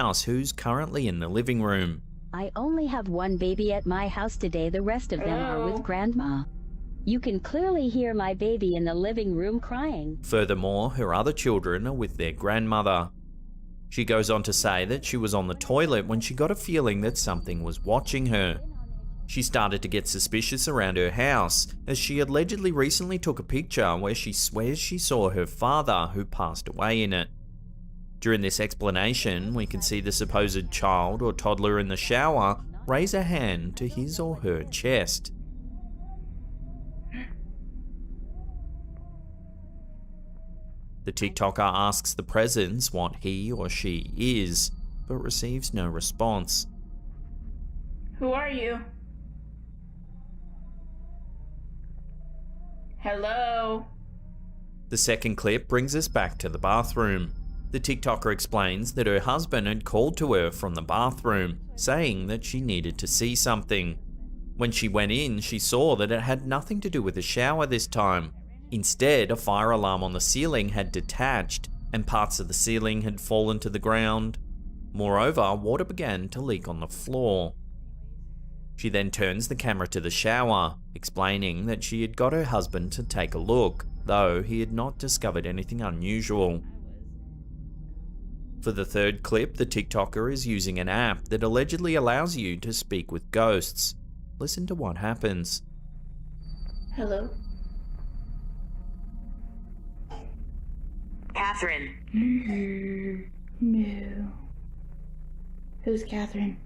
house who's currently in the living room. I only have one baby at my house today. The rest of them are with Grandma. You can clearly hear my baby in the living room crying. Furthermore, her other children are with their grandmother. She goes on to say that she was on the toilet when she got a feeling that something was watching her. She started to get suspicious around her house, as she allegedly recently took a picture where she swears she saw her father, who passed away, in it. During this explanation, we can see the supposed child or toddler in the shower raise a hand to his or her chest. The TikToker asks the presence what he or she is, but receives no response. Who are you? Hello? The second clip brings us back to the bathroom. The TikToker explains that her husband had called to her from the bathroom, saying that she needed to see something. When she went in, she saw that it had nothing to do with the shower this time. Instead, a fire alarm on the ceiling had detached, and parts of the ceiling had fallen to the ground. Moreover, water began to leak on the floor. She then turns the camera to the shower, explaining that she had got her husband to take a look, though he had not discovered anything unusual. For the third clip, the TikToker is using an app that allegedly allows you to speak with ghosts. Listen to what happens. Hello? Catherine. No. Who's Catherine?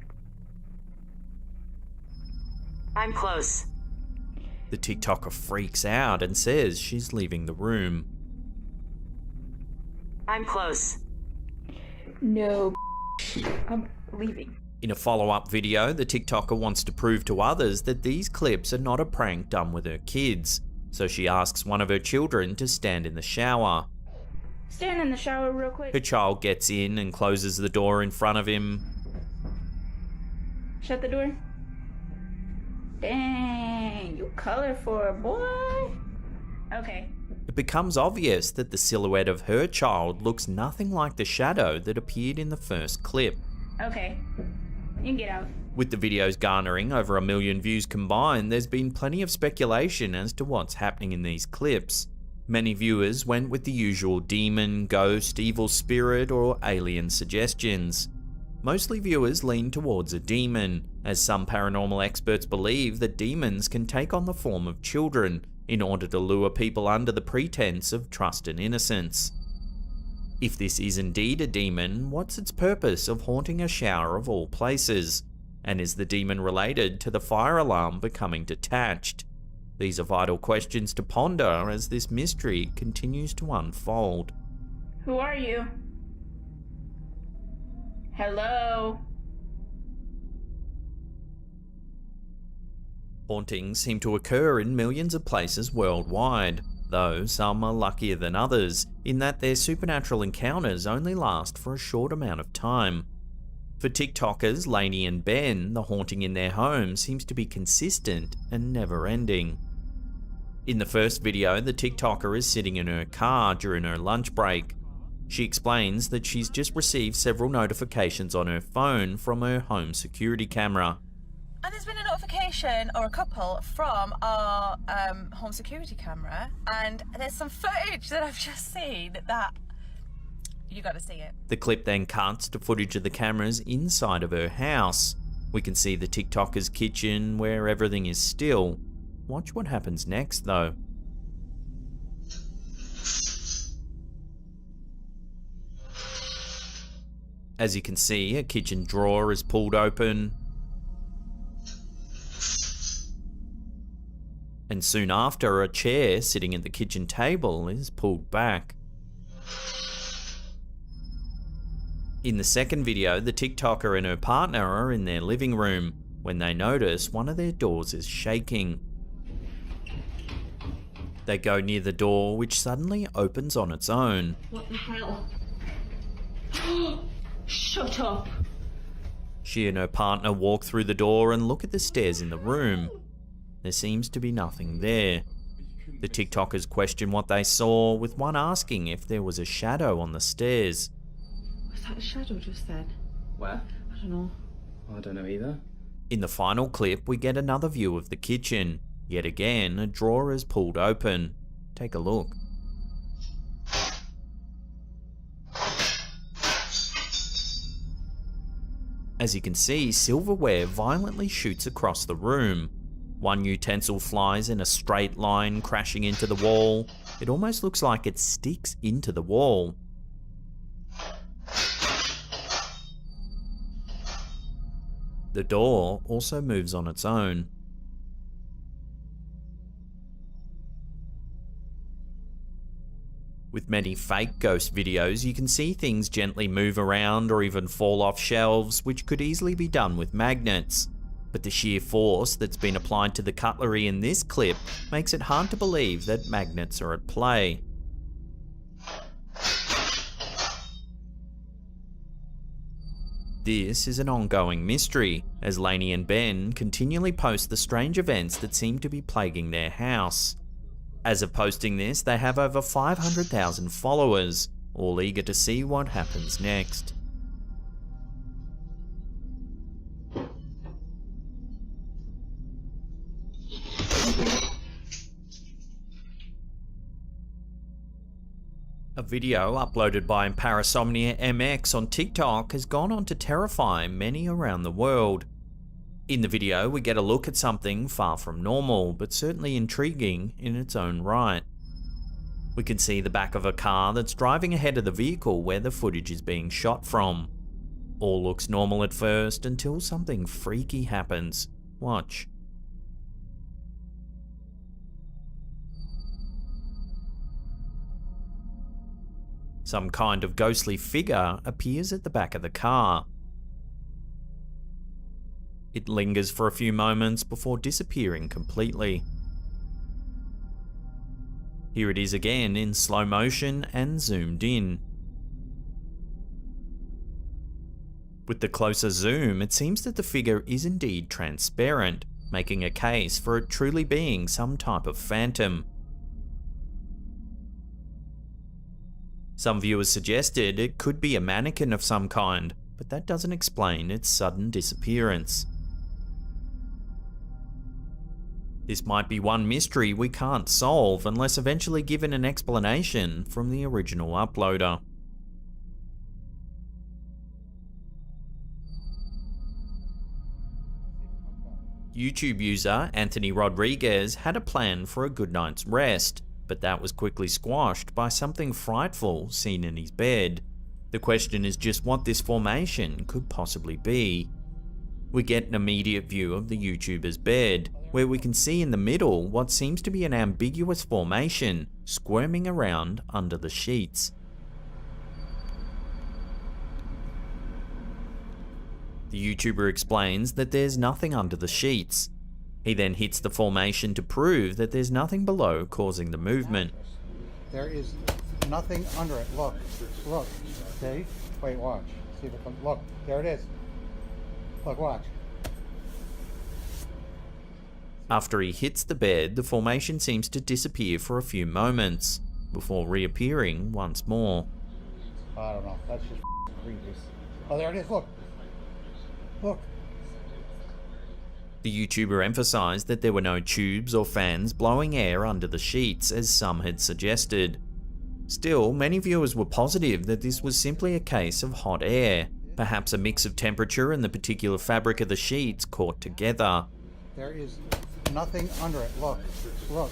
I'm close. The TikToker freaks out and says she's leaving the room. I'm close. No. I'm leaving. In a follow-up video, the TikToker wants to prove to others that these clips are not a prank done with her kids, so she asks one of her children to stand in the shower. Stand in the shower real quick. Her child gets in and closes the door in front of him. Shut the door. Dang, you colorful, boy. Okay. It becomes obvious that the silhouette of her child looks nothing like the shadow that appeared in the first clip. Okay. You can get out. With the videos garnering over 1 million views combined, there's been plenty of speculation as to what's happening in these clips. Many viewers went with the usual demon, ghost, evil spirit, or alien suggestions. Mostly viewers lean towards a demon, as some paranormal experts believe that demons can take on the form of children in order to lure people under the pretense of trust and innocence. If this is indeed a demon, what's its purpose of haunting a shower of all places? And is the demon related to the fire alarm becoming detached? These are vital questions to ponder as this mystery continues to unfold. Who are you? Hello? Hauntings seem to occur in millions of places worldwide, though some are luckier than others in that their supernatural encounters only last for a short amount of time. For TikTokers Lainey and Ben, the haunting in their home seems to be consistent and never-ending. In the first video, the TikToker is sitting in her car during her lunch break. She explains that she's just received several notifications on her phone from her home security camera. And there's been a notification, or a couple, from our home security camera, and there's some footage that I've just seen that you gotta see it. The clip then cuts to footage of the cameras inside of her house. We can see the TikToker's kitchen where everything is still. Watch what happens next though. As you can see, a kitchen drawer is pulled open. And soon after, a chair sitting at the kitchen table is pulled back. In the second video, the TikToker and her partner are in their living room when they notice one of their doors is shaking. They go near the door, which suddenly opens on its own. What the hell? Shut up. She and her partner walk through the door and look at the stairs in the room. There seems to be nothing there. The TikTokers question what they saw, with one asking if there was a shadow on the stairs. Was that a shadow just then? Where? I don't know. I don't know either. In the final clip, we get another view of the kitchen. Yet again, a drawer is pulled open. Take a look. As you can see, silverware violently shoots across the room. One utensil flies in a straight line, crashing into the wall. It almost looks like it sticks into the wall. The door also moves on its own. With many fake ghost videos, you can see things gently move around or even fall off shelves, which could easily be done with magnets. But the sheer force that's been applied to the cutlery in this clip makes it hard to believe that magnets are at play. This is an ongoing mystery, as Lainey and Ben continually post the strange events that seem to be plaguing their house. As of posting this, they have over 500,000 followers, all eager to see what happens next. A video uploaded by Parasomnia MX on TikTok has gone on to terrify many around the world. In the video, we get a look at something far from normal, but certainly intriguing in its own right. We can see the back of a car that's driving ahead of the vehicle where the footage is being shot from. All looks normal at first until something freaky happens. Watch. Some kind of ghostly figure appears at the back of the car. It lingers for a few moments before disappearing completely. Here it is again in slow motion and zoomed in. With the closer zoom, it seems that the figure is indeed transparent, making a case for it truly being some type of phantom. Some viewers suggested it could be a mannequin of some kind, but that doesn't explain its sudden disappearance. This might be one mystery we can't solve unless eventually given an explanation from the original uploader. YouTube user Anthony Rodriguez had a plan for a good night's rest, but that was quickly squashed by something frightful seen in his bed. The question is just what this formation could possibly be. We get an immediate view of the YouTuber's bed, where we can see in the middle what seems to be an ambiguous formation squirming around under the sheets. The YouTuber explains that there's nothing under the sheets. He then hits the formation to prove that there's nothing below causing the movement. There is nothing under it. Look, look, see? Wait, watch. See if it comes. Look, there it is. Look, watch. After he hits the bed, the formation seems to disappear for a few moments, before reappearing once more. I don't know. That's just creepy. Oh, there it is. Look. Look. The YouTuber emphasized that there were no tubes or fans blowing air under the sheets, as some had suggested. Still, many viewers were positive that this was simply a case of hot air, perhaps a mix of temperature and the particular fabric of the sheets caught together. There is nothing under it. Look, look,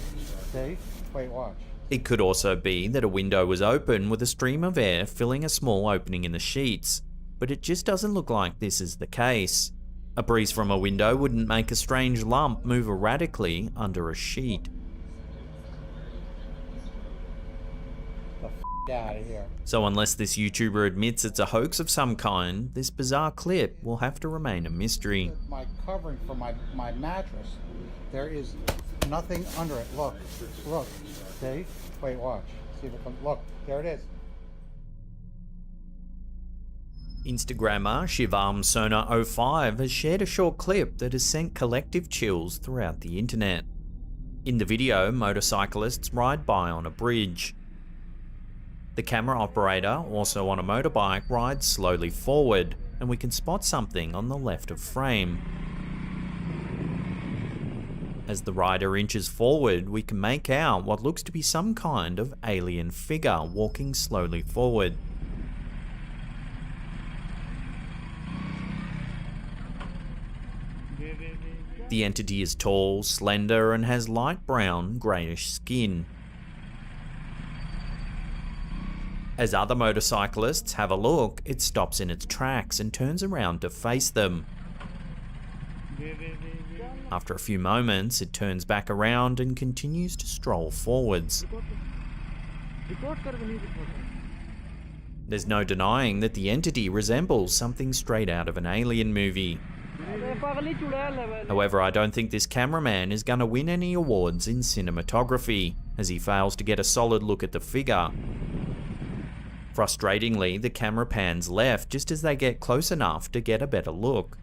see? Wait, watch. It could also be that a window was open with a stream of air filling a small opening in the sheets, but it just doesn't look like this is the case. A breeze from a window wouldn't make a strange lump move erratically under a sheet. The out of here. So unless this YouTuber admits it's a hoax of some kind, this bizarre clip will have to remain a mystery. My covering for my mattress. There is nothing under it. Look, look, see? Wait, watch. See if it comes. Look, there it is. Instagrammer ShivarmSona05 has shared a short clip that has sent collective chills throughout the internet. In the video, motorcyclists ride by on a bridge. The camera operator, also on a motorbike, rides slowly forward, and we can spot something on the left of frame. As the rider inches forward, we can make out what looks to be some kind of alien figure walking slowly forward. The entity is tall, slender, and has light brown, greyish skin. As other motorcyclists have a look, it stops in its tracks and turns around to face them. After a few moments, it turns back around and continues to stroll forwards. There's no denying that the entity resembles something straight out of an alien movie. However, I don't think this cameraman is going to win any awards in cinematography, as he fails to get a solid look at the figure. Frustratingly, the camera pans left just as they get close enough to get a better look.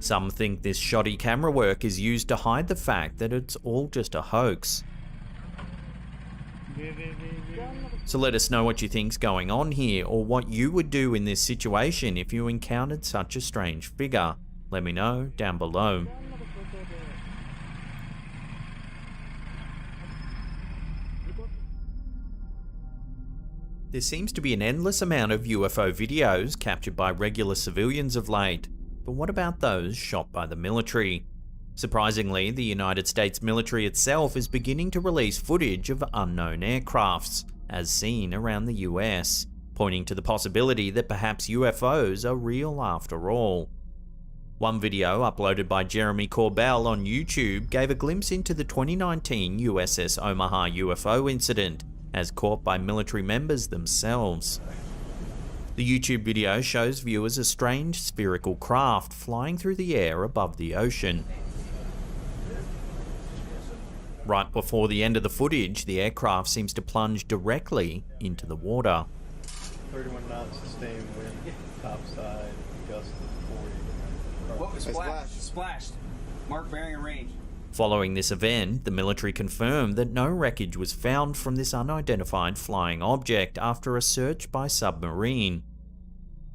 Some think this shoddy camera work is used to hide the fact that it's all just a hoax. So let us know what you think's going on here, or what you would do in this situation if you encountered such a strange figure. Let me know down below. There seems to be an endless amount of UFO videos captured by regular civilians of late, but what about those shot by the military? Surprisingly, the United States military itself is beginning to release footage of unknown aircrafts, as seen around the US, pointing to the possibility that perhaps UFOs are real after all. One video uploaded by Jeremy Corbell on YouTube gave a glimpse into the 2019 USS Omaha UFO incident, as caught by military members themselves. The YouTube video shows viewers a strange spherical craft flying through the air above the ocean. Right before the end of the footage, the aircraft seems to plunge directly into the water. 31 knots sustained wind, topside, gust of 40. What was splashed? Splashed. Mark bearing and range. Following this event, the military confirmed that no wreckage was found from this unidentified flying object after a search by submarine.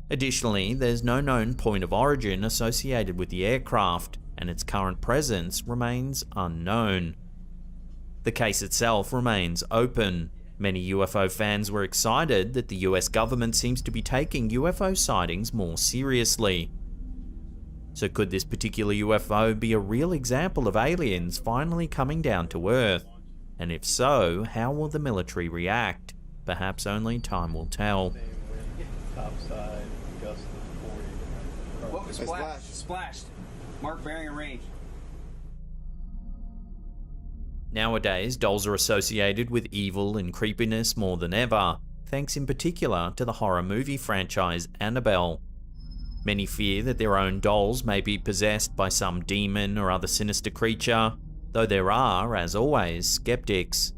Additionally, there's no known point of origin associated with the aircraft, and its current presence remains unknown. The case itself remains open. Many UFO fans were excited that the US government seems to be taking UFO sightings more seriously. So could this particular UFO be a real example of aliens finally coming down to Earth? And if so, how will the military react? Perhaps only time will tell. Topside, gust of 40. What was splashed? Splashed. Mark bearing and range. Nowadays, dolls are associated with evil and creepiness more than ever, thanks in particular to the horror movie franchise Annabelle. Many fear that their own dolls may be possessed by some demon or other sinister creature, though there are, as always, skeptics.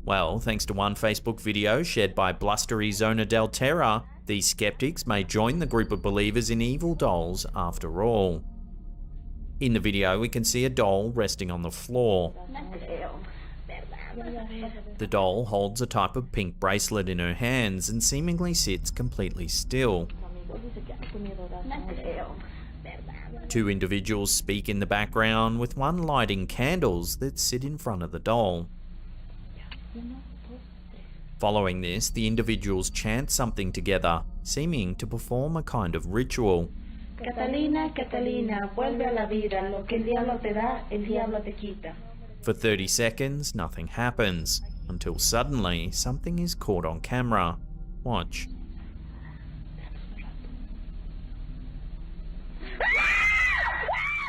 Well, thanks to one Facebook video shared by blustery Zona del Terra, these skeptics may join the group of believers in evil dolls after all. In the video, we can see a doll resting on the floor. The doll holds a type of pink bracelet in her hands and seemingly sits completely still. Two individuals speak in the background, with one lighting candles that sit in front of the doll. Following this, the individuals chant something together, seeming to perform a kind of ritual. Catalina, Catalina, vuelve a la vida, lo que el diablo te da, el diablo te quita. For 30 seconds, nothing happens, until suddenly something is caught on camera. Watch.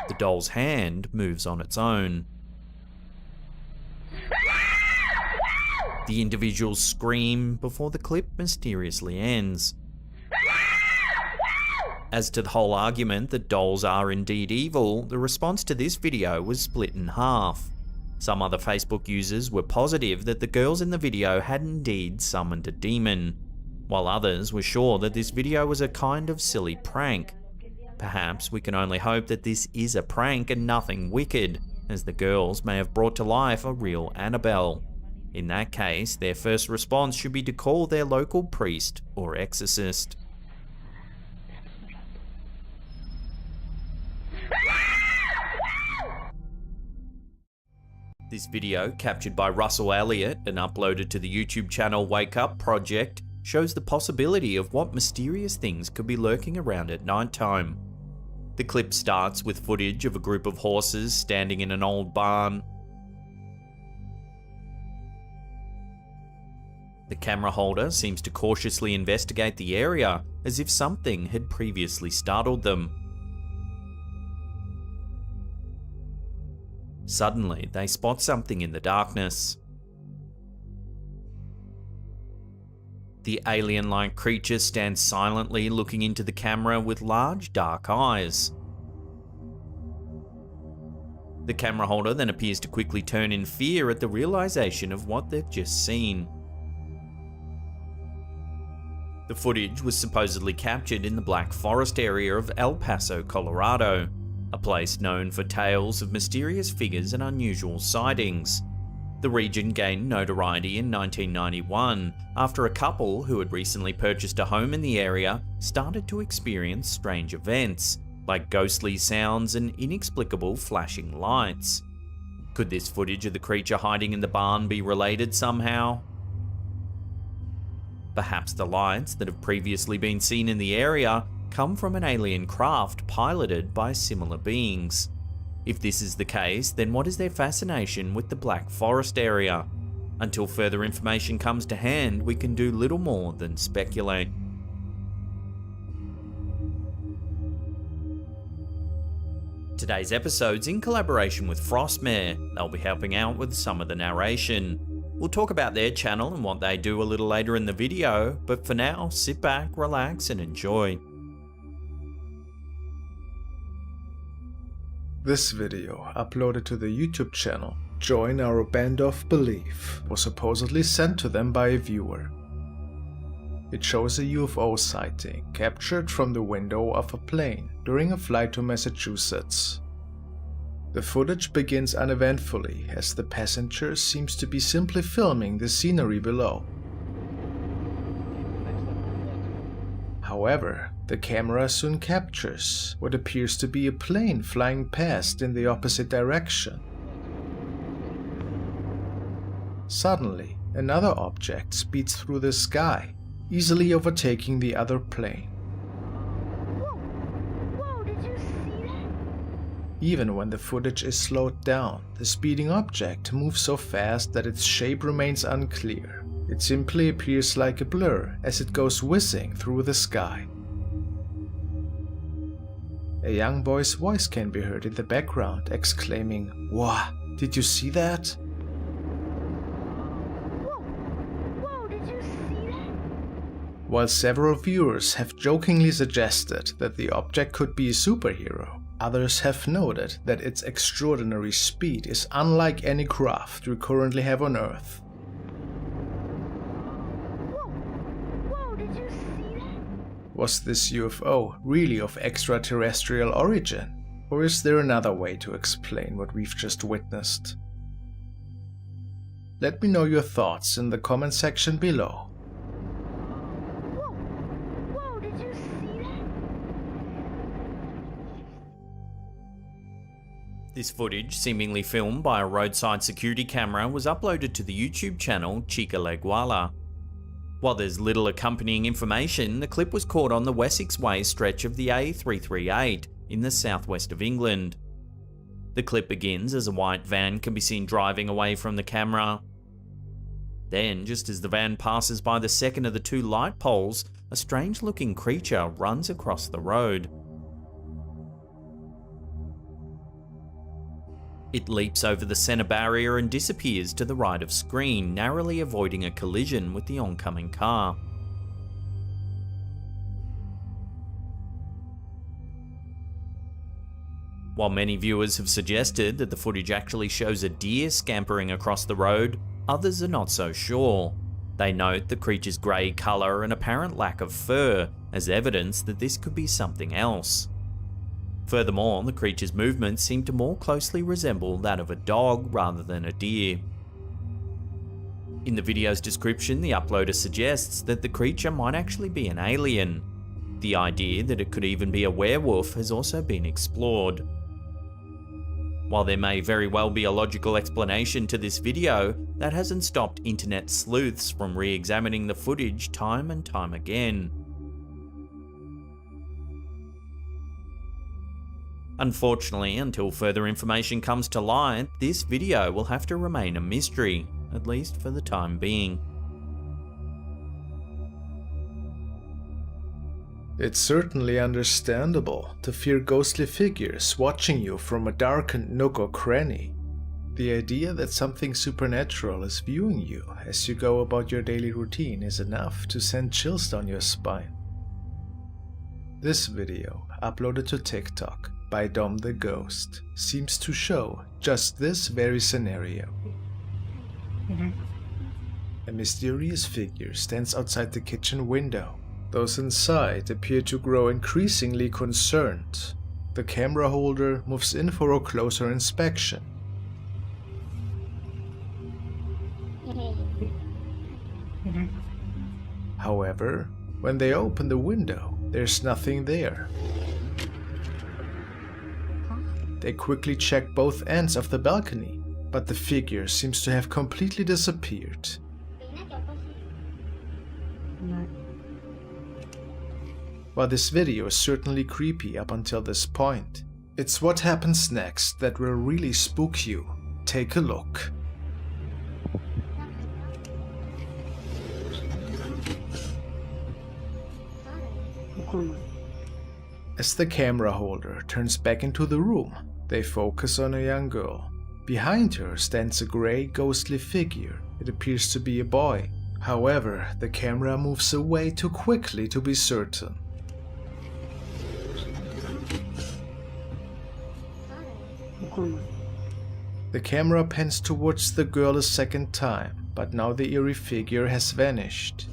The doll's hand moves on its own. The individuals scream before the clip mysteriously ends. As to the whole argument that dolls are indeed evil, the response to this video was split in half. Some other Facebook users were positive that the girls in the video had indeed summoned a demon, while others were sure that this video was a kind of silly prank. Perhaps we can only hope that this is a prank and nothing wicked, as the girls may have brought to life a real Annabelle. In that case, their first response should be to call their local priest or exorcist. This video, captured by Russell Elliott and uploaded to the YouTube channel Wake Up Project, shows the possibility of what mysterious things could be lurking around at nighttime. The clip starts with footage of a group of horses standing in an old barn. The camera holder seems to cautiously investigate the area as if something had previously startled them. Suddenly, they spot something in the darkness. The alien-like creature stands silently looking into the camera with large dark eyes. The camera holder then appears to quickly turn in fear at the realization of what they've just seen. The footage was supposedly captured in the Black Forest area of El Paso, Colorado, a place known for tales of mysterious figures and unusual sightings. The region gained notoriety in 1991 after a couple who had recently purchased a home in the area started to experience strange events, like ghostly sounds and inexplicable flashing lights. Could this footage of the creature hiding in the barn be related somehow? Perhaps the lights that have previously been seen in the area come from an alien craft piloted by similar beings. If this is the case, then what is their fascination with the Black Forest area? Until further information comes to hand, we can do little more than speculate. Today's episode's in collaboration with Frostmare. They'll be helping out with some of the narration. We'll talk about their channel and what they do a little later in the video, but for now, sit back, relax, and enjoy. This video, uploaded to the YouTube channel Join Our Band of Belief, was supposedly sent to them by a viewer. It shows a UFO sighting captured from the window of a plane during a flight to Massachusetts. The footage begins uneventfully as the passenger seems to be simply filming the scenery below. However, the camera soon captures what appears to be a plane flying past in the opposite direction. Suddenly, another object speeds through the sky, easily overtaking the other plane. Whoa, did you see that? Even when the footage is slowed down, the speeding object moves so fast that its shape remains unclear. It simply appears like a blur as it goes whizzing through the sky. A young boy's voice can be heard in the background exclaiming, "Wow, did you see that?" Whoa, did you see that? While several viewers have jokingly suggested that the object could be a superhero, others have noted that its extraordinary speed is unlike any craft we currently have on Earth. Whoa, did you see that? Was this UFO really of extraterrestrial origin? Or is there another way to explain what we've just witnessed? Let me know your thoughts in the comment section below. Whoa, did you see that? This footage, seemingly filmed by a roadside security camera, was uploaded to the YouTube channel Chica Leguala. While there's little accompanying information, the clip was caught on the Wessex Way stretch of the A338 in the southwest of England. The clip begins as a white van can be seen driving away from the camera. Then, just as the van passes by the second of the two light poles, a strange-looking creature runs across the road. It leaps over the center barrier and disappears to the right of screen, narrowly avoiding a collision with the oncoming car. While many viewers have suggested that the footage actually shows a deer scampering across the road, others are not so sure. They note the creature's grey colour and apparent lack of fur as evidence that this could be something else. Furthermore, the creature's movements seem to more closely resemble that of a dog rather than a deer. In the video's description, the uploader suggests that the creature might actually be an alien. The idea that it could even be a werewolf has also been explored. While there may very well be a logical explanation to this video, that hasn't stopped internet sleuths from re-examining the footage time and time again. Unfortunately, until further information comes to light, this video will have to remain a mystery, at least for the time being. It's certainly understandable to fear ghostly figures watching you from a darkened nook or cranny. The idea that something supernatural is viewing you as you go about your daily routine is enough to send chills down your spine. This video, uploaded to TikTok by Dom the Ghost, seems to show just this very scenario. A mysterious figure stands outside the kitchen window. Those inside appear to grow increasingly concerned. The camera holder moves in for a closer inspection. However, when they open the window, there's nothing there. They quickly check both ends of the balcony, but the figure seems to have completely disappeared. While this video is certainly creepy up until this point, it's what happens next that will really spook you. Take a look. As the camera holder turns back into the room, they focus on a young girl. Behind her stands a grey, ghostly figure. It appears to be a boy. However, the camera moves away too quickly to be certain. The camera pans towards the girl a second time, but now the eerie figure has vanished.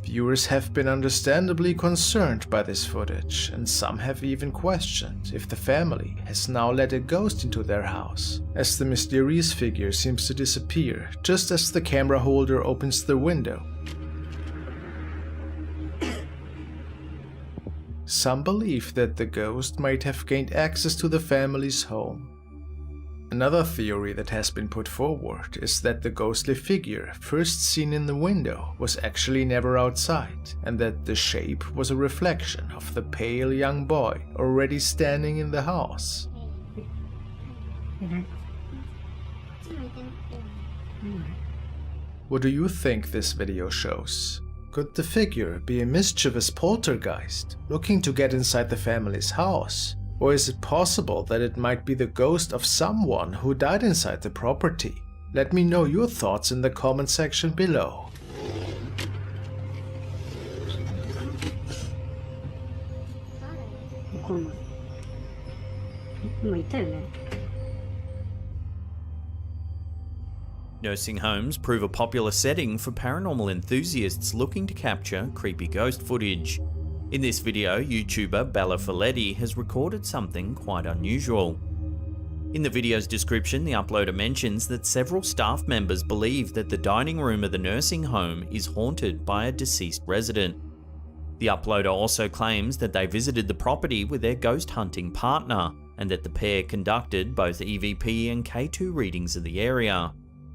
Viewers have been understandably concerned by this footage, and some have even questioned if the family has now let a ghost into their house, as the mysterious figure seems to disappear just as the camera holder opens the window. Some believe that the ghost might have gained access to the family's home. Another theory that has been put forward is that the ghostly figure first seen in the window was actually never outside, and that the shape was a reflection of the pale young boy already standing in the house. What do you think this video shows? Could the figure be a mischievous poltergeist looking to get inside the family's house? Or is it possible that it might be the ghost of someone who died inside the property? Let me know your thoughts in the comment section below. Nursing homes prove a popular setting for paranormal enthusiasts looking to capture creepy ghost footage. In this video, YouTuber Bella Folletti has recorded something quite unusual. In the video's description, the uploader mentions that several staff members believe that the dining room of the nursing home is haunted by a deceased resident. The uploader also claims that they visited the property with their ghost hunting partner, and that the pair conducted both EVP and K2 readings of the area.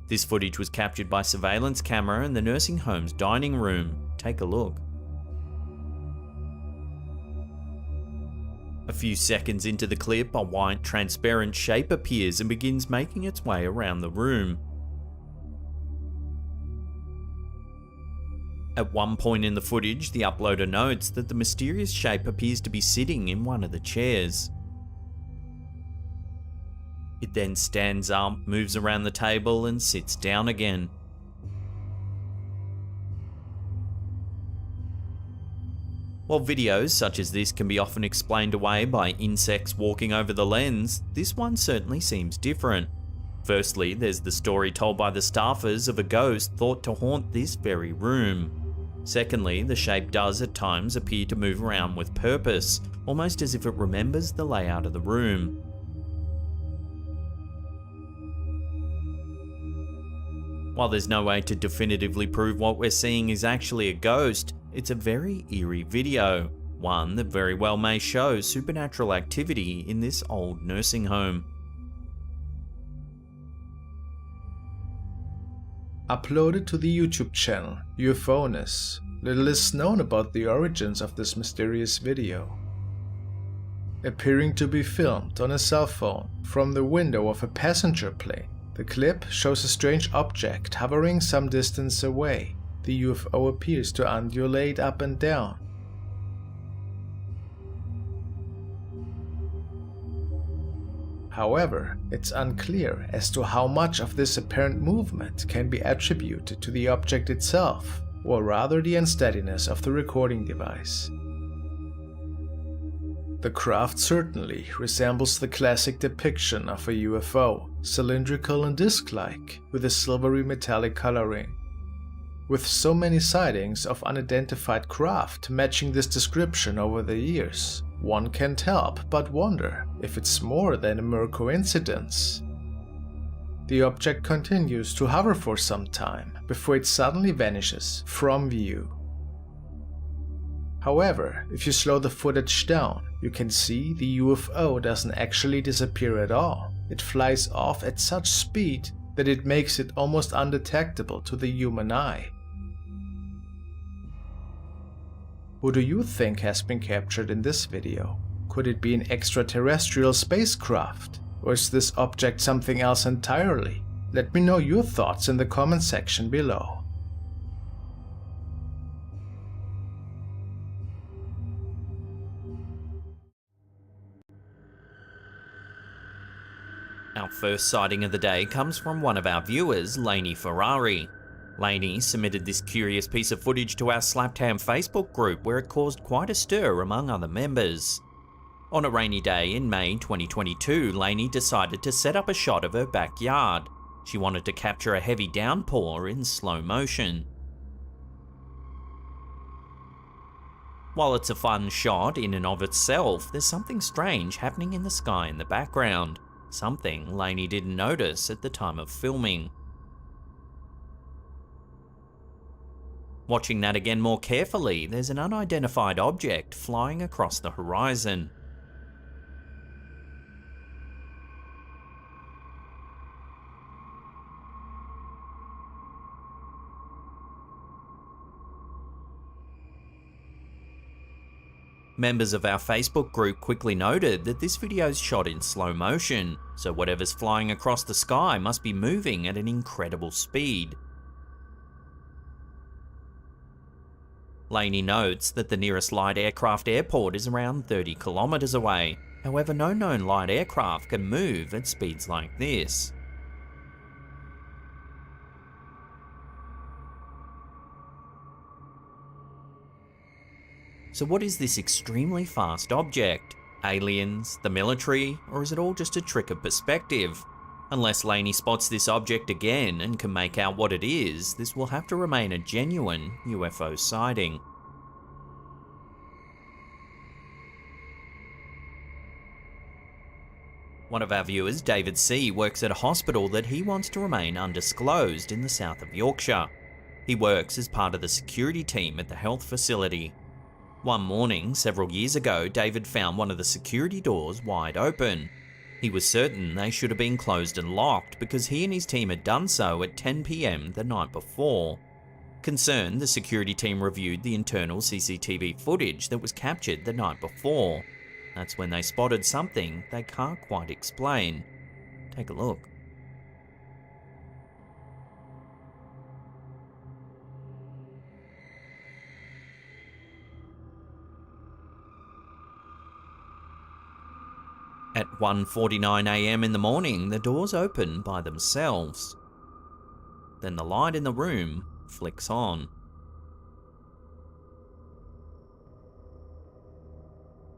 This footage was captured by surveillance camera in the nursing home's dining room. Take a look. A few seconds into the clip, a white, transparent shape appears and begins making its way around the room. At one point in the footage, the uploader notes that the mysterious shape appears to be sitting in one of the chairs. It then stands up, moves around the table, and sits down again. While videos such as this can be often explained away by insects walking over the lens, this one certainly seems different. Firstly, there's the story told by the staffers of a ghost thought to haunt this very room. Secondly, the shape does at times appear to move around with purpose, almost as if it remembers the layout of the room. While there's no way to definitively prove what we're seeing is actually a ghost, it's a very eerie video, one that very well may show supernatural activity in this old nursing home. Uploaded to the YouTube channel UFOness, little is known about the origins of this mysterious video. Appearing to be filmed on a cell phone from the window of a passenger plane, the clip shows a strange object hovering some distance away. The UFO appears to undulate up and down. However, it's unclear as to how much of this apparent movement can be attributed to the object itself, or rather the unsteadiness of the recording device. The craft certainly resembles the classic depiction of a UFO, cylindrical and disc-like, with a silvery metallic coloring. With so many sightings of unidentified craft matching this description over the years, one can't help but wonder if it's more than a mere coincidence. The object continues to hover for some time before it suddenly vanishes from view. However, if you slow the footage down, you can see the UFO doesn't actually disappear at all. It flies off at such speed that it makes it almost undetectable to the human eye. Who do you think has been captured in this video? Could it be an extraterrestrial spacecraft? Or is this object something else entirely? Let me know your thoughts in the comment section below. Our first sighting of the day comes from one of our viewers, Lainey Ferrari. Lainey submitted this curious piece of footage to our Slapped Ham Facebook group where it caused quite a stir among other members. On a rainy day in May 2022, Lainey decided to set up a shot of her backyard. She wanted to capture a heavy downpour in slow motion. While it's a fun shot in and of itself, there's something strange happening in the sky in the background. Something Lainey didn't notice at the time of filming. Watching that again more carefully, there's an unidentified object flying across the horizon. Members of our Facebook group quickly noted that this video is shot in slow motion, so whatever's flying across the sky must be moving at an incredible speed. Lainey notes that the nearest light aircraft airport is around 30 kilometers away. However, no known light aircraft can move at speeds like this. So what is this extremely fast object? Aliens, the military, or is it all just a trick of perspective? Unless Lainey spots this object again and can make out what it is, this will have to remain a genuine UFO sighting. One of our viewers, David C., works at a hospital that he wants to remain undisclosed in the south of Yorkshire. He works as part of the security team at the health facility. One morning, several years ago, David found one of the security doors wide open. He was certain they should have been closed and locked because he and his team had done so at 10 PM the night before. Concerned, the security team reviewed the internal CCTV footage that was captured the night before. That's when they spotted something they can't quite explain. Take a look. At 1:49 AM in the morning, the doors open by themselves. Then the light in the room flicks on.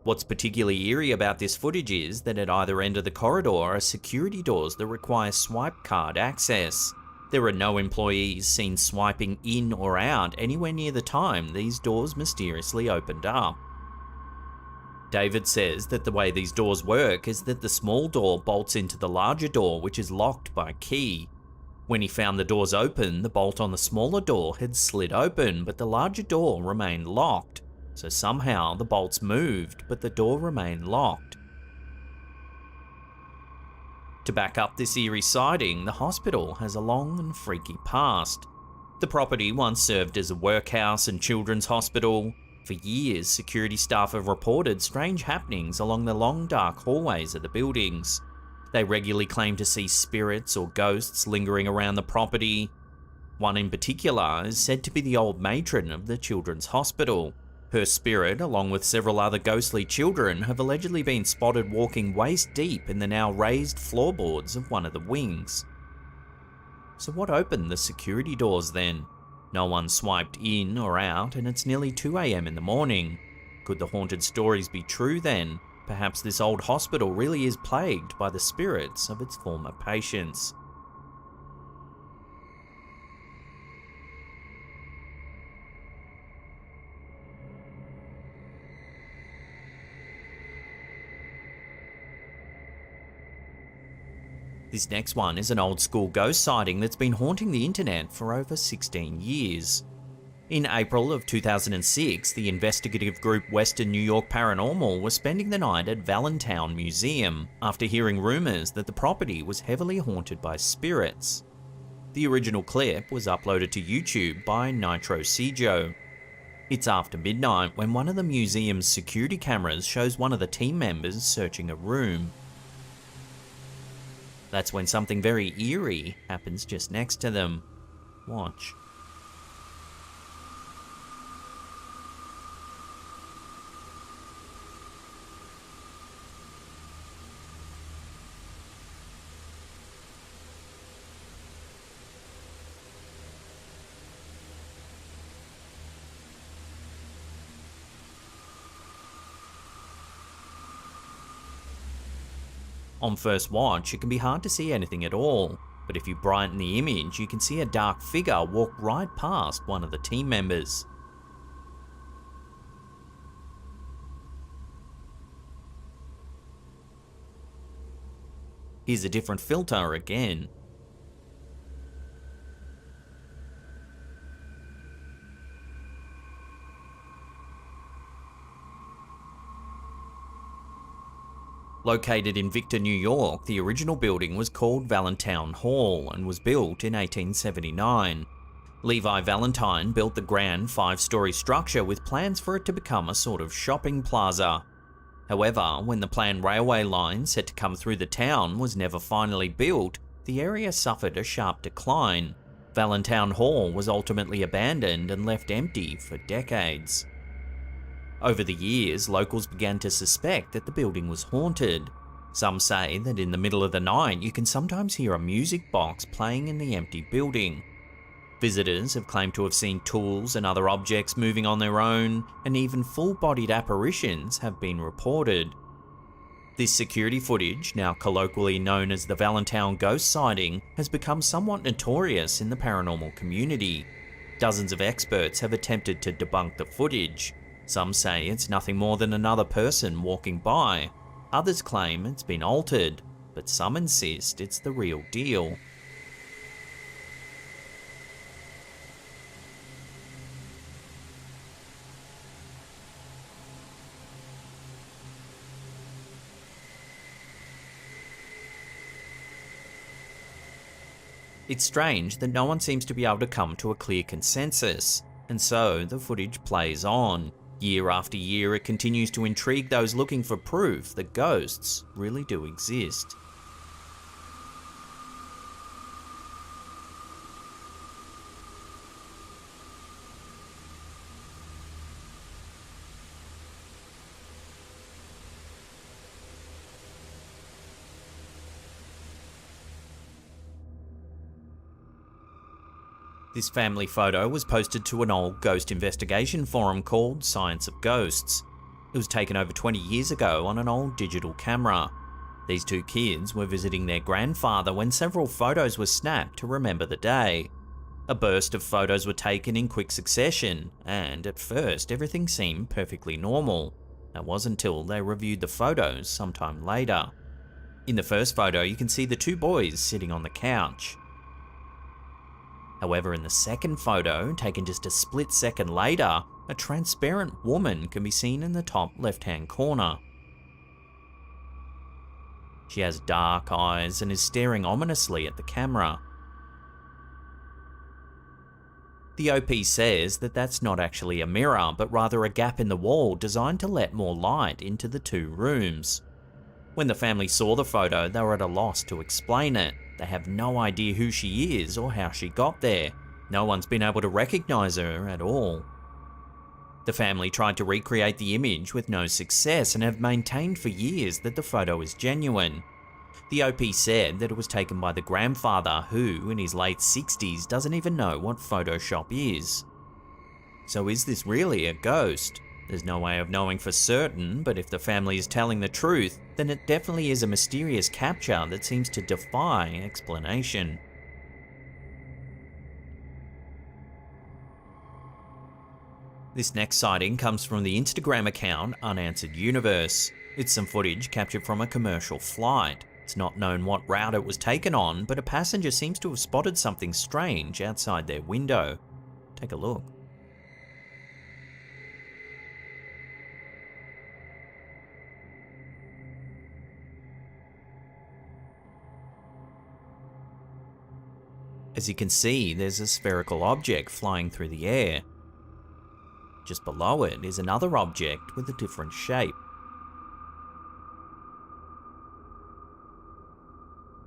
What's particularly eerie about this footage is that at either end of the corridor are security doors that require swipe card access. There are no employees seen swiping in or out anywhere near the time these doors mysteriously opened up. David says that the way these doors work is that the small door bolts into the larger door, which is locked by key. When he found the doors open, the bolt on the smaller door had slid open, but the larger door remained locked. So somehow the bolts moved, but the door remained locked. To back up this eerie sighting, the hospital has a long and freaky past. The property once served as a workhouse and children's hospital. For years, security staff have reported strange happenings along the long dark hallways of the buildings. They regularly claim to see spirits or ghosts lingering around the property. One in particular is said to be the old matron of the children's hospital. Her spirit, along with several other ghostly children, have allegedly been spotted walking waist deep in the now raised floorboards of one of the wings. So what opened the security doors then? No one swiped in or out, and it's nearly 2 AM in the morning. Could the haunted stories be true then? Perhaps this old hospital really is plagued by the spirits of its former patients. This next one is an old school ghost sighting that's been haunting the internet for over 16 years. In April of 2006, the investigative group Western New York Paranormal was spending the night at Valentine Museum after hearing rumours that the property was heavily haunted by spirits. The original clip was uploaded to YouTube by Nitro Cjo. It's after midnight when one of the museum's security cameras shows one of the team members searching a room. That's when something very eerie happens just next to them. Watch. On first watch, it can be hard to see anything at all, but if you brighten the image, you can see a dark figure walk right past one of the team members. Here's a different filter again. Located in Victor, New York, the original building was called Valentine Hall and was built in 1879. Levi Valentine built the grand 5-story structure with plans for it to become a sort of shopping plaza. However, when the planned railway line set to come through the town was never finally built, the area suffered a sharp decline. Valentine Hall was ultimately abandoned and left empty for decades. Over the years, locals began to suspect that the building was haunted. Some say that in the middle of the night you can sometimes hear a music box playing in the empty building. Visitors have claimed to have seen tools and other objects moving on their own, and even full-bodied apparitions have been reported. This security footage, now colloquially known as the Valentine ghost sighting, has become somewhat notorious in the paranormal community. Dozens of experts have attempted to debunk the footage. Some say it's nothing more than another person walking by. Others claim it's been altered, but some insist it's the real deal. It's strange that no one seems to be able to come to a clear consensus, and so the footage plays on. Year after year, it continues to intrigue those looking for proof that ghosts really do exist. This family photo was posted to an old ghost investigation forum called Science of Ghosts. It was taken over 20 years ago on an old digital camera. These two kids were visiting their grandfather when several photos were snapped to remember the day. A burst of photos were taken in quick succession, and at first everything seemed perfectly normal. That was until they reviewed the photos sometime later. In the first photo, you can see the two boys sitting on the couch. However, in the second photo, taken just a split second later, a transparent woman can be seen in the top left-hand corner. She has dark eyes and is staring ominously at the camera. The OP says that that's not actually a mirror, but rather a gap in the wall designed to let more light into the two rooms. When the family saw the photo, they were at a loss to explain it. They have no idea who she is or how she got there. No one's been able to recognize her at all. The family tried to recreate the image with no success and have maintained for years that the photo is genuine. The OP said that it was taken by the grandfather who, in his late 60s, doesn't even know what Photoshop is. So is this really a ghost? There's no way of knowing for certain, but if the family is telling the truth, then it definitely is a mysterious capture that seems to defy explanation. This next sighting comes from the Instagram account Unanswered Universe. It's some footage captured from a commercial flight. It's not known what route it was taken on, but a passenger seems to have spotted something strange outside their window. Take a look. As you can see, there's a spherical object flying through the air. Just below it is another object with a different shape.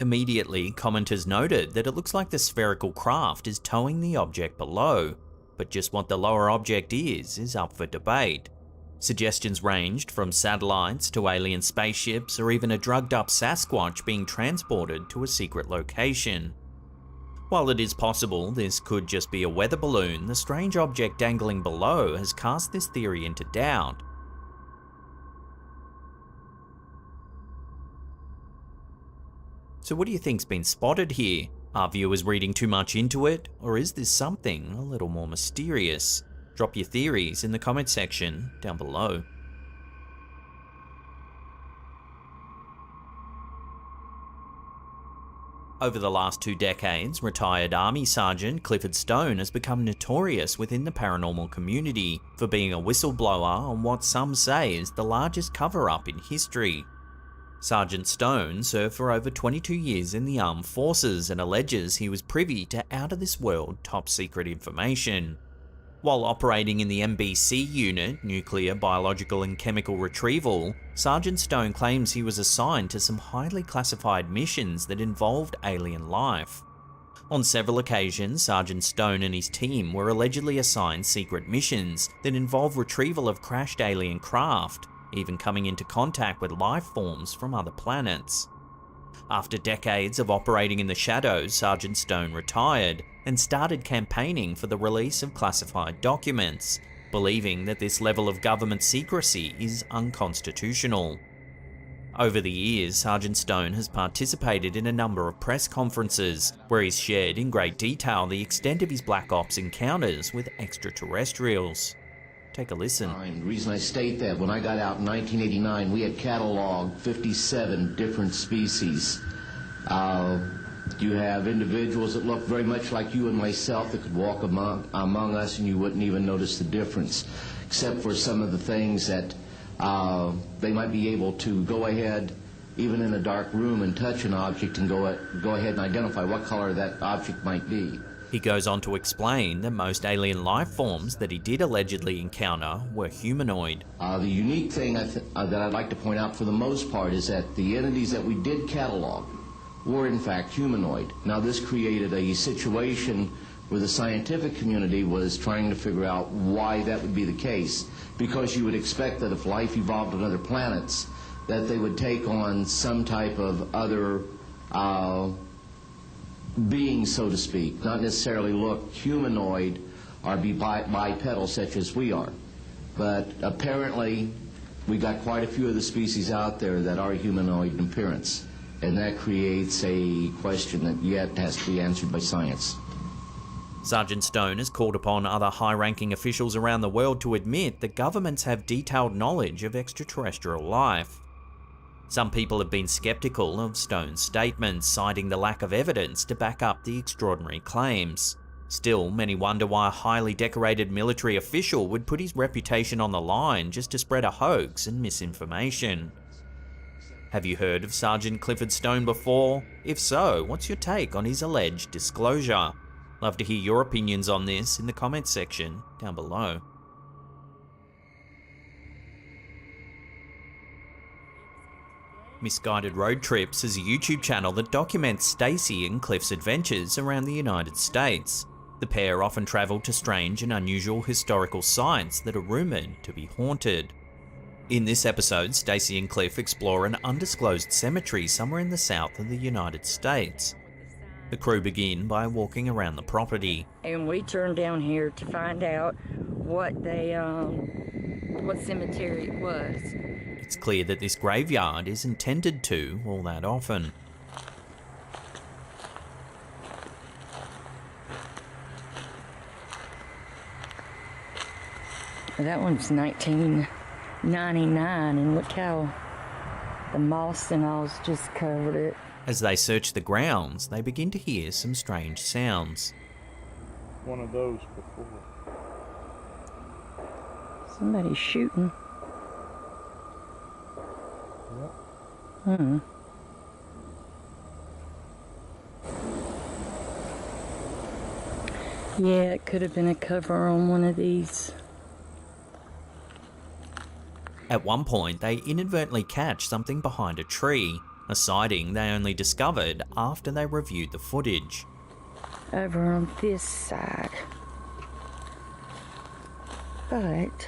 Immediately, commenters noted that it looks like the spherical craft is towing the object below, but just what the lower object is up for debate. Suggestions ranged from satellites to alien spaceships or even a drugged-up Sasquatch being transported to a secret location. While it is possible this could just be a weather balloon, the strange object dangling below has cast this theory into doubt. So what do you think's been spotted here? Are viewers reading too much into it, or is this something a little more mysterious? Drop your theories in the comment section down below. Over the last 2 decades, retired Army Sergeant Clifford Stone has become notorious within the paranormal community for being a whistleblower on what some say is the largest cover-up in history. Sergeant Stone served for over 22 years in the armed forces and alleges he was privy to out-of-this-world top-secret information. While operating in the NBC unit, Nuclear, Biological and Chemical Retrieval, Sergeant Stone claims he was assigned to some highly classified missions that involved alien life. On several occasions, Sergeant Stone and his team were allegedly assigned secret missions that involved retrieval of crashed alien craft, even coming into contact with life forms from other planets. After decades of operating in the shadows, Sergeant Stone retired and started campaigning for the release of classified documents, believing that this level of government secrecy is unconstitutional. Over the years, Sergeant Stone has participated in a number of press conferences, where he's shared in great detail the extent of his Black Ops encounters with extraterrestrials. Take a listen. The reason I state that, when I got out in 1989, we had cataloged 57 different species. You have individuals that look very much like you and myself that could walk among us and you wouldn't even notice the difference, except for some of the things that they might be able to go ahead, even in a dark room, and touch an object and go ahead and identify what color that object might be. He goes on to explain that most alien life forms that he did allegedly encounter were humanoid. The unique thing that I'd like to point out for the most part is that the entities that we did catalog were in fact humanoid. Now this created a situation where the scientific community was trying to figure out why that would be the case, because you would expect that if life evolved on other planets, that they would take on some type of other being, so to speak, not necessarily look humanoid or be bipedal such as we are. But apparently We got quite a few of the species out there that are humanoid in appearance, and that creates a question that yet has to be answered by science. Sergeant Stone has called upon other high-ranking officials around the world to admit that governments have detailed knowledge of extraterrestrial life. Some people have been skeptical of Stone's statements, citing the lack of evidence to back up the extraordinary claims. Still, many wonder why a highly decorated military official would put his reputation on the line just to spread a hoax and misinformation. Have you heard of Sergeant Clifford Stone before? If so, what's your take on his alleged disclosure? Love to hear your opinions on this in the comments section down below. Misguided Road Trips is a YouTube channel that documents Stacy and Cliff's adventures around the United States. The pair often travel to strange and unusual historical sites that are rumoured to be haunted. In this episode, Stacy and Cliff explore an undisclosed cemetery somewhere in the south of the United States. The crew begin by walking around the property. And we turned down here to find out what cemetery it was. It's clear that this graveyard isn't tended to all that often. That one's 1999, and look how the moss and all's just covered it. As they search the grounds, they begin to hear some strange sounds. One of those before. Somebody's shooting. Yep. Yeah, it could have been a cover on one of these. At one point, they inadvertently catch something behind a tree, a sighting they only discovered after they reviewed the footage. Over on this side. But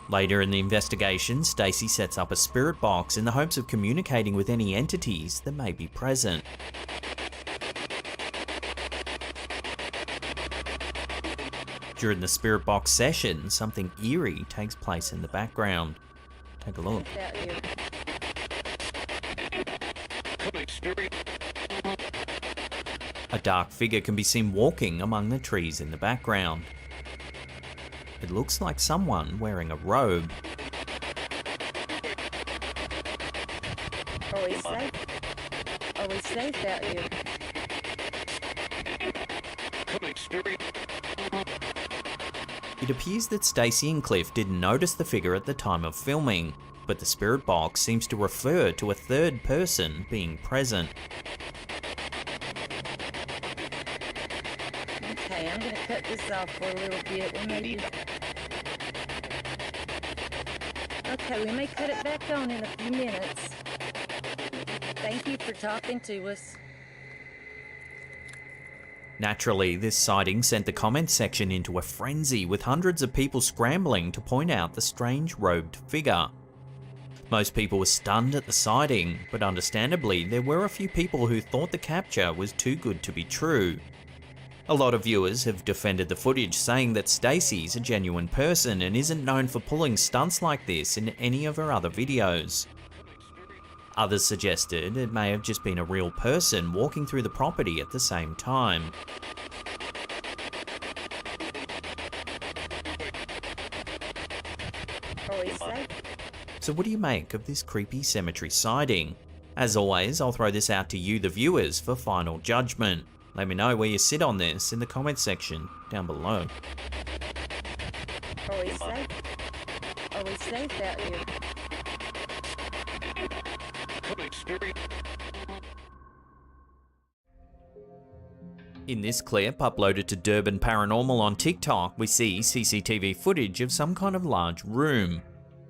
later in the investigation, Stacy sets up a spirit box in the hopes of communicating with any entities that may be present. During the spirit box session, something eerie takes place in the background. Take a look. A dark figure can be seen walking among the trees in the background. It looks like someone wearing a robe. are we safe? Are we safe out here? It appears that Stacy and Cliff didn't notice the figure at the time of filming, but the spirit box seems to refer to a third person being present. Okay, I'm gonna cut this off for a little bit. We may cut it back on in a few minutes. Thank you for talking to us. Naturally, this sighting sent the comments section into a frenzy, with hundreds of people scrambling to point out the strange robed figure. Most people were stunned at the sighting, but understandably, there were a few people who thought the capture was too good to be true. A lot of viewers have defended the footage, saying that Stacy's a genuine person and isn't known for pulling stunts like this in any of her other videos. Others suggested it may have just been a real person walking through the property at the same time. Are we safe? So what do you make of this creepy cemetery sighting? As always, I'll throw this out to you, the viewers, for final judgment. Let me know where you sit on this in the comments section down below. Are we safe? Are we safe out here? In this clip, uploaded to Durban Paranormal on TikTok, we see CCTV footage of some kind of large room.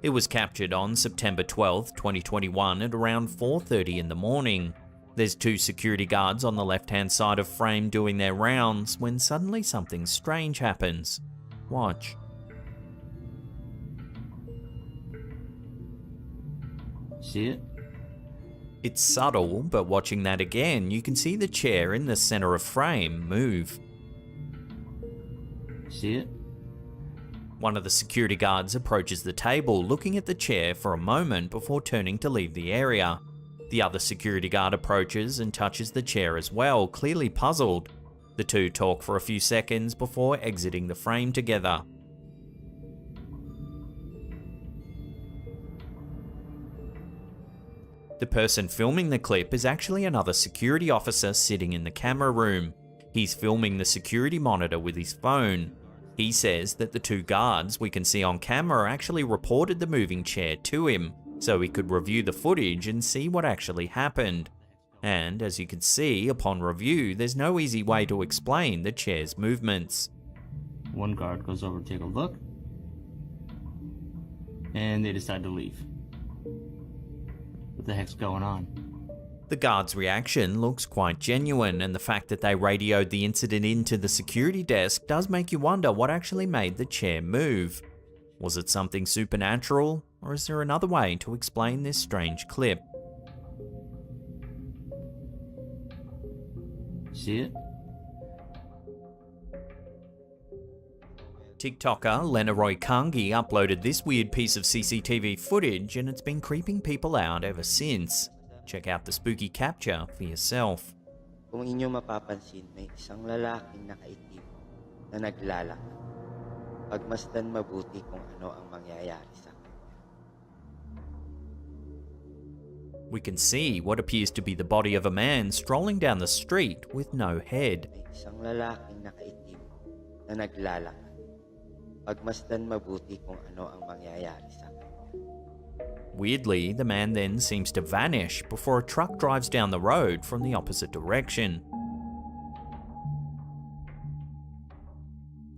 It was captured on September 12th, 2021 at around 4:30 in the morning. There's two security guards on the left-hand side of frame doing their rounds when suddenly something strange happens. Watch. See it? It's subtle, but watching that again, you can see the chair in the center of frame move. See it? One of the security guards approaches the table, looking at the chair for a moment before turning to leave the area. The other security guard approaches and touches the chair as well, clearly puzzled. The two talk for a few seconds before exiting the frame together. The person filming the clip is actually another security officer sitting in the camera room. He's filming the security monitor with his phone. He says that the two guards we can see on camera actually reported the moving chair to him, so he could review the footage and see what actually happened. And as you can see, upon review, there's no easy way to explain the chair's movements. One guard goes over to take a look, and they decide to leave. What the heck's going on? The guard's reaction looks quite genuine, and the fact that they radioed the incident into the security desk does make you wonder what actually made the chair move. Was it something supernatural, or is there another way to explain this strange clip? See it? TikToker Lenaroy Kangi uploaded this weird piece of CCTV footage, and it's been creeping people out ever since. Check out the spooky capture for yourself. Kung inyo mapapansin, may isang lalaking nakaitim na naglalakad. Pagmasdan mabuti kung ano ang mangyayari sa kanya. We can see what appears to be the body of a man strolling down the street with no head. May isang lalaking nakaitim na naglalakad. Pagmasdan mabuti kung ano ang mangyayari sa kanya. Weirdly, the man then seems to vanish before a truck drives down the road from the opposite direction.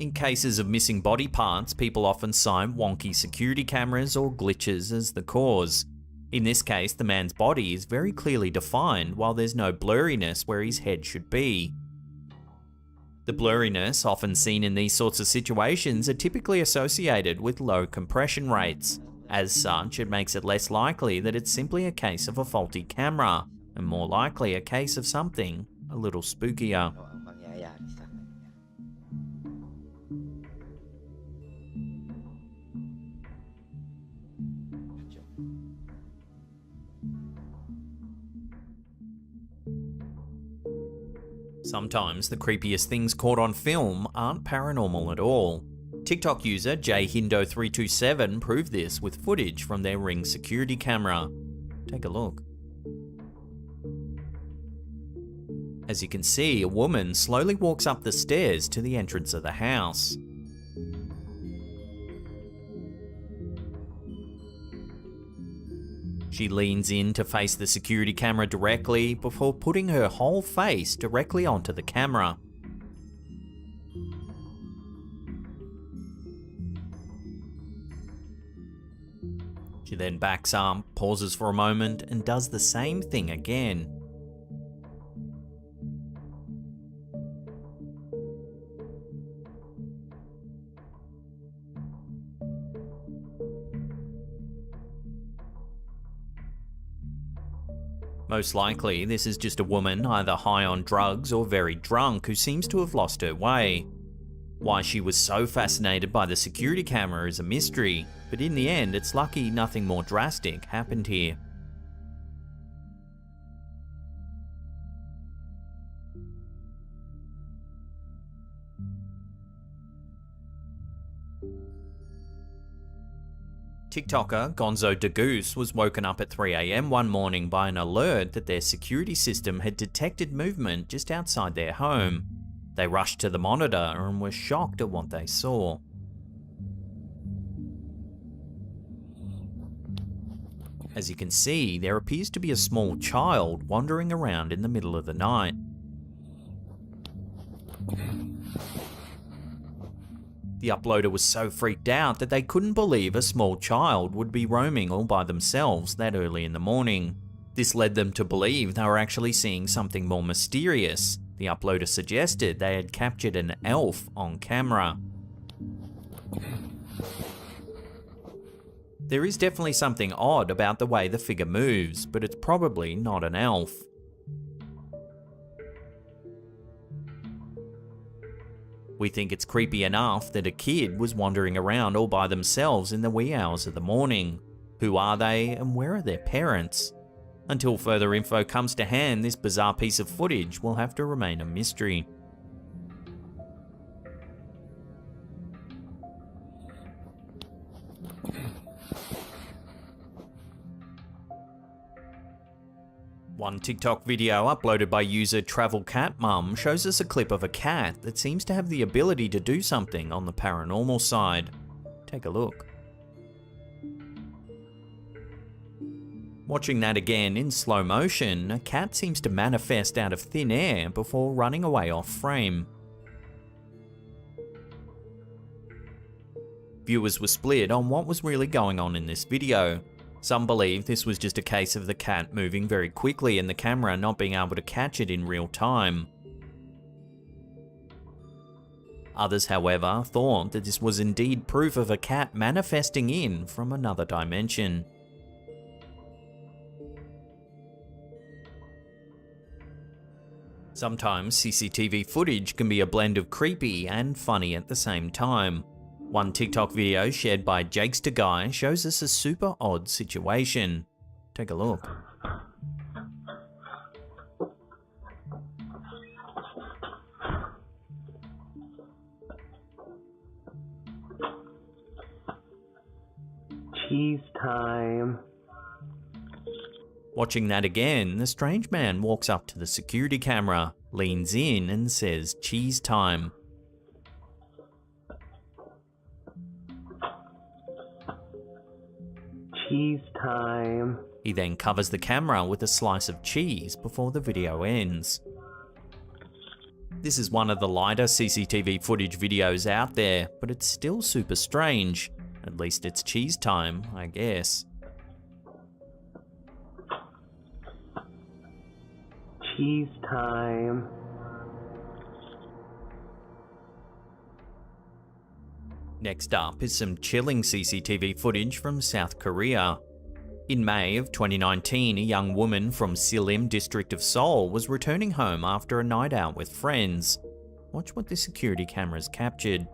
In cases of missing body parts, people often cite wonky security cameras or glitches as the cause. In this case, the man's body is very clearly defined, while there's no blurriness where his head should be. The blurriness often seen in these sorts of situations are typically associated with low compression rates. As such, it makes it less likely that it's simply a case of a faulty camera, and more likely a case of something a little spookier. Sometimes the creepiest things caught on film aren't paranormal at all. TikTok user jhindo327 proved this with footage from their Ring security camera. Take a look. As you can see, a woman slowly walks up the stairs to the entrance of the house. She leans in to face the security camera directly before putting her whole face directly onto the camera. She then backs up, pauses for a moment, and does the same thing again. Most likely, this is just a woman either high on drugs or very drunk who seems to have lost her way. Why she was so fascinated by the security camera is a mystery, but in the end, it's lucky nothing more drastic happened here. TikToker Gonzo Degoose was woken up at 3 AM one morning by an alert that their security system had detected movement just outside their home. They rushed to the monitor and were shocked at what they saw. As you can see, there appears to be a small child wandering around in the middle of the night. The uploader was so freaked out that they couldn't believe a small child would be roaming all by themselves that early in the morning. This led them to believe they were actually seeing something more mysterious. The uploader suggested they had captured an elf on camera. There is definitely something odd about the way the figure moves, but it's probably not an elf. We think it's creepy enough that a kid was wandering around all by themselves in the wee hours of the morning. Who are they and where are their parents? Until further info comes to hand, this bizarre piece of footage will have to remain a mystery. One TikTok video uploaded by user Travel Cat Mum shows us a clip of a cat that seems to have the ability to do something on the paranormal side. Take a look. Watching that again in slow motion, a cat seems to manifest out of thin air before running away off frame. Viewers were split on what was really going on in this video. Some believe this was just a case of the cat moving very quickly and the camera not being able to catch it in real time. Others, however, thought that this was indeed proof of a cat manifesting in from another dimension. Sometimes CCTV footage can be a blend of creepy and funny at the same time. One TikTok video shared by Jakester Guy shows us a super odd situation. Take a look. Cheese time. Watching that again, the strange man walks up to the security camera, leans in and says, "Cheese time." Cheese time. He then covers the camera with a slice of cheese before the video ends. This is one of the lighter CCTV footage videos out there, but it's still super strange. At least it's cheese time, I guess. Cheese time. Next up is some chilling CCTV footage from South Korea. In May of 2019, a young woman from Silim district of Seoul was returning home after a night out with friends. Watch what the security cameras captured.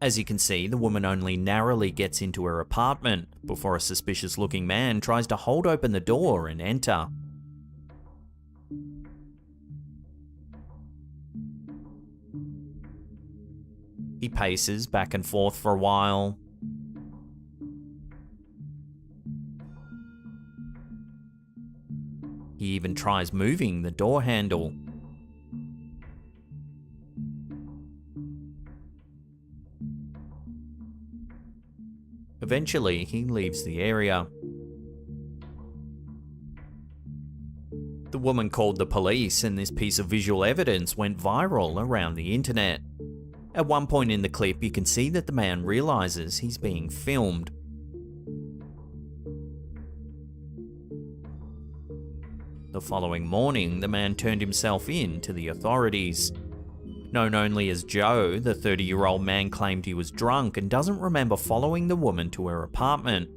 As you can see, the woman only narrowly gets into her apartment before a suspicious-looking man tries to hold open the door and enter. He paces back and forth for a while. He even tries moving the door handle. Eventually, he leaves the area. The woman called the police, and this piece of visual evidence went viral around the internet. At one point in the clip, you can see that the man realizes he's being filmed. The following morning, the man turned himself in to the authorities. Known only as Joe, the 30-year-old man claimed he was drunk and doesn't remember following the woman to her apartment.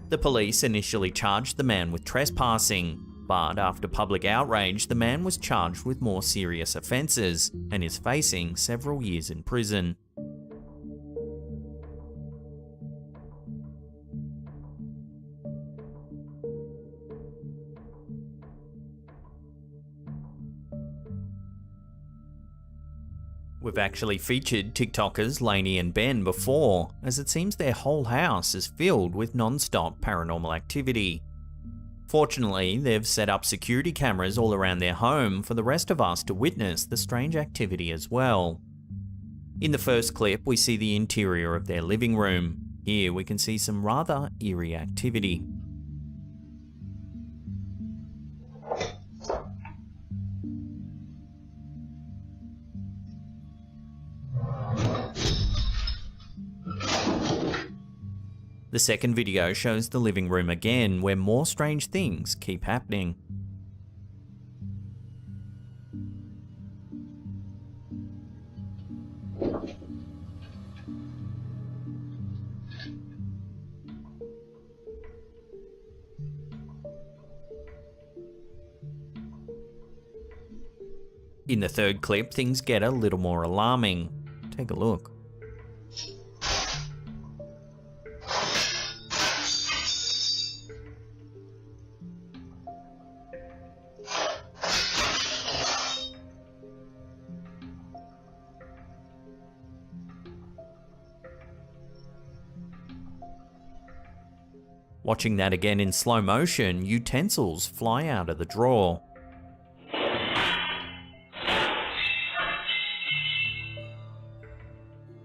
The police initially charged the man with trespassing, but after public outrage, the man was charged with more serious offences and is facing several years in prison. We've actually featured TikTokers Lainey and Ben before, as it seems their whole house is filled with non-stop paranormal activity. Fortunately, they've set up security cameras all around their home for the rest of us to witness the strange activity as well. In the first clip, we see the interior of their living room. Here we can see some rather eerie activity. The second video shows the living room again, where more strange things keep happening. In the third clip, things get a little more alarming. Take a look. Watching that again in slow motion, utensils fly out of the drawer.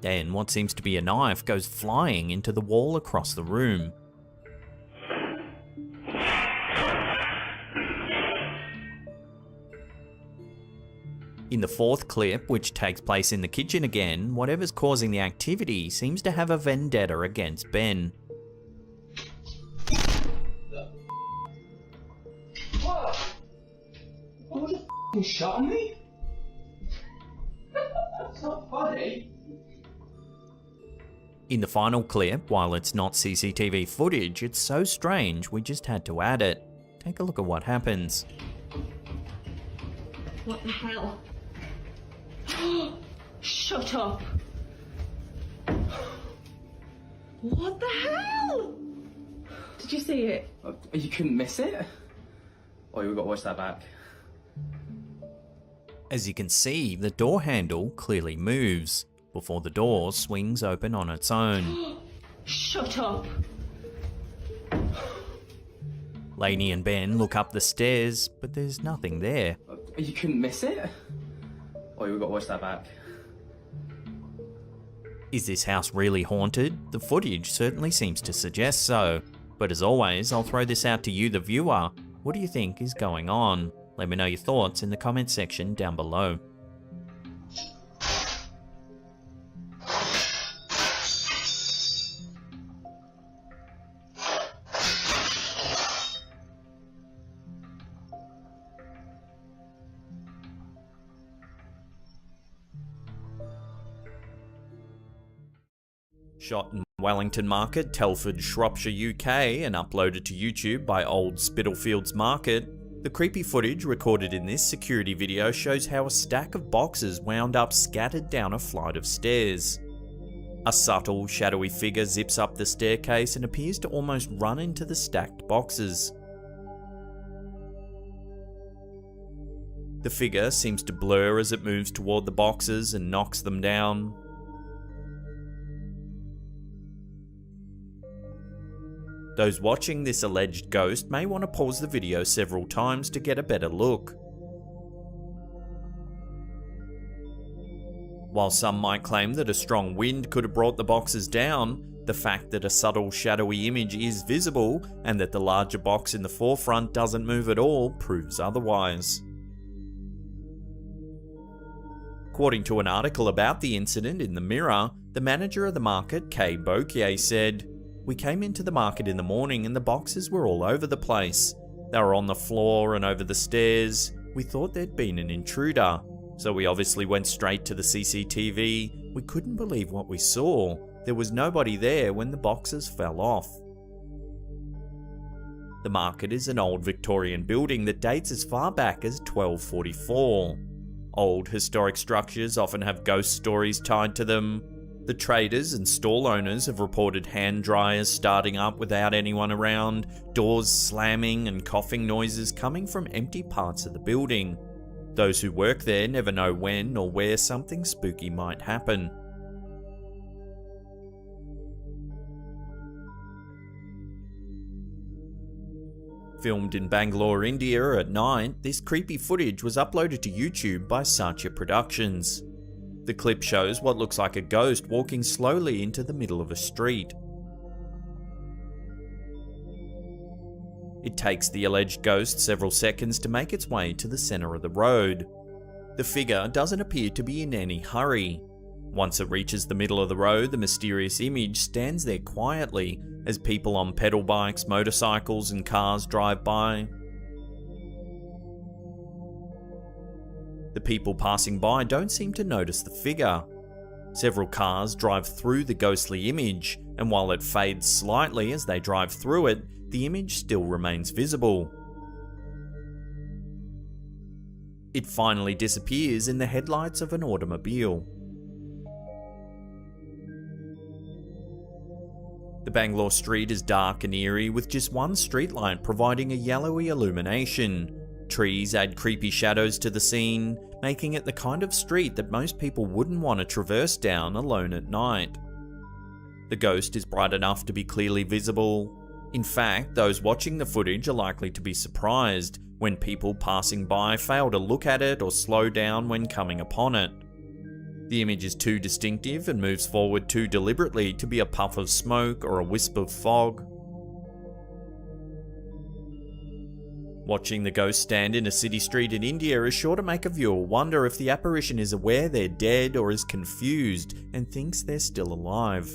Then what seems to be a knife goes flying into the wall across the room. In the fourth clip, which takes place in the kitchen again, whatever's causing the activity seems to have a vendetta against Ben. What? Who the f***ing shot me? That's not funny. In the final clip, while it's not CCTV footage, it's so strange we just had to add it. Take a look at what happens. What the hell? Shut up. What the hell? Did you see it? You couldn't miss it? Oh, we've got to watch that back. As you can see, the door handle clearly moves before the door swings open on its own. Shut up. Lainey and Ben look up the stairs, but there's nothing there. You couldn't miss it? Oh, we've got to watch that back. Is this house really haunted? The footage certainly seems to suggest so. But as always, I'll throw this out to you, the viewer. What do you think is going on? Let me know your thoughts in the comments section down below. Shot in Wellington Market, Telford, Shropshire, UK, and uploaded to YouTube by Old Spitalfields Market, the creepy footage recorded in this security video shows how a stack of boxes wound up scattered down a flight of stairs. A subtle, shadowy figure zips up the staircase and appears to almost run into the stacked boxes. The figure seems to blur as it moves toward the boxes and knocks them down. Those watching this alleged ghost may want to pause the video several times to get a better look. While some might claim that a strong wind could have brought the boxes down, the fact that a subtle shadowy image is visible and that the larger box in the forefront doesn't move at all proves otherwise. According to an article about the incident in the Mirror, the manager of the market, Kay Bokier, said, "We came into the market in the morning and the boxes were all over the place. They were on the floor and over the stairs. We thought there'd been an intruder. So we obviously went straight to the CCTV. We couldn't believe what we saw. There was nobody there when the boxes fell off." The market is an old Victorian building that dates as far back as 1244. Old historic structures often have ghost stories tied to them. The traders and stall owners have reported hand dryers starting up without anyone around, doors slamming and coughing noises coming from empty parts of the building. Those who work there never know when or where something spooky might happen. Filmed in Bangalore, India at night, this creepy footage was uploaded to YouTube by Satya Productions. The clip shows what looks like a ghost walking slowly into the middle of a street. It takes the alleged ghost several seconds to make its way to the center of the road. The figure doesn't appear to be in any hurry. Once it reaches the middle of the road, the mysterious image stands there quietly, as people on pedal bikes, motorcycles and cars drive by. The people passing by don't seem to notice the figure. Several cars drive through the ghostly image, and while it fades slightly as they drive through it, the image still remains visible. It finally disappears in the headlights of an automobile. The Bangalore street is dark and eerie, with just one streetlight providing a yellowy illumination. Trees add creepy shadows to the scene, making it the kind of street that most people wouldn't want to traverse down alone at night. The ghost is bright enough to be clearly visible. In fact, those watching the footage are likely to be surprised when people passing by fail to look at it or slow down when coming upon it. The image is too distinctive and moves forward too deliberately to be a puff of smoke or a wisp of fog. Watching the ghost stand in a city street in India is sure to make a viewer wonder if the apparition is aware they're dead or is confused and thinks they're still alive.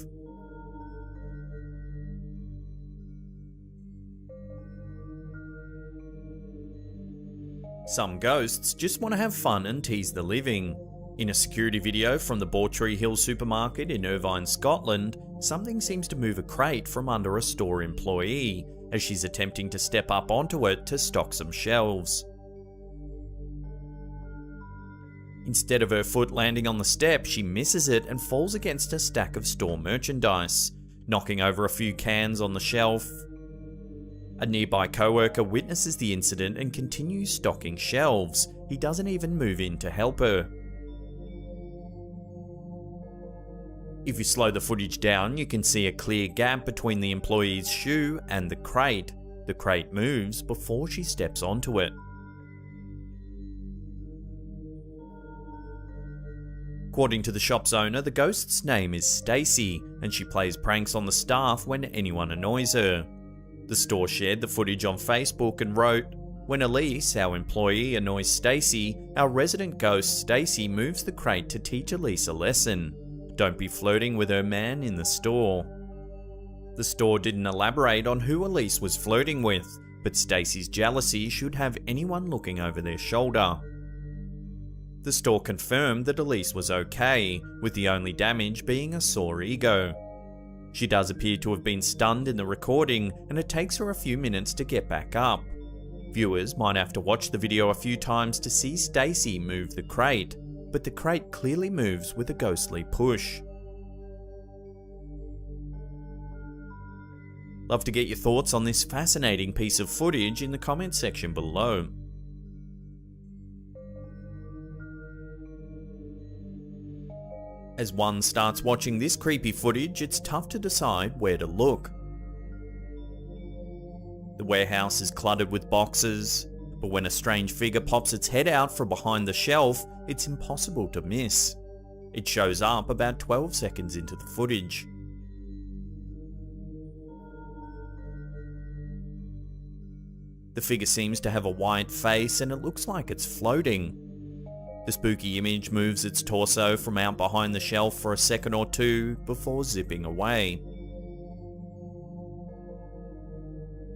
Some ghosts just want to have fun and tease the living. In a security video from the Bawtry Hill supermarket in Irvine, Scotland, something seems to move a crate from under a store employee as she's attempting to step up onto it to stock some shelves. Instead of her foot landing on the step, she misses it and falls against a stack of store merchandise, knocking over a few cans on the shelf. A nearby coworker witnesses the incident and continues stocking shelves. He doesn't even move in to help her. If you slow the footage down, you can see a clear gap between the employee's shoe and the crate. The crate moves before she steps onto it. According to the shop's owner, the ghost's name is Stacy, and she plays pranks on the staff when anyone annoys her. The store shared the footage on Facebook and wrote, "When Elise, our employee, annoys Stacy, our resident ghost Stacy moves the crate to teach Elise a lesson. Don't be flirting with her man in the store." The store didn't elaborate on who Elise was flirting with, but Stacy's jealousy should have anyone looking over their shoulder. The store confirmed that Elise was okay, with the only damage being a sore ego. She does appear to have been stunned in the recording, and it takes her a few minutes to get back up. Viewers might have to watch the video a few times to see Stacy move the crate, but the crate clearly moves with a ghostly push. Love to get your thoughts on this fascinating piece of footage in the comments section below. As one starts watching this creepy footage, it's tough to decide where to look. The warehouse is cluttered with boxes, but when a strange figure pops its head out from behind the shelf, it's impossible to miss. It shows up about 12 seconds into the footage. The figure seems to have a white face and it looks like it's floating. The spooky image moves its torso from out behind the shelf for a second or two before zipping away.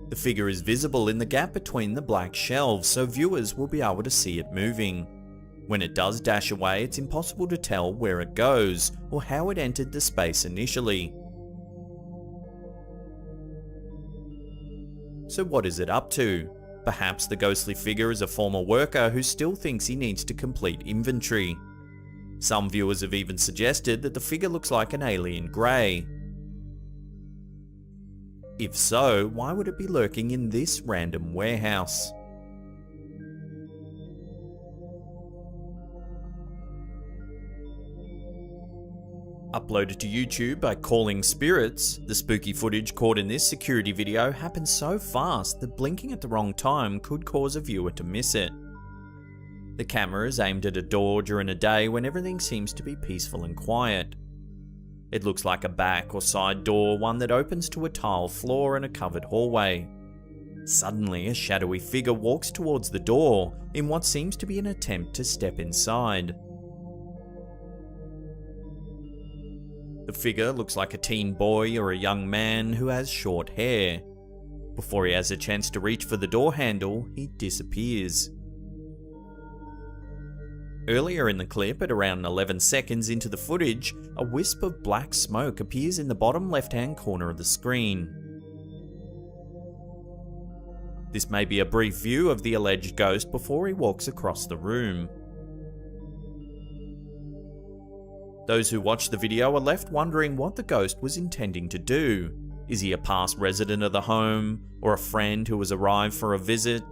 The figure is visible in the gap between the black shelves, so viewers will be able to see it moving. When it does dash away, it's impossible to tell where it goes or how it entered the space initially. So what is it up to? Perhaps the ghostly figure is a former worker who still thinks he needs to complete inventory. Some viewers have even suggested that the figure looks like an alien grey. If so, why would it be lurking in this random warehouse? Uploaded to YouTube by Calling Spirits, the spooky footage caught in this security video happened so fast that blinking at the wrong time could cause a viewer to miss it. The camera is aimed at a door during a day when everything seems to be peaceful and quiet. It looks like a back or side door, one that opens to a tile floor and a covered hallway. Suddenly, a shadowy figure walks towards the door in what seems to be an attempt to step inside. The The figure looks like a teen boy or a young man who has short hair. Before he has a chance to reach for the door handle, he disappears. Earlier in the clip, at around 11 seconds into the footage, a wisp of black smoke appears in the bottom left-hand corner of the screen. This may be a brief view of the alleged ghost before he walks across the room. Those who watch the video are left wondering what the ghost was intending to do. Is he a past resident of the home, or a friend who has arrived for a visit?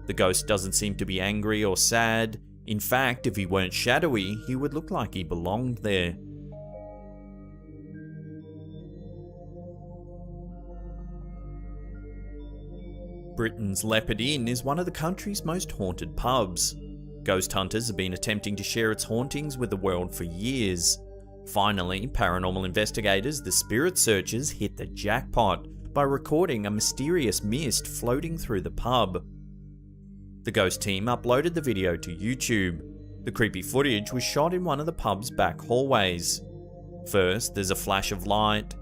The ghost doesn't seem to be angry or sad. In fact, if he weren't shadowy, he would look like he belonged there. Britain's Leopard Inn is one of the country's most haunted pubs. Ghost hunters have been attempting to share its hauntings with the world for years. Finally, paranormal investigators, the Spirit Searchers, hit the jackpot by recording a mysterious mist floating through the pub. The ghost team uploaded the video to YouTube. The creepy footage was shot in one of the pub's back hallways. First, there's a flash of light.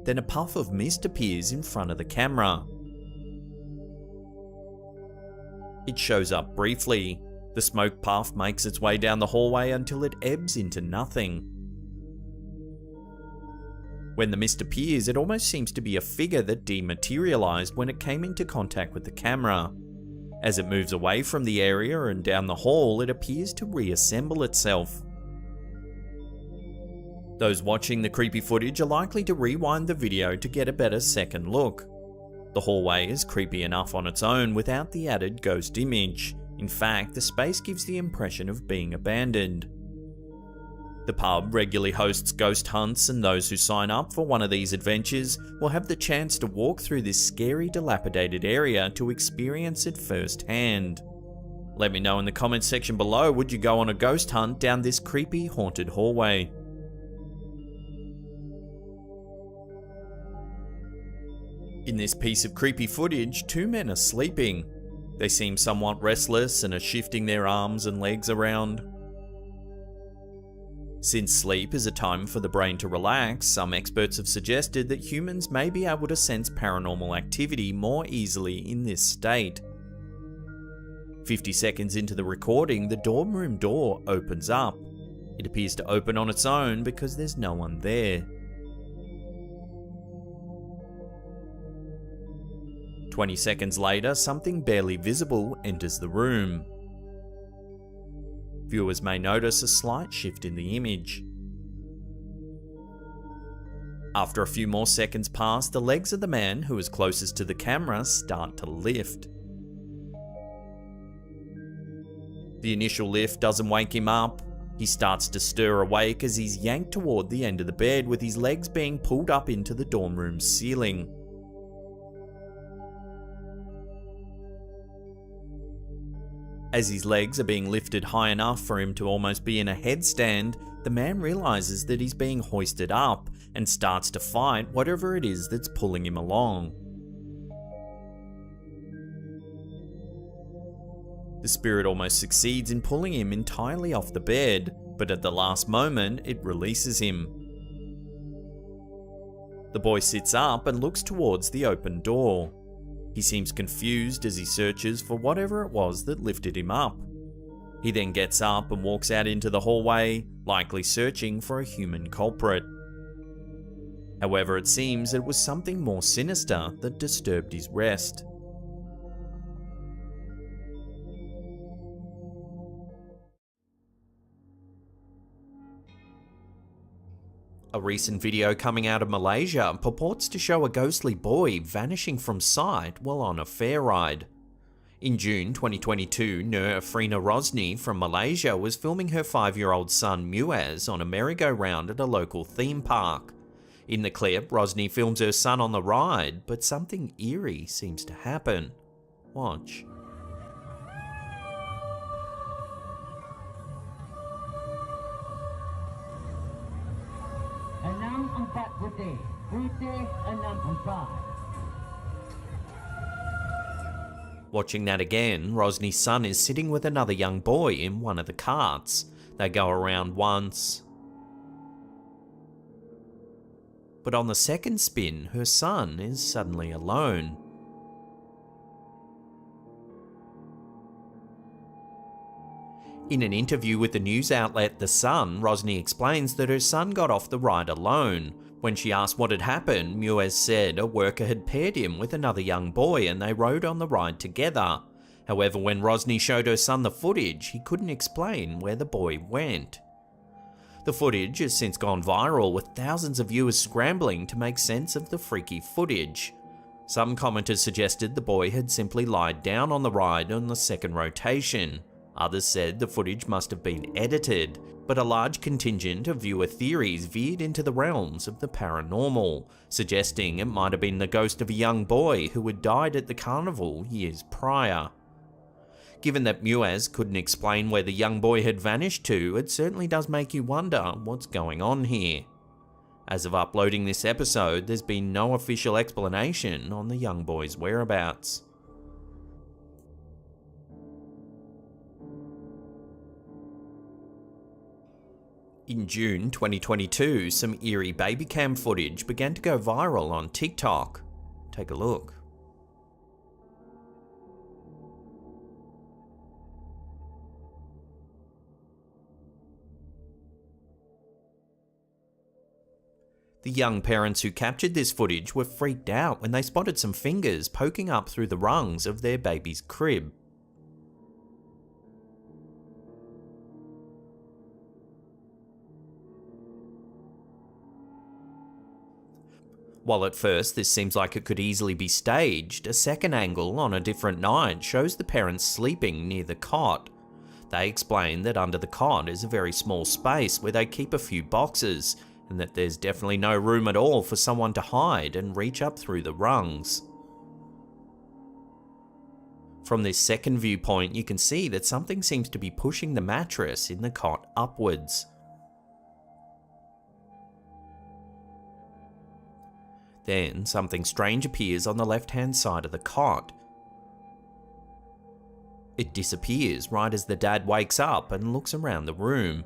Then a puff of mist appears in front of the camera. It shows up briefly. The smoke puff makes its way down the hallway until it ebbs into nothing. When the mist appears, it almost seems to be a figure that dematerialized when it came into contact with the camera. As it moves away from the area and down the hall, it appears to reassemble itself. Those watching the creepy footage are likely to rewind the video to get a better second look. The hallway is creepy enough on its own without the added ghost image. In fact, the space gives the impression of being abandoned. The pub regularly hosts ghost hunts, and those who sign up for one of these adventures will have the chance to walk through this scary, dilapidated area to experience it firsthand. Let me know in the comments section below, would you go on a ghost hunt down this creepy, haunted hallway? In this piece of creepy footage, two men are sleeping. They seem somewhat restless and are shifting their arms and legs around. Since sleep is a time for the brain to relax, some experts have suggested that humans may be able to sense paranormal activity more easily in this state. 50 seconds into the recording, the dorm room door opens up. It appears to open on its own because there's no one there. 20 seconds later, something barely visible enters the room. Viewers may notice a slight shift in the image. After a few more seconds pass, the legs of the man who is closest to the camera start to lift. The initial lift doesn't wake him up. He starts to stir awake as he's yanked toward the end of the bed, with his legs being pulled up into the dorm room's ceiling. As his legs are being lifted high enough for him to almost be in a headstand, the man realizes that he's being hoisted up and starts to fight whatever it is that's pulling him along. The spirit almost succeeds in pulling him entirely off the bed, but at the last moment, it releases him. The boy sits up and looks towards the open door. He seems confused as he searches for whatever it was that lifted him up. He then gets up and walks out into the hallway, likely searching for a human culprit. However, it seems it was something more sinister that disturbed his rest. A recent video coming out of Malaysia purports to show a ghostly boy vanishing from sight while on a fair ride. In June 2022, Nur Afrina Rosni from Malaysia was filming her 5-year-old son Muaz on a merry-go-round at a local theme park. In the clip, Rosni films her son on the ride, but something eerie seems to happen. Watch. Watching that again, Rosni's son is sitting with another young boy in one of the carts. They go around once, But on the second spin, her son is suddenly alone. In an interview with the news outlet The Sun, Rosny explains that her son got off the ride alone. When she asked what had happened, Muez said a worker had paired him with another young boy and they rode on the ride together. However, when Rosny showed her son the footage, he couldn't explain where the boy went. The footage has since gone viral, with thousands of viewers scrambling to make sense of the freaky footage. Some commenters suggested the boy had simply lied down on the ride on the second rotation. Others said the footage must have been edited, but a large contingent of viewer theories veered into the realms of the paranormal, suggesting it might have been the ghost of a young boy who had died at the carnival years prior. Given that Muez couldn't explain where the young boy had vanished to, it certainly does make you wonder what's going on here. As of uploading this episode, there's been no official explanation on the young boy's whereabouts. In June 2022, some eerie baby cam footage began to go viral on TikTok. Take a look. The young parents who captured this footage were freaked out when they spotted some fingers poking up through the rungs of their baby's crib. While at first this seems like it could easily be staged, a second angle on a different night shows the parents sleeping near the cot. They explain that under the cot is a very small space where they keep a few boxes, and that there's definitely no room at all for someone to hide and reach up through the rungs. From this second viewpoint, you can see that something seems to be pushing the mattress in the cot upwards. Then, something strange appears on the left-hand side of the cot. It disappears right as the dad wakes up and looks around the room.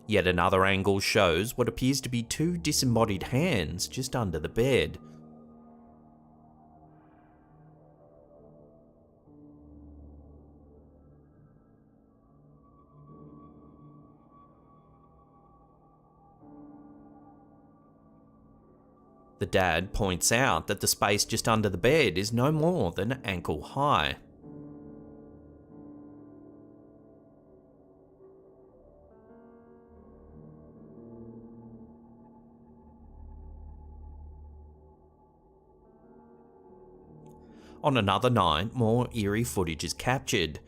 Yet another angle shows what appears to be two disembodied hands just under the bed. The dad points out that the space just under the bed is no more than ankle high. On another night, more eerie footage is captured.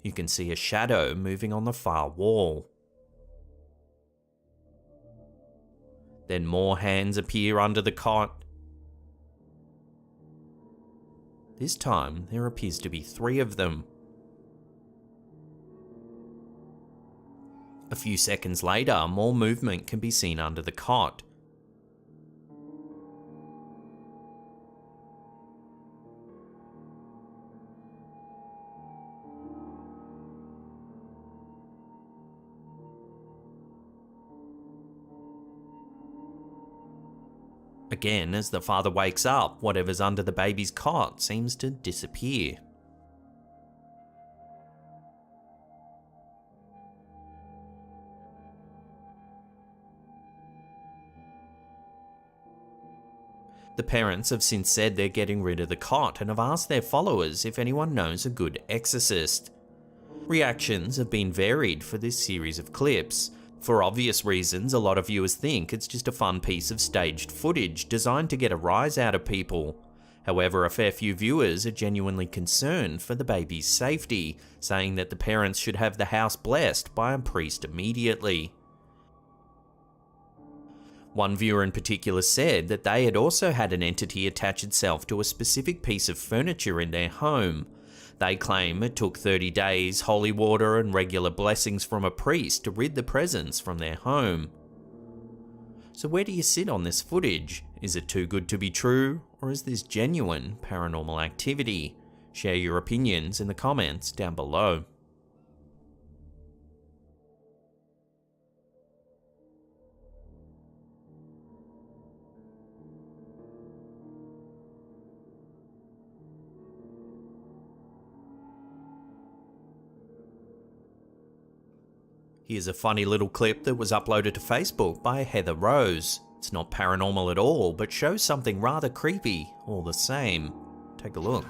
You can see a shadow moving on the far wall. Then more hands appear under the cot. This time, there appears to be 3 of them. A few seconds later, more movement can be seen under the cot. Again, as the father wakes up, whatever's under the baby's cot seems to disappear. The parents have since said they're getting rid of the cot and have asked their followers if anyone knows a good exorcist. Reactions have been varied for this series of clips. For obvious reasons, a lot of viewers think it's just a fun piece of staged footage designed to get a rise out of people. However, a fair few viewers are genuinely concerned for the baby's safety, saying that the parents should have the house blessed by a priest immediately. One viewer in particular said that they had also had an entity attach itself to a specific piece of furniture in their home. They claim it took 30 days, holy water and regular blessings from a priest to rid the presence from their home. So where do you sit on this footage? Is it too good to be true, or is this genuine paranormal activity? Share your opinions in the comments down below. Here's a funny little clip that was uploaded to Facebook by Heather Rose. It's not paranormal at all, but shows something rather creepy all the same. Take a look.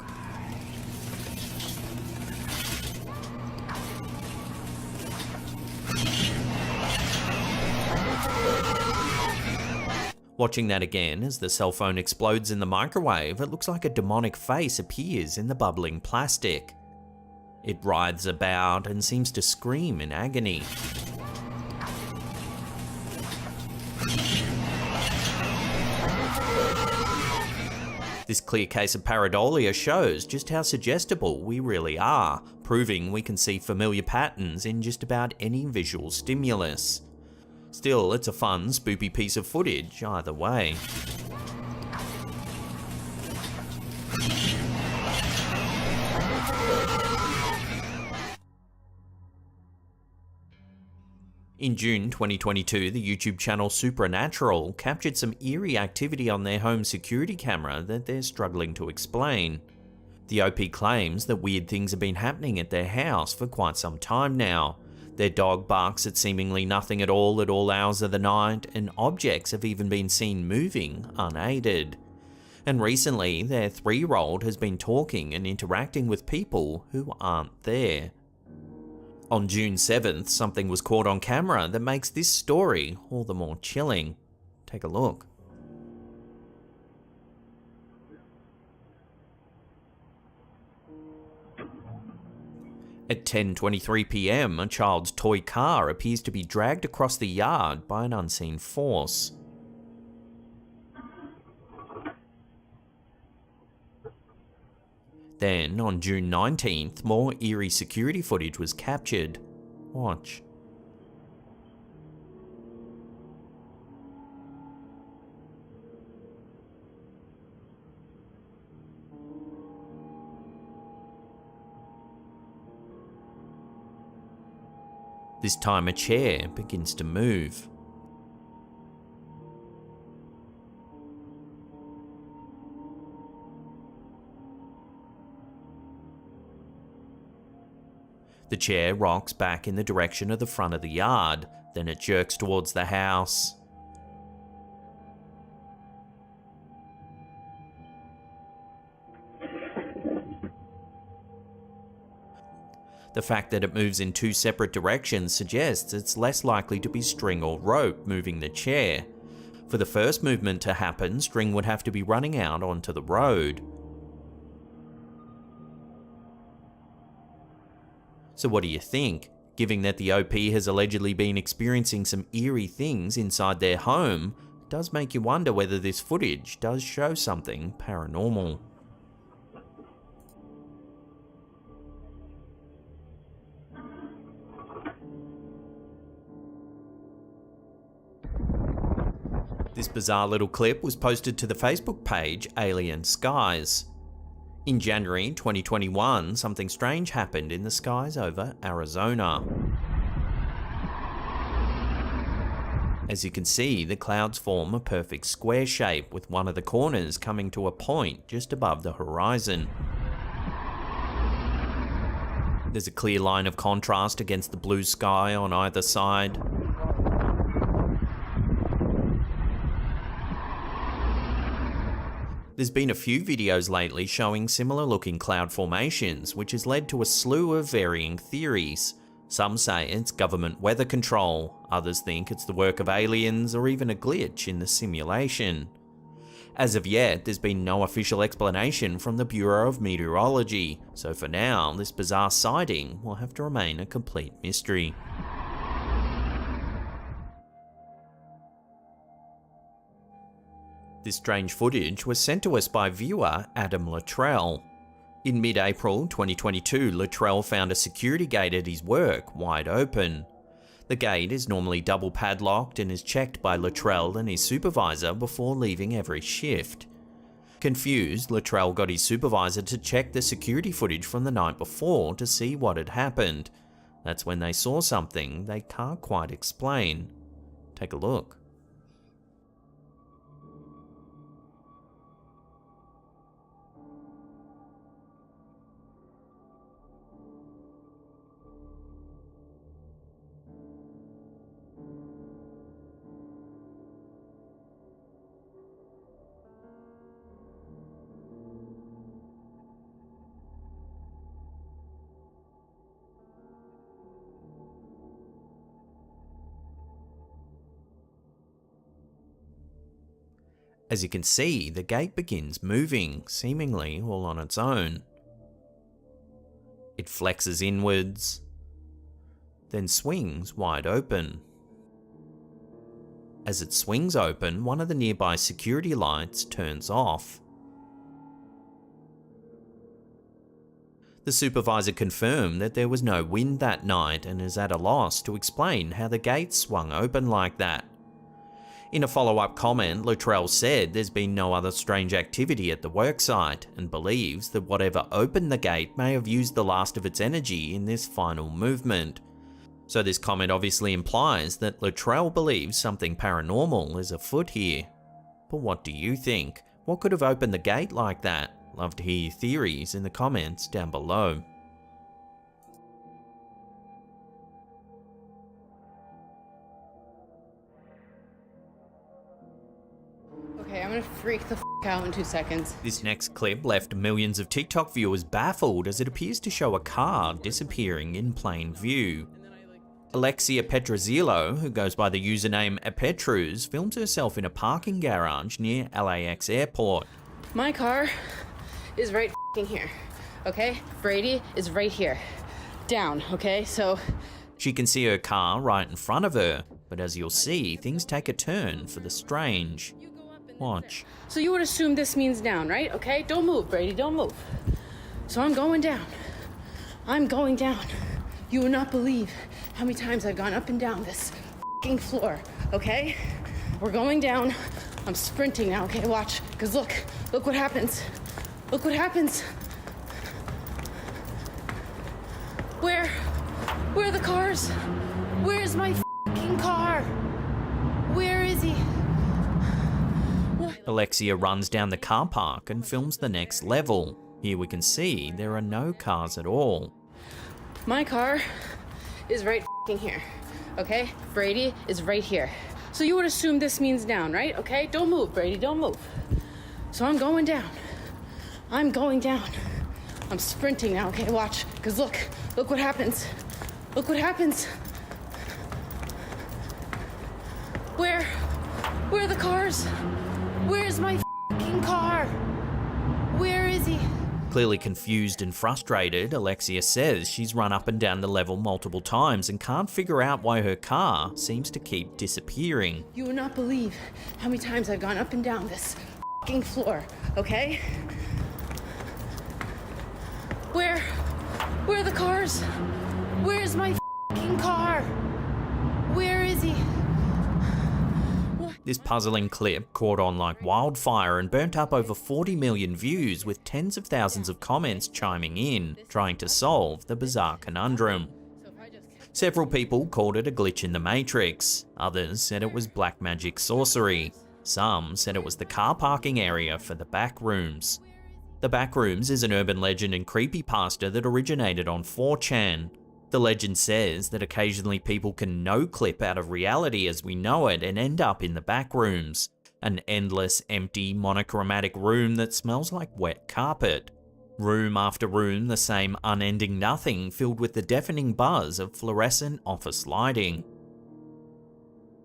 Watching that again as the cell phone explodes in the microwave, it looks like a demonic face appears in the bubbling plastic. It writhes about and seems to scream in agony. This clear case of pareidolia shows just how suggestible we really are, proving we can see familiar patterns in just about any visual stimulus. Still, it's a fun, spoopy piece of footage either way. In June 2022, the YouTube channel Supernatural captured some eerie activity on their home security camera that they're struggling to explain. The OP claims that weird things have been happening at their house for quite some time now. Their dog barks at seemingly nothing at all hours of the night, and objects have even been seen moving unaided. And recently, their 3-year-old has been talking and interacting with people who aren't there. On June 7th, something was caught on camera that makes this story all the more chilling. Take a look. At 10:23 PM, a child's toy car appears to be dragged across the yard by an unseen force. Then, on June 19th, more eerie security footage was captured. Watch. This time a chair begins to move. The chair rocks back in the direction of the front of the yard, then it jerks towards the house. The fact that it moves in 2 separate directions suggests it's less likely to be string or rope moving the chair. For the first movement to happen, string would have to be running out onto the road. So what do you think? Given that the OP has allegedly been experiencing some eerie things inside their home, it does make you wonder whether this footage does show something paranormal. This bizarre little clip was posted to the Facebook page Alien Skies. In January 2021, something strange happened in the skies over Arizona. As you can see, the clouds form a perfect square shape, with one of the corners coming to a point just above the horizon. There's a clear line of contrast against the blue sky on either side. There's been a few videos lately showing similar looking cloud formations, which has led to a slew of varying theories. Some say it's government weather control, others think it's the work of aliens or even a glitch in the simulation. As of yet, there's been no official explanation from the Bureau of Meteorology, so for now, this bizarre sighting will have to remain a complete mystery. This strange footage was sent to us by viewer Adam Luttrell. In mid-April 2022, Luttrell found a security gate at his work wide open. The gate is normally double padlocked and is checked by Luttrell and his supervisor before leaving every shift. Confused, Luttrell got his supervisor to check the security footage from the night before to see what had happened. That's when they saw something they can't quite explain. Take a look. As you can see, the gate begins moving, seemingly all on its own. It flexes inwards, then swings wide open. As it swings open, one of the nearby security lights turns off. The supervisor confirmed that there was no wind that night and is at a loss to explain how the gate swung open like that. In a follow-up comment, Luttrell said there's been no other strange activity at the worksite and believes that whatever opened the gate may have used the last of its energy in this final movement. So this comment obviously implies that Luttrell believes something paranormal is afoot here. But what do you think? What could have opened the gate like that? Love to hear your theories in the comments down below. Okay, I'm gonna freak the f out in 2 seconds. This next clip left millions of TikTok viewers baffled as it appears to show a car disappearing in plain view. Alexia Petrozilo, who goes by the username Apetruz, films herself in a parking garage near LAX airport. My car is right f***ing here, okay? Brady is right here. Down, okay? So she can see her car right in front of her, but as you'll see, things take a turn for the strange. Watch. So you would assume this means down, right? Okay? Don't move, Brady, don't move. So I'm going down. I'm going down. You would not believe how many times I've gone up and down this f***ing floor, okay? We're going down. I'm sprinting now, okay? Watch, because look what happens. Look what happens. Where are the cars? Where's my f***ing car? Where is he? Alexia runs down the car park and films the next level. Here we can see there are no cars at all. My car is right f***ing here, okay? Brady is right here. So you would assume this means down, right? Okay? Don't move, Brady, don't move. So I'm going down. I'm going down. I'm sprinting now, okay? Watch, because look what happens. Look what happens. Where are the cars? Where's my f***ing car? Where is he? Clearly confused and frustrated, Alexia says she's run up and down the level multiple times and can't figure out why her car seems to keep disappearing. You would not believe how many times I've gone up and down this f***ing floor, okay? Where are the cars? Where's my f***ing car? Where is he? This puzzling clip caught on like wildfire and burnt up over 40 million views, with tens of thousands of comments chiming in, trying to solve the bizarre conundrum. Several people called it a glitch in the Matrix, others said it was black magic sorcery, some said it was the car parking area for the back rooms. The back rooms is an urban legend and creepypasta that originated on 4chan. The legend says that occasionally people can no-clip out of reality as we know it and end up in the back rooms, an endless, empty, monochromatic room that smells like wet carpet. Room after room, the same unending nothing filled with the deafening buzz of fluorescent office lighting.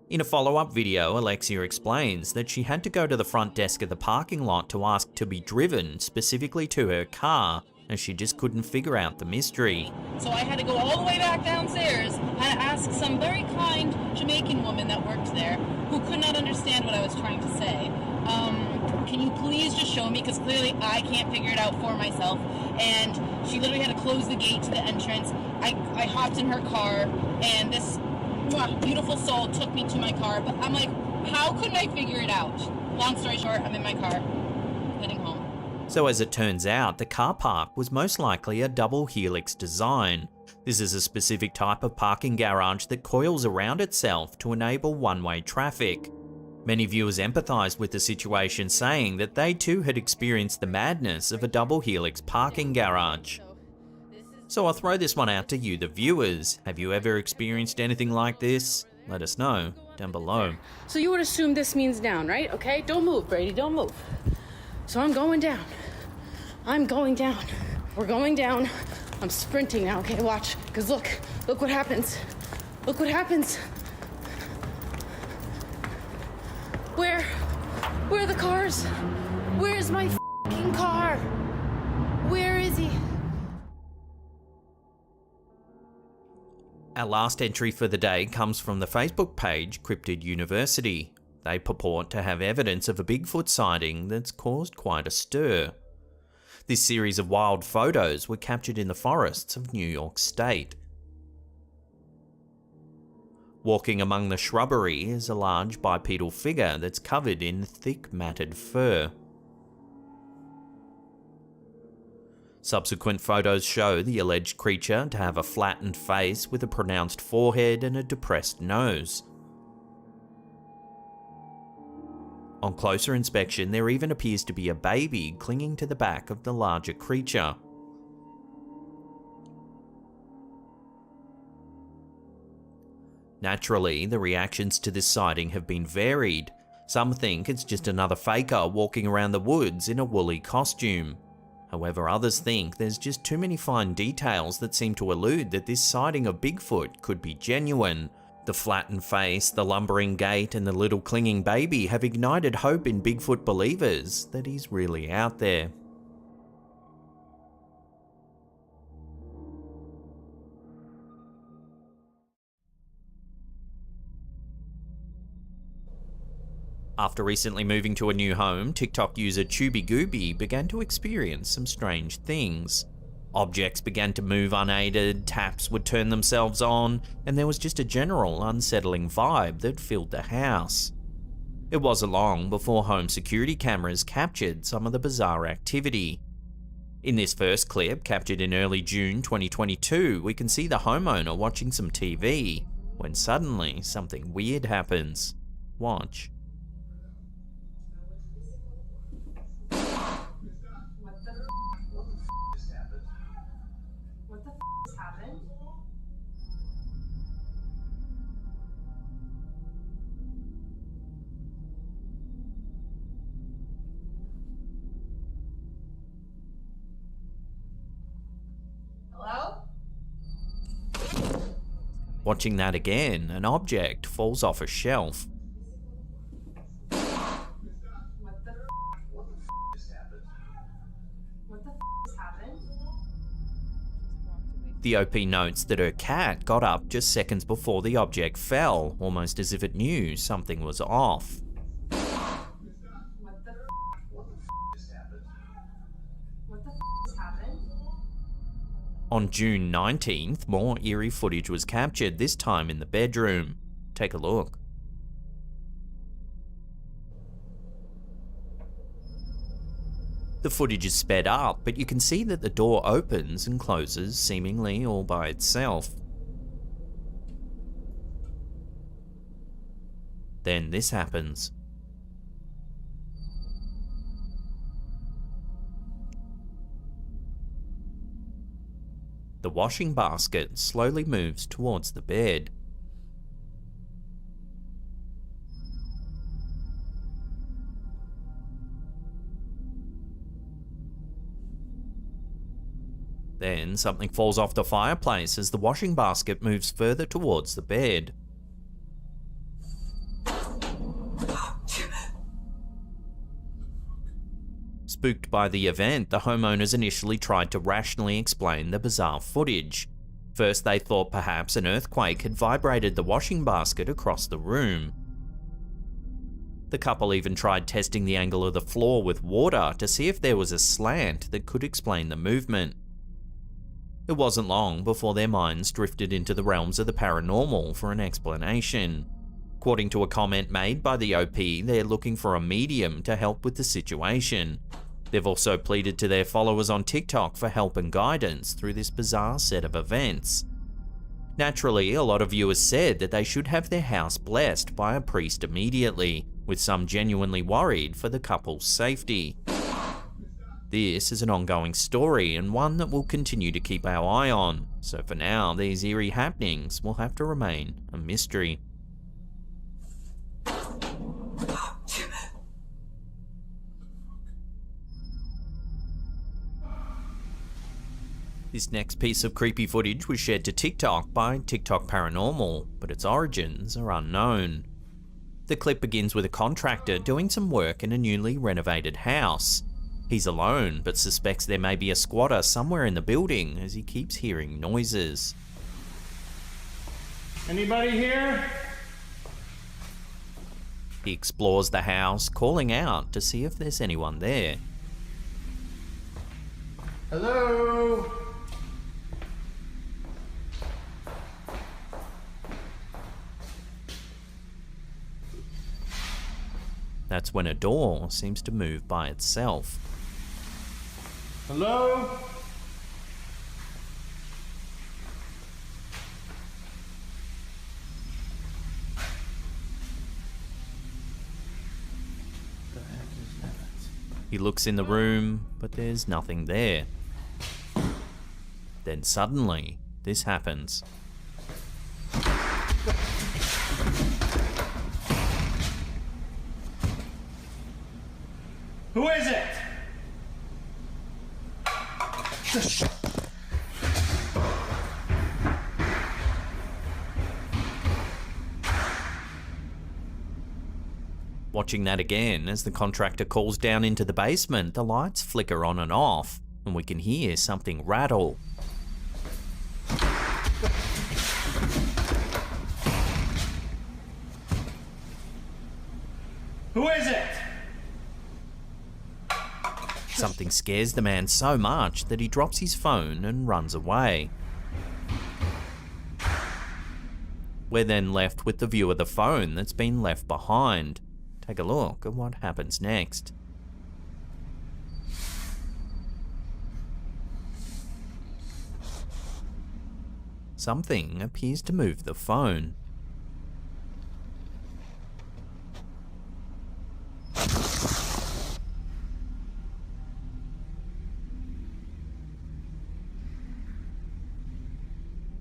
In a follow-up video, Alexia explains that she had to go to the front desk of the parking lot to ask to be driven specifically to her car, as she just couldn't figure out the mystery. So I had to go all the way back downstairs and ask some very kind Jamaican woman that worked there who could not understand what I was trying to say. Can you please just show me? Because clearly I can't figure it out for myself. And she literally had to close the gate to the entrance. I hopped in her car and this beautiful soul took me to my car. But I'm like, how couldn't I figure it out? Long story short, I'm in my car, heading home. So as it turns out, the car park was most likely a double helix design. This is a specific type of parking garage that coils around itself to enable one-way traffic. Many viewers empathized with the situation, saying that they too had experienced the madness of a double helix parking garage. So I'll throw this one out to you, the viewers. Have you ever experienced anything like this? Let us know down below. So you would assume this means down, right? Okay? Don't move, Brady, don't move. So I'm going down. I'm going down. We're going down. I'm sprinting now, okay? Watch, because look what happens. Look what happens. Where Where are the cars? Where's my fucking car? Where is he? Our last entry for the day comes from the Facebook page Cryptid University. They purport to have evidence of a Bigfoot sighting that's caused quite a stir. This series of wild photos were captured in the forests of New York State. Walking among the shrubbery is a large bipedal figure that's covered in thick matted fur. Subsequent photos show the alleged creature to have a flattened face with a pronounced forehead and a depressed nose. On closer inspection, there even appears to be a baby clinging to the back of the larger creature. Naturally, the reactions to this sighting have been varied. Some think it's just another faker walking around the woods in a woolly costume. However, others think there's just too many fine details that seem to allude that this sighting of Bigfoot could be genuine. The flattened face, the lumbering gait, and the little clinging baby have ignited hope in Bigfoot believers that he's really out there. After recently moving to a new home, TikTok user Chubby began to experience some strange things. Objects began to move unaided, taps would turn themselves on, and there was just a general unsettling vibe that filled the house. It wasn't long before home security cameras captured some of the bizarre activity. In this first clip, captured in early June 2022, we can see the homeowner watching some TV, when suddenly something weird happens. Watch. Watching that again, an object falls off a shelf. The OP notes that her cat got up just seconds before the object fell, almost as if it knew something was off. On June 19th, more eerie footage was captured, this time in the bedroom. Take a look. The footage is sped up, but you can see that the door opens and closes seemingly all by itself. Then this happens. The washing basket slowly moves towards the bed. Then something falls off the fireplace as the washing basket moves further towards the bed. Spooked by the event, the homeowners initially tried to rationally explain the bizarre footage. First, they thought perhaps an earthquake had vibrated the washing basket across the room. The couple even tried testing the angle of the floor with water to see if there was a slant that could explain the movement. It wasn't long before their minds drifted into the realms of the paranormal for an explanation. According to a comment made by the OP, they're looking for a medium to help with the situation. They've also pleaded to their followers on TikTok for help and guidance through this bizarre set of events. Naturally, a lot of viewers said that they should have their house blessed by a priest immediately, with some genuinely worried for the couple's safety. This is an ongoing story and one that we'll continue to keep our eye on, so for now these eerie happenings will have to remain a mystery. This next piece of creepy footage was shared to TikTok by TikTok Paranormal, but its origins are unknown. The clip begins with a contractor doing some work in a newly renovated house. He's alone, but suspects there may be a squatter somewhere in the building as he keeps hearing noises. Anybody here? He explores the house, calling out to see if there's anyone there. Hello? That's when a door seems to move by itself. Hello? He looks in the room, but there's nothing there. Then suddenly, this happens. Who is it? Watching that again, as the contractor calls down into the basement, the lights flicker on and off, and we can hear something rattle. Who is it? Something scares the man so much that he drops his phone and runs away. We're then left with the view of the phone that's been left behind. Take a look at what happens next. Something appears to move the phone.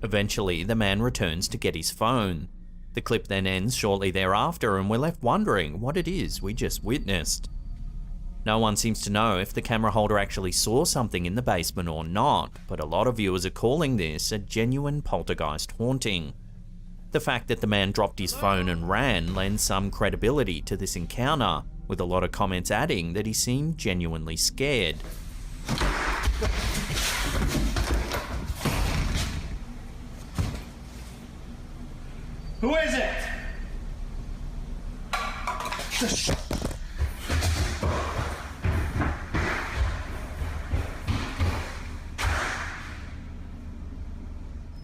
Eventually, the man returns to get his phone. The clip then ends shortly thereafter, and we're left wondering what it is we just witnessed. No one seems to know if the camera holder actually saw something in the basement or not, but a lot of viewers are calling this a genuine poltergeist haunting. The fact that the man dropped his phone and ran lends some credibility to this encounter, with a lot of comments adding that he seemed genuinely scared. Who is it?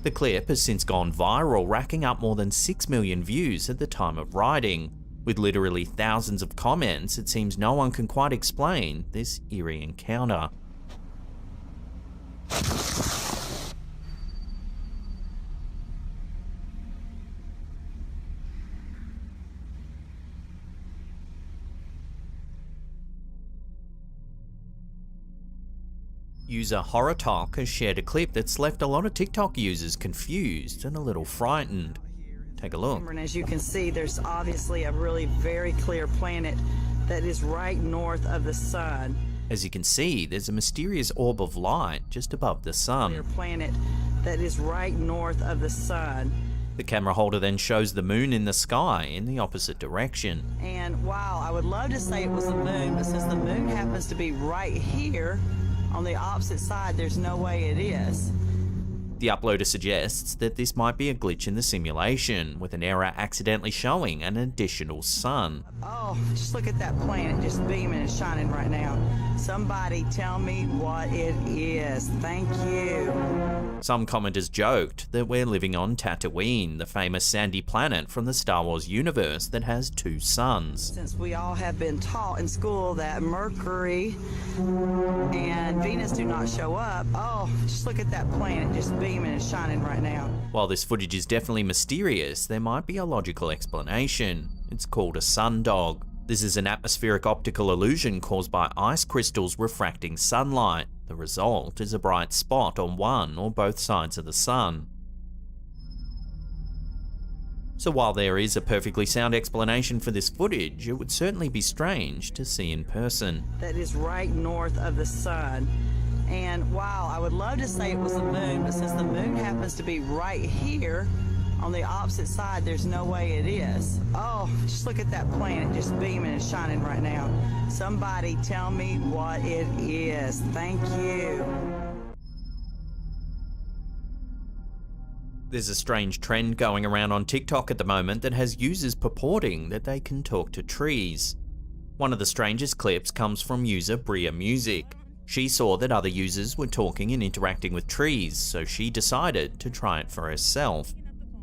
The clip has since gone viral, racking up more than 6 million views at the time of writing. With literally thousands of comments, it seems no one can quite explain this eerie encounter. User Horror Talk has shared a clip that's left a lot of TikTok users confused and a little frightened. Take a look. And as you can see, there's obviously a really very clear planet that is right north of the sun. As you can see, there's a mysterious orb of light just above the sun. Clear planet that is right north of the sun. The camera holder then shows the moon in the sky in the opposite direction. And wow, I would love to say it was the moon, but since the moon happens to be right here, on the opposite side, there's no way it is. The uploader suggests that this might be a glitch in the simulation, with an error accidentally showing an additional sun. Oh, just look at that planet just beaming and shining right now. Somebody tell me what it is. Thank you. Some commenters joked that we're living on Tatooine, the famous sandy planet from the Star Wars universe that has 2 suns. Since we all have been taught in school that Mercury and Venus do not show up, oh, just look at that planet just beaming and shining right now. While this footage is definitely mysterious, there might be a logical explanation. It's called a sundog. This is an atmospheric optical illusion caused by ice crystals refracting sunlight. The result is a bright spot on one or both sides of the sun. So while there is a perfectly sound explanation for this footage, it would certainly be strange to see in person. That is right north of the sun. And wow, I would love to say it was the moon, but since the moon happens to be right here, On the opposite side, there's no way it is. Oh, just look at that planet just beaming and shining right now. Somebody tell me what it is. Thank you. There's a strange trend going around on TikTok at the moment that has users purporting that they can talk to trees. One of the strangest clips comes from user Bria Music. She saw that other users were talking and interacting with trees, so she decided to try it for herself.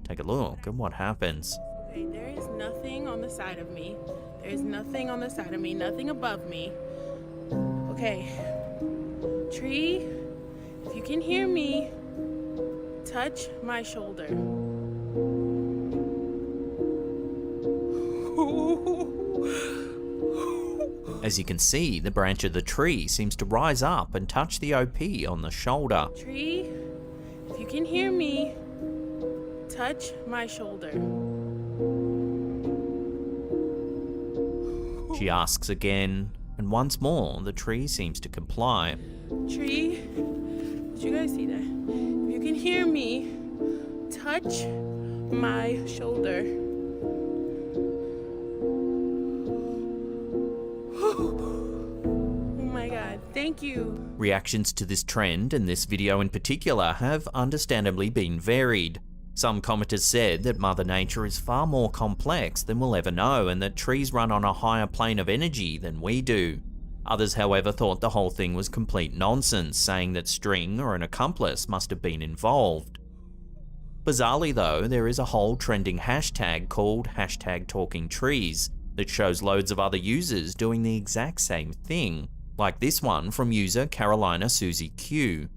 Take a look at what happens. Okay, there is nothing on the side of me. There's nothing on the side of me, nothing above me. Okay, tree, if you can hear me, touch my shoulder. As you can see, the branch of the tree seems to rise up and touch the OP on the shoulder. Tree, if you can hear me, touch my shoulder. She asks again, and once more the tree seems to comply. Tree, did you guys see that? If you can hear me, touch my shoulder. Oh my god, thank you. Reactions to this trend, and this video in particular, have understandably been varied. Some commenters said that Mother Nature is far more complex than we'll ever know, and that trees run on a higher plane of energy than we do. Others, however, thought the whole thing was complete nonsense, saying that String or an accomplice must have been involved. Bizarrely though, there is a whole trending hashtag called #TalkingTrees that shows loads of other users doing the exact same thing, like this one from user Carolina Susie Q.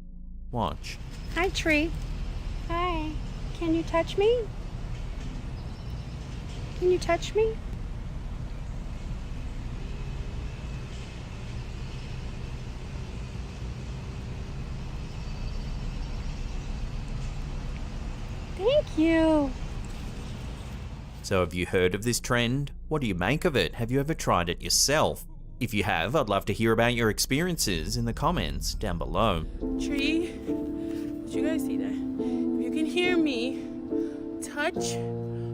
Watch. Hi, tree. Hi. Can you touch me? Can you touch me? Thank you. So have you heard of this trend? What do you make of it? Have you ever tried it yourself? If you have, I'd love to hear about your experiences in the comments down below. Tree, did you guys see that? If you can hear me, touch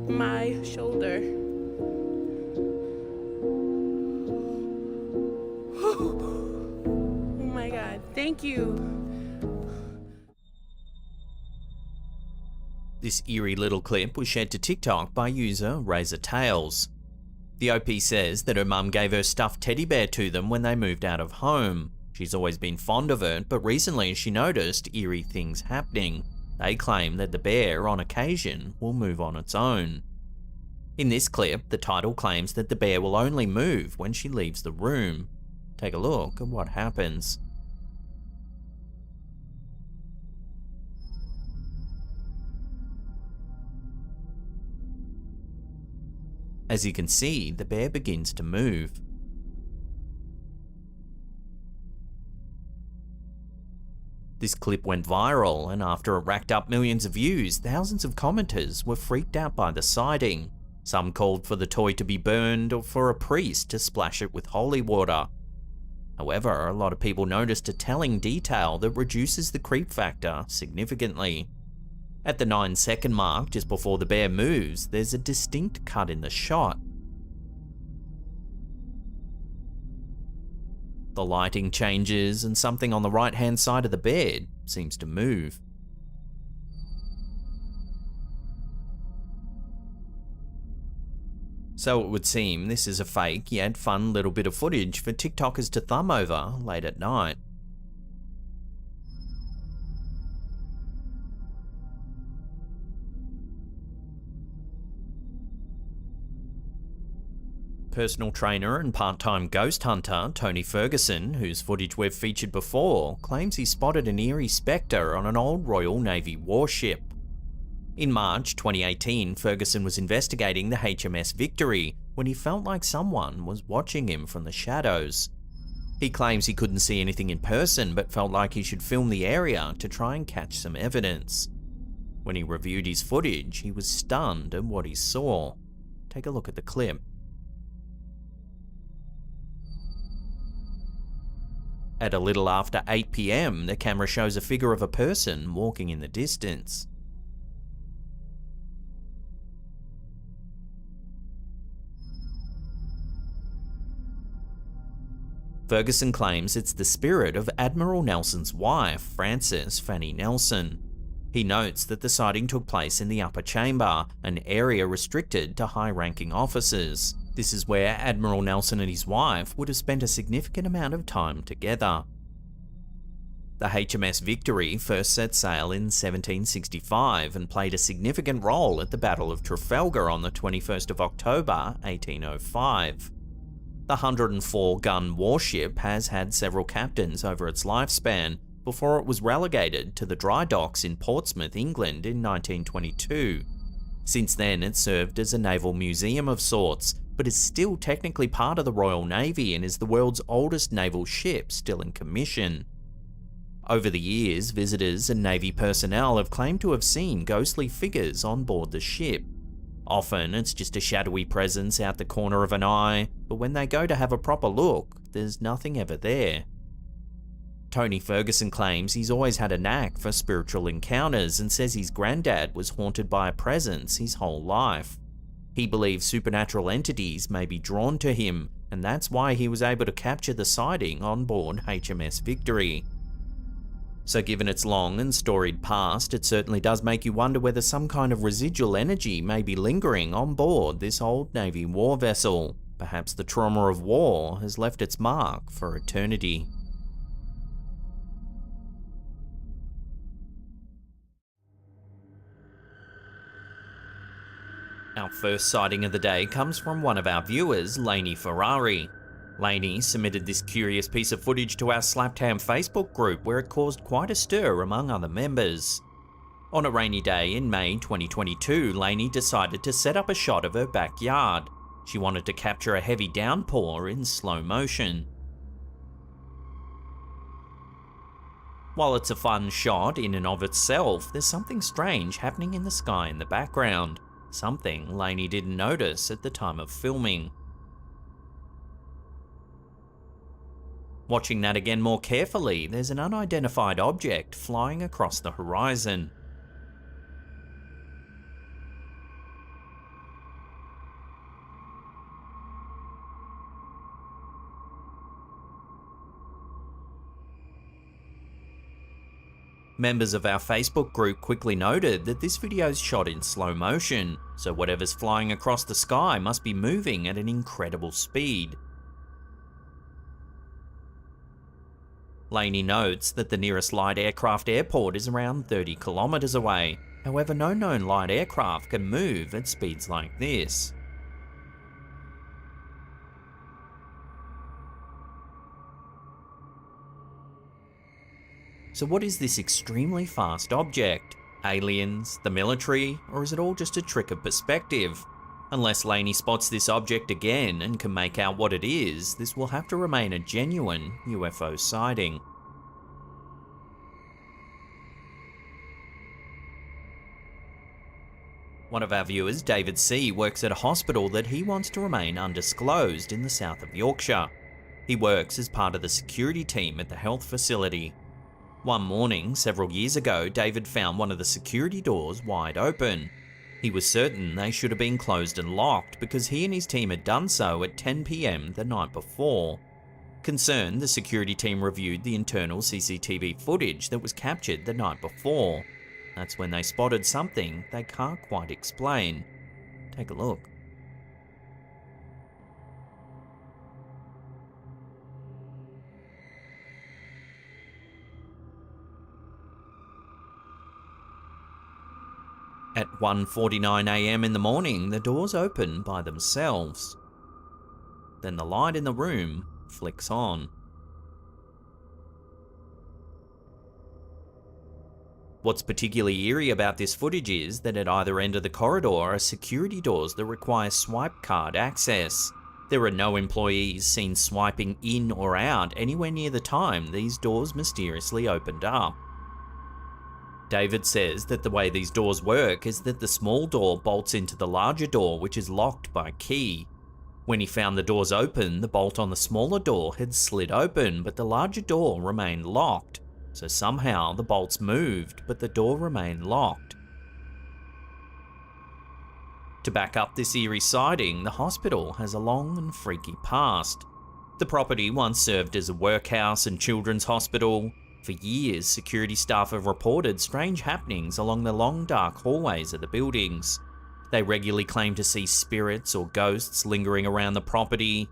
my shoulder. Oh my god, thank you. This eerie little clip was shared to TikTok by user Razor Tails. The OP says that her mum gave her stuffed teddy bear to them when they moved out of home. She's always been fond of it, but recently she noticed eerie things happening. They claim that the bear, on occasion, will move on its own. In this clip, the title claims that the bear will only move when she leaves the room. Take a look at what happens. As you can see, the bear begins to move. This clip went viral, and after it racked up millions of views, thousands of commenters were freaked out by the sighting. Some called for the toy to be burned or for a priest to splash it with holy water. However, a lot of people noticed a telling detail that reduces the creep factor significantly. At the 9-second mark, just before the bear moves, there's a distinct cut in the shot. The lighting changes and something on the right-hand side of the bed seems to move. So it would seem this is a fake yet fun little bit of footage for TikTokers to thumb over late at night. Personal trainer and part-time ghost hunter Tony Ferguson, whose footage we've featured before, claims he spotted an eerie spectre on an old Royal Navy warship. In March 2018, Ferguson was investigating the HMS Victory when he felt like someone was watching him from the shadows. He claims he couldn't see anything in person but felt like he should film the area to try and catch some evidence. When he reviewed his footage, he was stunned at what he saw. Take a look at the clip. At a little after 8 PM, the camera shows a figure of a person walking in the distance. Ferguson claims it's the spirit of Admiral Nelson's wife, Frances Fanny Nelson. He notes that the sighting took place in the upper chamber, an area restricted to high-ranking officers. This is where Admiral Nelson and his wife would have spent a significant amount of time together. The HMS Victory first set sail in 1765 and played a significant role at the Battle of Trafalgar on the 21st of October, 1805. The 104-gun warship has had several captains over its lifespan before it was relegated to the dry docks in Portsmouth, England in 1922. Since then, it served as a naval museum of sorts, but is still technically part of the Royal Navy and is the world's oldest naval ship still in commission. Over the years, visitors and Navy personnel have claimed to have seen ghostly figures on board the ship. Often, it's just a shadowy presence out the corner of an eye, but when they go to have a proper look, there's nothing ever there. Tony Ferguson claims he's always had a knack for spiritual encounters and says his granddad was haunted by a presence his whole life. He believes supernatural entities may be drawn to him, and that's why he was able to capture the sighting on board HMS Victory. So given its long and storied past, it certainly does make you wonder whether some kind of residual energy may be lingering on board this old Navy war vessel. Perhaps the trauma of war has left its mark for eternity. Our first sighting of the day comes from one of our viewers, Lainey Ferrari. Lainey submitted this curious piece of footage to our Slapped Ham Facebook group where it caused quite a stir among other members. On a rainy day in May 2022, Lainey decided to set up a shot of her backyard. She wanted to capture a heavy downpour in slow motion. While it's a fun shot in and of itself, there's something strange happening in the sky in the background. Something Lainey didn't notice at the time of filming. Watching that again more carefully, there's an unidentified object flying across the horizon. Members of our Facebook group quickly noted that this video is shot in slow motion, so whatever's flying across the sky must be moving at an incredible speed. Lainey notes that the nearest light aircraft airport is around 30 kilometers away. However, no known light aircraft can move at speeds like this. So what is this extremely fast object? Aliens? The military? Or is it all just a trick of perspective? Unless Lainey spots this object again and can make out what it is, this will have to remain a genuine UFO sighting. One of our viewers, David C., works at a hospital that he wants to remain undisclosed in the south of Yorkshire. He works as part of the security team at the health facility. One morning, several years ago, David found one of the security doors wide open. He was certain they should have been closed and locked because he and his team had done so at 10 PM the night before. Concerned, the security team reviewed the internal CCTV footage that was captured the night before. That's when they spotted something they can't quite explain. Take a look. At 1:49 AM in the morning, the doors open by themselves. Then the light in the room flicks on. What's particularly eerie about this footage is that at either end of the corridor are security doors that require swipe card access. There are no employees seen swiping in or out anywhere near the time these doors mysteriously opened up. David says that the way these doors work is that the small door bolts into the larger door, which is locked by key. When he found the doors open, the bolt on the smaller door had slid open, but the larger door remained locked. So somehow the bolts moved, but the door remained locked. To back up this eerie sighting, the hospital has a long and freaky past. The property once served as a workhouse and children's hospital. For years, security staff have reported strange happenings along the long dark hallways of the buildings. They regularly claim to see spirits or ghosts lingering around the property.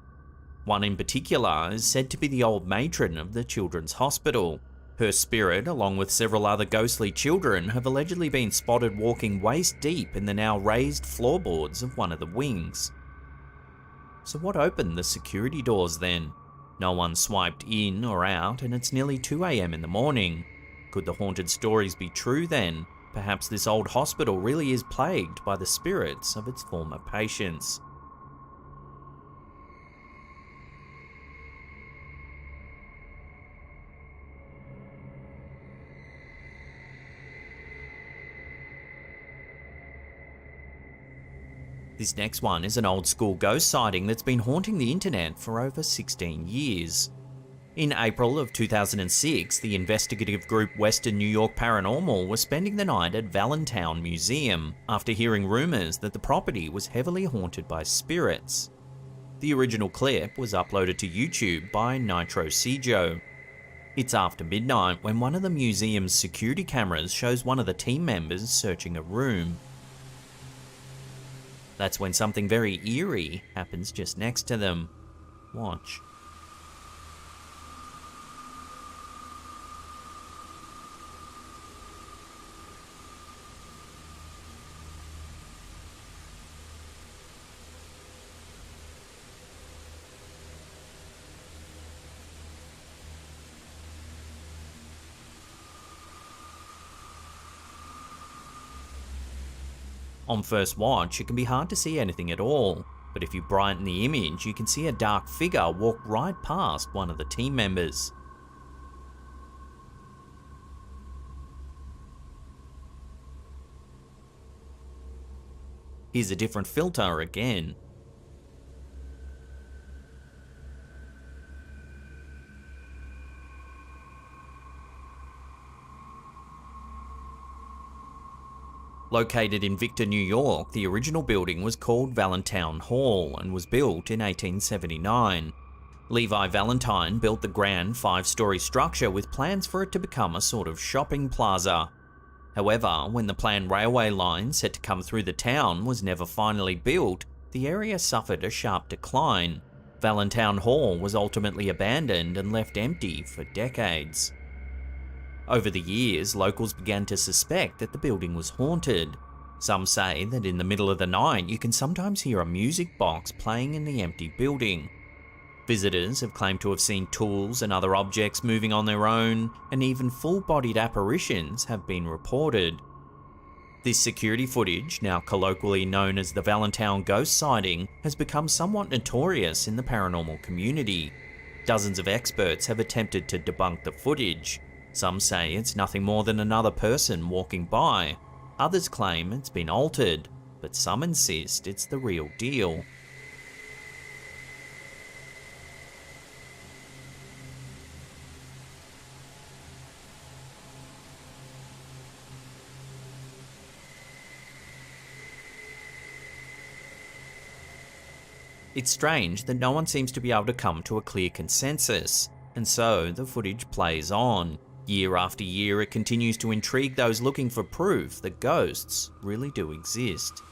One in particular is said to be the old matron of the children's hospital. Her spirit, along with several other ghostly children, have allegedly been spotted walking waist deep in the now raised floorboards of one of the wings. So what opened the security doors then? No one swiped in or out, and it's nearly 2 AM in the morning. Could the haunted stories be true then? Perhaps this old hospital really is plagued by the spirits of its former patients. This next one is an old school ghost sighting that's been haunting the internet for over 16 years. In April of 2006, the investigative group Western New York Paranormal was spending the night at Valentine Museum after hearing rumours that the property was heavily haunted by spirits. The original clip was uploaded to YouTube by Nitro Sejo. It's after midnight when one of the museum's security cameras shows one of the team members searching a room. That's when something very eerie happens just next to them. Watch. On first watch, it can be hard to see anything at all, but if you brighten the image, you can see a dark figure walk right past one of the team members. Here's a different filter again. Located in Victor, New York, the original building was called Valentine Hall and was built in 1879. Levi Valentine built the grand 5-story structure with plans for it to become a sort of shopping plaza. However, when the planned railway line set to come through the town was never finally built, the area suffered a sharp decline. Valentine Hall was ultimately abandoned and left empty for decades. Over the years, locals began to suspect that the building was haunted. Some say that in the middle of the night you can sometimes hear a music box playing in the empty building. Visitors have claimed to have seen tools and other objects moving on their own, and even full-bodied apparitions have been reported. This security footage, now colloquially known as the Valentine ghost sighting, has become somewhat notorious in the paranormal community. Dozens of experts have attempted to debunk the footage. Some say it's nothing more than another person walking by. Others claim it's been altered, but some insist it's the real deal. It's strange that no one seems to be able to come to a clear consensus, and so the footage plays on. Year after year, it continues to intrigue those looking for proof that ghosts really do exist.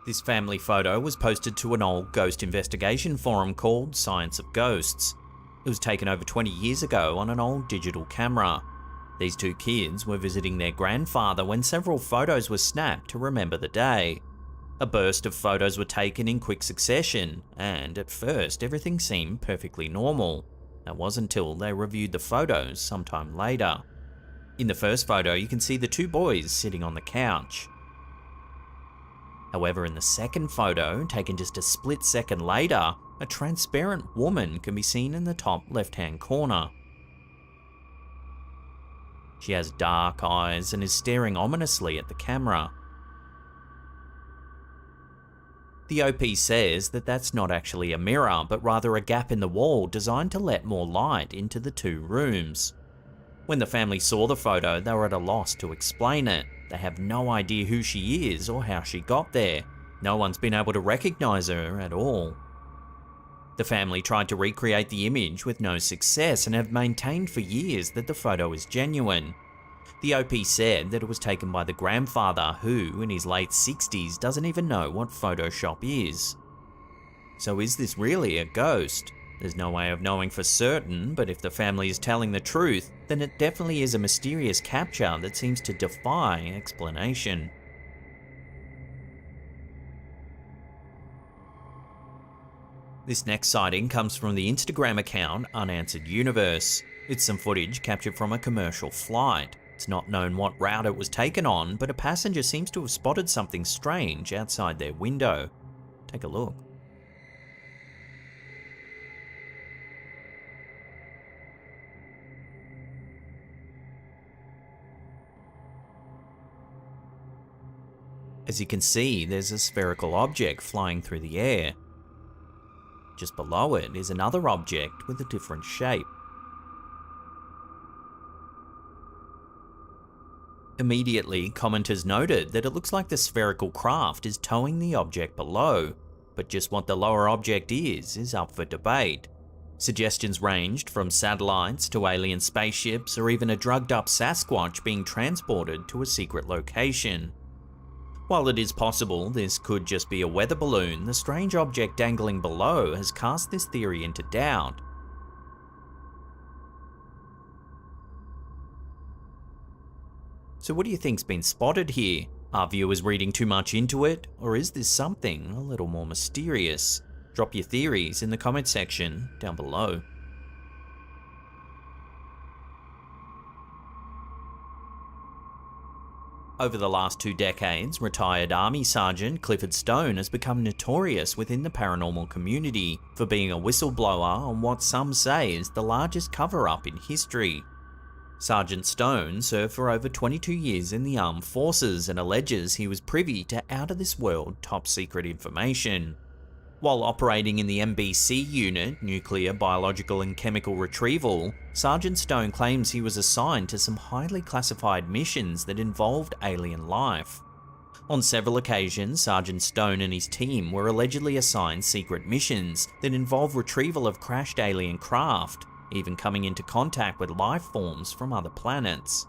This family photo was posted to an old ghost investigation forum called Science of Ghosts. It was taken over 20 years ago on an old digital camera. These two kids were visiting their grandfather when several photos were snapped to remember the day. A burst of photos were taken in quick succession, and at first everything seemed perfectly normal. That was until they reviewed the photos sometime later. In the first photo, you can see the two boys sitting on the couch. However, in the second photo, taken just a split second later, a transparent woman can be seen in the top left-hand corner. She has dark eyes and is staring ominously at the camera. The OP says that that's not actually a mirror, but rather a gap in the wall designed to let more light into the two rooms. When the family saw the photo, they were at a loss to explain it. They have no idea who she is or how she got there. No one's been able to recognize her at all. The family tried to recreate the image with no success and have maintained for years that the photo is genuine. The OP said that it was taken by the grandfather who, in his late 60s, doesn't even know what Photoshop is. So is this really a ghost? There's no way of knowing for certain, but if the family is telling the truth, then it definitely is a mysterious capture that seems to defy explanation. This next sighting comes from the Instagram account Unanswered Universe. It's some footage captured from a commercial flight. It's not known what route it was taken on, but a passenger seems to have spotted something strange outside their window. Take a look. As you can see, there's a spherical object flying through the air. Just below it is another object with a different shape. Immediately, commenters noted that it looks like the spherical craft is towing the object below, but just what the lower object is up for debate. Suggestions ranged from satellites to alien spaceships or even a drugged up Sasquatch being transported to a secret location. While it is possible this could just be a weather balloon, the strange object dangling below has cast this theory into doubt. So what do you think's been spotted here? Are viewers reading too much into it, or is this something a little more mysterious? Drop your theories in the comment section down below. Over the last 2 decades, retired Army Sergeant Clifford Stone has become notorious within the paranormal community for being a whistleblower on what some say is the largest cover-up in history. Sergeant Stone served for over 22 years in the armed forces and alleges he was privy to out-of-this-world top-secret information. While operating in the MBC unit, Nuclear, Biological and Chemical Retrieval, Sergeant Stone claims he was assigned to some highly classified missions that involved alien life. On several occasions, Sergeant Stone and his team were allegedly assigned secret missions that involved retrieval of crashed alien craft, even coming into contact with life forms from other planets.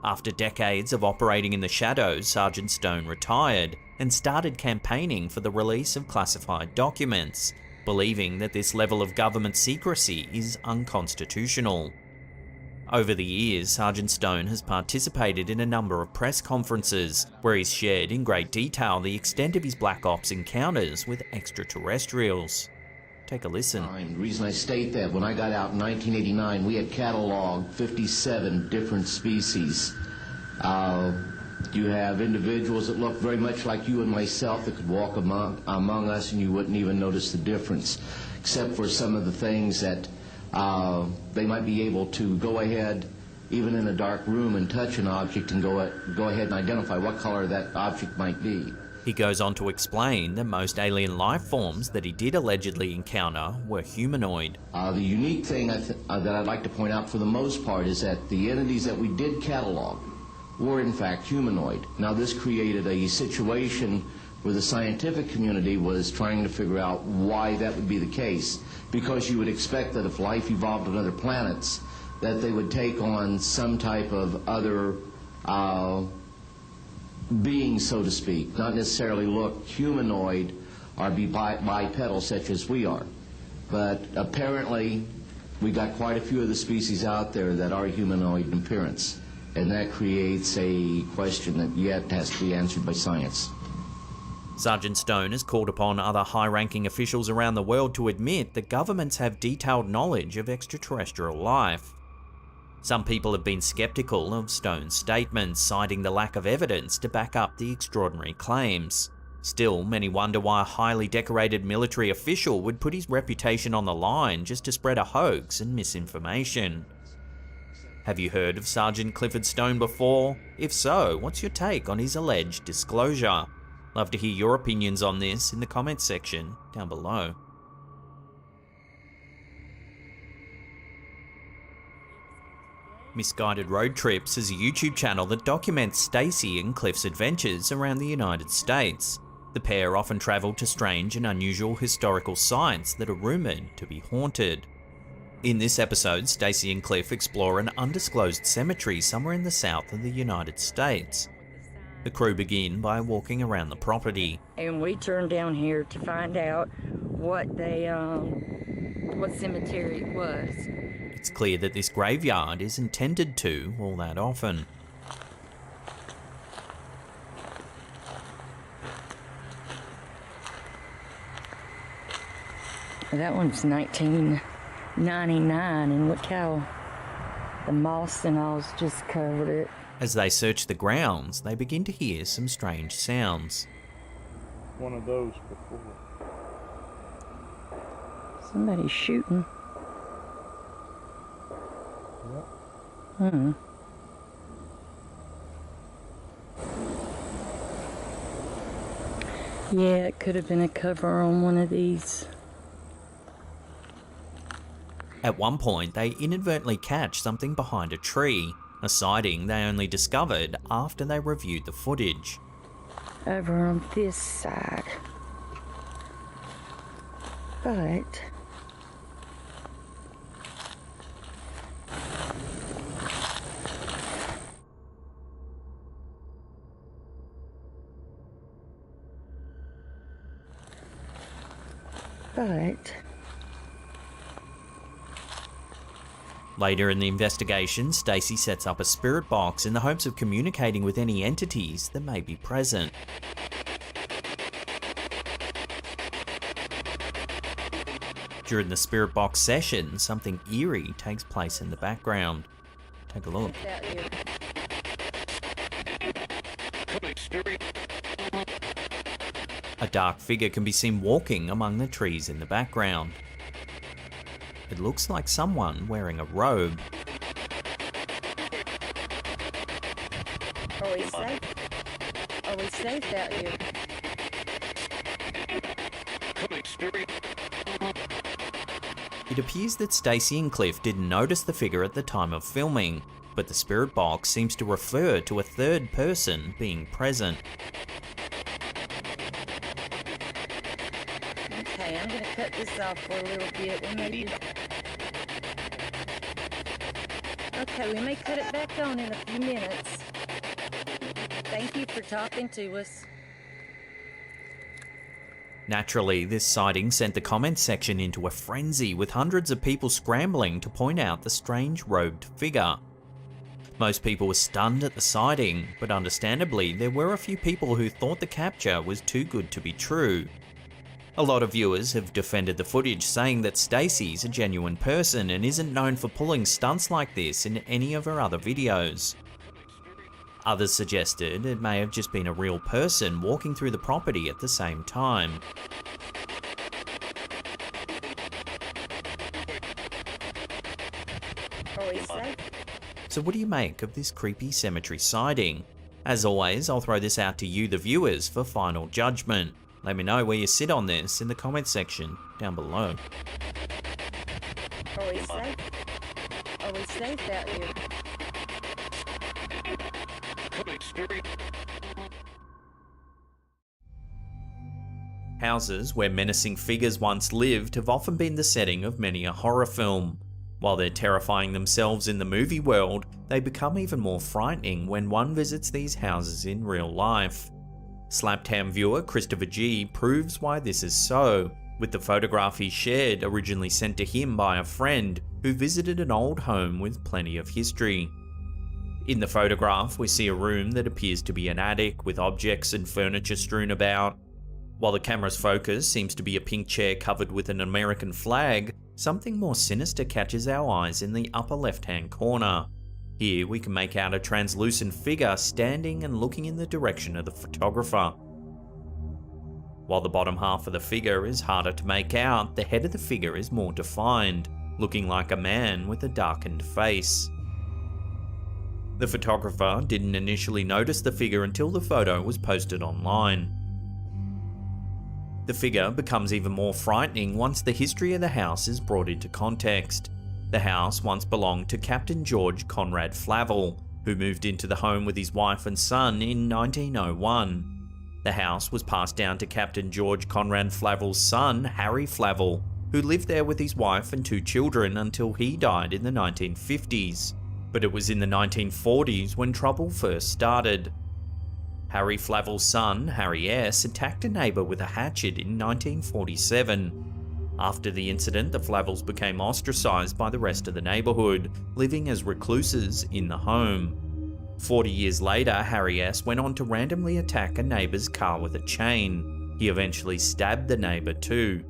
After decades of operating in the shadows, Sergeant Stone retired and started campaigning for the release of classified documents, believing that this level of government secrecy is unconstitutional. Over the years, Sergeant Stone has participated in a number of press conferences, where he's shared in great detail the extent of his Black Ops encounters with extraterrestrials. Take a listen. The reason I state that, when I got out in 1989, we had cataloged 57 different species. You have individuals that look very much like you and myself that could walk among us and you wouldn't even notice the difference, except for some of the things that they might be able to go ahead, even in a dark room, and touch an object and go ahead and identify what color that object might be. He goes on to explain that most alien life forms that he did allegedly encounter were humanoid. The unique thing that I'd like to point out for the most part is that the entities that we did catalog were in fact humanoid. Now this created a situation where the scientific community was trying to figure out why that would be the case, because you would expect that if life evolved on other planets, that they would take on some type of other being, so to speak, not necessarily look humanoid or be bipedal such as we are. But apparently we got quite a few of the species out there that are humanoid in appearance, and that creates a question that yet has to be answered by science. Sergeant Stone has called upon other high-ranking officials around the world to admit that governments have detailed knowledge of extraterrestrial life. Some people have been skeptical of Stone's statements, citing the lack of evidence to back up the extraordinary claims. Still, many wonder why a highly decorated military official would put his reputation on the line just to spread a hoax and misinformation. Have you heard of Sergeant Clifford Stone before? If so, what's your take on his alleged disclosure? Love to hear your opinions on this in the comments section down below. Misguided Road Trips is a YouTube channel that documents Stacy and Cliff's adventures around the United States. The pair often travel to strange and unusual historical sites that are rumoured to be haunted. In this episode, Stacy and Cliff explore an undisclosed cemetery somewhere in the south of the United States. The crew begin by walking around the property. And we turned down here to find out what cemetery it was. It's clear that this graveyard isn't tended to all that often. That one's 1999, and look how the moss and all's just covered it. As they search the grounds, they begin to hear some strange sounds. One of those before. Somebody's shooting. Yep. Hmm. Yeah, it could have been a cover on one of these. At one point, they inadvertently catch something behind a tree, a sighting they only discovered after they reviewed the footage. Over on this side. But later in the investigation, Stacy sets up a spirit box in the hopes of communicating with any entities that may be present. During the spirit box session, something eerie takes place in the background. Take a look. A dark figure can be seen walking among the trees in the background. It looks like someone wearing a robe. are we safe? Are we safe out here? It appears that Stacy and Cliff didn't notice the figure at the time of filming, but the spirit box seems to refer to a third person being present. Okay, I'm gonna cut this off for a little bit. We may cut it back on in a few minutes. Thank you for talking to us. Naturally, this sighting sent the comments section into a frenzy, with hundreds of people scrambling to point out the strange robed figure. Most people were stunned at the sighting, but understandably, there were a few people who thought the capture was too good to be true. A lot of viewers have defended the footage, saying that Stacy's a genuine person and isn't known for pulling stunts like this in any of her other videos. Others suggested it may have just been a real person walking through the property at the same time. Are we safe? So what do you make of this creepy cemetery sighting? As always, I'll throw this out to you, the viewers, for final judgment. Let me know where you sit on this in the comments section down below. Are we safe? Are we safe out here? Houses where menacing figures once lived have often been the setting of many a horror film. While they're terrifying themselves in the movie world, they become even more frightening when one visits these houses in real life. Slaptown viewer Christopher G proves why this is so, with the photograph he shared originally sent to him by a friend who visited an old home with plenty of history. In the photograph, we see a room that appears to be an attic with objects and furniture strewn about. While the camera's focus seems to be a pink chair covered with an American flag, something more sinister catches our eyes in the upper left-hand corner. Here we can make out a translucent figure standing and looking in the direction of the photographer. While the bottom half of the figure is harder to make out, the head of the figure is more defined, looking like a man with a darkened face. The photographer didn't initially notice the figure until the photo was posted online. The figure becomes even more frightening once the history of the house is brought into context. The house once belonged to Captain George Conrad Flavel, who moved into the home with his wife and son in 1901. The house was passed down to Captain George Conrad Flavel's son, Harry Flavel, who lived there with his wife and 2 children until he died in the 1950s. But it was in the 1940s when trouble first started. Harry Flavel's son, Harry S., attacked a neighbour with a hatchet in 1947. After the incident, the Flavels became ostracised by the rest of the neighbourhood, living as recluses in the home. 40 years later, Harry S. went on to randomly attack a neighbour's car with a chain. He eventually stabbed the neighbour too.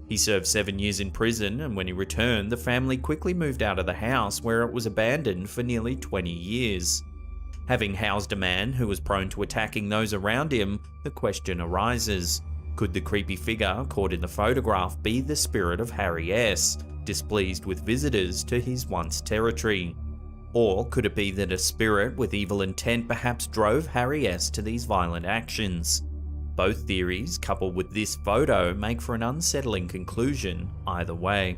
He served 7 years in prison, and when he returned, the family quickly moved out of the house where it was abandoned for nearly 20 years. Having housed a man who was prone to attacking those around him, the question arises: could the creepy figure caught in the photograph be the spirit of Harry S., displeased with visitors to his once territory? Or could it be that a spirit with evil intent perhaps drove Harry S. to these violent actions? Both theories, coupled with this photo, make for an unsettling conclusion either way.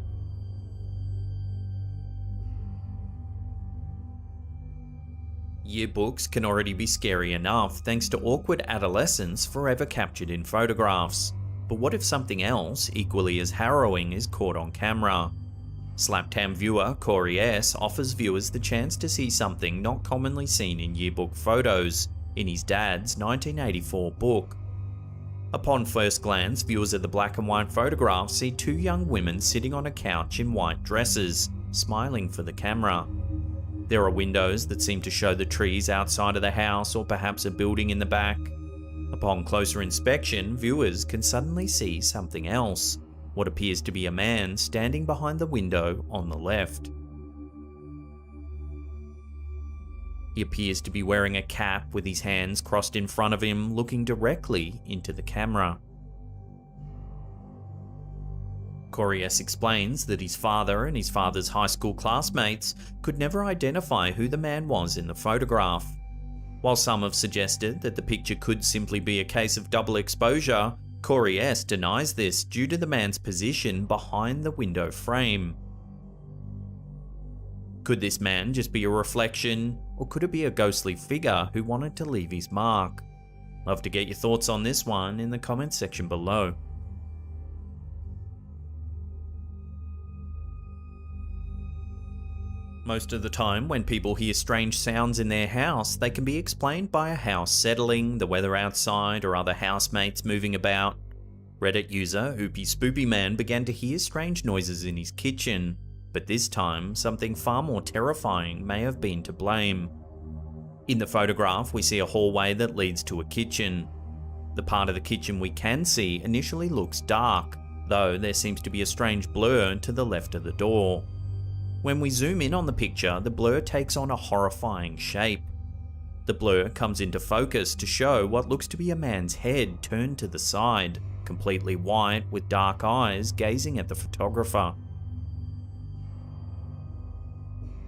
Yearbooks can already be scary enough thanks to awkward adolescents forever captured in photographs. But what if something else, equally as harrowing, is caught on camera? Slaptam viewer Corey S. offers viewers the chance to see something not commonly seen in yearbook photos in his dad's 1984 book. Upon first glance, viewers of the black and white photograph see 2 young women sitting on a couch in white dresses, smiling for the camera. There are windows that seem to show the trees outside of the house or perhaps a building in the back. Upon closer inspection, viewers can suddenly see something else, what appears to be a man standing behind the window on the left. He appears to be wearing a cap with his hands crossed in front of him, looking directly into the camera. Corey S. explains that his father and his father's high school classmates could never identify who the man was in the photograph. While some have suggested that the picture could simply be a case of double exposure, Corey S. denies this due to the man's position behind the window frame. Could this man just be a reflection, or could it be a ghostly figure who wanted to leave his mark? Love to get your thoughts on this one in the comments section below. Most of the time, when people hear strange sounds in their house, they can be explained by a house settling, the weather outside, or other housemates moving about. Reddit user Oopie Spoopy Man began to hear strange noises in his kitchen, but this time, something far more terrifying may have been to blame. In the photograph, we see a hallway that leads to a kitchen. The part of the kitchen we can see initially looks dark, though there seems to be a strange blur to the left of the door. When we zoom in on the picture, the blur takes on a horrifying shape. The blur comes into focus to show what looks to be a man's head turned to the side, completely white with dark eyes gazing at the photographer.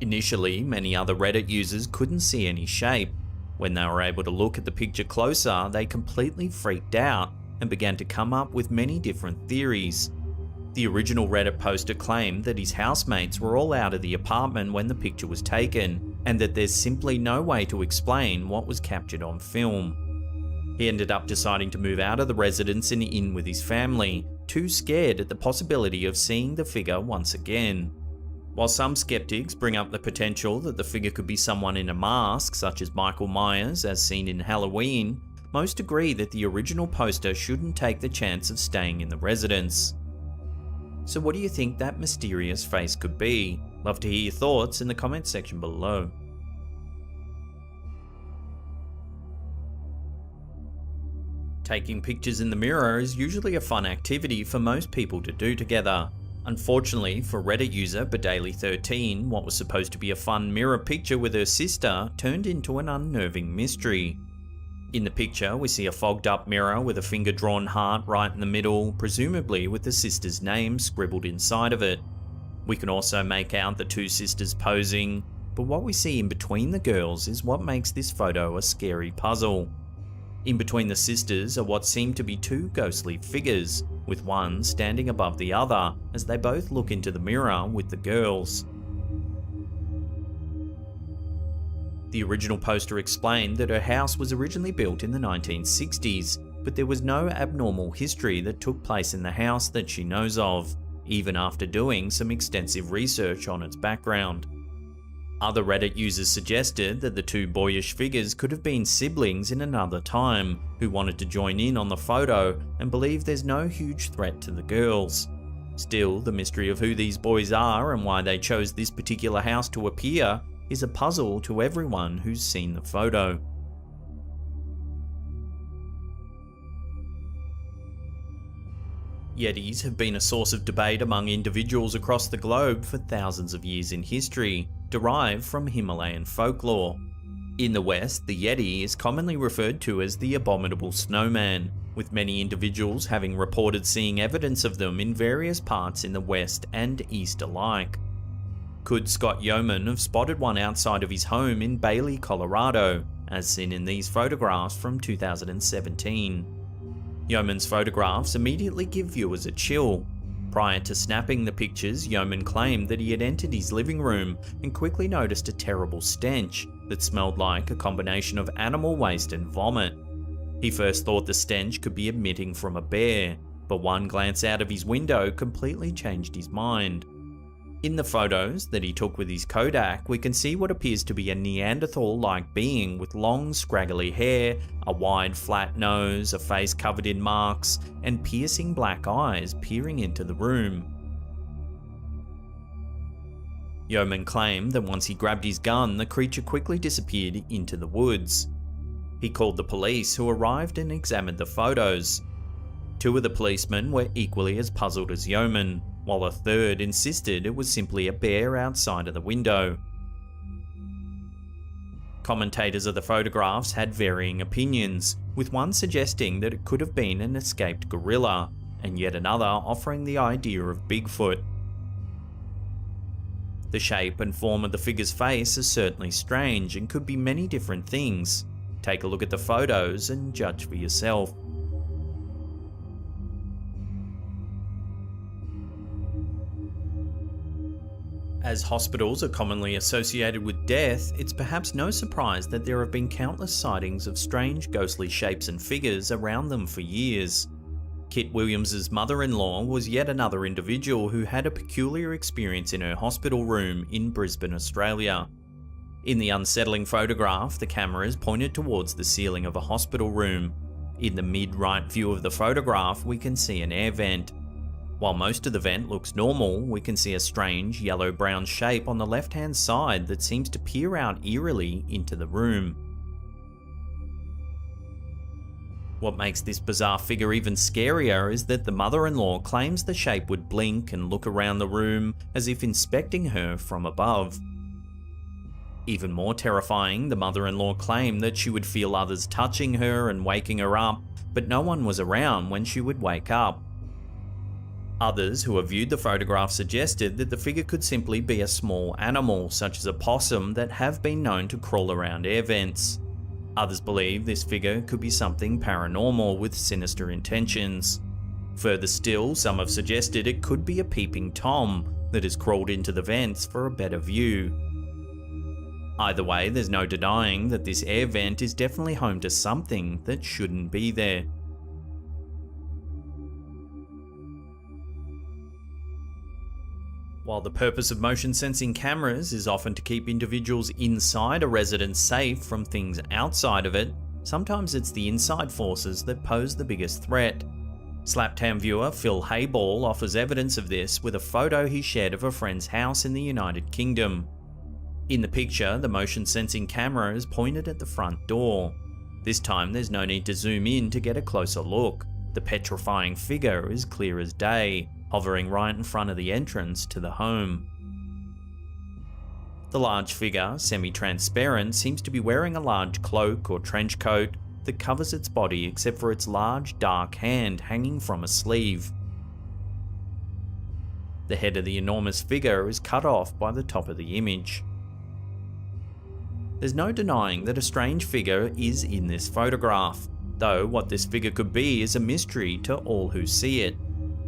Initially, many other Reddit users couldn't see any shape. When they were able to look at the picture closer, they completely freaked out and began to come up with many different theories. The original Reddit poster claimed that his housemates were all out of the apartment when the picture was taken, and that there's simply no way to explain what was captured on film. He ended up deciding to move out of the residence and in with his family, too scared at the possibility of seeing the figure once again. While some skeptics bring up the potential that the figure could be someone in a mask, such as Michael Myers as seen in Halloween, most agree that the original poster shouldn't take the chance of staying in the residence. So what do you think that mysterious face could be? Love to hear your thoughts in the comments section below. Taking pictures in the mirror is usually a fun activity for most people to do together. Unfortunately for Reddit user Bedaily13, what was supposed to be a fun mirror picture with her sister turned into an unnerving mystery. In the picture, we see a fogged up mirror with a finger-drawn heart right in the middle, presumably with the sister's name scribbled inside of it. We can also make out the 2 sisters posing, but what we see in between the girls is what makes this photo a scary puzzle. In between the sisters are what seem to be two ghostly figures, with one standing above the other as they both look into the mirror with the girls. The original poster explained that her house was originally built in the 1960s, but there was no abnormal history that took place in the house that she knows of, even after doing some extensive research on its background. Other Reddit users suggested that the two boyish figures could have been siblings in another time who wanted to join in on the photo and believe there's no huge threat to the girls. Still, the mystery of who these boys are and why they chose this particular house to appear is a puzzle to everyone who's seen the photo. Yetis have been a source of debate among individuals across the globe for thousands of years in history, derived from Himalayan folklore. In the West, the Yeti is commonly referred to as the abominable snowman, with many individuals having reported seeing evidence of them in various parts in the West and East alike. Could Scott Yeoman have spotted one outside of his home in Bailey, Colorado, as seen in these photographs from 2017? Yeoman's photographs immediately give viewers a chill. Prior to snapping the pictures, Yeoman claimed that he had entered his living room and quickly noticed a terrible stench that smelled like a combination of animal waste and vomit. He first thought the stench could be emitting from a bear, but one glance out of his window completely changed his mind. In the photos that he took with his Kodak, we can see what appears to be a Neanderthal-like being with long scraggly hair, a wide flat nose, a face covered in marks, and piercing black eyes peering into the room. Yeoman claimed that once he grabbed his gun, the creature quickly disappeared into the woods. He called the police, who arrived and examined the photos. Two of the policemen were equally as puzzled as Yeoman, while a third insisted it was simply a bear outside of the window. Commentators of the photographs had varying opinions, with one suggesting that it could have been an escaped gorilla, and yet another offering the idea of Bigfoot. The shape and form of the figure's face is certainly strange and could be many different things. Take a look at the photos and judge for yourself. As hospitals are commonly associated with death, it's perhaps no surprise that there have been countless sightings of strange ghostly shapes and figures around them for years. Kit Williams's mother-in-law was yet another individual who had a peculiar experience in her hospital room in Brisbane, Australia. In the unsettling photograph, the camera is pointed towards the ceiling of a hospital room. In the mid-right view of the photograph, we can see an air vent. While most of the vent looks normal, we can see a strange yellow-brown shape on the left-hand side that seems to peer out eerily into the room. What makes this bizarre figure even scarier is that the mother-in-law claims the shape would blink and look around the room as if inspecting her from above. Even more terrifying, the mother-in-law claimed that she would feel others touching her and waking her up, but no one was around when she would wake up. Others who have viewed the photograph suggested that the figure could simply be a small animal, such as a possum, that have been known to crawl around air vents. Others believe this figure could be something paranormal with sinister intentions. Further still, some have suggested it could be a peeping Tom that has crawled into the vents for a better view. Either way, there's no denying that this air vent is definitely home to something that shouldn't be there. While the purpose of motion sensing cameras is often to keep individuals inside a residence safe from things outside of it, sometimes it's the inside forces that pose the biggest threat. Slaptown viewer Phil Hayball offers evidence of this with a photo he shared of a friend's house in the United Kingdom. In the picture, the motion sensing camera is pointed at the front door. This time there's no need to zoom in to get a closer look. The petrifying figure is clear as day, hovering right in front of the entrance to the home. The large figure, semi-transparent, seems to be wearing a large cloak or trench coat that covers its body except for its large dark hand hanging from a sleeve. The head of the enormous figure is cut off by the top of the image. There's no denying that a strange figure is in this photograph. though what this figure could be is a mystery to all who see it.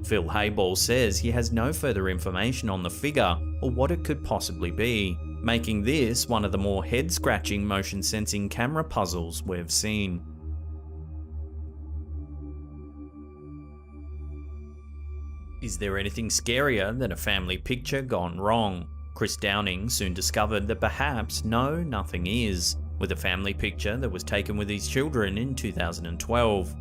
Phil Hayball says he has no further information on the figure or what it could possibly be, making this one of the more head-scratching motion sensing camera puzzles we've seen. Is there anything scarier than a family picture gone wrong? Chris Downing soon discovered that perhaps nothing is, with a family picture that was taken with his children in 2012.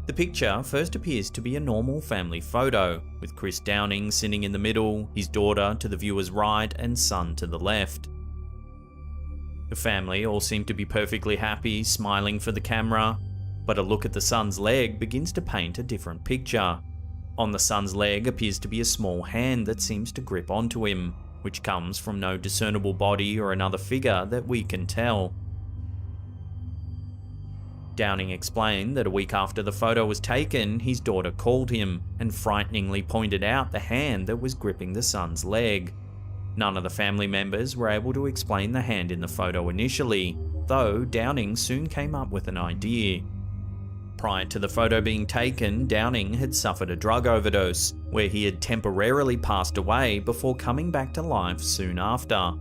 The picture first appears to be a normal family photo, with Chris Downing sitting in the middle, his daughter to the viewer's right and son to the left. The family all seem to be perfectly happy, smiling for the camera, but a look at the son's leg begins to paint a different picture. On the son's leg appears to be a small hand that seems to grip onto him, which comes from no discernible body or another figure that we can tell. Downing explained that a week after the photo was taken, his daughter called him and frighteningly pointed out the hand that was gripping the son's leg. None of the family members were able to explain the hand in the photo initially, though Downing soon came up with an idea. Prior to the photo being taken, Downing had suffered a drug overdose, where he had temporarily passed away before coming back to life soon after.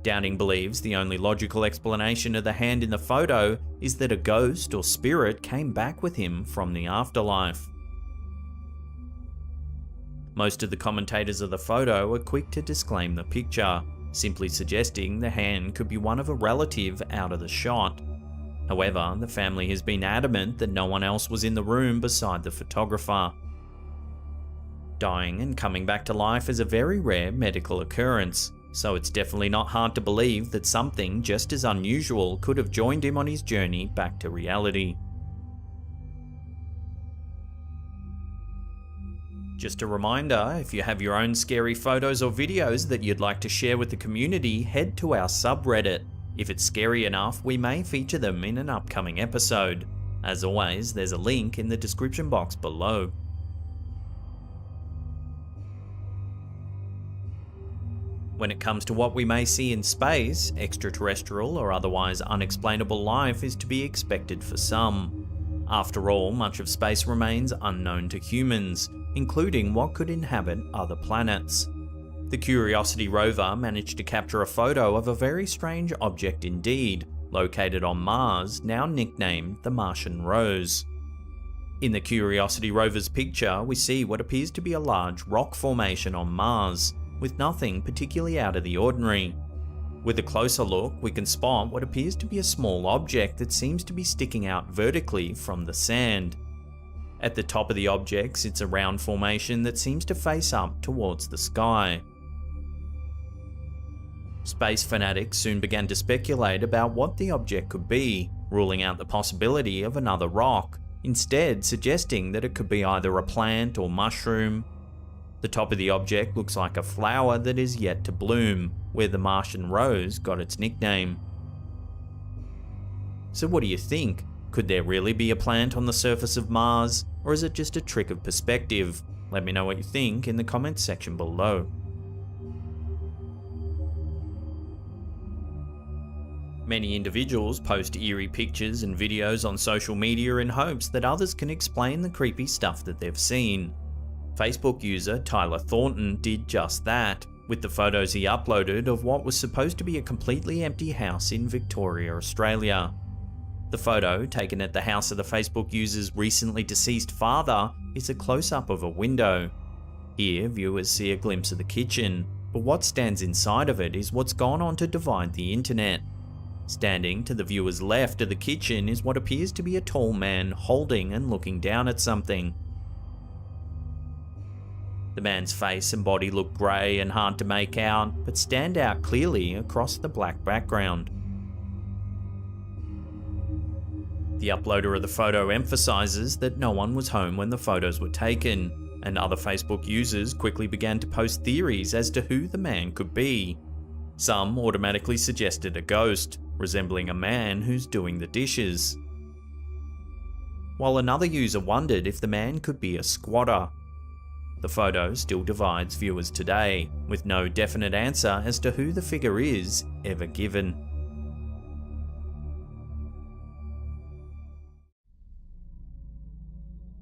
Downing believes the only logical explanation of the hand in the photo is that a ghost or spirit came back with him from the afterlife. Most of the commentators of the photo are quick to disclaim the picture, simply suggesting the hand could be one of a relative out of the shot. However, the family has been adamant that no one else was in the room beside the photographer. Dying and coming back to life is a very rare medical occurrence, so it's definitely not hard to believe that something just as unusual could have joined him on his journey back to reality. Just a reminder, if you have your own scary photos or videos that you'd like to share with the community, head to our subreddit. If it's scary enough, we may feature them in an upcoming episode. As always, there's a link in the description box below. When it comes to what we may see in space, extraterrestrial or otherwise unexplainable life is to be expected for some. After all, much of space remains unknown to humans, including what could inhabit other planets. The Curiosity rover managed to capture a photo of a very strange object indeed, located on Mars, now nicknamed the Martian Rose. In the Curiosity rover's picture, we see what appears to be a large rock formation on Mars, with nothing particularly out of the ordinary. With a closer look, we can spot what appears to be a small object that seems to be sticking out vertically from the sand. At the top of the object sits a round formation that seems to face up towards the sky. Space fanatics soon began to speculate about what the object could be, ruling out the possibility of another rock, instead suggesting that it could be either a plant or mushroom. The top of the object looks like a flower that is yet to bloom, where the Martian Rose got its nickname. So what do you think? Could there really be a plant on the surface of Mars, or is it just a trick of perspective? Let me know what you think in the comments section below. Many individuals post eerie pictures and videos on social media in hopes that others can explain the creepy stuff that they've seen. Facebook user Tyler Thornton did just that, with the photos he uploaded of what was supposed to be a completely empty house in Victoria, Australia. The photo, taken at the house of the Facebook user's recently deceased father, is a close-up of a window. Here, viewers see a glimpse of the kitchen, but what stands inside of it is what's gone on to divide the internet. Standing to the viewer's left of the kitchen is what appears to be a tall man holding and looking down at something. The man's face and body look grey and hard to make out, but stand out clearly across the black background. The uploader of the photo emphasises that no one was home when the photos were taken, and other Facebook users quickly began to post theories as to who the man could be. Some automatically suggested a ghost, resembling a man who's doing the dishes, while another user wondered if the man could be a squatter. The photo still divides viewers today, with no definite answer as to who the figure is ever given.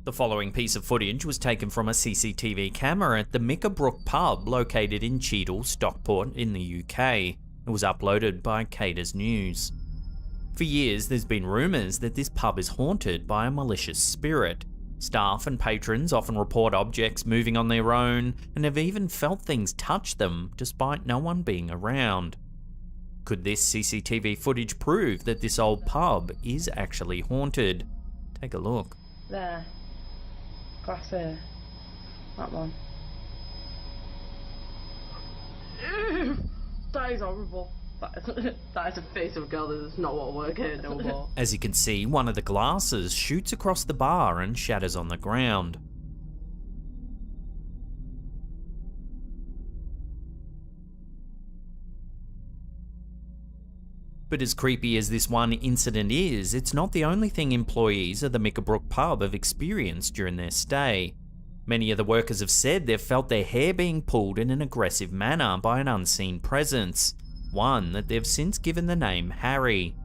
The following piece of footage was taken from a CCTV camera at the Mickerbrook pub located in Cheadle, Stockport in the UK. It was uploaded by Cryptids News. For years there's been rumours that this pub is haunted by a malicious spirit. Staff and patrons often report objects moving on their own and have even felt things touch them despite no one being around. Could this CCTV footage prove that this old pub is actually haunted? Take a look. There. Glass here. That one. That is horrible. That is a face of a girl that does not want to work here no more. As you can see, one of the glasses shoots across the bar and shatters on the ground. But as creepy as this one incident is, it's not the only thing employees of the Mickerbrook pub have experienced during their stay. Many of the workers have said they've felt their hair being pulled in an aggressive manner by an unseen presence, one that they've since given the name Harry.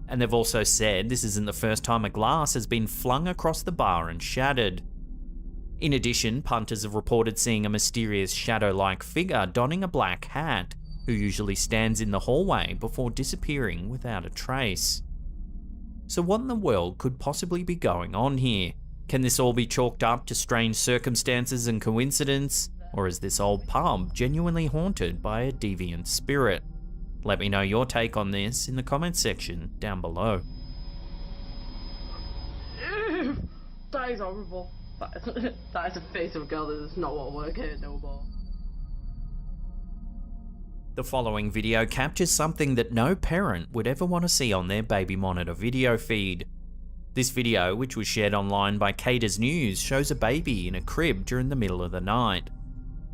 And they've also said this isn't the first time a glass has been flung across the bar and shattered. In addition, punters have reported seeing a mysterious shadow-like figure donning a black hat, who usually stands in the hallway before disappearing without a trace. So what in the world could possibly be going on here? Can this all be chalked up to strange circumstances and coincidence? Or is this old pub genuinely haunted by a deviant spirit? Let me know your take on this in the comments section down below. That is horrible. That is a face of a girl that does not want to work here no more. The following video captures something that no parent would ever want to see on their baby monitor video feed. This video, which was shared online by Cryptids News, shows a baby in a crib during the middle of the night.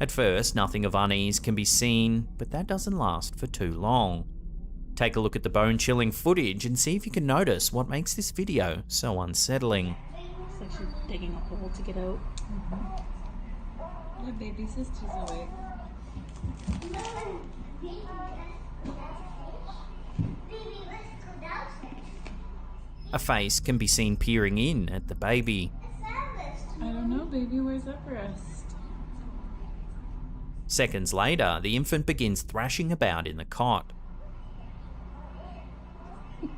At first, nothing of unease can be seen, but that doesn't last for too long. Take a look at the bone-chilling footage and see if you can notice what makes this video so unsettling. It's like she's digging a hole to get out. My baby sister's awake. A face can be seen peering in at the baby. I don't know, baby, where's Everest? Seconds later, the infant begins thrashing about in the cot. It's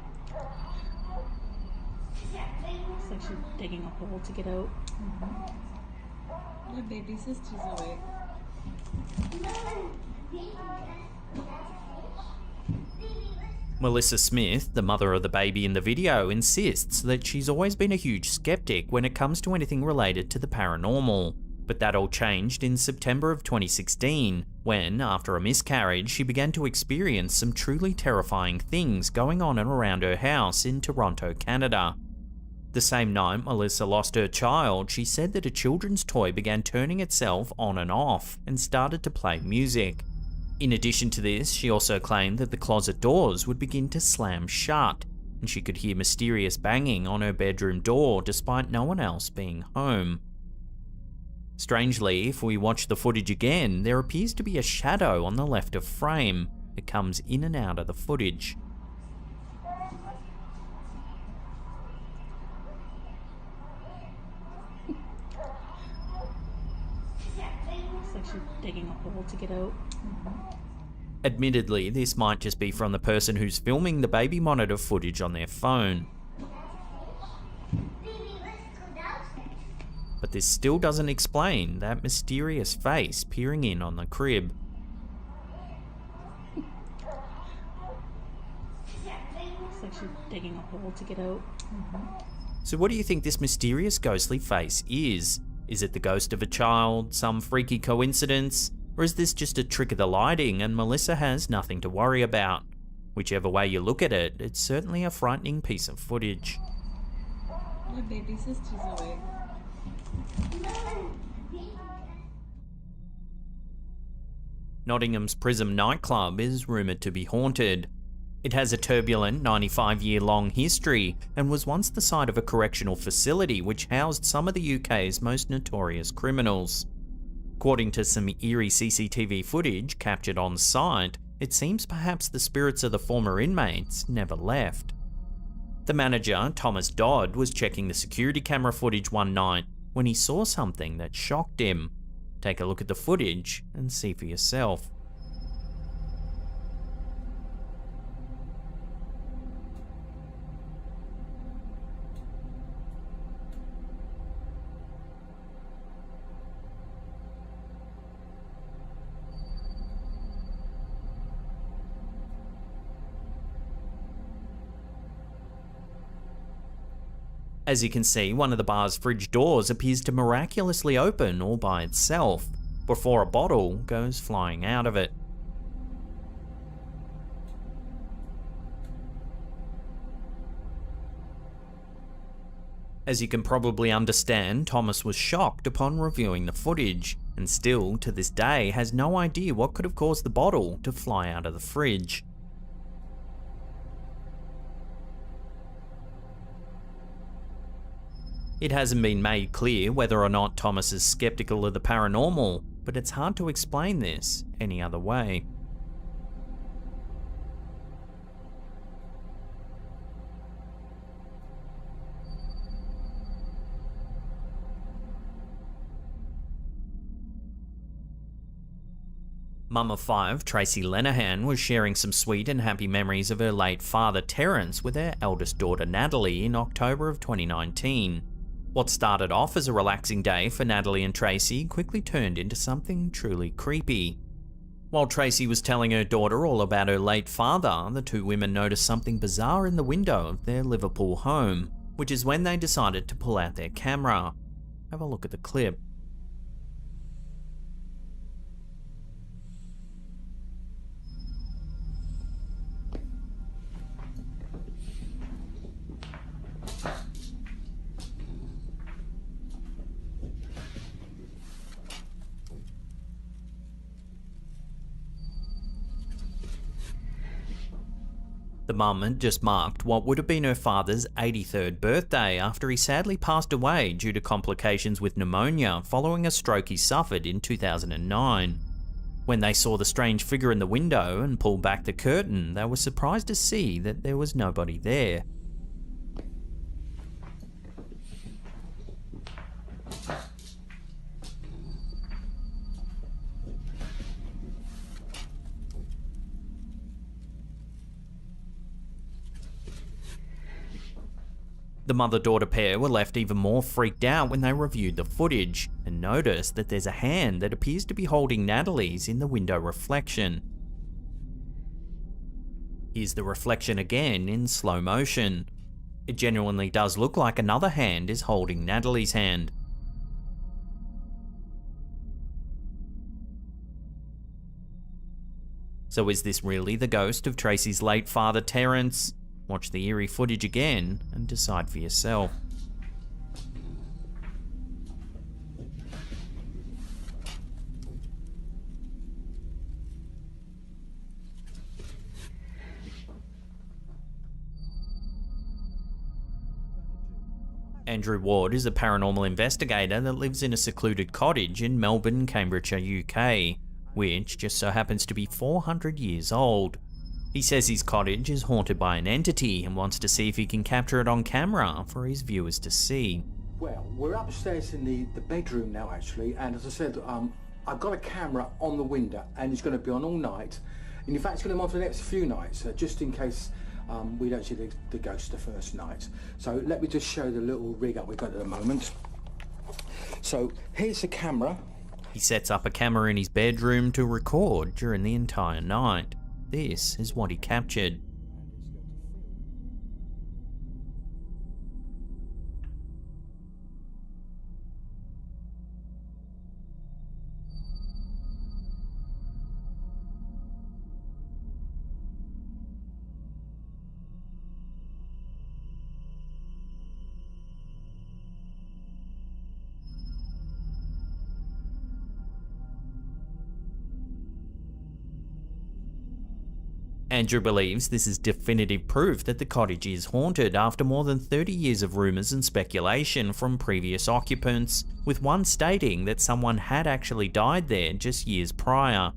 like she's digging a hole to get out. My baby sister's awake. Melissa Smith, the mother of the baby in the video, insists that she's always been a huge skeptic when it comes to anything related to the paranormal. But that all changed in September of 2016, when, after a miscarriage, she began to experience some truly terrifying things going on and around her house in Toronto, Canada. The same night Melissa lost her child, she said that a children's toy began turning itself on and off and started to play music. In addition to this, she also claimed that the closet doors would begin to slam shut, and she could hear mysterious banging on her bedroom door despite no one else being home. Strangely, if we watch the footage again, there appears to be a shadow on the left of frame that comes in and out of the footage. It's like she's digging a hole to get out. Admittedly, this might just be from the person who's filming the baby monitor footage on their phone. But this still doesn't explain that mysterious face peering in on the crib. It's like she's digging a hole to get out. So what do you think this mysterious ghostly face is? Is it the ghost of a child, some freaky coincidence, or is this just a trick of the lighting and Melissa has nothing to worry about? Whichever way you look at it, it's certainly a frightening piece of footage. My baby sister's awake. Nottingham's Prism nightclub is rumoured to be haunted. It has a turbulent 95-year-long history and was once the site of a correctional facility which housed some of the UK's most notorious criminals. According to some eerie CCTV footage captured on site, it seems perhaps the spirits of the former inmates never left. The manager, Thomas Dodd, was checking the security camera footage one night when he saw something that shocked him. Take a look at the footage and see for yourself. As you can see, one of the bar's fridge doors appears to miraculously open all by itself, before a bottle goes flying out of it. As you can probably understand, Thomas was shocked upon reviewing the footage, and still, to this day, has no idea what could have caused the bottle to fly out of the fridge. It hasn't been made clear whether or not Thomas is skeptical of the paranormal, but it's hard to explain this any other way. Mum of 5, Tracy Lenehan, was sharing some sweet and happy memories of her late father Terence with her eldest daughter Natalie in October of 2019. What started off as a relaxing day for Natalie and Tracy quickly turned into something truly creepy. While Tracy was telling her daughter all about her late father, the two women noticed something bizarre in the window of their Liverpool home, which is when they decided to pull out their camera. Have a look at the clip. The mum had just marked what would have been her father's 83rd birthday after he sadly passed away due to complications with pneumonia following a stroke he suffered in 2009. When they saw the strange figure in the window and pulled back the curtain, they were surprised to see that there was nobody there. The mother-daughter pair were left even more freaked out when they reviewed the footage and noticed that there's a hand that appears to be holding Natalie's in the window reflection. Here's the reflection again in slow motion. It genuinely does look like another hand is holding Natalie's hand. So is this really the ghost of Tracy's late father Terence? Watch the eerie footage again and decide for yourself. Andrew Ward is a paranormal investigator that lives in a secluded cottage in Melbourne, Cambridgeshire, UK, which just so happens to be 400 years old. He says his cottage is haunted by an entity and wants to see if he can capture it on camera for his viewers to see. Well, we're upstairs in the bedroom now actually, and as I said, I've got a camera on the window and it's going to be on all night, and in fact it's going to be on for the next few nights, just in case we don't see the ghost the first night. So let me just show the little rig up we've got at the moment. So here's the camera. He sets up a camera in his bedroom to record during the entire night. This is what he captured. Andrew believes this is definitive proof that the cottage is haunted after more than 30 years of rumours and speculation from previous occupants, with one stating that someone had actually died there just years prior.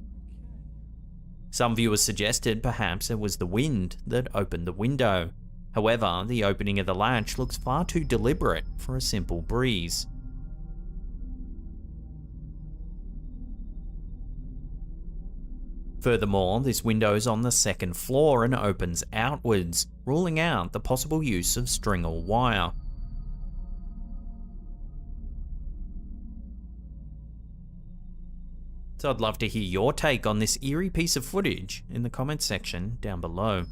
Some viewers suggested perhaps it was the wind that opened the window. However, the opening of the latch looks far too deliberate for a simple breeze. Furthermore, this window is on the second floor and opens outwards, ruling out the possible use of string or wire. So I'd love to hear your take on this eerie piece of footage in the comments section down below.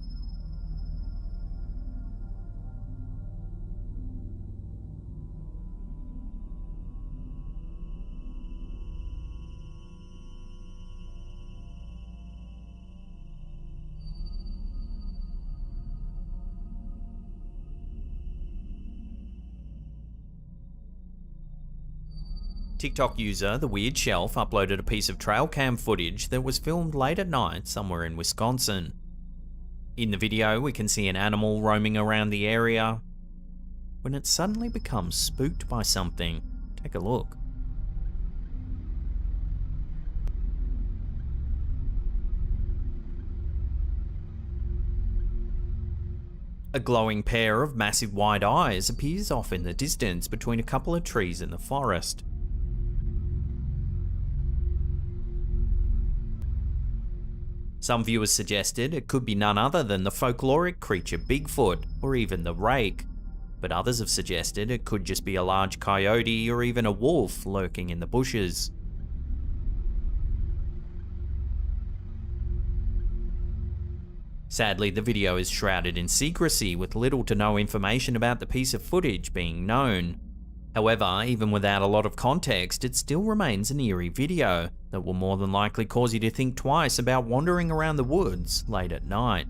TikTok user The Weird Shelf uploaded a piece of trail cam footage that was filmed late at night somewhere in Wisconsin. In the video, we can see an animal roaming around the area when it suddenly becomes spooked by something. Take a look. A glowing pair of massive wide eyes appears off in the distance between a couple of trees in the forest. Some viewers suggested it could be none other than the folkloric creature Bigfoot, or even the Rake, but others have suggested it could just be a large coyote or even a wolf lurking in the bushes. Sadly, the video is shrouded in secrecy with little to no information about the piece of footage being known. However, even without a lot of context, it still remains an eerie video that will more than likely cause you to think twice about wandering around the woods late at night.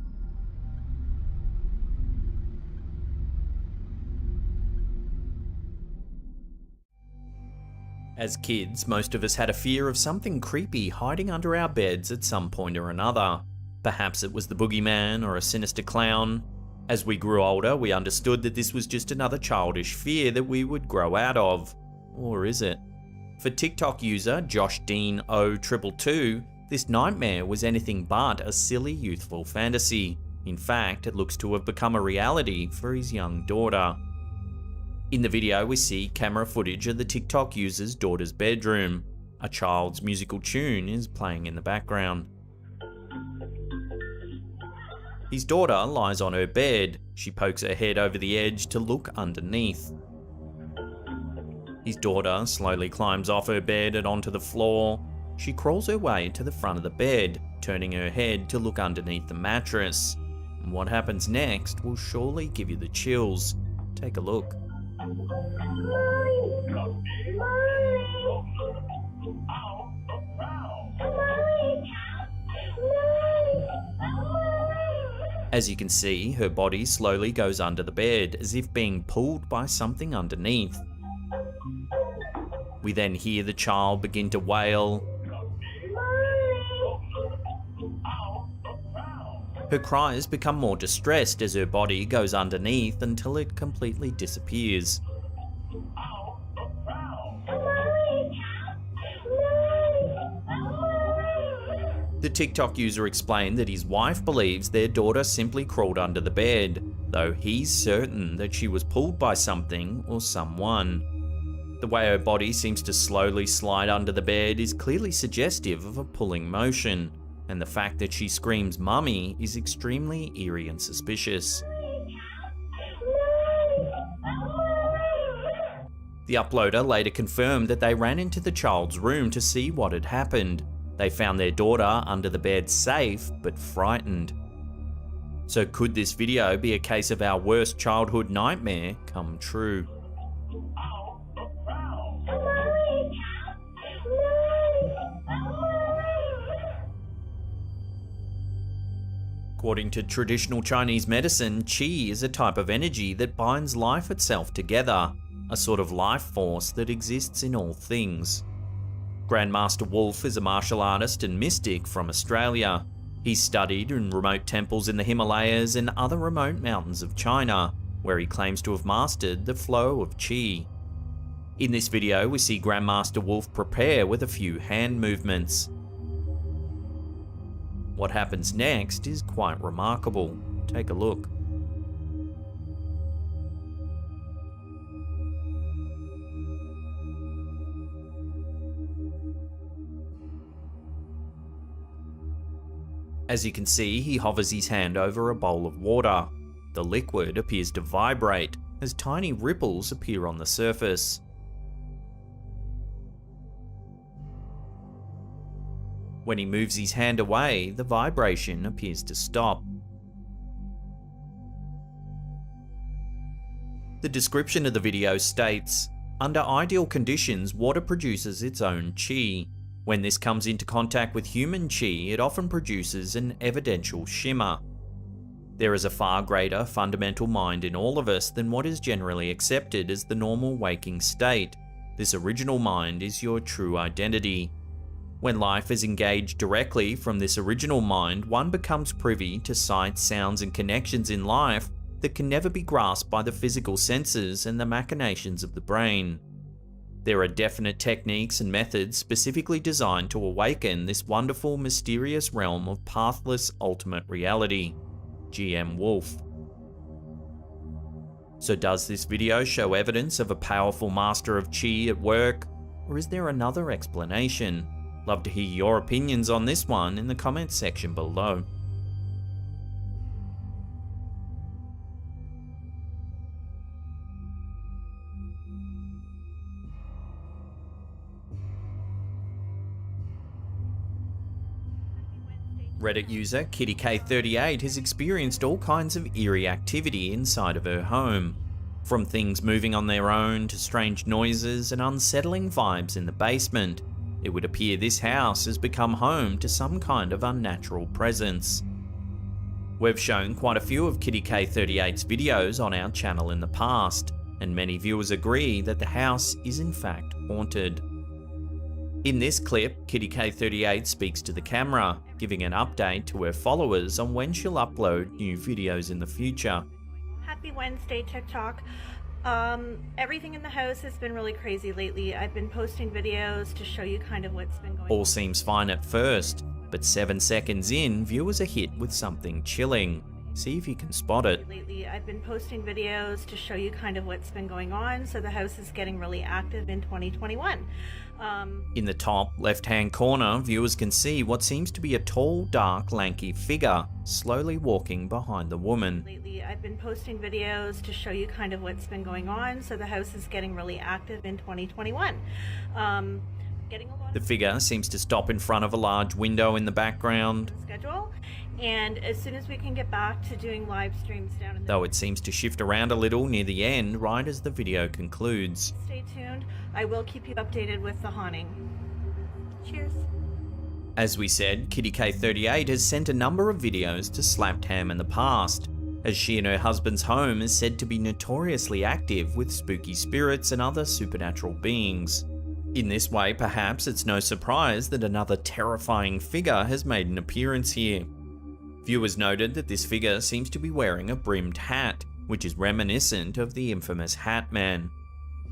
As kids, most of us had a fear of something creepy hiding under our beds at some point or another. Perhaps it was the boogeyman or a sinister clown. As we grew older, we understood that this was just another childish fear that we would grow out of. Or is it? For TikTok user Josh Dean 0222, this nightmare was anything but a silly youthful fantasy. In fact, it looks to have become a reality for his young daughter. In the video, we see camera footage of the TikTok user's daughter's bedroom. A child's musical tune is playing in the background. His daughter lies on her bed. She pokes her head over the edge to look underneath. His daughter slowly climbs off her bed and onto the floor. She crawls her way to the front of the bed, turning her head to look underneath the mattress. And what happens next will surely give you the chills. Take a look. As you can see, her body slowly goes under the bed, as if being pulled by something underneath. We then hear the child begin to wail. Her cries become more distressed as her body goes underneath until it completely disappears. The TikTok user explained that his wife believes their daughter simply crawled under the bed, though he's certain that she was pulled by something or someone. The way her body seems to slowly slide under the bed is clearly suggestive of a pulling motion, and the fact that she screams "Mummy" is extremely eerie and suspicious. The uploader later confirmed that they ran into the child's room to see what had happened. They found their daughter under the bed safe, but frightened. So could this video be a case of our worst childhood nightmare come true? According to traditional Chinese medicine, qi is a type of energy that binds life itself together, a sort of life force that exists in all things. Grandmaster Wolf is a martial artist and mystic from Australia. He's studied in remote temples in the Himalayas and other remote mountains of China, where he claims to have mastered the flow of qi. In this video, we see Grandmaster Wolf prepare with a few hand movements. What happens next is quite remarkable. Take a look. As you can see, he hovers his hand over a bowl of water. The liquid appears to vibrate as tiny ripples appear on the surface. When he moves his hand away, the vibration appears to stop. The description of the video states, "Under ideal conditions, water produces its own chi. When this comes into contact with human chi, it often produces an evidential shimmer. There is a far greater fundamental mind in all of us than what is generally accepted as the normal waking state. This original mind is your true identity. When life is engaged directly from this original mind, one becomes privy to sights, sounds, and connections in life that can never be grasped by the physical senses and the machinations of the brain. There are definite techniques and methods specifically designed to awaken this wonderful, mysterious realm of pathless ultimate reality." GM Wolf. So does this video show evidence of a powerful master of chi at work, or is there another explanation? Love to hear your opinions on this one in the comments section below. Reddit user KittyK38 has experienced all kinds of eerie activity inside of her home. From things moving on their own to strange noises and unsettling vibes in the basement. It would appear this house has become home to some kind of unnatural presence. We've shown quite a few of KittyK38's videos on our channel in the past, and many viewers agree that the house is in fact haunted. In this clip, KittyK38 speaks to the camera, giving an update to her followers on when she'll upload new videos in the future. Happy Wednesday, TikTok. Everything in the house has been really crazy lately. I've been posting videos to show you kind of what's been going on. All seems fine at first, but 7 seconds in, viewers are hit with something chilling. See if you can spot it. Lately, I've been posting videos to show you kind of what's been going on, so the house is getting really active in 2021. In the top left-hand corner, viewers can see what seems to be a tall, dark, lanky figure slowly walking behind the woman. Lately, I've been posting videos to show you kind of what's been going on, so the house is getting really active in 2021. The figure seems to stop in front of a large window in the background. Schedule, and as soon as we can get back to doing live streams down in the... Though it seems to shift around a little near the end, right as the video concludes. Stay tuned. I will keep you updated with the haunting. Cheers. As we said, KittyK38 has sent a number of videos to Slaptam in the past, as she and her husband's home is said to be notoriously active with spooky spirits and other supernatural beings. In this way, perhaps it's no surprise that another terrifying figure has made an appearance here. Viewers noted that this figure seems to be wearing a brimmed hat, which is reminiscent of the infamous Hat Man.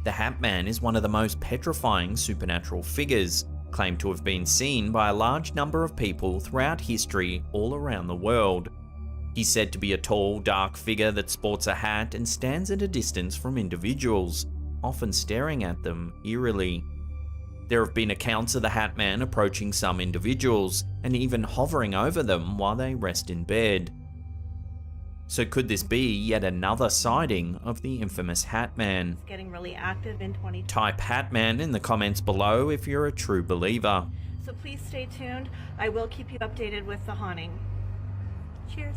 The Hat Man is one of the most petrifying supernatural figures, claimed to have been seen by a large number of people throughout history all around the world. He's said to be a tall, dark figure that sports a hat and stands at a distance from individuals, often staring at them eerily. There have been accounts of the Hat Man approaching some individuals and even hovering over them while they rest in bed. So could this be yet another sighting of the infamous Hat Man? Getting really active in 2020. Type Hat Man in the comments below if you're a true believer. So please stay tuned. I will keep you updated with the haunting. Cheers.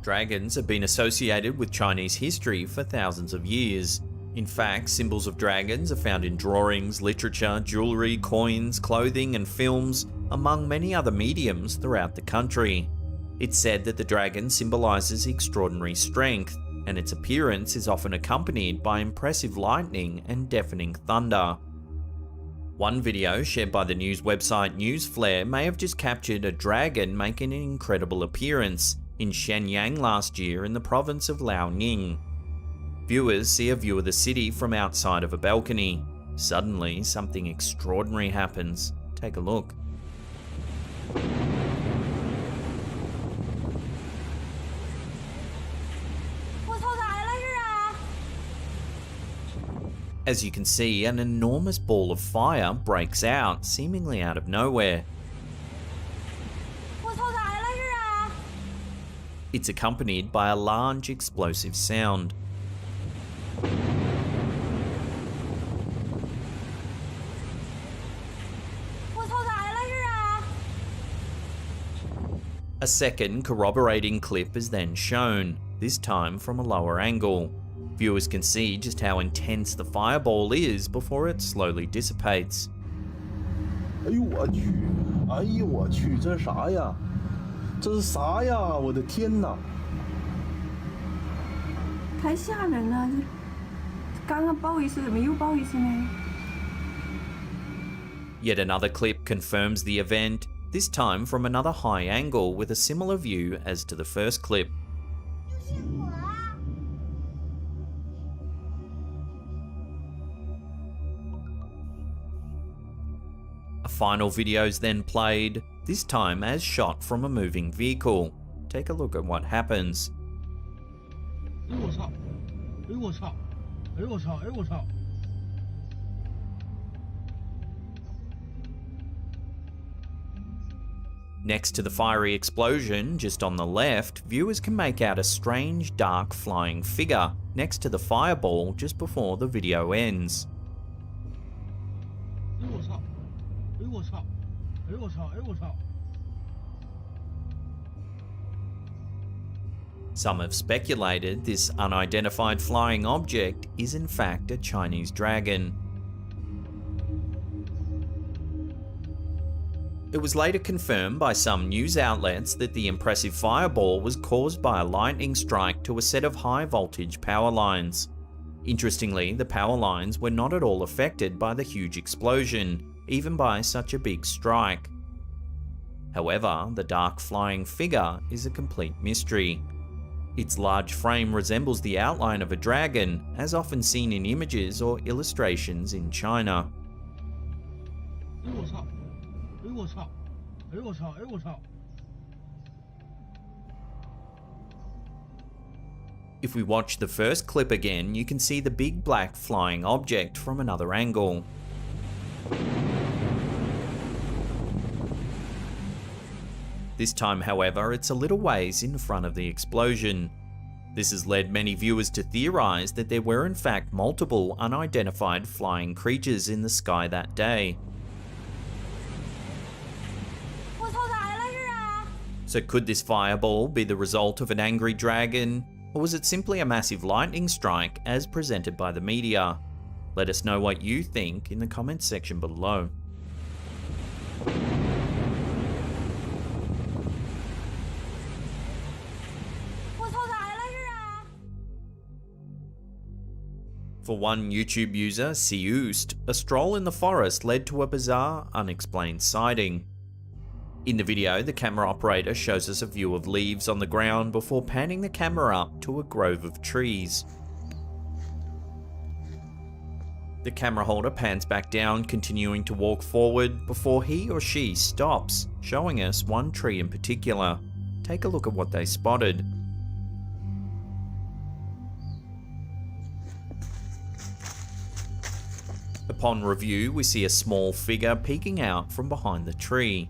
Dragons have been associated with Chinese history for thousands of years. In fact, symbols of dragons are found in drawings, literature, jewellery, coins, clothing and films, among many other mediums throughout the country. It's said that the dragon symbolises extraordinary strength, and its appearance is often accompanied by impressive lightning and deafening thunder. One video shared by the news website Newsflare may have just captured a dragon making an incredible appearance in Shenyang last year in the province of Liaoning. Viewers see a view of the city from outside of a balcony. Suddenly, something extraordinary happens. Take a look. As you can see, an enormous ball of fire breaks out, seemingly out of nowhere. It's accompanied by a large explosive sound. A second corroborating clip is then shown, this time from a lower angle. Viewers can see just how intense the fireball is before it slowly dissipates. 哎呦我去！哎呦我去！这是啥呀？这是啥呀？我的天哪！太吓人了！刚刚爆一次，怎么又爆一次呢？ Yet another clip confirms the event, this time from another high angle with a similar view as to the first clip. A final video is then played, this time as shot from a moving vehicle. Take a look at what happens. 哎呦我操！哎呦我操！哎呦我操！哎呦我操！ Next to the fiery explosion, just on the left, viewers can make out a strange, dark flying figure next to the fireball just before the video ends. 哎呦我操！哎呦我操！哎呦我操！哎呦我操！ Some have speculated this unidentified flying object is in fact a Chinese dragon. It was later confirmed by some news outlets that the impressive fireball was caused by a lightning strike to a set of high voltage power lines. Interestingly, the power lines were not at all affected by the huge explosion, even by such a big strike. However, the dark flying figure is a complete mystery. Its large frame resembles the outline of a dragon, as often seen in images or illustrations in China. 哎呦我操！哎呦我操！哎呦我操！哎呦我操！ If we watch the first clip again, you can see the big black flying object from another angle. This time, however, it's a little ways in front of the explosion. This has led many viewers to theorize that there were in fact multiple unidentified flying creatures in the sky that day. So could this fireball be the result of an angry dragon, or was it simply a massive lightning strike as presented by the media? Let us know what you think in the comments section below. For one YouTube user, Seust, a stroll in the forest led to a bizarre, unexplained sighting. In the video, the camera operator shows us a view of leaves on the ground before panning the camera up to a grove of trees. The camera holder pans back down, continuing to walk forward before he or she stops, showing us one tree in particular. Take a look at what they spotted. Upon review, we see a small figure peeking out from behind the tree.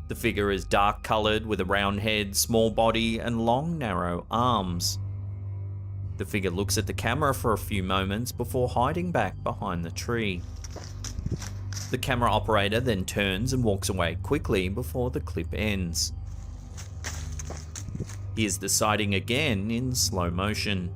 The figure is dark coloured with a round head, small body, and long, narrow arms. The figure looks at the camera for a few moments before hiding back behind the tree. The camera operator then turns and walks away quickly before the clip ends. Here's the sighting again in slow motion.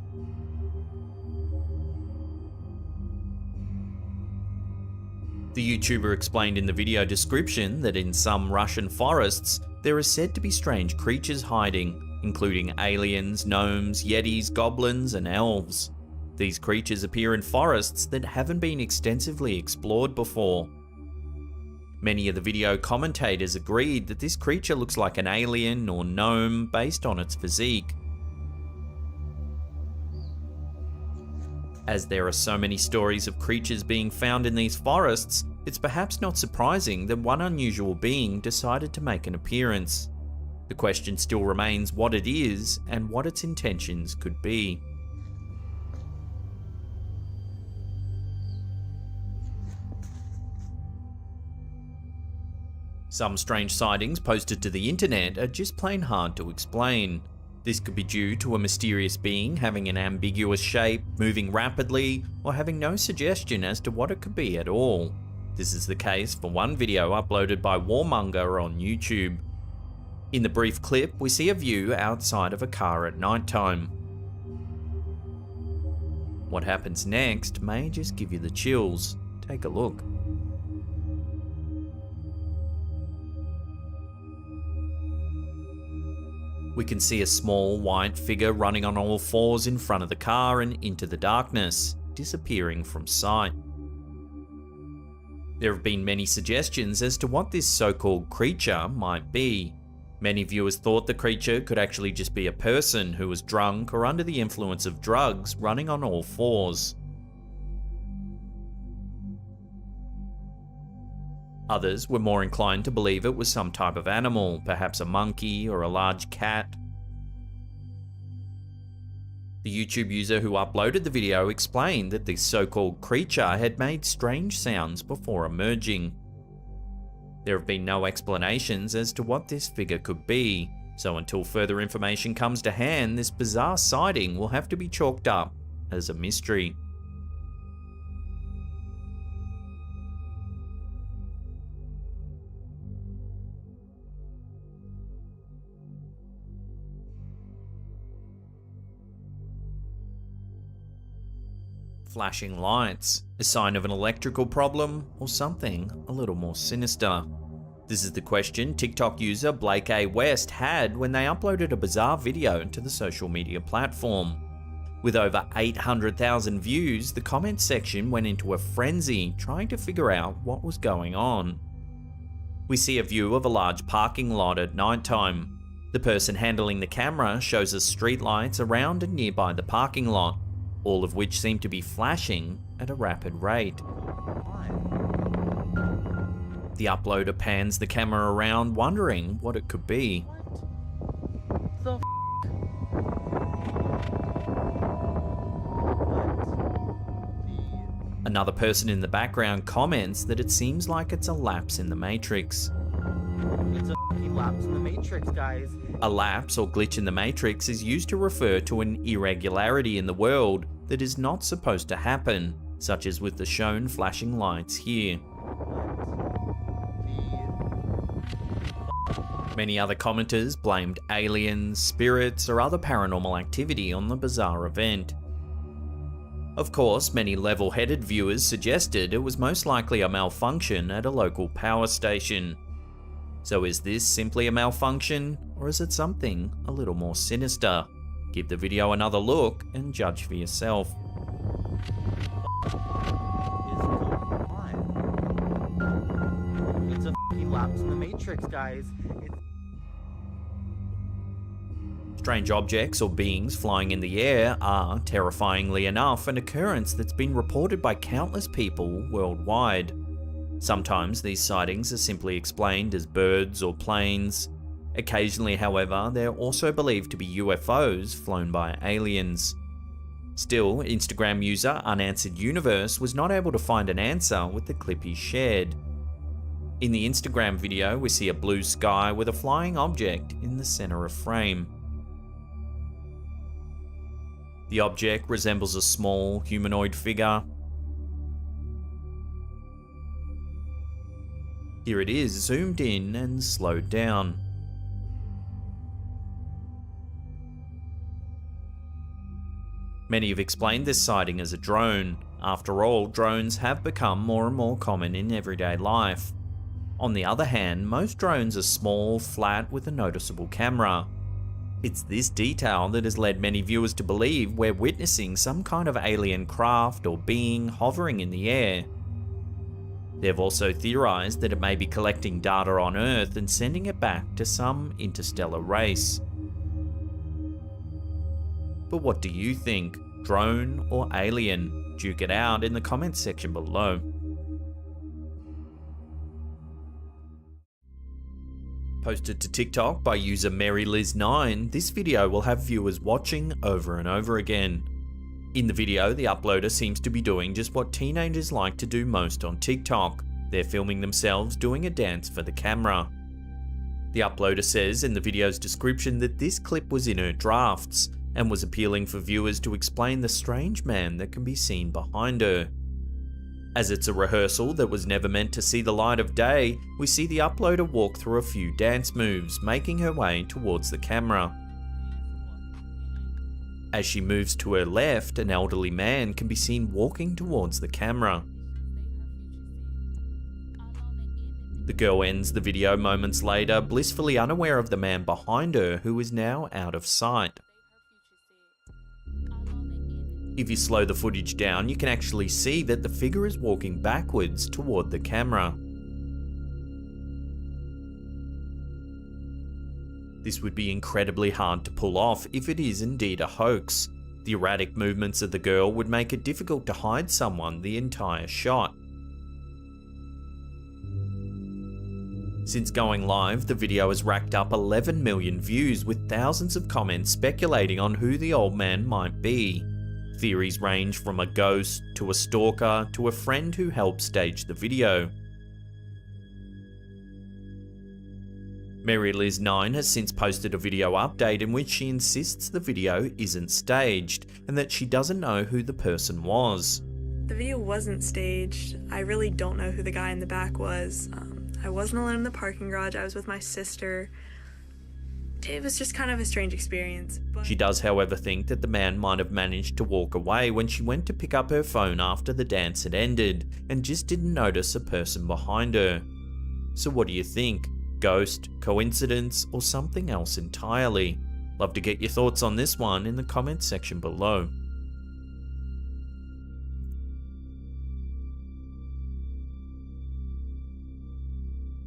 The YouTuber explained in the video description that in some Russian forests, there are said to be strange creatures hiding, including aliens, gnomes, yetis, goblins, and elves. These creatures appear in forests that haven't been extensively explored before. Many of the video commentators agreed that this creature looks like an alien or gnome based on its physique. As there are so many stories of creatures being found in these forests, it's perhaps not surprising that one unusual being decided to make an appearance. The question still remains what it is and what its intentions could be. Some strange sightings posted to the internet are just plain hard to explain. This could be due to a mysterious being having an ambiguous shape, moving rapidly, or having no suggestion as to what it could be at all. This is the case for one video uploaded by Warmonger on YouTube. In the brief clip, we see a view outside of a car at nighttime. What happens next may just give you the chills. Take a look. We can see a small white figure running on all fours in front of the car and into the darkness, disappearing from sight. There have been many suggestions as to what this so-called creature might be. Many viewers thought the creature could actually just be a person who was drunk or under the influence of drugs running on all fours. Others were more inclined to believe it was some type of animal, perhaps a monkey or a large cat. The YouTube user who uploaded the video explained that this so-called creature had made strange sounds before emerging. There have been no explanations as to what this figure could be, so until further information comes to hand, this bizarre sighting will have to be chalked up as a mystery. Flashing lights, a sign of an electrical problem, or something a little more sinister? This is the question TikTok user Blake A. West had when they uploaded a bizarre video to the social media platform. With over 800,000 views, the comments section went into a frenzy trying to figure out what was going on. We see a view of a large parking lot at nighttime. The person handling the camera shows us streetlights around and nearby the parking lot, all of which seem to be flashing at a rapid rate. The uploader pans the camera around, wondering what it could be. Another person in the background comments that it seems like it's a lapse in the Matrix. It's a f***ing lapse in the Matrix, guys. A lapse or glitch in the Matrix is used to refer to an irregularity in the world that is not supposed to happen, such as with the shown flashing lights here. Many other commenters blamed aliens, spirits, or other paranormal activity on the bizarre event. Of course, many level-headed viewers suggested it was most likely a malfunction at a local power station. So is this simply a malfunction, or is it something a little more sinister? Give the video another look and judge for yourself. It's a f***ing lapse in the Matrix, guys. Strange objects or beings flying in the air are, terrifyingly enough, an occurrence that's been reported by countless people worldwide. Sometimes these sightings are simply explained as birds or planes. Occasionally, however, they're also believed to be UFOs flown by aliens. Still, Instagram user Unanswered Universe was not able to find an answer with the clip he shared. In the Instagram video, we see a blue sky with a flying object in the center of frame. The object resembles a small humanoid figure. Here it is, zoomed in and slowed down. Many have explained this sighting as a drone. After all, drones have become more and more common in everyday life. On the other hand, most drones are small, flat, with a noticeable camera. It's this detail that has led many viewers to believe we're witnessing some kind of alien craft or being hovering in the air. They've also theorized that it may be collecting data on Earth and sending it back to some interstellar race. But what do you think? Drone or alien? Duke it out in the comments section below. Posted to TikTok by user MaryLiz9, this video will have viewers watching over and over again. In the video, the uploader seems to be doing just what teenagers like to do most on TikTok, They're filming themselves doing a dance for the camera. The uploader says in the video's description that this clip was in her drafts and was appealing for viewers to explain the strange man that can be seen behind her. As it's a rehearsal that was never meant to see the light of day, we see the uploader walk through a few dance moves, making her way towards the camera. As she moves to her left, an elderly man can be seen walking towards the camera. The girl ends the video moments later, blissfully unaware of the man behind her, who is now out of sight. If you slow the footage down, you can actually see that the figure is walking backwards toward the camera. This would be incredibly hard to pull off if it is indeed a hoax. The erratic movements of the girl would make it difficult to hide someone the entire shot. Since going live, the video has racked up 11 million views, with thousands of comments speculating on who the old man might be. Theories range from a ghost, to a stalker, to a friend who helped stage the video. Mary Liz 9 has since posted a video update in which she insists the video isn't staged, and that she doesn't know who the person was. The video wasn't staged. I really don't know who the guy in the back was. I wasn't alone in the parking garage, I was with my sister. It was just kind of a strange experience. She does, however, think that the man might have managed to walk away when she went to pick up her phone after the dance had ended, and just didn't notice a person behind her. So what do you think? Ghost, coincidence, or something else entirely? Love to get your thoughts on this one in the comments section below.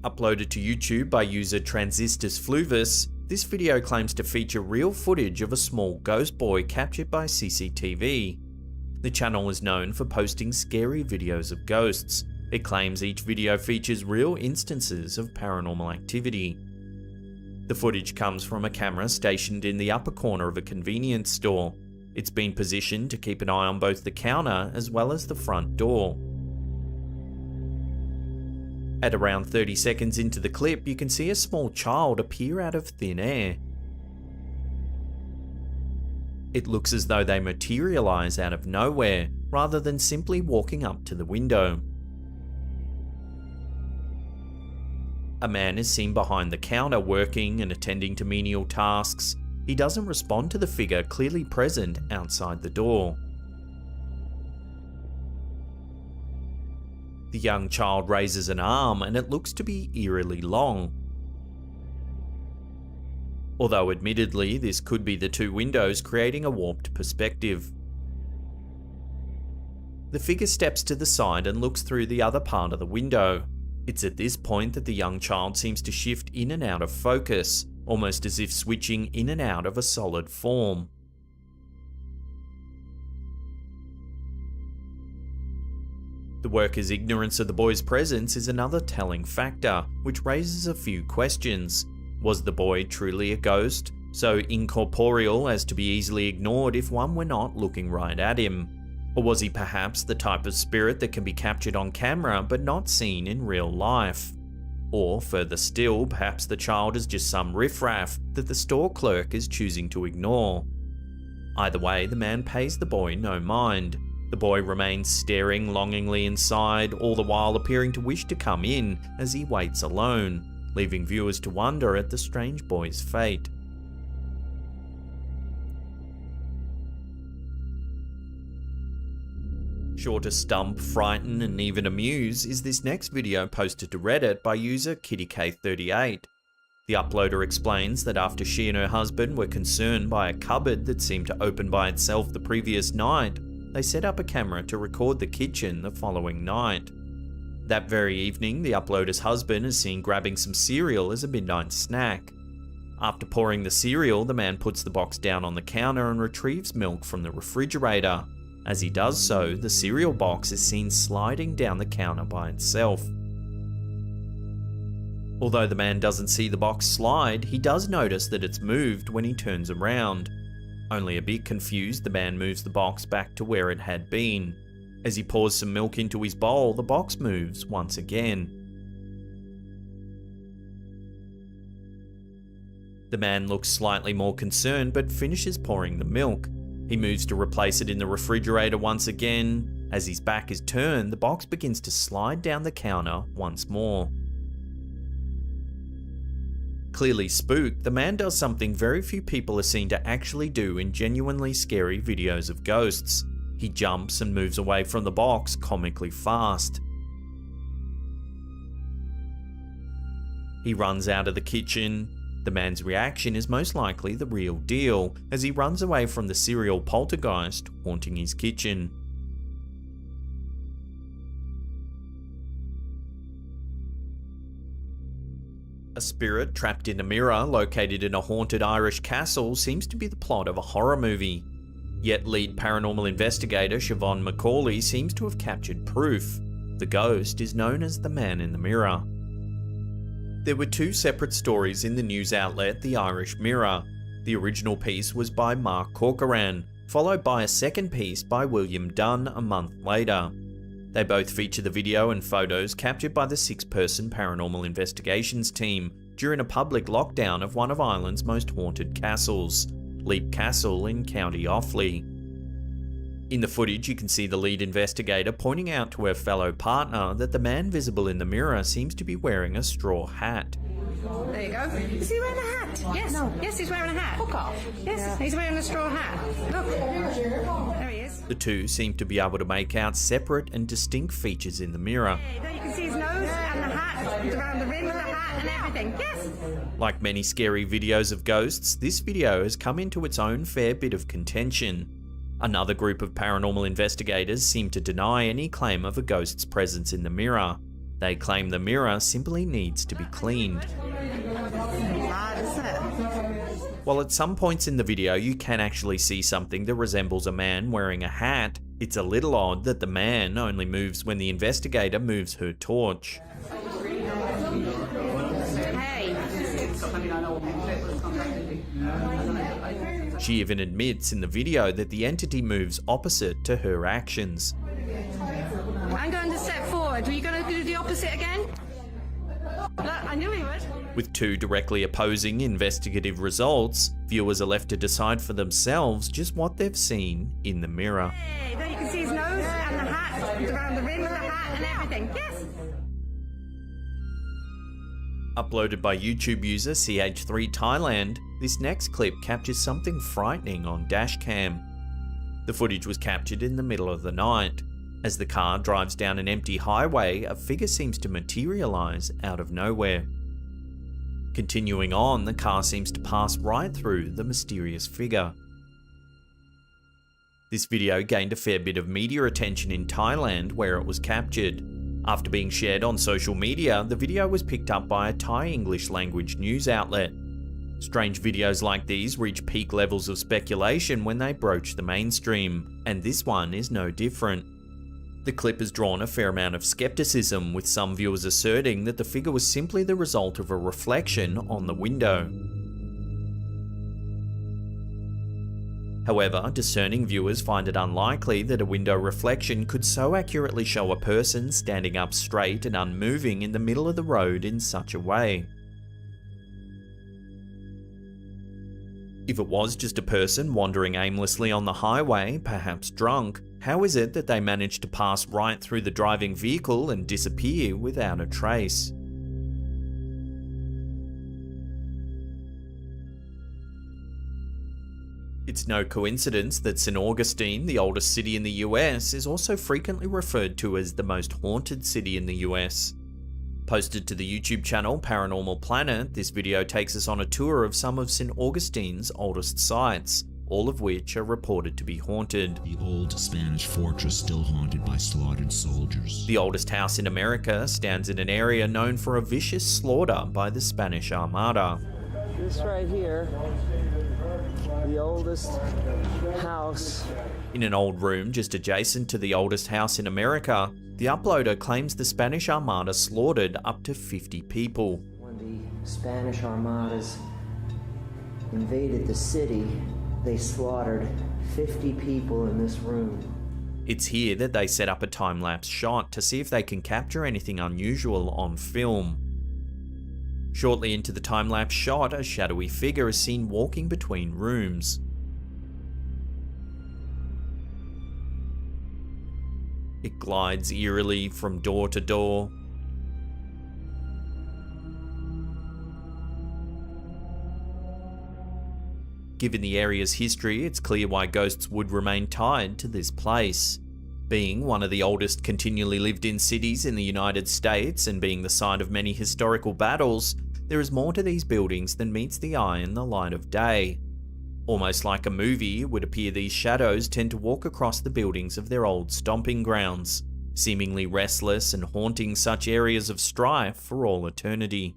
Uploaded to YouTube by user Transistus Fluvis, this video claims to feature real footage of a small ghost boy captured by CCTV. The channel is known for posting scary videos of ghosts. It claims each video features real instances of paranormal activity. The footage comes from a camera stationed in the upper corner of a convenience store. It's been positioned to keep an eye on both the counter as well as the front door. At around 30 seconds into the clip, you can see a small child appear out of thin air. It looks as though they materialize out of nowhere, rather than simply walking up to the window. A man is seen behind the counter working and attending to menial tasks. He doesn't respond to the figure clearly present outside the door. The young child raises an arm and it looks to be eerily long. Although admittedly this could be the two windows creating a warped perspective. The figure steps to the side and looks through the other part of the window. It's at this point that the young child seems to shift in and out of focus, almost as if switching in and out of a solid form. The worker's ignorance of the boy's presence is another telling factor, which raises a few questions. Was the boy truly a ghost, so incorporeal as to be easily ignored if one were not looking right at him? Or was he perhaps the type of spirit that can be captured on camera but not seen in real life? Or further still, perhaps the child is just some riffraff that the store clerk is choosing to ignore. Either way, the man pays the boy no mind. The boy remains staring longingly inside, all the while appearing to wish to come in as he waits alone, leaving viewers to wonder at the strange boy's fate. Sure to stump, frighten, and even amuse is this next video posted to Reddit by user KittyK38. The uploader explains that after she and her husband were concerned by a cupboard that seemed to open by itself the previous night, they set up a camera to record the kitchen the following night. That very evening, the uploader's husband is seen grabbing some cereal as a midnight snack. After pouring the cereal, the man puts the box down on the counter and retrieves milk from the refrigerator. As he does so, the cereal box is seen sliding down the counter by itself. Although the man doesn't see the box slide, he does notice that it's moved when he turns around. Only a bit confused, the man moves the box back to where it had been. As he pours some milk into his bowl, the box moves once again. The man looks slightly more concerned but finishes pouring the milk. He moves to replace it in the refrigerator once again. As his back is turned, the box begins to slide down the counter once more. Clearly spooked, the man does something very few people are seen to actually do in genuinely scary videos of ghosts. He jumps and moves away from the box comically fast. He runs out of the kitchen. The man's reaction is most likely the real deal, as he runs away from the serial poltergeist haunting his kitchen. A spirit trapped in a mirror located in a haunted Irish castle seems to be the plot of a horror movie. Yet lead paranormal investigator Siobhan Macaulay seems to have captured proof. The ghost is known as the Man in the Mirror. There were two separate stories in the news outlet The Irish Mirror. The original piece was by Mark Corcoran, followed by a second piece by William Dunn a month later. They both feature the video and photos captured by the 6-person paranormal investigations team during a public lockdown of one of Ireland's most haunted castles, Leap Castle in County Offaly. In the footage, you can see the lead investigator pointing out to her fellow partner that the man visible in the mirror seems to be wearing a straw hat. There you go. Is he wearing a hat? Yes. No. Yes, he's wearing a hat. Fuck off. Yes, he's wearing a straw hat. Look. There he is. The two seem to be able to make out separate and distinct features in the mirror. There you can see his nose and the hat, around the rim of the hat and everything. Yes. Like many scary videos of ghosts, this video has come into its own fair bit of contention. Another group of paranormal investigators seem to deny any claim of a ghost's presence in the mirror. They claim the mirror simply needs to be cleaned. While at some points in the video you can actually see something that resembles a man wearing a hat, it's a little odd that the man only moves when the investigator moves her torch. She even admits in the video that the entity moves opposite to her actions. I'm going to step forward. Are you going to do the opposite again? Look, I knew he would. With two directly opposing investigative results, viewers are left to decide for themselves just what they've seen in the mirror. Hey, there you can see his nose and the hat, around the rim of the hat and everything. Yes. Uploaded by YouTube user CH3 Thailand, this next clip captures something frightening on dashcam. The footage was captured in the middle of the night. As the car drives down an empty highway, a figure seems to materialize out of nowhere. Continuing on, the car seems to pass right through the mysterious figure. This video gained a fair bit of media attention in Thailand where it was captured. After being shared on social media, the video was picked up by a Thai English language news outlet. Strange videos like these reach peak levels of speculation when they broach the mainstream, and this one is no different. The clip has drawn a fair amount of skepticism, with some viewers asserting that the figure was simply the result of a reflection on the window. However, discerning viewers find it unlikely that a window reflection could so accurately show a person standing up straight and unmoving in the middle of the road in such a way. If it was just a person wandering aimlessly on the highway, perhaps drunk, how is it that they managed to pass right through the driving vehicle and disappear without a trace? It's no coincidence that St. Augustine, the oldest city in the US, is also frequently referred to as the most haunted city in the US. Posted to the YouTube channel Paranormal Planet, this video takes us on a tour of some of St. Augustine's oldest sites, all of which are reported to be haunted. The old Spanish fortress still haunted by slaughtered soldiers. The oldest house in America stands in an area known for a vicious slaughter by the Spanish Armada. This right here, the oldest house. In an old room just adjacent to the oldest house in America, the uploader claims the Spanish Armada slaughtered up to 50 people. When the Spanish Armadas invaded the city, they slaughtered 50 people in this room. It's here that they set up a time-lapse shot to see if they can capture anything unusual on film. Shortly into the time-lapse shot, a shadowy figure is seen walking between rooms. It glides eerily from door to door. Given the area's history, it's clear why ghosts would remain tied to this place. Being one of the oldest continually lived-in cities in the United States and being the site of many historical battles, there is more to these buildings than meets the eye in the light of day. Almost like a movie, it would appear these shadows tend to walk across the buildings of their old stomping grounds, seemingly restless and haunting such areas of strife for all eternity.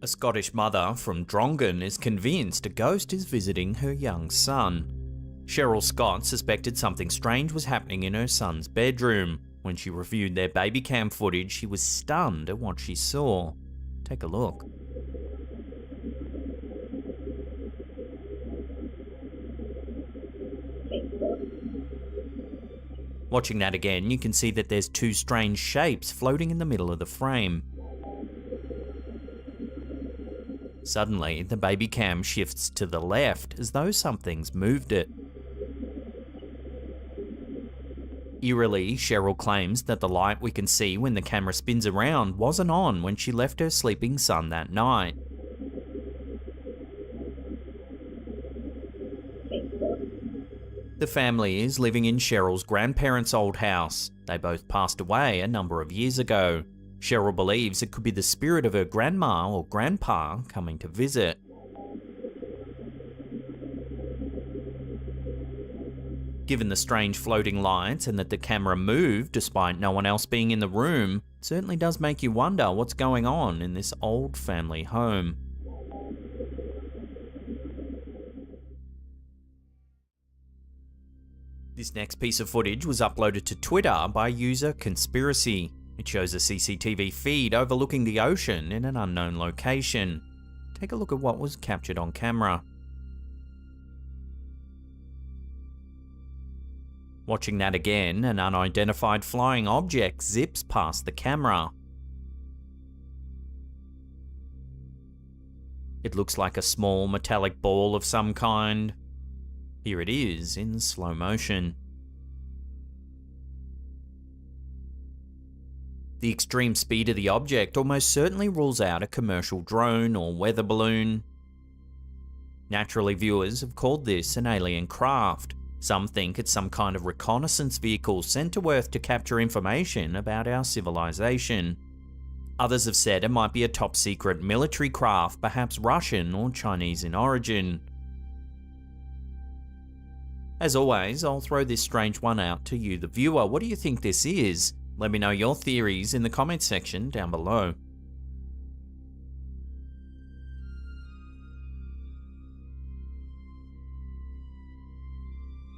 A Scottish mother from Drongan is convinced a ghost is visiting her young son. Cheryl Scott suspected something strange was happening in her son's bedroom. When she reviewed their baby cam footage, she was stunned at what she saw. Take a look. Watching that again, you can see that there's two strange shapes floating in the middle of the frame. Suddenly, the baby cam shifts to the left, as though something's moved it. Eerily, Cheryl claims that the light we can see when the camera spins around wasn't on when she left her sleeping son that night. The family is living in Cheryl's grandparents' old house. They both passed away a number of years ago. Cheryl believes it could be the spirit of her grandma or grandpa coming to visit. Given the strange floating lights and that the camera moved despite no one else being in the room, it certainly does make you wonder what's going on in this old family home. This next piece of footage was uploaded to Twitter by user Conspiracy. It shows a CCTV feed overlooking the ocean in an unknown location. Take a look at what was captured on camera. Watching that again, an unidentified flying object zips past the camera. It looks like a small metallic ball of some kind. Here it is in slow motion. The extreme speed of the object almost certainly rules out a commercial drone or weather balloon. Naturally, viewers have called this an alien craft. Some think it's some kind of reconnaissance vehicle sent to Earth to capture information about our civilization. Others have said it might be a top-secret military craft, perhaps Russian or Chinese in origin. As always, I'll throw this strange one out to you, the viewer. What do you think this is? Let me know your theories in the comments section down below.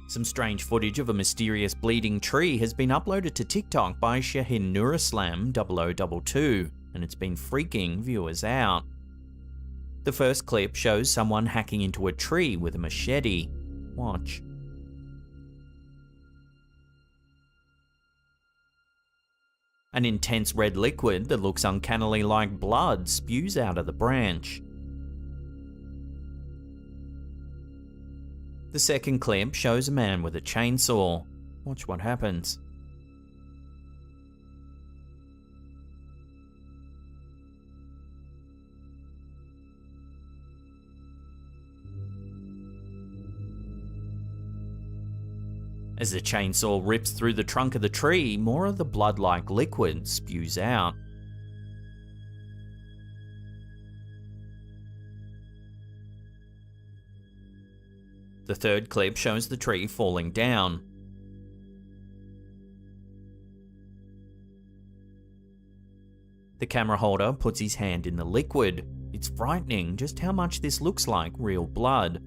Some strange footage of a mysterious bleeding tree has been uploaded to TikTok by Shahin Nuraslam 0022, and it's been freaking viewers out. The first clip shows someone hacking into a tree with a machete. Watch. An intense red liquid that looks uncannily like blood spews out of the branch. The second clip shows a man with a chainsaw. Watch what happens. As the chainsaw rips through the trunk of the tree, more of the blood-like liquid spews out. The third clip shows the tree falling down. The camera holder puts his hand in the liquid. It's frightening just how much this looks like real blood.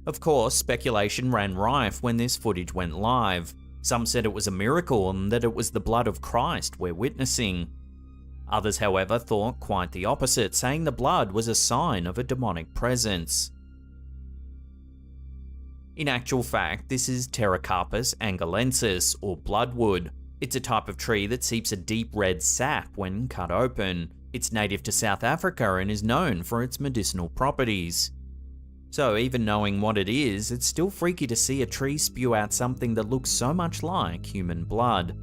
Of course, speculation ran rife when this footage went live. Some said it was a miracle and that it was the blood of Christ we're witnessing. Others, however, thought quite the opposite, saying the blood was a sign of a demonic presence. In actual fact, this is Pterocarpus angolensis, or bloodwood. It's a type of tree that seeps a deep red sap when cut open. It's native to South Africa and is known for its medicinal properties. So even knowing what it is, it's still freaky to see a tree spew out something that looks so much like human blood.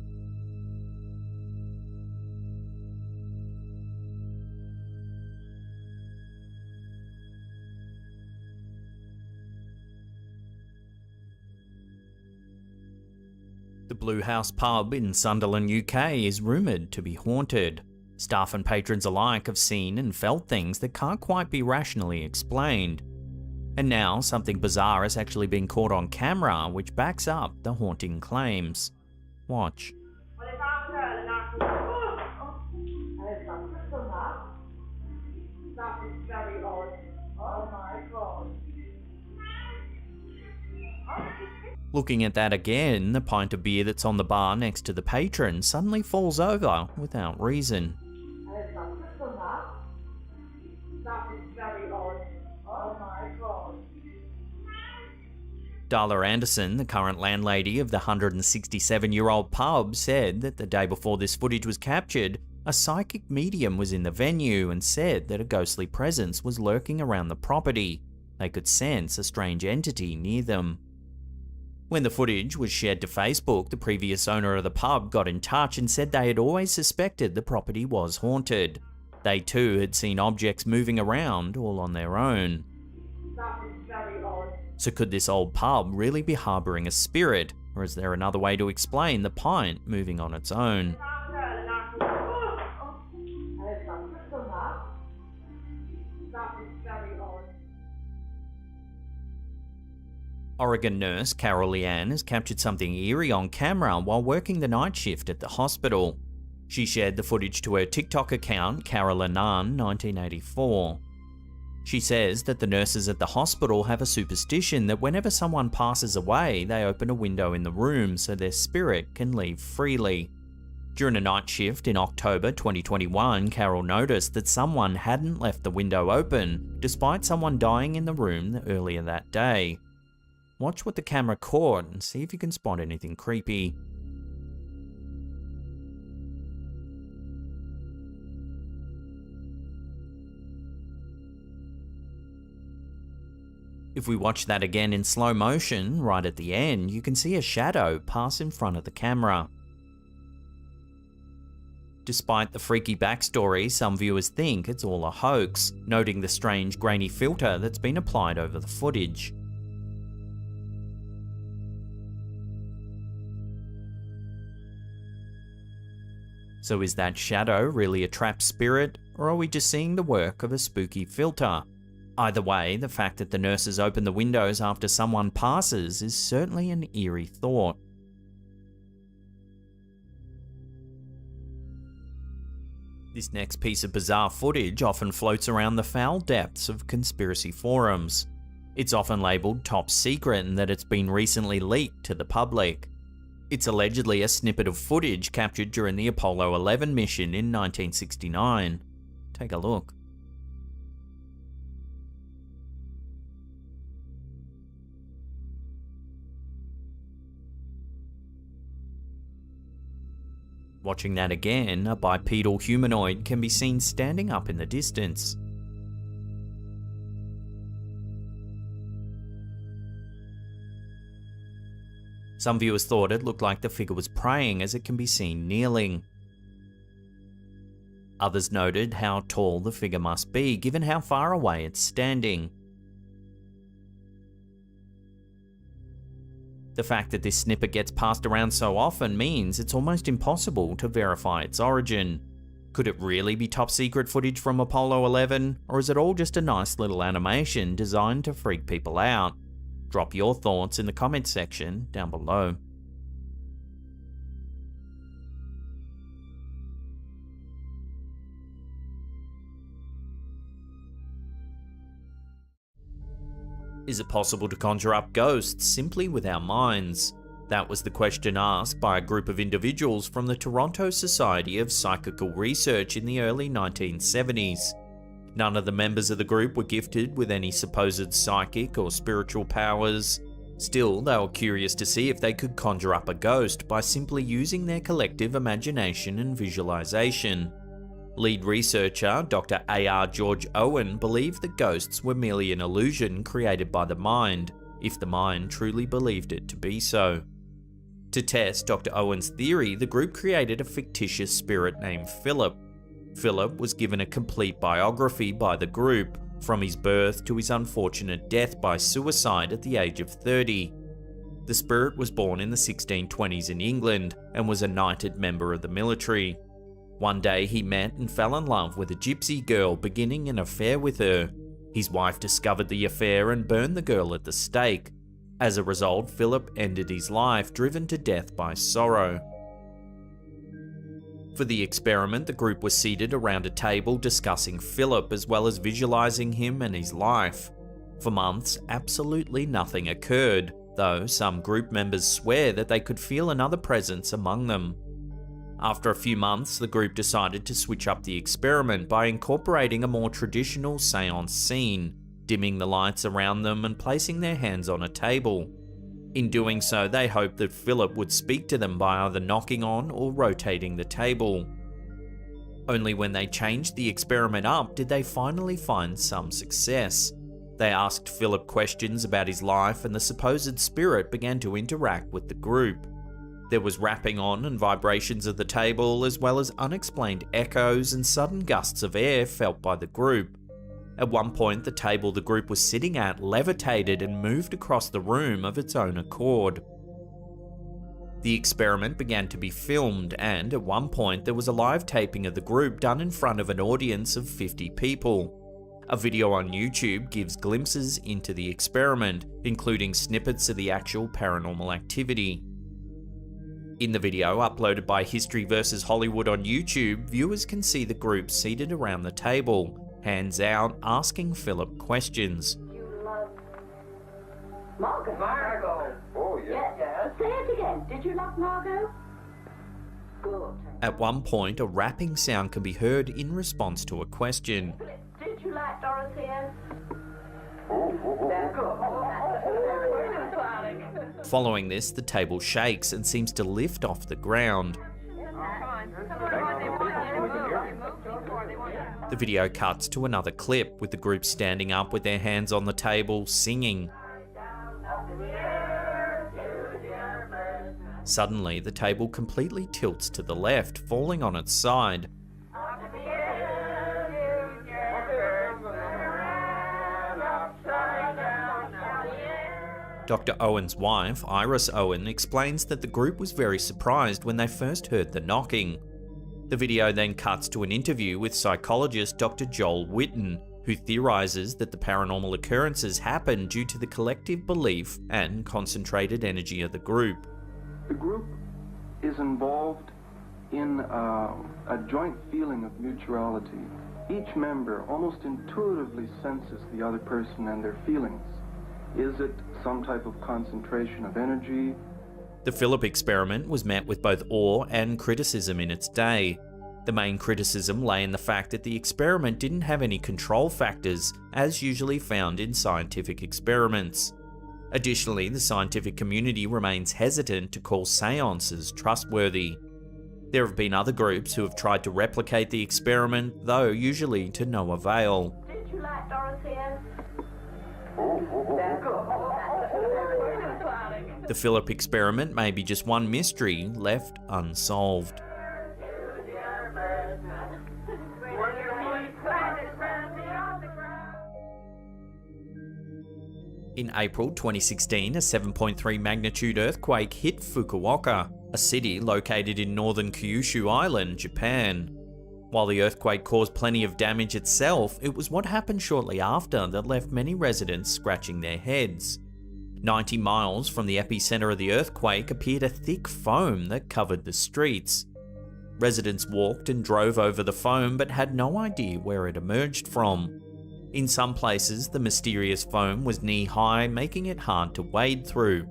The Blue House pub in Sunderland, UK is rumoured to be haunted. Staff and patrons alike have seen and felt things that can't quite be rationally explained. And now, something bizarre has actually been caught on camera, which backs up the haunting claims. Watch. That is very odd. Oh my god. Looking at that again, the pint of beer that's on the bar next to the patron suddenly falls over without reason. That is very odd. Oh my god. Darla Anderson, the current landlady of the 167-year-old pub, said that the day before this footage was captured, a psychic medium was in the venue and said that a ghostly presence was lurking around the property. They could sense a strange entity near them. When the footage was shared to Facebook, the previous owner of the pub got in touch and said they had always suspected the property was haunted. They too had seen objects moving around all on their own. That is very odd. So could this old pub really be harbouring a spirit, or is there another way to explain the pint moving on its own? That is very odd. Oregon nurse Carol Leanne has captured something eerie on camera while working the night shift at the hospital. She shared the footage to her TikTok account, Carol Annan 1984. She says that the nurses at the hospital have a superstition that whenever someone passes away, they open a window in the room so their spirit can leave freely. During a night shift in October 2021, Carol noticed that someone hadn't left the window open, despite someone dying in the room earlier that day. Watch what the camera caught and see if you can spot anything creepy. If we watch that again in slow motion, right at the end, you can see a shadow pass in front of the camera. Despite the freaky backstory, some viewers think it's all a hoax, noting the strange grainy filter that's been applied over the footage. So is that shadow really a trapped spirit, or are we just seeing the work of a spooky filter? Either way, the fact that the nurses open the windows after someone passes is certainly an eerie thought. This next piece of bizarre footage often floats around the foul depths of conspiracy forums. It's often labelled top secret and that it's been recently leaked to the public. It's allegedly a snippet of footage captured during the Apollo 11 mission in 1969. Take a look. Watching that again, a bipedal humanoid can be seen standing up in the distance. Some viewers thought it looked like the figure was praying, as it can be seen kneeling. Others noted how tall the figure must be given how far away it's standing. The fact that this snippet gets passed around so often means it's almost impossible to verify its origin. Could it really be top secret footage from Apollo 11, or is it all just a nice little animation designed to freak people out? Drop your thoughts in the comments section down below. Is it possible to conjure up ghosts simply with our minds? That was the question asked by a group of individuals from the Toronto Society of Psychical Research in the early 1970s. None of the members of the group were gifted with any supposed psychic or spiritual powers. Still, they were curious to see if they could conjure up a ghost by simply using their collective imagination and visualization. Lead researcher Dr. A.R. George Owen believed that ghosts were merely an illusion created by the mind, if the mind truly believed it to be so. To test Dr. Owen's theory, the group created a fictitious spirit named Philip. Philip was given a complete biography by the group, from his birth to his unfortunate death by suicide at the age of 30. The spirit was born in the 1620s in England and was a knighted member of the military. One day he met and fell in love with a gypsy girl, beginning an affair with her. His wife discovered the affair and burned the girl at the stake. As a result, Philip ended his life, driven to death by sorrow. For the experiment, the group was seated around a table discussing Philip as well as visualizing him and his life. For months, absolutely nothing occurred, though some group members swear that they could feel another presence among them. After a few months, the group decided to switch up the experiment by incorporating a more traditional seance scene, dimming the lights around them and placing their hands on a table. In doing so, they hoped that Philip would speak to them by either knocking on or rotating the table. Only when they changed the experiment up did they finally find some success. They asked Philip questions about his life and the supposed spirit began to interact with the group. There was rapping on and vibrations of the table, as well as unexplained echoes and sudden gusts of air felt by the group. At one point, the table the group was sitting at levitated and moved across the room of its own accord. The experiment began to be filmed, and at one point there was a live taping of the group done in front of an audience of 50 people. A video on YouTube gives glimpses into the experiment, including snippets of the actual paranormal activity. In the video, uploaded by History vs. Hollywood on YouTube, viewers can see the group seated around the table, hands out, asking Philip questions. You love Margot. Margot. Oh, yeah. Say it again. Did you love Margot? Good. At one point, a rapping sound can be heard in response to a question. Did you like Dorothea? Following this, the table shakes and seems to lift off the ground. The video cuts to another clip with the group standing up with their hands on the table, singing. Suddenly, the table completely tilts to the left, falling on its side. Dr. Owen's wife, Iris Owen, explains that the group was very surprised when they first heard the knocking. The video then cuts to an interview with psychologist Dr. Joel Witten, who theorizes that the paranormal occurrences happen due to the collective belief and concentrated energy of the group. The group is involved in a joint feeling of mutuality. Each member almost intuitively senses the other person and their feelings. Is it some type of concentration of energy? The Philip experiment was met with both awe and criticism in its day. The main criticism lay in the fact that the experiment didn't have any control factors, as usually found in scientific experiments. Additionally, the scientific community remains hesitant to call seances trustworthy. There have been other groups who have tried to replicate the experiment, though usually to no avail. Did you like Dorothea? The Philip experiment may be just one mystery left unsolved. In April 2016, a 7.3 magnitude earthquake hit Fukuoka, a city located in northern Kyushu Island, Japan. While the earthquake caused plenty of damage itself, it was what happened shortly after that left many residents scratching their heads. 90 miles from the epicenter of the earthquake appeared a thick foam that covered the streets. Residents walked and drove over the foam but had no idea where it emerged from. In some places, the mysterious foam was knee-high, making it hard to wade through.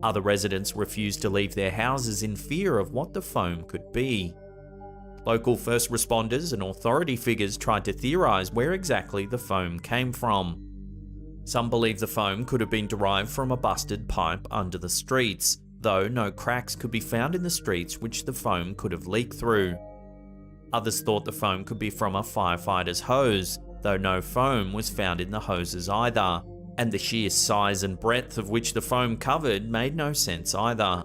Other residents refused to leave their houses in fear of what the foam could be. Local first responders and authority figures tried to theorise where exactly the foam came from. Some believe the foam could have been derived from a busted pipe under the streets, though no cracks could be found in the streets which the foam could have leaked through. Others thought the foam could be from a firefighter's hose, though no foam was found in the hoses either, and the sheer size and breadth of which the foam covered made no sense either.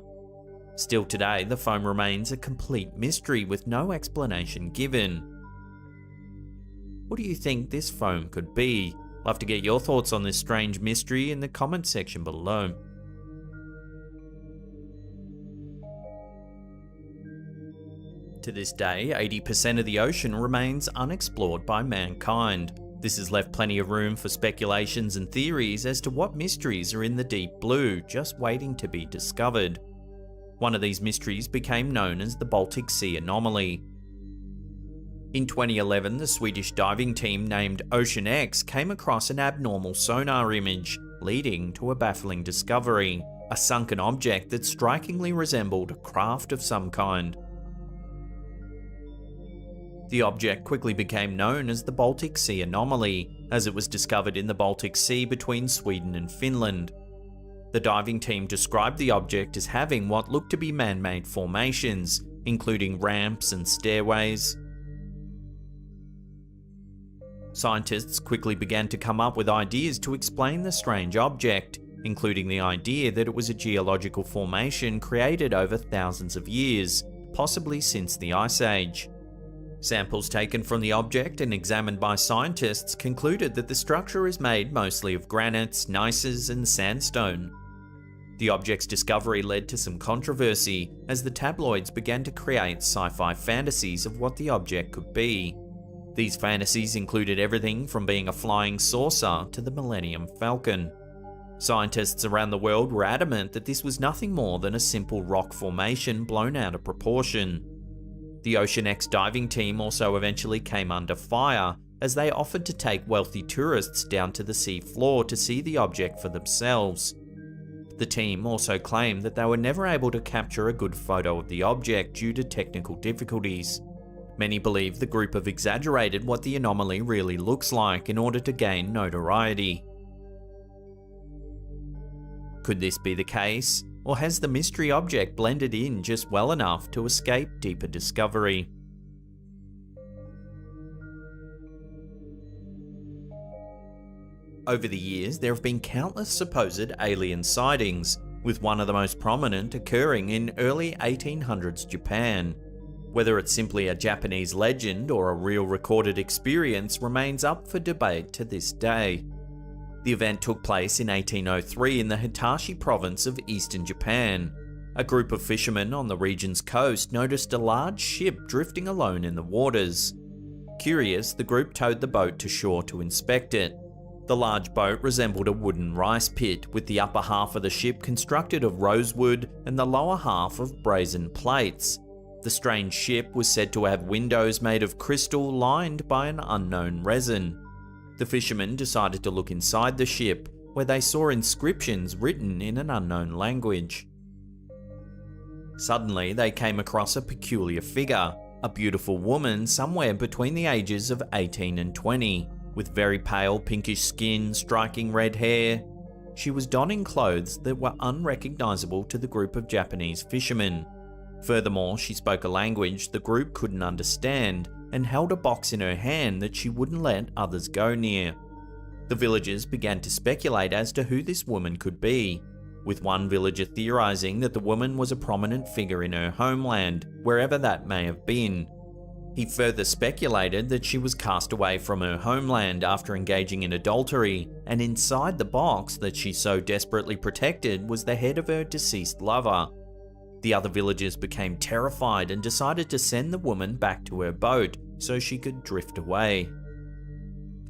Still today, the foam remains a complete mystery with no explanation given. What do you think this foam could be? Love to get your thoughts on this strange mystery in the comment section below. To this day, 80% of the ocean remains unexplored by mankind. This has left plenty of room for speculations and theories as to what mysteries are in the deep blue, just waiting to be discovered. One of these mysteries became known as the Baltic Sea anomaly. In 2011, the Swedish diving team named Ocean X came across an abnormal sonar image, leading to a baffling discovery: a sunken object that strikingly resembled a craft of some kind. The object quickly became known as the Baltic Sea anomaly, as it was discovered in the Baltic Sea between Sweden and Finland. The diving team described the object as having what looked to be man-made formations, including ramps and stairways. Scientists quickly began to come up with ideas to explain the strange object, including the idea that it was a geological formation created over thousands of years, possibly since the Ice Age. Samples taken from the object and examined by scientists concluded that the structure is made mostly of granites, gneisses, and sandstone. The object's discovery led to some controversy, as the tabloids began to create sci-fi fantasies of what the object could be. These fantasies included everything from being a flying saucer to the Millennium Falcon. Scientists around the world were adamant that this was nothing more than a simple rock formation blown out of proportion. The Ocean X diving team also eventually came under fire, as they offered to take wealthy tourists down to the sea floor to see the object for themselves. The team also claimed that they were never able to capture a good photo of the object due to technical difficulties. Many believe the group have exaggerated what the anomaly really looks like in order to gain notoriety. Could this be the case? Or has the mystery object blended in just well enough to escape deeper discovery? Over the years, there have been countless supposed alien sightings, with one of the most prominent occurring in early 1800s Japan. Whether it's simply a Japanese legend or a real recorded experience remains up for debate to this day. The event took place in 1803 in the Hitachi province of eastern Japan. A group of fishermen on the region's coast noticed a large ship drifting alone in the waters. Curious, the group towed the boat to shore to inspect it. The large boat resembled a wooden rice pit, with the upper half of the ship constructed of rosewood and the lower half of brazen plates. The strange ship was said to have windows made of crystal lined by an unknown resin. The fishermen decided to look inside the ship, where they saw inscriptions written in an unknown language. Suddenly, they came across a peculiar figure, a beautiful woman somewhere between the ages of 18 and 20, with very pale pinkish skin, striking red hair. She was donning clothes that were unrecognizable to the group of Japanese fishermen. Furthermore, she spoke a language the group couldn't understand, and held a box in her hand that she wouldn't let others go near. The villagers began to speculate as to who this woman could be, with one villager theorizing that the woman was a prominent figure in her homeland, wherever that may have been. He further speculated that she was cast away from her homeland after engaging in adultery, and inside the box that she so desperately protected was the head of her deceased lover. The other villagers became terrified and decided to send the woman back to her boat so she could drift away.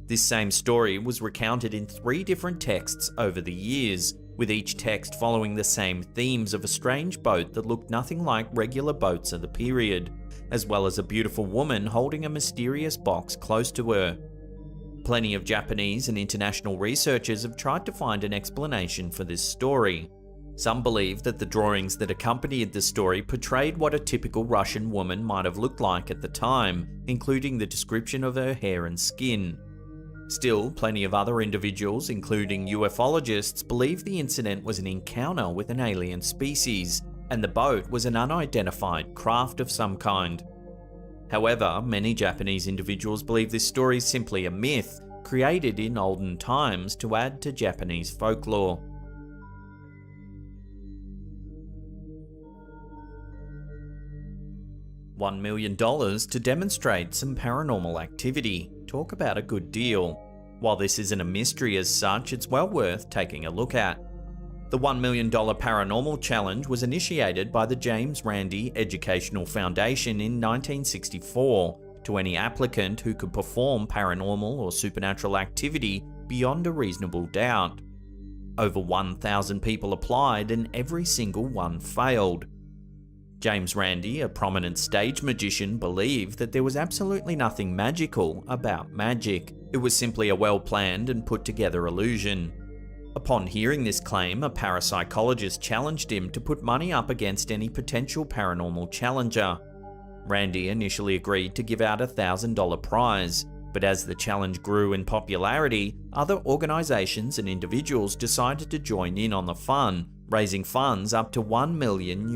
This same story was recounted in 3 different texts over the years, with each text following the same themes of a strange boat that looked nothing like regular boats of the period, as well as a beautiful woman holding a mysterious box close to her. Plenty of Japanese and international researchers have tried to find an explanation for this story. Some believe that the drawings that accompanied the story portrayed what a typical Russian woman might have looked like at the time, including the description of her hair and skin. Still, plenty of other individuals, including ufologists, believe the incident was an encounter with an alien species, and the boat was an unidentified craft of some kind. However, many Japanese individuals believe this story is simply a myth, created in olden times to add to Japanese folklore. $1 million to demonstrate some paranormal activity. Talk about a good deal. While this isn't a mystery as such, it's well worth taking a look at. The $1 million paranormal challenge was initiated by the James Randi Educational Foundation in 1964 to any applicant who could perform paranormal or supernatural activity beyond a reasonable doubt. Over 1,000 people applied and every single one failed. James Randi, a prominent stage magician, believed that there was absolutely nothing magical about magic. It was simply a well-planned and put-together illusion. Upon hearing this claim, a parapsychologist challenged him to put money up against any potential paranormal challenger. Randi initially agreed to give out a $1,000 prize, but as the challenge grew in popularity, other organizations and individuals decided to join in on the fun, raising funds up to $1 million.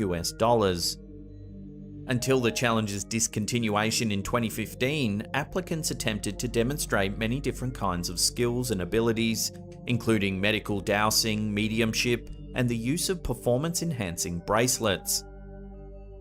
Until the challenge's discontinuation in 2015, applicants attempted to demonstrate many different kinds of skills and abilities, including medical dowsing, mediumship, and the use of performance-enhancing bracelets.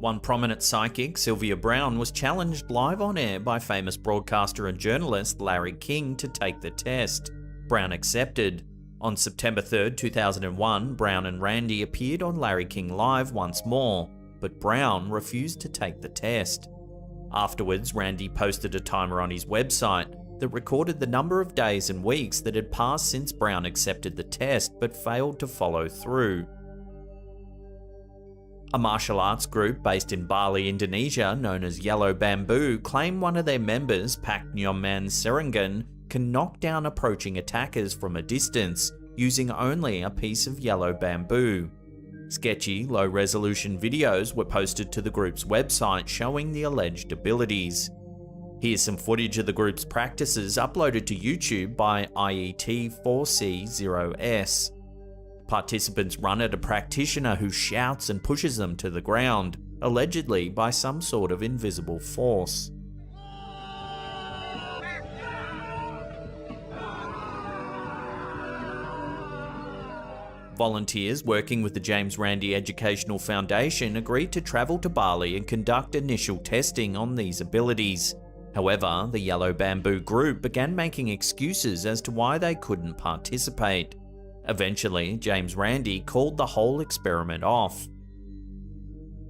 One prominent psychic, Sylvia Brown, was challenged live on air by famous broadcaster and journalist Larry King to take the test. Brown accepted. On September 3, 2001, Brown and Randi appeared on Larry King Live once more, but Brown refused to take the test. Afterwards, Randi posted a timer on his website that recorded the number of days and weeks that had passed since Brown accepted the test but failed to follow through. A martial arts group based in Bali, Indonesia, known as Yellow Bamboo, claim one of their members, Pak Nyoman Serangan, can knock down approaching attackers from a distance using only a piece of yellow bamboo. Sketchy, low-resolution videos were posted to the group's website showing the alleged abilities. Here's some footage of the group's practices uploaded to YouTube by IET4C0S. Participants run at a practitioner who shouts and pushes them to the ground, allegedly by some sort of invisible force. Volunteers working with the James Randi Educational Foundation agreed to travel to Bali and conduct initial testing on these abilities. However, the Yellow Bamboo group began making excuses as to why they couldn't participate. Eventually, James Randi called the whole experiment off.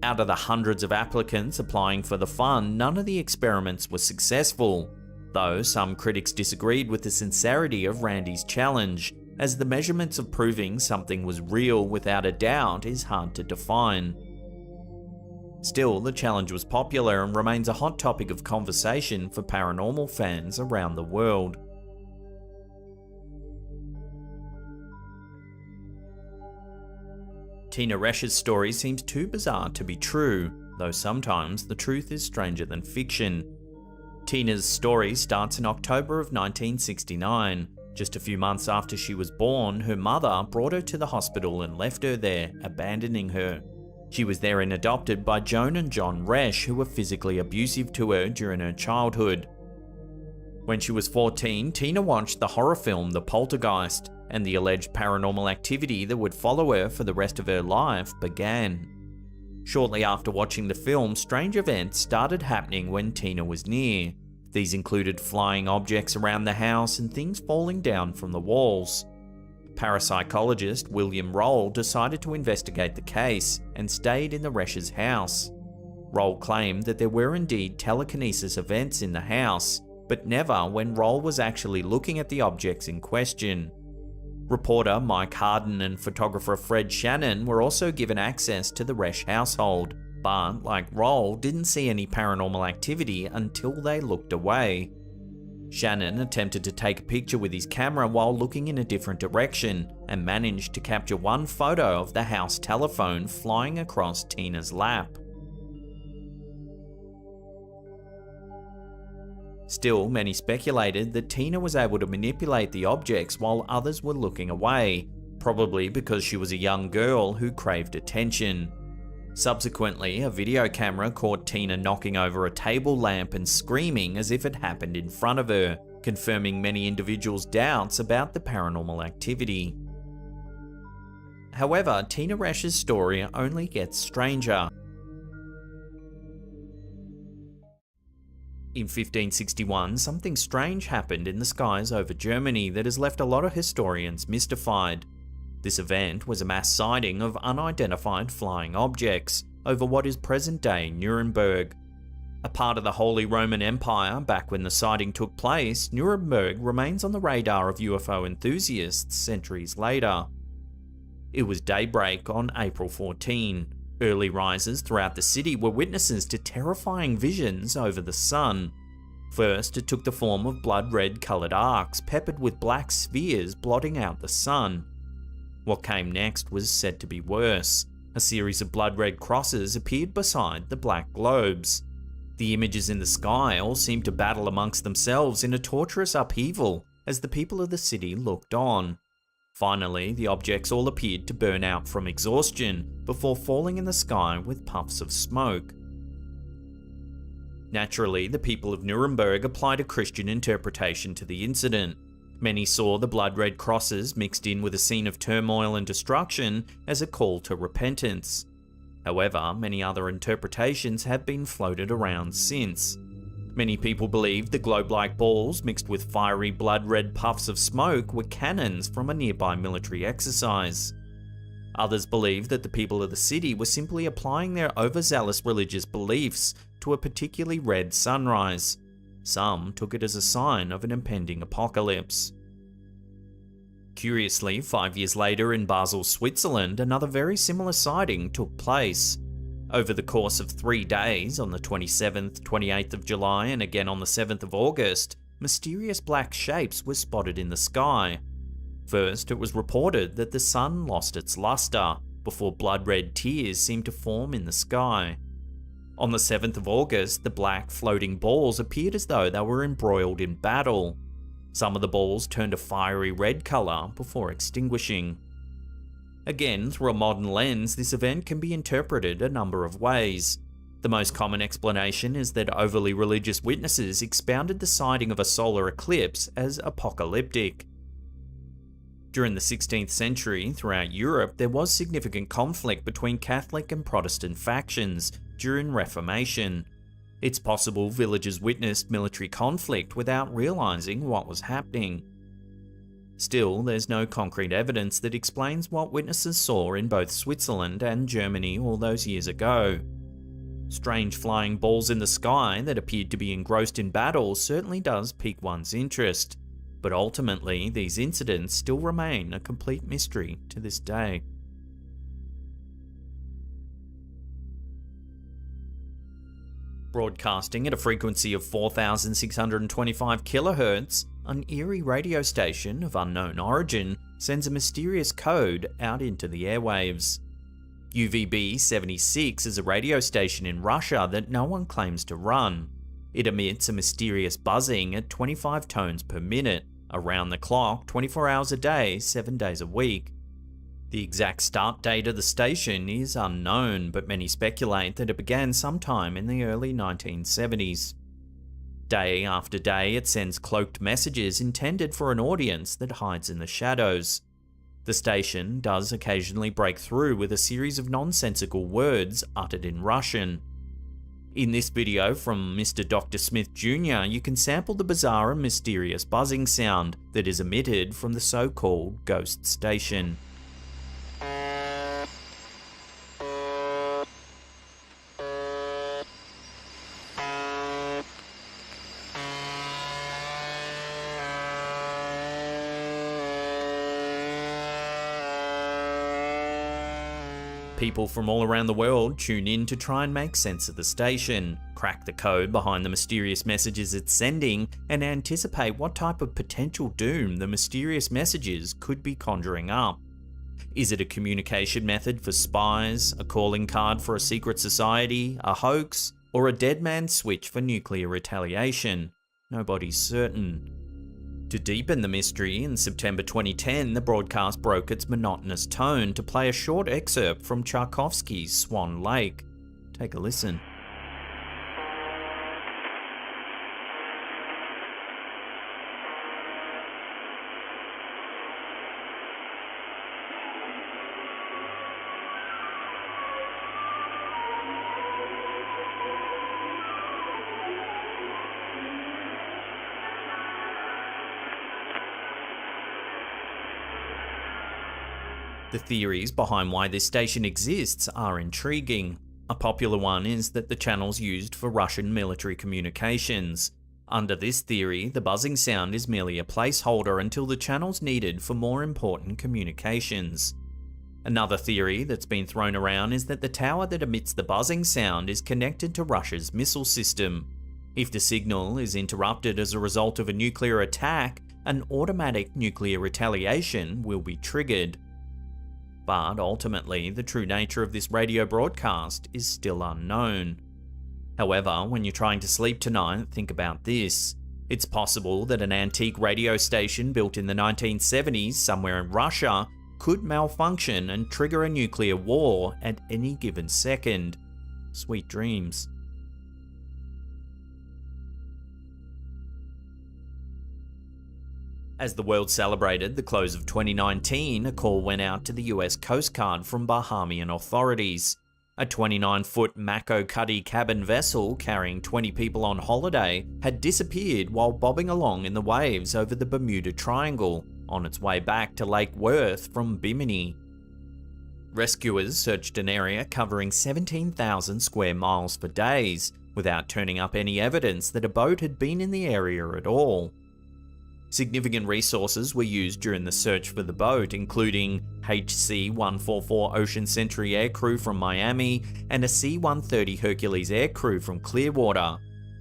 Out of the hundreds of applicants applying for the fund, none of the experiments were successful, though some critics disagreed with the sincerity of Randi's challenge, as the measurements of proving something was real without a doubt is hard to define. Still, the challenge was popular and remains a hot topic of conversation for paranormal fans around the world. Tina Resch's story seems too bizarre to be true, though sometimes the truth is stranger than fiction. Tina's story starts in October of 1969. Just a few months after she was born, her mother brought her to the hospital and left her there, abandoning her. She was therein adopted by Joan and John Resch, who were physically abusive to her during her childhood. When she was 14, Tina watched the horror film The Poltergeist, and the alleged paranormal activity that would follow her for the rest of her life began. Shortly after watching the film, strange events started happening when Tina was near. These included flying objects around the house and things falling down from the walls. Parapsychologist William Roll decided to investigate the case and stayed in the Resch's house. Roll claimed that there were indeed telekinesis events in the house, but never when Roll was actually looking at the objects in question. Reporter Mike Harden and photographer Fred Shannon were also given access to the Resch household, but, like Roll, didn't see any paranormal activity until they looked away. Shannon attempted to take a picture with his camera while looking in a different direction and managed to capture one photo of the house telephone flying across Tina's lap. Still, many speculated that Tina was able to manipulate the objects while others were looking away, probably because she was a young girl who craved attention. Subsequently, a video camera caught Tina knocking over a table lamp and screaming as if it happened in front of her, confirming many individuals' doubts about the paranormal activity. However, Tina Resch's story only gets stranger. In 1561, something strange happened in the skies over Germany that has left a lot of historians mystified. This event was a mass sighting of unidentified flying objects over what is present-day Nuremberg. A part of the Holy Roman Empire back when the sighting took place, Nuremberg remains on the radar of UFO enthusiasts centuries later. It was daybreak on April 14. Early risers throughout the city were witnesses to terrifying visions over the sun. First, it took the form of blood-red coloured arcs peppered with black spheres blotting out the sun. What came next was said to be worse. A series of blood-red crosses appeared beside the black globes. The images in the sky all seemed to battle amongst themselves in a torturous upheaval as the people of the city looked on. Finally, the objects all appeared to burn out from exhaustion before falling in the sky with puffs of smoke. Naturally, the people of Nuremberg applied a Christian interpretation to the incident. Many saw the blood-red crosses mixed in with a scene of turmoil and destruction as a call to repentance. However, many other interpretations have been floated around since. Many people believed the globe-like balls mixed with fiery blood-red puffs of smoke were cannons from a nearby military exercise. Others believed that the people of the city were simply applying their overzealous religious beliefs to a particularly red sunrise. Some took it as a sign of an impending apocalypse. Curiously, 5 years later in Basel, Switzerland, another very similar sighting took place. Over the course of 3 days, on the 27th, 28th of July and again on the 7th of August, mysterious black shapes were spotted in the sky. First, it was reported that the sun lost its luster, before blood-red tears seemed to form in the sky. On the 7th of August, the black floating balls appeared as though they were embroiled in battle. Some of the balls turned a fiery red colour before extinguishing. Again, through a modern lens, this event can be interpreted a number of ways. The most common explanation is that overly religious witnesses expounded the sighting of a solar eclipse as apocalyptic. During the 16th century, throughout Europe, there was significant conflict between Catholic and Protestant factions during Reformation. It's possible villagers witnessed military conflict without realizing what was happening. Still, there's no concrete evidence that explains what witnesses saw in both Switzerland and Germany all those years ago. Strange flying balls in the sky that appeared to be engrossed in battle certainly does pique one's interest, but ultimately these incidents still remain a complete mystery to this day. Broadcasting at a frequency of 4,625 kHz, an eerie radio station of unknown origin sends a mysterious code out into the airwaves. UVB-76 is a radio station in Russia that no one claims to run. It emits a mysterious buzzing at 25 tones per minute, around the clock, 24 hours a day, 7 days a week. The exact start date of the station is unknown, but many speculate that it began sometime in the early 1970s. Day after day, it sends cloaked messages intended for an audience that hides in the shadows. The station does occasionally break through with a series of nonsensical words uttered in Russian. In this video from Mr. Dr. Smith Jr., you can sample the bizarre and mysterious buzzing sound that is emitted from the so-called ghost station. People from all around the world tune in to try and make sense of the station, crack the code behind the mysterious messages it's sending, and anticipate what type of potential doom the mysterious messages could be conjuring up. Is it a communication method for spies, a calling card for a secret society, a hoax, or a dead man's switch for nuclear retaliation? Nobody's certain. To deepen the mystery, in September 2010, the broadcast broke its monotonous tone to play a short excerpt from Tchaikovsky's Swan Lake. Take a listen. The theories behind why this station exists are intriguing. A popular one is that the channel's used for Russian military communications. Under this theory, the buzzing sound is merely a placeholder until the channel's needed for more important communications. Another theory that's been thrown around is that the tower that emits the buzzing sound is connected to Russia's missile system. If the signal is interrupted as a result of a nuclear attack, an automatic nuclear retaliation will be triggered. But ultimately, the true nature of this radio broadcast is still unknown. However, when you're trying to sleep tonight, think about this. It's possible that an antique radio station built in the 1970s somewhere in Russia could malfunction and trigger a nuclear war at any given second. Sweet dreams. As the world celebrated the close of 2019, a call went out to the US Coast Guard from Bahamian authorities. A 29-foot Mako Cuddy cabin vessel carrying 20 people on holiday had disappeared while bobbing along in the waves over the Bermuda Triangle, on its way back to Lake Worth from Bimini. Rescuers searched an area covering 17,000 square miles for days, without turning up any evidence that a boat had been in the area at all. Significant resources were used during the search for the boat, including HC-144 Ocean Sentry aircrew from Miami and a C-130 Hercules aircrew from Clearwater.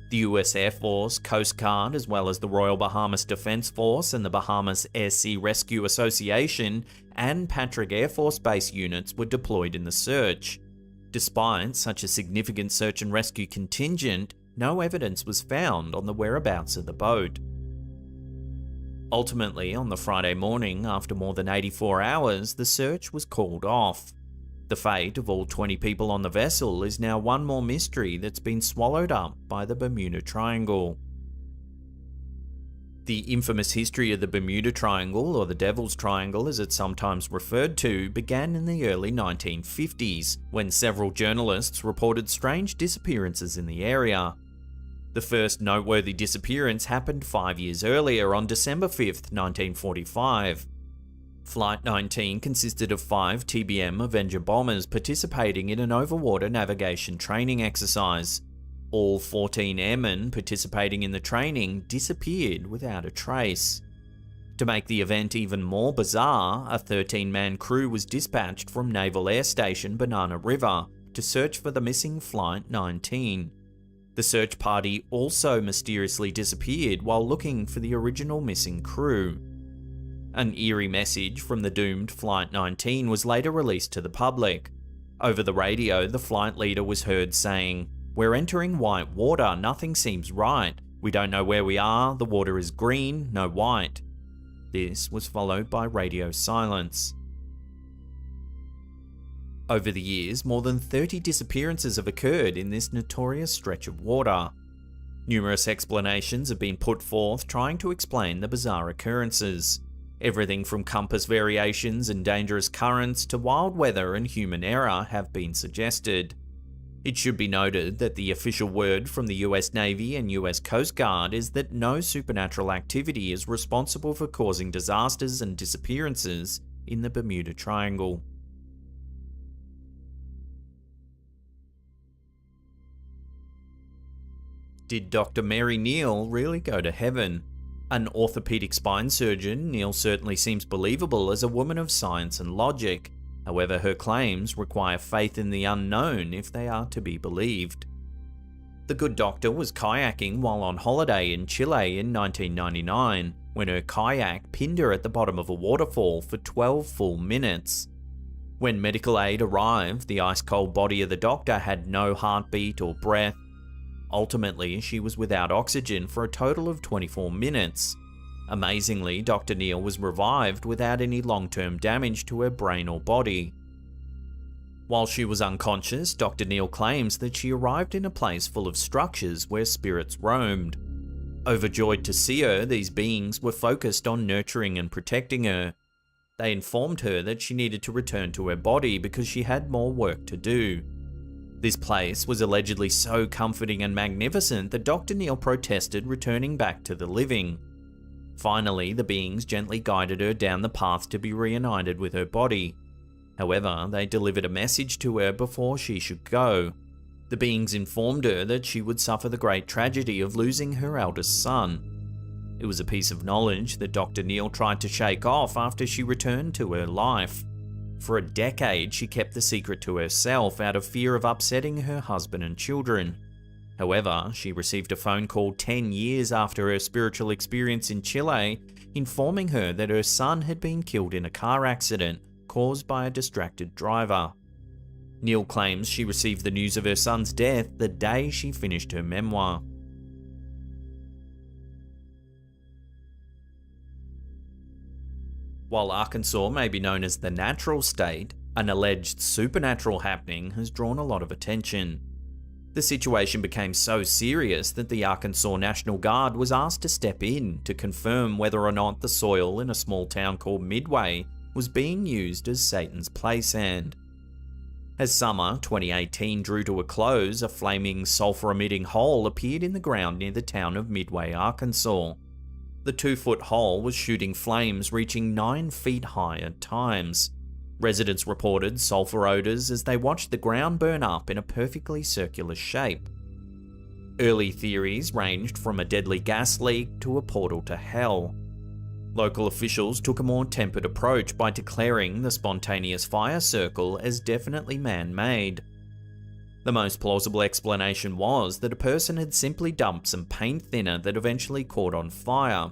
The US Air Force, Coast Guard, as well as the Royal Bahamas Defense Force and the Bahamas Air Sea Rescue Association and Patrick Air Force Base units were deployed in the search. Despite such a significant search and rescue contingent, no evidence was found on the whereabouts of the boat. Ultimately, on the Friday morning, after more than 84 hours, the search was called off. The fate of all 20 people on the vessel is now one more mystery that's been swallowed up by the Bermuda Triangle. The infamous history of the Bermuda Triangle, or the Devil's Triangle as it's sometimes referred to, began in the early 1950s, when several journalists reported strange disappearances in the area. The first noteworthy disappearance happened 5 years earlier on December 5th, 1945. Flight 19 consisted of 5 TBM Avenger bombers participating in an overwater navigation training exercise. All 14 airmen participating in the training disappeared without a trace. To make the event even more bizarre, a 13-man crew was dispatched from Naval Air Station Banana River to search for the missing Flight 19. The search party also mysteriously disappeared while looking for the original missing crew. An eerie message from the doomed Flight 19 was later released to the public. Over the radio, the flight leader was heard saying, "We're entering white water, nothing seems right. We don't know where we are, the water is green, no white." This was followed by radio silence. Over the years, more than 30 disappearances have occurred in this notorious stretch of water. Numerous explanations have been put forth trying to explain the bizarre occurrences. Everything from compass variations and dangerous currents to wild weather and human error have been suggested. It should be noted that the official word from the US Navy and US Coast Guard is that no supernatural activity is responsible for causing disasters and disappearances in the Bermuda Triangle. Did Dr. Mary Neal really go to heaven? An orthopedic spine surgeon, Neal certainly seems believable as a woman of science and logic. However, her claims require faith in the unknown if they are to be believed. The good doctor was kayaking while on holiday in Chile in 1999 when her kayak pinned her at the bottom of a waterfall for 12 full minutes. When medical aid arrived, the ice-cold body of the doctor had no heartbeat or breath. Ultimately, she was without oxygen for a total of 24 minutes. Amazingly, Dr. Neal was revived without any long-term damage to her brain or body. While she was unconscious, Dr. Neal claims that she arrived in a place full of structures where spirits roamed. Overjoyed to see her, these beings were focused on nurturing and protecting her. They informed her that she needed to return to her body because she had more work to do. This place was allegedly so comforting and magnificent that Dr. Neal protested returning back to the living. Finally, the beings gently guided her down the path to be reunited with her body. However, they delivered a message to her before she should go. The beings informed her that she would suffer the great tragedy of losing her eldest son. It was a piece of knowledge that Dr. Neal tried to shake off after she returned to her life. For a decade, she kept the secret to herself out of fear of upsetting her husband and children. However, she received a phone call 10 years after her spiritual experience in Chile, informing her that her son had been killed in a car accident caused by a distracted driver. Neal claims she received the news of her son's death the day she finished her memoir. While Arkansas may be known as the natural state, an alleged supernatural happening has drawn a lot of attention. The situation became so serious that the Arkansas National Guard was asked to step in to confirm whether or not the soil in a small town called Midway was being used as Satan's playsand. As summer 2018 drew to a close, a flaming sulfur-emitting hole appeared in the ground near the town of Midway, Arkansas. The 2-foot hole was shooting flames reaching 9 feet high at times. Residents reported sulfur odors as they watched the ground burn up in a perfectly circular shape. Early theories ranged from a deadly gas leak to a portal to hell. Local officials took a more tempered approach by declaring the spontaneous fire circle as definitely man-made. The most plausible explanation was that a person had simply dumped some paint thinner that eventually caught on fire.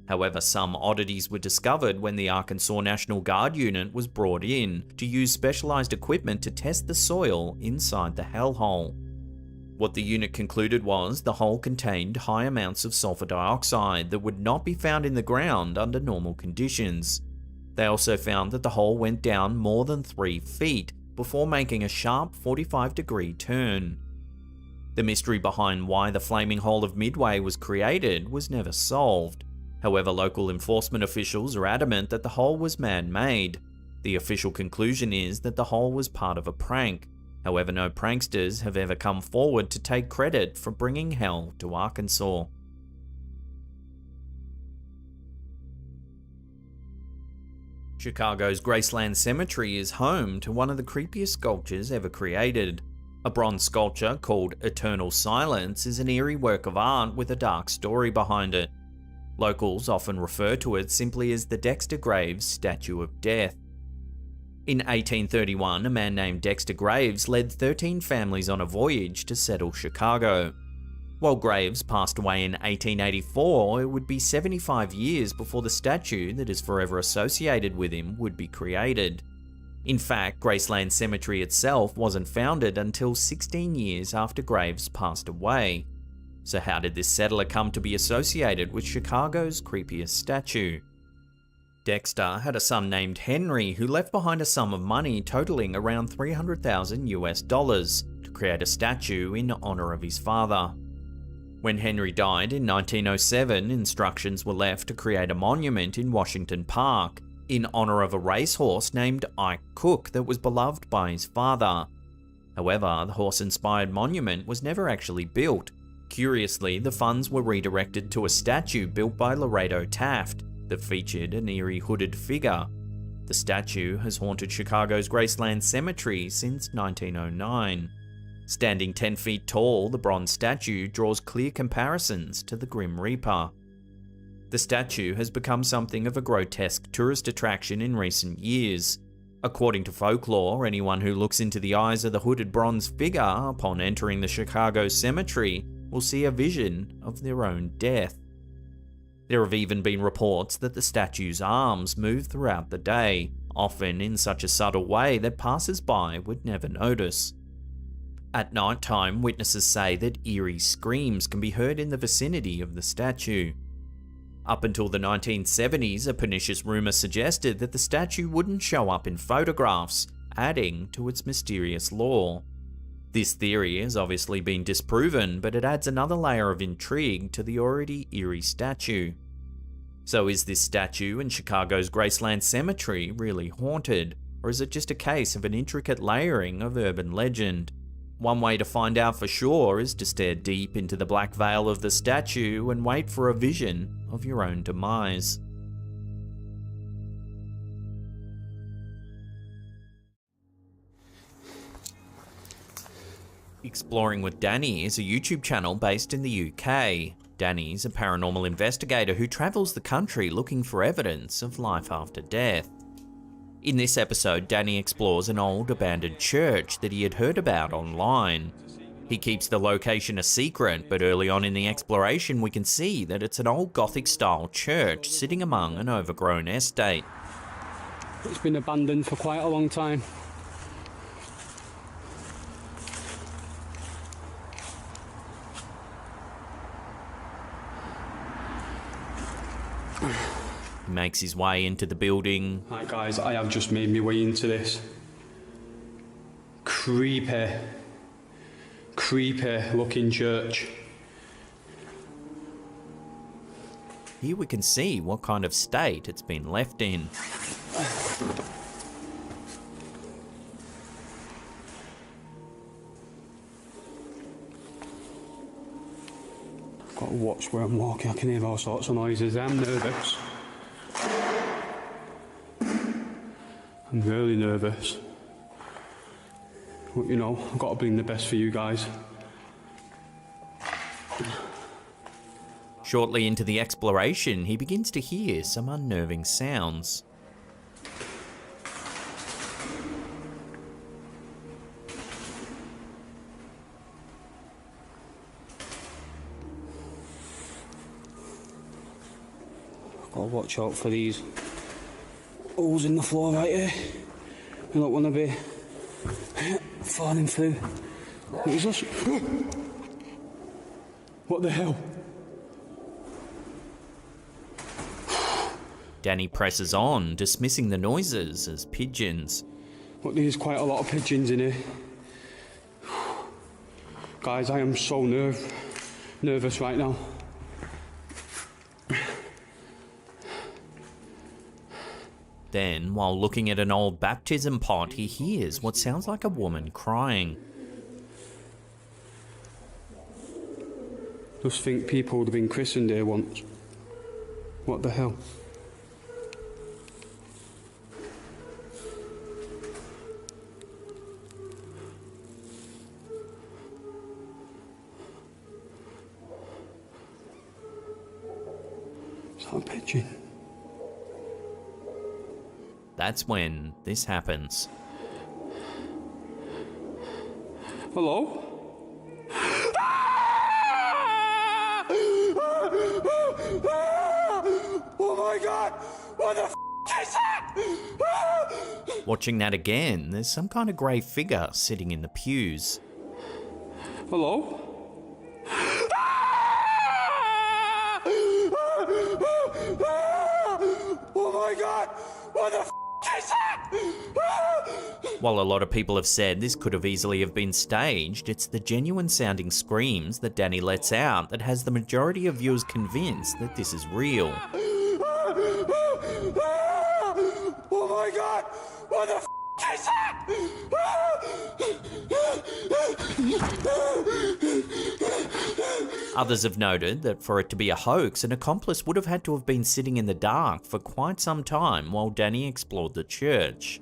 However, some oddities were discovered when the Arkansas National Guard unit was brought in to use specialized equipment to test the soil inside the hellhole. What the unit concluded was the hole contained high amounts of sulfur dioxide that would not be found in the ground under normal conditions. They also found that the hole went down more than 3 feet before making a sharp 45-degree turn. The mystery behind why the flaming hole of Midway was created was never solved. However, local enforcement officials are adamant that the hole was man-made. The official conclusion is that the hole was part of a prank. However, no pranksters have ever come forward to take credit for bringing hell to Arkansas. Chicago's Graceland Cemetery is home to one of the creepiest sculptures ever created. A bronze sculpture called Eternal Silence is an eerie work of art with a dark story behind it. Locals often refer to it simply as the Dexter Graves Statue of Death. In 1831, a man named Dexter Graves led 13 families on a voyage to settle Chicago. While Graves passed away in 1884, it would be 75 years before the statue that is forever associated with him would be created. In fact, Graceland Cemetery itself wasn't founded until 16 years after Graves passed away. So how did this settler come to be associated with Chicago's creepiest statue? Dexter had a son named Henry who left behind a sum of money totaling around $300,000 to create a statue in honor of his father. When Henry died in 1907, instructions were left to create a monument in Washington Park in honor of a racehorse named Ike Cook that was beloved by his father. However, the horse-inspired monument was never actually built. Curiously, the funds were redirected to a statue built by Laredo Taft that featured an eerie hooded figure. The statue has haunted Chicago's Graceland Cemetery since 1909. Standing 10 feet tall, the bronze statue draws clear comparisons to the Grim Reaper. The statue has become something of a grotesque tourist attraction in recent years. According to folklore, anyone who looks into the eyes of the hooded bronze figure upon entering the Chicago cemetery will see a vision of their own death. There have even been reports that the statue's arms move throughout the day, often in such a subtle way that passers-by would never notice. At night time, witnesses say that eerie screams can be heard in the vicinity of the statue. Up until the 1970s, a pernicious rumour suggested that the statue wouldn't show up in photographs, adding to its mysterious lore. This theory has obviously been disproven, but it adds another layer of intrigue to the already eerie statue. So is this statue in Chicago's Graceland Cemetery really haunted, or is it just a case of an intricate layering of urban legend? One way to find out for sure is to stare deep into the black veil of the statue and wait for a vision of your own demise. Exploring with Danny is a YouTube channel based in the UK. Danny's a paranormal investigator who travels the country looking for evidence of life after death. In this episode, Danny explores an old abandoned church that he had heard about online. He keeps the location a secret, but early on in the exploration we can see that it's an old Gothic-style church sitting among an overgrown estate. It's been abandoned for quite a long time. He makes his way into the building. Right guys, I have just made my way into this creepy looking church. Here we can see what kind of state it's been left in. Got to watch where I'm walking, I can hear all sorts of noises. I'm nervous. I'm really nervous. But you know, I've got to bring the best for you guys. Shortly into the exploration, he begins to hear some unnerving sounds. Gotta watch out for these holes in the floor right here. You don't want to be falling through. What is this? What the hell? Danny presses on, dismissing the noises as pigeons. Look, there's quite a lot of pigeons in here. Guys, I am so nervous right now. Then, while looking at an old baptism pot, he hears what sounds like a woman crying. Just think people would have been christened here once. What the hell? Is that a pigeon? That's when this happens. Hello? Oh my god! What the f is that? Watching that again, there's some kind of grey figure sitting in the pews. Hello? Oh my god! What the f is that? While a lot of people have said this could have easily have been staged, it's the genuine sounding screams that Danny lets out that has the majority of viewers convinced that this is real. Oh my god! What the f is that? Others have noted that for it to be a hoax, an accomplice would have had to have been sitting in the dark for quite some time while Danny explored the church.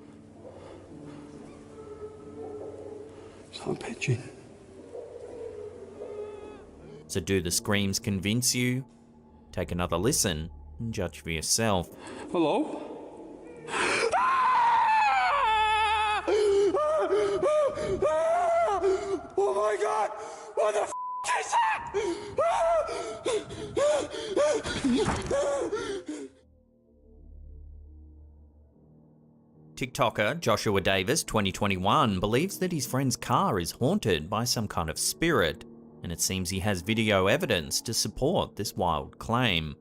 Is that a pigeon? So do the screams convince you? Take another listen and judge for yourself. Hello? my god! What the is that? TikToker Joshua Davis, 2021, believes that his friend's car is haunted by some kind of spirit, and it seems he has video evidence to support this wild claim.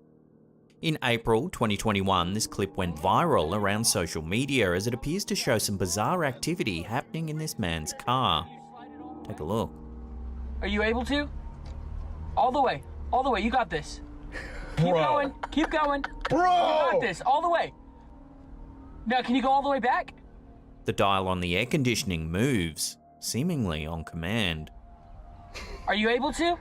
In April 2021, this clip went viral around social media as it appears to show some bizarre activity happening in this man's car. Take a look. Are you able to? All the way, you got this. Keep going. Bro! You got this, all the way. Now, can you go all the way back? The dial on the air conditioning moves, seemingly on command. Are you able to?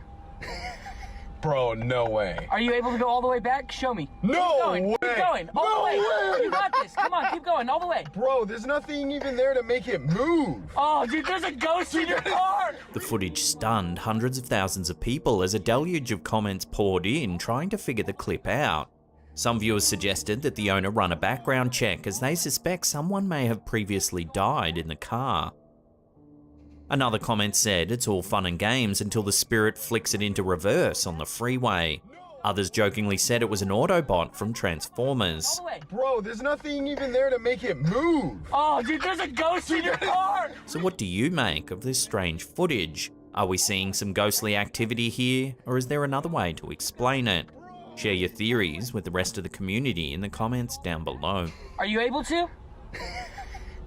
Bro, no way. Are you able to go all the way back? Show me. No way. Keep going. All the way. You got this. Come on, keep going. All the way. Bro, there's nothing even there to make it move. Oh, dude, there's a ghost in your car. The footage stunned hundreds of thousands of people as a deluge of comments poured in trying to figure the clip out. Some viewers suggested that the owner run a background check as they suspect someone may have previously died in the car. Another comment said it's all fun and games until the spirit flicks it into reverse on the freeway. Others jokingly said it was an Autobot from Transformers. Bro, there's nothing even there to make it move. Oh, dude, there's a ghost in your car. So what do you make of this strange footage? Are we seeing some ghostly activity here, or is there another way to explain it? Share your theories with the rest of the community in the comments down below. Are you able to?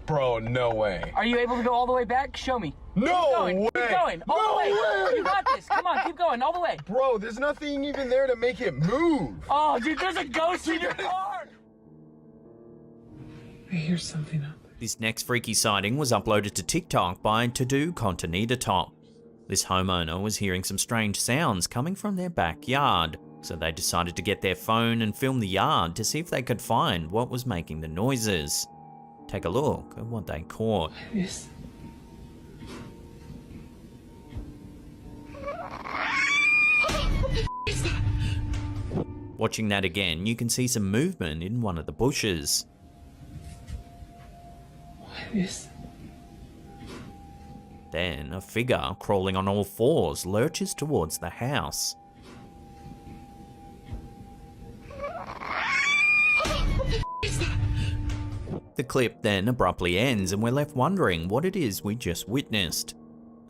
Bro, no way. Are you able to go all the way back? Show me. No way. Keep going. All the way. You got this. Come on, keep going. All the way. Bro, there's nothing even there to make it move. Oh, dude, there's a ghost in your car. I hear something up. This next freaky sighting was uploaded to TikTok by To Do Contenita Top. This homeowner was hearing some strange sounds coming from their backyard, so they decided to get their phone and film the yard to see if they could find what was making the noises. Take a look at what they caught. Yes. Watching that again, you can see some movement in one of the bushes. Yes. Then a figure crawling on all fours lurches towards the house. The clip then abruptly ends and we're left wondering what it is we just witnessed.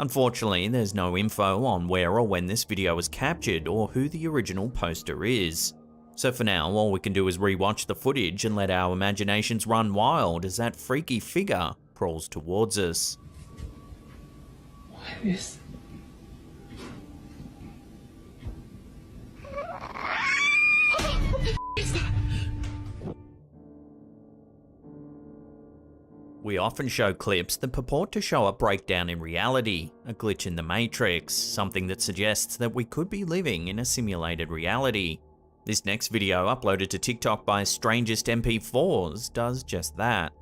Unfortunately, there's no info on where or when this video was captured or who the original poster is. So for now, all we can do is rewatch the footage and let our imaginations run wild as that freaky figure crawls towards us. Yes. We often show clips that purport to show a breakdown in reality, a glitch in the Matrix, something that suggests that we could be living in a simulated reality. This next video, uploaded to TikTok by Strangest MP4s, does just that.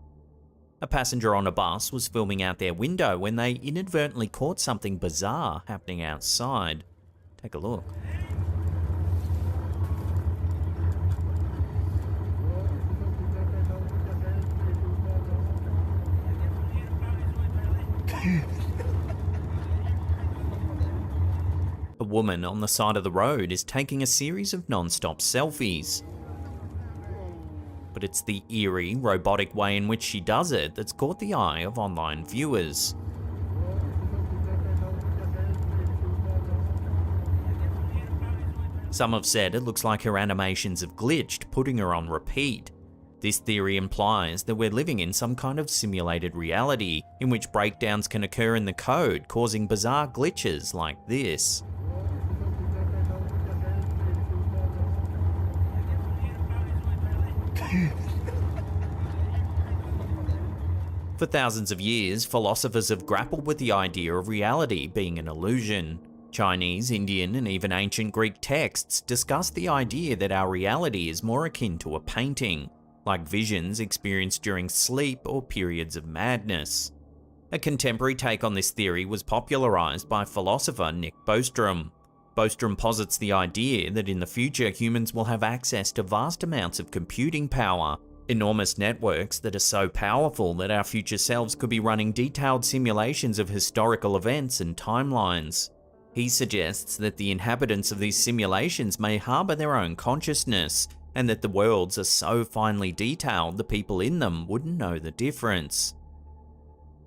A passenger on a bus was filming out their window when they inadvertently caught something bizarre happening outside. Take a look. A woman on the side of the road is taking a series of non-stop selfies. But it's the eerie, robotic way in which she does it that's caught the eye of online viewers. Some have said it looks like her animations have glitched, putting her on repeat. This theory implies that we're living in some kind of simulated reality, in which breakdowns can occur in the code, causing bizarre glitches like this. For thousands of years, philosophers have grappled with the idea of reality being an illusion. Chinese, Indian, and even ancient Greek texts discuss the idea that our reality is more akin to a painting, like visions experienced during sleep or periods of madness. A contemporary take on this theory was popularized by philosopher Nick Bostrom. Bostrom posits the idea that in the future humans will have access to vast amounts of computing power, Enormous networks that are so powerful that our future selves could be running detailed simulations of historical events and timelines. He suggests that the inhabitants of these simulations may harbour their own consciousness, and that the worlds are so finely detailed the people in them wouldn't know the difference.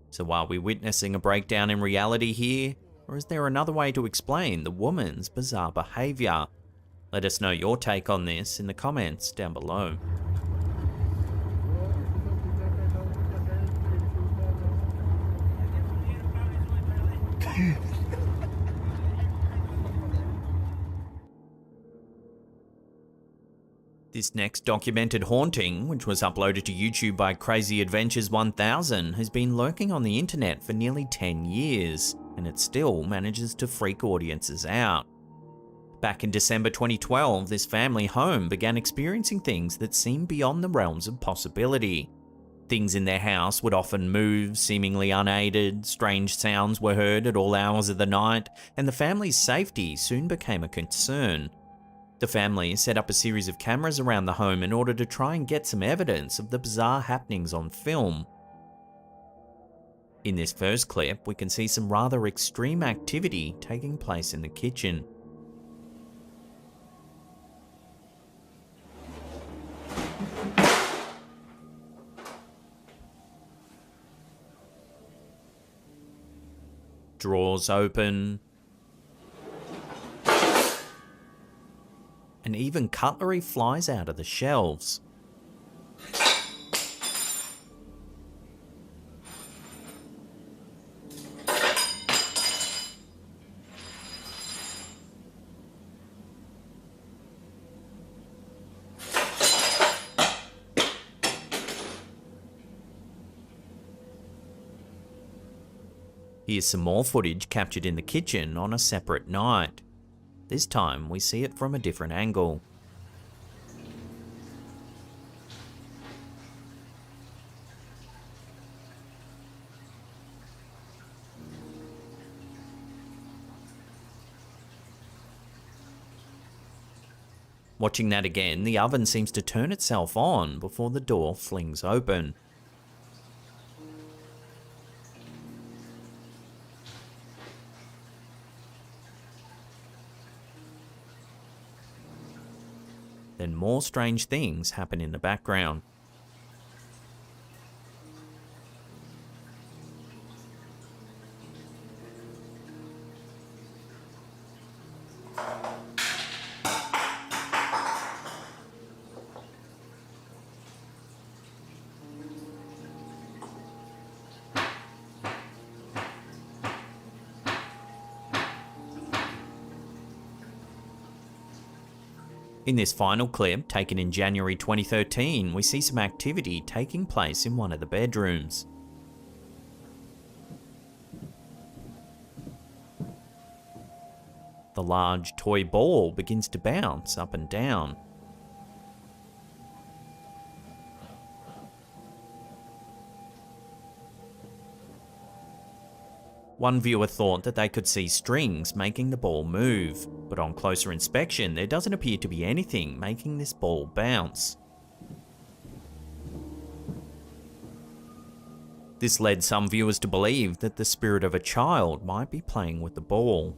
So are we witnessing a breakdown in reality here, or is there another way to explain the woman's bizarre behaviour? Let us know your take on this in the comments down below. This next documented haunting, which was uploaded to YouTube by Crazy Adventures 1000, has been lurking on the internet for nearly 10 years, and it still manages to freak audiences out. Back in December 2012, this family home began experiencing things that seemed beyond the realms of possibility. Things in their house would often move, seemingly unaided, strange sounds were heard at all hours of the night, and the family's safety soon became a concern. The family set up a series of cameras around the home in order to try and get some evidence of the bizarre happenings on film. In this first clip, we can see some rather extreme activity taking place in the kitchen. Drawers open, and even cutlery flies out of the shelves. Here's some more footage captured in the kitchen on a separate night. This time we see it from a different angle. Watching that again, the oven seems to turn itself on before the door flings open. Then more strange things happen in the background. In this final clip, taken in January 2013, we see some activity taking place in one of the bedrooms. The large toy ball begins to bounce up and down. One viewer thought that they could see strings making the ball move, but on closer inspection there doesn't appear to be anything making this ball bounce. This led some viewers to believe that the spirit of a child might be playing with the ball.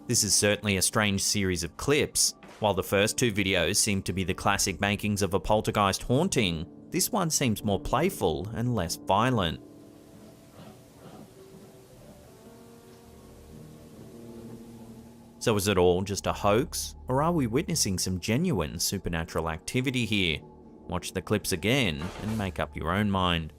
This is certainly a strange series of clips. While the first two videos seem to be the classic makings of a poltergeist haunting, this one seems more playful and less violent. So is it all just a hoax, or are we witnessing some genuine supernatural activity here? Watch the clips again and make up your own mind.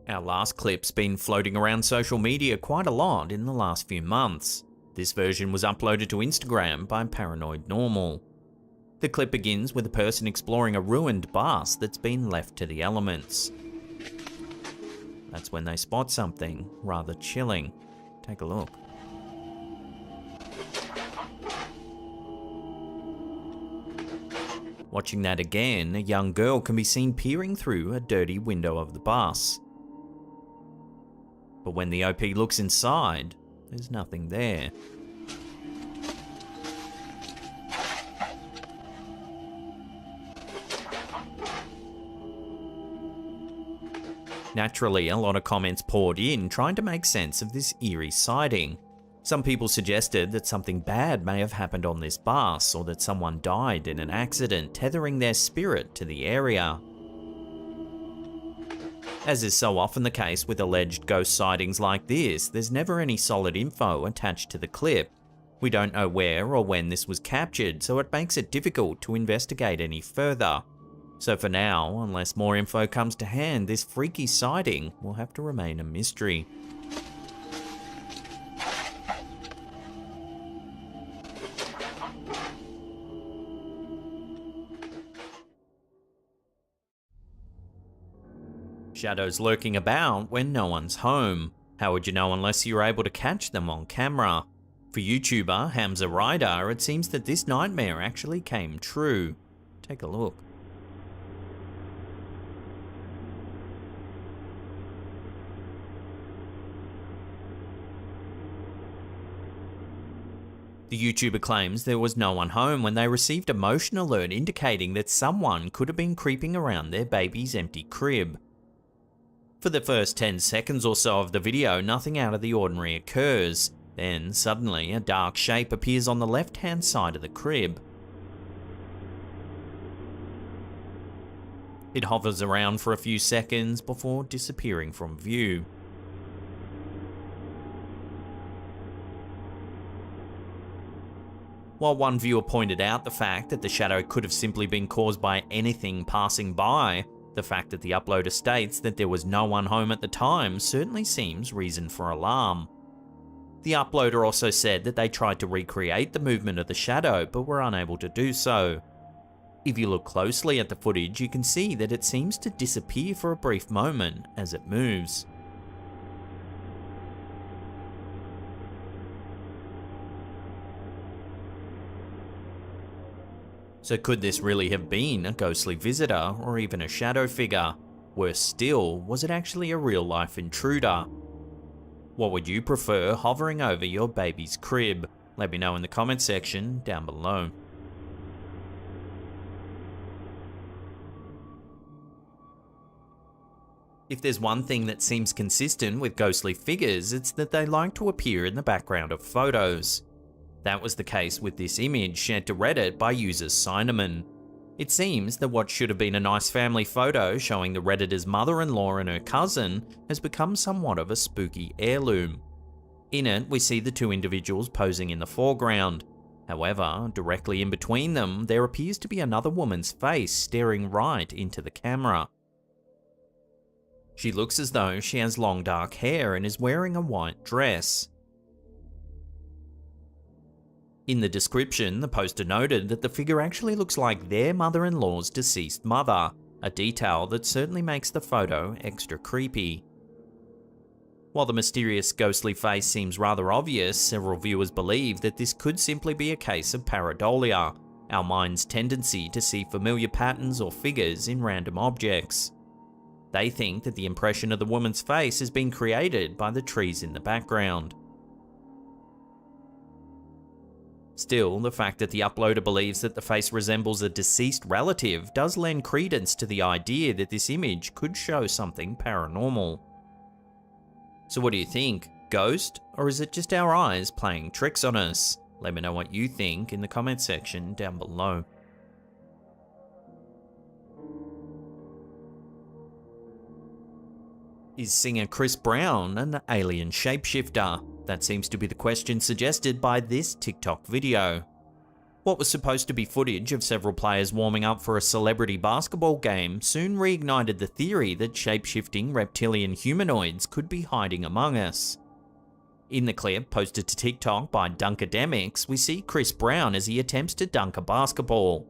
Our last clip's been floating around social media quite a lot in the last few months. This version was uploaded to Instagram by Paranoid Normal. The clip begins with a person exploring a ruined bus that's been left to the elements. That's when they spot something rather chilling. Take a look. Watching that again, a young girl can be seen peering through a dirty window of the bus. But when the OP looks inside, there's nothing there. Naturally, a lot of comments poured in trying to make sense of this eerie sighting. Some people suggested that something bad may have happened on this bus, or that someone died in an accident tethering their spirit to the area. As is so often the case with alleged ghost sightings like this, there's never any solid info attached to the clip. We don't know where or when this was captured, so it makes it difficult to investigate any further. So for now, unless more info comes to hand, this freaky sighting will have to remain a mystery. Shadows lurking about when no one's home. How would you know unless you were able to catch them on camera? For YouTuber Hamza Ryder, it seems that this nightmare actually came true. Take a look. The YouTuber claims there was no one home when they received a motion alert indicating that someone could have been creeping around their baby's empty crib. For the first 10 seconds or so of the video, nothing out of the ordinary occurs. Then, suddenly, a dark shape appears on the left-hand side of the crib. It hovers around for a few seconds before disappearing from view. While one viewer pointed out the fact that the shadow could have simply been caused by anything passing by, the fact that the uploader states that there was no one home at the time certainly seems reason for alarm. The uploader also said that they tried to recreate the movement of the shadow but were unable to do so. If you look closely at the footage, you can see that it seems to disappear for a brief moment as it moves. So could this really have been a ghostly visitor or even a shadow figure? Worse still, was it actually a real-life intruder? What would you prefer hovering over your baby's crib? Let me know in the comment section down below. If there's one thing that seems consistent with ghostly figures, it's that they like to appear in the background of photos. That was the case with this image shared to Reddit by user Cinnamon. It seems that what should have been a nice family photo showing the Redditor's mother-in-law and her cousin has become somewhat of a spooky heirloom. In it, we see the two individuals posing in the foreground. However, directly in between them, there appears to be another woman's face staring right into the camera. She looks as though she has long dark hair and is wearing a white dress. In the description, the poster noted that the figure actually looks like their mother-in-law's deceased mother, a detail that certainly makes the photo extra creepy. While the mysterious ghostly face seems rather obvious, several viewers believe that this could simply be a case of pareidolia, our mind's tendency to see familiar patterns or figures in random objects. They think that the impression of the woman's face has been created by the trees in the background. Still, the fact that the uploader believes that the face resembles a deceased relative does lend credence to the idea that this image could show something paranormal. So what do you think? Ghost? Or is it just our eyes playing tricks on us? Let me know what you think in the comment section down below. Is singer Chris Brown an alien shapeshifter? That seems to be the question suggested by this TikTok video. What was supposed to be footage of several players warming up for a celebrity basketball game soon reignited the theory that shape-shifting reptilian humanoids could be hiding among us. In the clip posted to TikTok by Dunkademics, we see Chris Brown as he attempts to dunk a basketball.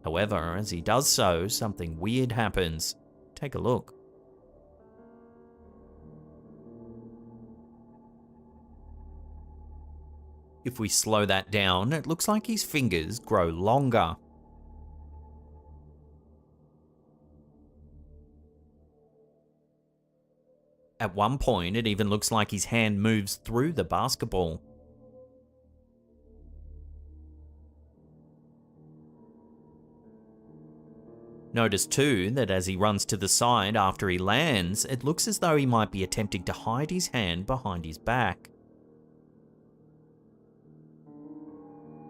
However, as he does so, something weird happens. Take a look. If we slow that down, it looks like his fingers grow longer. At one point, it even looks like his hand moves through the basketball. Notice too that as he runs to the side after he lands, it looks as though he might be attempting to hide his hand behind his back.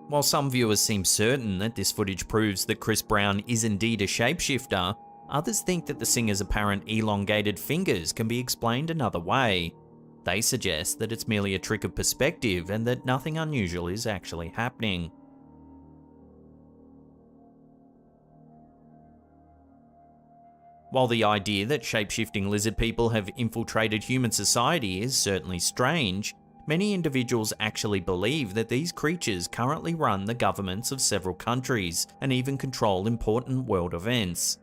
While some viewers seem certain that this footage proves that Chris Brown is indeed a shapeshifter, others think that the singer's apparent elongated fingers can be explained another way. They suggest that it's merely a trick of perspective and that nothing unusual is actually happening. While the idea that shape-shifting lizard people have infiltrated human society is certainly strange, many individuals actually believe that these creatures currently run the governments of several countries and even control important world events.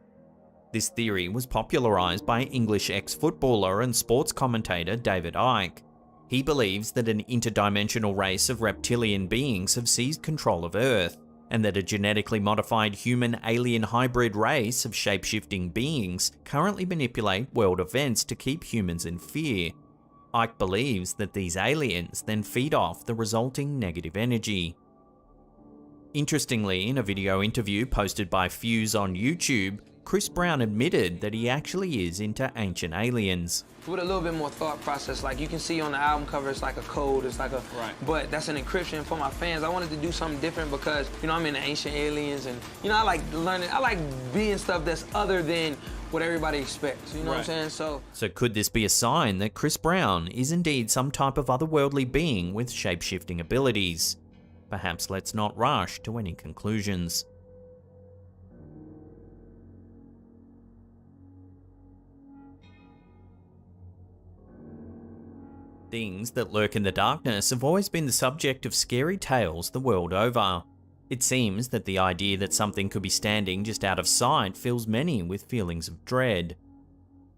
This theory was popularised by English ex-footballer and sports commentator David Icke. He believes that an interdimensional race of reptilian beings have seized control of Earth, and that a genetically modified human-alien hybrid race of shape-shifting beings currently manipulate world events to keep humans in fear. Icke believes that these aliens then feed off the resulting negative energy. Interestingly, in a video interview posted by Fuse on YouTube, Chris Brown admitted that he actually is into ancient aliens. With a little bit more thought process, like you can see on the album cover, it's like a code, it's like a, but that's an encryption for my fans. I wanted to do something different because, you know, I'm into ancient aliens and, you know, I like learning, I like being stuff that's other than what everybody expects, you know what I'm saying? So could this be a sign that Chris Brown is indeed some type of otherworldly being with shape-shifting abilities? Perhaps let's not rush to any conclusions. Things that lurk in the darkness have always been the subject of scary tales the world over. It seems that the idea that something could be standing just out of sight fills many with feelings of dread.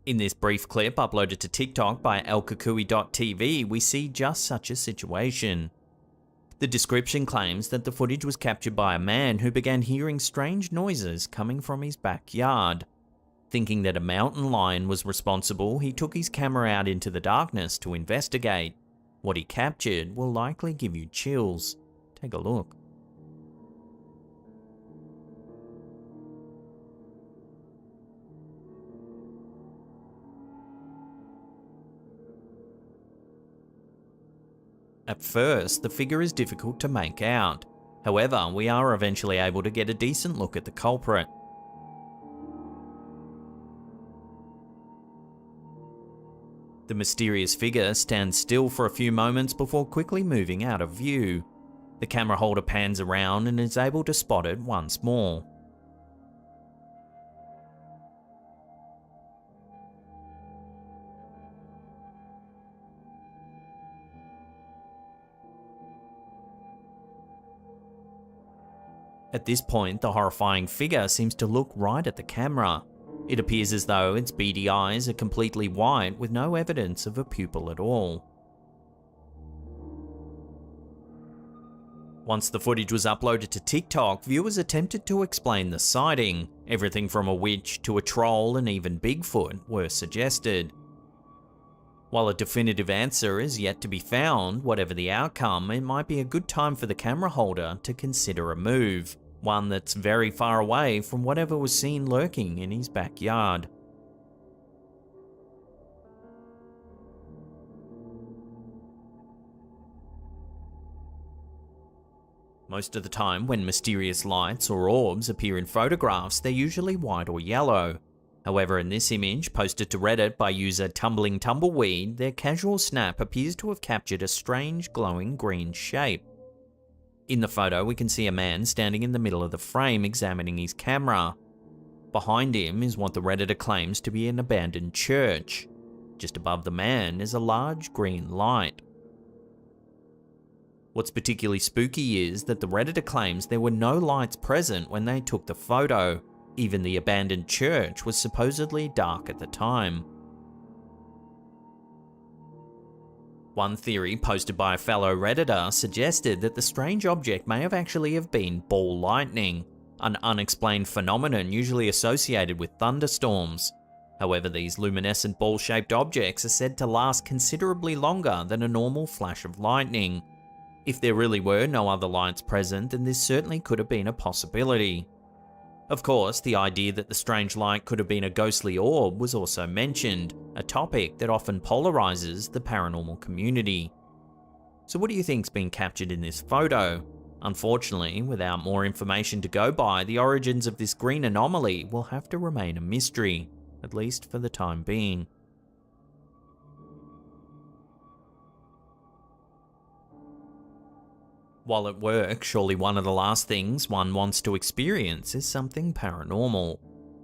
In this brief clip uploaded to TikTok by elkukui.tv, we see just such a situation. The description claims that the footage was captured by a man who began hearing strange noises coming from his backyard. Thinking that a mountain lion was responsible, he took his camera out into the darkness to investigate. What he captured will likely give you chills. Take a look. At first, the figure is difficult to make out. However, we are eventually able to get a decent look at the culprit. The mysterious figure stands still for a few moments before quickly moving out of view. The camera holder pans around and is able to spot it once more. At this point, the horrifying figure seems to look right at the camera. It appears as though its beady eyes are completely white with no evidence of a pupil at all. Once the footage was uploaded to TikTok, viewers attempted to explain the sighting. Everything from a witch to a troll and even Bigfoot were suggested. While a definitive answer is yet to be found, whatever the outcome, it might be a good time for the camera holder to consider a move. One that's very far away from whatever was seen lurking in his backyard. Most of the time, when mysterious lights or orbs appear in photographs, they're usually white or yellow. However, in this image, posted to Reddit by user Tumbling Tumbleweed, their casual snap appears to have captured a strange glowing green shape. In the photo, we can see a man standing in the middle of the frame examining his camera. Behind him is what the Redditor claims to be an abandoned church. Just above the man is a large green light. What's particularly spooky is that the Redditor claims there were no lights present when they took the photo. Even the abandoned church was supposedly dark at the time. One theory posted by a fellow Redditor suggested that the strange object may have actually been ball lightning, an unexplained phenomenon usually associated with thunderstorms. However, these luminescent ball-shaped objects are said to last considerably longer than a normal flash of lightning. If there really were no other lights present, then this certainly could have been a possibility. Of course, the idea that the strange light could have been a ghostly orb was also mentioned, a topic that often polarizes the paranormal community. So what do you think's been captured in this photo? Unfortunately, without more information to go by, the origins of this green anomaly will have to remain a mystery, at least for the time being. While at work, surely one of the last things one wants to experience is something paranormal.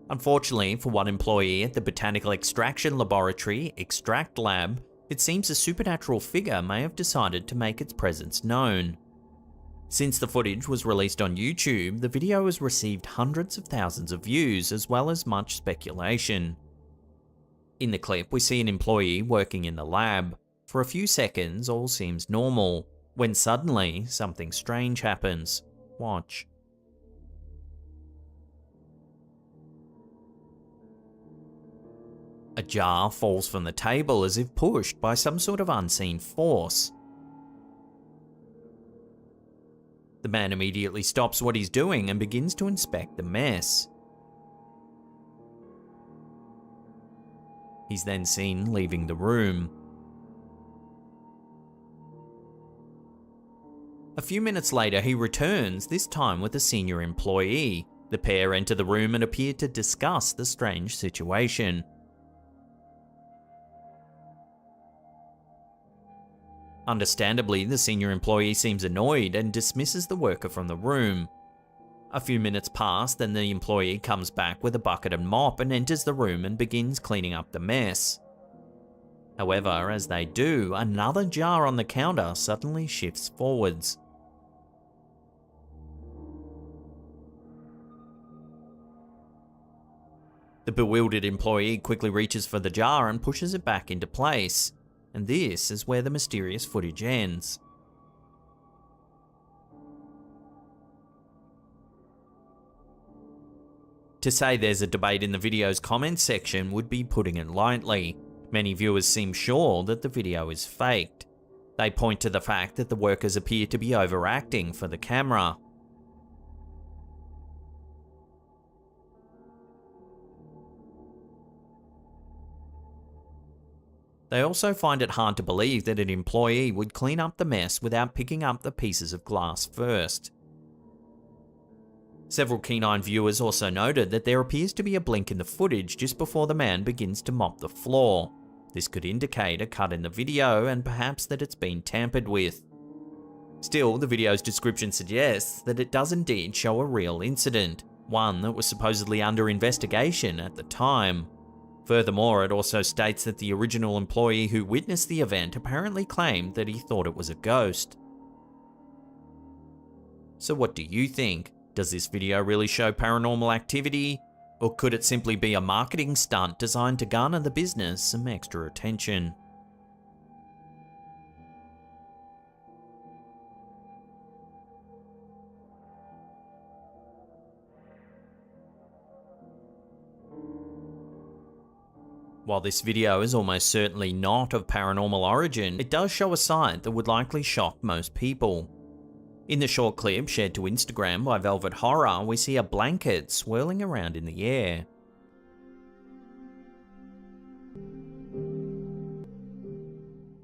Unfortunately, for one employee at the Botanical Extraction Laboratory, Extract Lab, it seems a supernatural figure may have decided to make its presence known. Since the footage was released on YouTube, the video has received hundreds of thousands of views as well as much speculation. In the clip, we see an employee working in the lab. For a few seconds, all seems normal, when suddenly something strange happens. Watch. A jar falls from the table as if pushed by some sort of unseen force. The man immediately stops what he's doing and begins to inspect the mess. He's then seen leaving the room. A few minutes later, he returns, this time with a senior employee. The pair enter the room and appear to discuss the strange situation. Understandably, the senior employee seems annoyed and dismisses the worker from the room. A few minutes pass, then the employee comes back with a bucket and mop and enters the room and begins cleaning up the mess. However, as they do, another jar on the counter suddenly shifts forwards. The bewildered employee quickly reaches for the jar and pushes it back into place, and this is where the mysterious footage ends. To say there's a debate in the video's comments section would be putting it lightly. Many viewers seem sure that the video is faked. They point to the fact that the workers appear to be overacting for the camera. They also find it hard to believe that an employee would clean up the mess without picking up the pieces of glass first. Several keen-eyed viewers also noted that there appears to be a blink in the footage just before the man begins to mop the floor. This could indicate a cut in the video and perhaps that it's been tampered with. Still, the video's description suggests that it does indeed show a real incident, one that was supposedly under investigation at the time. Furthermore, it also states that the original employee who witnessed the event apparently claimed that he thought it was a ghost. So what do you think? Does this video really show paranormal activity? Or could it simply be a marketing stunt designed to garner the business some extra attention? While this video is almost certainly not of paranormal origin, it does show a sight that would likely shock most people. In the short clip shared to Instagram by Velvet Horror, we see a blanket swirling around in the air.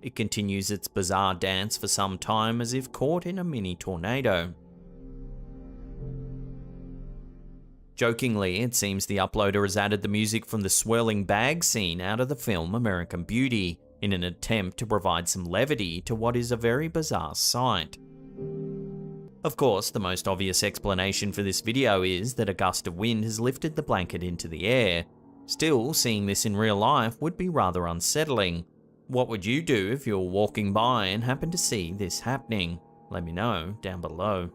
It continues its bizarre dance for some time as if caught in a mini tornado. Jokingly, it seems the uploader has added the music from the swirling bag scene out of the film American Beauty, in an attempt to provide some levity to what is a very bizarre sight. Of course, the most obvious explanation for this video is that a gust of wind has lifted the blanket into the air. Still, seeing this in real life would be rather unsettling. What would you do if you were walking by and happened to see this happening? Let me know down below.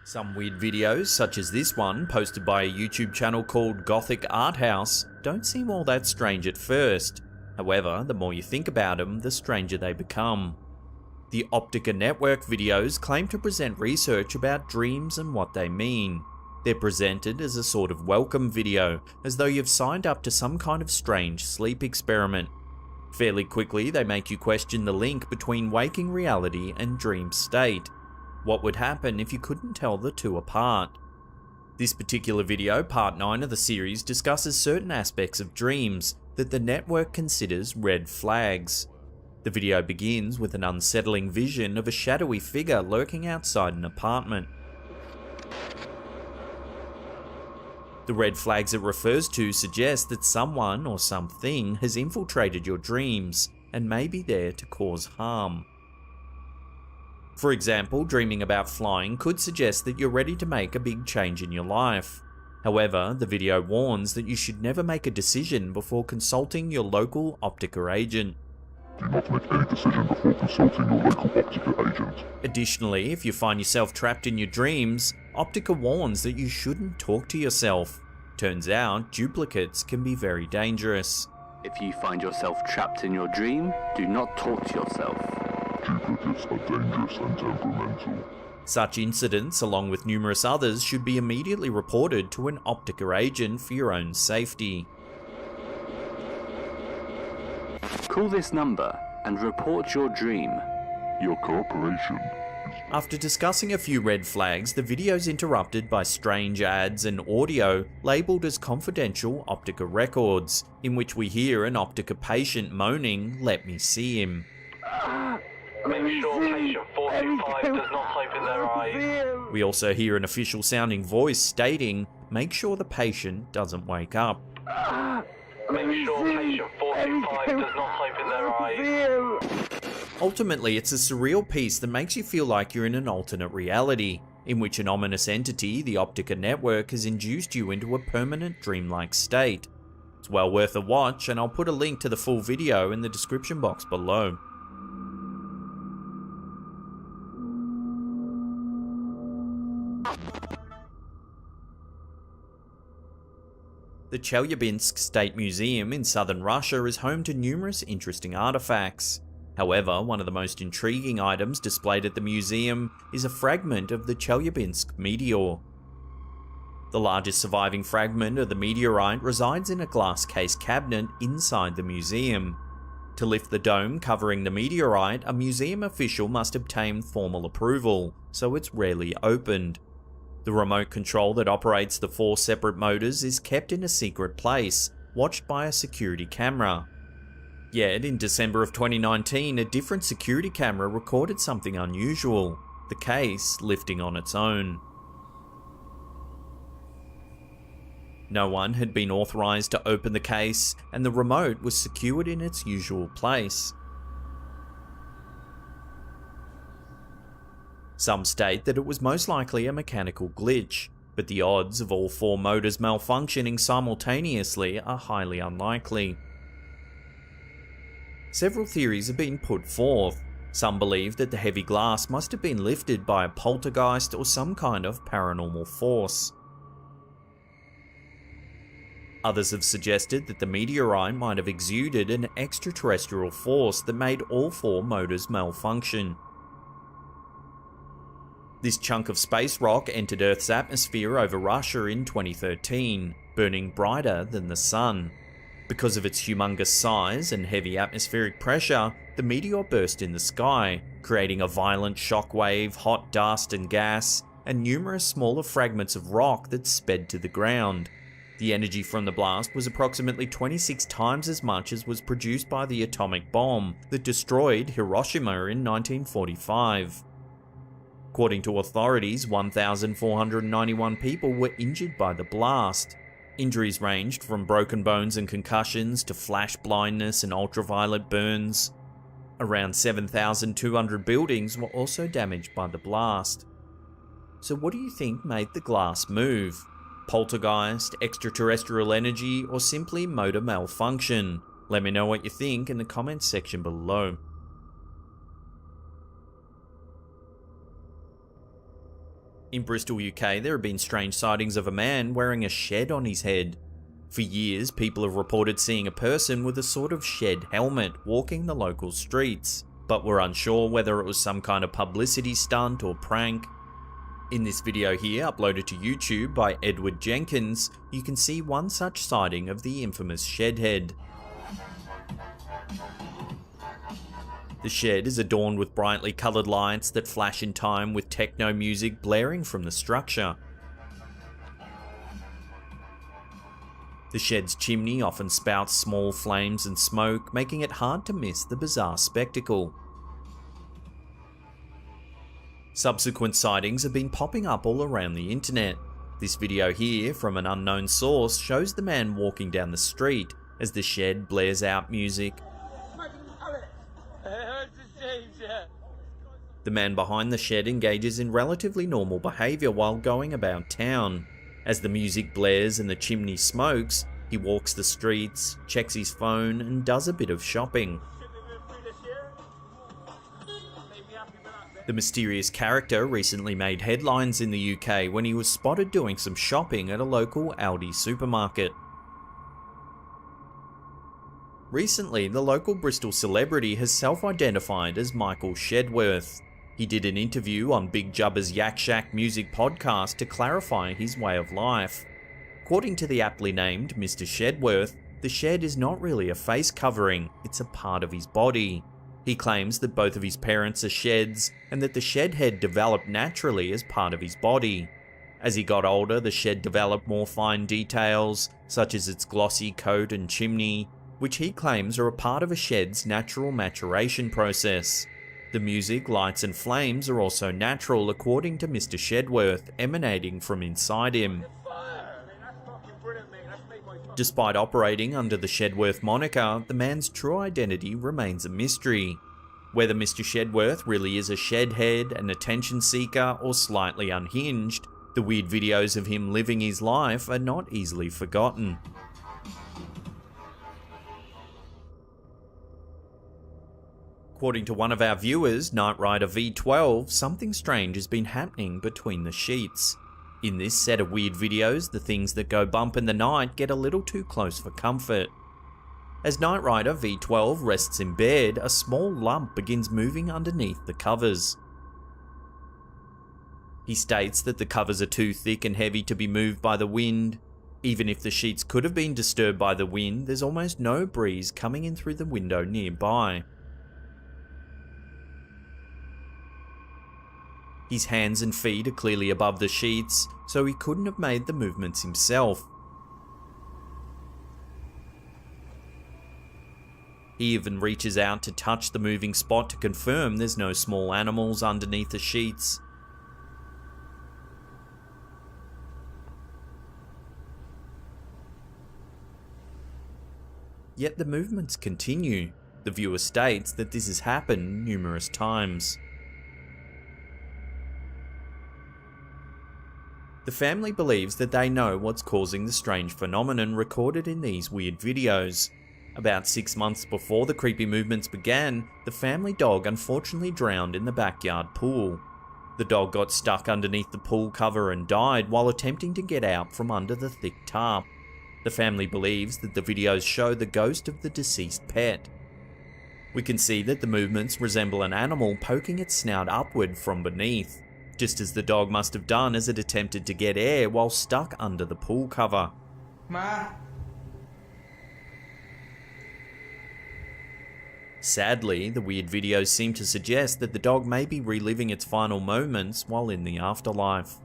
Some weird videos, such as this one, posted by a YouTube channel called Gothic Art House, don't seem all that strange at first. However, the more you think about them, the stranger they become. The Optica Network videos claim to present research about dreams and what they mean. They're presented as a sort of welcome video, as though you've signed up to some kind of strange sleep experiment. Fairly quickly, they make you question the link between waking reality and dream state. What would happen if you couldn't tell the two apart? This particular video, part 9 of the series, discusses certain aspects of dreams that the network considers red flags. The video begins with an unsettling vision of a shadowy figure lurking outside an apartment. The red flags it refers to suggest that someone or something has infiltrated your dreams and may be there to cause harm. For example, dreaming about flying could suggest that you're ready to make a big change in your life. However, the video warns that you should never make a decision before consulting your local Optica agent. Do not make any decision before consulting your local Optica agent. Additionally, if you find yourself trapped in your dreams, Optica warns that you shouldn't talk to yourself. Turns out, duplicates can be very dangerous. If you find yourself trapped in your dream, do not talk to yourself. Duplicates are dangerous and temperamental. Such incidents, along with numerous others, should be immediately reported to an Optica agent for your own safety. Call this number and report your dream. Your cooperation. After discussing a few red flags, the video's interrupted by strange ads and audio labelled as confidential Optica records, in which we hear an Optica patient moaning, "Let me see him." Make sure patient 425 does not open their eyes. We also hear an official sounding voice stating, "Make sure the patient doesn't wake up." Make sure patient 425 does not open their eyes. Ultimately, it's a surreal piece that makes you feel like you're in an alternate reality, in which an ominous entity, the Optica Network, has induced you into a permanent dreamlike state. It's well worth a watch, and I'll put a link to the full video in the description box below. The Chelyabinsk State Museum in southern Russia is home to numerous interesting artifacts. However, one of the most intriguing items displayed at the museum is a fragment of the Chelyabinsk meteor. The largest surviving fragment of the meteorite resides in a glass case cabinet inside the museum. To lift the dome covering the meteorite, a museum official must obtain formal approval, so it's rarely opened. The remote control that operates the 4 separate motors is kept in a secret place, watched by a security camera. Yet, in December of 2019, a different security camera recorded something unusual, the case lifting on its own. No one had been authorized to open the case, and the remote was secured in its usual place. Some state that it was most likely a mechanical glitch, but the odds of all 4 motors malfunctioning simultaneously are highly unlikely. Several theories have been put forth. Some believe that the heavy glass must have been lifted by a poltergeist or some kind of paranormal force. Others have suggested that the meteorite might have exuded an extraterrestrial force that made all 4 motors malfunction. This chunk of space rock entered Earth's atmosphere over Russia in 2013, burning brighter than the sun. Because of its humongous size and heavy atmospheric pressure, the meteor burst in the sky, creating a violent shockwave, hot dust and gas, and numerous smaller fragments of rock that sped to the ground. The energy from the blast was approximately 26 times as much as was produced by the atomic bomb that destroyed Hiroshima in 1945. According to authorities, 1,491 people were injured by the blast. Injuries ranged from broken bones and concussions to flash blindness and ultraviolet burns. Around 7,200 buildings were also damaged by the blast. So what do you think made the glass move? Poltergeist, extraterrestrial energy, or simply motor malfunction? Let me know what you think in the comments section below. In Bristol, UK, there have been strange sightings of a man wearing a shed on his head. For years, people have reported seeing a person with a sort of shed helmet walking the local streets. but were unsure whether it was some kind of publicity stunt or prank. In this video here, uploaded to YouTube by Edward Jenkins, you can see one such sighting of the infamous shed head. The shed is adorned with brightly coloured lights that flash in time with techno music blaring from the structure. The shed's chimney often spouts small flames and smoke, making it hard to miss the bizarre spectacle. Subsequent sightings have been popping up all around the internet. This video here, from an unknown source, shows the man walking down the street as the shed blares out music. The man behind the shed engages in relatively normal behaviour while going about town. As the music blares and the chimney smokes, he walks the streets, checks his phone, and does a bit of shopping. The mysterious character recently made headlines in the UK when he was spotted doing some shopping at a local Aldi supermarket. Recently, the local Bristol celebrity has self-identified as Michael Shedworth. He did an interview on Big Jubba's Yak Shack music podcast to clarify his way of life. According to the aptly named Mr. Shedworth, the shed is not really a face covering, it's a part of his body. He claims that both of his parents are sheds, and that the shed head developed naturally as part of his body. As he got older, the shed developed more fine details, such as its glossy coat and chimney, which he claims are a part of a shed's natural maturation process. The music, lights and flames are also natural according to Mr. Shedworth, emanating from inside him. Despite operating under the Shedworth moniker, the man's true identity remains a mystery. Whether Mr. Shedworth really is a shed head, an attention seeker, or slightly unhinged, the weird videos of him living his life are not easily forgotten. According to one of our viewers, Knight Rider V12, something strange has been happening between the sheets. In this set of weird videos, the things that go bump in the night get a little too close for comfort. As Knight Rider V12 rests in bed, a small lump begins moving underneath the covers. He states that the covers are too thick and heavy to be moved by the wind. Even if the sheets could have been disturbed by the wind, there's almost no breeze coming in through the window nearby. His hands and feet are clearly above the sheets, so he couldn't have made the movements himself. He even reaches out to touch the moving spot to confirm there's no small animals underneath the sheets. Yet the movements continue. The viewer states that this has happened numerous times. The family believes that they know what's causing the strange phenomenon recorded in these weird videos. About 6 months before the creepy movements began, the family dog unfortunately drowned in the backyard pool. The dog got stuck underneath the pool cover and died while attempting to get out from under the thick tarp. The family believes that the videos show the ghost of the deceased pet. We can see that the movements resemble an animal poking its snout upward from beneath, just as the dog must have done as it attempted to get air while stuck under the pool cover. Ma. Sadly, the weird videos seem to suggest that the dog may be reliving its final moments while in the afterlife.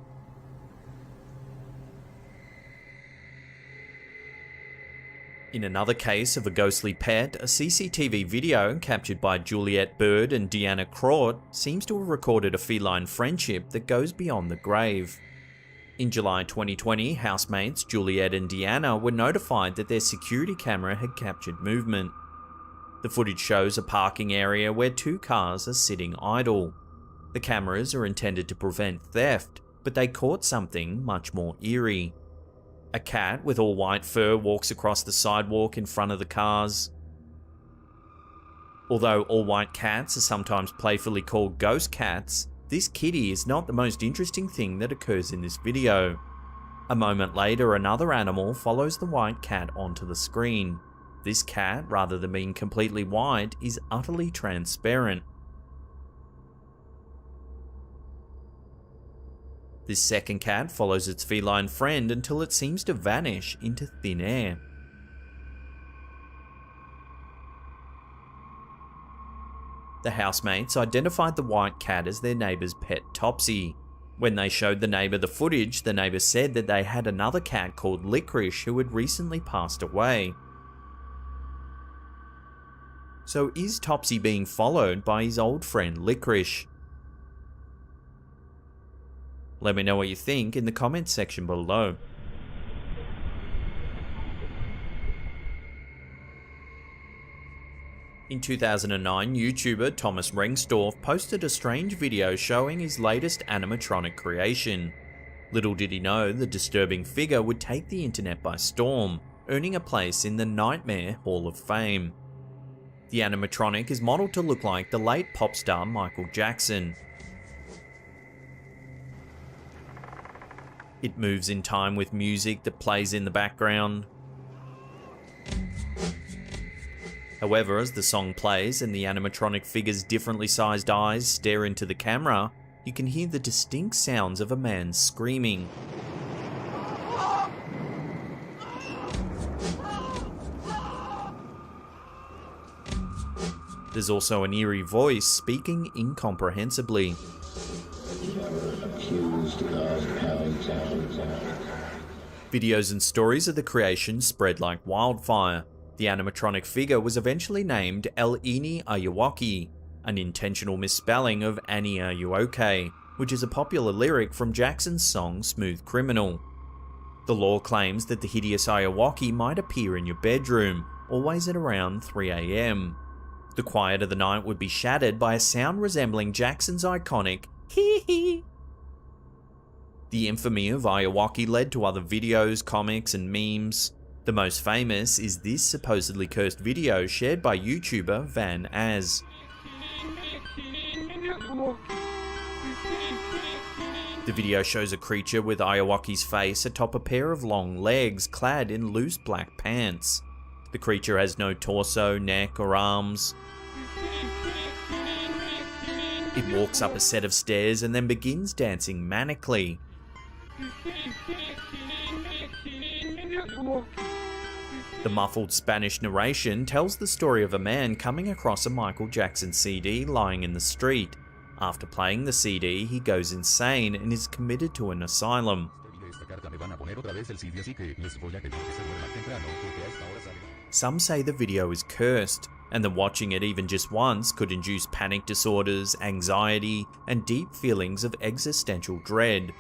In another case of a ghostly pet, a CCTV video captured by Juliet Bird and Deanna Kraut seems to have recorded a feline friendship that goes beyond the grave. In July 2020, housemates Juliet and Deanna were notified that their security camera had captured movement. The footage shows a parking area where 2 cars are sitting idle. The cameras are intended to prevent theft, but they caught something much more eerie. A cat with all white fur walks across the sidewalk in front of the cars. Although all white cats are sometimes playfully called ghost cats, this kitty is not the most interesting thing that occurs in this video. A moment later, another animal follows the white cat onto the screen. This cat, rather than being completely white, is utterly transparent. This second cat follows its feline friend until it seems to vanish into thin air. The housemates identified the white cat as their neighbour's pet Topsy. When they showed the neighbour the footage, the neighbour said that they had another cat called Licorice who had recently passed away. So is Topsy being followed by his old friend Licorice? Let me know what you think in the comments section below. In 2009, YouTuber Thomas Rengstorff posted a strange video showing his latest animatronic creation. Little did he know the disturbing figure would take the internet by storm, earning a place in the Nightmare Hall of Fame. The animatronic is modeled to look like the late pop star Michael Jackson. It moves in time with music that plays in the background. However, as the song plays and the animatronic figure's differently sized eyes stare into the camera, you can hear the distinct sounds of a man screaming. There's also an eerie voice speaking incomprehensibly. Videos and stories of the creation spread like wildfire. The animatronic figure was eventually named El Ini Ayuwoki, an intentional misspelling of Annie Are You OK, which is a popular lyric from Jackson's song Smooth Criminal. The lore claims that the hideous Ayuwoki might appear in your bedroom, always at around 3 AM. The quiet of the night would be shattered by a sound resembling Jackson's iconic hee hee. The infamy of Ayuwoki led to other videos, comics, and memes. The most famous is this supposedly cursed video shared by YouTuber Van Az. The video shows a creature with Ayuwoki's face atop a pair of long legs clad in loose black pants. The creature has no torso, neck, or arms. It walks up a set of stairs and then begins dancing manically. The muffled Spanish narration tells the story of a man coming across a Michael Jackson CD lying in the street. After playing the CD, he goes insane and is committed to an asylum. Some say the video is cursed, and that watching it even just once could induce panic disorders, anxiety, and deep feelings of existential dread.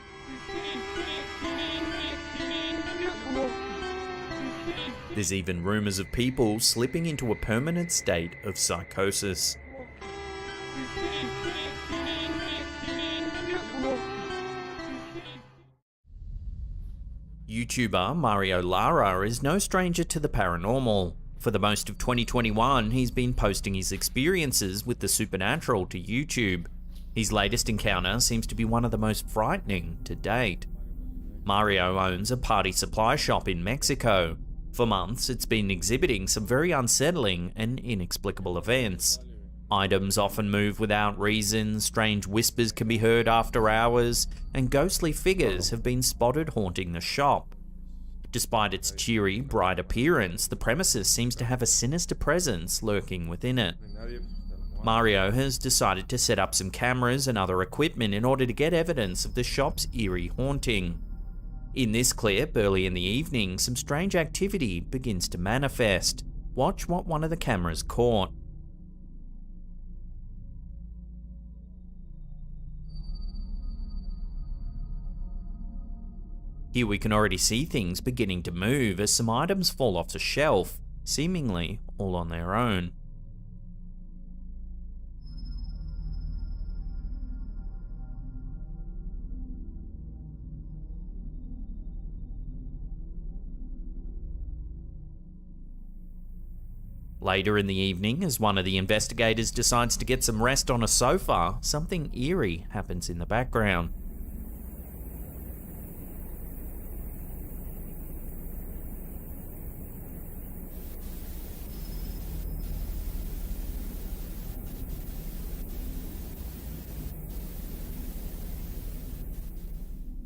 There's even rumours of people slipping into a permanent state of psychosis. YouTuber Mario Lara is no stranger to the paranormal. For the most of 2021, he's been posting his experiences with the supernatural to YouTube. His latest encounter seems to be one of the most frightening to date. Mario owns a party supply shop in Mexico. For months, it's been exhibiting some very unsettling and inexplicable events. Items often move without reason, strange whispers can be heard after hours, and ghostly figures have been spotted haunting the shop. Despite its cheery, bright appearance, the premises seems to have a sinister presence lurking within it. Mario has decided to set up some cameras and other equipment in order to get evidence of the shop's eerie haunting. In this clip, early in the evening, some strange activity begins to manifest. Watch what one of the cameras caught. Here we can already see things beginning to move as some items fall off the shelf, seemingly all on their own. Later in the evening, as one of the investigators decides to get some rest on a sofa, something eerie happens in the background.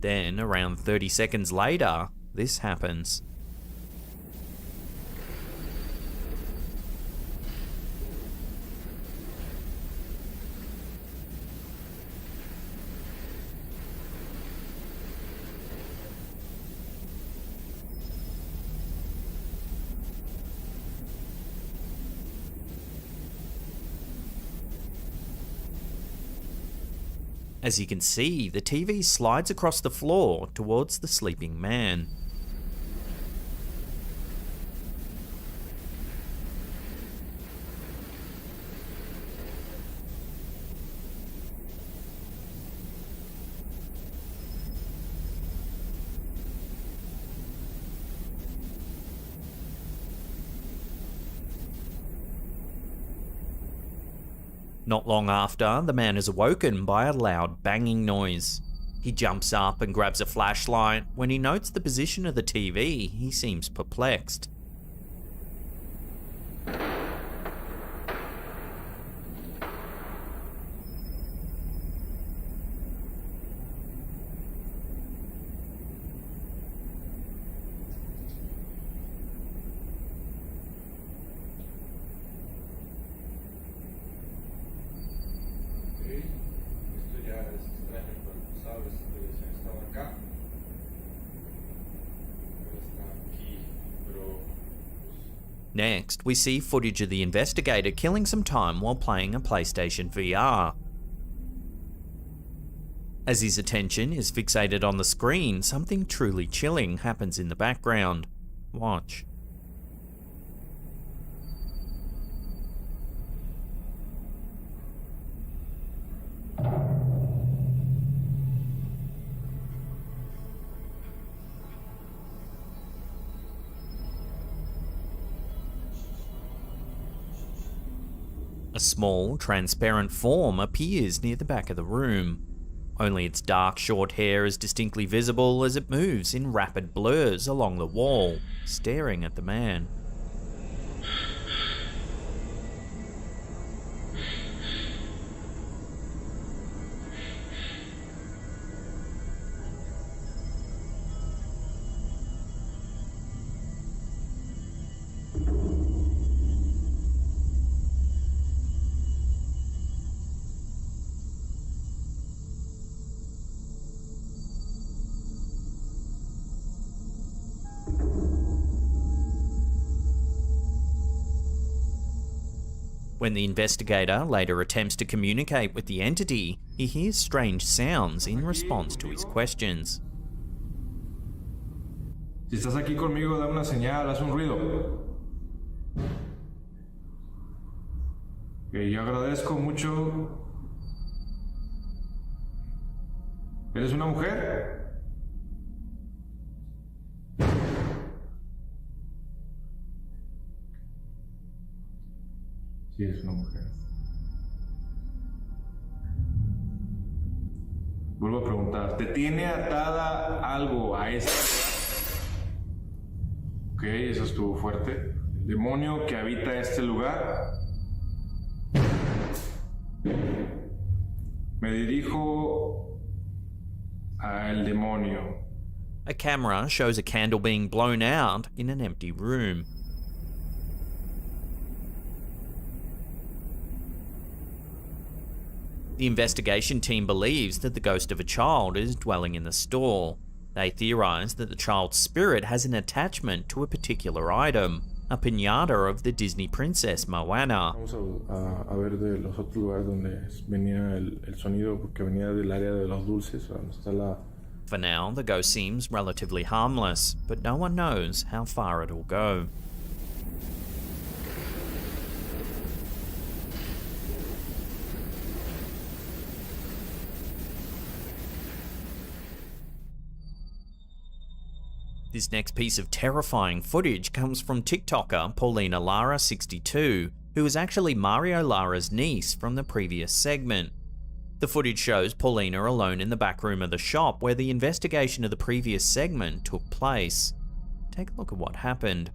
Then, around 30 seconds later, this happens. As you can see, the TV slides across the floor towards the sleeping man. Not long after, the man is awoken by a loud banging noise. He jumps up and grabs a flashlight. When he notes the position of the TV, he seems perplexed. Next, we see footage of the investigator killing some time while playing a PlayStation VR. As his attention is fixated on the screen, something truly chilling happens in the background. Watch. A small, transparent form appears near the back of the room. Only its dark, short hair is distinctly visible as it moves in rapid blurs along the wall, staring at the man. When the investigator later attempts to communicate with the entity, he hears strange sounds in response to his questions. Si estás aquí conmigo, dame una señal, haz un ruido. Yo agradezco mucho. ¿Eres una mujer? Sí, es una mujer. Vuelvo a preguntar, ¿te tiene atada algo a esta? Ok, eso estuvo fuerte. El demonio que habita este lugar. Me dirijo al demonio. A camera shows a candle being blown out in an empty room. The investigation team believes that the ghost of a child is dwelling in the store. They theorize that the child's spirit has an attachment to a particular item, a piñata of the Disney princess Moana. Vamos a ver de los otros lugares donde venía el sonido, porque venía del área de los dulces. For now, the ghost seems relatively harmless, but no one knows how far it'll go. This next piece of terrifying footage comes from TikToker Paulina Lara62, who is actually Mario Lara's niece from the previous segment. The footage shows Paulina alone in the back room of the shop where the investigation of the previous segment took place. Take a look at what happened.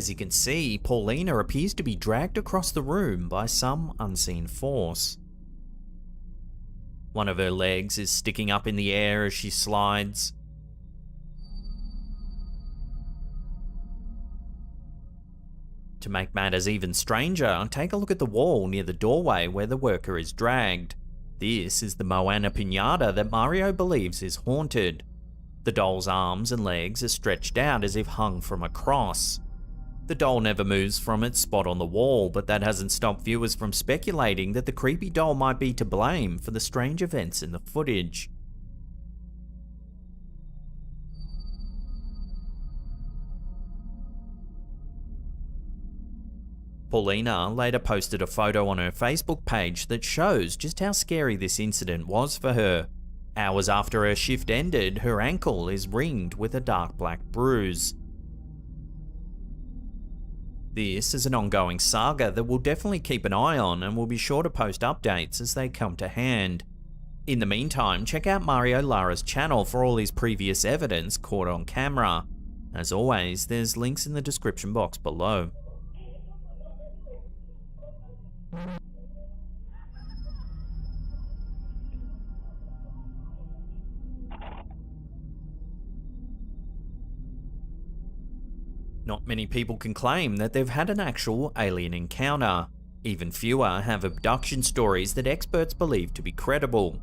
As you can see, Paulina appears to be dragged across the room by some unseen force. One of her legs is sticking up in the air as she slides. To make matters even stranger, take a look at the wall near the doorway where the worker is dragged. This is the Moana Pinata that Mario believes is haunted. The doll's arms and legs are stretched out as if hung from a cross. The doll never moves from its spot on the wall, but that hasn't stopped viewers from speculating that the creepy doll might be to blame for the strange events in the footage. Paulina later posted a photo on her Facebook page that shows just how scary this incident was for her. Hours after her shift ended, her ankle is ringed with a dark black bruise. This is an ongoing saga that we'll definitely keep an eye on, and we'll be sure to post updates as they come to hand. In the meantime, check out Mario Lara's channel for all his previous evidence caught on camera. As always, there's links in the description box below. Not many people can claim that they've had an actual alien encounter. Even fewer have abduction stories that experts believe to be credible.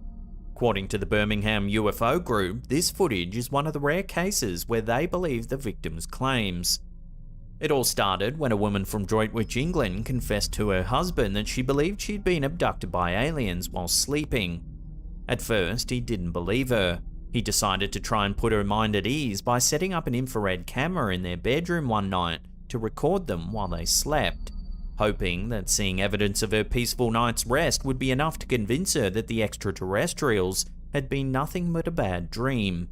According to the Birmingham UFO group, this footage is one of the rare cases where they believe the victim's claims. It all started when a woman from Droitwich, England confessed to her husband that she believed she'd been abducted by aliens while sleeping. At first, he didn't believe her. He decided to try and put her mind at ease by setting up an infrared camera in their bedroom one night to record them while they slept, hoping that seeing evidence of her peaceful night's rest would be enough to convince her that the extraterrestrials had been nothing but a bad dream.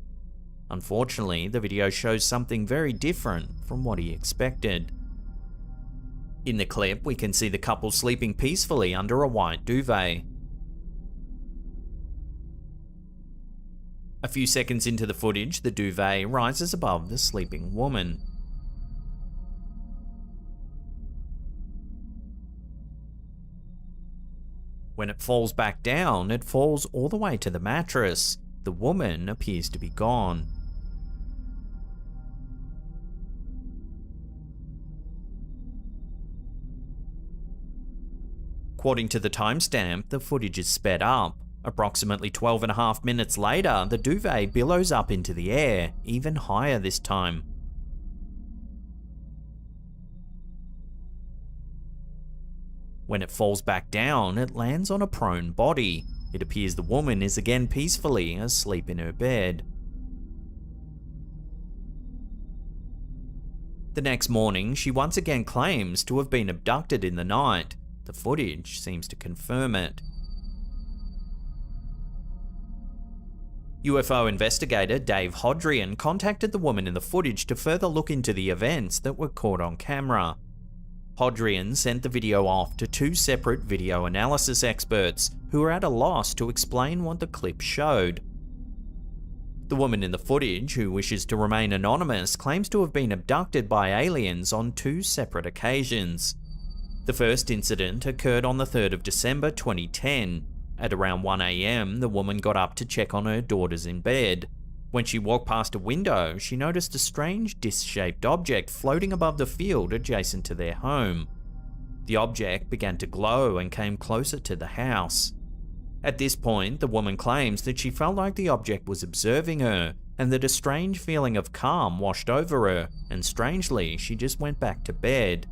Unfortunately, the video shows something very different from what he expected. In the clip, we can see the couple sleeping peacefully under a white duvet. A few seconds into the footage, the duvet rises above the sleeping woman. When it falls back down, it falls all the way to the mattress. The woman appears to be gone. According to the timestamp, the footage is sped up. Approximately 12.5 minutes later, the duvet billows up into the air, even higher this time. When it falls back down, it lands on a prone body. It appears the woman is again peacefully asleep in her bed. The next morning, she once again claims to have been abducted in the night. The footage seems to confirm it. UFO investigator Dave Hodrian contacted the woman in the footage to further look into the events that were caught on camera. Hodrian sent the video off to two separate video analysis experts who were at a loss to explain what the clip showed. The woman in the footage, who wishes to remain anonymous, claims to have been abducted by aliens on two separate occasions. The first incident occurred on the 3rd of December 2010. At around 1 AM, the woman got up to check on her daughters in bed. When she walked past a window, she noticed a strange disc-shaped object floating above the field adjacent to their home. The object began to glow and came closer to the house. At this point, the woman claims that she felt like the object was observing her, and that a strange feeling of calm washed over her, and strangely, she just went back to bed.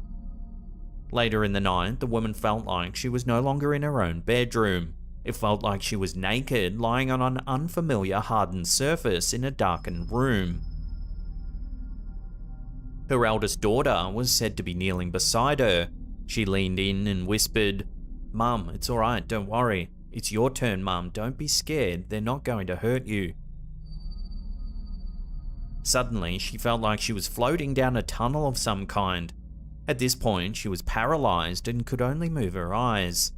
Later in the night, the woman felt like she was no longer in her own bedroom. It felt like she was naked, lying on an unfamiliar hardened surface in a darkened room. Her eldest daughter was said to be kneeling beside her. She leaned in and whispered, "Mum, it's alright, don't worry. It's your turn, Mum, don't be scared, they're not going to hurt you." Suddenly, she felt like she was floating down a tunnel of some kind. At this point, she was paralyzed and could only move her eyes.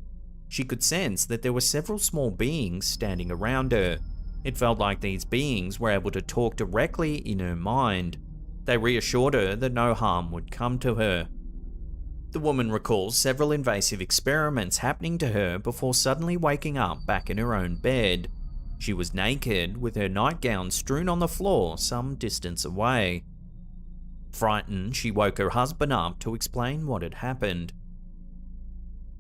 She could sense that there were several small beings standing around her. It felt like these beings were able to talk directly in her mind. They reassured her that no harm would come to her. The woman recalls several invasive experiments happening to her before suddenly waking up back in her own bed. She was naked, with her nightgown strewn on the floor some distance away. Frightened, she woke her husband up to explain what had happened.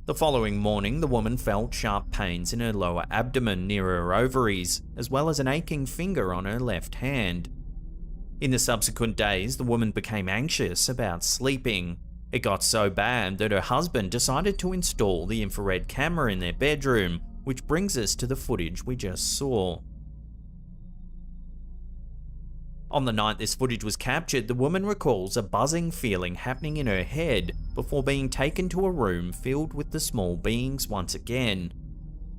The following morning, the woman felt sharp pains in her lower abdomen near her ovaries, as well as an aching finger on her left hand. In the subsequent days, the woman became anxious about sleeping. It got so bad that her husband decided to install the infrared camera in their bedroom, which brings us to the footage we just saw. On the night this footage was captured, the woman recalls a buzzing feeling happening in her head before being taken to a room filled with the small beings once again.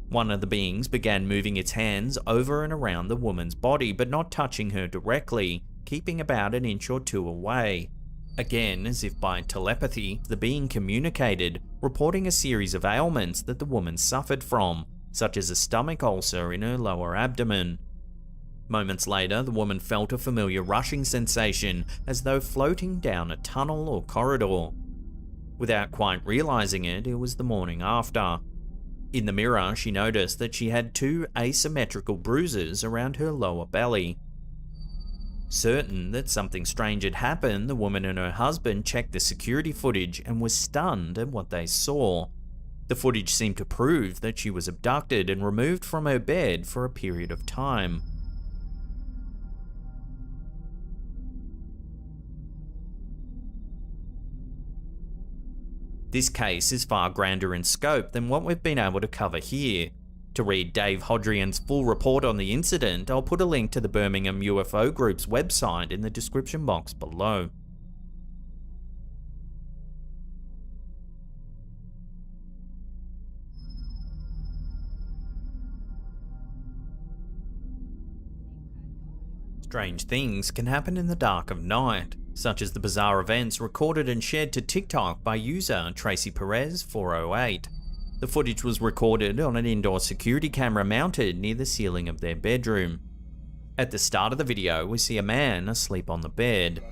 One of the beings began moving its hands over and around the woman's body, but not touching her directly, keeping about an inch or two away. Again, as if by telepathy, the being communicated, reporting a series of ailments that the woman suffered from, such as a stomach ulcer in her lower abdomen. Moments later, the woman felt a familiar rushing sensation, as though floating down a tunnel or corridor. Without quite realizing it, it was the morning after. In the mirror, she noticed that she had 2 asymmetrical bruises around her lower belly. Certain that something strange had happened, the woman and her husband checked the security footage and were stunned at what they saw. The footage seemed to prove that she was abducted and removed from her bed for a period of time. This case is far grander in scope than what we've been able to cover here. To read Dave Hodrian's full report on the incident, I'll put a link to the Birmingham UFO Group's website in the description box below. Strange things can happen in the dark of night, such as the bizarre events recorded and shared to TikTok by user Tracy Perez 408. The footage was recorded on an indoor security camera mounted near the ceiling of their bedroom. At the start of the video, we see a man asleep on the bed.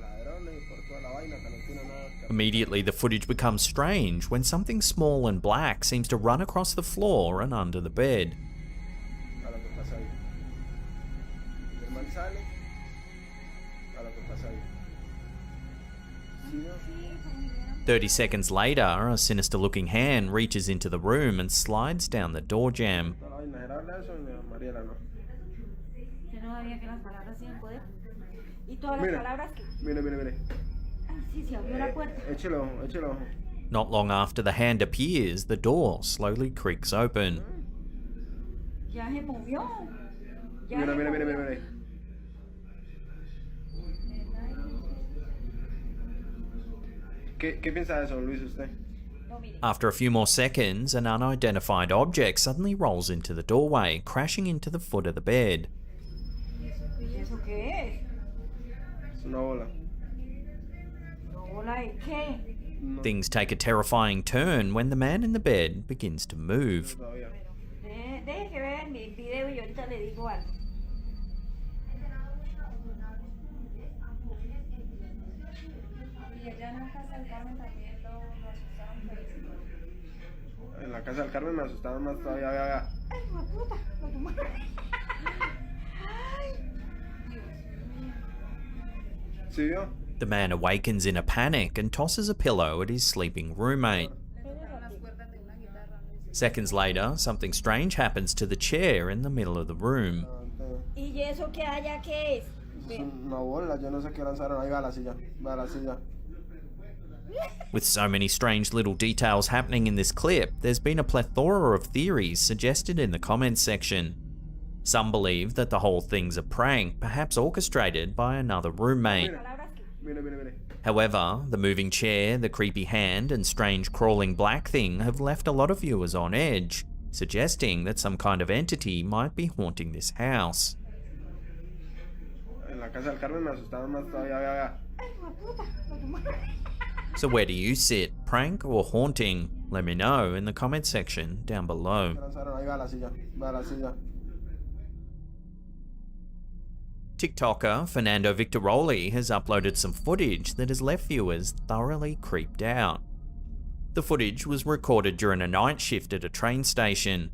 Immediately, the footage becomes strange when something small and black seems to run across the floor and under the bed. 30 seconds later, a sinister-looking hand reaches into the room and slides down the door jamb. Not long after the hand appears, the door slowly creaks open. After a few more seconds, an unidentified object suddenly rolls into the doorway, crashing into the foot of the bed. Things take a terrifying turn when the man in the bed begins to move. En la casa del Carmen me asustaban más todavía. ¿Sí vio? The man awakens in a panic and tosses a pillow at his sleeping roommate. Seconds later, something strange happens to the chair in the middle of the room. ¿Y eso que haya qué es? Una bola, yo no sé qué lanzaron. Ahí va la silla, va la silla. With so many strange little details happening in this clip, there's been a plethora of theories suggested in the comments section. Some believe that the whole thing's a prank, perhaps orchestrated by another roommate. However, the moving chair, the creepy hand, and strange crawling black thing have left a lot of viewers on edge, suggesting that some kind of entity might be haunting this house. En la casa del Carmen me asustaban más todavía. So where do you sit? Prank or haunting? Let me know in the comments section down below. TikToker Fernando Victoroli has uploaded some footage that has left viewers thoroughly creeped out. The footage was recorded during a night shift at a train station.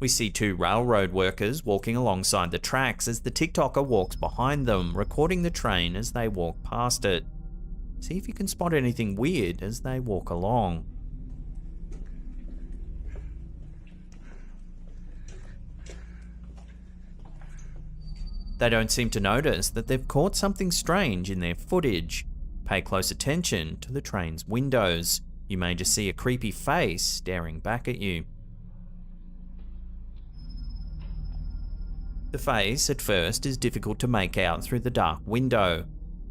We see two railroad workers walking alongside the tracks as the TikToker walks behind them, recording the train as they walk past it. See if you can spot anything weird as they walk along. They don't seem to notice that they've caught something strange in their footage. Pay close attention to the train's windows. You may just see a creepy face staring back at you. The face, at first, is difficult to make out through the dark window.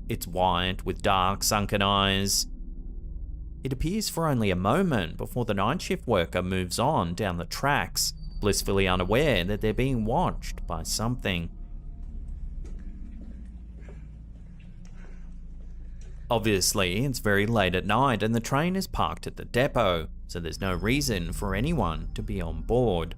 It's white with dark, sunken eyes. It appears for only a moment before the night shift worker moves on down the tracks, blissfully unaware that they're being watched by something. Obviously, it's very late at night and the train is parked at the depot, so there's no reason for anyone to be on board.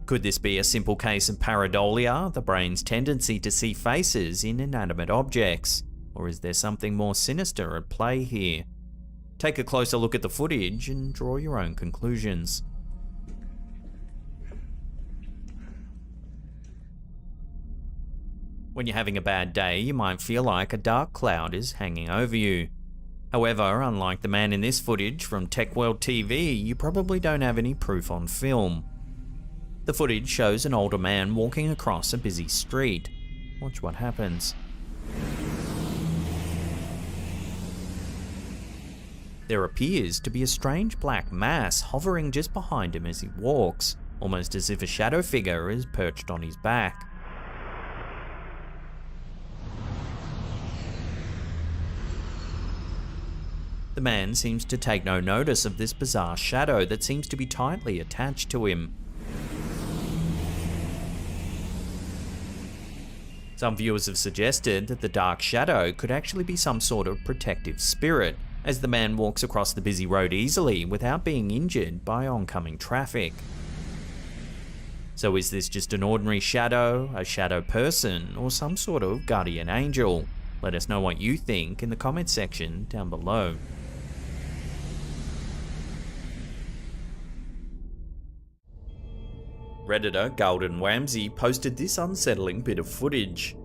Could this be a simple case of pareidolia, the brain's tendency to see faces in inanimate objects? Or is there something more sinister at play here? Take a closer look at the footage and draw your own conclusions. When you're having a bad day, you might feel like a dark cloud is hanging over you. However, unlike the man in this footage from Tech World TV, you probably don't have any proof on film. The footage shows an older man walking across a busy street. Watch what happens. There appears to be a strange black mass hovering just behind him as he walks, almost as if a shadow figure is perched on his back. The man seems to take no notice of this bizarre shadow that seems to be tightly attached to him. Some viewers have suggested that the dark shadow could actually be some sort of protective spirit, as the man walks across the busy road easily without being injured by oncoming traffic. So is this just an ordinary shadow, a shadow person, or some sort of guardian angel? Let us know what you think in the comment section down below. Redditor Golden Whamsy posted this unsettling bit of footage.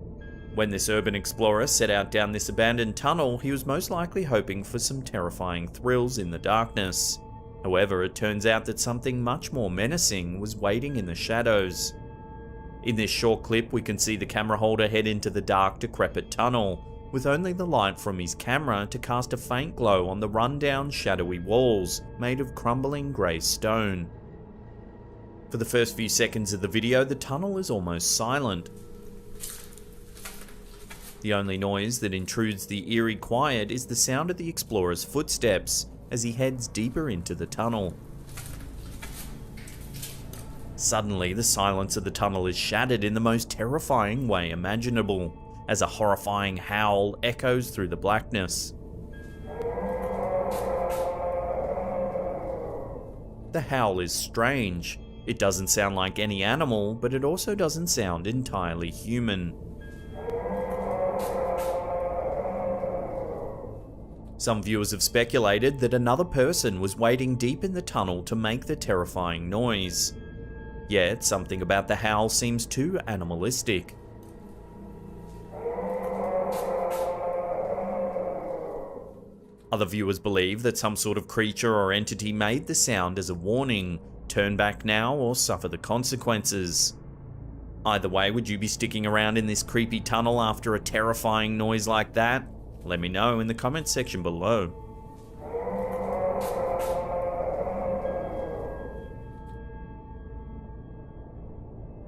When this urban explorer set out down this abandoned tunnel, he was most likely hoping for some terrifying thrills in the darkness. However, it turns out that something much more menacing was waiting in the shadows. In this short clip, we can see the camera holder head into the dark, decrepit tunnel, with only the light from his camera to cast a faint glow on the run-down, shadowy walls made of crumbling grey stone. For the first few seconds of the video, the tunnel is almost silent. The only noise that intrudes the eerie quiet is the sound of the explorer's footsteps as he heads deeper into the tunnel. Suddenly, the silence of the tunnel is shattered in the most terrifying way imaginable, as a horrifying howl echoes through the blackness. The howl is strange. It doesn't sound like any animal, but it also doesn't sound entirely human. Some viewers have speculated that another person was waiting deep in the tunnel to make the terrifying noise. Yet, something about the howl seems too animalistic. Other viewers believe that some sort of creature or entity made the sound as a warning. Turn back now or suffer the consequences. Either way, would you be sticking around in this creepy tunnel after a terrifying noise like that? Let me know in the comments section below.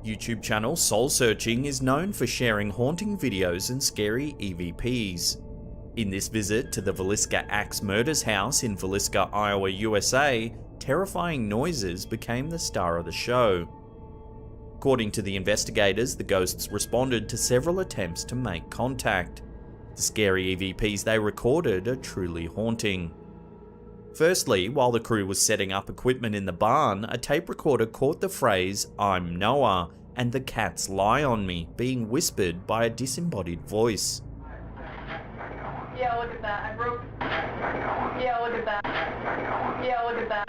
YouTube channel Soul Searching is known for sharing haunting videos and scary EVPs. In this visit to the Villisca Axe Murders house in Villisca, Iowa, USA, terrifying noises became the star of the show. According to the investigators, the ghosts responded to several attempts to make contact. The scary EVPs they recorded are truly haunting. Firstly, while the crew was setting up equipment in the barn, a tape recorder caught the phrase "I'm Noah" and the cats lie on me, being whispered by a disembodied voice. Yeah, look at that. I broke. Yeah, look at that. Yeah, look at that.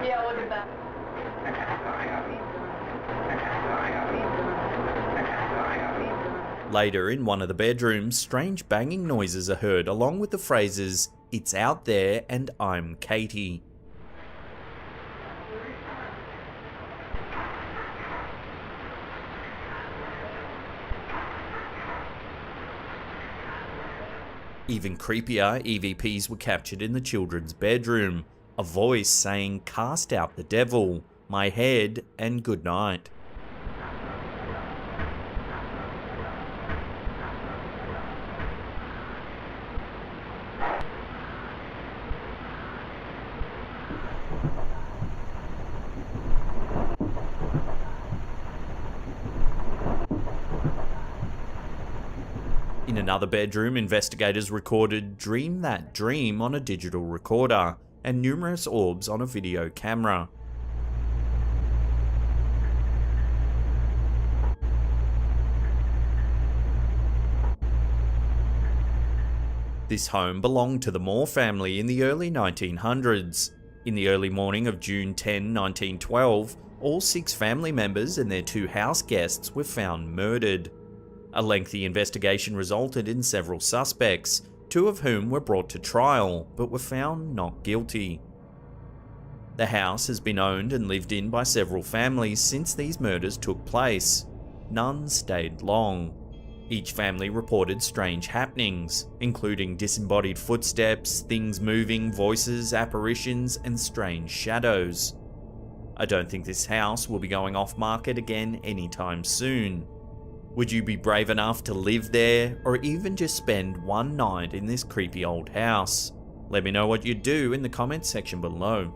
Yeah, look at that. Later, in one of the bedrooms, strange banging noises are heard along with the phrases, "It's out there" and "I'm Katie." Even creepier, EVPs were captured in the children's bedroom, a voice saying, "Cast out the devil, my head, and good night." In another bedroom, investigators recorded "Dream That Dream" on a digital recorder and numerous orbs on a video camera. This home belonged to the Moore family in the early 1900s. In the early morning of June 10, 1912, all 6 family members and their 2 house guests were found murdered. A lengthy investigation resulted in several suspects, 2 of whom were brought to trial, but were found not guilty. The house has been owned and lived in by several families since these murders took place. None stayed long. Each family reported strange happenings, including disembodied footsteps, things moving, voices, apparitions, and strange shadows. I don't think this house will be going off market again anytime soon. Would you be brave enough to live there, or even just spend one night in this creepy old house? Let me know what you'd do in the comments section below.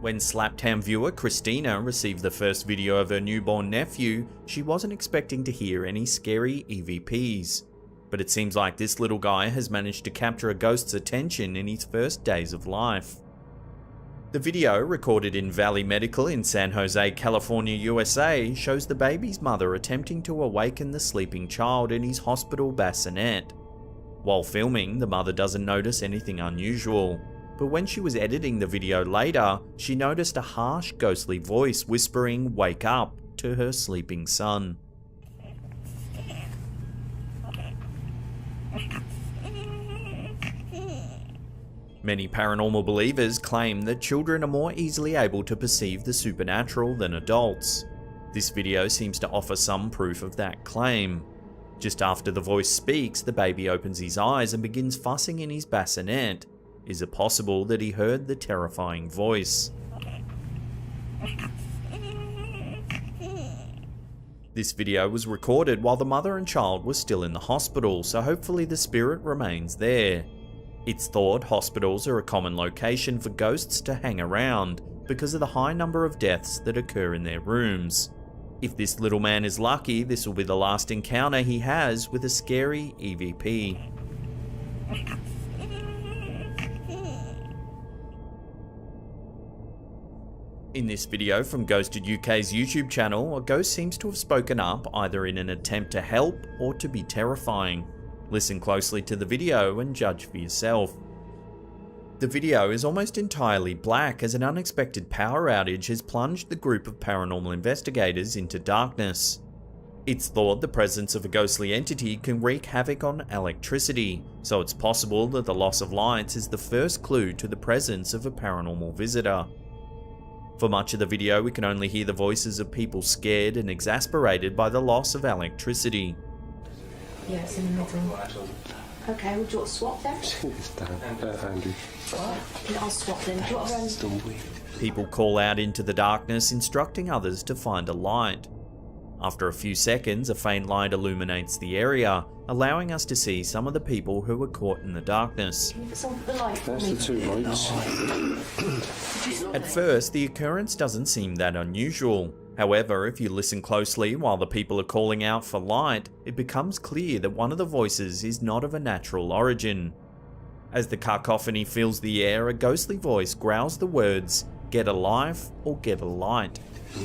When Slaptown viewer Christina received the first video of her newborn nephew, she wasn't expecting to hear any scary EVPs. But it seems like this little guy has managed to capture a ghost's attention in his first days of life. The video, recorded in Valley Medical in San Jose, California, USA, shows the baby's mother attempting to awaken the sleeping child in his hospital bassinet. While filming, the mother doesn't notice anything unusual, but when she was editing the video later, she noticed a harsh, ghostly voice whispering "wake up" to her sleeping son. Many paranormal believers claim that children are more easily able to perceive the supernatural than adults. This video seems to offer some proof of that claim. Just after the voice speaks, the baby opens his eyes and begins fussing in his bassinet. Is it possible that he heard the terrifying voice? This video was recorded while the mother and child were still in the hospital, so hopefully the spirit remains there. It's thought hospitals are a common location for ghosts to hang around because of the high number of deaths that occur in their rooms. If this little man is lucky, this will be the last encounter he has with a scary EVP. In this video from Ghosted UK's YouTube channel, a ghost seems to have spoken up either in an attempt to help or to be terrifying. Listen closely to the video and judge for yourself. The video is almost entirely black as an unexpected power outage has plunged the group of paranormal investigators into darkness. It's thought the presence of a ghostly entity can wreak havoc on electricity, so it's possible that the loss of lights is the first clue to the presence of a paranormal visitor. For much of the video, we can only hear the voices of people scared and exasperated by the loss of electricity. Yeah, it's in the middle. Okay, well, do you want to swap then? It's down. Andy. Yeah, I'll swap then. Do you want to People call out into the darkness, instructing others to find a light. After a few seconds, a faint light illuminates the area, allowing us to see some of the people who were caught in the darkness. That's the 2 lights. At first, the occurrence doesn't seem that unusual. However, if you listen closely while the people are calling out for light, it becomes clear that one of the voices is not of a natural origin. As the cacophony fills the air, a ghostly voice growls the words, get a life or get a light.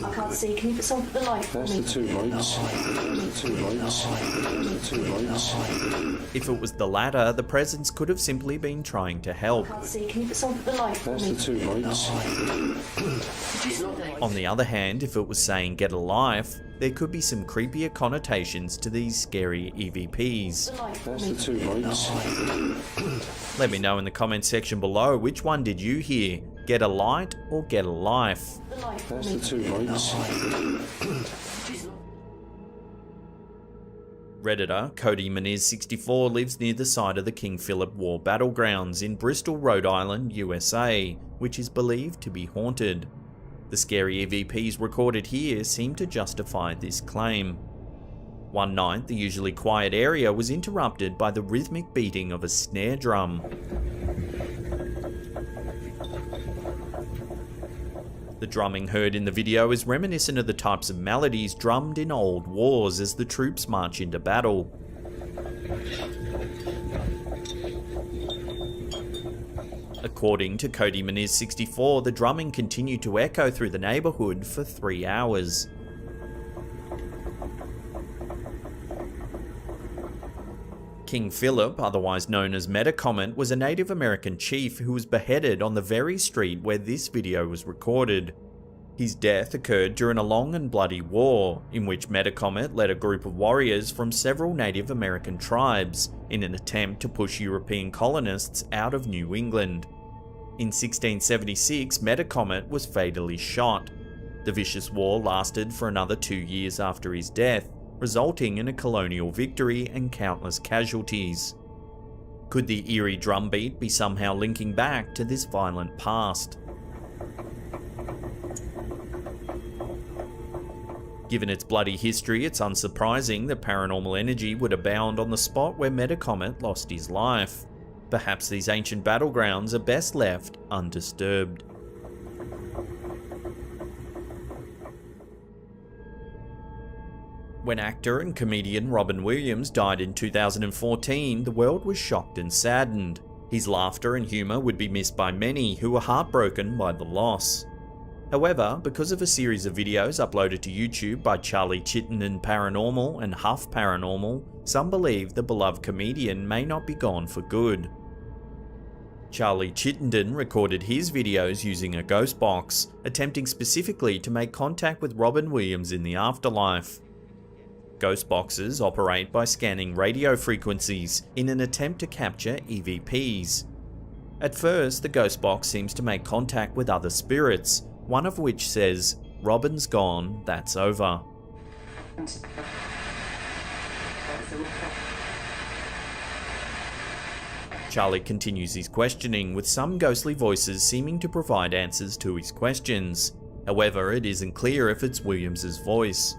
I can't see. Can you put some for the light for me? That's the 2 lights. The 2 lights. The 2 lights. If it was the latter, the presence could have simply been trying to help. I can't see. Can you put some for the light for me? That's the 2 lights. On the other hand, if it was saying get a life, there could be some creepier connotations to these scary EVPs. That's the 2 lights. Let me know in the comments section below, which one did you hear? Get a light or get a life? That's the 2 lights. Redditor Cody Meniz64 lives near the site of the King Philip War Battlegrounds in Bristol, Rhode Island, USA, which is believed to be haunted. The scary EVPs recorded here seem to justify this claim. One night, the usually quiet area was interrupted by the rhythmic beating of a snare drum. The drumming heard in the video is reminiscent of the types of melodies drummed in old wars as the troops march into battle. According to Cody Meniz64, the drumming continued to echo through the neighbourhood for 3 hours. King Philip, otherwise known as Metacomet, was a Native American chief who was beheaded on the very street where this video was recorded. His death occurred during a long and bloody war, in which Metacomet led a group of warriors from several Native American tribes in an attempt to push European colonists out of New England. In 1676, Metacomet was fatally shot. The vicious war lasted for another 2 years after his death, resulting in a colonial victory and countless casualties. Could the eerie drumbeat be somehow linking back to this violent past? Given its bloody history, it's unsurprising that paranormal energy would abound on the spot where Metacomet lost his life. Perhaps these ancient battlegrounds are best left undisturbed. When actor and comedian Robin Williams died in 2014, the world was shocked and saddened. His laughter and humour would be missed by many who were heartbroken by the loss. However, because of a series of videos uploaded to YouTube by Charlie Chittenden Paranormal and Huff Paranormal, some believe the beloved comedian may not be gone for good. Charlie Chittenden recorded his videos using a ghost box, attempting specifically to make contact with Robin Williams in the afterlife. Ghost boxes operate by scanning radio frequencies in an attempt to capture EVPs. At first, the ghost box seems to make contact with other spirits, one of which says, "Robin's gone, that's over." Charlie continues his questioning, with some ghostly voices seeming to provide answers to his questions. However, it isn't clear if it's Williams's voice.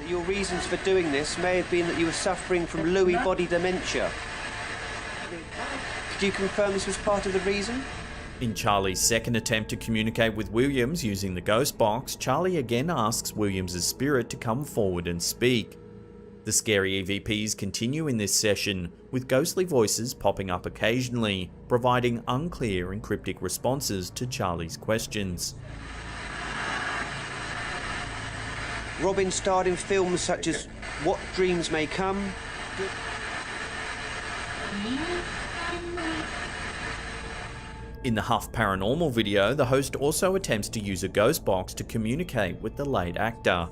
Your reasons for doing this may have been that you were suffering from Lewy body dementia. Could you confirm this was part of the reason? In Charlie's second attempt to communicate with Williams using the ghost box, Charlie again asks Williams's spirit to come forward and speak. The scary EVPs continue in this session, with ghostly voices popping up occasionally, providing unclear and cryptic responses to Charlie's questions. Robin starred in films such as What Dreams May Come. In the Huff Paranormal video, the host also attempts to use a ghost box to communicate with the late actor.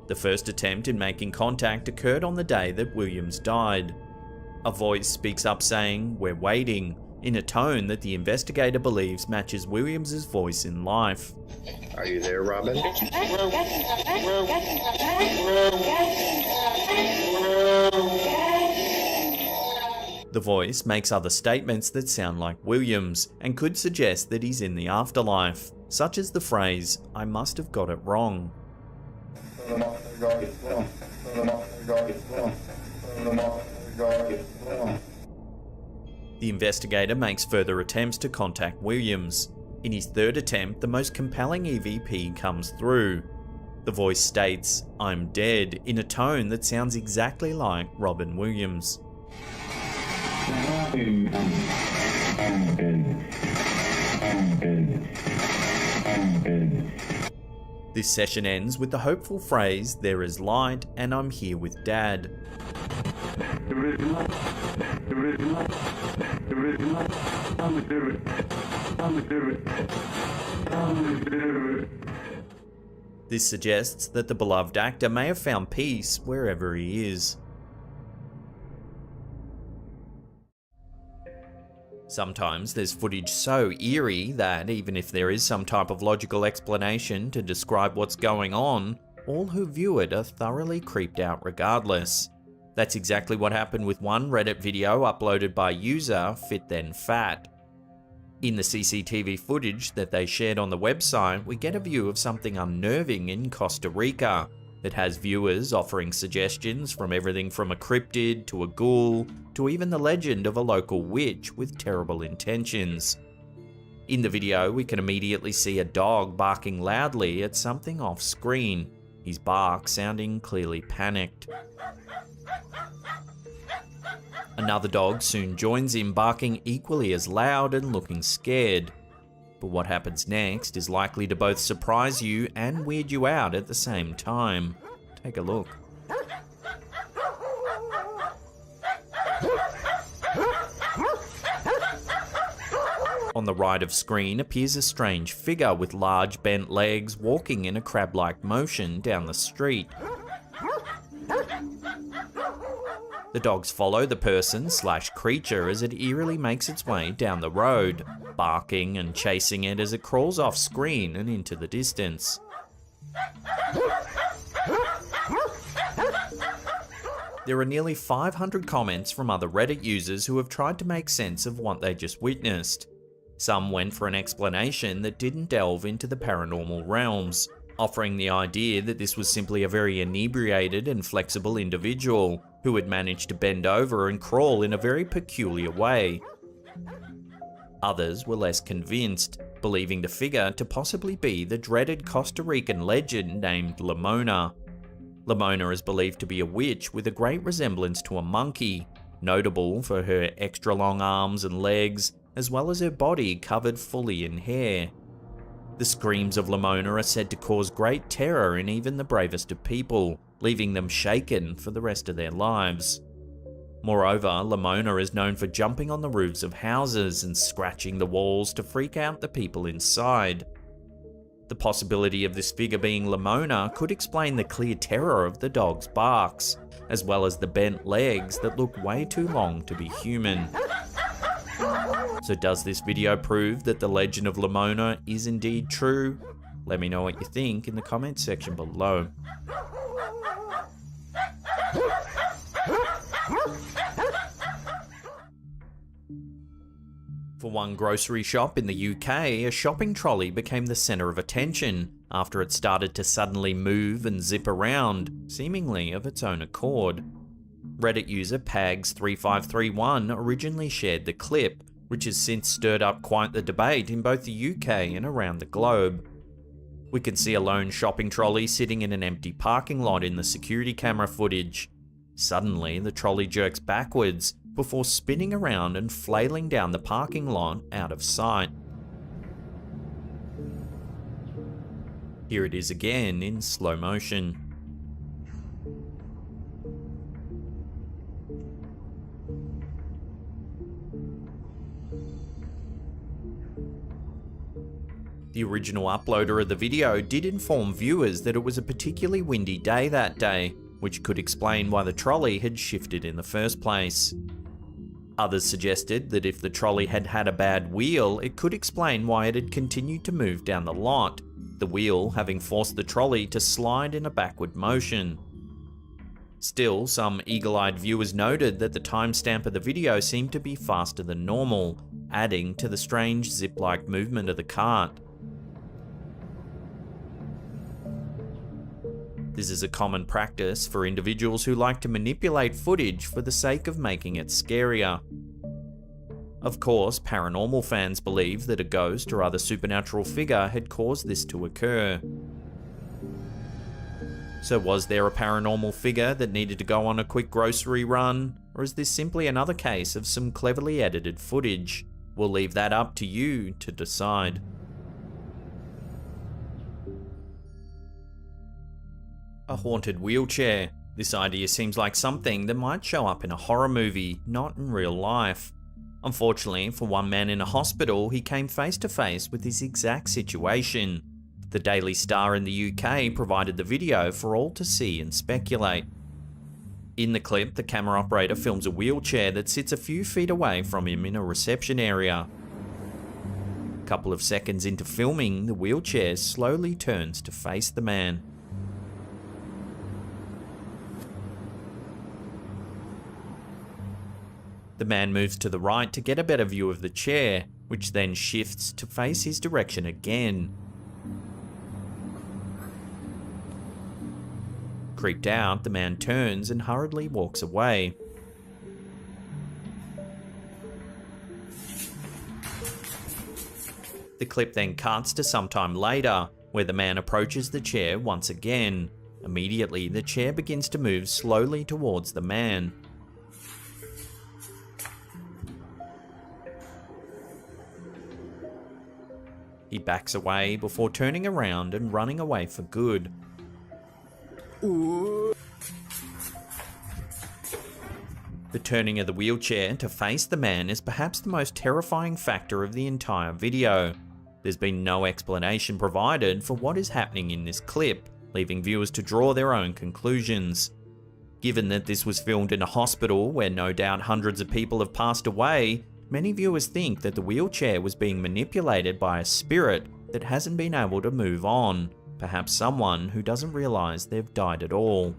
The first attempt in making contact occurred on the day that Williams died. A voice speaks up saying, "We're waiting," in a tone that the investigator believes matches Williams's voice in life. Are you there, Robin? The voice makes other statements that sound like Williams and could suggest that he's in the afterlife, such as the phrase, "I must have got it wrong." The investigator makes further attempts to contact Williams. In his third attempt, the most compelling EVP comes through. The voice states, "I'm dead," in a tone that sounds exactly like Robin Williams. This session ends with the hopeful phrase, "There is light and I'm here with Dad." This suggests that the beloved actor may have found peace wherever he is. Sometimes there's footage so eerie that even if there is some type of logical explanation to describe what's going on, all who view it are thoroughly creeped out regardless. That's exactly what happened with one Reddit video uploaded by user Fit Then Fat. In the CCTV footage that they shared on the website, we get a view of something unnerving in Costa Rica that has viewers offering suggestions from everything from a cryptid to a ghoul to even the legend of a local witch with terrible intentions. In the video, we can immediately see a dog barking loudly at something off screen, his bark sounding clearly panicked. Another dog soon joins him, barking equally as loud and looking scared. But what happens next is likely to both surprise you and weird you out at the same time. Take a look. On the right of screen appears a strange figure with large bent legs walking in a crab-like motion down the street. The dogs follow the person/creature as it eerily makes its way down the road, barking and chasing it as it crawls off screen and into the distance. There are nearly 500 comments from other Reddit users who have tried to make sense of what they just witnessed. Some went for an explanation that didn't delve into the paranormal realms, offering the idea that this was simply a very inebriated and flexible individual who had managed to bend over and crawl in a very peculiar way. Others were less convinced, believing the figure to possibly be the dreaded Costa Rican legend named Lamona. Lamona is believed to be a witch with a great resemblance to a monkey, notable for her extra long arms and legs, as well as her body covered fully in hair. The screams of Lamona are said to cause great terror in even the bravest of people, leaving them shaken for the rest of their lives. Moreover, Lamona is known for jumping on the roofs of houses and scratching the walls to freak out the people inside. The possibility of this figure being Lamona could explain the clear terror of the dog's barks, as well as the bent legs that look way too long to be human. So does this video prove that the legend of Lamona is indeed true? Let me know what you think in the comments section below. For one grocery shop in the UK, a shopping trolley became the centre of attention after it started to suddenly move and zip around, seemingly of its own accord. Reddit user Pags3531 originally shared the clip, which has since stirred up quite the debate in both the UK and around the globe. We can see a lone shopping trolley sitting in an empty parking lot in the security camera footage. Suddenly, the trolley jerks backwards before spinning around and flailing down the parking lot out of sight. Here it is again in slow motion. The original uploader of the video did inform viewers that it was a particularly windy day that day, which could explain why the trolley had shifted in the first place. Others suggested that if the trolley had had a bad wheel, it could explain why it had continued to move down the lot, the wheel having forced the trolley to slide in a backward motion. Still, some eagle-eyed viewers noted that the timestamp of the video seemed to be faster than normal, adding to the strange zip-like movement of the cart. This is a common practice for individuals who like to manipulate footage for the sake of making it scarier. Of course, paranormal fans believe that a ghost or other supernatural figure had caused this to occur. So was there a paranormal figure that needed to go on a quick grocery run, or is this simply another case of some cleverly edited footage? We'll leave that up to you to decide. A haunted wheelchair. This idea seems like something that might show up in a horror movie, not in real life. Unfortunately, for one man in a hospital, he came face to face with this exact situation. The Daily Star in the UK provided the video for all to see and speculate. In the clip, the camera operator films a wheelchair that sits a few feet away from him in a reception area. A couple of seconds into filming, the wheelchair slowly turns to face the man. The man moves to the right to get a better view of the chair, which then shifts to face his direction again. Creeped out, the man turns and hurriedly walks away. The clip then cuts to some time later, where the man approaches the chair once again. Immediately, the chair begins to move slowly towards the man. He backs away before turning around and running away for good. The turning of the wheelchair to face the man is perhaps the most terrifying factor of the entire video. There's been no explanation provided for what is happening in this clip, leaving viewers to draw their own conclusions. Given that this was filmed in a hospital where no doubt hundreds of people have passed away, many viewers think that the wheelchair was being manipulated by a spirit that hasn't been able to move on, perhaps someone who doesn't realise they've died at all.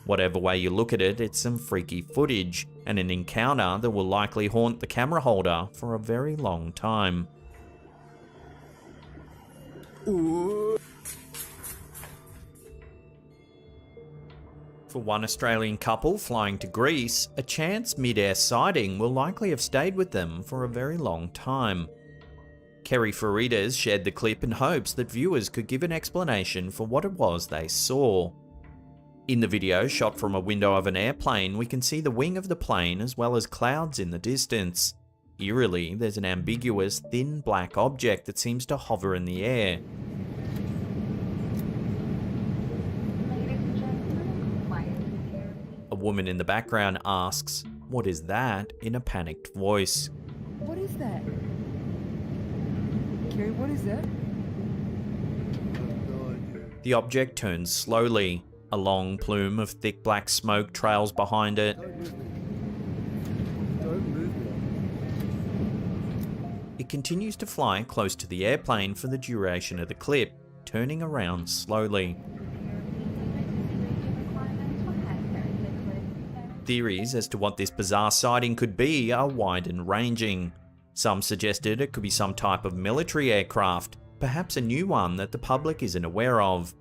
Whatever way you look at it, it's some freaky footage, and an encounter that will likely haunt the camera holder for a very long time. For one Australian couple flying to Greece, a chance mid-air sighting will likely have stayed with them for a very long time. Kerry Farides shared the clip in hopes that viewers could give an explanation for what it was they saw. In the video, shot from a window of an airplane, we can see the wing of the plane as well as clouds in the distance. Eerily, there's an ambiguous, thin black object that seems to hover in the air. A woman in the background asks, "What is that?" in a panicked voice. What is that? Carrie, what is that? The object turns slowly. A long plume of thick black smoke trails behind it. It continues to fly close to the airplane for the duration of the clip, turning around slowly. Theories as to what this bizarre sighting could be are wide and ranging. Some suggested it could be some type of military aircraft, perhaps a new one that the public isn't aware of.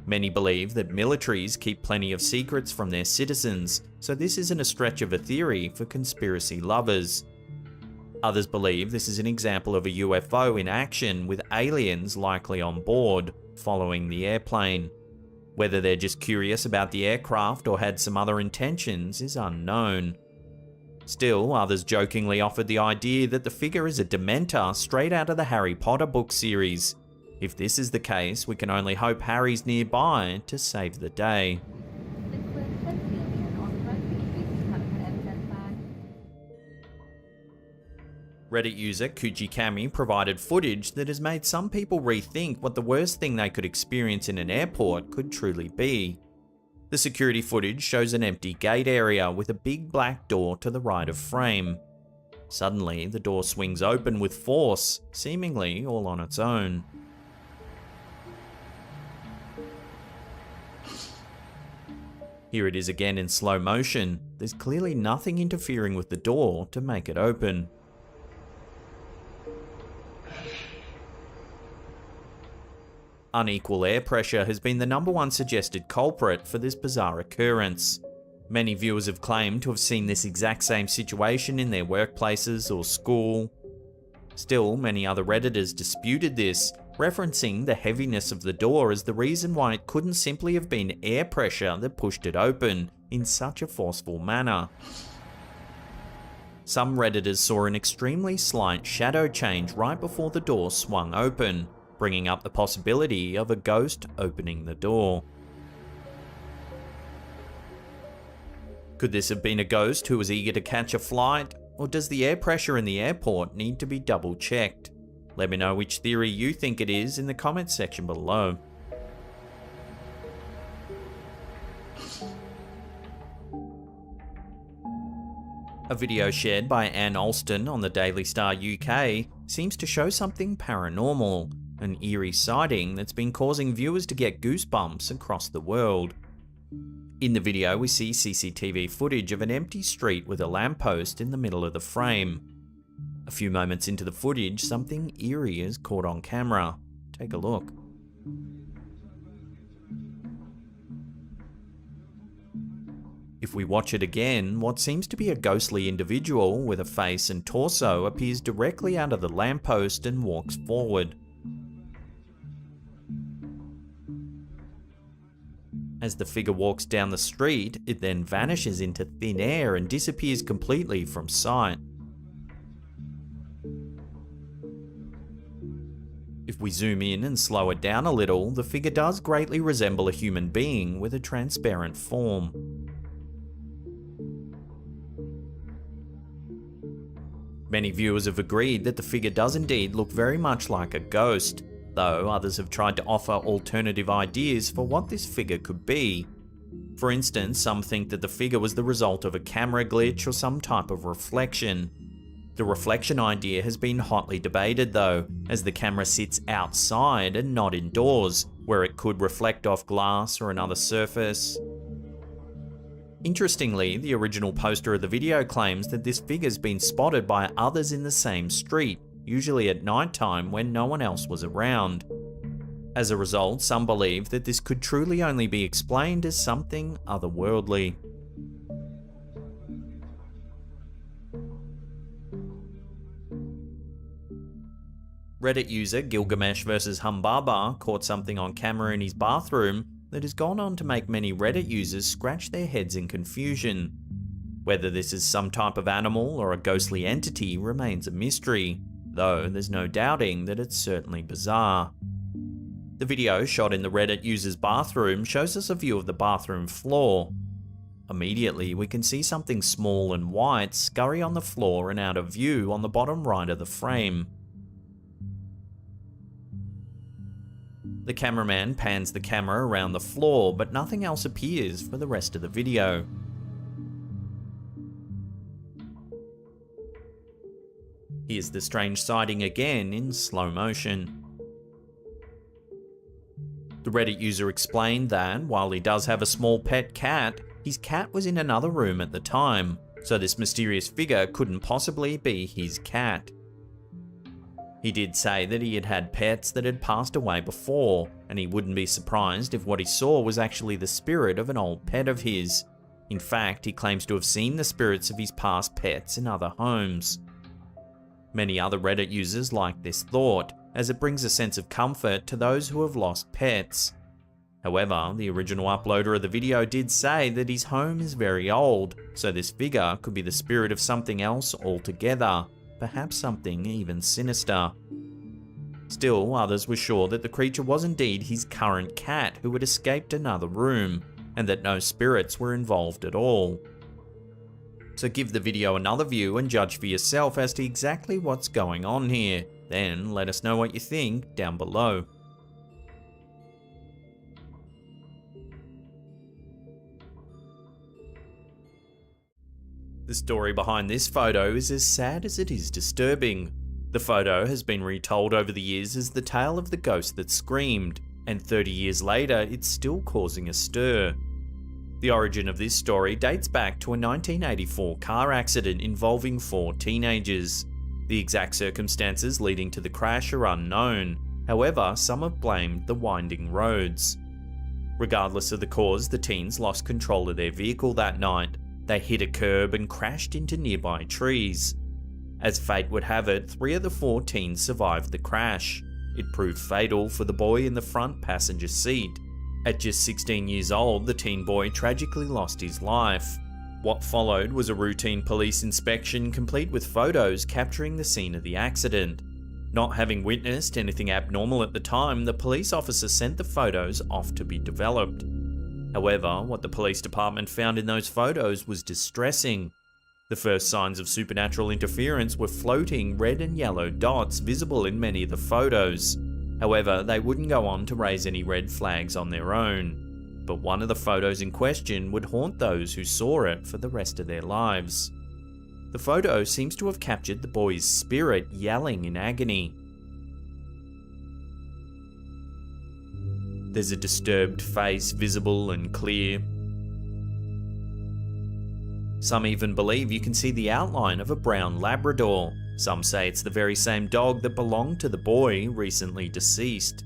Many believe that militaries keep plenty of secrets from their citizens, so this isn't a stretch of a theory for conspiracy lovers. Others believe this is an example of a UFO in action with aliens likely on board, following the airplane. Whether they're just curious about the aircraft or had some other intentions is unknown. Still, others jokingly offered the idea that the figure is a Dementor straight out of the Harry Potter book series. If this is the case, we can only hope Harry's nearby to save the day. Reddit user Kujikami provided footage that has made some people rethink what the worst thing they could experience in an airport could truly be. The security footage shows an empty gate area with a big black door to the right of frame. Suddenly, the door swings open with force, seemingly all on its own. Here it is again in slow motion. There's clearly nothing interfering with the door to make it open. Unequal air pressure has been the #1 suggested culprit for this bizarre occurrence. Many viewers have claimed to have seen this exact same situation in their workplaces or school. Still, many other Redditors disputed this, referencing the heaviness of the door as the reason why it couldn't simply have been air pressure that pushed it open in such a forceful manner. Some Redditors saw an extremely slight shadow change right before the door swung open, bringing up the possibility of a ghost opening the door. Could this have been a ghost who was eager to catch a flight, or does the air pressure in the airport need to be double checked? Let me know which theory you think it is in the comments section below. A video shared by Anne Alston on the Daily Star UK seems to show something paranormal, an eerie sighting that's been causing viewers to get goosebumps across the world. In the video, we see CCTV footage of an empty street with a lamppost in the middle of the frame. A few moments into the footage, something eerie is caught on camera. Take a look. If we watch it again, what seems to be a ghostly individual with a face and torso appears directly out of the lamppost and walks forward. As the figure walks down the street, it then vanishes into thin air and disappears completely from sight. If we zoom in and slow it down a little, the figure does greatly resemble a human being with a transparent form. Many viewers have agreed that the figure does indeed look very much like a ghost, though others have tried to offer alternative ideas for what this figure could be. For instance, some think that the figure was the result of a camera glitch or some type of reflection. The reflection idea has been hotly debated though, as the camera sits outside and not indoors, where it could reflect off glass or another surface. Interestingly, the original poster of the video claims that this figure's been spotted by others in the same street, usually at night time when no one else was around. As a result, some believe that this could truly only be explained as something otherworldly. Reddit user Gilgamesh vs Humbaba caught something on camera in his bathroom that has gone on to make many Reddit users scratch their heads in confusion. Whether this is some type of animal or a ghostly entity remains a mystery, though there's no doubting that it's certainly bizarre. The video shot in the Reddit user's bathroom shows us a view of the bathroom floor. Immediately, we can see something small and white scurry on the floor and out of view on the bottom right of the frame. The cameraman pans the camera around the floor, but nothing else appears for the rest of the video. Here's the strange sighting again in slow motion. The Reddit user explained that, while he does have a small pet cat, his cat was in another room at the time, so this mysterious figure couldn't possibly be his cat. He did say that he had had pets that had passed away before, and he wouldn't be surprised if what he saw was actually the spirit of an old pet of his. In fact, he claims to have seen the spirits of his past pets in other homes. Many other Reddit users like this thought, as it brings a sense of comfort to those who have lost pets. However, the original uploader of the video did say that his home is very old, so this figure could be the spirit of something else altogether. Perhaps something even sinister. Still, others were sure that the creature was indeed his current cat who had escaped another room, and that no spirits were involved at all. So give the video another view and judge for yourself as to exactly what's going on here. Then let us know what you think down below. The story behind this photo is as sad as it is disturbing. The photo has been retold over the years as the tale of the ghost that screamed, and 30 years later it's still causing a stir. The origin of this story dates back to a 1984 car accident involving 4 teenagers. The exact circumstances leading to the crash are unknown, however some have blamed the winding roads. Regardless of the cause, the teens lost control of their vehicle that night. They hit a curb and crashed into nearby trees. As fate would have it, 3 of the 4 teens survived the crash. It proved fatal for the boy in the front passenger seat. At just 16 years old, the teen boy tragically lost his life. What followed was a routine police inspection complete with photos capturing the scene of the accident. Not having witnessed anything abnormal at the time, the police officer sent the photos off to be developed. However, what the police department found in those photos was distressing. The first signs of supernatural interference were floating red and yellow dots visible in many of the photos. However, they wouldn't go on to raise any red flags on their own. But one of the photos in question would haunt those who saw it for the rest of their lives. The photo seems to have captured the boy's spirit yelling in agony. There's a disturbed face visible and clear. Some even believe you can see the outline of a brown Labrador. Some say it's the very same dog that belonged to the boy recently deceased.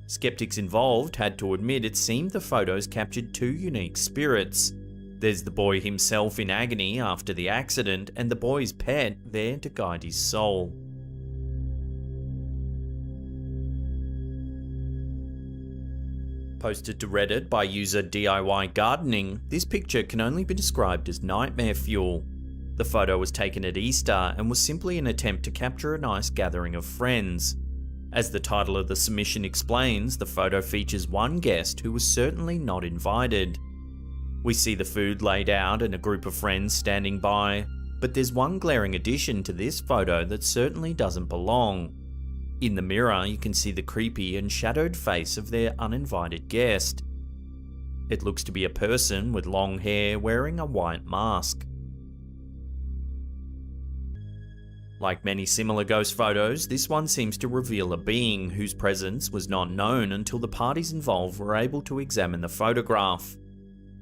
Skeptics involved had to admit it seemed the photos captured two unique spirits. There's the boy himself in agony after the accident, and the boy's pet there to guide his soul. Posted to Reddit by user DIY Gardening, this picture can only be described as nightmare fuel. The photo was taken at Easter and was simply an attempt to capture a nice gathering of friends. As the title of the submission explains, the photo features one guest who was certainly not invited. We see the food laid out and a group of friends standing by, but there's one glaring addition to this photo that certainly doesn't belong. In the mirror, you can see the creepy and shadowed face of their uninvited guest. It looks to be a person with long hair wearing a white mask. Like many similar ghost photos, this one seems to reveal a being whose presence was not known until the parties involved were able to examine the photograph.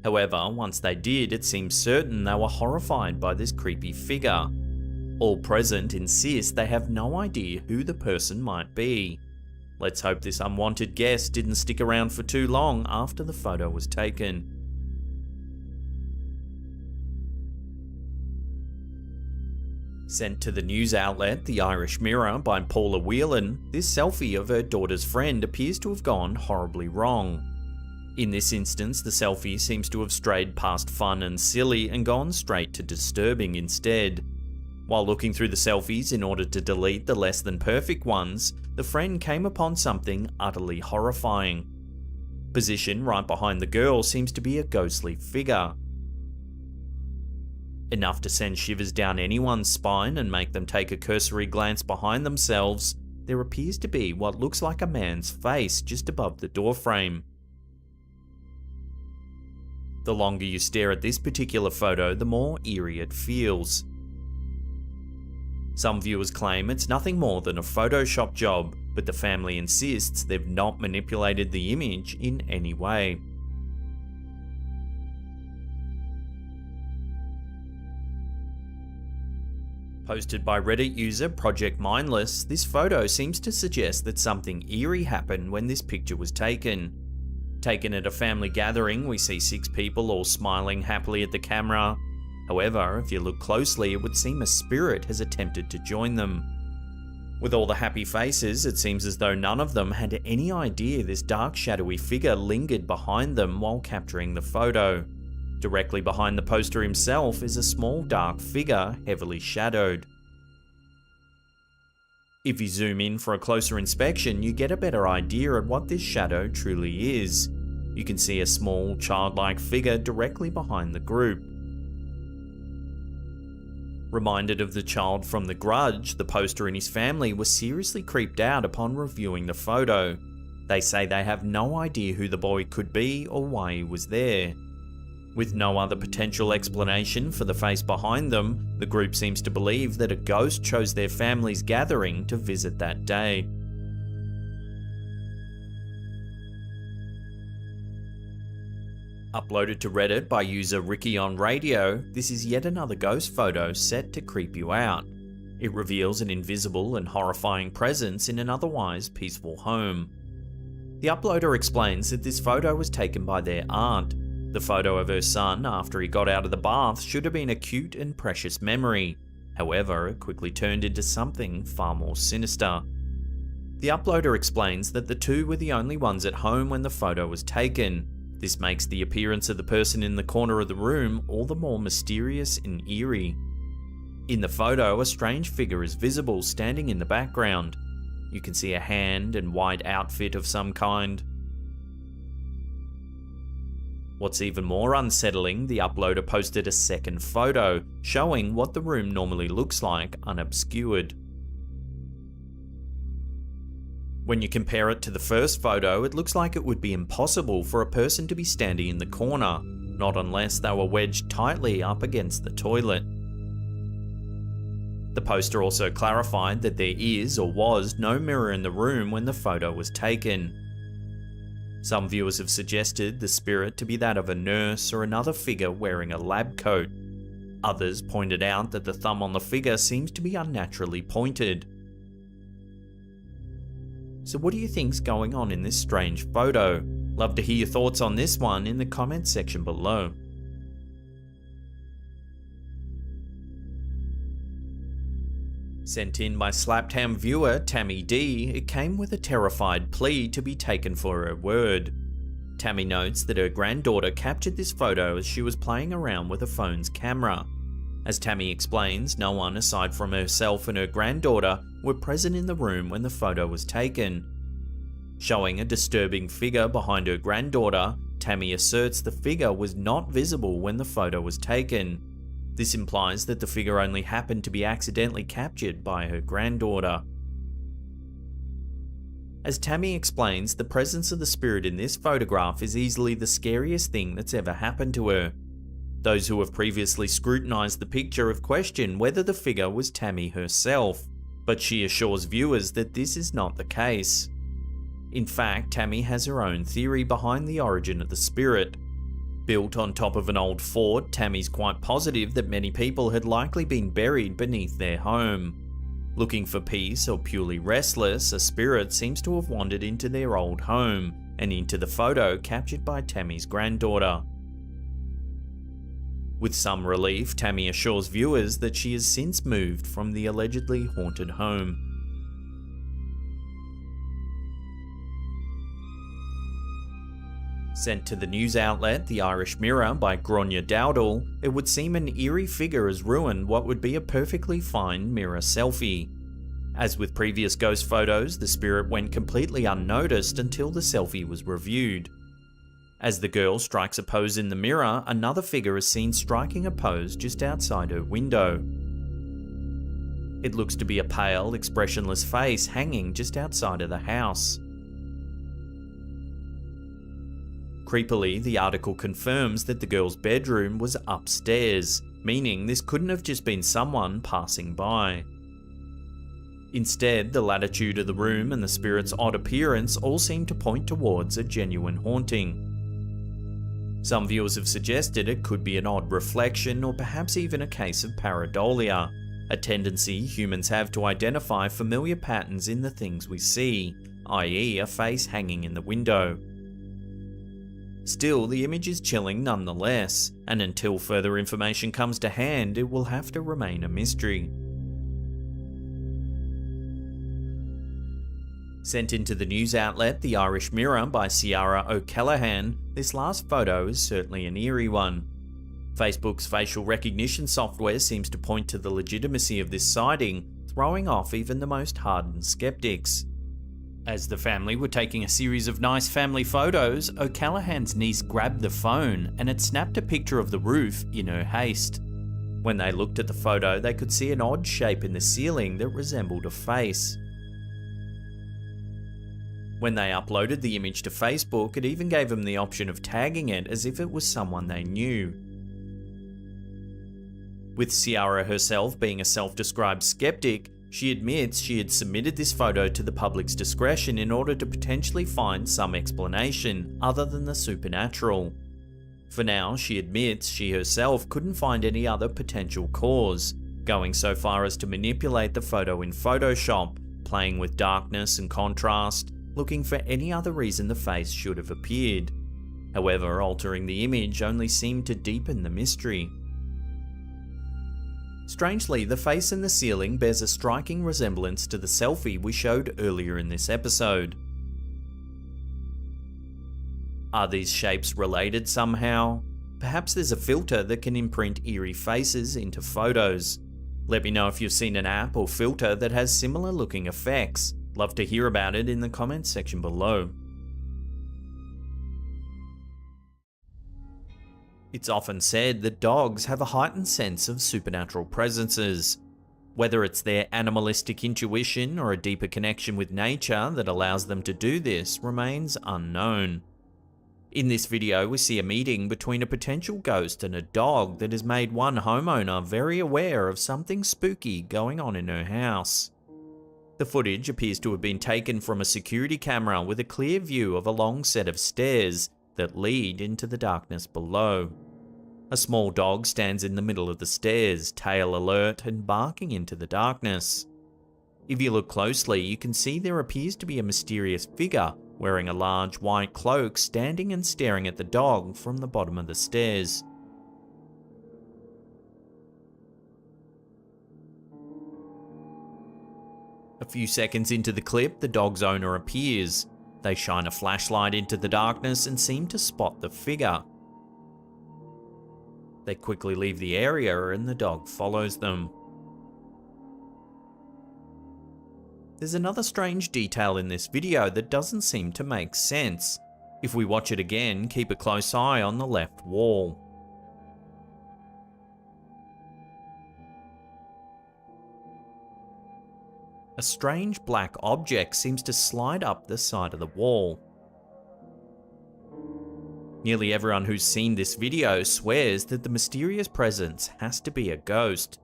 However, once they did, it seems certain they were horrified by this creepy figure. All present insist they have no idea who the person might be. Let's hope this unwanted guest didn't stick around for too long after the photo was taken. Sent to the news outlet The Irish Mirror by Paula Whelan, this selfie of her daughter's friend appears to have gone horribly wrong. In this instance, the selfie seems to have strayed past fun and silly and gone straight to disturbing instead. While looking through the selfies in order to delete the less than perfect ones, the friend came upon something utterly horrifying. Positioned right behind the girl seems to be a ghostly figure. Enough to send shivers down anyone's spine and make them take a cursory glance behind themselves, there appears to be what looks like a man's face just above the doorframe. The longer you stare at this particular photo, the more eerie it feels. Some viewers claim it's nothing more than a Photoshop job, but the family insists they've not manipulated the image in any way. Posted by Reddit user Project Mindless, this photo seems to suggest that something eerie happened when this picture was taken. Taken at a family gathering, we see 6 people all smiling happily at the camera. However, if you look closely, it would seem a spirit has attempted to join them. With all the happy faces, it seems as though none of them had any idea this dark shadowy figure lingered behind them while capturing the photo. Directly behind the poster himself is a small dark figure, heavily shadowed. If you zoom in for a closer inspection, you get a better idea of what this shadow truly is. You can see a small, childlike figure directly behind the group. Reminded of the child from The Grudge, the poster and his family were seriously creeped out upon reviewing the photo. They say they have no idea who the boy could be or why he was there. With no other potential explanation for the face behind them, the group seems to believe that a ghost chose their family's gathering to visit that day. Uploaded to Reddit by user Ricky on Radio, this is yet another ghost photo set to creep you out. It reveals an invisible and horrifying presence in an otherwise peaceful home. The uploader explains that this photo was taken by their aunt. The photo of her son after he got out of the bath should have been a cute and precious memory. However, it quickly turned into something far more sinister. The uploader explains that the two were the only ones at home when the photo was taken. This makes the appearance of the person in the corner of the room all the more mysterious and eerie. In the photo, a strange figure is visible standing in the background. You can see a hand and white outfit of some kind. What's even more unsettling, the uploader posted a second photo showing what the room normally looks like unobscured. When you compare it to the first photo, it looks like it would be impossible for a person to be standing in the corner, not unless they were wedged tightly up against the toilet. The poster also clarified that there is or was no mirror in the room when the photo was taken. Some viewers have suggested the spirit to be that of a nurse or another figure wearing a lab coat. Others pointed out that the thumb on the figure seems to be unnaturally pointed. So what do you think's going on in this strange photo? Love to hear your thoughts on this one in the comments section below. Sent in by Slaptown viewer Tammy D, it came with a terrified plea to be taken for her word. Tammy notes that her granddaughter captured this photo as she was playing around with her phone's camera. As Tammy explains, no one aside from herself and her granddaughter were present in the room when the photo was taken. Showing a disturbing figure behind her granddaughter, Tammy asserts the figure was not visible when the photo was taken. This implies that the figure only happened to be accidentally captured by her granddaughter. As Tammy explains, the presence of the spirit in this photograph is easily the scariest thing that's ever happened to her. Those who have previously scrutinized the picture have questioned whether the figure was Tammy herself, but she assures viewers that this is not the case. In fact, Tammy has her own theory behind the origin of the spirit. Built on top of an old fort, Tammy's quite positive that many people had likely been buried beneath their home. Looking for peace or purely restless, a spirit seems to have wandered into their old home and into the photo captured by Tammy's granddaughter. With some relief, Tammy assures viewers that she has since moved from the allegedly haunted home. Sent to the news outlet The Irish Mirror by Gráinne Dowdall, it would seem an eerie figure has ruined what would be a perfectly fine mirror selfie. As with previous ghost photos, the spirit went completely unnoticed until the selfie was reviewed. As the girl strikes a pose in the mirror, another figure is seen striking a pose just outside her window. It looks to be a pale, expressionless face hanging just outside of the house. Creepily, the article confirms that the girl's bedroom was upstairs, meaning this couldn't have just been someone passing by. Instead, the latitude of the room and the spirit's odd appearance all seem to point towards a genuine haunting. Some viewers have suggested it could be an odd reflection or perhaps even a case of pareidolia, a tendency humans have to identify familiar patterns in the things we see, i.e. a face hanging in the window. Still, the image is chilling nonetheless, and until further information comes to hand, it will have to remain a mystery. Sent into the news outlet The Irish Mirror by Ciara O'Callaghan, this last photo is certainly an eerie one. Facebook's facial recognition software seems to point to the legitimacy of this sighting, throwing off even the most hardened skeptics. As the family were taking a series of nice family photos, O'Callaghan's niece grabbed the phone and had snapped a picture of the roof in her haste. When they looked at the photo, they could see an odd shape in the ceiling that resembled a face. When they uploaded the image to Facebook, it even gave them the option of tagging it as if it was someone they knew. With Ciara herself being a self-described skeptic, she admits she had submitted this photo to the public's discretion in order to potentially find some explanation other than the supernatural. For now, she admits she herself couldn't find any other potential cause, going so far as to manipulate the photo in Photoshop, playing with darkness and contrast, looking for any other reason the face should have appeared. However, altering the image only seemed to deepen the mystery. Strangely, the face in the ceiling bears a striking resemblance to the selfie we showed earlier in this episode. Are these shapes related somehow? Perhaps there's a filter that can imprint eerie faces into photos. Let me know if you've seen an app or filter that has similar looking effects. Love to hear about it in the comments section below. It's often said that dogs have a heightened sense of supernatural presences. Whether it's their animalistic intuition or a deeper connection with nature that allows them to do this remains unknown. In this video, we see a meeting between a potential ghost and a dog that has made one homeowner very aware of something spooky going on in her house. The footage appears to have been taken from a security camera with a clear view of a long set of stairs that lead into the darkness below. A small dog stands in the middle of the stairs, tail alert and barking into the darkness. If you look closely, you can see there appears to be a mysterious figure wearing a large white cloak standing and staring at the dog from the bottom of the stairs. A few seconds into the clip, the dog's owner appears. They shine a flashlight into the darkness and seem to spot the figure. They quickly leave the area and the dog follows them. There's another strange detail in this video that doesn't seem to make sense. If we watch it again, keep a close eye on the left wall. A strange black object seems to slide up the side of the wall. Nearly everyone who's seen this video swears that the mysterious presence has to be a ghost.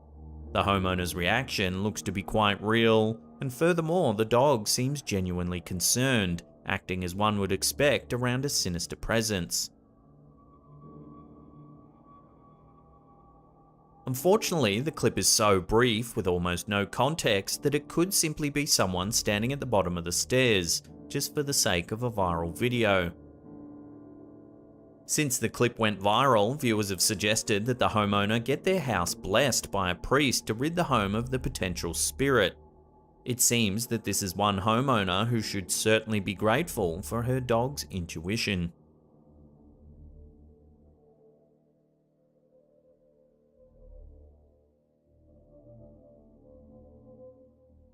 The homeowner's reaction looks to be quite real, and furthermore, the dog seems genuinely concerned, acting as one would expect around a sinister presence. Unfortunately, the clip is so brief with almost no context that it could simply be someone standing at the bottom of the stairs, just for the sake of a viral video. Since the clip went viral, viewers have suggested that the homeowner get their house blessed by a priest to rid the home of the potential spirit. It seems that this is one homeowner who should certainly be grateful for her dog's intuition.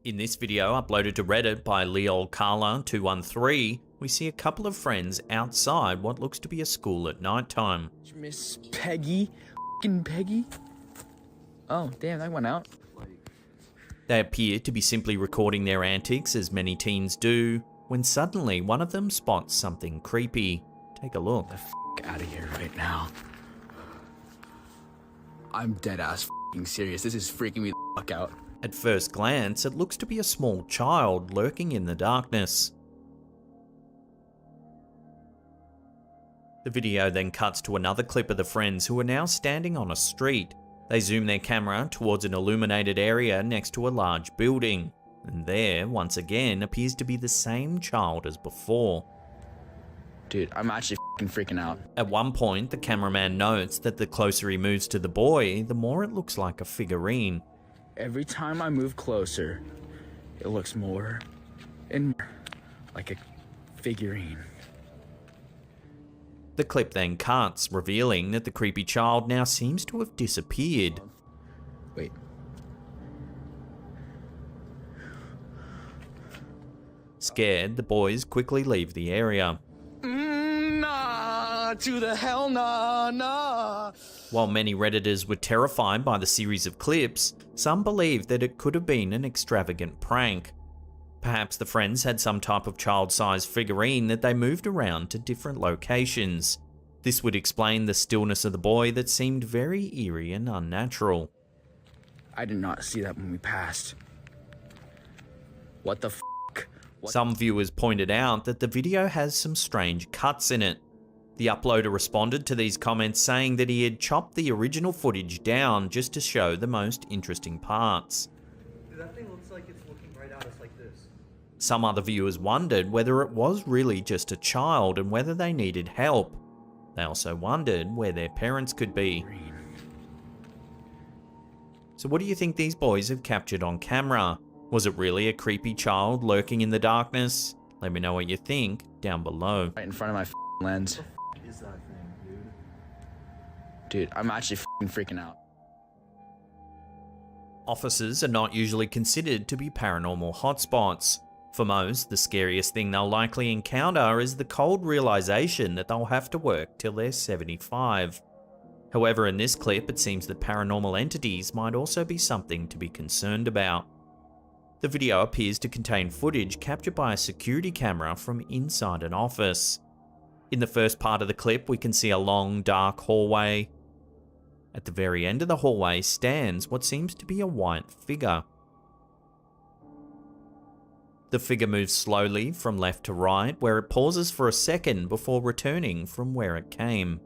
In this video, uploaded to Reddit by LeolCarla213, we see a couple of friends outside what looks to be a school at nighttime. Miss Peggy? F***ing Peggy? Oh, damn, that went out. They appear to be simply recording their antics, as many teens do, when suddenly one of them spots something creepy. Take a look. The f*** out of here right now. I'm dead ass f***ing serious. This is freaking me the fuck out. At first glance, it looks to be a small child lurking in the darkness. The video then cuts to another clip of the friends who are now standing on a street. They zoom their camera towards an illuminated area next to a large building, and there, once again, appears to be the same child as before. Dude, I'm actually freaking out. At one point, the cameraman notes that the closer he moves to the boy, the more it looks like a figurine. Every time I move closer, it looks more and more like a figurine. The clip then cuts, revealing that the creepy child now seems to have disappeared. Wait. Scared, the boys quickly leave the area. Nah, to the hell nah, nah. While many Redditors were terrified by the series of clips, some believe that it could have been an extravagant prank. Perhaps the friends had some type of child-sized figurine that they moved around to different locations. This would explain the stillness of the boy that seemed very eerie and unnatural. I did not see that when we passed. What the f***? Some viewers pointed out that the video has some strange cuts in it. The uploader responded to these comments saying that he had chopped the original footage down just to show the most interesting parts. Dude, that thing looks like it's looking right at us like this. Some other viewers wondered whether it was really just a child and whether they needed help. They also wondered where their parents could be. So what do you think these boys have captured on camera? Was it really a creepy child lurking in the darkness? Let me know what you think down below. Right in front of my lens. What the f*** is that thing, dude? Dude, I'm actually freaking out. Offices are not usually considered to be paranormal hotspots. For most, the scariest thing they'll likely encounter is the cold realization that they'll have to work till they're 75. However, in this clip, it seems that paranormal entities might also be something to be concerned about. The video appears to contain footage captured by a security camera from inside an office. In the first part of the clip, we can see a long, dark hallway. At the very end of the hallway stands what seems to be a white figure. The figure moves slowly from left to right, where it pauses for a second before returning from where it came.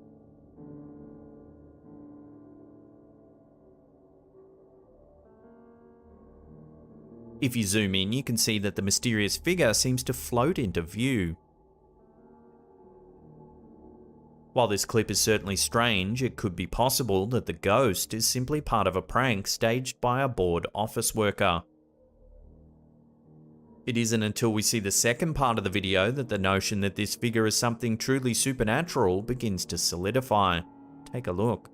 If you zoom in, you can see that the mysterious figure seems to float into view. While this clip is certainly strange, it could be possible that the ghost is simply part of a prank staged by a bored office worker. It isn't until we see the second part of the video that the notion that this figure is something truly supernatural begins to solidify. Take a look.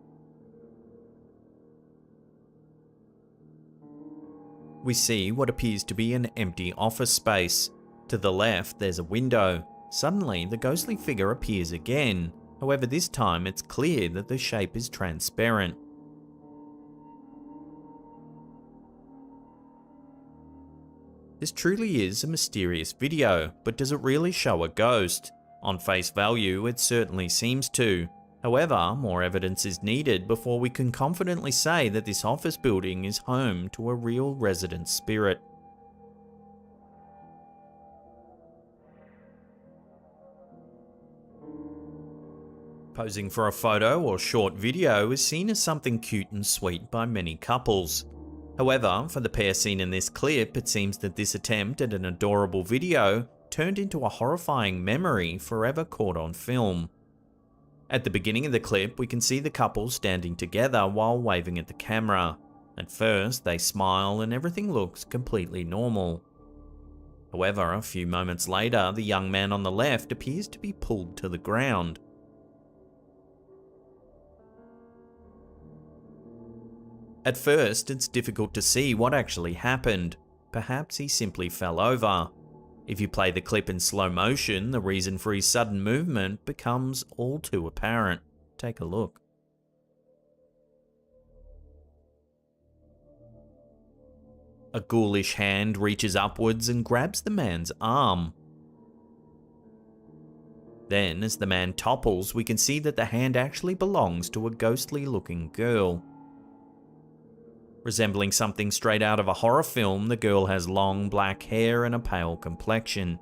We see what appears to be an empty office space. To the left, there's a window. Suddenly, the ghostly figure appears again. However, this time it's clear that the shape is transparent. This truly is a mysterious video, but does it really show a ghost? On face value, it certainly seems to. However, more evidence is needed before we can confidently say that this office building is home to a real resident spirit. Posing for a photo or short video is seen as something cute and sweet by many couples. However, for the pair seen in this clip, it seems that this attempt at an adorable video turned into a horrifying memory forever caught on film. At the beginning of the clip, we can see the couple standing together while waving at the camera. At first, they smile and everything looks completely normal. However, a few moments later, the young man on the left appears to be pulled to the ground. At first, it's difficult to see what actually happened. Perhaps he simply fell over. If you play the clip in slow motion, the reason for his sudden movement becomes all too apparent. Take a look. A ghoulish hand reaches upwards and grabs the man's arm. Then, as the man topples, we can see that the hand actually belongs to a ghostly-looking girl. Resembling something straight out of a horror film, the girl has long black hair and a pale complexion.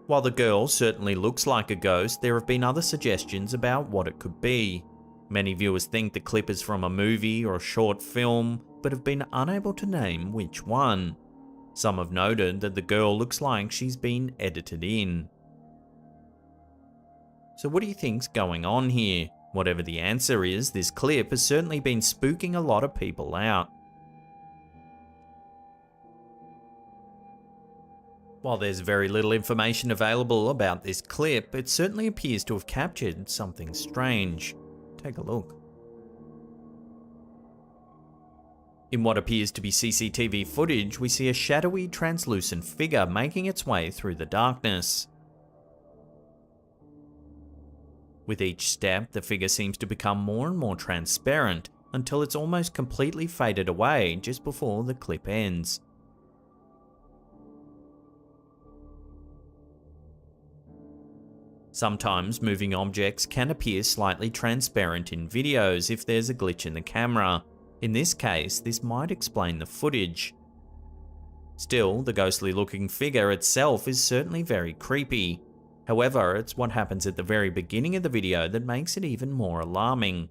While the girl certainly looks like a ghost, there have been other suggestions about what it could be. Many viewers think the clip is from a movie or a short film, but have been unable to name which one. Some have noted that the girl looks like she's been edited in. So what do you think's going on here? Whatever the answer is, this clip has certainly been spooking a lot of people out. While there's very little information available about this clip, it certainly appears to have captured something strange. Take a look. In what appears to be CCTV footage, we see a shadowy, translucent figure making its way through the darkness. With each step, the figure seems to become more and more transparent until it's almost completely faded away just before the clip ends. Sometimes moving objects can appear slightly transparent in videos if there's a glitch in the camera. In this case, this might explain the footage. Still, the ghostly looking figure itself is certainly very creepy. However, it's what happens at the very beginning of the video that makes it even more alarming.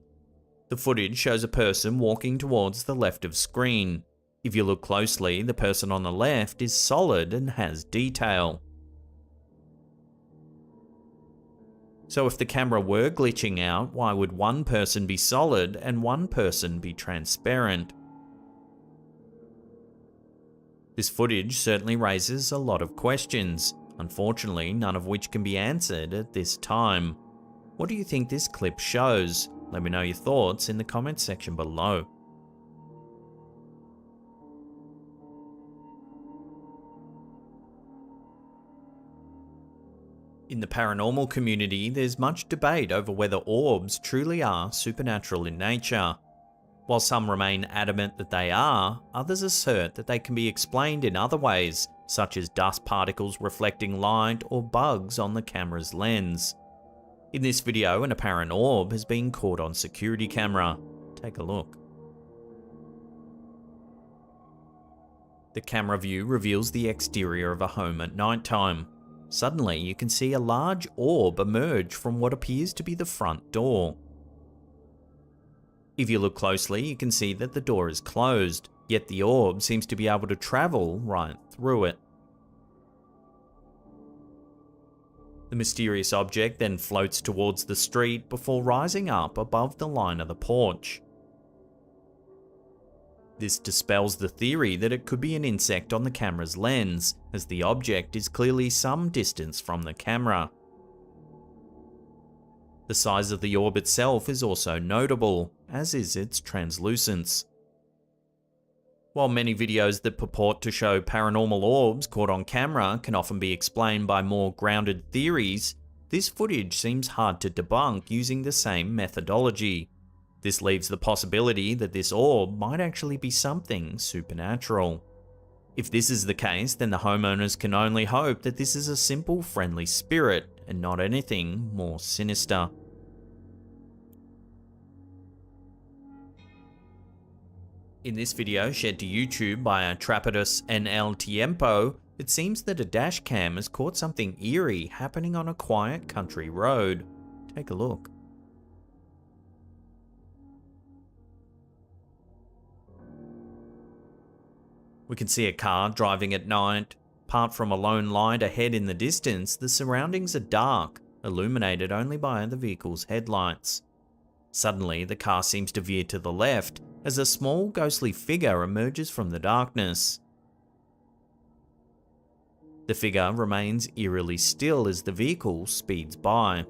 The footage shows a person walking towards the left of screen. If you look closely, the person on the left is solid and has detail. So if the camera were glitching out, why would one person be solid and one person be transparent? This footage certainly raises a lot of questions. Unfortunately, none of which can be answered at this time. What do you think this clip shows? Let me know your thoughts in the comments section below. In the paranormal community, there's much debate over whether orbs truly are supernatural in nature. While some remain adamant that they are, others assert that they can be explained in other ways, such as dust particles reflecting light or bugs on the camera's lens. In this video, an apparent orb has been caught on security camera. Take a look. The camera view reveals the exterior of a home at nighttime. Suddenly, you can see a large orb emerge from what appears to be the front door. If you look closely, you can see that the door is closed, yet the orb seems to be able to travel right through it. The mysterious object then floats towards the street before rising up above the line of the porch. This dispels the theory that it could be an insect on the camera's lens, as the object is clearly some distance from the camera. The size of the orb itself is also notable, as is its translucence. While many videos that purport to show paranormal orbs caught on camera can often be explained by more grounded theories, this footage seems hard to debunk using the same methodology. This leaves the possibility that this orb might actually be something supernatural. If this is the case, then the homeowners can only hope that this is a simple, friendly spirit and not anything more sinister. In this video, shared to YouTube by a Trapidus NL Tiempo, it seems that a dash cam has caught something eerie happening on a quiet country road. Take a look. We can see a car driving at night. Apart from a lone light ahead in the distance, the surroundings are dark, illuminated only by the vehicle's headlights. Suddenly, the car seems to veer to the left as a small ghostly figure emerges from the darkness. The figure remains eerily still as the vehicle speeds by.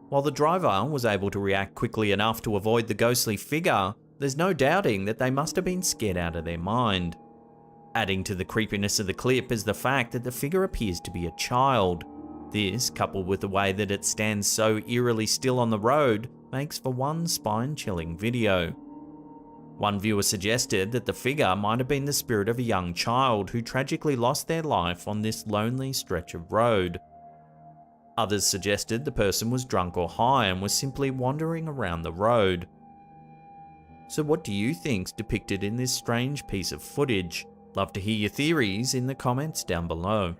While the driver was able to react quickly enough to avoid the ghostly figure, there's no doubting that they must have been scared out of their mind. Adding to the creepiness of the clip is the fact that the figure appears to be a child. This, coupled with the way that it stands so eerily still on the road, makes for one spine-chilling video. One viewer suggested that the figure might have been the spirit of a young child who tragically lost their life on this lonely stretch of road. Others suggested the person was drunk or high and was simply wandering around the road. So what do you think's depicted in this strange piece of footage? Love to hear your theories in the comments down below.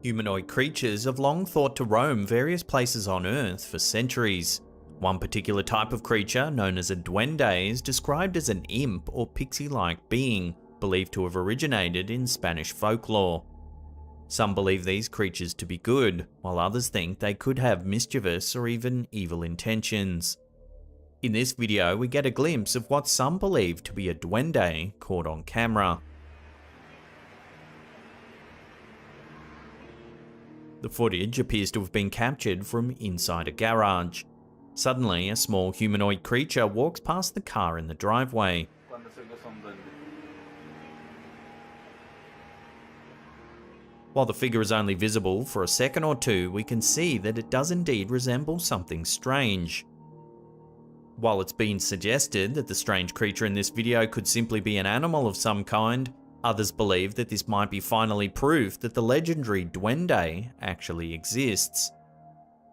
Humanoid creatures have long thought to roam various places on Earth for centuries. One particular type of creature, known as a duende, is described as an imp or pixie-like being, believed to have originated in Spanish folklore. Some believe these creatures to be good, while others think they could have mischievous or even evil intentions. In this video, we get a glimpse of what some believe to be a duende caught on camera. The footage appears to have been captured from inside a garage. Suddenly, a small humanoid creature walks past the car in the driveway. While the figure is only visible for a second or two, we can see that it does indeed resemble something strange. While it's been suggested that the strange creature in this video could simply be an animal of some kind, others believe that this might be finally proof that the legendary duende actually exists.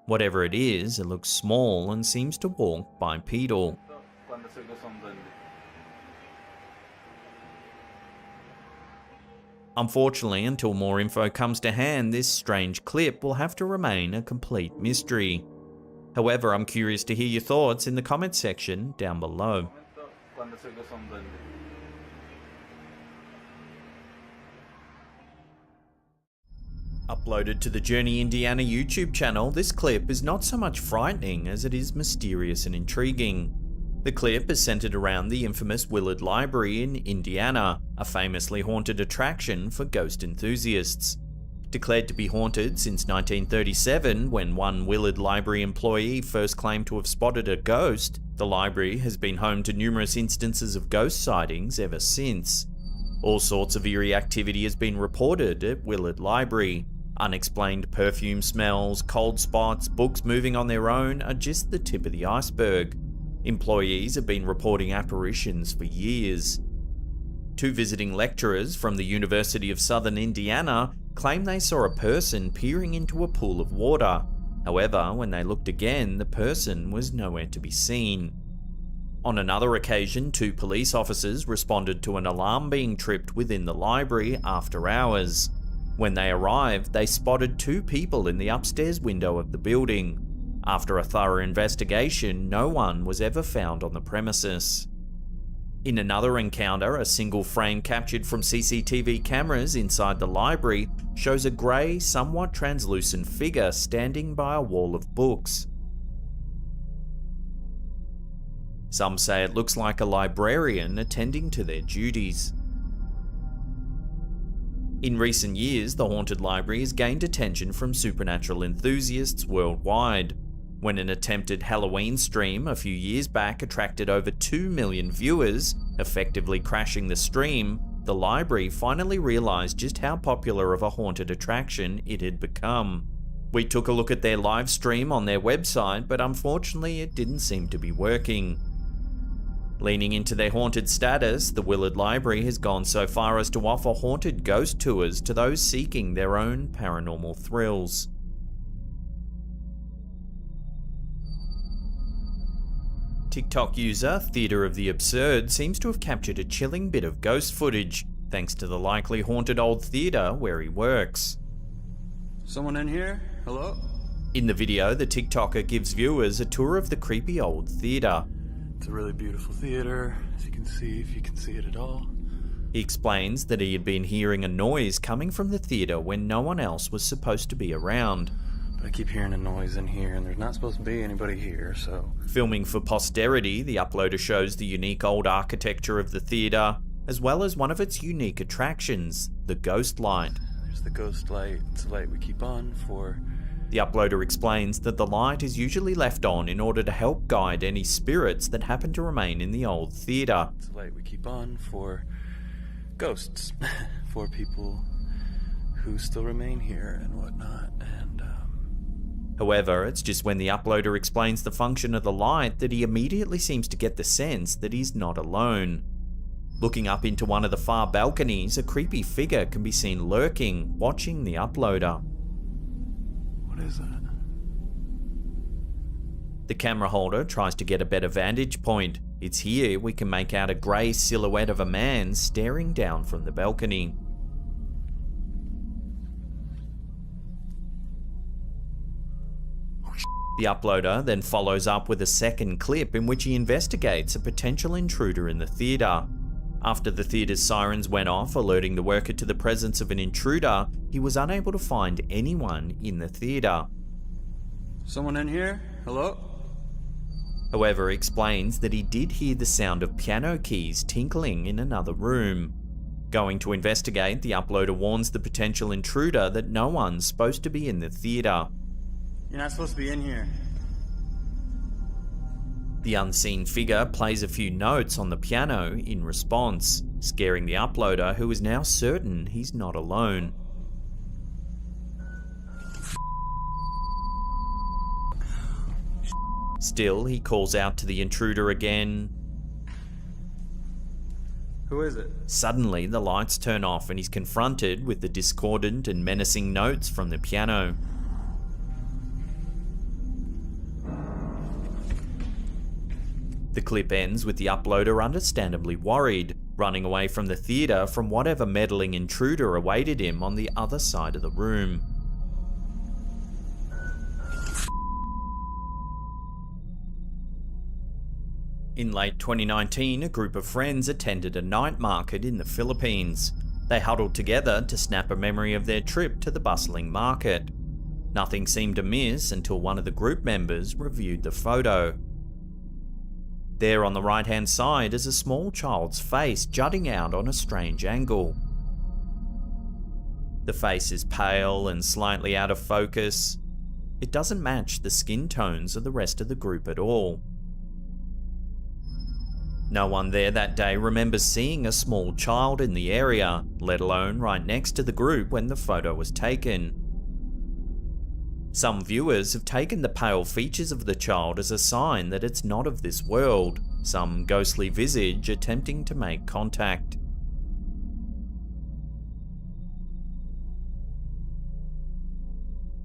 Whatever it is, it looks small and seems to walk bipedal. Unfortunately, until more info comes to hand, this strange clip will have to remain a complete mystery. However, I'm curious to hear your thoughts in the comments section down below. Uploaded to the Journey Indiana YouTube channel, this clip is not so much frightening as it is mysterious and intriguing. The clip is centered around the infamous Willard Library in Indiana, a famously haunted attraction for ghost enthusiasts. Declared to be haunted since 1937, when one Willard Library employee first claimed to have spotted a ghost, the library has been home to numerous instances of ghost sightings ever since. All sorts of eerie activity has been reported at Willard Library. Unexplained perfume smells, cold spots, books moving on their own are just the tip of the iceberg. Employees have been reporting apparitions for years. 2 visiting lecturers from the University of Southern Indiana claim they saw a person peering into a pool of water. However, when they looked again, the person was nowhere to be seen. On another occasion, 2 police officers responded to an alarm being tripped within the library after hours. When they arrived, they spotted 2 people in the upstairs window of the building. After a thorough investigation, no one was ever found on the premises. In another encounter, a single frame captured from CCTV cameras inside the library shows a grey, somewhat translucent figure standing by a wall of books. Some say it looks like a librarian attending to their duties. In recent years, the haunted library has gained attention from supernatural enthusiasts worldwide. When an attempted Halloween stream a few years back attracted over 2 million viewers, effectively crashing the stream, the library finally realised just how popular of a haunted attraction it had become. We took a look at their live stream on their website, but unfortunately it didn't seem to be working. Leaning into their haunted status, the Willard Library has gone so far as to offer haunted ghost tours to those seeking their own paranormal thrills. TikTok user Theatre of the Absurd seems to have captured a chilling bit of ghost footage, thanks to the likely haunted old theatre where he works. Someone in here? Hello? In the video, the TikToker gives viewers a tour of the creepy old theatre. It's a really beautiful theatre, as you can see, if you can see it at all. He explains that he had been hearing a noise coming from the theatre when no one else was supposed to be around. But I keep hearing a noise in here, and there's not supposed to be anybody here, so... Filming for posterity, the uploader shows the unique old architecture of the theatre, as well as one of its unique attractions, the ghost light. There's the ghost light. It's a light we keep on for... The uploader explains that the light is usually left on in order to help guide any spirits that happen to remain in the old theatre. It's a light we keep on for ghosts, for people who still remain here and whatnot, and However, it's just when the uploader explains the function of the light that he immediately seems to get the sense that he's not alone. Looking up into one of the far balconies, a creepy figure can be seen lurking, watching the uploader. What is that? The camera holder tries to get a better vantage point. It's here we can make out a grey silhouette of a man staring down from the balcony. The uploader then follows up with a second clip in which he investigates a potential intruder in the theatre. After the theatre's sirens went off, alerting the worker to the presence of an intruder, he was unable to find anyone in the theatre. Someone in here? Hello? However, he explains that he did hear the sound of piano keys tinkling in another room. Going to investigate, the uploader warns the potential intruder that no one's supposed to be in the theatre. You're not supposed to be in here. The unseen figure plays a few notes on the piano in response, scaring the uploader, who is now certain he's not alone. Still, he calls out to the intruder again. Who is it? Suddenly, the lights turn off and he's confronted with the discordant and menacing notes from the piano. The clip ends with the uploader understandably worried, running away from the theatre from whatever meddling intruder awaited him on the other side of the room. In late 2019, a group of friends attended a night market in the Philippines. They huddled together to snap a memory of their trip to the bustling market. Nothing seemed amiss until one of the group members reviewed the photo. There on the right-hand side is a small child's face jutting out on a strange angle. The face is pale and slightly out of focus. It doesn't match the skin tones of the rest of the group at all. No one there that day remembers seeing a small child in the area, let alone right next to the group when the photo was taken. Some viewers have taken the pale features of the child as a sign that it's not of this world, some ghostly visage attempting to make contact.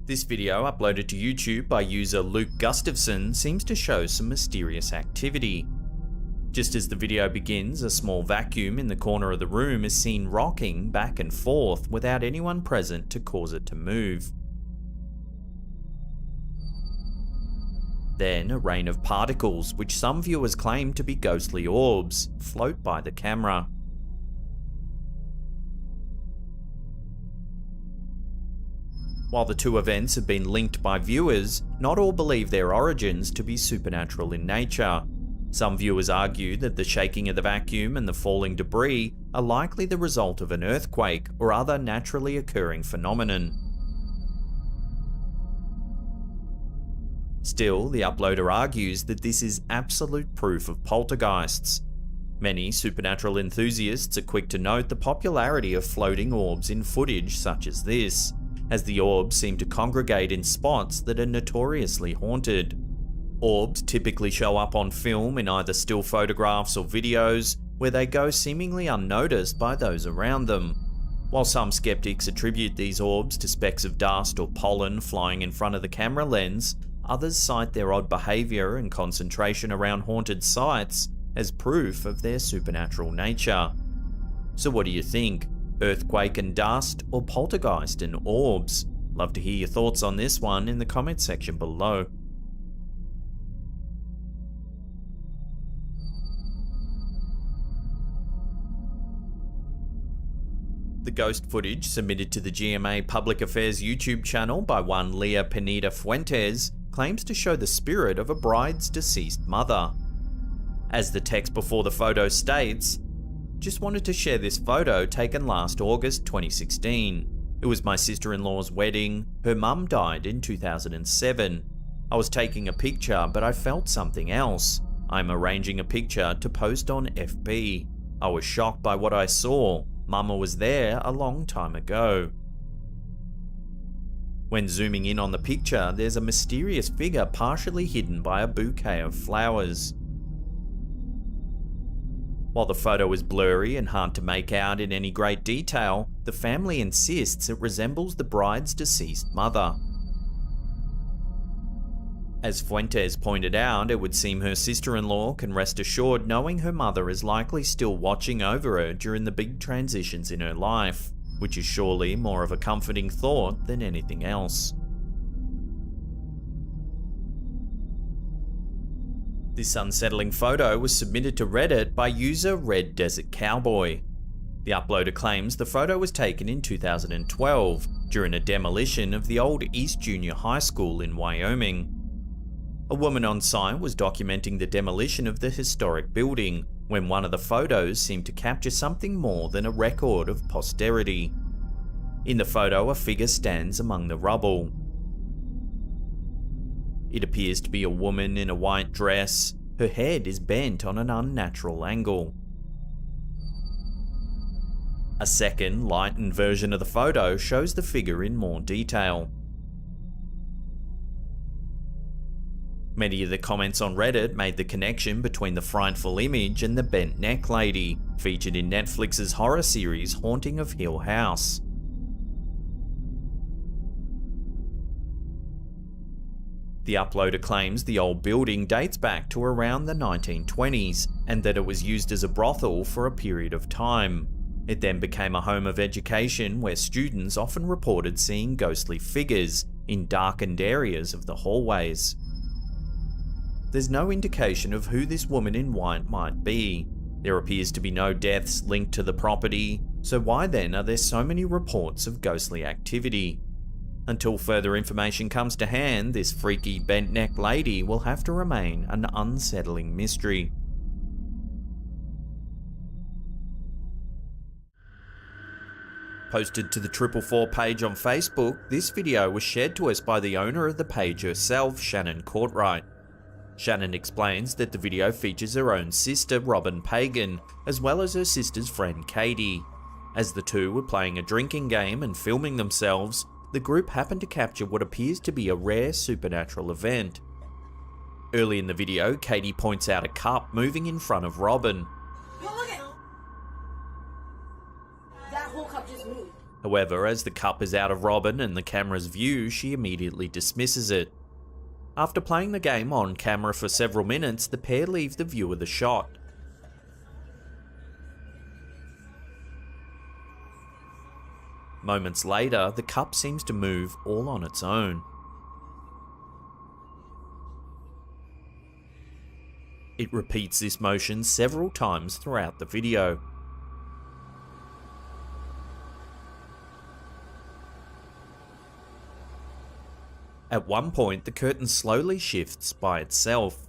This video, uploaded to YouTube by user Luke Gustafson, seems to show some mysterious activity. Just as the video begins, a small vacuum in the corner of the room is seen rocking back and forth without anyone present to cause it to move. Then a rain of particles, which some viewers claim to be ghostly orbs, float by the camera. While the two events have been linked by viewers, not all believe their origins to be supernatural in nature. Some viewers argue that the shaking of the vacuum and the falling debris are likely the result of an earthquake or other naturally occurring phenomenon. Still, the uploader argues that this is absolute proof of poltergeists. Many supernatural enthusiasts are quick to note the popularity of floating orbs in footage such as this, as the orbs seem to congregate in spots that are notoriously haunted. Orbs typically show up on film in either still photographs or videos, where they go seemingly unnoticed by those around them. While some skeptics attribute these orbs to specks of dust or pollen flying in front of the camera lens, others cite their odd behaviour and concentration around haunted sites as proof of their supernatural nature. So what do you think? Earthquake and dust, or poltergeist and orbs? Love to hear your thoughts on this one in the comments section below. The ghost footage submitted to the GMA Public Affairs YouTube channel by one Leah Pineda Fuentes claims to show the spirit of a bride's deceased mother. As the text before the photo states, "Just wanted to share this photo taken last August 2016. It was my sister-in-law's wedding. Her mum died in 2007. I was taking a picture, but I felt something else. I'm arranging a picture to post on FB. I was shocked by what I saw. Mama was there a long time ago." When zooming in on the picture, there's a mysterious figure partially hidden by a bouquet of flowers. While the photo is blurry and hard to make out in any great detail, the family insists it resembles the bride's deceased mother. As Fuentes pointed out, it would seem her sister-in-law can rest assured knowing her mother is likely still watching over her during the big transitions in her life, which is surely more of a comforting thought than anything else. This unsettling photo was submitted to Reddit by user Red Desert Cowboy. The uploader claims the photo was taken in 2012 during a demolition of the old East Junior High School in Wyoming. A woman on site was documenting the demolition of the historic building when one of the photos seemed to capture something more than a record of posterity. In the photo, a figure stands among the rubble. It appears to be a woman in a white dress. Her head is bent on an unnatural angle. A second, lightened version of the photo shows the figure in more detail. Many of the comments on Reddit made the connection between the frightful image and the bent neck lady, featured in Netflix's horror series Haunting of Hill House. The uploader claims the old building dates back to around the 1920s, and that it was used as a brothel for a period of time. It then became a home of education where students often reported seeing ghostly figures in darkened areas of the hallways. There's no indication of who this woman in white might be. There appears to be no deaths linked to the property, so why then are there so many reports of ghostly activity? Until further information comes to hand, this freaky bent neck lady will have to remain an unsettling mystery. Posted to the 444 page on Facebook, this video was shared to us by the owner of the page herself, Shannon Courtright. Shannon explains that the video features her own sister, Robin Pagan, as well as her sister's friend, Katie. As the two were playing a drinking game and filming themselves, the group happened to capture what appears to be a rare supernatural event. Early in the video, Katie points out a cup moving in front of Robin. That whole cup just moved. However, as the cup is out of Robin and the camera's view, she immediately dismisses it. After playing the game on camera for several minutes, the pair leave the view of the shot. Moments later, the cup seems to move all on its own. It repeats this motion several times throughout the video. At one point, the curtain slowly shifts by itself.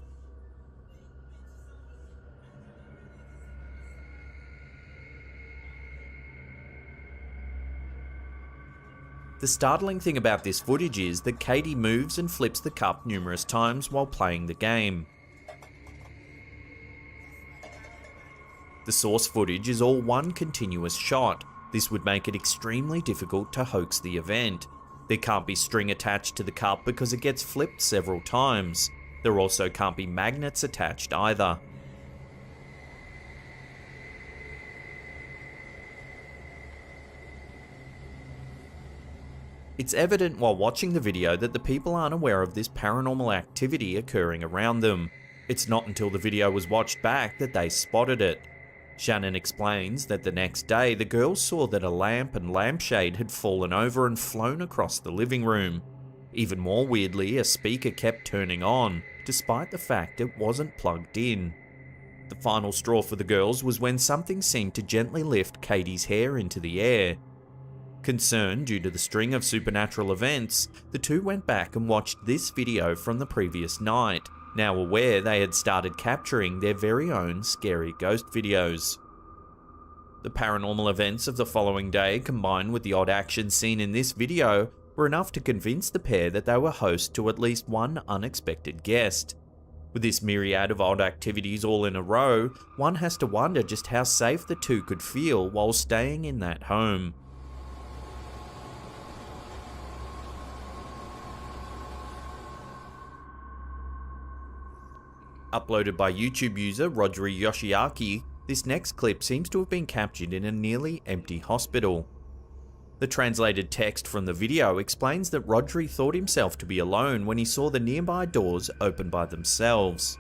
The startling thing about this footage is that Katie moves and flips the cup numerous times while playing the game. The source footage is all one continuous shot. This would make it extremely difficult to hoax the event. There can't be string attached to the cup because it gets flipped several times. There also can't be magnets attached either. It's evident while watching the video that the people aren't aware of this paranormal activity occurring around them. It's not until the video was watched back that they spotted it. Shannon explains that the next day the girls saw that a lamp and lampshade had fallen over and flown across the living room. Even more weirdly, a speaker kept turning on, despite the fact it wasn't plugged in. The final straw for the girls was when something seemed to gently lift Katie's hair into the air. Concerned due to the string of supernatural events, the two went back and watched this video from the previous night, now aware they had started capturing their very own scary ghost videos. The paranormal events of the following day, combined with the odd action seen in this video, were enough to convince the pair that they were host to at least one unexpected guest. With this myriad of odd activities all in a row, one has to wonder just how safe the two could feel while staying in that home. Uploaded by YouTube user Rodri Yoshiaki, this next clip seems to have been captured in a nearly empty hospital. The translated text from the video explains that Rodri thought himself to be alone when he saw the nearby doors open by themselves.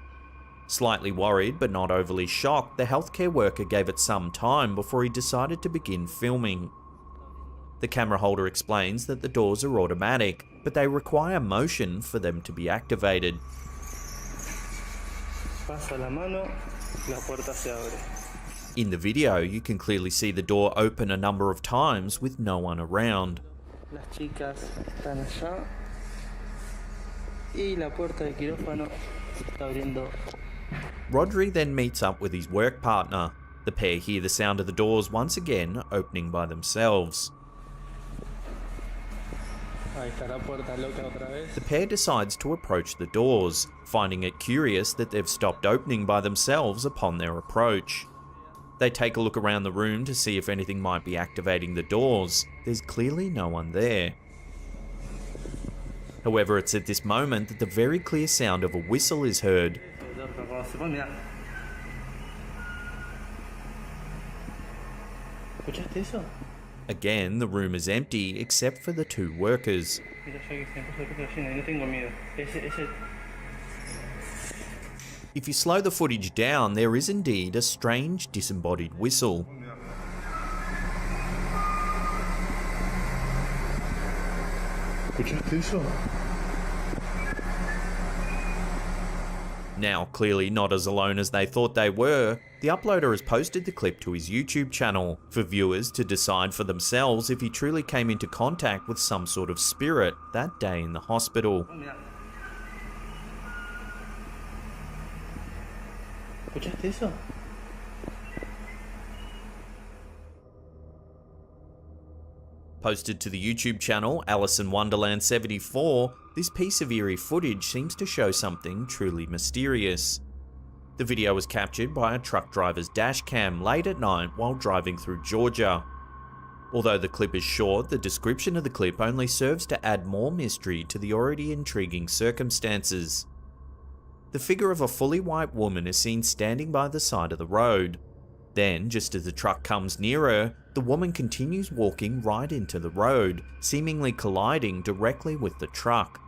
Slightly worried but not overly shocked, the healthcare worker gave it some time before he decided to begin filming. The camera holder explains that the doors are automatic, but they require motion for them to be activated. In the video, you can clearly see the door open a number of times with no one around. Rodri then meets up with his work partner. The pair hear the sound of the doors once again opening by themselves. The pair decides to approach the doors, finding it curious that they've stopped opening by themselves upon their approach. They take a look around the room to see if anything might be activating the doors. There's clearly no one there. However, it's at this moment that the very clear sound of a whistle is heard. Again, the room is empty except for the two workers. If you slow the footage down, there is indeed a strange disembodied whistle. Now clearly not as alone as they thought they were, the uploader has posted the clip to his YouTube channel for viewers to decide for themselves if he truly came into contact with some sort of spirit that day in the hospital. Posted to the YouTube channel Alice in Wonderland 74, this piece of eerie footage seems to show something truly mysterious. The video was captured by a truck driver's dash cam late at night while driving through Georgia. Although the clip is short, the description of the clip only serves to add more mystery to the already intriguing circumstances. The figure of a fully white woman is seen standing by the side of the road. Then, just as the truck comes nearer, the woman continues walking right into the road, seemingly colliding directly with the truck.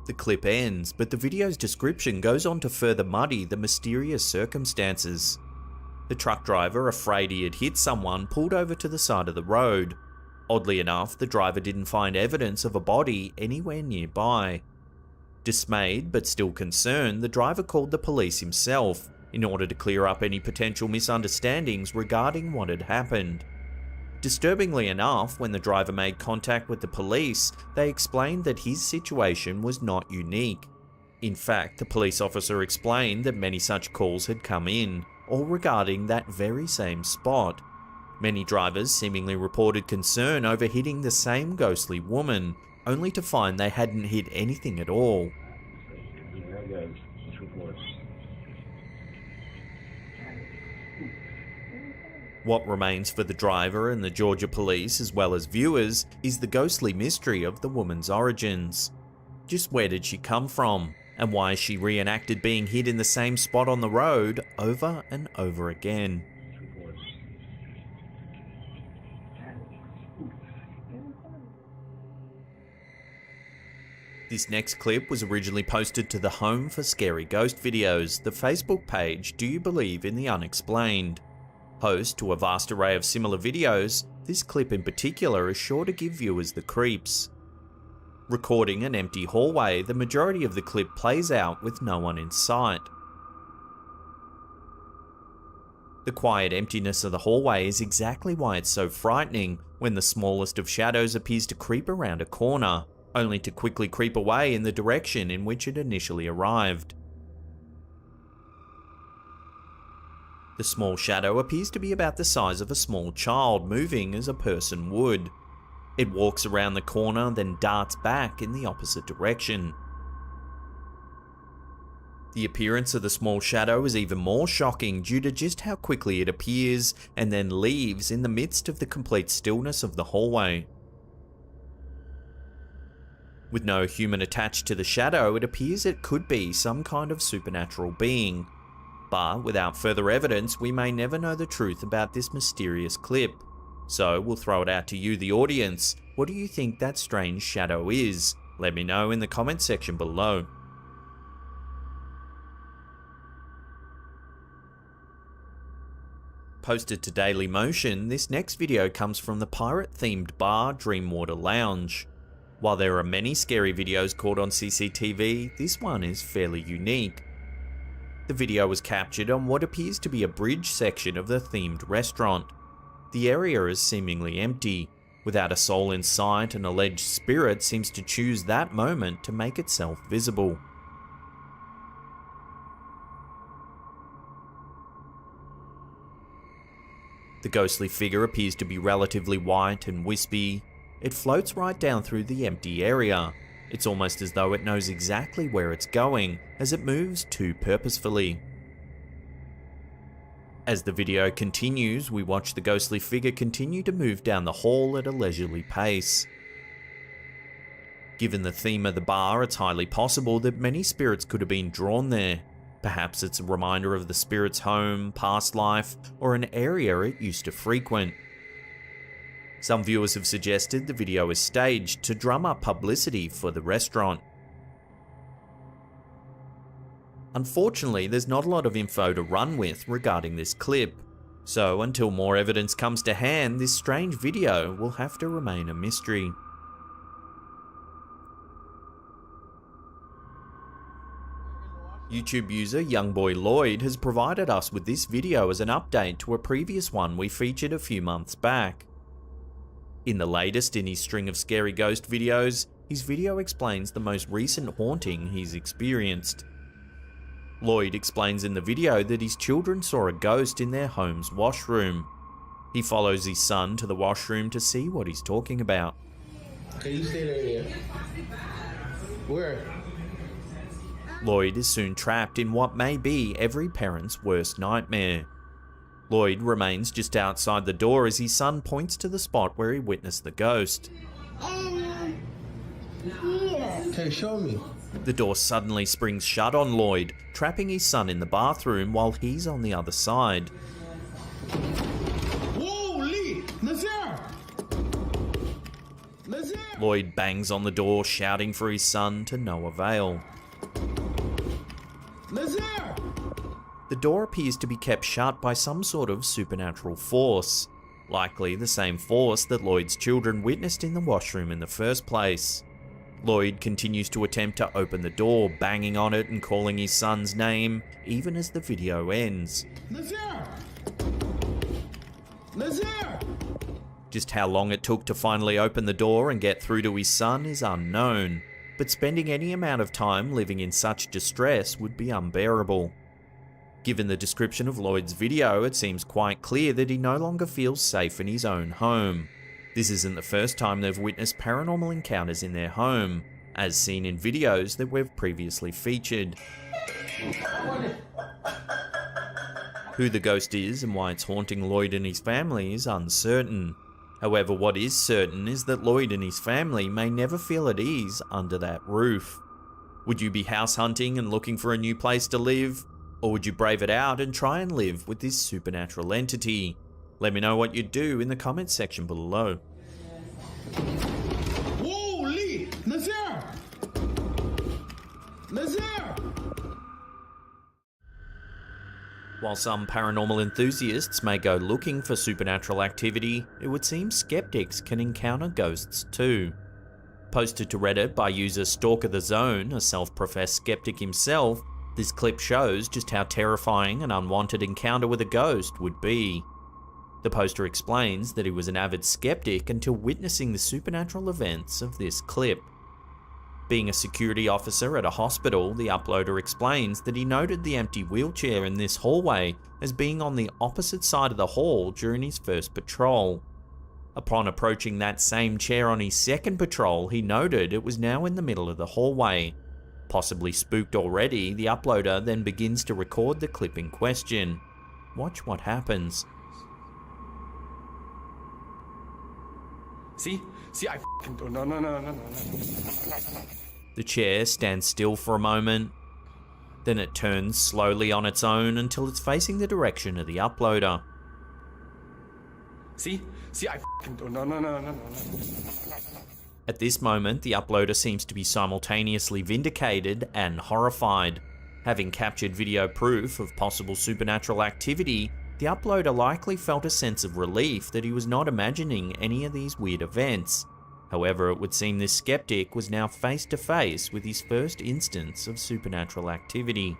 The clip ends, but the video's description goes on to further muddy the mysterious circumstances. The truck driver, afraid he had hit someone, pulled over to the side of the road. Oddly enough, the driver didn't find evidence of a body anywhere nearby. Dismayed but still concerned, the driver called the police himself in order to clear up any potential misunderstandings regarding what had happened. Disturbingly enough, when the driver made contact with the police, they explained that his situation was not unique. In fact, the police officer explained that many such calls had come in, all regarding that very same spot. Many drivers seemingly reported concern over hitting the same ghostly woman, only to find they hadn't hit anything at all. What remains for the driver and the Georgia police, as well as viewers, is the ghostly mystery of the woman's origins. Just where did she come from, and why she reenacted being hit in the same spot on the road over and over again? This next clip was originally posted to the Home for Scary Ghost Videos, the Facebook page Do You Believe in the Unexplained? Host to a vast array of similar videos, this clip in particular is sure to give viewers the creeps. Recording an empty hallway, the majority of the clip plays out with no one in sight. The quiet emptiness of the hallway is exactly why it's so frightening when the smallest of shadows appears to creep around a corner, only to quickly creep away in the direction in which it initially arrived. The small shadow appears to be about the size of a small child moving as a person would. It walks around the corner, then darts back in the opposite direction. The appearance of the small shadow is even more shocking due to just how quickly it appears and then leaves in the midst of the complete stillness of the hallway. With no human attached to the shadow, it appears it could be some kind of supernatural being. But without further evidence, we may never know the truth about this mysterious clip. So we'll throw it out to you, the audience. What do you think that strange shadow is? Let me know in the comment section below. Posted to Daily Motion, this next video comes from the pirate-themed bar Dreamwater Lounge. While there are many scary videos caught on CCTV, this one is fairly unique. The video was captured on what appears to be a bridge section of the themed restaurant. The area is seemingly empty, without a soul in sight. An alleged spirit seems to choose that moment to make itself visible. The ghostly figure appears to be relatively white and wispy. It floats right down through the empty area. It's almost as though it knows exactly where it's going, as it moves too purposefully. As the video continues, we watch the ghostly figure continue to move down the hall at a leisurely pace. Given the theme of the bar, it's highly possible that many spirits could have been drawn there. Perhaps it's a reminder of the spirit's home, past life, or an area it used to frequent. Some viewers have suggested the video is staged to drum up publicity for the restaurant. Unfortunately, there's not a lot of info to run with regarding this clip, so until more evidence comes to hand, this strange video will have to remain a mystery. YouTube user Youngboy Lloyd has provided us with this video as an update to a previous one we featured a few months back. In the latest in his string of scary ghost videos, his video explains the most recent haunting he's experienced. Lloyd explains in the video that his children saw a ghost in their home's washroom. He follows his son to the washroom to see what he's talking about. Okay, you stay there. Where? Lloyd is soon trapped in what may be every parent's worst nightmare. Lloyd remains just outside the door as his son points to the spot where he witnessed the ghost. Okay, show me. The door suddenly springs shut on Lloyd, trapping his son in the bathroom while he's on the other side. Holy! Nazir! Nazir! Lloyd bangs on the door, shouting for his son to no avail. Nazir! The door appears to be kept shut by some sort of supernatural force, likely the same force that Lloyd's children witnessed in the washroom in the first place. Lloyd continues to attempt to open the door, banging on it and calling his son's name, even as the video ends. Nazir! Nazir! Just how long it took to finally open the door and get through to his son is unknown, but spending any amount of time living in such distress would be unbearable. Given the description of Lloyd's video, it seems quite clear that he no longer feels safe in his own home. This isn't the first time they've witnessed paranormal encounters in their home, as seen in videos that we've previously featured. Who the ghost is and why it's haunting Lloyd and his family is uncertain. However, what is certain is that Lloyd and his family may never feel at ease under that roof. Would you be house hunting and looking for a new place to live? Or would you brave it out and try and live with this supernatural entity? Let me know what you'd do in the comments section below. Holy! Nazir! Nazir! While some paranormal enthusiasts may go looking for supernatural activity, it would seem skeptics can encounter ghosts too. Posted to Reddit by user Stalker the Zone, a self-professed skeptic himself, this clip shows just how terrifying an unwanted encounter with a ghost would be. The poster explains that he was an avid skeptic until witnessing the supernatural events of this clip. Being a security officer at a hospital, the uploader explains that he noted the empty wheelchair in this hallway as being on the opposite side of the hall during his first patrol. Upon approaching that same chair on his second patrol, he noted it was now in the middle of the hallway. Possibly spooked already, the uploader then begins to record the clip in question. Watch what happens. See, I f***ing do. No. The chair stands still for a moment, then it turns slowly on its own until it's facing the direction of the uploader. See, I f***ing do. No. At this moment, the uploader seems to be simultaneously vindicated and horrified. Having captured video proof of possible supernatural activity, the uploader likely felt a sense of relief that he was not imagining any of these weird events. However, it would seem this skeptic was now face to face with his first instance of supernatural activity.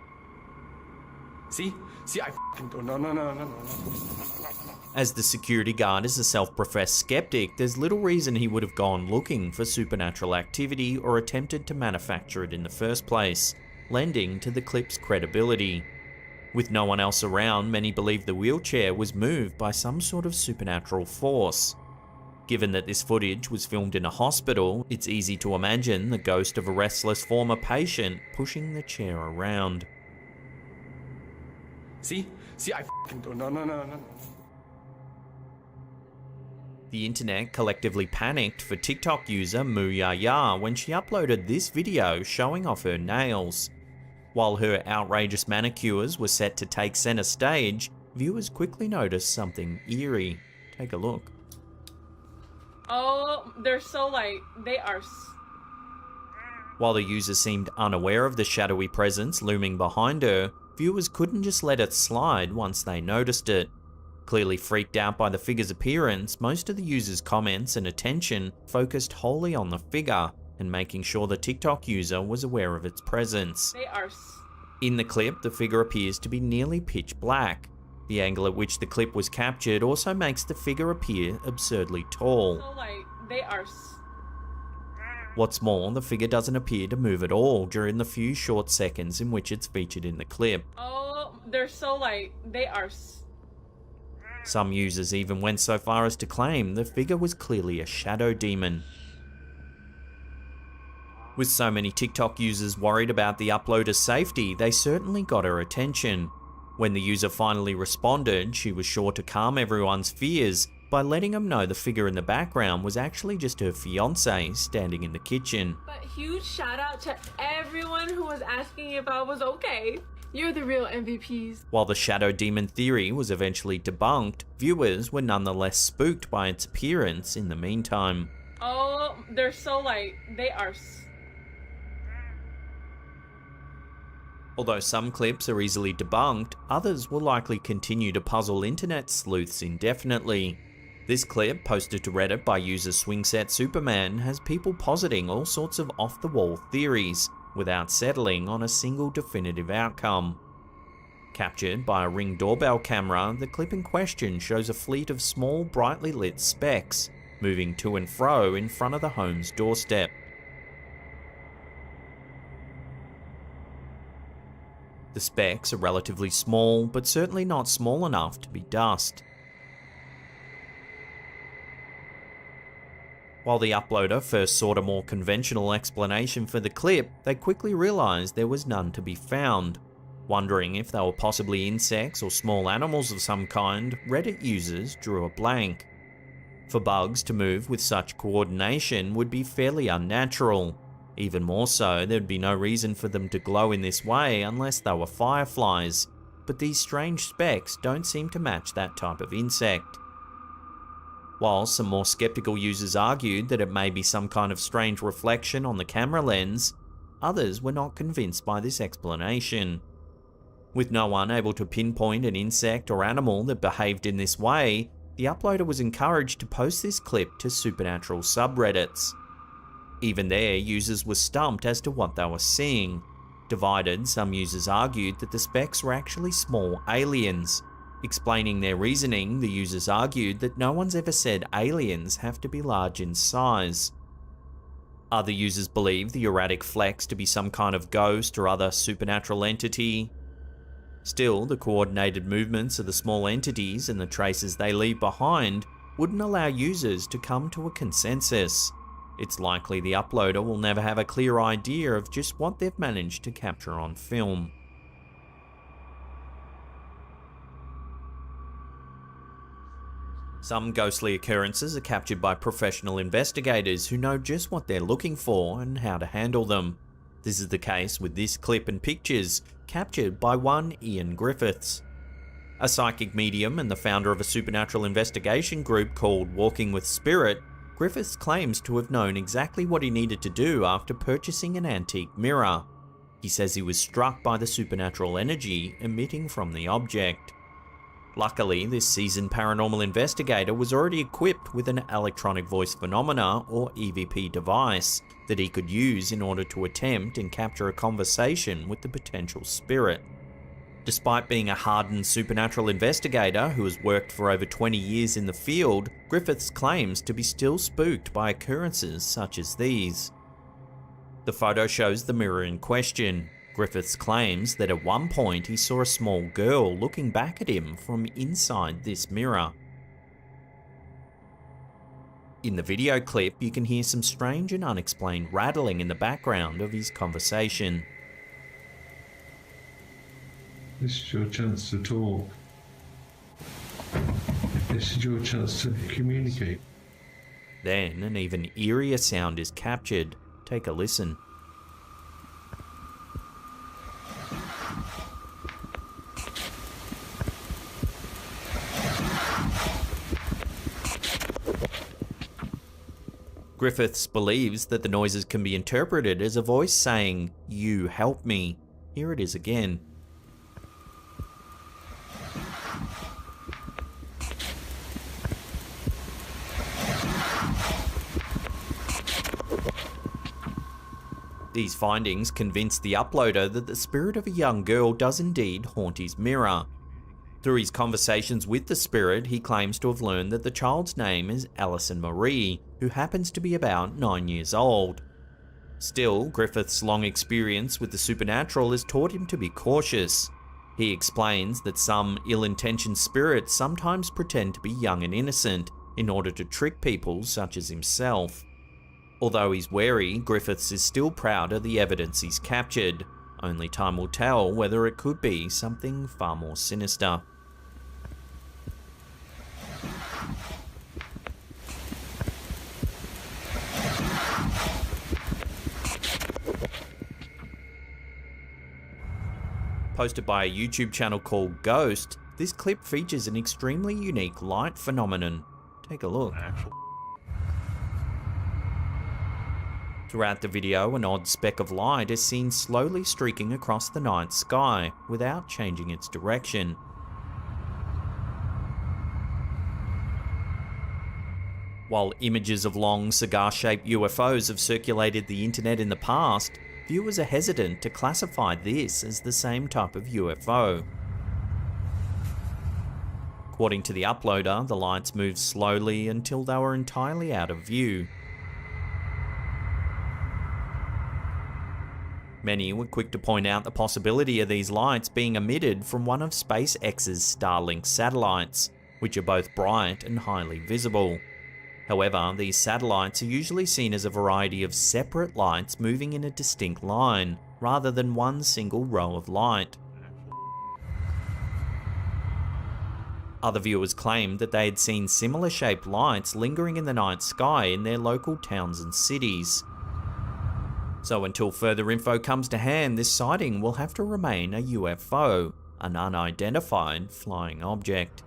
See, I f***ing do. No. As the security guard is a self-professed skeptic, there's little reason he would have gone looking for supernatural activity or attempted to manufacture it in the first place, lending to the clip's credibility. With no one else around, many believe the wheelchair was moved by some sort of supernatural force. Given that this footage was filmed in a hospital, it's easy to imagine the ghost of a restless former patient pushing the chair around. See, I f***ing do. No. The internet collectively panicked for TikTok user Moo Ya when she uploaded this video showing off her nails. While her outrageous manicures were set to take center stage, viewers quickly noticed something eerie. Take a look. Oh, they're so light. They are. While the user seemed unaware of the shadowy presence looming behind her, viewers couldn't just let it slide once they noticed it. Clearly freaked out by the figure's appearance, most of the user's comments and attention focused wholly on the figure and making sure the TikTok user was aware of its presence. They are. In the clip, the figure appears to be nearly pitch black. The angle at which the clip was captured also makes the figure appear absurdly tall. So light. They are. What's more, the figure doesn't appear to move at all during the few short seconds in which it's featured in the clip. Oh, they're so light. They are. Some users even went so far as to claim the figure was clearly a shadow demon. With so many TikTok users worried about the uploader's safety, they certainly got her attention. When the user finally responded, she was sure to calm everyone's fears by letting them know the figure in the background was actually just her fiancé standing in the kitchen. But huge shout out to everyone who was asking if I was okay. You're the real MVPs. While the shadow demon theory was eventually debunked, viewers were nonetheless spooked by its appearance in the meantime. Oh, they're so light. They are. Although some clips are easily debunked, others will likely continue to puzzle internet sleuths indefinitely. This clip, posted to Reddit by user Swingset Superman, has people positing all sorts of off-the-wall theories, without settling on a single definitive outcome. Captured by a Ring doorbell camera, the clip in question shows a fleet of small, brightly lit specks, moving to and fro in front of the home's doorstep. The specks are relatively small, but certainly not small enough to be dust. While the uploader first sought a more conventional explanation for the clip, they quickly realised there was none to be found. Wondering if they were possibly insects or small animals of some kind, Reddit users drew a blank. For bugs to move with such coordination would be fairly unnatural. Even more so, there'd be no reason for them to glow in this way unless they were fireflies, but these strange specks don't seem to match that type of insect. While some more skeptical users argued that it may be some kind of strange reflection on the camera lens, others were not convinced by this explanation. With no one able to pinpoint an insect or animal that behaved in this way, the uploader was encouraged to post this clip to supernatural subreddits. Even there, users were stumped as to what they were seeing. Divided, some users argued that the specks were actually small aliens. Explaining their reasoning, the users argued that no one's ever said aliens have to be large in size. Other users believe the erratic flecks to be some kind of ghost or other supernatural entity. Still, the coordinated movements of the small entities and the traces they leave behind wouldn't allow users to come to a consensus. It's likely the uploader will never have a clear idea of just what they've managed to capture on film. Some ghostly occurrences are captured by professional investigators who know just what they're looking for and how to handle them. This is the case with this clip and pictures, captured by one Ian Griffiths. A psychic medium and the founder of a supernatural investigation group called Walking with Spirit, Griffiths claims to have known exactly what he needed to do after purchasing an antique mirror. He says he was struck by the supernatural energy emitting from the object. Luckily, this seasoned paranormal investigator was already equipped with an electronic voice phenomena or EVP device that he could use in order to attempt and capture a conversation with the potential spirit. Despite being a hardened supernatural investigator who has worked for over 20 years in the field, Griffiths claims to be still spooked by occurrences such as these. The photo shows the mirror in question. Griffiths claims that at one point he saw a small girl looking back at him from inside this mirror. In the video clip, you can hear some strange and unexplained rattling in the background of his conversation. This is your chance to talk. This is your chance to communicate. Then an even eerier sound is captured. Take a listen. Griffiths believes that the noises can be interpreted as a voice saying, "You help me." Here it is again. These findings convince the uploader that the spirit of a young girl does indeed haunt his mirror. Through his conversations with the spirit, he claims to have learned that the child's name is Alison Marie, who happens to be about 9 years old. Still, Griffith's long experience with the supernatural has taught him to be cautious. He explains that some ill-intentioned spirits sometimes pretend to be young and innocent in order to trick people such as himself. Although he's wary, Griffiths is still proud of the evidence he's captured. Only time will tell whether it could be something far more sinister. Posted by a YouTube channel called Ghost, this clip features an extremely unique light phenomenon. Take a look. Throughout the video, an odd speck of light is seen slowly streaking across the night sky without changing its direction. While images of long cigar-shaped UFOs have circulated the internet in the past, viewers are hesitant to classify this as the same type of UFO. According to the uploader, the lights moved slowly until they were entirely out of view. Many were quick to point out the possibility of these lights being emitted from one of SpaceX's Starlink satellites, which are both bright and highly visible. However, these satellites are usually seen as a variety of separate lights moving in a distinct line, rather than one single row of light. Other viewers claimed that they had seen similar shaped lights lingering in the night sky in their local towns and cities. So until further info comes to hand, this sighting will have to remain a UFO, an unidentified flying object.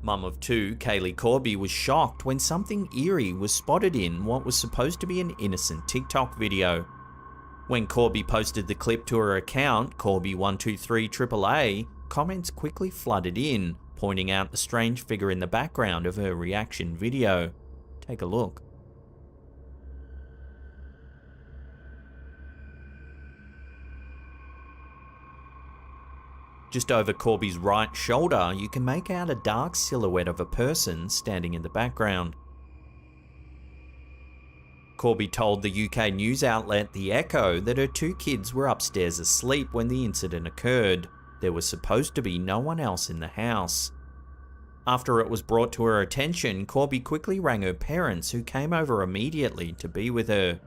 Mum of two, Kaylee Corby, was shocked when something eerie was spotted in what was supposed to be an innocent TikTok video. When Corby posted the clip to her account, Corby123AAA, comments quickly flooded in, pointing out the strange figure in the background of her reaction video. Take a look. Just over Corby's right shoulder, you can make out a dark silhouette of a person standing in the background. Corby told the UK news outlet The Echo that her two kids were upstairs asleep when the incident occurred. There was supposed to be no one else in the house. After it was brought to her attention, Corby quickly rang her parents, who came over immediately to be with her.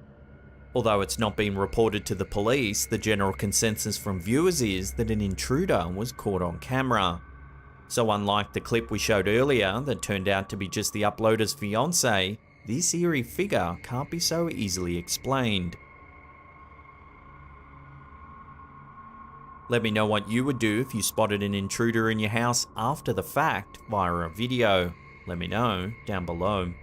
Although it's not been reported to the police, the general consensus from viewers is that an intruder was caught on camera. So unlike the clip we showed earlier that turned out to be just the uploader's fiancé, this eerie figure can't be so easily explained. Let me know what you would do if you spotted an intruder in your house after the fact via a video. Let me know down below.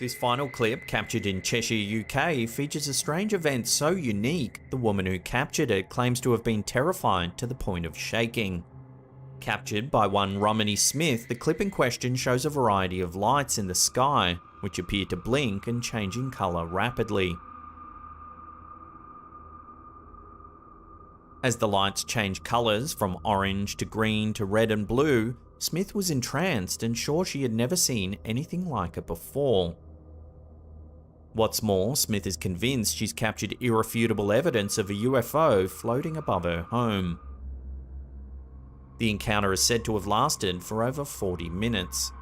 This final clip, captured in Cheshire, UK, features a strange event so unique, the woman who captured it claims to have been terrified to the point of shaking. Captured by one Romany Smith, the clip in question shows a variety of lights in the sky, which appear to blink and change in colour rapidly. As the lights change colours from orange to green to red and blue, Smith was entranced and sure she had never seen anything like it before. What's more, Smith is convinced she's captured irrefutable evidence of a UFO floating above her home. The encounter is said to have lasted for over 40 minutes.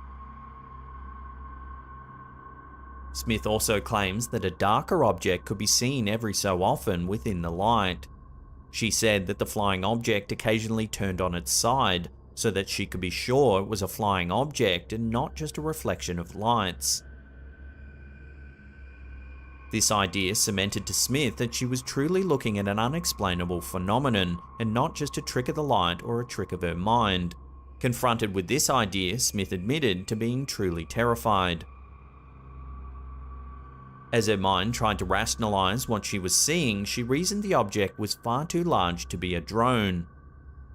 Smith also claims that a darker object could be seen every so often within the light. She said that the flying object occasionally turned on its side, so that she could be sure it was a flying object and not just a reflection of lights. This idea cemented to Smith that she was truly looking at an unexplainable phenomenon, and not just a trick of the light or a trick of her mind. Confronted with this idea, Smith admitted to being truly terrified. As her mind tried to rationalize what she was seeing, she reasoned the object was far too large to be a drone.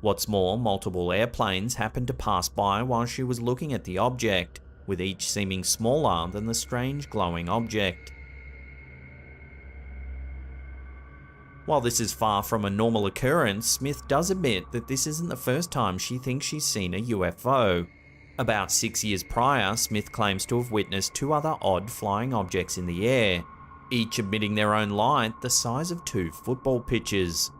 What's more, multiple airplanes happened to pass by while she was looking at the object, with each seeming smaller than the strange glowing object. While this is far from a normal occurrence, Smith does admit that this isn't the first time she thinks she's seen a UFO. About 6 years prior, Smith claims to have witnessed 2 other odd flying objects in the air, each emitting their own light the size of 2 football pitches.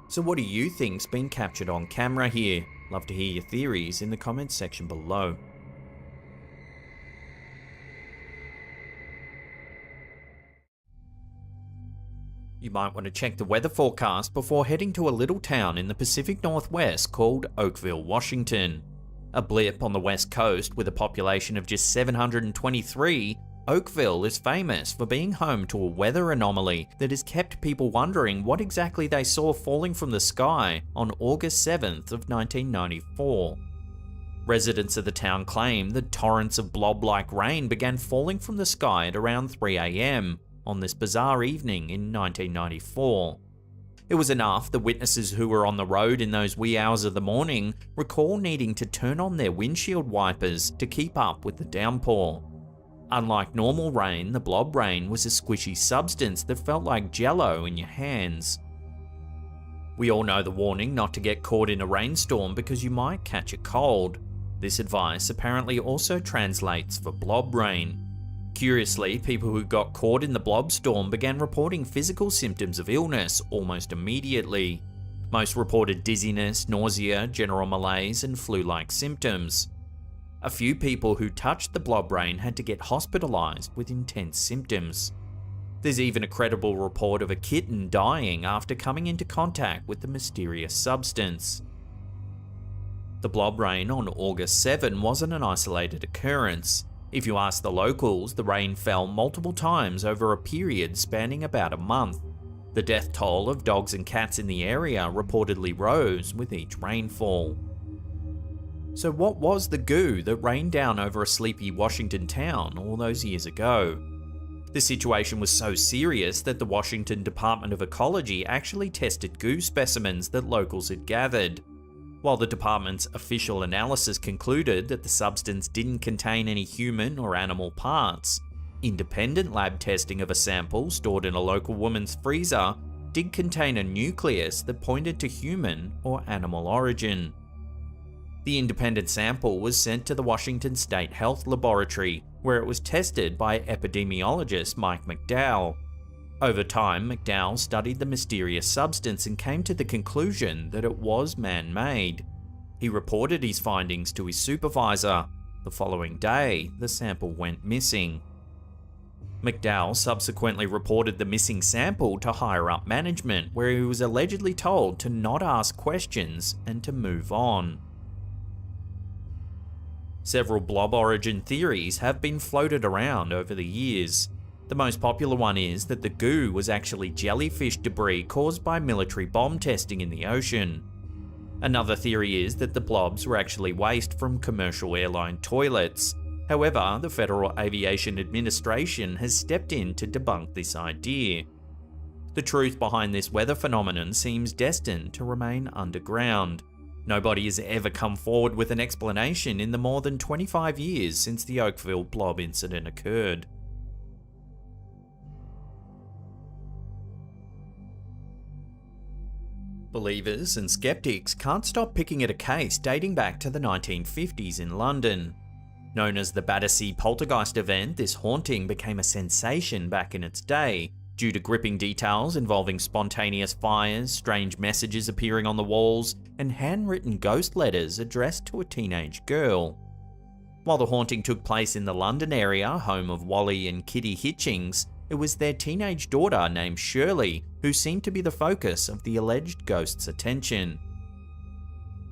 So what do you think's been captured on camera here? Love to hear your theories in the comments section below. You might want to check the weather forecast before heading to a little town in the Pacific Northwest called Oakville, Washington. A blip on the west coast with a population of just 723, Oakville is famous for being home to a weather anomaly that has kept people wondering what exactly they saw falling from the sky on August 7th of 1994. Residents of the town claim that torrents of blob-like rain began falling from the sky at around 3 AM on this bizarre evening in 1994. It was enough that witnesses who were on the road in those wee hours of the morning recall needing to turn on their windshield wipers to keep up with the downpour. Unlike normal rain, the blob rain was a squishy substance that felt like jello in your hands. We all know the warning not to get caught in a rainstorm because you might catch a cold. This advice apparently also translates for blob rain. Curiously, people who got caught in the blob storm began reporting physical symptoms of illness almost immediately. Most reported dizziness, nausea, general malaise, and flu-like symptoms. A few people who touched the blob rain had to get hospitalized with intense symptoms. There's even a credible report of a kitten dying after coming into contact with the mysterious substance. The blob rain on August 7 wasn't an isolated occurrence. If you ask the locals, the rain fell multiple times over a period spanning about a month. The death toll of dogs and cats in the area reportedly rose with each rainfall. So what was the goo that rained down over a sleepy Washington town all those years ago? The situation was so serious that the Washington Department of Ecology actually tested goo specimens that locals had gathered. While the department's official analysis concluded that the substance didn't contain any human or animal parts, independent lab testing of a sample stored in a local woman's freezer did contain a nucleus that pointed to human or animal origin. The independent sample was sent to the Washington State Health Laboratory, where it was tested by epidemiologist Mike McDowell. Over time, McDowell studied the mysterious substance and came to the conclusion that it was man-made. He reported his findings to his supervisor. The following day, the sample went missing. McDowell subsequently reported the missing sample to higher-up management, where he was allegedly told to not ask questions and to move on. Several blob origin theories have been floated around over the years. The most popular one is that the goo was actually jellyfish debris caused by military bomb testing in the ocean. Another theory is that the blobs were actually waste from commercial airline toilets. However, the Federal Aviation Administration has stepped in to debunk this idea. The truth behind this weather phenomenon seems destined to remain underground. Nobody has ever come forward with an explanation in the more than 25 years since the Oakville blob incident occurred. Believers and skeptics can't stop picking at a case dating back to the 1950s in London. Known as the Battersea Poltergeist event, this haunting became a sensation back in its day, due to gripping details involving spontaneous fires, strange messages appearing on the walls, and handwritten ghost letters addressed to a teenage girl. While the haunting took place in the London area, home of Wally and Kitty Hitchings, it was their teenage daughter named Shirley who seemed to be the focus of the alleged ghost's attention.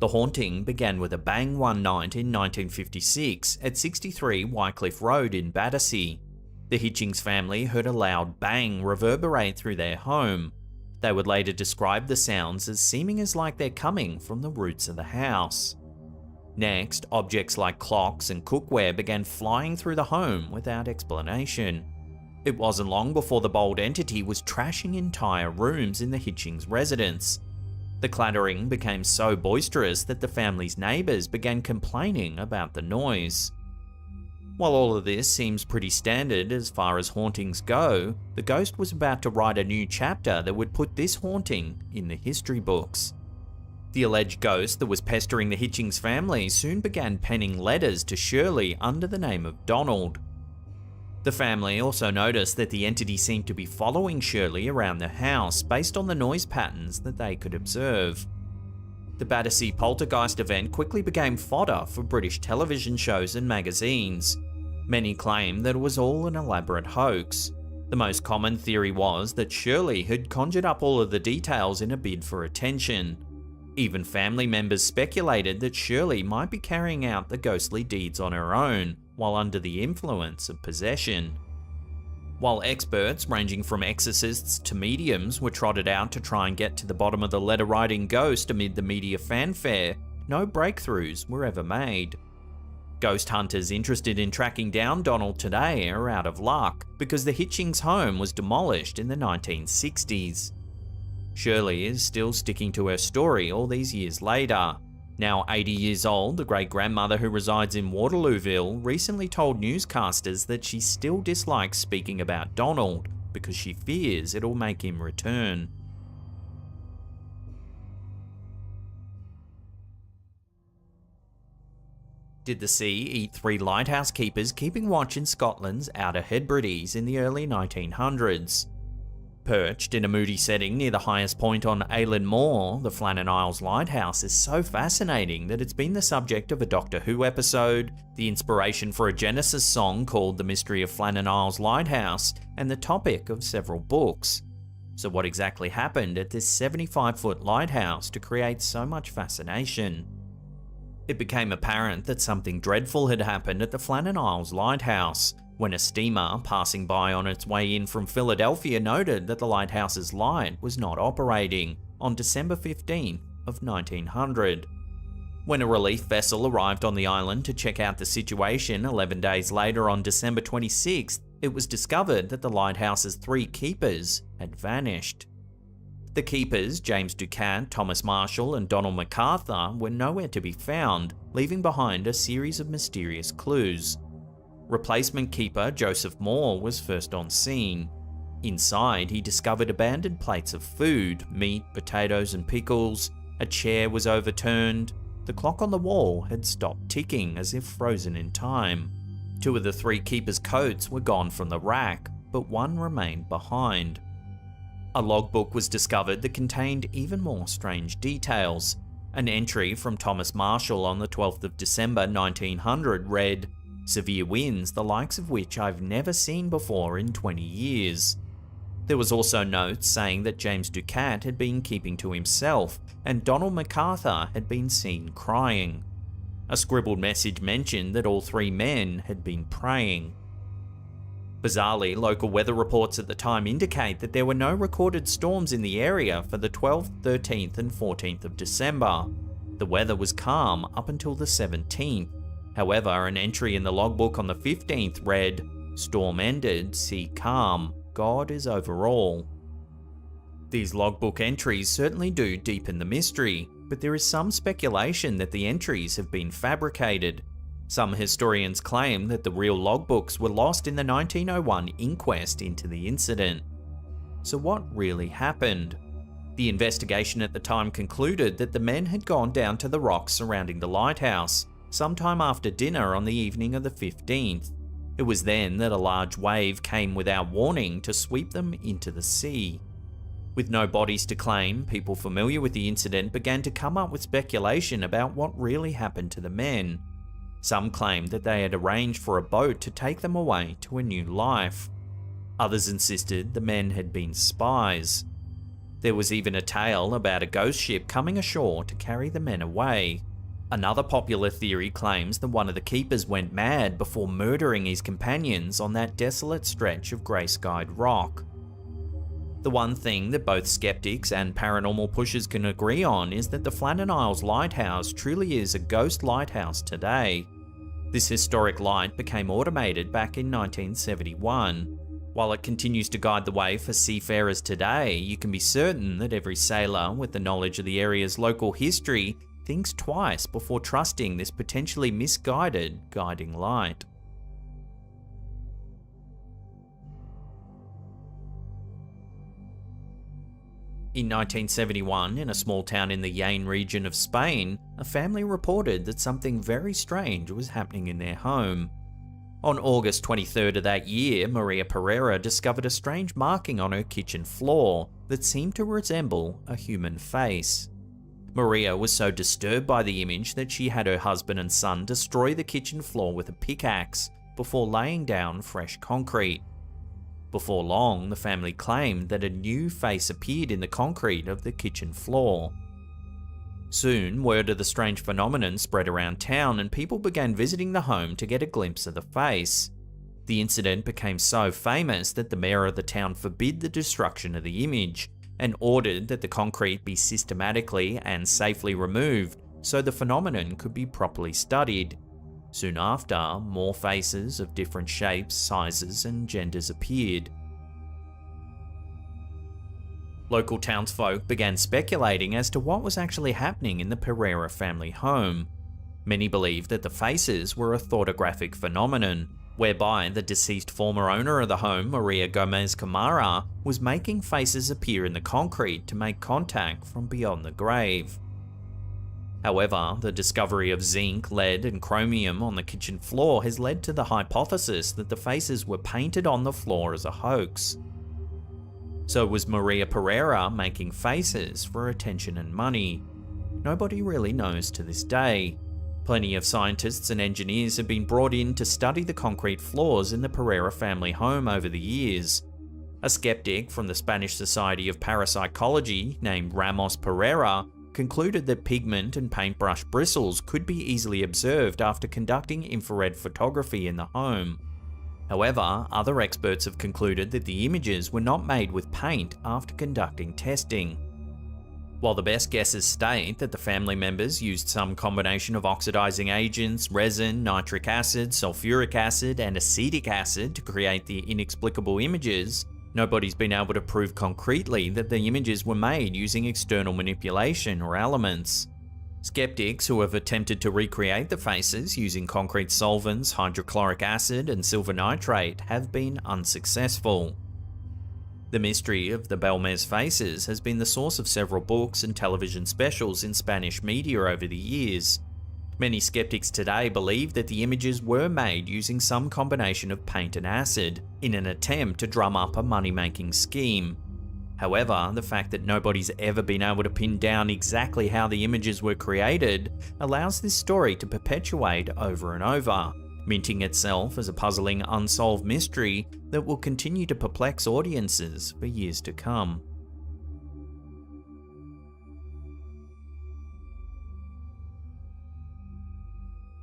The haunting began with a bang one night in 1956 at 63 Wycliffe Road in Battersea. The Hitchings family heard a loud bang reverberate through their home. They would later describe the sounds as seeming as like they're coming from the roots of the house. Next, objects like clocks and cookware began flying through the home without explanation. It wasn't long before the bold entity was trashing entire rooms in the Hitchings residence. The clattering became so boisterous that the family's neighbours began complaining about the noise. While all of this seems pretty standard as far as hauntings go, the ghost was about to write a new chapter that would put this haunting in the history books. The alleged ghost that was pestering the Hitchings family soon began penning letters to Shirley under the name of Donald. The family also noticed that the entity seemed to be following Shirley around the house based on the noise patterns that they could observe. The Battersea poltergeist event quickly became fodder for British television shows and magazines. Many claimed that it was all an elaborate hoax. The most common theory was that Shirley had conjured up all of the details in a bid for attention. Even family members speculated that Shirley might be carrying out the ghostly deeds on her own, while under the influence of possession. While experts ranging from exorcists to mediums were trotted out to try and get to the bottom of the letter-writing ghost amid the media fanfare, no breakthroughs were ever made. Ghost hunters interested in tracking down Donald today are out of luck because the Hitchings home was demolished in the 1960s. Shirley is still sticking to her story all these years later. Now 80 years old, the great-grandmother who resides in Waterlooville recently told newscasters that she still dislikes speaking about Donald because she fears it'll make him return. Did the sea eat 3 lighthouse keepers keeping watch in Scotland's Outer Hebrides in the early 1900s? Perched in a moody setting near the highest point on Eilean Moor, the Flannan Isles Lighthouse is so fascinating that it's been the subject of a Doctor Who episode, the inspiration for a Genesis song called The Mystery of Flannan Isles Lighthouse, and the topic of several books. So what exactly happened at this 75-foot lighthouse to create so much fascination? It became apparent that something dreadful had happened at the Flannan Isles Lighthouse, when a steamer passing by on its way in from Philadelphia noted that the lighthouse's light was not operating on December 15th of 1900. When a relief vessel arrived on the island to check out the situation 11 days later on December 26th, it was discovered that the lighthouse's 3 keepers had vanished. The keepers, James Ducat, Thomas Marshall and Donald MacArthur, were nowhere to be found, leaving behind a series of mysterious clues. Replacement keeper Joseph Moore was first on scene. Inside, he discovered abandoned plates of food, meat, potatoes and pickles. A chair was overturned. The clock on the wall had stopped ticking as if frozen in time. 2 of the 3 keepers' coats were gone from the rack, but 1 remained behind. A logbook was discovered that contained even more strange details. An entry from Thomas Marshall on the 12th of December 1900 read, "Severe winds, the likes of which I've never seen before in 20 years. There was also notes saying that James Ducat had been keeping to himself and Donald MacArthur had been seen crying. A scribbled message mentioned that all 3 men had been praying. Bizarrely, local weather reports at the time indicate that there were no recorded storms in the area for the 12th, 13th and 14th of December. The weather was calm up until the 17th. However, an entry in the logbook on the 15th read, "Storm ended, sea calm, God is over all." These logbook entries certainly do deepen the mystery, but there is some speculation that the entries have been fabricated. Some historians claim that the real logbooks were lost in the 1901 inquest into the incident. So what really happened? The investigation at the time concluded that the men had gone down to the rocks surrounding the lighthouse, sometime after dinner on the evening of the 15th. It was then that a large wave came without warning to sweep them into the sea. With no bodies to claim, people familiar with the incident began to come up with speculation about what really happened to the men. Some claimed that they had arranged for a boat to take them away to a new life. Others insisted the men had been spies. There was even a tale about a ghost ship coming ashore to carry the men away. Another popular theory claims that one of the keepers went mad before murdering his companions on that desolate stretch of grey-skied rock. The one thing that both skeptics and paranormal pushers can agree on is that the Flannan Isles Lighthouse truly is a ghost lighthouse today. This historic light became automated back in 1971. While it continues to guide the way for seafarers today, you can be certain that every sailor with the knowledge of the area's local history thinks twice before trusting this potentially misguided guiding light. In 1971, in a small town in the Jaén region of Spain, a family reported that something very strange was happening in their home. On August 23rd of that year, Maria Pereira discovered a strange marking on her kitchen floor that seemed to resemble a human face. Maria was so disturbed by the image that she had her husband and son destroy the kitchen floor with a pickaxe before laying down fresh concrete. Before long, the family claimed that a new face appeared in the concrete of the kitchen floor. Soon, word of the strange phenomenon spread around town and people began visiting the home to get a glimpse of the face. The incident became so famous that the mayor of the town forbid the destruction of the image and ordered that the concrete be systematically and safely removed so the phenomenon could be properly studied. Soon after, more faces of different shapes, sizes, and genders appeared. Local townsfolk began speculating as to what was actually happening in the Pereira family home. Many believed that the faces were a thortographic phenomenon, whereby the deceased former owner of the home, Maria Gomez Camara, was making faces appear in the concrete to make contact from beyond the grave. However, the discovery of zinc, lead, and chromium on the kitchen floor has led to the hypothesis that the faces were painted on the floor as a hoax. So was Maria Pereira making faces for attention and money? Nobody really knows to this day. Plenty of scientists and engineers have been brought in to study the concrete floors in the Pereira family home over the years. A skeptic from the Spanish Society of Parapsychology named Ramos Pereira concluded that pigment and paintbrush bristles could be easily observed after conducting infrared photography in the home. However, other experts have concluded that the images were not made with paint after conducting testing. While the best guesses state that the family members used some combination of oxidizing agents, resin, nitric acid, sulfuric acid, and acetic acid to create the inexplicable images, nobody's been able to prove concretely that the images were made using external manipulation or elements. Skeptics who have attempted to recreate the faces using concrete solvents, hydrochloric acid, and silver nitrate have been unsuccessful. The mystery of the Belmez faces has been the source of several books and television specials in Spanish media over the years. Many skeptics today believe that the images were made using some combination of paint and acid in an attempt to drum up a money-making scheme. However, the fact that nobody's ever been able to pin down exactly how the images were created allows this story to perpetuate over and over, minting itself as a puzzling unsolved mystery that will continue to perplex audiences for years to come.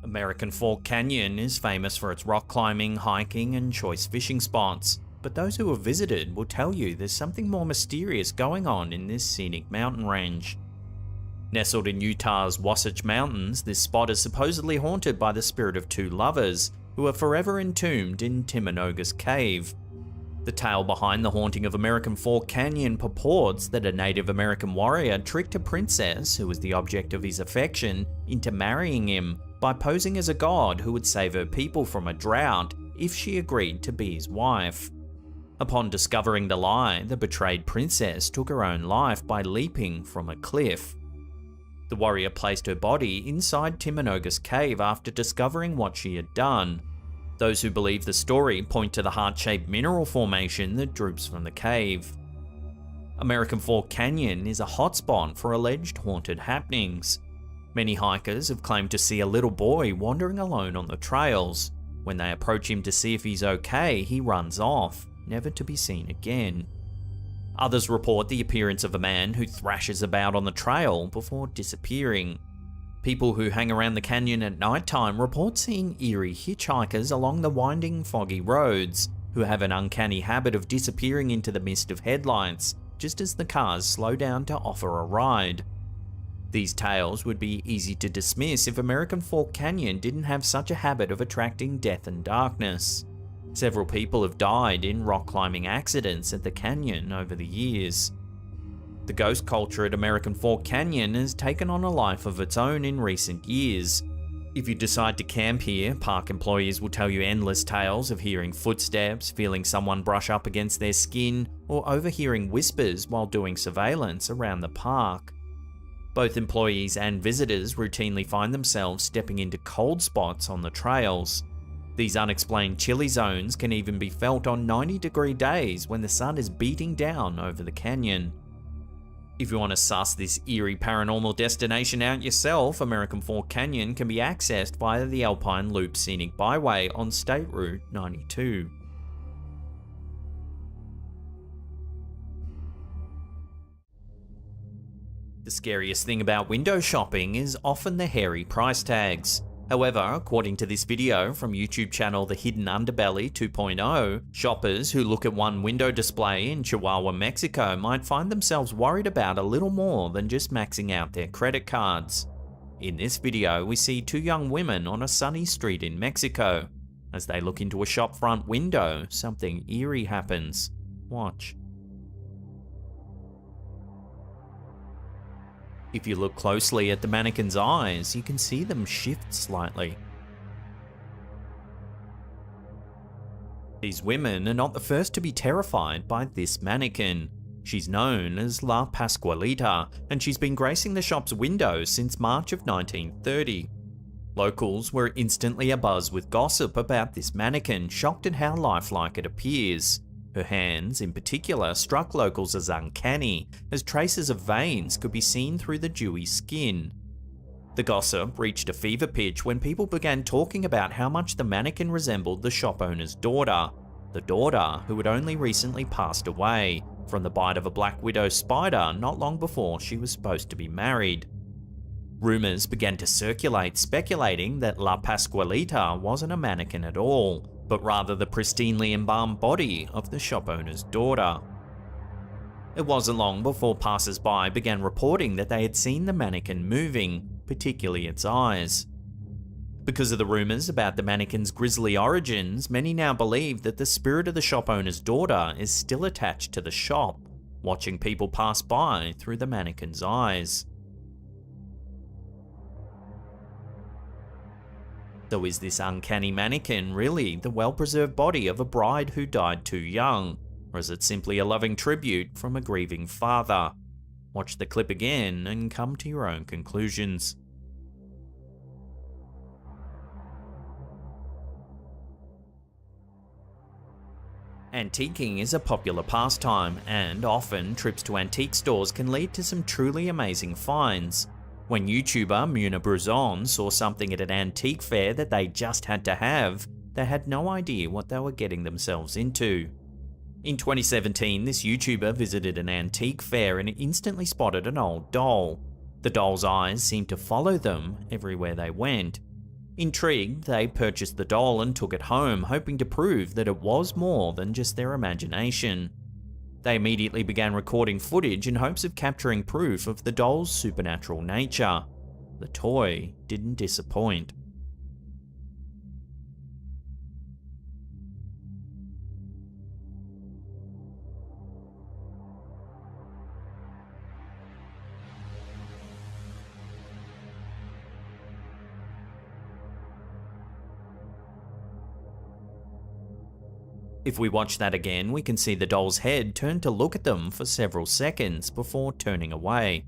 American Fork Canyon is famous for its rock climbing, hiking, and choice fishing spots, but those who have visited will tell you there's something more mysterious going on in this scenic mountain range. Nestled in Utah's Wasatch Mountains, this spot is supposedly haunted by the spirit of two lovers who are forever entombed in Timanogus Cave. The tale behind the haunting of American Fork Canyon purports that a Native American warrior tricked a princess, who was the object of his affection, into marrying him by posing as a god who would save her people from a drought if she agreed to be his wife. Upon discovering the lie, the betrayed princess took her own life by leaping from a cliff. The warrior placed her body inside Timanogus Cave after discovering what she had done. Those who believe the story point to the heart-shaped mineral formation that droops from the cave. American Fork Canyon is a hotspot for alleged haunted happenings. Many hikers have claimed to see a little boy wandering alone on the trails. When they approach him to see if he's okay, he runs off, never to be seen again. Others report the appearance of a man who thrashes about on the trail before disappearing. People who hang around the canyon at nighttime report seeing eerie hitchhikers along the winding, foggy roads, who have an uncanny habit of disappearing into the mist of headlights just as the cars slow down to offer a ride. These tales would be easy to dismiss if American Fork Canyon didn't have such a habit of attracting death and darkness. Several people have died in rock climbing accidents at the canyon over the years. The ghost culture at American Fork Canyon has taken on a life of its own in recent years. If you decide to camp here, park employees will tell you endless tales of hearing footsteps, feeling someone brush up against their skin, or overhearing whispers while doing surveillance around the park. Both employees and visitors routinely find themselves stepping into cold spots on the trails. These unexplained chilly zones can even be felt on 90-degree days when the sun is beating down over the canyon. If you want to suss this eerie paranormal destination out yourself, American Fork Canyon can be accessed via the Alpine Loop Scenic Byway on State Route 92. The scariest thing about window shopping is often the hairy price tags. However, according to this video from YouTube channel The Hidden Underbelly 2.0, shoppers who look at one window display in Chihuahua, Mexico might find themselves worried about a little more than just maxing out their credit cards. In this video, we see two young women on a sunny street in Mexico. As they look into a shop front window, something eerie happens. Watch. If you look closely at the mannequin's eyes, you can see them shift slightly. These women are not the first to be terrified by this mannequin. She's known as La Pascualita, and she's been gracing the shop's windows since March of 1930. Locals were instantly abuzz with gossip about this mannequin, shocked at how lifelike it appears. Her hands, in particular, struck locals as uncanny, as traces of veins could be seen through the dewy skin. The gossip reached a fever pitch when people began talking about how much the mannequin resembled the shop owner's daughter, the daughter who had only recently passed away from the bite of a black widow spider not long before she was supposed to be married. Rumours began to circulate speculating that La Pascualita wasn't a mannequin at all, but rather the pristinely embalmed body of the shop owner's daughter. It wasn't long before passers-by began reporting that they had seen the mannequin moving, particularly its eyes. Because of the rumours about the mannequin's grisly origins, many now believe that the spirit of the shop owner's daughter is still attached to the shop, watching people pass by through the mannequin's eyes. So is this uncanny mannequin really the well-preserved body of a bride who died too young, or is it simply a loving tribute from a grieving father? Watch the clip again and come to your own conclusions. Antiquing is a popular pastime, and often trips to antique stores can lead to some truly amazing finds. When YouTuber Muna Bruzon saw something at an antique fair that they just had to have, they had no idea what they were getting themselves into. In 2017, this YouTuber visited an antique fair and instantly spotted an old doll. The doll's eyes seemed to follow them everywhere they went. Intrigued, they purchased the doll and took it home, hoping to prove that it was more than just their imagination. They immediately began recording footage in hopes of capturing proof of the doll's supernatural nature. The toy didn't disappoint. If we watch that again, we can see the doll's head turn to look at them for several seconds before turning away.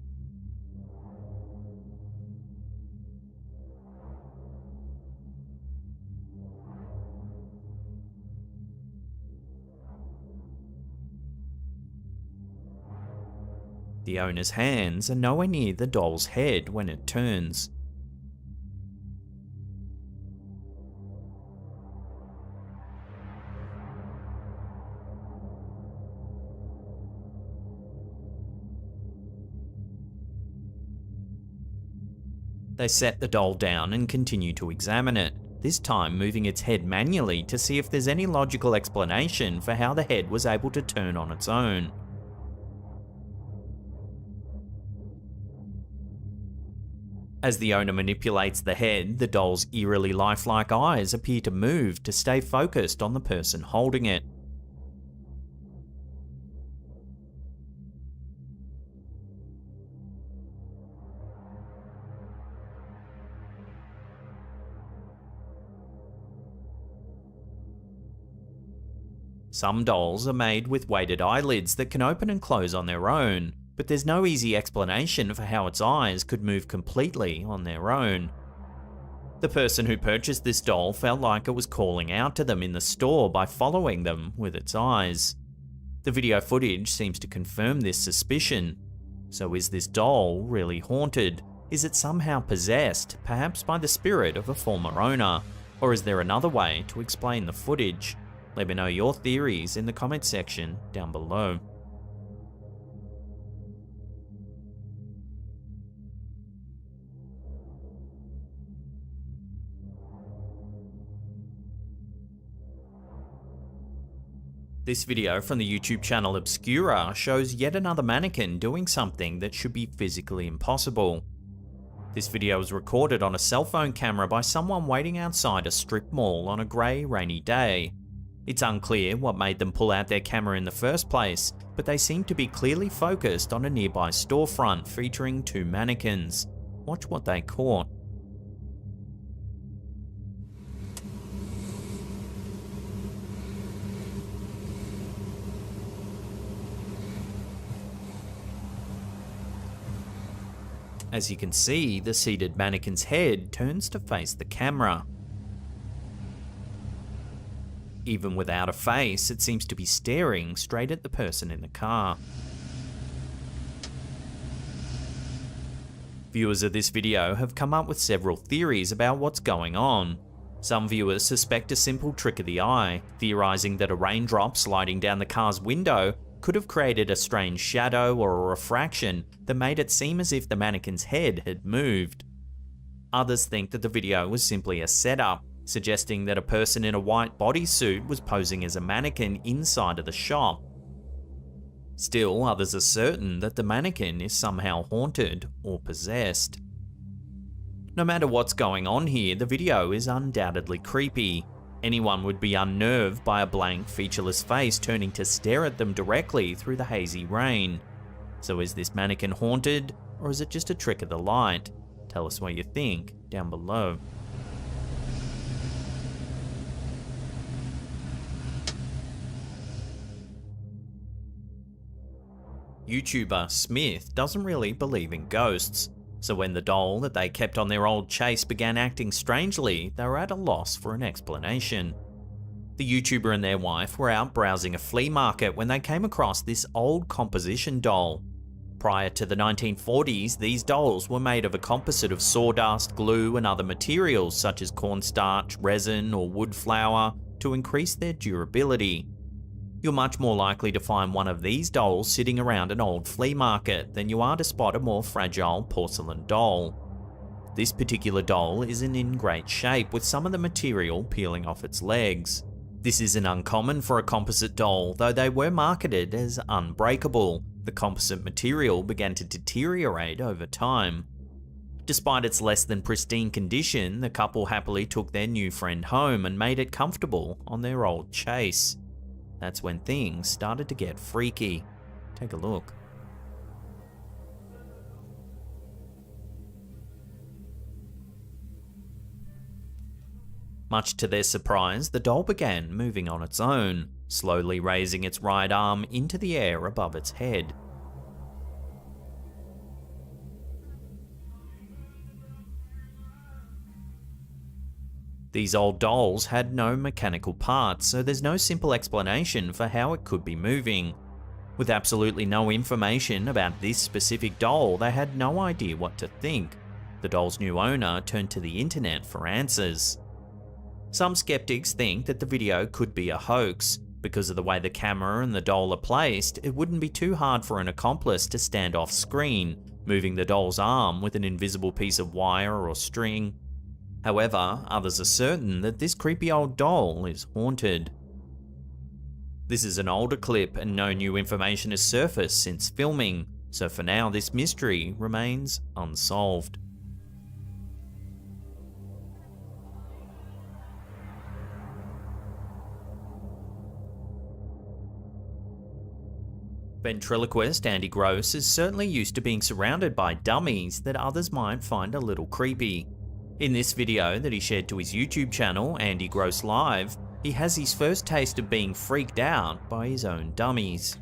The owner's hands are nowhere near the doll's head when it turns. They set the doll down and continue to examine it, this time moving its head manually to see if there's any logical explanation for how the head was able to turn on its own. As the owner manipulates the head, the doll's eerily lifelike eyes appear to move to stay focused on the person holding it. Some dolls are made with weighted eyelids that can open and close on their own, but there's no easy explanation for how its eyes could move completely on their own. The person who purchased this doll felt like it was calling out to them in the store by following them with its eyes. The video footage seems to confirm this suspicion. So is this doll really haunted? Is it somehow possessed, perhaps by the spirit of a former owner? Or is there another way to explain the footage? Let me know your theories in the comment section down below. This video from the YouTube channel Obscura shows yet another mannequin doing something that should be physically impossible. This video was recorded on a cell phone camera by someone waiting outside a strip mall on a grey, rainy day. It's unclear what made them pull out their camera in the first place, but they seem to be clearly focused on a nearby storefront featuring two mannequins. Watch what they caught. As you can see, the seated mannequin's head turns to face the camera. Even without a face, it seems to be staring straight at the person in the car. Viewers of this video have come up with several theories about what's going on. Some viewers suspect a simple trick of the eye, theorizing that a raindrop sliding down the car's window could have created a strange shadow or a refraction that made it seem as if the mannequin's head had moved. Others think that the video was simply a setup, suggesting that a person in a white bodysuit was posing as a mannequin inside of the shop. Still, others are certain that the mannequin is somehow haunted or possessed. No matter what's going on here, the video is undoubtedly creepy. Anyone would be unnerved by a blank, featureless face turning to stare at them directly through the hazy rain. So is this mannequin haunted, or is it just a trick of the light? Tell us what you think down below. YouTuber Smith doesn't really believe in ghosts, so when the doll that they kept on their old chase began acting strangely, they were at a loss for an explanation. The YouTuber and their wife were out browsing a flea market when they came across this old composition doll. Prior to the 1940s, these dolls were made of a composite of sawdust, glue, and other materials such as cornstarch, resin, or wood flour to increase their durability. You're much more likely to find one of these dolls sitting around an old flea market than you are to spot a more fragile porcelain doll. This particular doll isn't in great shape, with some of the material peeling off its legs. This isn't uncommon for a composite doll, though they were marketed as unbreakable. The composite material began to deteriorate over time. Despite its less than pristine condition, the couple happily took their new friend home and made it comfortable on their old chase. That's when things started to get freaky. Take a look. Much to their surprise, the doll began moving on its own, slowly raising its right arm into the air above its head. These old dolls had no mechanical parts, so there's no simple explanation for how it could be moving. With absolutely no information about this specific doll, they had no idea what to think. The doll's new owner turned to the internet for answers. Some skeptics think that the video could be a hoax. Because of the way the camera and the doll are placed, it wouldn't be too hard for an accomplice to stand off screen, moving the doll's arm with an invisible piece of wire or string. However, others are certain that this creepy old doll is haunted. This is an older clip and no new information has surfaced since filming, so for now this mystery remains unsolved. Ventriloquist Andy Gross is certainly used to being surrounded by dummies that others might find a little creepy. In this video that he shared to his YouTube channel, Andy Gross Live, he has his first taste of being freaked out by his own dummies.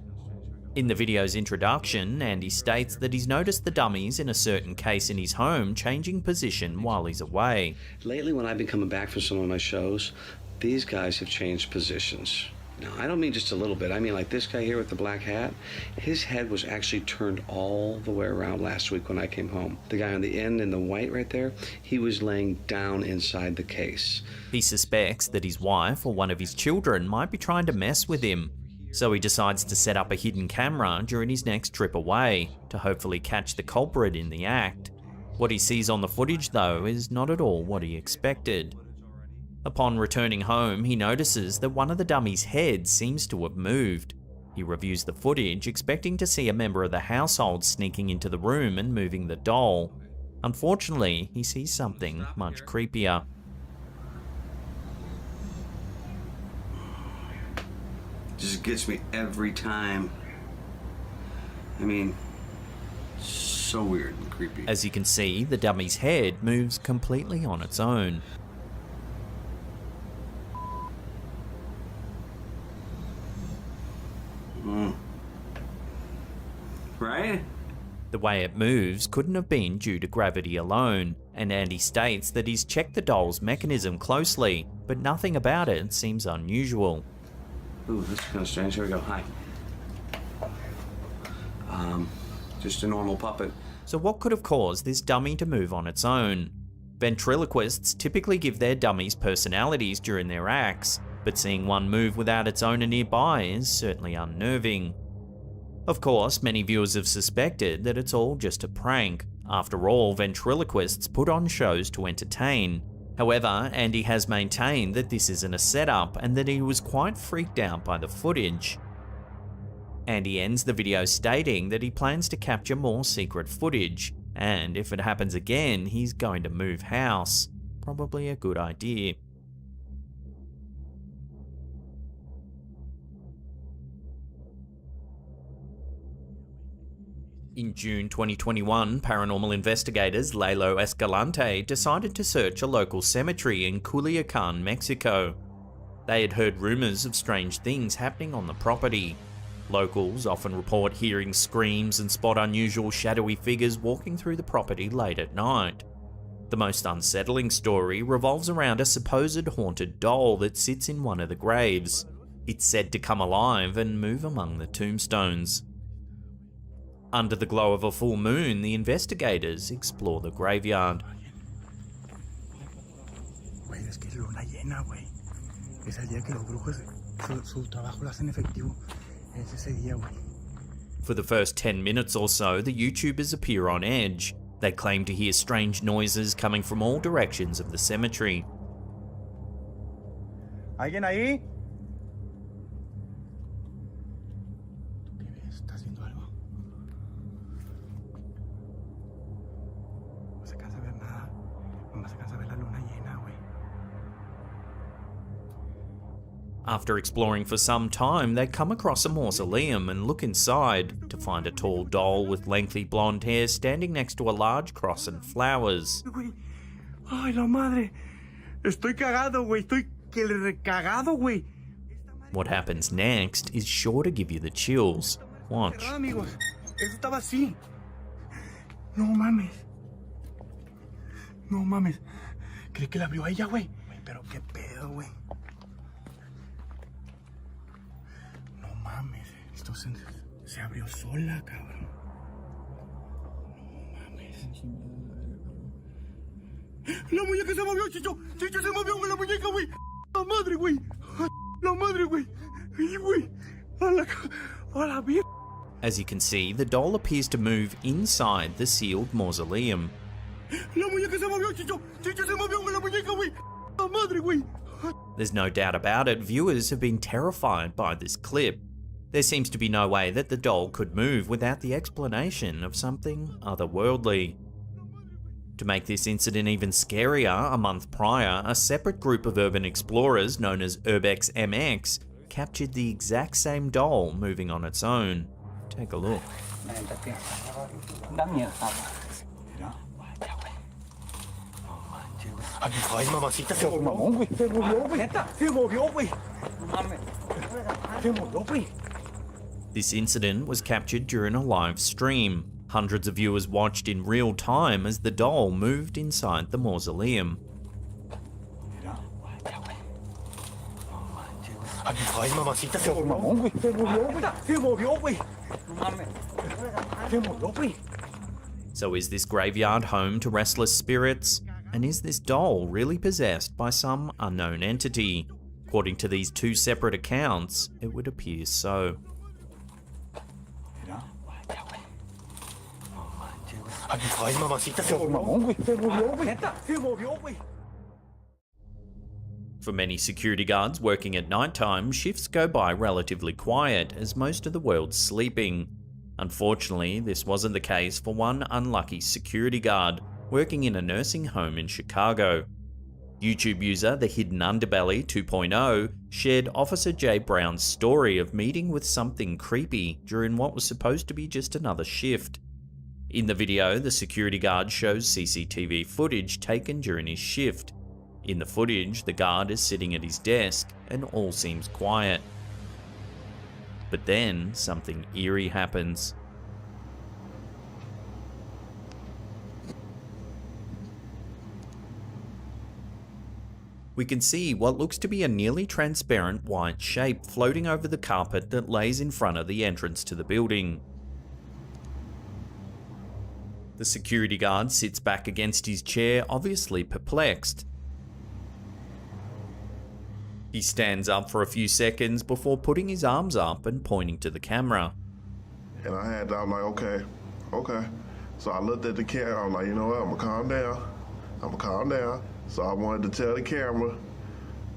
In the video's introduction, Andy states that he's noticed the dummies in a certain case in his home changing position while he's away. Lately, when I've been coming back from some of my shows, these guys have changed positions. Now, I don't mean just a little bit. I mean like this guy here with the black hat. His head was actually turned all the way around last week when I came home. The guy on the end in the white right there, he was laying down inside the case. He suspects that his wife or one of his children might be trying to mess with him, so he decides to set up a hidden camera during his next trip away to hopefully catch the culprit in the act. What he sees on the footage, though, is not at all what he expected. Upon returning home, he notices that one of the dummies' heads seems to have moved. He reviews the footage, expecting to see a member of the household sneaking into the room and moving the doll. Unfortunately, he sees something much creepier. Just gets me every time. I mean, so weird and creepy. As you can see, the dummy's head moves completely on its own. Right? The way it moves couldn't have been due to gravity alone, and Andy states that he's checked the doll's mechanism closely, but nothing about it seems unusual. Ooh, that's kind of strange. Here we go. Hi. Just a normal puppet. So what could have caused this dummy to move on its own? Ventriloquists typically give their dummies personalities during their acts, but seeing one move without its owner nearby is certainly unnerving. Of course, many viewers have suspected that it's all just a prank. After all, ventriloquists put on shows to entertain. However, Andy has maintained that this isn't a setup and that he was quite freaked out by the footage. Andy ends the video stating that he plans to capture more secret footage, and if it happens again, he's going to move house. Probably a good idea. In June 2021, paranormal investigators Lalo Escalante decided to search a local cemetery in Culiacan, Mexico. They had heard rumors of strange things happening on the property. Locals often report hearing screams and spot unusual shadowy figures walking through the property late at night. The most unsettling story revolves around a supposed haunted doll that sits in one of the graves. It's said to come alive and move among the tombstones. Under the glow of a full moon, the investigators explore the graveyard. Güey, es que es luna llena, güey. Es el día que los brujos su trabajo lo hacen efectivo. Es ese día, güey. For the first 10 minutes or so, the YouTubers appear on edge. They claim to hear strange noises coming from all directions of the cemetery. ¿Alguien ahí? After exploring for some time, they come across a mausoleum and look inside to find a tall doll with lengthy blonde hair standing next to a large cross and flowers. Ay, la madre. Estoy cagado, güey. Estoy que le recagado, güey. What happens next is sure to give you the chills. Watch. Amigos, eso estaba así. No mames. No mames. ¿Crees que la abrió ella, güey? Pero qué pedo, güey. No mames. Esto se abrió sola, cabrón. No mames. La muñeca se movió, Chicho. Chicho se movió, güey, la muñeca, güey. La madre, güey. La madre, güey. Ay, güey. A la mierda. As you can see, the doll appears to move inside the sealed mausoleum. La muñeca se movió, Chicho. Chicho se movió, güey, la muñeca, güey. La madre, güey. There's no doubt about it, viewers have been terrified by this clip. There seems to be no way that the doll could move without the explanation of something otherworldly. To make this incident even scarier, a month prior, a separate group of urban explorers known as Urbex MX captured the exact same doll moving on its own. Take a look. Ay, mamacita, se movió, güey. Se movió, güey. Se movió, güey. No mames. Se movió, güey. This incident was captured during a live stream. Hundreds of viewers watched in real time as the doll moved inside the mausoleum. Ay, mamacita, se movió, güey. Se movió, güey. Se movió, güey. No mames. Se movió, güey. So is this graveyard home to restless spirits? And is this doll really possessed by some unknown entity? According to these two separate accounts, it would appear so. Ay, mamacita, se movió, güey. Se movió, güey. Se movió, güey. For many security guards working at nighttime, shifts go by relatively quiet as most of the world's sleeping. Unfortunately, this wasn't the case for one unlucky security guard working in a nursing home in Chicago. YouTube user The Hidden Underbelly 2.0 shared Officer Jay Brown's story of meeting with something creepy during what was supposed to be just another shift. In the video, the security guard shows CCTV footage taken during his shift. In the footage, the guard is sitting at his desk and all seems quiet. But then, something eerie happens. We can see what looks to be a nearly transparent white shape floating over the carpet that lays in front of the entrance to the building. The security guard sits back against his chair, obviously perplexed. He stands up for a few seconds before putting his arms up and pointing to the camera. And I'm like, okay. So I looked at the camera, I'm like, you know what, I'm gonna calm down. So I wanted to tell the camera,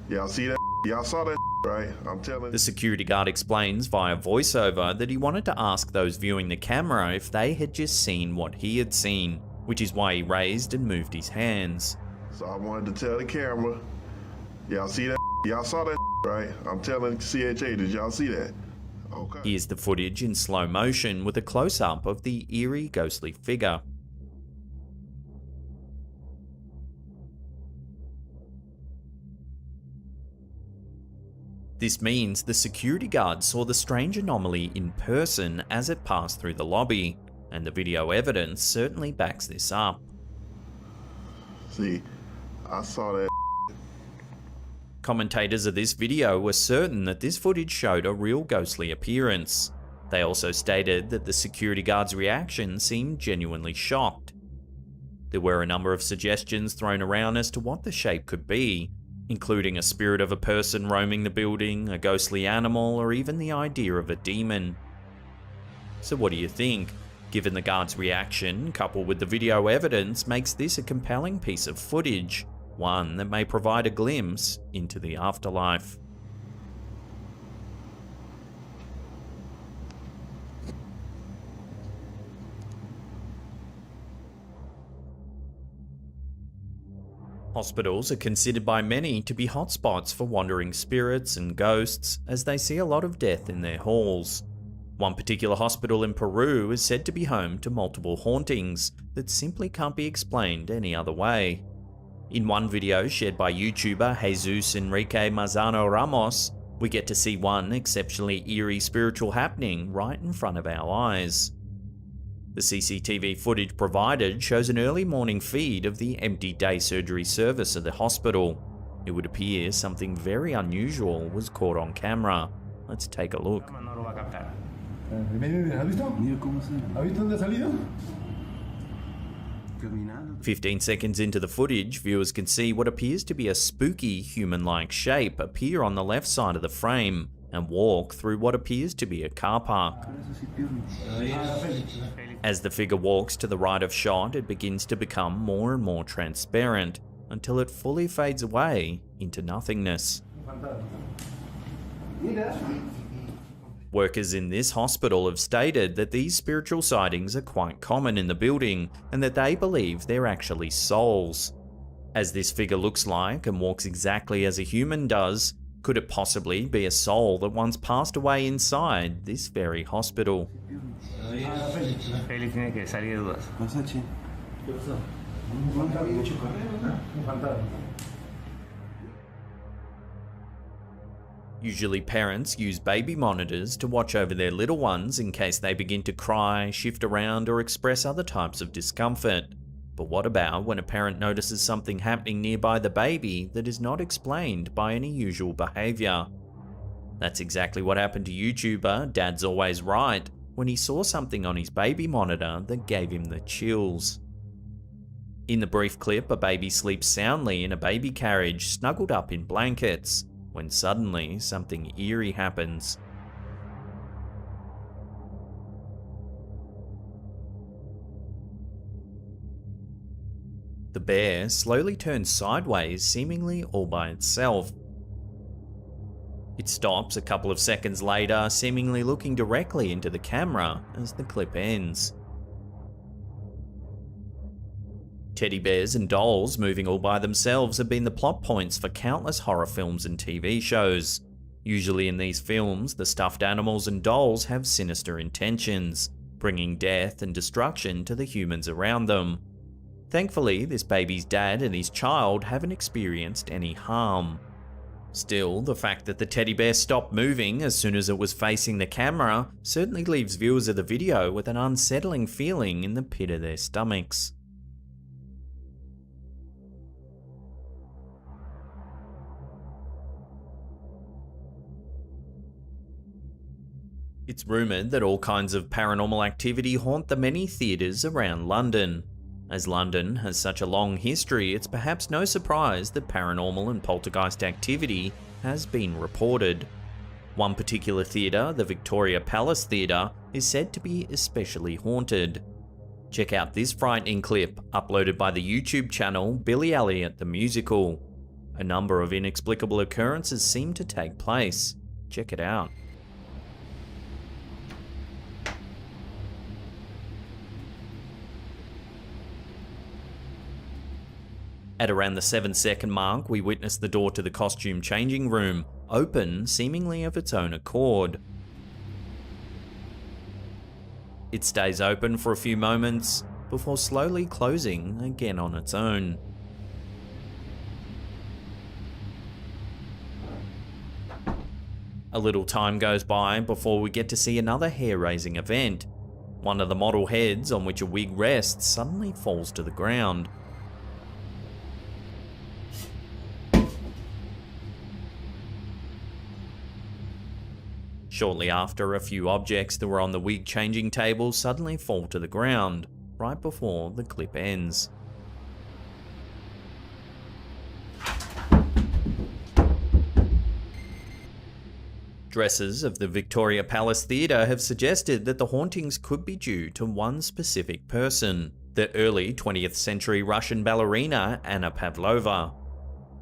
y'all see that? Y'all saw that, right? I'm telling. The security guard explains via voiceover that he wanted to ask those viewing the camera if they had just seen what he had seen, which is why he raised and moved his hands. So I wanted to tell the camera, y'all see that? Y'all saw that, right? I'm telling CHA, did y'all see that? Okay. Here's the footage in slow motion with a close-up of the eerie, ghostly figure. This means the security guard saw the strange anomaly in person as it passed through the lobby, and the video evidence certainly backs this up. See, I saw that. Commentators of this video were certain that this footage showed a real ghostly appearance. They also stated that the security guard's reaction seemed genuinely shocked. There were a number of suggestions thrown around as to what the shape could be, including a spirit of a person roaming the building, a ghostly animal, or even the idea of a demon. So what do you think? Given the guard's reaction, coupled with the video evidence, makes this a compelling piece of footage, one that may provide a glimpse into the afterlife. Hospitals are considered by many to be hotspots for wandering spirits and ghosts, as they see a lot of death in their halls. One particular hospital in Peru is said to be home to multiple hauntings that simply can't be explained any other way. In one video shared by YouTuber Jesus Enrique Manzano Ramos, we get to see one exceptionally eerie spiritual happening right in front of our eyes. The CCTV footage provided shows an early morning feed of the empty day surgery service of the hospital. It would appear something very unusual was caught on camera. Let's take a look. 15 seconds into the footage, viewers can see what appears to be a spooky human-like shape appear on the left side of the frame and walk through what appears to be a car park. As the figure walks to the right of shot, it begins to become more and more transparent until it fully fades away into nothingness. Workers in this hospital have stated that these spiritual sightings are quite common in the building and that they believe they're actually souls. As this figure looks like and walks exactly as a human does, could it possibly be a soul that once passed away inside this very hospital? Usually parents use baby monitors to watch over their little ones in case they begin to cry, shift around, or express other types of discomfort. But what about when a parent notices something happening nearby the baby that is not explained by any usual behaviour? That's exactly what happened to YouTuber Dad's Always Right when he saw something on his baby monitor that gave him the chills. In the brief clip, a baby sleeps soundly in a baby carriage snuggled up in blankets, when suddenly something eerie happens. The bear slowly turns sideways, seemingly all by itself. It stops a couple of seconds later, seemingly looking directly into the camera as the clip ends. Teddy bears and dolls moving all by themselves have been the plot points for countless horror films and TV shows. Usually in these films, the stuffed animals and dolls have sinister intentions, bringing death and destruction to the humans around them. Thankfully, this baby's dad and his child haven't experienced any harm. Still, the fact that the teddy bear stopped moving as soon as it was facing the camera certainly leaves viewers of the video with an unsettling feeling in the pit of their stomachs. It's rumoured that all kinds of paranormal activity haunt the many theatres around London. As London has such a long history, it's perhaps no surprise that paranormal and poltergeist activity has been reported. One particular theatre, the Victoria Palace Theatre, is said to be especially haunted. Check out this frightening clip, uploaded by the YouTube channel Billy Elliot the Musical. A number of inexplicable occurrences seem to take place. Check it out. At around the 7-second mark, we witness the door to the costume changing room open seemingly of its own accord. It stays open for a few moments before slowly closing again on its own. A little time goes by before we get to see another hair-raising event. One of the model heads on which a wig rests suddenly falls to the ground. Shortly after, a few objects that were on the wig changing table suddenly fall to the ground, right before the clip ends. Dressers of the Victoria Palace Theatre have suggested that the hauntings could be due to one specific person, the early 20th century Russian ballerina Anna Pavlova.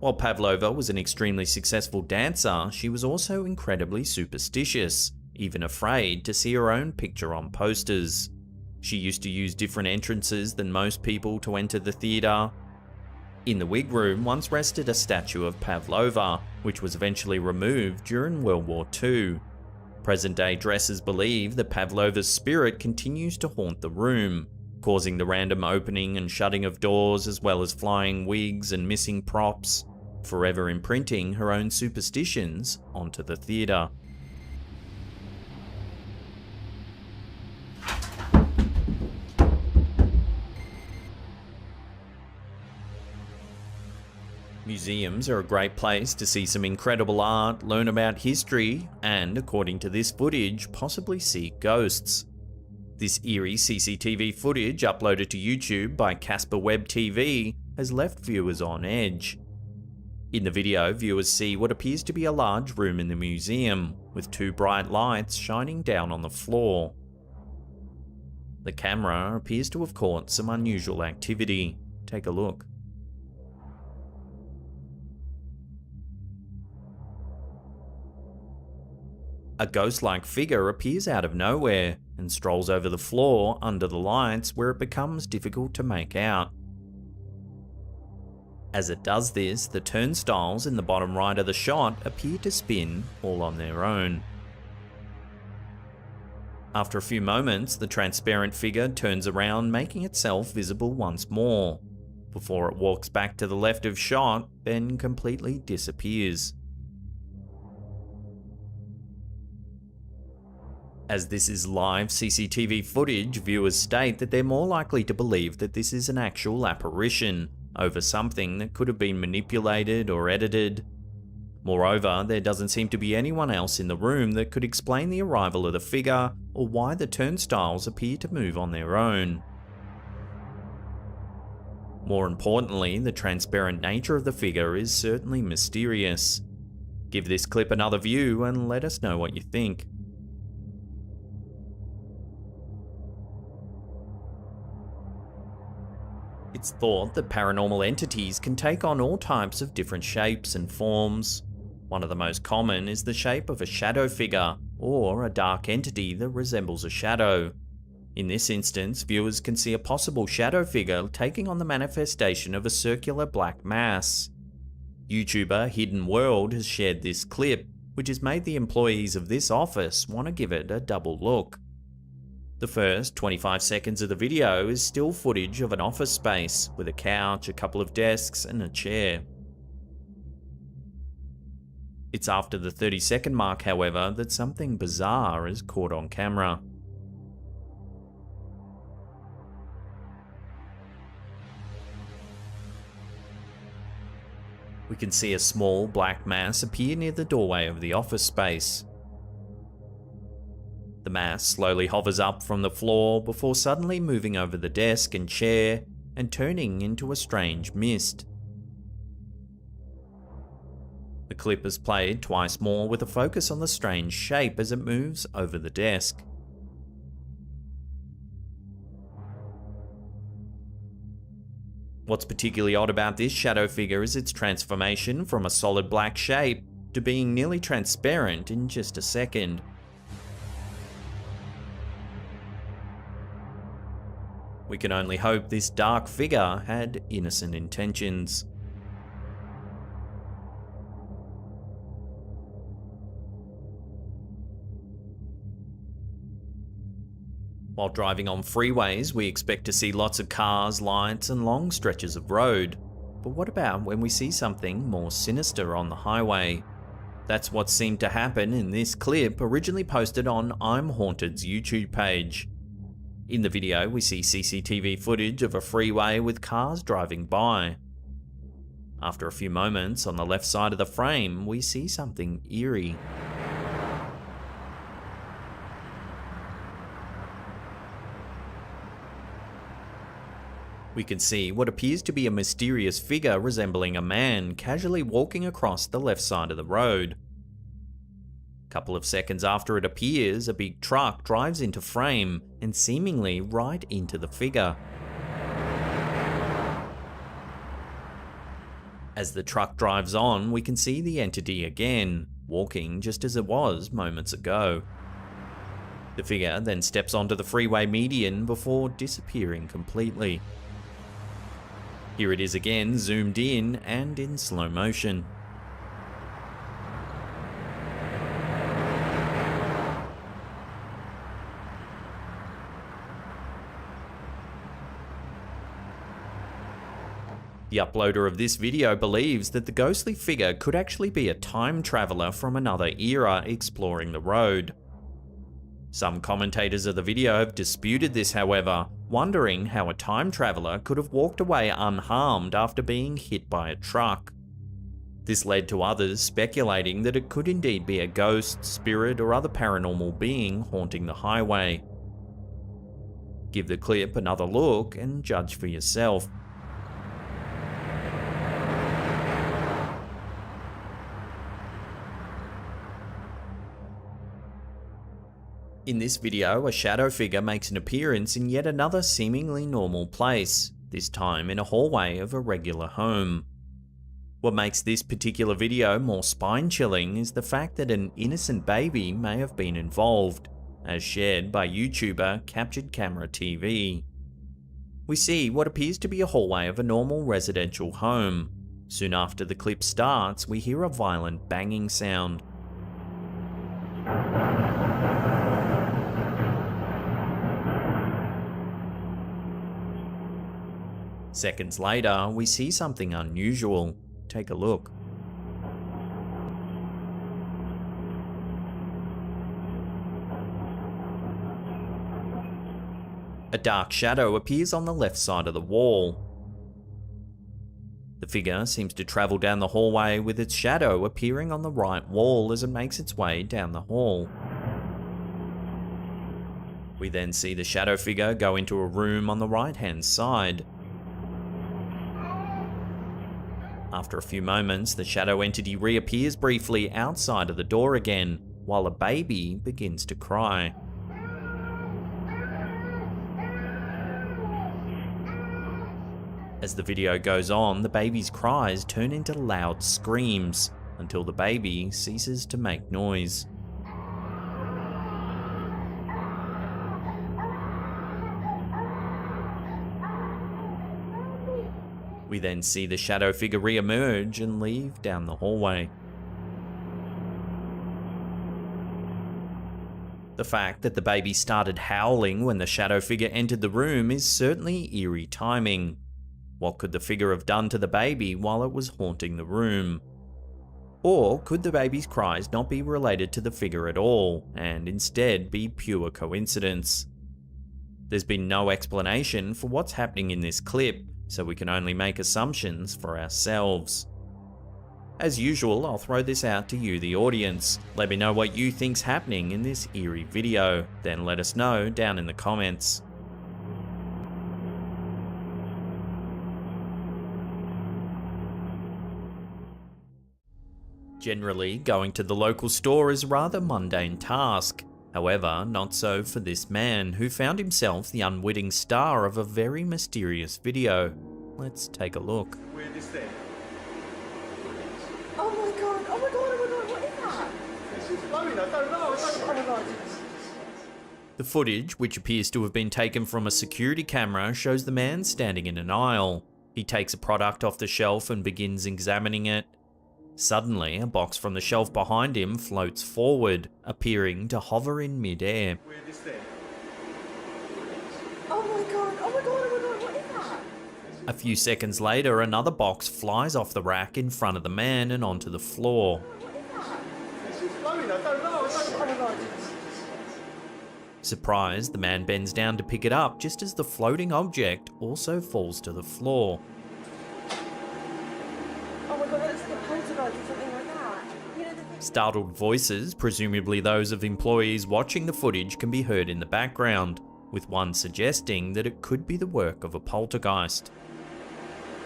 While Pavlova was an extremely successful dancer, she was also incredibly superstitious, even afraid to see her own picture on posters. She used to use different entrances than most people to enter the theatre. In the wig room once rested a statue of Pavlova, which was eventually removed during World War II. Present-day dressers believe that Pavlova's spirit continues to haunt the room, causing the random opening and shutting of doors as well as flying wigs and missing props, forever imprinting her own superstitions onto the theatre. Museums are a great place to see some incredible art, learn about history, and, according to this footage, possibly see ghosts. This eerie CCTV footage uploaded to YouTube by Casper Web TV has left viewers on edge. In the video, viewers see what appears to be a large room in the museum, with two bright lights shining down on the floor. The camera appears to have caught some unusual activity. Take a look. A ghost-like figure appears out of nowhere and strolls over the floor under the lights, where it becomes difficult to make out. As it does this, the turnstiles in the bottom right of the shot appear to spin all on their own. After a few moments, the transparent figure turns around, making itself visible once more. before it walks back to the left of shot, then completely disappears. As this is live CCTV footage, viewers state that they're more likely to believe that this is an actual apparition over something that could have been manipulated or edited. Moreover, there doesn't seem to be anyone else in the room that could explain the arrival of the figure or why the turnstiles appear to move on their own. More importantly, the transparent nature of the figure is certainly mysterious. Give this clip another view and let us know what you think. It's thought that paranormal entities can take on all types of different shapes and forms. One of the most common is the shape of a shadow figure, or a dark entity that resembles a shadow. In this instance, viewers can see a possible shadow figure taking on the manifestation of a circular black mass. YouTuber Hidden World has shared this clip, which has made the employees of this office want to give it a double look. The first 25 seconds of the video is still footage of an office space, with a couch, a couple of desks, and a chair. It's after the 30-second mark, however, that something bizarre is caught on camera. We can see a small black mass appear near the doorway of the office space. The mass slowly hovers up from the floor before suddenly moving over the desk and chair and turning into a strange mist. The clip is played twice more with a focus on the strange shape as it moves over the desk. What's particularly odd about this shadow figure is its transformation from a solid black shape to being nearly transparent in just a second. We can only hope this dark figure had innocent intentions. While driving on freeways, we expect to see lots of cars, lights, and long stretches of road. But what about when we see something more sinister on the highway? That's what seemed to happen in this clip, originally posted on I'm Haunted's YouTube page. In the video, we see CCTV footage of a freeway with cars driving by. After a few moments, on the left side of the frame, we see something eerie. We can see what appears to be a mysterious figure resembling a man casually walking across the left side of the road. A couple of seconds after it appears, a big truck drives into frame and seemingly right into the figure. As the truck drives on, we can see the entity again, walking just as it was moments ago. The figure then steps onto the freeway median before disappearing completely. Here it is again, zoomed in and in slow motion. The uploader of this video believes that the ghostly figure could actually be a time traveler from another era exploring the road. Some commentators of the video have disputed this, however, wondering how a time traveler could have walked away unharmed after being hit by a truck. This led to others speculating that it could indeed be a ghost, spirit, or other paranormal being haunting the highway. Give the clip another look and judge for yourself. In this video, a shadow figure makes an appearance in yet another seemingly normal place, this time in a hallway of a regular home. What makes this particular video more spine-chilling is the fact that an innocent baby may have been involved, as shared by YouTuber Captured Camera TV. We see what appears to be a hallway of a normal residential home. Soon after the clip starts, we hear a violent banging sound. Seconds later, we see something unusual. Take a look. A dark shadow appears on the left side of the wall. The figure seems to travel down the hallway with its shadow appearing on the right wall as it makes its way down the hall. We then see the shadow figure go into a room on the right-hand side. After a few moments, the shadow entity reappears briefly outside of the door again, while a baby begins to cry. As the video goes on, the baby's cries turn into loud screams until the baby ceases to make noise. We then see the shadow figure re-emerge and leave down the hallway. The fact that the baby started howling when the shadow figure entered the room is certainly eerie timing. What could the figure have done to the baby while it was haunting the room? Or could the baby's cries not be related to the figure at all, and instead be pure coincidence? There's been no explanation for what's happening in this clip, so we can only make assumptions for ourselves. As usual, I'll throw this out to you, the audience. Let me know what you think's happening in this eerie video, then let us know down in the comments. Generally, going to the local store is a rather mundane task. However, not so for this man, who found himself the unwitting star of a very mysterious video. Let's take a look. Where is that? Oh my god, oh my god, oh my god, what is that? This is blowing, I don't know, oh my god. The footage, which appears to have been taken from a security camera, shows the man standing in an aisle. He takes a product off the shelf and begins examining it. Suddenly, a box from the shelf behind him floats forward, appearing to hover in mid-air. Where is that? Oh my god, oh my god, oh my god, what is that? A few seconds later, another box flies off the rack in front of the man and onto the floor. What is that? This is blowing, I don't know, oh my god. Surprised, the man bends down to pick it up just as the floating object also falls to the floor. Oh my god, that looks like a poltergeist or something like that. You know, Startled voices, presumably those of employees watching the footage, can be heard in the background, with one suggesting that it could be the work of a poltergeist.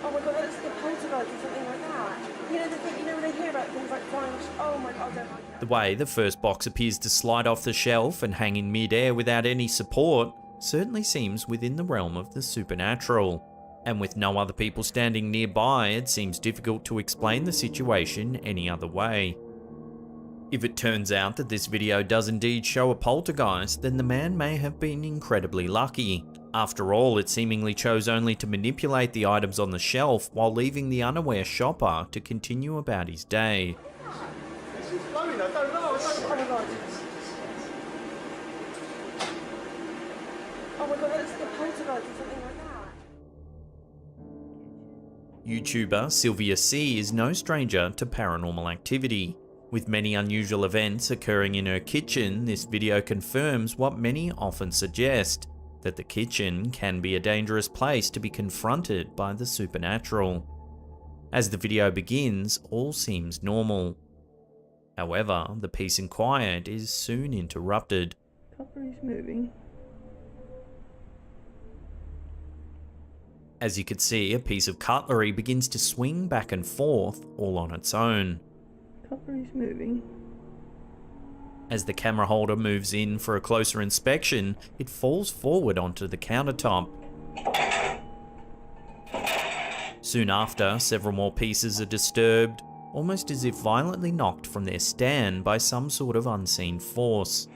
oh my god, that looks like a poltergeist or something like that. You know, when they hear about things like flying, oh my god, I don't like that. The way the first box appears to slide off the shelf and hang in mid-air without any support certainly seems within the realm of the supernatural. And with no other people standing nearby, it seems difficult to explain the situation any other way. If it turns out that this video does indeed show a poltergeist, then the man may have been incredibly lucky. After all, it seemingly chose only to manipulate the items on the shelf while leaving the unaware shopper to continue about his day. This is blowing, I don't know, oh my god. Oh my god, that looks like a poltergeist or something like that. YouTuber Sylvia C is no stranger to paranormal activity. With many unusual events occurring in her kitchen, this video confirms what many often suggest, that the kitchen can be a dangerous place to be confronted by the supernatural. As the video begins, all seems normal. However, the peace and quiet is soon interrupted. Cutlery's moving. As you can see, a piece of cutlery begins to swing back and forth all on its own. Cutlery's moving. As the camera holder moves in for a closer inspection, it falls forward onto the countertop. Soon after, several more pieces are disturbed, almost as if violently knocked from their stand by some sort of unseen force.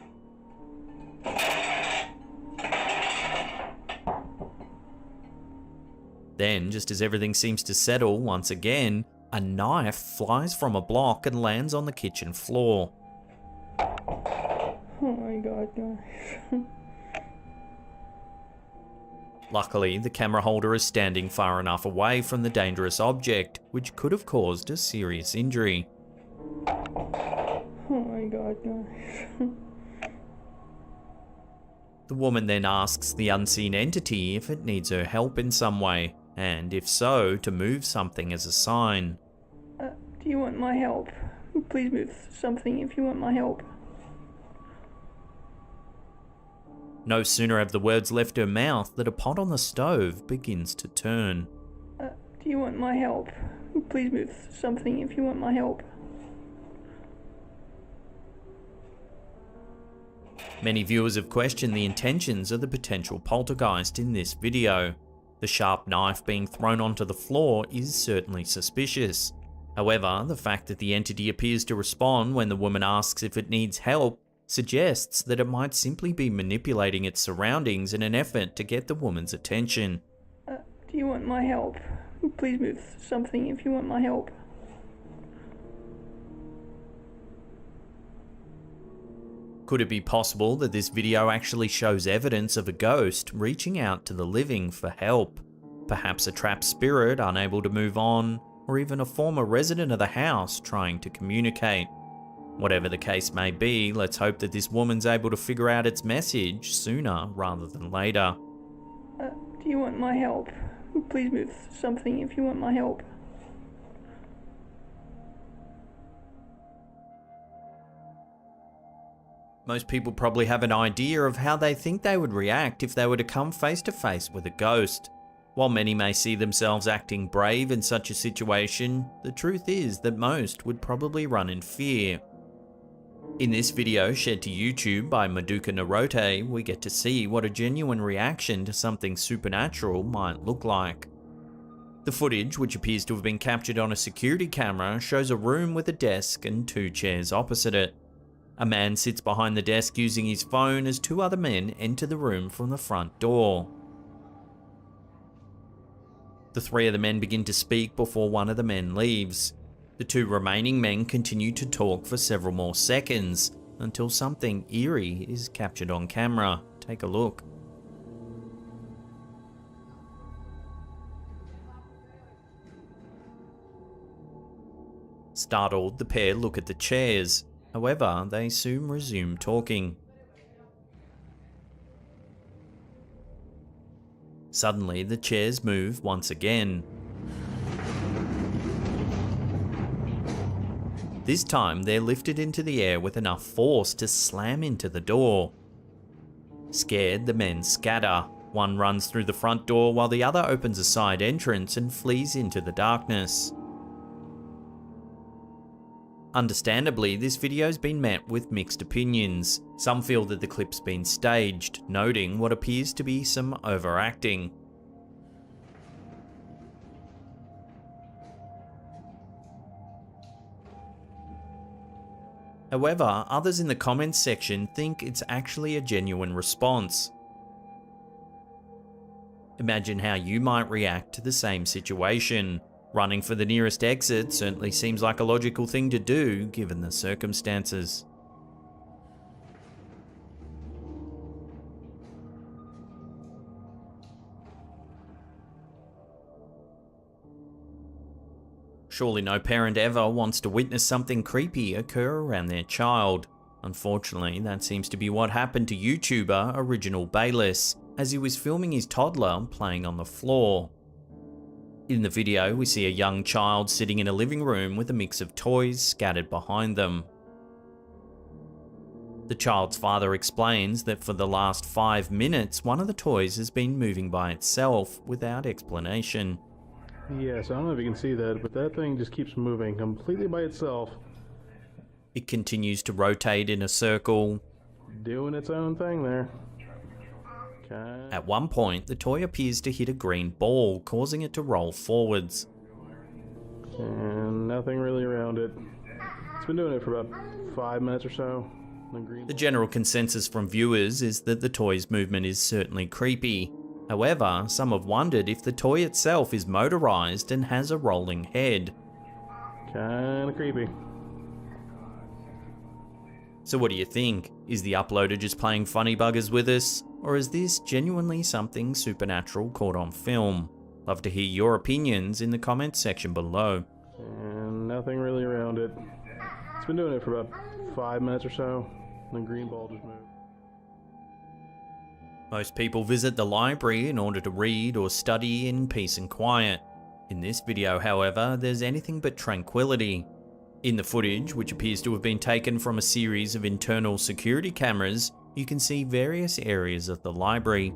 Then, just as everything seems to settle once again, a knife flies from a block and lands on the kitchen floor. Oh my god, guys. Luckily, the camera holder is standing far enough away from the dangerous object, which could have caused a serious injury. Oh my god, gosh. The woman then asks the unseen entity if it needs her help in some way, and if so, to move something as a sign. Do you want my help? Please move something if you want my help. No sooner have the words left her mouth that a pot on the stove begins to turn. Do you want my help? Please move something if you want my help. Many viewers have questioned the intentions of the potential poltergeist in this video. The sharp knife being thrown onto the floor is certainly suspicious. However, the fact that the entity appears to respond when the woman asks if it needs help suggests that it might simply be manipulating its surroundings in an effort to get the woman's attention. Do you want my help? Please move something if you want my help. Could it be possible that this video actually shows evidence of a ghost reaching out to the living for help? Perhaps a trapped spirit unable to move on, or even a former resident of the house trying to communicate. Whatever the case may be, let's hope that this woman's able to figure out its message sooner rather than later. Do you want my help? Please move something if you want my help. Most people probably have an idea of how they think they would react if they were to come face to face with a ghost. While many may see themselves acting brave in such a situation, the truth is that most would probably run in fear. In this video shared to YouTube by Maduka Narote, we get to see what a genuine reaction to something supernatural might look like. The footage, which appears to have been captured on a security camera, shows a room with a desk and 2 chairs opposite it. A man sits behind the desk using his phone as 2 other men enter the room from the front door. The 3 of the men begin to speak before one of the men leaves. The 2 remaining men continue to talk for several more seconds until something eerie is captured on camera. Take a look. Startled, the pair look at the chairs. However, they soon resume talking. Suddenly, the chairs move once again. This time, they're lifted into the air with enough force to slam into the door. Scared, the men scatter. One runs through the front door while the other opens a side entrance and flees into the darkness. Understandably, this video's been met with mixed opinions. Some feel that the clip's been staged, noting what appears to be some overacting. However, others in the comments section think it's actually a genuine response. Imagine how you might react to the same situation. Running for the nearest exit certainly seems like a logical thing to do, given the circumstances. Surely no parent ever wants to witness something creepy occur around their child. Unfortunately, that seems to be what happened to YouTuber Original Bayless, as he was filming his toddler playing on the floor. In the video, we see a young child sitting in a living room with a mix of toys scattered behind them. The child's father explains that for the last 5 minutes, one of the toys has been moving by itself without explanation. Yes, I don't know if you can see that, but that thing just keeps moving completely by itself. It continues to rotate in a circle, Doing its own thing there. Okay. At one point, the toy appears to hit a green ball, causing it to roll forwards. And nothing really around it. It's been doing it for about 5 minutes or so. The general consensus from viewers is that the toy's movement is certainly creepy. However, some have wondered if the toy itself is motorized and has a rolling head. Kinda creepy. So what do you think? Is the uploader just playing funny buggers with us? Or is this genuinely something supernatural caught on film? Love to hear your opinions in the comments section below. And nothing really around it. It's been doing it for about 5 minutes or so. The green ball just moved. Most people visit the library in order to read or study in peace and quiet. In this video, however, there's anything but tranquility. In the footage, which appears to have been taken from a series of internal security cameras, you can see various areas of the library.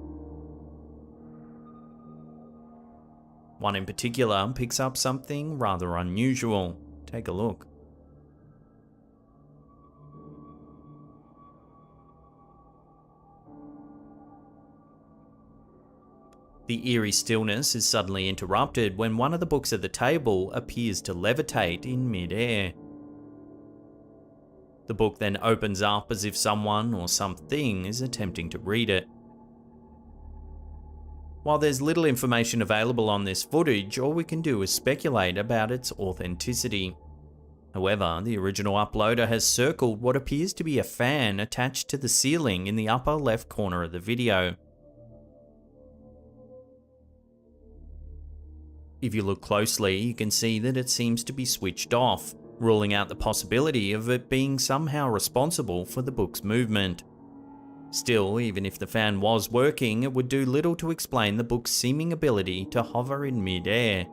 One in particular picks up something rather unusual. Take a look. The eerie stillness is suddenly interrupted when one of the books at the table appears to levitate in mid-air. The book then opens up as if someone or something is attempting to read it. While there's little information available on this footage, all we can do is speculate about its authenticity. However, the original uploader has circled what appears to be a fan attached to the ceiling in the upper left corner of the video. If you look closely, you can see that it seems to be switched off, ruling out the possibility of it being somehow responsible for the book's movement. Still, even if the fan was working, it would do little to explain the book's seeming ability to hover in mid-air.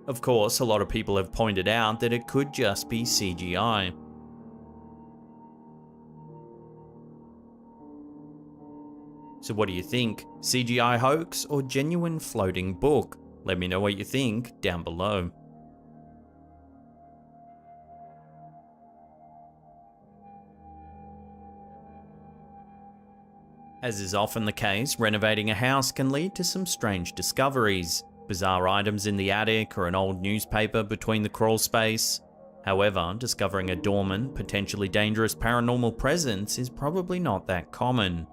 Of course, a lot of people have pointed out that it could just be CGI. So what do you think? CGI hoax or genuine floating book? Let me know what you think down below. As is often the case, renovating a house can lead to some strange discoveries. Bizarre items in the attic or an old newspaper between the crawl space. However, discovering a dormant, potentially dangerous paranormal presence is probably not that common.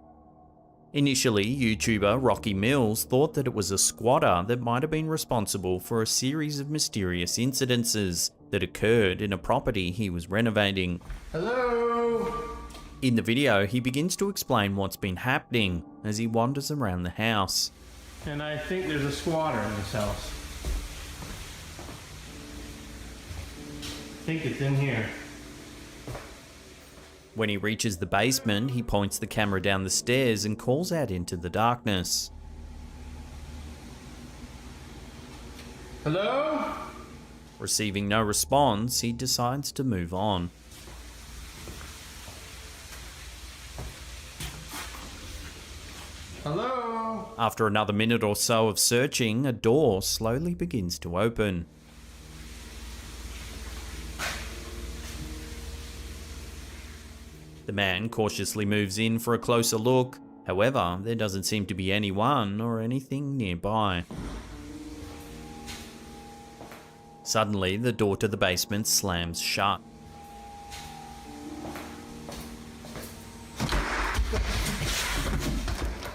Initially, YouTuber Rocky Mills thought that it was a squatter that might have been responsible for a series of mysterious incidences that occurred in a property he was renovating. Hello? In the video, he begins to explain what's been happening as he wanders around the house. And I think there's a squatter in this house. I think it's in here. When he reaches the basement, he points the camera down the stairs and calls out into the darkness. Hello? Receiving no response, he decides to move on. Hello? After another minute or so of searching, a door slowly begins to open. The man cautiously moves in for a closer look. However, there doesn't seem to be anyone or anything nearby. Suddenly, the door to the basement slams shut.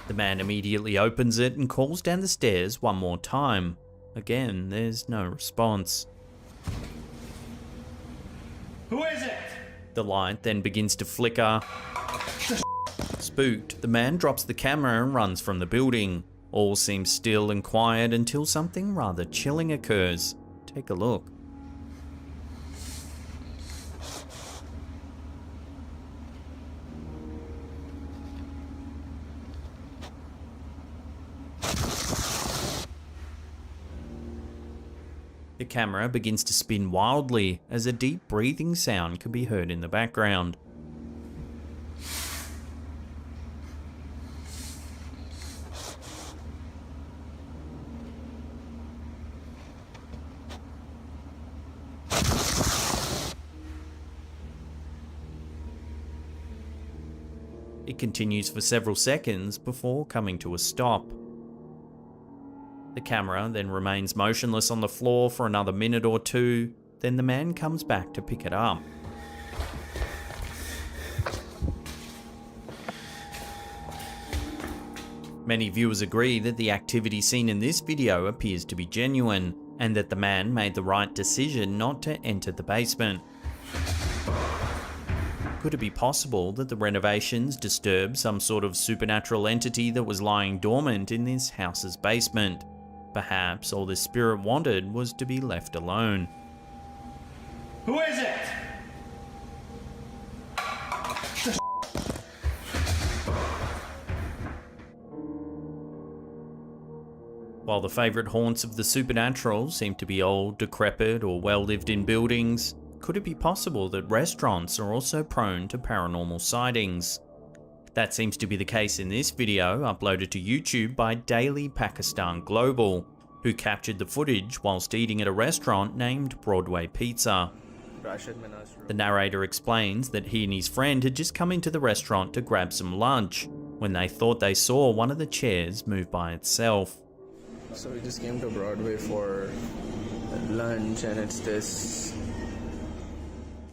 The man immediately opens it and calls down the stairs one more time. Again, there's no response. Who is it? The light then begins to flicker. Spooked, the man drops the camera and runs from the building. All seems still and quiet until something rather chilling occurs. Take a look. The camera begins to spin wildly as a deep breathing sound can be heard in the background. It continues for several seconds before coming to a stop. The camera then remains motionless on the floor for another minute or two, then the man comes back to pick it up. Many viewers agree that the activity seen in this video appears to be genuine, and that the man made the right decision not to enter the basement. Could it be possible that the renovations disturbed some sort of supernatural entity that was lying dormant in this house's basement? Perhaps all the spirit wanted was to be left alone. Who is it? While the favourite haunts of the supernatural seem to be old, decrepit, or well-lived-in buildings, could it be possible that restaurants are also prone to paranormal sightings? That seems to be the case in this video uploaded to YouTube by Daily Pakistan Global, who captured the footage whilst eating at a restaurant named Broadway Pizza. The narrator explains that he and his friend had just come into the restaurant to grab some lunch when they thought they saw one of the chairs move by itself. So we just came to Broadway for lunch and it's this.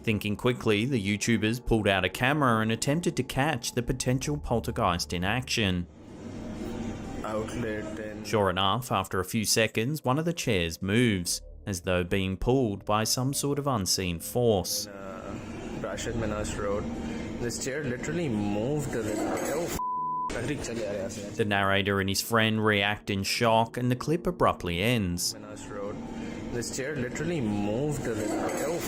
Thinking quickly, the YouTubers pulled out a camera and attempted to catch the potential poltergeist in action. Outlet and... Sure enough, after a few seconds, one of the chairs moves, as though being pulled by some sort of unseen force. Rashid Manas Road. This chair literally moved a little. The narrator and his friend react in shock and the clip abruptly ends. This chair literally moved a little.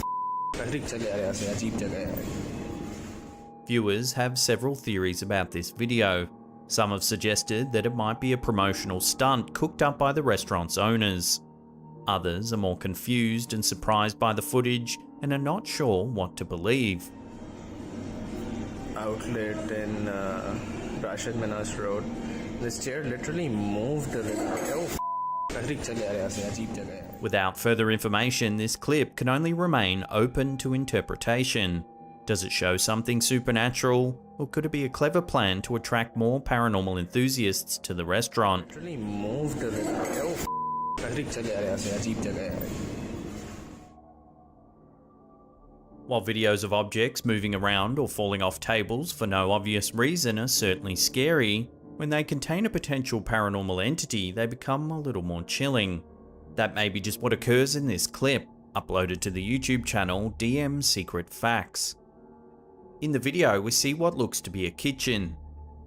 Viewers have several theories about this video. Some have suggested that it might be a promotional stunt cooked up by the restaurant's owners. Others are more confused and surprised by the footage and are not sure what to believe. Outlet in Rashid Manas Road. This chair literally moved a little. Without further information, this clip can only remain open to interpretation. Does it show something supernatural, or could it be a clever plan to attract more paranormal enthusiasts to the restaurant? Literally moved a little. While videos of objects moving around or falling off tables for no obvious reason are certainly scary, when they contain a potential paranormal entity, they become a little more chilling. That may be just what occurs in this clip, uploaded to the YouTube channel DM Secret Facts. In the video, we see what looks to be a kitchen.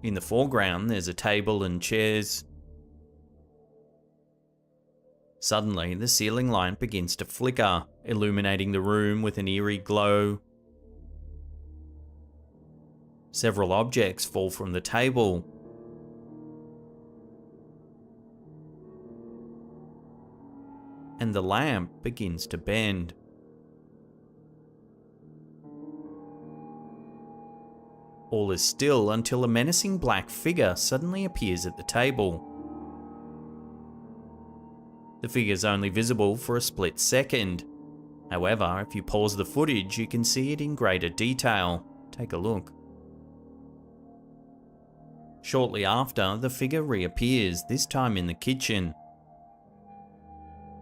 In the foreground, there's a table and chairs. Suddenly, the ceiling light begins to flicker, illuminating the room with an eerie glow. Several objects fall from the table. And the lamp begins to bend. All is still until a menacing black figure suddenly appears at the table. The figure is only visible for a split second. However, if you pause the footage, you can see it in greater detail. Take a look. Shortly after, the figure reappears, this time in the kitchen.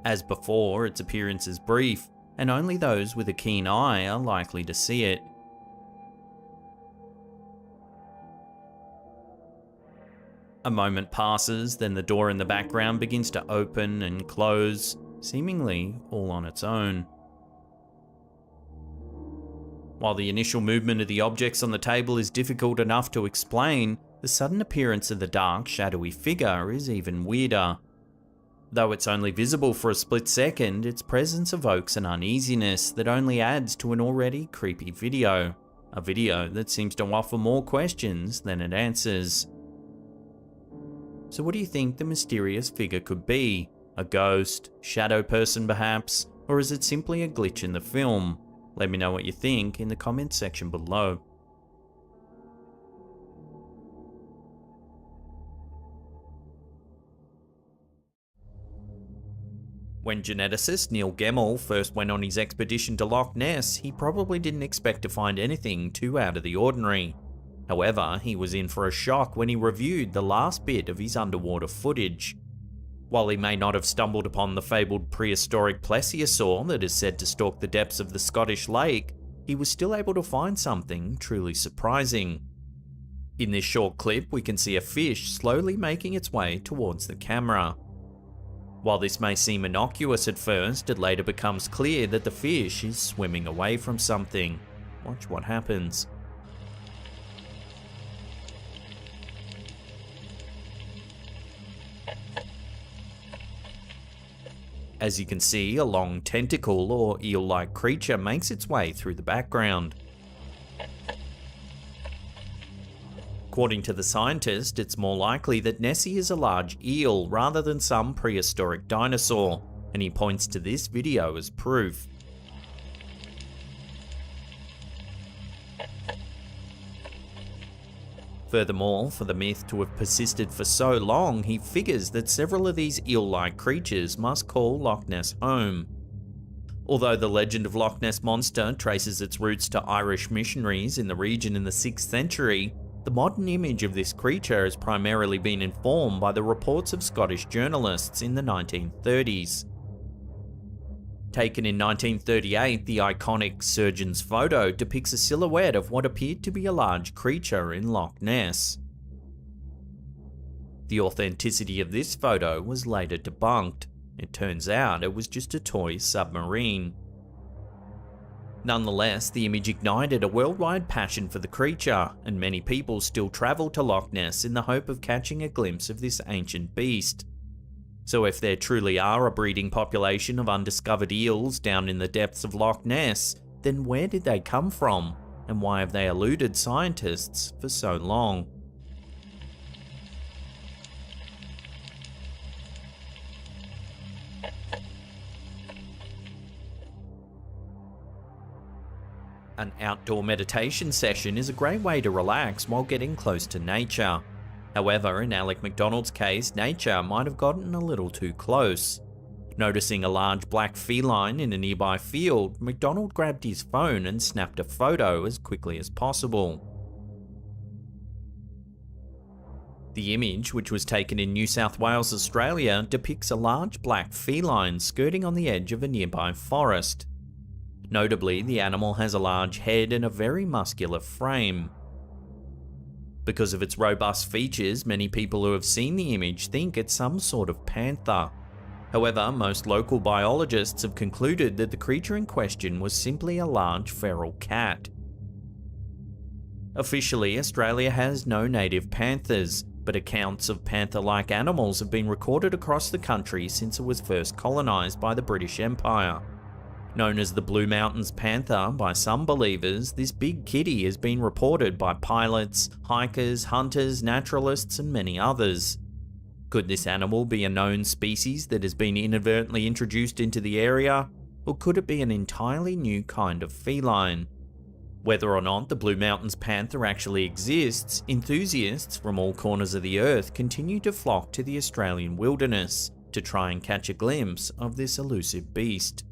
As before, its appearance is brief, and only those with a keen eye are likely to see it. A moment passes, then the door in the background begins to open and close, seemingly all on its own. While the initial movement of the objects on the table is difficult enough to explain, the sudden appearance of the dark, shadowy figure is even weirder. Though it's only visible for a split second, its presence evokes an uneasiness that only adds to an already creepy video. A video that seems to offer more questions than it answers. So what do you think the mysterious figure could be? A ghost? Shadow person perhaps? Or is it simply a glitch in the film? Let me know what you think in the comments section below. When geneticist Neil Gemmell first went on his expedition to Loch Ness, he probably didn't expect to find anything too out of the ordinary. However, he was in for a shock when he reviewed the last bit of his underwater footage. While he may not have stumbled upon the fabled prehistoric plesiosaur that is said to stalk the depths of the Scottish lake, he was still able to find something truly surprising. In this short clip, we can see a fish slowly making its way towards the camera. While this may seem innocuous at first, it later becomes clear that the fish is swimming away from something. Watch what happens. As you can see, a long tentacle or eel-like creature makes its way through the background. According to the scientist, it's more likely that Nessie is a large eel rather than some prehistoric dinosaur, and he points to this video as proof. Furthermore, for the myth to have persisted for so long, he figures that several of these eel-like creatures must call Loch Ness home. Although the legend of Loch Ness Monster traces its roots to Irish missionaries in the region in the 6th century, the modern image of this creature has primarily been informed by the reports of Scottish journalists in the 1930s. Taken in 1938, the iconic surgeon's photo depicts a silhouette of what appeared to be a large creature in Loch Ness. The authenticity of this photo was later debunked. It turns out it was just a toy submarine. Nonetheless, the image ignited a worldwide passion for the creature, and many people still travel to Loch Ness in the hope of catching a glimpse of this ancient beast. So if there truly are a breeding population of undiscovered eels down in the depths of Loch Ness, then where did they come from, and why have they eluded scientists for so long? An outdoor meditation session is a great way to relax while getting close to nature. However, in Alec McDonald's case, nature might have gotten a little too close. Noticing a large black feline in a nearby field, McDonald grabbed his phone and snapped a photo as quickly as possible. The image, which was taken in New South Wales, Australia, depicts a large black feline skirting on the edge of a nearby forest. Notably, the animal has a large head and a very muscular frame. Because of its robust features, many people who have seen the image think it's some sort of panther. However, most local biologists have concluded that the creature in question was simply a large feral cat. Officially, Australia has no native panthers, but accounts of panther-like animals have been recorded across the country since it was first colonised by the British Empire. Known as the Blue Mountains panther by some believers, this big kitty has been reported by pilots, hikers, hunters, naturalists, and many others. Could this animal be a known species that has been inadvertently introduced into the area, or could it be an entirely new kind of feline? Whether or not the Blue Mountains panther actually exists, enthusiasts from all corners of the earth continue to flock to the Australian wilderness to try and catch a glimpse of this elusive beast.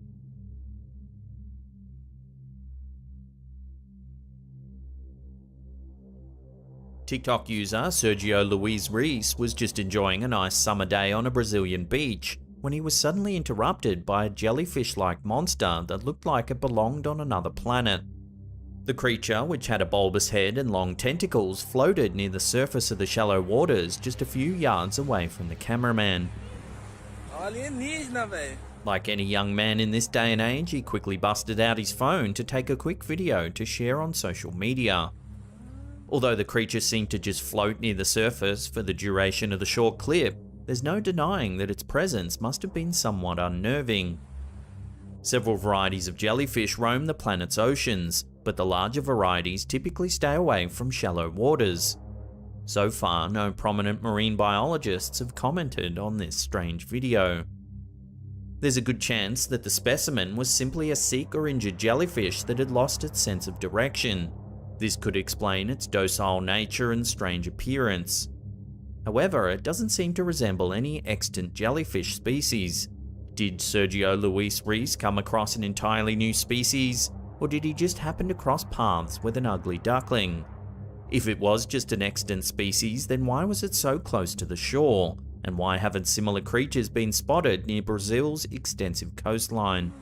TikTok user Sergio Luis Reis was just enjoying a nice summer day on a Brazilian beach when he was suddenly interrupted by a jellyfish-like monster that looked like it belonged on another planet. The creature, which had a bulbous head and long tentacles, floated near the surface of the shallow waters just a few yards away from the cameraman. Like any young man in this day and age, he quickly busted out his phone to take a quick video to share on social media. Although the creature seemed to just float near the surface for the duration of the short clip, there's no denying that its presence must have been somewhat unnerving. Several varieties of jellyfish roam the planet's oceans, but the larger varieties typically stay away from shallow waters. So far, no prominent marine biologists have commented on this strange video. There's a good chance that the specimen was simply a sick or injured jellyfish that had lost its sense of direction. This could explain its docile nature and strange appearance. However, it doesn't seem to resemble any extant jellyfish species. Did Sergio Luis Reis come across an entirely new species, or did he just happen to cross paths with an ugly duckling? If it was just an extant species, then why was it so close to the shore? And why haven't similar creatures been spotted near Brazil's extensive coastline?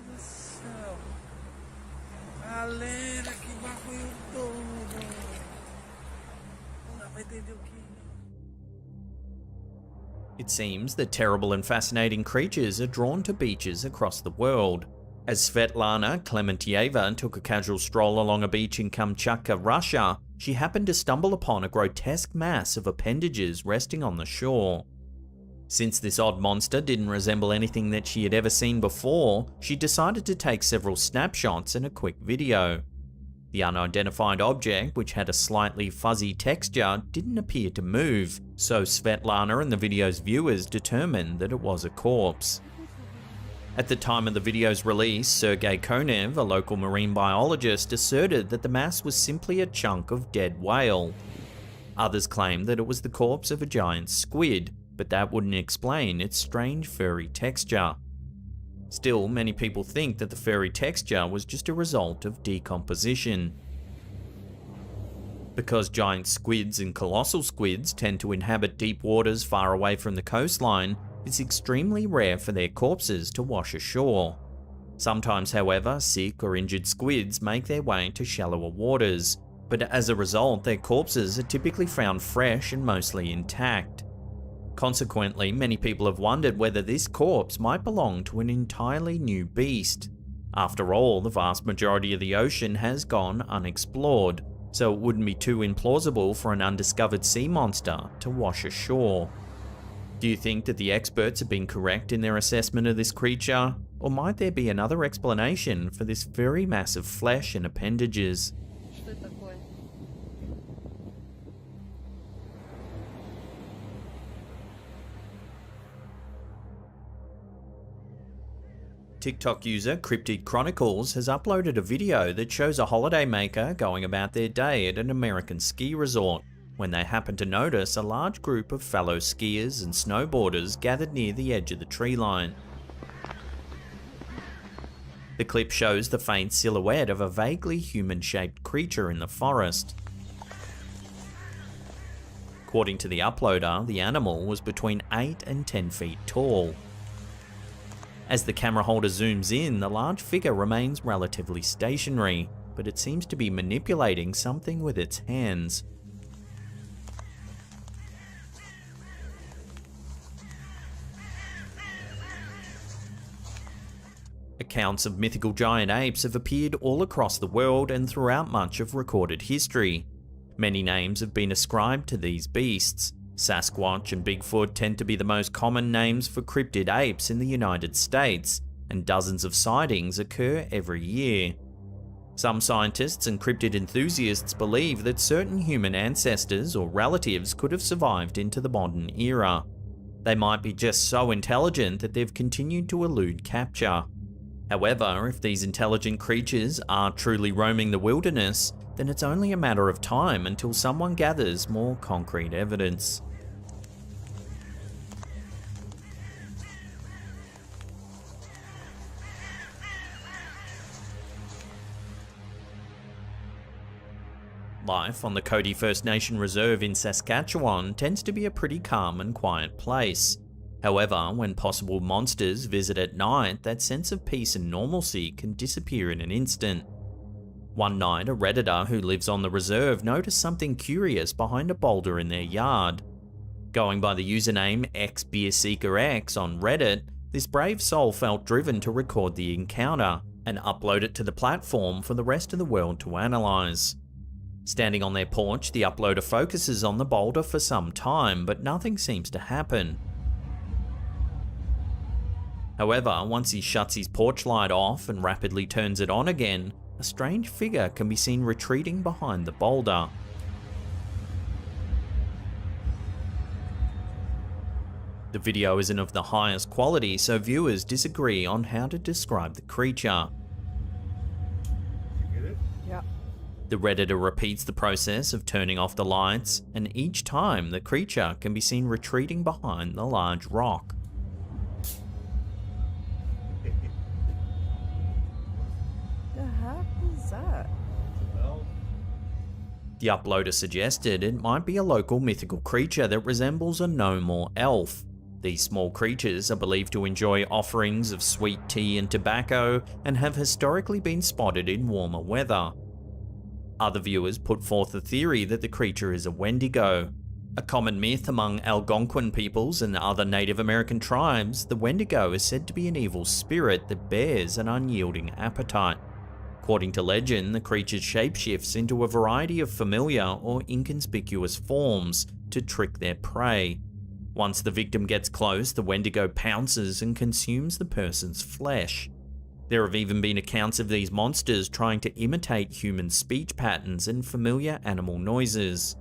It seems that terrible and fascinating creatures are drawn to beaches across the world. As Svetlana Klementieva took a casual stroll along a beach in Kamchatka, Russia, she happened to stumble upon a grotesque mass of appendages resting on the shore. Since this odd monster didn't resemble anything that she had ever seen before, she decided to take several snapshots and a quick video. The unidentified object, which had a slightly fuzzy texture, didn't appear to move, so Svetlana and the video's viewers determined that it was a corpse. At the time of the video's release, Sergei Konev, a local marine biologist, asserted that the mass was simply a chunk of dead whale. Others claimed that it was the corpse of a giant squid, but that wouldn't explain its strange furry texture. Still, many people think that the furry texture was just a result of decomposition. Because giant squids and colossal squids tend to inhabit deep waters far away from the coastline, it's extremely rare for their corpses to wash ashore. Sometimes, however, sick or injured squids make their way to shallower waters, but as a result, their corpses are typically found fresh and mostly intact. Consequently, many people have wondered whether this corpse might belong to an entirely new beast. After all, the vast majority of the ocean has gone unexplored, so it wouldn't be too implausible for an undiscovered sea monster to wash ashore. Do you think that the experts have been correct in their assessment of this creature, or might there be another explanation for this very massive flesh and appendages? TikTok user Cryptid Chronicles has uploaded a video that shows a holidaymaker going about their day at an American ski resort when they happen to notice a large group of fellow skiers and snowboarders gathered near the edge of the tree line. The clip shows the faint silhouette of a vaguely human-shaped creature in the forest. According to the uploader, the animal was between 8 and 10 feet tall. As the camera holder zooms in, the large figure remains relatively stationary, but it seems to be manipulating something with its hands. Accounts of mythical giant apes have appeared all across the world and throughout much of recorded history. Many names have been ascribed to these beasts. Sasquatch and Bigfoot tend to be the most common names for cryptid apes in the United States, and dozens of sightings occur every year. Some scientists and cryptid enthusiasts believe that certain human ancestors or relatives could have survived into the modern era. They might be just so intelligent that they've continued to elude capture. However, if these intelligent creatures are truly roaming the wilderness, then it's only a matter of time until someone gathers more concrete evidence. Life on the Cody First Nation Reserve in Saskatchewan tends to be a pretty calm and quiet place. However, when possible monsters visit at night, that sense of peace and normalcy can disappear in an instant. One night, a Redditor who lives on the reserve noticed something curious behind a boulder in their yard. Going by the username XBeerSeekerX on Reddit, this brave soul felt driven to record the encounter and upload it to the platform for the rest of the world to analyze. Standing on their porch, the uploader focuses on the boulder for some time, but nothing seems to happen. However, once he shuts his porch light off and rapidly turns it on again, a strange figure can be seen retreating behind the boulder. The video isn't of the highest quality, so viewers disagree on how to describe the creature. Yeah. The Redditor repeats the process of turning off the lights, and each time the creature can be seen retreating behind the large rock. The heck is that? The uploader suggested it might be a local mythical creature that resembles a gnome or elf. These small creatures are believed to enjoy offerings of sweet tea and tobacco and have historically been spotted in warmer weather. Other viewers put forth the theory that the creature is a Wendigo. A common myth among Algonquin peoples and other Native American tribes, the Wendigo is said to be an evil spirit that bears an unyielding appetite. According to legend, the creature shapeshifts into a variety of familiar or inconspicuous forms to trick their prey. Once the victim gets close, the Wendigo pounces and consumes the person's flesh. There have even been accounts of these monsters trying to imitate human speech patterns and familiar animal noises.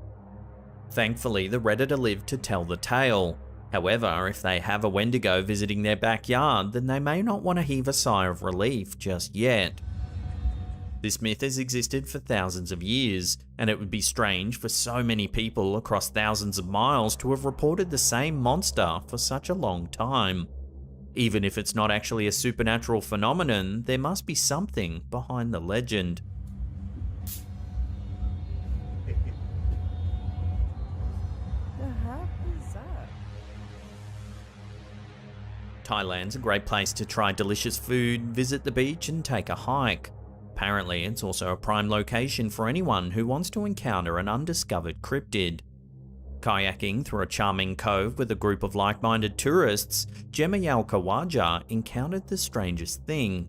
Thankfully, the Redditor lived to tell the tale. However, if they have a Wendigo visiting their backyard, then they may not want to heave a sigh of relief just yet. This myth has existed for thousands of years, and it would be strange for so many people across thousands of miles to have reported the same monster for such a long time. Even if it's not actually a supernatural phenomenon, there must be something behind the legend. The heck is that? Thailand's a great place to try delicious food, visit the beach, and take a hike. Apparently, it's also a prime location for anyone who wants to encounter an undiscovered cryptid. Kayaking through a charming cove with a group of like-minded tourists, Gemayal Kawaja encountered the strangest thing.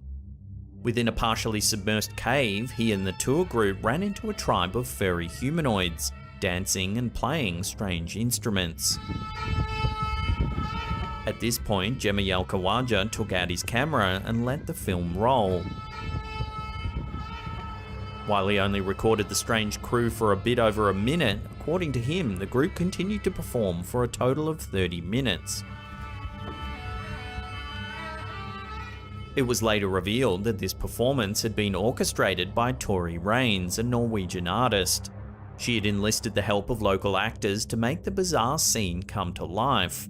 Within a partially submerged cave, he and the tour group ran into a tribe of furry humanoids, dancing and playing strange instruments. At this point, Gemayal Kawaja took out his camera and let the film roll. While he only recorded the strange crew for a bit over a minute, according to him, the group continued to perform for a total of 30 minutes. It was later revealed that this performance had been orchestrated by Tori Raines, a Norwegian artist. She had enlisted the help of local actors to make the bizarre scene come to life.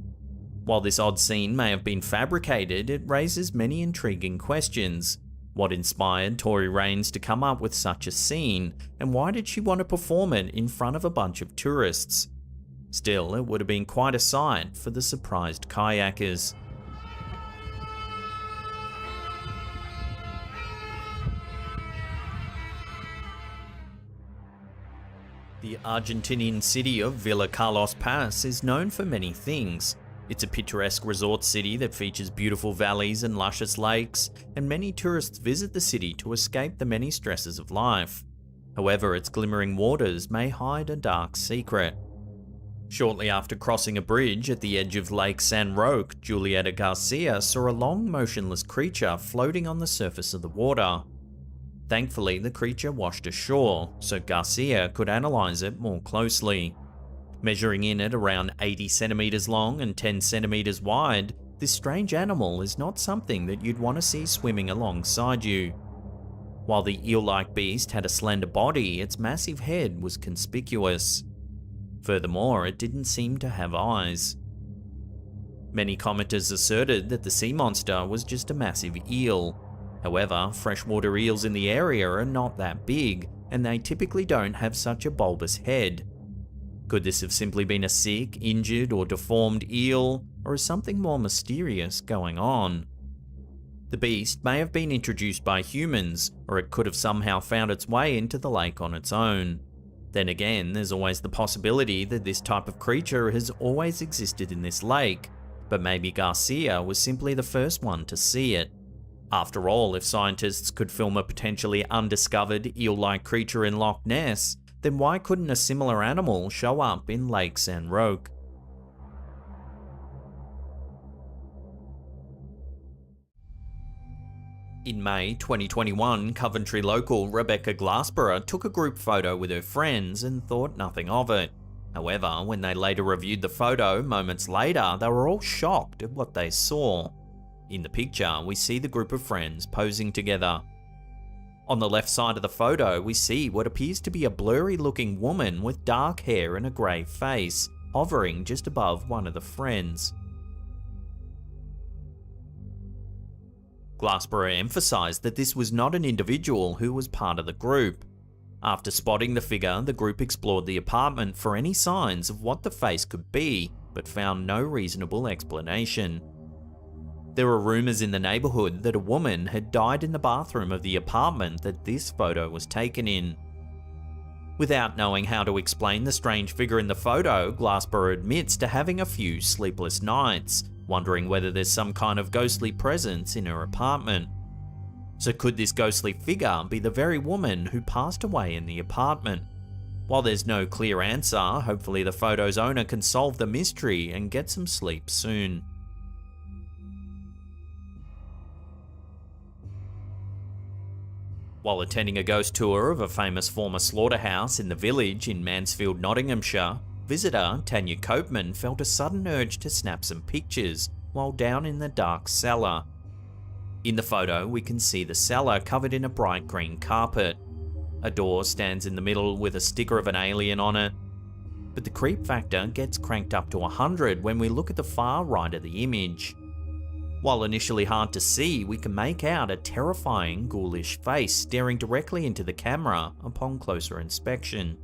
While this odd scene may have been fabricated, it raises many intriguing questions. What inspired Tori Raines to come up with such a scene, and why did she want to perform it in front of a bunch of tourists? Still, it would have been quite a sight for the surprised kayakers. The Argentinian city of Villa Carlos Paz is known for many things. It's a picturesque resort city that features beautiful valleys and luscious lakes, and many tourists visit the city to escape the many stresses of life. However, its glimmering waters may hide a dark secret. Shortly after crossing a bridge at the edge of Lake San Roque, Julieta Garcia saw a long, motionless creature floating on the surface of the water. Thankfully, the creature washed ashore, so Garcia could analyze it more closely. Measuring in at around 80 centimeters long and 10 centimeters wide, this strange animal is not something that you'd want to see swimming alongside you. While the eel-like beast had a slender body, its massive head was conspicuous. Furthermore, it didn't seem to have eyes. Many commenters asserted that the sea monster was just a massive eel. However, freshwater eels in the area are not that big, and they typically don't have such a bulbous head. Could this have simply been a sick, injured, or deformed eel, or is something more mysterious going on? The beast may have been introduced by humans, or it could have somehow found its way into the lake on its own. Then again, there's always the possibility that this type of creature has always existed in this lake, but maybe Garcia was simply the first one to see it. After all, if scientists could film a potentially undiscovered eel-like creature in Loch Ness, then why couldn't a similar animal show up in Lake San Roque? In May 2021, Coventry local Rebecca Glassborough took a group photo with her friends and thought nothing of it. However, when they later reviewed the photo moments later, they were all shocked at what they saw. In the picture, we see the group of friends posing together. On the left side of the photo, we see what appears to be a blurry-looking woman with dark hair and a grey face, hovering just above one of the friends. Glassborough emphasised that this was not an individual who was part of the group. After spotting the figure, the group explored the apartment for any signs of what the face could be, but found no reasonable explanation. There were rumours in the neighbourhood that a woman had died in the bathroom of the apartment that this photo was taken in. Without knowing how to explain the strange figure in the photo, Glassborough admits to having a few sleepless nights, wondering whether there's some kind of ghostly presence in her apartment. So could this ghostly figure be the very woman who passed away in the apartment? While there's no clear answer, hopefully the photo's owner can solve the mystery and get some sleep soon. While attending a ghost tour of a famous former slaughterhouse in the Village in Mansfield, Nottinghamshire, visitor Tanya Copeman felt a sudden urge to snap some pictures while down in the dark cellar. In the photo, we can see the cellar covered in a bright green carpet. A door stands in the middle with a sticker of an alien on it. But the creep factor gets cranked up to 100 when we look at the far right of the image. While initially hard to see, we can make out a terrifying, ghoulish face staring directly into the camera upon closer inspection.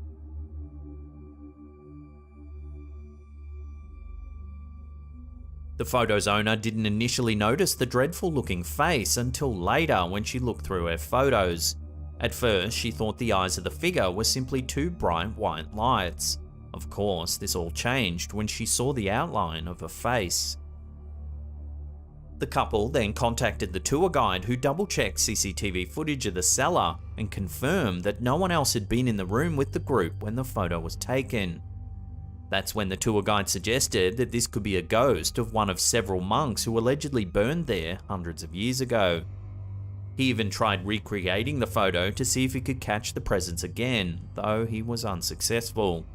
The photo's owner didn't initially notice the dreadful looking face until later when she looked through her photos. At first, she thought the eyes of the figure were simply two bright white lights. Of course, this all changed when she saw the outline of a face. The couple then contacted the tour guide, who double-checked CCTV footage of the cellar and confirmed that no one else had been in the room with the group when the photo was taken. That's when the tour guide suggested that this could be a ghost of one of several monks who allegedly burned there hundreds of years ago. He even tried recreating the photo to see if he could catch the presence again, though he was unsuccessful.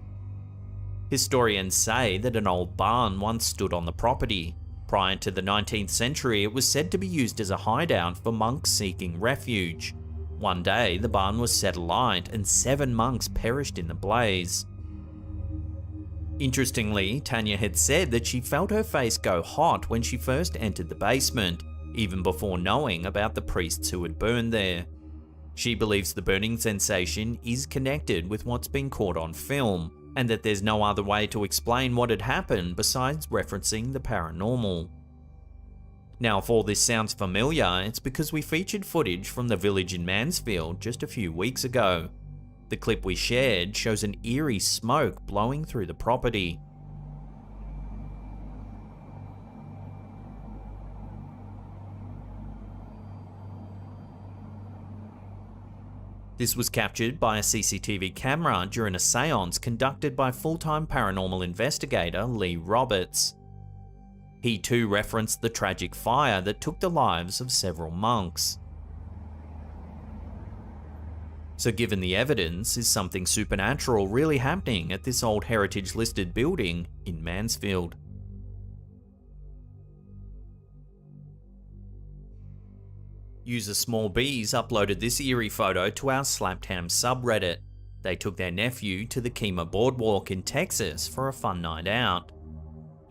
Historians say that an old barn once stood on the property. Prior to the 19th century, it was said to be used as a hideout for monks seeking refuge. One day, the barn was set alight and 7 monks perished in the blaze. Interestingly, Tanya had said that she felt her face go hot when she first entered the basement, even before knowing about the priests who had burned there. She believes the burning sensation is connected with what's been caught on film, and that there's no other way to explain what had happened besides referencing the paranormal. Now, if all this sounds familiar, it's because we featured footage from the Village in Mansfield just a few weeks ago. The clip we shared shows an eerie smoke blowing through the property. This was captured by a CCTV camera during a seance conducted by full-time paranormal investigator Lee Roberts. He too referenced the tragic fire that took the lives of several monks. So given the evidence, is something supernatural really happening at this old heritage-listed building in Mansfield? User Small Bees uploaded this eerie photo to our Slaptam subreddit. They took their nephew to the Kemah Boardwalk in Texas for a fun night out.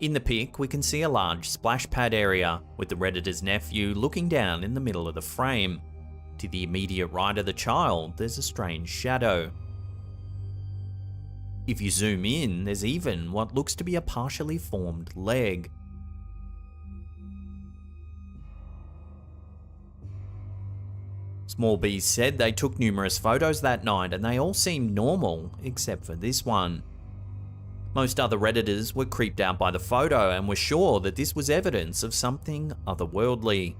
In the pic, we can see a large splash pad area, with the Redditor's nephew looking down in the middle of the frame. To the immediate right of the child, there's a strange shadow. If you zoom in, there's even what looks to be a partially formed leg. Small Bees said they took numerous photos that night and they all seemed normal, except for this one. Most other Redditors were creeped out by the photo and were sure that this was evidence of something otherworldly.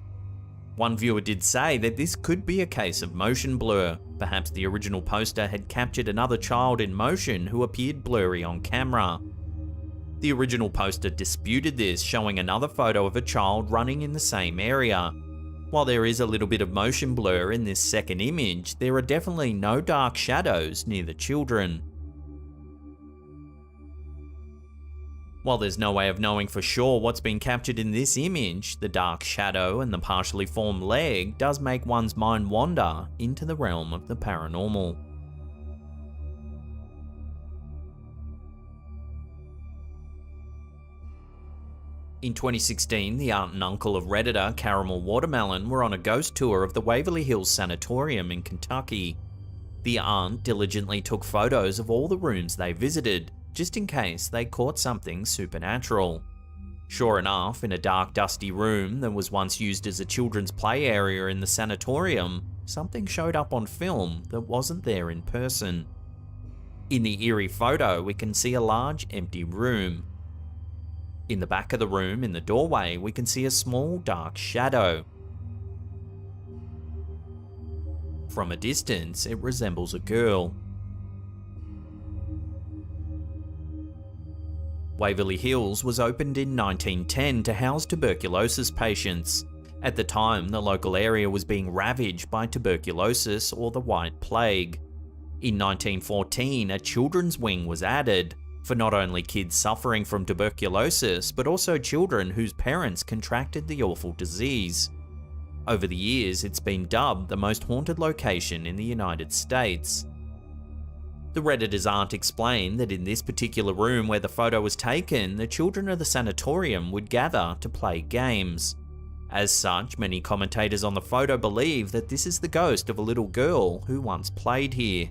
One viewer did say that this could be a case of motion blur. Perhaps the original poster had captured another child in motion who appeared blurry on camera. The original poster disputed this, showing another photo of a child running in the same area. While there is a little bit of motion blur in this second image, there are definitely no dark shadows near the children. While there's no way of knowing for sure what's been captured in this image, the dark shadow and the partially formed leg does make one's mind wander into the realm of the paranormal. In 2016, the aunt and uncle of Redditor Caramel Watermelon were on a ghost tour of the Waverly Hills Sanatorium in Kentucky. The aunt diligently took photos of all the rooms they visited, just in case they caught something supernatural. Sure enough, in a dark, dusty room that was once used as a children's play area in the sanatorium, something showed up on film that wasn't there in person. In the eerie photo, we can see a large, empty room. In the back of the room, in the doorway, we can see a small, dark shadow. From a distance, it resembles a girl. Waverly Hills was opened in 1910 to house tuberculosis patients. At the time, the local area was being ravaged by tuberculosis or the White Plague. In 1914, a children's wing was added, for not only kids suffering from tuberculosis, but also children whose parents contracted the awful disease. Over the years, it's been dubbed the most haunted location in the United States. The Redditors aren't explained that in this particular room where the photo was taken, the children of the sanatorium would gather to play games. As such, many commentators on the photo believe that this is the ghost of a little girl who once played here.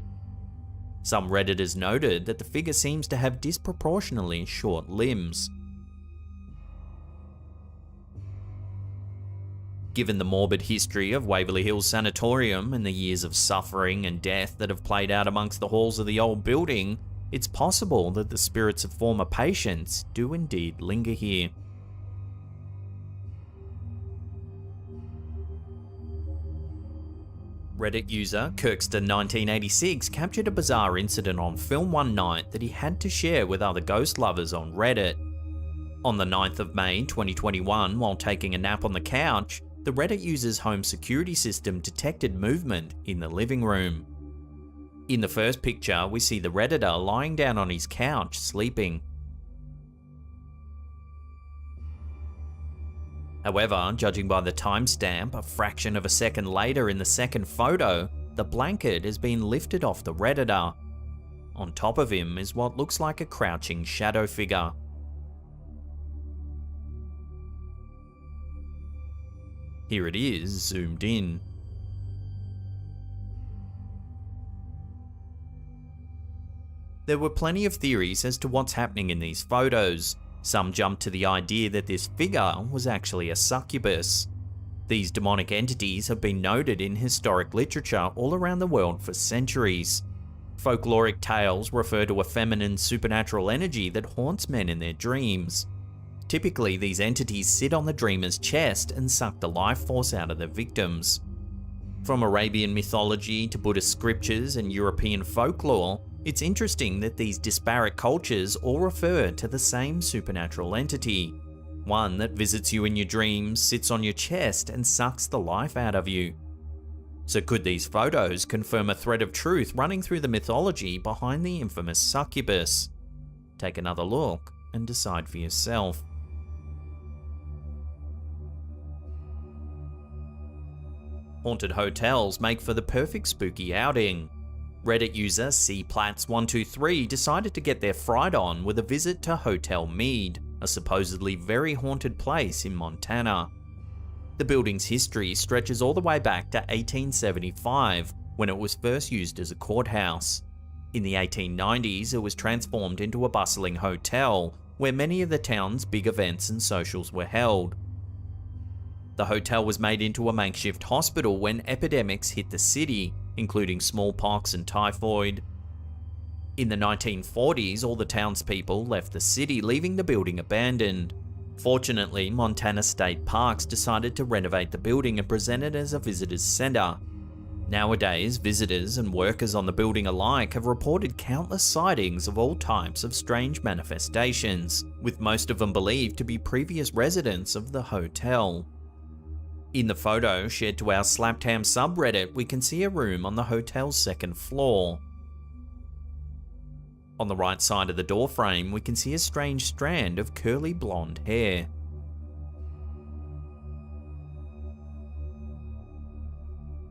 Some Redditors noted that the figure seems to have disproportionately short limbs. Given the morbid history of Waverly Hills Sanatorium and the years of suffering and death that have played out amongst the halls of the old building, it's possible that the spirits of former patients do indeed linger here. Reddit user Kirkster1986 captured a bizarre incident on film one night that he had to share with other ghost lovers on Reddit. On the 9th of May 2021, while taking a nap on the couch, the Reddit user's home security system detected movement in the living room. In the first picture, we see the Redditor lying down on his couch, sleeping. However, judging by the timestamp, a fraction of a second later in the second photo, the blanket has been lifted off the Redditor. On top of him is what looks like a crouching shadow figure. Here it is, zoomed in. There were plenty of theories as to what's happening in these photos. Some jumped to the idea that this figure was actually a succubus. These demonic entities have been noted in historic literature all around the world for centuries. Folkloric tales refer to a feminine supernatural energy that haunts men in their dreams. Typically, these entities sit on the dreamer's chest and suck the life force out of their victims. From Arabian mythology to Buddhist scriptures and European folklore, it's interesting that these disparate cultures all refer to the same supernatural entity, one that visits you in your dreams, sits on your chest, and sucks the life out of you. So could these photos confirm a thread of truth running through the mythology behind the infamous succubus? Take another look and decide for yourself. Haunted hotels make for the perfect spooky outing. Reddit user cplats123 decided to get their fright on with a visit to Hotel Meade, a supposedly very haunted place in Montana. The building's history stretches all the way back to 1875, when it was first used as a courthouse. In the 1890s, it was transformed into a bustling hotel, where many of the town's big events and socials were held. The hotel was made into a makeshift hospital when epidemics hit the city, including smallpox and typhoid. In the 1940s, all the townspeople left the city, leaving the building abandoned. Fortunately, Montana State Parks decided to renovate the building and present it as a visitors center. Nowadays, visitors and workers on the building alike have reported countless sightings of all types of strange manifestations, with most of them believed to be previous residents of the hotel. In the photo shared to our Slaptam subreddit, we can see a room on the hotel's second floor. On the right side of the doorframe, we can see a strange strand of curly blonde hair.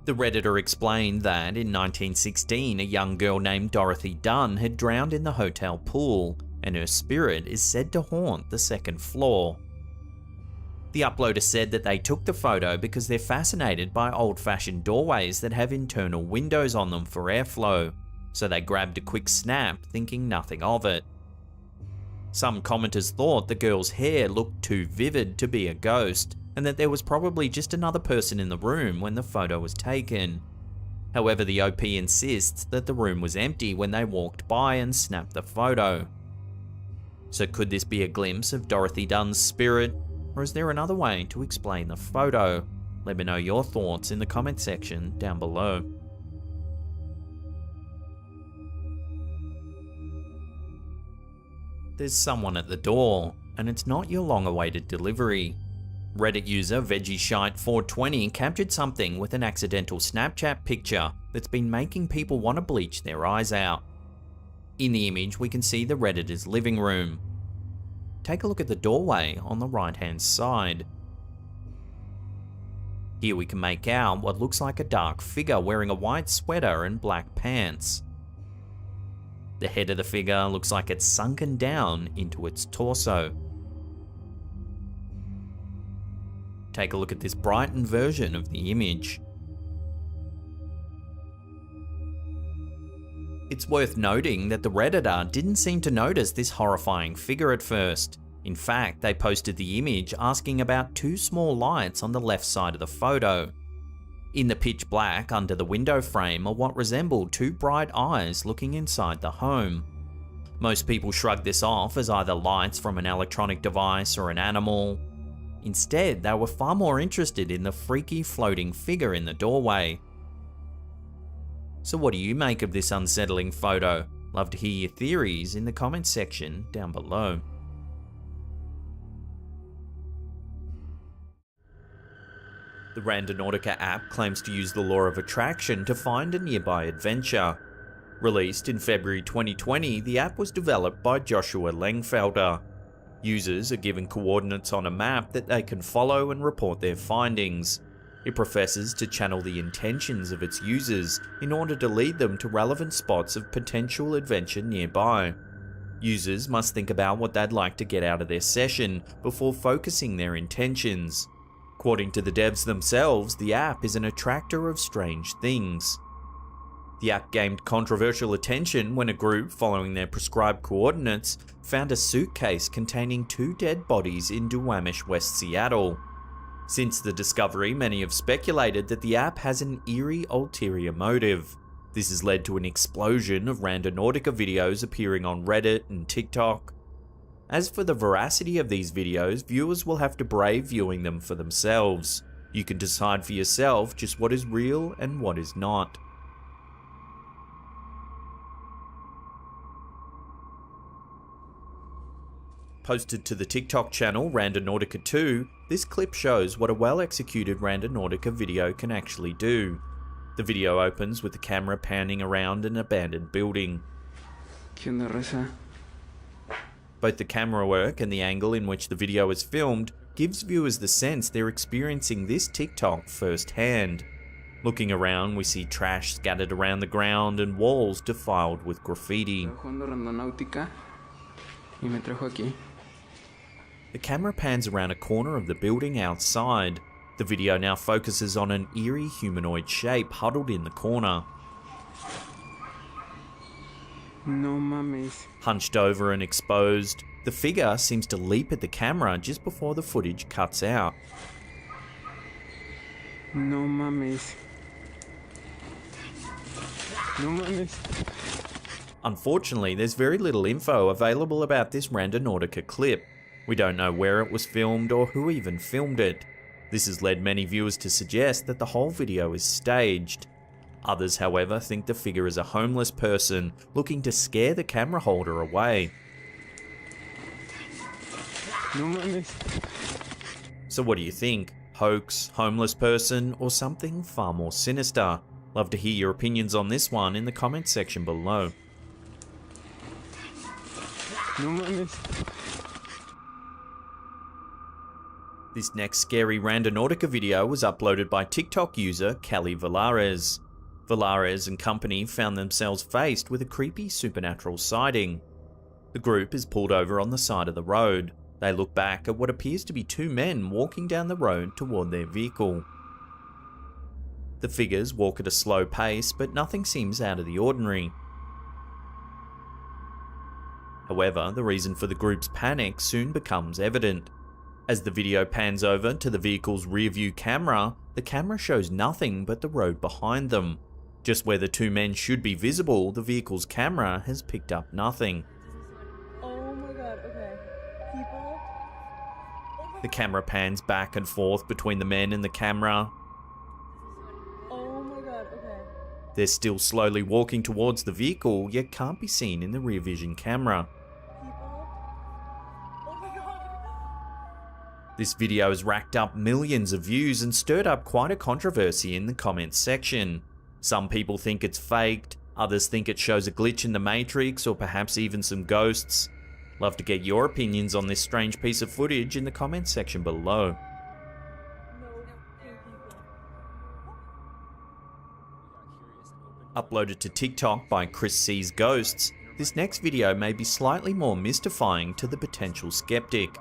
The Redditor explained that in 1916, a young girl named Dorothy Dunn had drowned in the hotel pool, and her spirit is said to haunt the second floor. The uploader said that they took the photo because they're fascinated by old-fashioned doorways that have internal windows on them for airflow, so they grabbed a quick snap, thinking nothing of it. Some commenters thought the girl's hair looked too vivid to be a ghost, and that there was probably just another person in the room when the photo was taken. However, the OP insists that the room was empty when they walked by and snapped the photo. So could this be a glimpse of Dorothy Dunn's spirit? Or is there another way to explain the photo? Let me know your thoughts in the comment section down below. There's someone at the door, and it's not your long-awaited delivery. Reddit user VeggieShite420 captured something with an accidental Snapchat picture that's been making people want to bleach their eyes out. In the image, we can see the Redditor's living room. Take a look at the doorway on the right-hand side. Here we can make out what looks like a dark figure wearing a white sweater and black pants. The head of the figure looks like it's sunken down into its torso. Take a look at this brightened version of the image. It's worth noting that the Redditor didn't seem to notice this horrifying figure at first. In fact, they posted the image asking about two small lights on the left side of the photo. In the pitch black under the window frame are what resembled two bright eyes looking inside the home. Most people shrugged this off as either lights from an electronic device or an animal. Instead, they were far more interested in the freaky floating figure in the doorway. So what do you make of this unsettling photo? Love to hear your theories in the comments section down below. The Randonautica app claims to use the law of attraction to find a nearby adventure. Released in February 2020, the app was developed by Joshua Lengfelder. Users are given coordinates on a map that they can follow and report their findings. It professes to channel the intentions of its users in order to lead them to relevant spots of potential adventure nearby. Users must think about what they'd like to get out of their session before focusing their intentions. According to the devs themselves, the app is an attractor of strange things. The app gained controversial attention when a group, following their prescribed coordinates, found a suitcase containing two dead bodies in Duwamish, West Seattle. Since the discovery, many have speculated that the app has an eerie ulterior motive. This has led to an explosion of Randonautica videos appearing on Reddit and TikTok. As for the veracity of these videos, viewers will have to brave viewing them for themselves. You can decide for yourself just what is real and what is not. Posted to the TikTok channel Randonautica 2, this clip shows what a well-executed Randonautica video can actually do. The video opens with the camera panning around an abandoned building. Both the camera work and the angle in which the video is filmed gives viewers the sense they're experiencing this TikTok firsthand. Looking around, we see trash scattered around the ground and walls defiled with graffiti. The camera pans around a corner of the building outside. The video now focuses on an eerie humanoid shape huddled in the corner. No mames. Hunched over and exposed, the figure seems to leap at the camera just before the footage cuts out. No mames. No mames. Unfortunately, there's very little info available about this Randonautica clip. We don't know where it was filmed or who even filmed it. This has led many viewers to suggest that the whole video is staged. Others, however, think the figure is a homeless person looking to scare the camera holder away. So what do you think? Hoax, homeless person, or something far more sinister? Love to hear your opinions on this one in the comments section below. This next scary Randonautica video was uploaded by TikTok user Kelly Valares. Valares and company found themselves faced with a creepy supernatural sighting. The group is pulled over on the side of the road. They look back at what appears to be two men walking down the road toward their vehicle. The figures walk at a slow pace, but nothing seems out of the ordinary. However, the reason for the group's panic soon becomes evident. As the video pans over to the vehicle's rear-view camera, the camera shows nothing but the road behind them. Just where the two men should be visible, the vehicle's camera has picked up nothing. Oh my god, okay. People? The camera pans back and forth between the men and the camera. Oh my god, okay. They're still slowly walking towards the vehicle, yet can't be seen in the rear vision camera. This video has racked up millions of views and stirred up quite a controversy in the comments section. Some people think it's faked, others think it shows a glitch in the Matrix or perhaps even some ghosts. Love to get your opinions on this strange piece of footage in the comments section below. Uploaded to TikTok by Chris Sees Ghosts, this next video may be slightly more mystifying to the potential skeptic.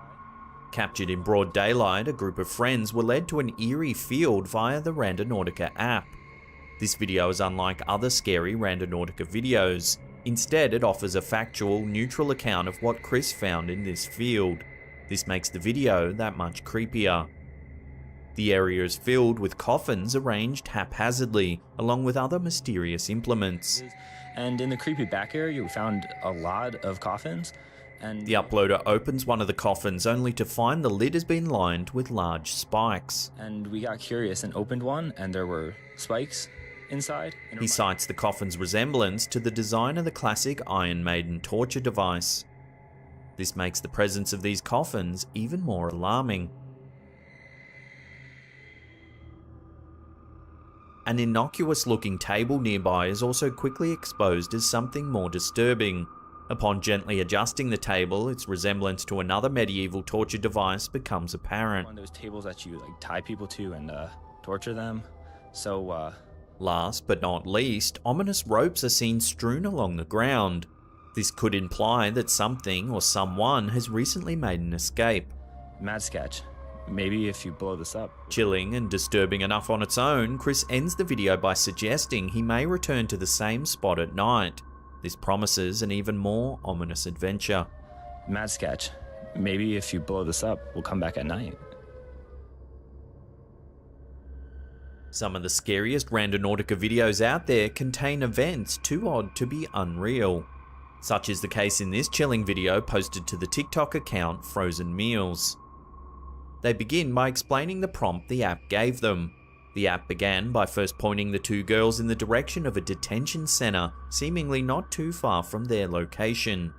Captured in broad daylight, a group of friends were led to an eerie field via the Randonautica app. This video is unlike other scary Randonautica videos. Instead, it offers a factual, neutral account of what Chris found in this field. This makes the video that much creepier. The area is filled with coffins arranged haphazardly, along with other mysterious implements. And in the creepy back area, we found a lot of coffins. And the uploader opens one of the coffins only to find the lid has been lined with large spikes. And we got curious and opened one, and there were spikes inside. He cites the coffin's resemblance to the design of the classic Iron Maiden torture device. This makes the presence of these coffins even more alarming. An innocuous-looking table nearby is also quickly exposed as something more disturbing. Upon gently adjusting the table, its resemblance to another medieval torture device becomes apparent. One of those tables that you tie people to and torture them. So, last but not least, ominous ropes are seen strewn along the ground. This could imply that something or someone has recently made an escape. Mad sketch. Maybe if you blow this up. Chilling and disturbing enough on its own, Chris ends the video by suggesting he may return to the same spot at night. This promises an even more ominous adventure. Mad sketch. Maybe if you blow this up, we'll come back at night. Some of the scariest Randonautica videos out there contain events too odd to be unreal. Such is the case in this chilling video posted to the TikTok account Frozen Meals. They begin by explaining the prompt the app gave them. The app began by first pointing the two girls in the direction of a detention center, seemingly not too far from their location.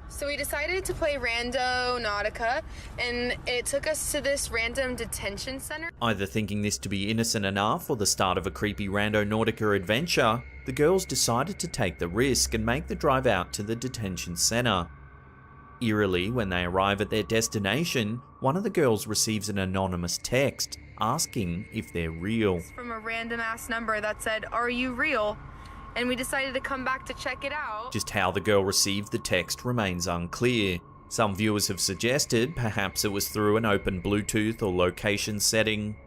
So we decided to play Randonautica, and it took us to this random detention center. Either thinking this to be innocent enough or the start of a creepy Randonautica adventure, the girls decided to take the risk and make the drive out to the detention center. Eerily, when they arrive at their destination, one of the girls receives an anonymous text asking if they're real. From a random ass number that said, "Are you real?" And we decided to come back to check it out. Just how the girl received the text remains unclear. Some viewers have suggested perhaps it was through an open Bluetooth or location setting.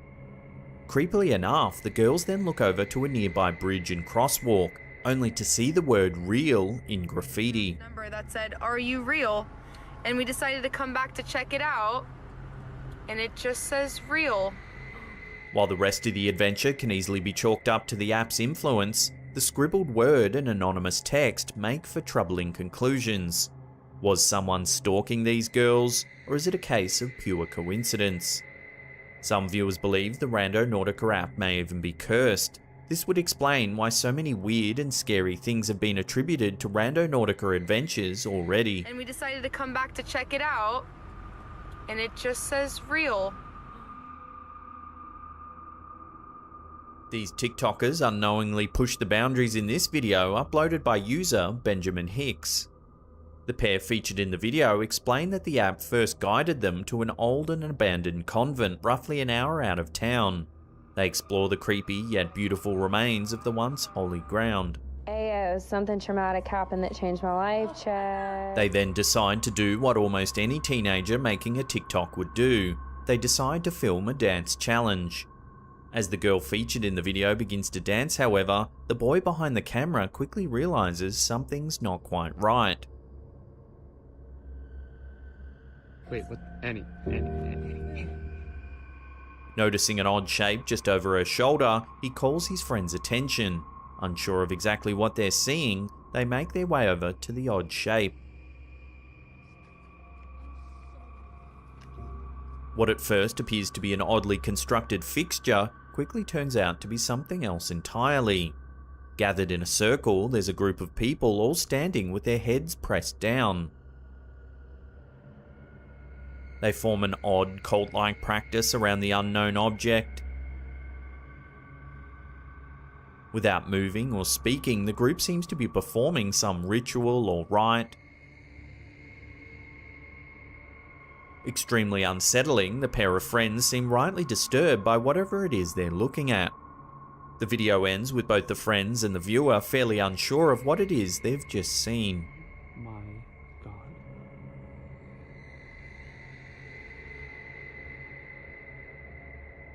Creepily enough, the girls then look over to a nearby bridge and crosswalk, only to see the word real in graffiti. Number that said, "Are you real?" And we decided to come back to check it out, and it just says real. While the rest of the adventure can easily be chalked up to the app's influence, the scribbled word and anonymous text make for troubling conclusions. Was someone stalking these girls, or is it a case of pure coincidence? Some viewers believe the Randonautica app may even be cursed. This would explain why so many weird and scary things have been attributed to Randonautica adventures already. And we decided to come back to check it out, and it just says real. These TikTokers unknowingly pushed the boundaries in this video uploaded by user Benjamin Hicks. The pair featured in the video explained that the app first guided them to an old and abandoned convent roughly an hour out of town. They explore the creepy yet beautiful remains of the once holy ground. Ayo, something traumatic happened that changed my life, Chad. They then decide to do what almost any teenager making a TikTok would do. They decide to film a dance challenge. As the girl featured in the video begins to dance, however, the boy behind the camera quickly realizes something's not quite right. Wait, what? Annie. Noticing an odd shape just over her shoulder, he calls his friend's attention. Unsure of exactly what they're seeing, they make their way over to the odd shape. What at first appears to be an oddly constructed fixture quickly turns out to be something else entirely. Gathered in a circle, there's a group of people all standing with their heads pressed down. They form an odd, cult-like practice around the unknown object. Without moving or speaking, the group seems to be performing some ritual or rite. Extremely unsettling, the pair of friends seem rightly disturbed by whatever it is they're looking at. The video ends with both the friends and the viewer fairly unsure of what it is they've just seen. My God.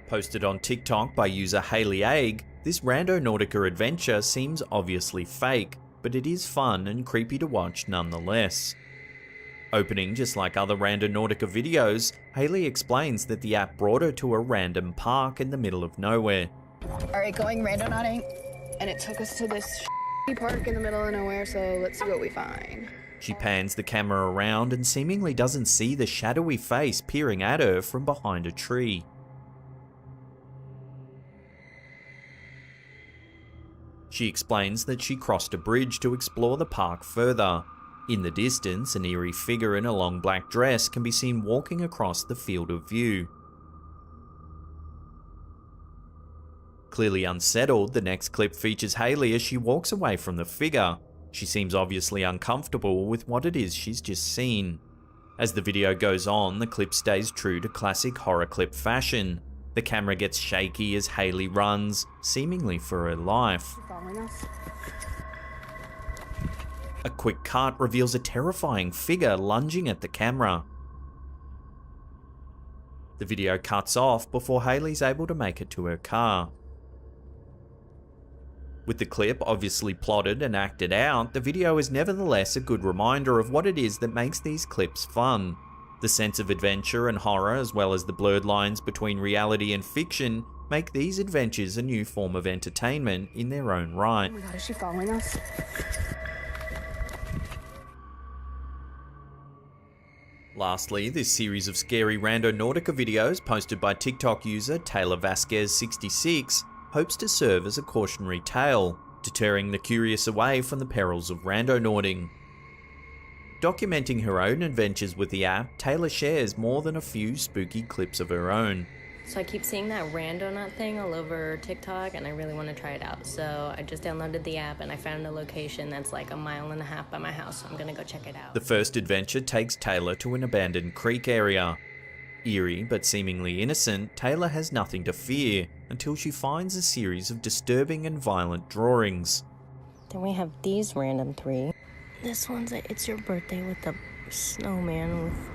Posted on TikTok by user Haley Egg, this Randonautica adventure seems obviously fake, but it is fun and creepy to watch nonetheless. Opening just like other Randonautica videos, Haley explains that the app brought her to a random park in the middle of nowhere. Alright, going randonauting, and it took us to this park in the middle of nowhere, so let's see what we find. She pans the camera around and seemingly doesn't see the shadowy face peering at her from behind a tree. She explains that she crossed a bridge to explore the park further. In the distance, an eerie figure in a long black dress can be seen walking across the field of view. Clearly unsettled, the next clip features Haley as she walks away from the figure. She seems obviously uncomfortable with what it is she's just seen. As the video goes on, the clip stays true to classic horror clip fashion. The camera gets shaky as Haley runs, seemingly for her life. A quick cut reveals a terrifying figure lunging at the camera. The video cuts off before Haley's able to make it to her car. With the clip obviously plotted and acted out, the video is nevertheless a good reminder of what it is that makes these clips fun. The sense of adventure and horror, as well as the blurred lines between reality and fiction, make these adventures a new form of entertainment in their own right. Oh my God, is she following us? Lastly, this series of scary Randonautica videos posted by TikTok user Taylor Vasquez66 hopes to serve as a cautionary tale, deterring the curious away from the perils of randonauting. Documenting her own adventures with the app, Taylor shares more than a few spooky clips of her own. So I keep seeing that Randonaut thing all over TikTok and I really want to try it out. So I just downloaded the app and I found a location that's like 1.5 miles by my house, so I'm gonna go check it out. The first adventure takes Taylor to an abandoned creek area. Eerie but seemingly innocent, Taylor has nothing to fear until she finds a series of disturbing and violent drawings. Then we have these random 3. This one's a It's Your Birthday with the snowman with...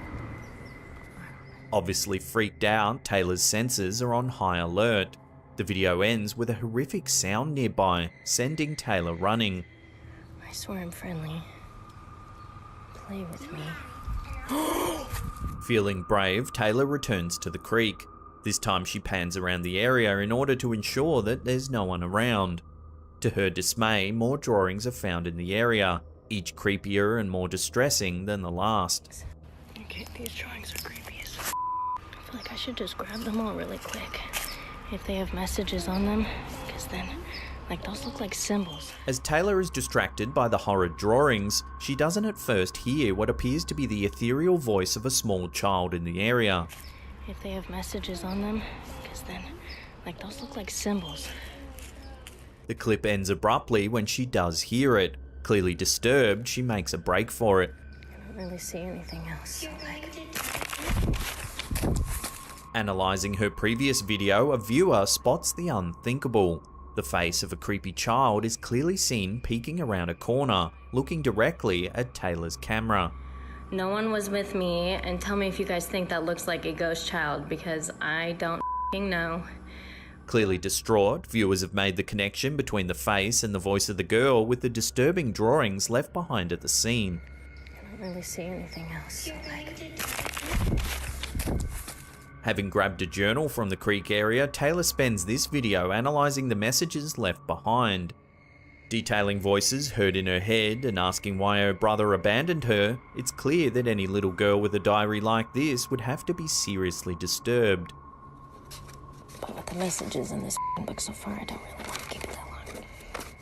Obviously freaked out, Taylor's senses are on high alert. The video ends with a horrific sound nearby, sending Taylor running. I swear I'm friendly. Play with me. Feeling brave, Taylor returns to the creek. This time she pans around the area in order to ensure that there's no one around. To her dismay, more drawings are found in the area, each creepier and more distressing than the last. Okay, these drawings are creepy as f***. I feel like I should just grab them all really quick. If they have messages on them, because then, like, those look like symbols. As Taylor is distracted by the horrid drawings, she doesn't at first hear what appears to be the ethereal voice of a small child in the area. If they have messages on them, because then, like, those look like symbols. The clip ends abruptly when she does hear it. Clearly disturbed, she makes a break for it. I don't really see anything else, so, like... Analysing her previous video, a viewer spots the unthinkable. The face of a creepy child is clearly seen peeking around a corner, looking directly at Taylor's camera. No one was with me, and tell me if you guys think that looks like a ghost child, because I don't know. Clearly distraught, viewers have made the connection between the face and the voice of the girl with the disturbing drawings left behind at the scene. I don't really see anything else, so, like... Having grabbed a journal from the creek area, Taylor spends this video analysing the messages left behind. Detailing voices heard in her head and asking why her brother abandoned her, it's clear that any little girl with a diary like this would have to be seriously disturbed. But with the messages in this book so far, I don't really want to keep it that long.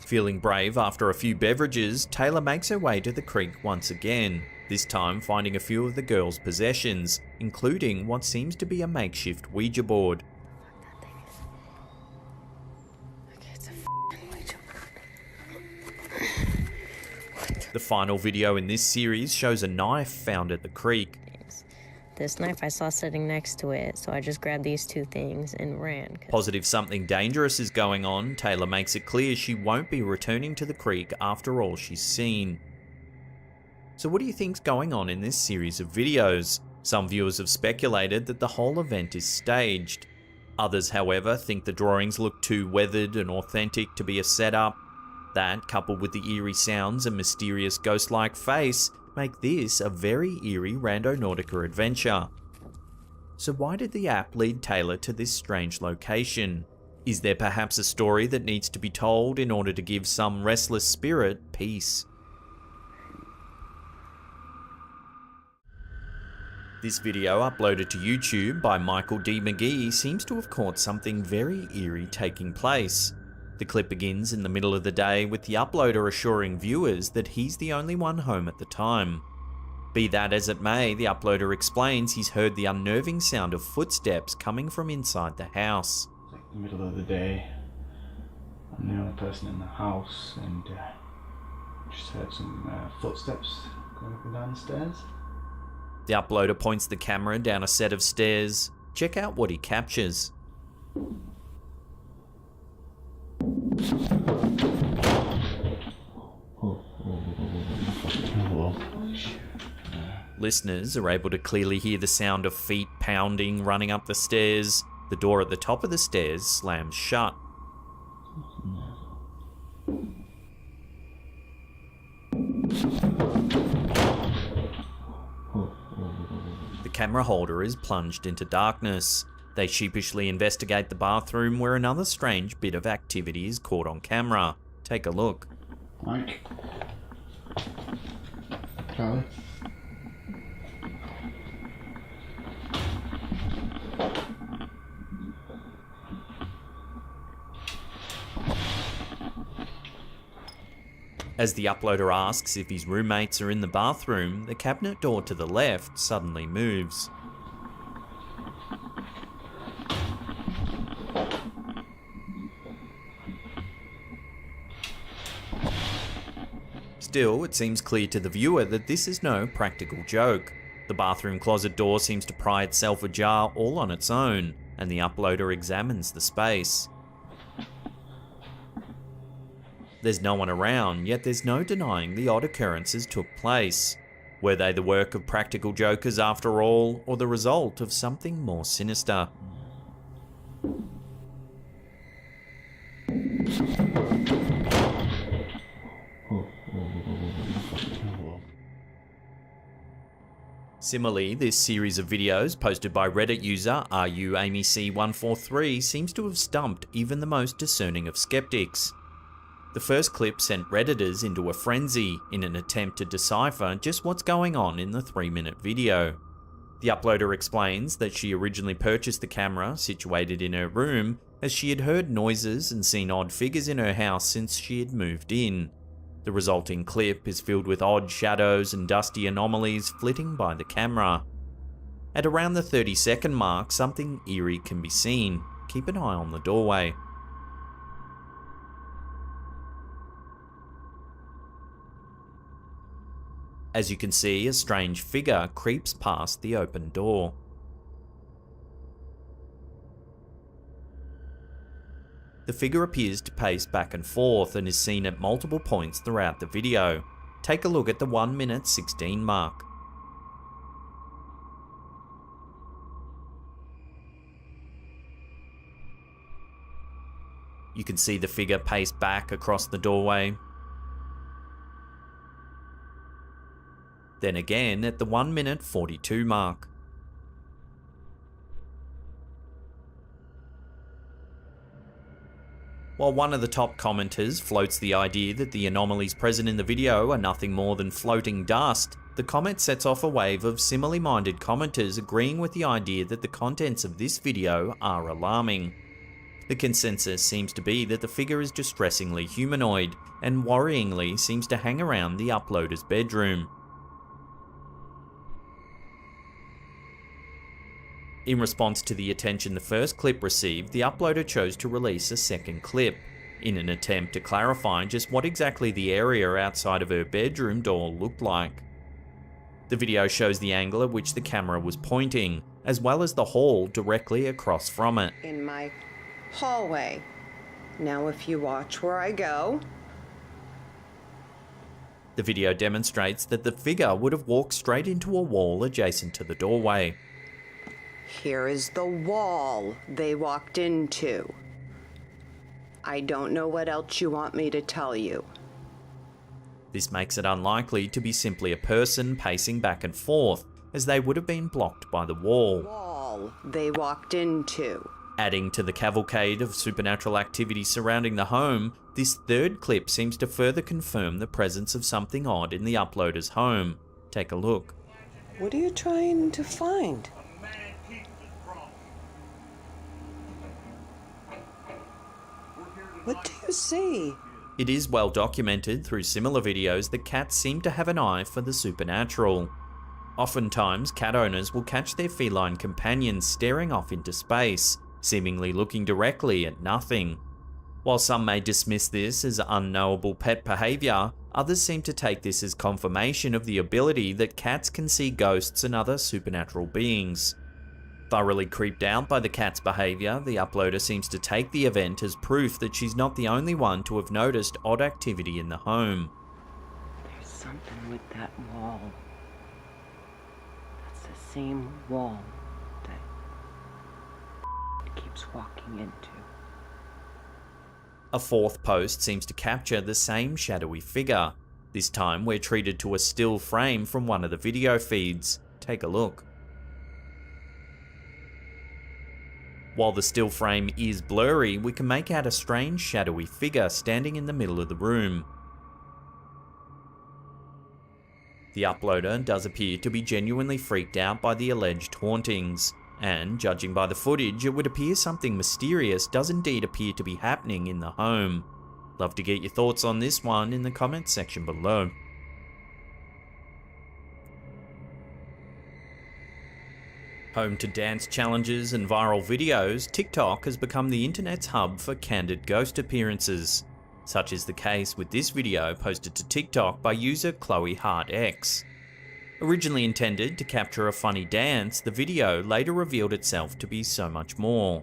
Feeling brave after a few beverages, Taylor makes her way to the creek once again. this time finding a few of the girl's possessions, including what seems to be a makeshift Ouija board. The final video in this series shows a knife found at the creek. This knife I saw sitting next to it, so I just grabbed these two things and ran. Positive something dangerous is going on, Taylor makes it clear she won't be returning to the creek after all she's seen. So what do you think's going on in this series of videos? Some viewers have speculated that the whole event is staged. Others, however, think the drawings look too weathered and authentic to be a setup. That, coupled with the eerie sounds and mysterious ghost-like face, make this a very eerie Randonautica adventure. So why did the app lead Taylor to this strange location? Is there perhaps a story that needs to be told in order to give some restless spirit peace? This video, uploaded to YouTube by Michael D. McGee, seems to have caught something very eerie taking place. The clip begins in the middle of the day with the uploader assuring viewers that he's the only one home at the time. Be that as it may, the uploader explains he's heard the unnerving sound of footsteps coming from inside the house. It's like the middle of the day. I'm the only person in the house and just heard some footsteps going up and down the stairs. The uploader points the camera down a set of stairs. Check out what he captures. Listeners are able to clearly hear the sound of feet pounding running up the stairs. The door at the top of the stairs slams shut. The camera holder is plunged into darkness. They sheepishly investigate the bathroom where another strange bit of activity is caught on camera. Take a look. Mike. Charlie. As the uploader asks if his roommates are in the bathroom, the cabinet door to the left suddenly moves. Still, it seems clear to the viewer that this is no practical joke. The bathroom closet door seems to pry itself ajar all on its own, and the uploader examines the space. There's no one around, yet there's no denying the odd occurrences took place. Were they the work of practical jokers after all, or the result of something more sinister? Similarly, this series of videos posted by Reddit user RUAmyC143 seems to have stumped even the most discerning of skeptics. The first clip sent Redditors into a frenzy in an attempt to decipher just what's going on in the 3-minute video. The uploader explains that she originally purchased the camera situated in her room as she had heard noises and seen odd figures in her house since she had moved in. The resulting clip is filled with odd shadows and dusty anomalies flitting by the camera. At around the 30-second mark, something eerie can be seen. Keep an eye on the doorway. As you can see, a strange figure creeps past the open door. The figure appears to pace back and forth and is seen at multiple points throughout the video. Take a look at the 1:16 mark. You can see the figure pace back across the doorway. Then again at the 1:42 mark. While one of the top commenters floats the idea that the anomalies present in the video are nothing more than floating dust, the comment sets off a wave of similarly minded commenters agreeing with the idea that the contents of this video are alarming. The consensus seems to be that the figure is distressingly humanoid and worryingly seems to hang around the uploader's bedroom. In response to the attention the first clip received, the uploader chose to release a second clip, in an attempt to clarify just what exactly the area outside of her bedroom door looked like. The video shows the angle at which the camera was pointing, as well as the hall directly across from it. In my hallway. Now if you watch where I go. The video demonstrates that the figure would have walked straight into a wall adjacent to the doorway. Here is the wall they walked into. I don't know what else you want me to tell you. This makes it unlikely to be simply a person pacing back and forth, as they would have been blocked by the wall. Wall they walked into. Adding to the cavalcade of supernatural activity surrounding the home, this third clip seems to further confirm the presence of something odd in the uploader's home. Take a look. What are you trying to find? What do you see? It is well documented through similar videos that cats seem to have an eye for the supernatural. Oftentimes, cat owners will catch their feline companions staring off into space, seemingly looking directly at nothing. While some may dismiss this as unknowable pet behaviour, others seem to take this as confirmation of the ability that cats can see ghosts and other supernatural beings. Thoroughly creeped out by the cat's behaviour, the uploader seems to take the event as proof that she's not the only one to have noticed odd activity in the home. There's something with that wall. That's the same wall that keeps walking into. A fourth post seems to capture the same shadowy figure. This time we're treated to a still frame from one of the video feeds. Take a look. While the still frame is blurry, we can make out a strange shadowy figure standing in the middle of the room. The uploader does appear to be genuinely freaked out by the alleged hauntings, and judging by the footage, it would appear something mysterious does indeed appear to be happening in the home. Love to get your thoughts on this one in the comments section below. Home to dance challenges and viral videos, TikTok has become the internet's hub for candid ghost appearances. Such is the case with this video posted to TikTok by user Chloe Hart X. Originally intended to capture a funny dance, the video later revealed itself to be so much more.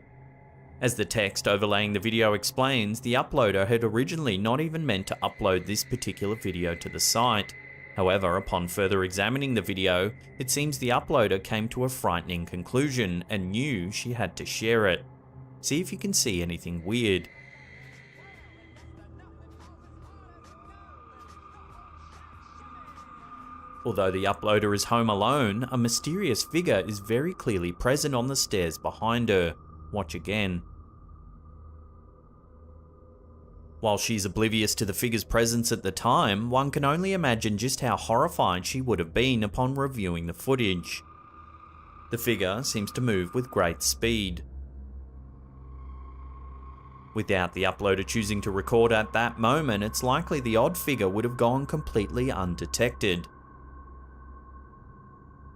As the text overlaying the video explains, the uploader had originally not even meant to upload this particular video to the site. However, upon further examining the video, it seems the uploader came to a frightening conclusion and knew she had to share it. See if you can see anything weird. Although the uploader is home alone, a mysterious figure is very clearly present on the stairs behind her. Watch again. While she's oblivious to the figure's presence at the time, one can only imagine just how horrified she would have been upon reviewing the footage. The figure seems to move with great speed. Without the uploader choosing to record at that moment, it's likely the odd figure would have gone completely undetected.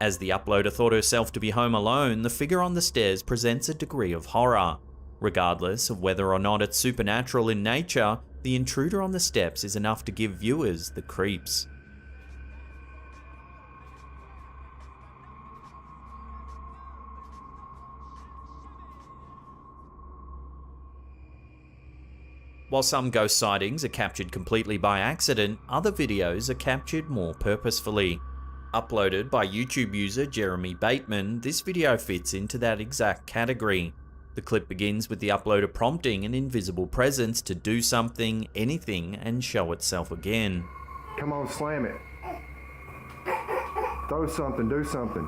As the uploader thought herself to be home alone, the figure on the stairs presents a degree of horror. Regardless of whether or not it's supernatural in nature, the intruder on the steps is enough to give viewers the creeps. While some ghost sightings are captured completely by accident, other videos are captured more purposefully. Uploaded by YouTube user Jeremy Bateman, this video fits into that exact category. The clip begins with the uploader prompting an invisible presence to do something, anything, and show itself again. Come on, slam it. Throw something, do something.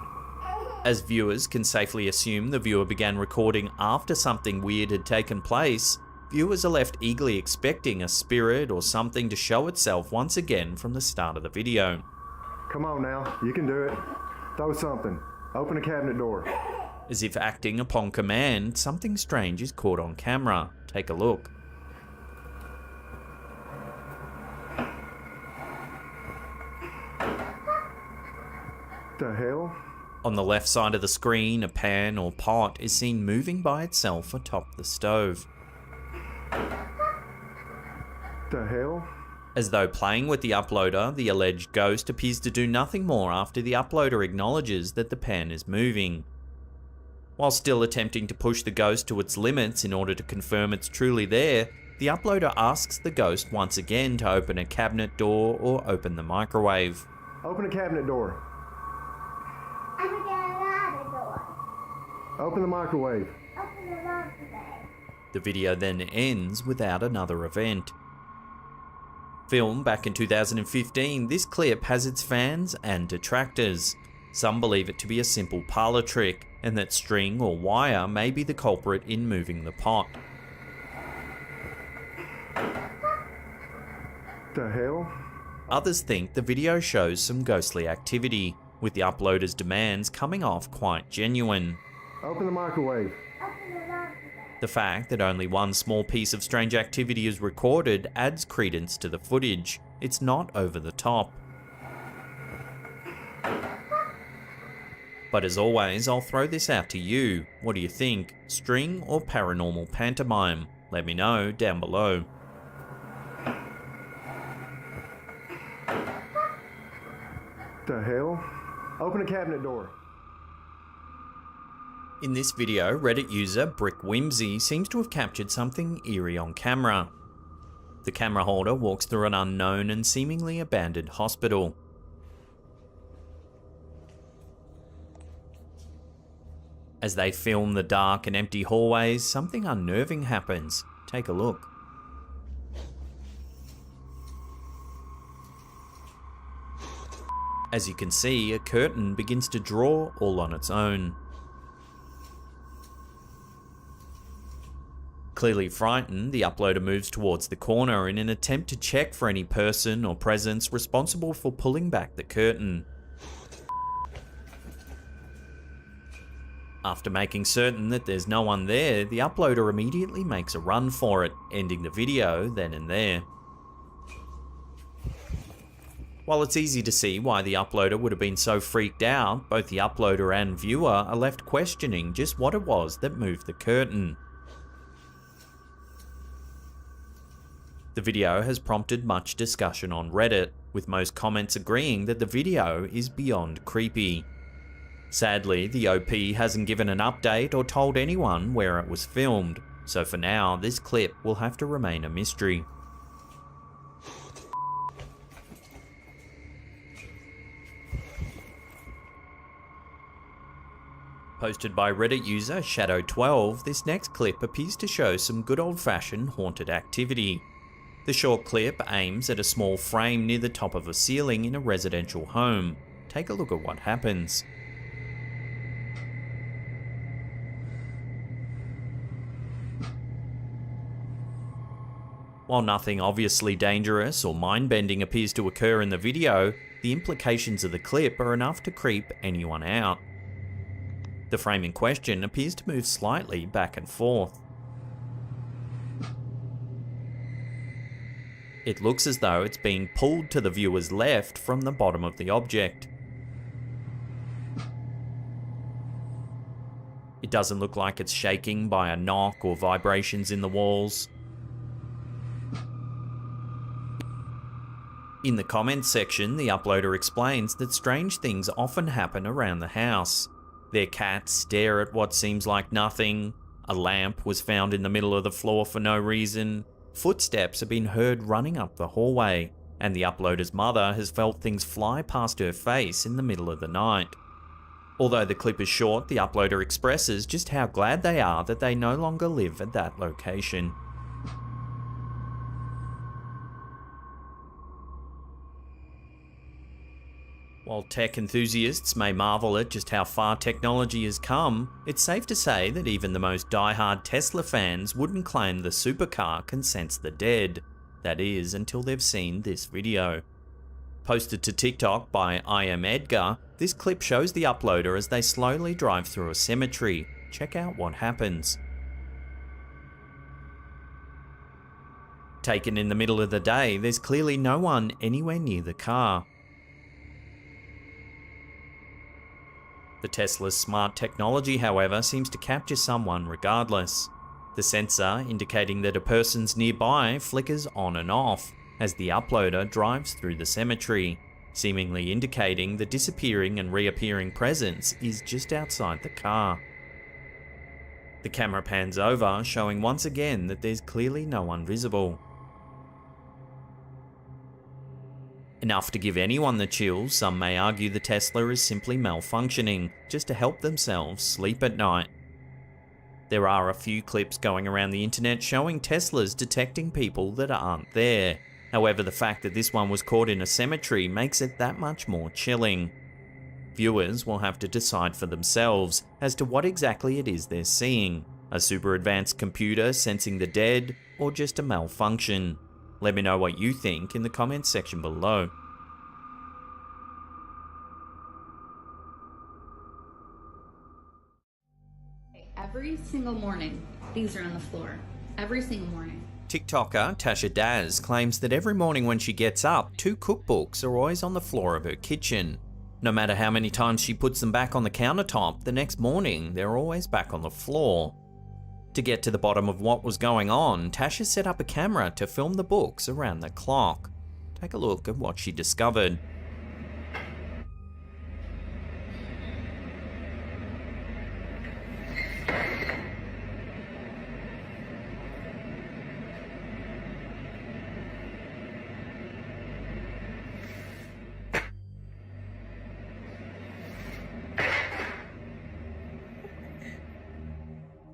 As viewers can safely assume the viewer began recording after something weird had taken place, viewers are left eagerly expecting a spirit or something to show itself once again from the start of the video. Come on now, you can do it. Throw something. Open a cabinet door. As if acting upon command, something strange is caught on camera. Take a look. The hell? On the left side of the screen, a pan or pot is seen moving by itself atop the stove. The hell? As though playing with the uploader, the alleged ghost appears to do nothing more after the uploader acknowledges that the pan is moving. While still attempting to push the ghost to its limits in order to confirm it's truly there, the uploader asks the ghost once again to open a cabinet door or open the microwave. Open a cabinet door. Open the microwave. The video then ends without another event. Filmed back in 2015, this clip has its fans and detractors. Some believe it to be a simple parlor trick, and that string or wire may be the culprit in moving the pot. The hell? Others think the video shows some ghostly activity, with the uploader's demands coming off quite genuine. Open the microwave. The fact that only one small piece of strange activity is recorded adds credence to the footage. It's not over the top. But as always, I'll throw this out to you. What do you think? String or paranormal pantomime? Let me know down below. The hell? Open a cabinet door. In this video, Reddit user Brick Whimsy seems to have captured something eerie on camera. The camera holder walks through an unknown and seemingly abandoned hospital. As they film the dark and empty hallways, something unnerving happens. Take a look. As you can see, a curtain begins to draw all on its own. Clearly frightened, the uploader moves towards the corner in an attempt to check for any person or presence responsible for pulling back the curtain. After making certain that there's no one there, the uploader immediately makes a run for it, ending the video then and there. While it's easy to see why the uploader would have been so freaked out, both the uploader and viewer are left questioning just what it was that moved the curtain. The video has prompted much discussion on Reddit, with most comments agreeing that the video is beyond creepy. Sadly, the OP hasn't given an update or told anyone where it was filmed, so for now, this clip will have to remain a mystery. Posted by Reddit user Shadow12, this next clip appears to show some good old-fashioned haunted activity. The short clip aims at a small frame near the top of a ceiling in a residential home. Take a look at what happens. While nothing obviously dangerous or mind-bending appears to occur in the video, the implications of the clip are enough to creep anyone out. The frame in question appears to move slightly back and forth. It looks as though it's being pulled to the viewer's left from the bottom of the object. It doesn't look like it's shaking by a knock or vibrations in the walls. In the comments section, the uploader explains that strange things often happen around the house. Their cats stare at what seems like nothing, a lamp was found in the middle of the floor for no reason, footsteps have been heard running up the hallway, and the uploader's mother has felt things fly past her face in the middle of the night. Although the clip is short, the uploader expresses just how glad they are that they no longer live at that location. While tech enthusiasts may marvel at just how far technology has come, it's safe to say that even the most die-hard Tesla fans wouldn't claim the supercar can sense the dead. That is, until they've seen this video. Posted to TikTok by I Am Edgar, this clip shows the uploader as they slowly drive through a cemetery. Check out what happens. Taken in the middle of the day, there's clearly no one anywhere near the car. The Tesla's smart technology, however, seems to capture someone regardless. The sensor indicating that a person's nearby flickers on and off as the uploader drives through the cemetery, seemingly indicating the disappearing and reappearing presence is just outside the car. The camera pans over, showing once again that there's clearly no one visible. Enough to give anyone the chills, some may argue the Tesla is simply malfunctioning, just to help themselves sleep at night. There are a few clips going around the internet showing Teslas detecting people that aren't there. However, the fact that this one was caught in a cemetery makes it that much more chilling. Viewers will have to decide for themselves as to what exactly it is they're seeing. A super advanced computer sensing the dead, or just a malfunction? Let me know what you think in the comments section below. Every single morning, these are on the floor. Every single morning. TikToker Tasha Daz claims that every morning when she gets up, 2 cookbooks are always on the floor of her kitchen. No matter how many times she puts them back on the countertop, the next morning they're always back on the floor. To get to the bottom of what was going on, Tasha set up a camera to film the books around the clock. Take a look at what she discovered.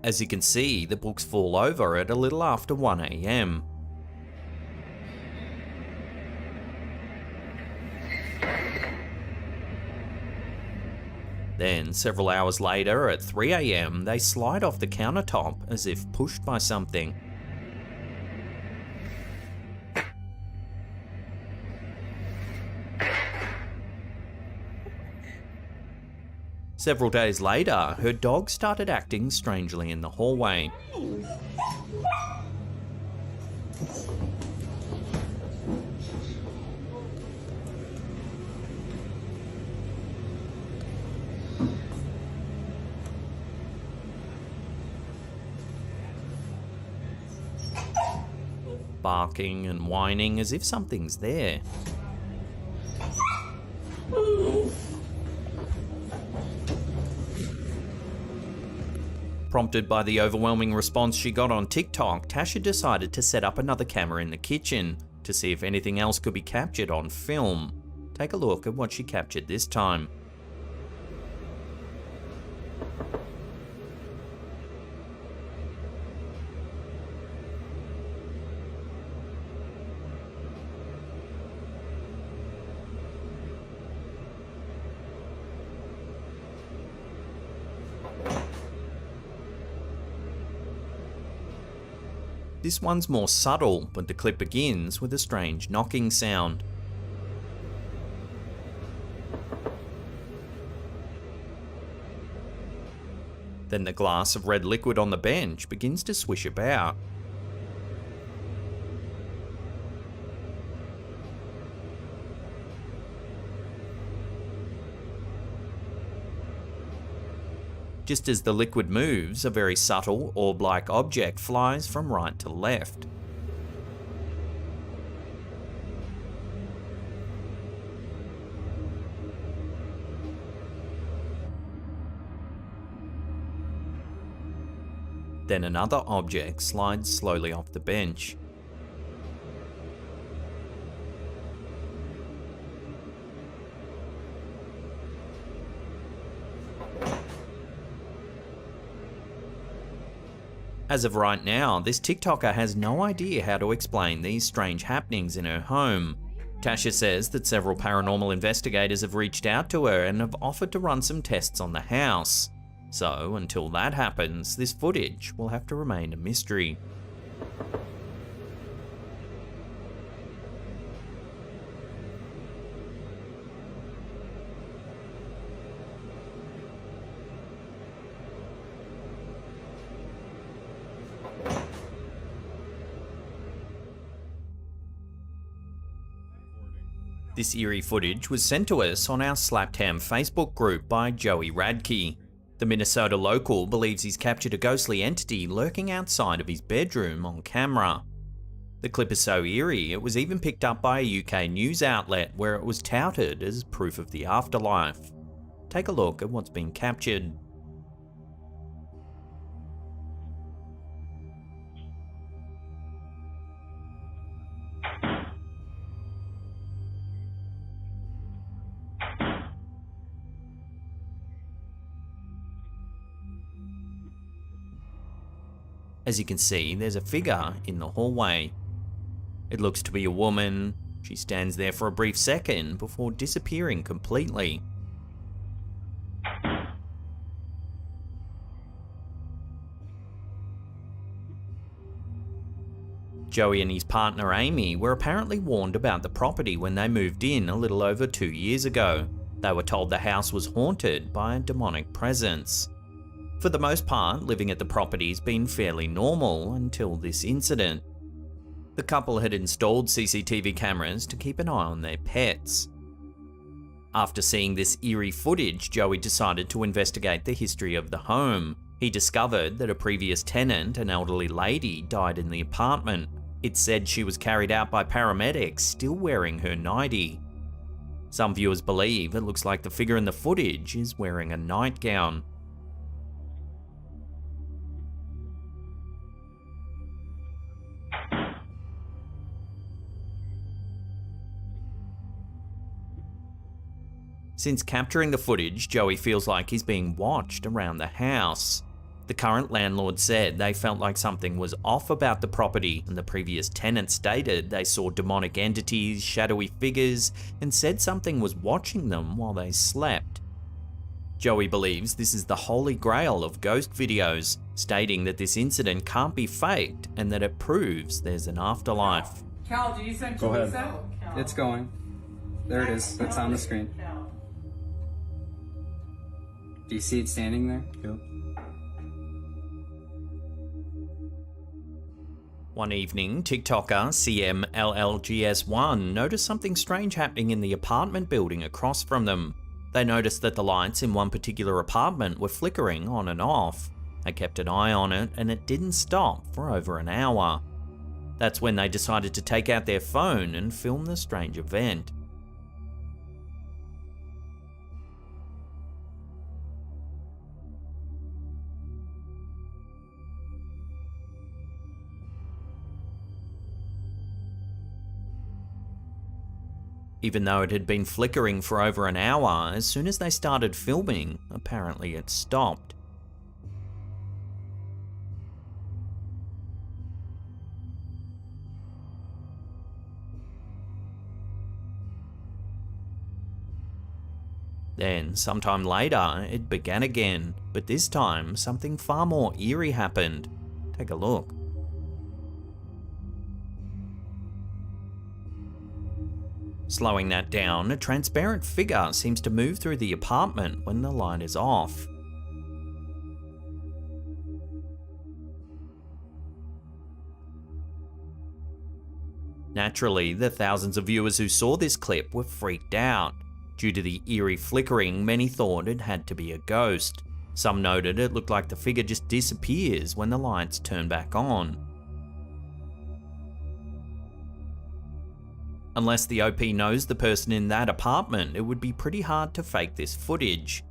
As you can see, the books fall over at a little after 1 AM. Then, several hours later at 3 AM, they slide off the countertop as if pushed by something. Several days later, her dog started acting strangely in the hallway. Barking and whining as if something's there. Prompted by the overwhelming response she got on TikTok, Tasha decided to set up another camera in the kitchen to see if anything else could be captured on film. Take a look at what she captured this time. This one's more subtle, but the clip begins with a strange knocking sound. Then the glass of red liquid on the bench begins to swish about. Just as the liquid moves, a very subtle orb-like object flies from right to left. Then another object slides slowly off the bench. As of right now, this TikToker has no idea how to explain these strange happenings in her home. Tasha says that several paranormal investigators have reached out to her and have offered to run some tests on the house. So, until that happens, this footage will have to remain a mystery. This eerie footage was sent to us on our Slapped Ham Facebook group by Joey Radke. The Minnesota local believes he's captured a ghostly entity lurking outside of his bedroom on camera. The clip is so eerie, it was even picked up by a UK news outlet where it was touted as proof of the afterlife. Take a look at what's been captured. As you can see, there's a figure in the hallway. It looks to be a woman. She stands there for a brief second before disappearing completely. Joey and his partner Amy were apparently warned about the property when they moved in a little over 2 years ago. They were told the house was haunted by a demonic presence. For the most part, living at the property's been fairly normal until this incident. The couple had installed CCTV cameras to keep an eye on their pets. After seeing this eerie footage, Joey decided to investigate the history of the home. He discovered that a previous tenant, an elderly lady, died in the apartment. It said she was carried out by paramedics, still wearing her nightie. Some viewers believe it looks like the figure in the footage is wearing a nightgown. Since capturing the footage, Joey feels like he's being watched around the house. The current landlord said they felt like something was off about the property, and the previous tenant stated they saw demonic entities, shadowy figures, and said something was watching them while they slept. Joey believes this is the holy grail of ghost videos, stating that this incident can't be faked and that it proves there's an afterlife. Cal, did you send Go ahead. Lisa? It's going. There it is. It's on the screen. Do you see it standing there? Yep. One evening, TikToker CMLLGS1 noticed something strange happening in the apartment building across from them. They noticed that the lights in one particular apartment were flickering on and off. They kept an eye on it and it didn't stop for over an hour. That's when they decided to take out their phone and film the strange event. Even though it had been flickering for over an hour, as soon as they started filming, apparently it stopped. Then, sometime later, it began again, but this time, something far more eerie happened. Take a look. Slowing that down, a transparent figure seems to move through the apartment when the light is off. Naturally, the thousands of viewers who saw this clip were freaked out. Due to the eerie flickering, many thought it had to be a ghost. Some noted it looked like the figure just disappears when the lights turn back on. Unless the OP knows the person in that apartment, it would be pretty hard to fake this footage.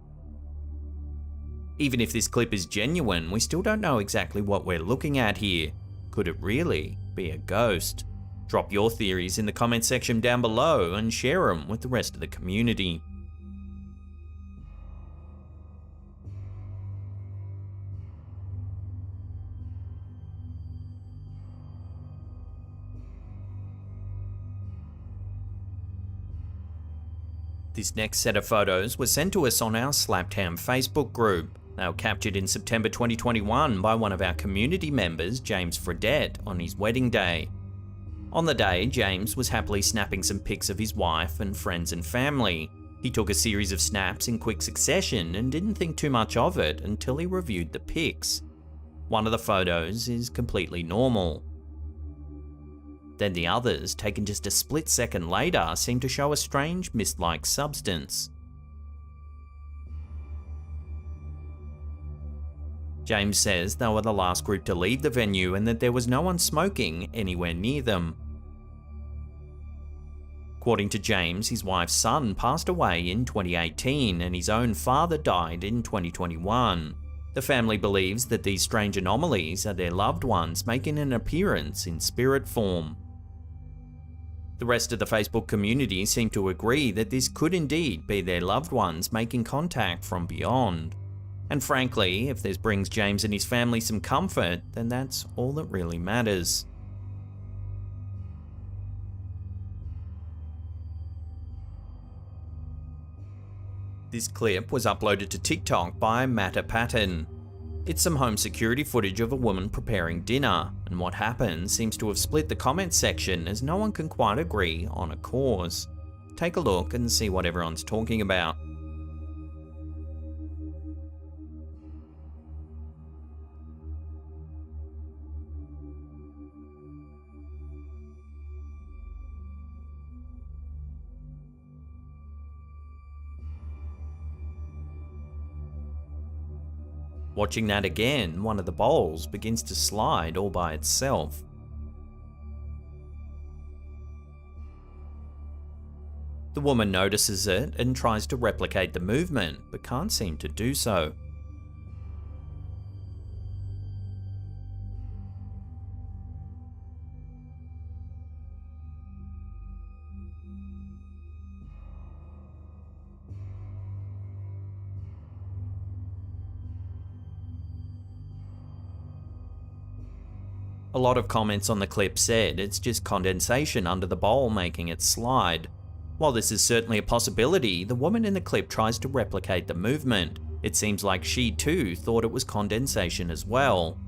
Even if this clip is genuine, we still don't know exactly what we're looking at here. Could it really be a ghost? Drop your theories in the comment section down below and share them with the rest of the community. This next set of photos were sent to us on our Slapped Ham Facebook group. They were captured in September 2021 by one of our community members, James Fredette, on his wedding day. On the day, James was happily snapping some pics of his wife and friends and family. He took a series of snaps in quick succession and didn't think too much of it until he reviewed the pics. One of the photos is completely normal. Then the others, taken just a split second later, seem to show a strange mist-like substance. James says they were the last group to leave the venue and that there was no one smoking anywhere near them. According to James, his wife's son passed away in 2018 and his own father died in 2021. The family believes that these strange anomalies are their loved ones making an appearance in spirit form. The rest of the Facebook community seem to agree that this could indeed be their loved ones making contact from beyond. And frankly, if this brings James and his family some comfort, then that's all that really matters. This clip was uploaded to TikTok by Matter Pattern. It's some home security footage of a woman preparing dinner, and what happens seems to have split the comment section as no one can quite agree on a cause. Take a look and see what everyone's talking about. Watching that again, one of the bowls begins to slide all by itself. The woman notices it and tries to replicate the movement, but can't seem to do so. A lot of comments on the clip said it's just condensation under the bowl making it slide. While this is certainly a possibility, the woman in the clip tries to replicate the movement. It seems like she too thought it was condensation as well.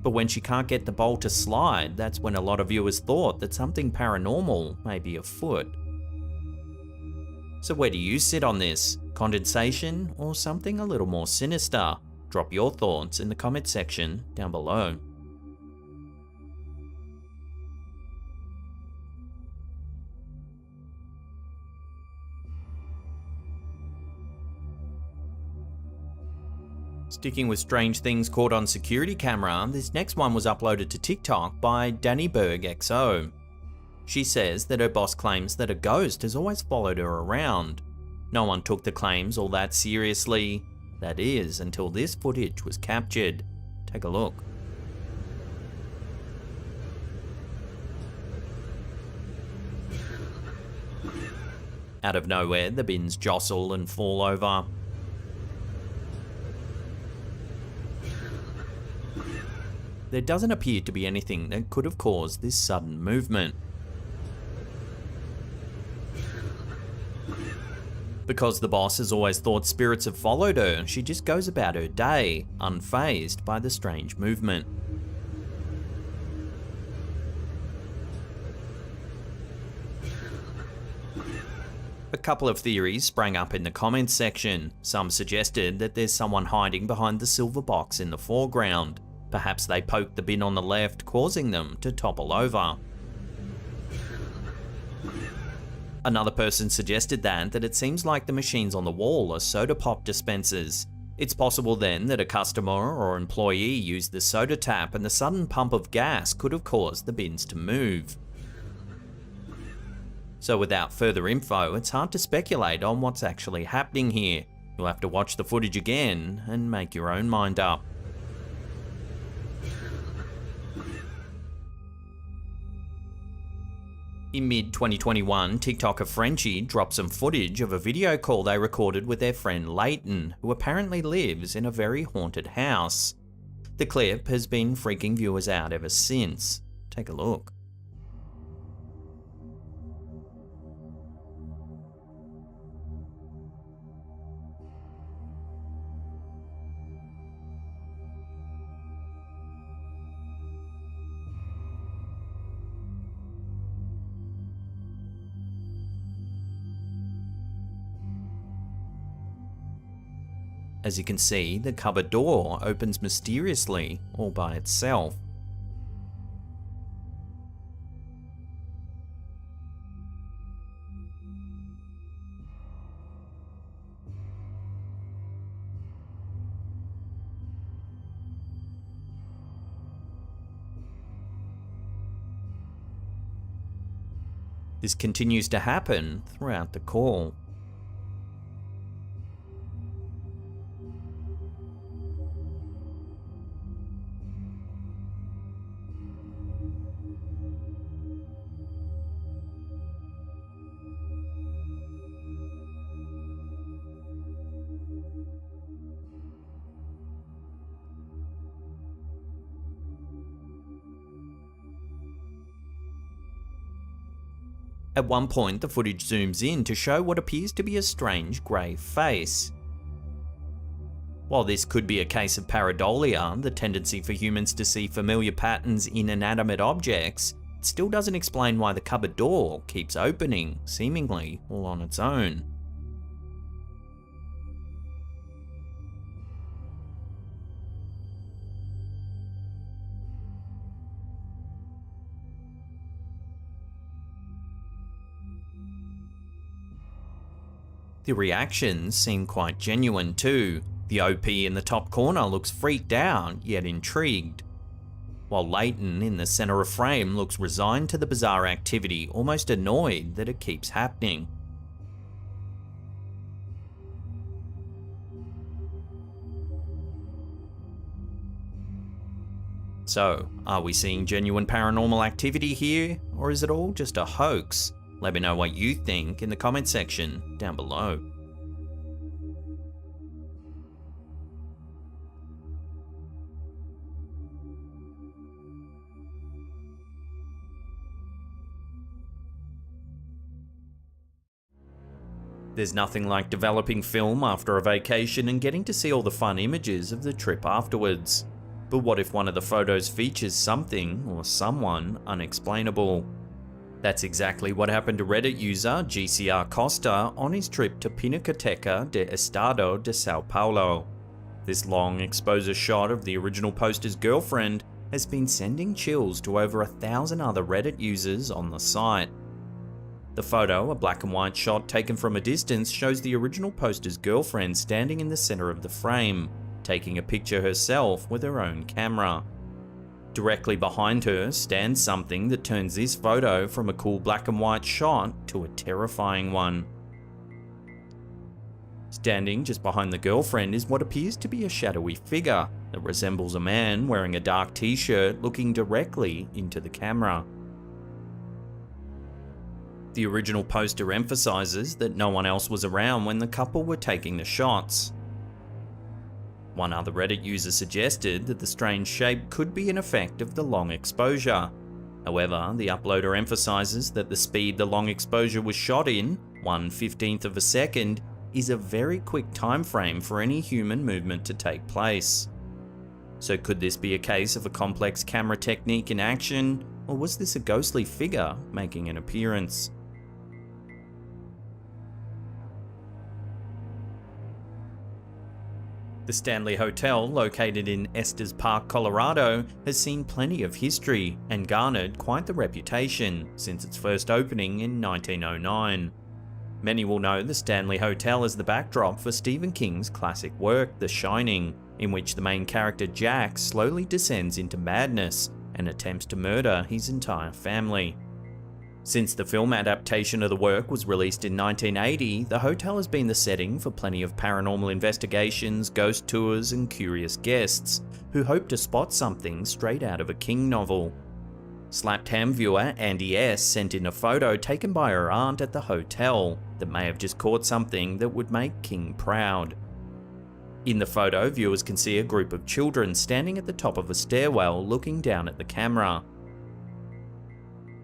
But when she can't get the bowl to slide, that's when a lot of viewers thought that something paranormal may be afoot. So where do you sit on this? Condensation or something a little more sinister? Drop your thoughts in the comment section down below. Sticking with strange things caught on security camera, this next one was uploaded to TikTok by DannyBergXO. She says that her boss claims that a ghost has always followed her around. No one took the claims all that seriously. That is, until this footage was captured. Take a look. Out of nowhere, the bins jostle and fall over. There doesn't appear to be anything that could have caused this sudden movement. Because the boss has always thought spirits have followed her, she just goes about her day, unfazed by the strange movement. A couple of theories sprang up in the comments section. Some suggested that there's someone hiding behind the silver box in the foreground. Perhaps they poked the bin on the left, causing them to topple over. Another person suggested that it seems like the machines on the wall are soda pop dispensers. It's possible then that a customer or employee used the soda tap and the sudden pump of gas could have caused the bins to move. So without further info, it's hard to speculate on what's actually happening here. You'll have to watch the footage again and make your own mind up. In mid-2021, TikToker Frenchie dropped some footage of a video call they recorded with their friend Leighton, who apparently lives in a very haunted house. The clip has been freaking viewers out ever since. Take a look. As you can see, the cupboard door opens mysteriously all by itself. This continues to happen throughout the call. At one point, the footage zooms in to show what appears to be a strange grey face. While this could be a case of pareidolia, the tendency for humans to see familiar patterns in inanimate objects, it still doesn't explain why the cupboard door keeps opening, seemingly all on its own. The reactions seem quite genuine too. The OP in the top corner looks freaked out, yet intrigued, while Leighton in the center of frame looks resigned to the bizarre activity, almost annoyed that it keeps happening. So, are we seeing genuine paranormal activity here, or is it all just a hoax? Let me know what you think in the comment section down below. There's nothing like developing film after a vacation and getting to see all the fun images of the trip afterwards. But what if one of the photos features something or someone unexplainable? That's exactly what happened to Reddit user GCR Costa on his trip to Pinacoteca de Estado de Sao Paulo. This long exposure shot of the original poster's girlfriend has been sending chills to over 1,000 other Reddit users on the site. The photo, a black and white shot taken from a distance, shows the original poster's girlfriend standing in the center of the frame, taking a picture herself with her own camera. Directly behind her stands something that turns this photo from a cool black and white shot to a terrifying one. Standing just behind the girlfriend is what appears to be a shadowy figure that resembles a man wearing a dark t-shirt looking directly into the camera. The original poster emphasizes that no one else was around when the couple were taking the shots. One other Reddit user suggested that the strange shape could be an effect of the long exposure. However, the uploader emphasizes that the speed the long exposure was shot in, 1/15 of a second, is a very quick time frame for any human movement to take place. So could this be a case of a complex camera technique in action, or was this a ghostly figure making an appearance? The Stanley Hotel, located in Estes Park, Colorado, has seen plenty of history and garnered quite the reputation since its first opening in 1909. Many will know the Stanley Hotel as the backdrop for Stephen King's classic work, The Shining, in which the main character Jack slowly descends into madness and attempts to murder his entire family. Since the film adaptation of the work was released in 1980, the hotel has been the setting for plenty of paranormal investigations, ghost tours, and curious guests who hope to spot something straight out of a King novel. Slapped Ham viewer Andy S sent in a photo taken by her aunt at the hotel that may have just caught something that would make King proud. In the photo, viewers can see a group of children standing at the top of a stairwell looking down at the camera.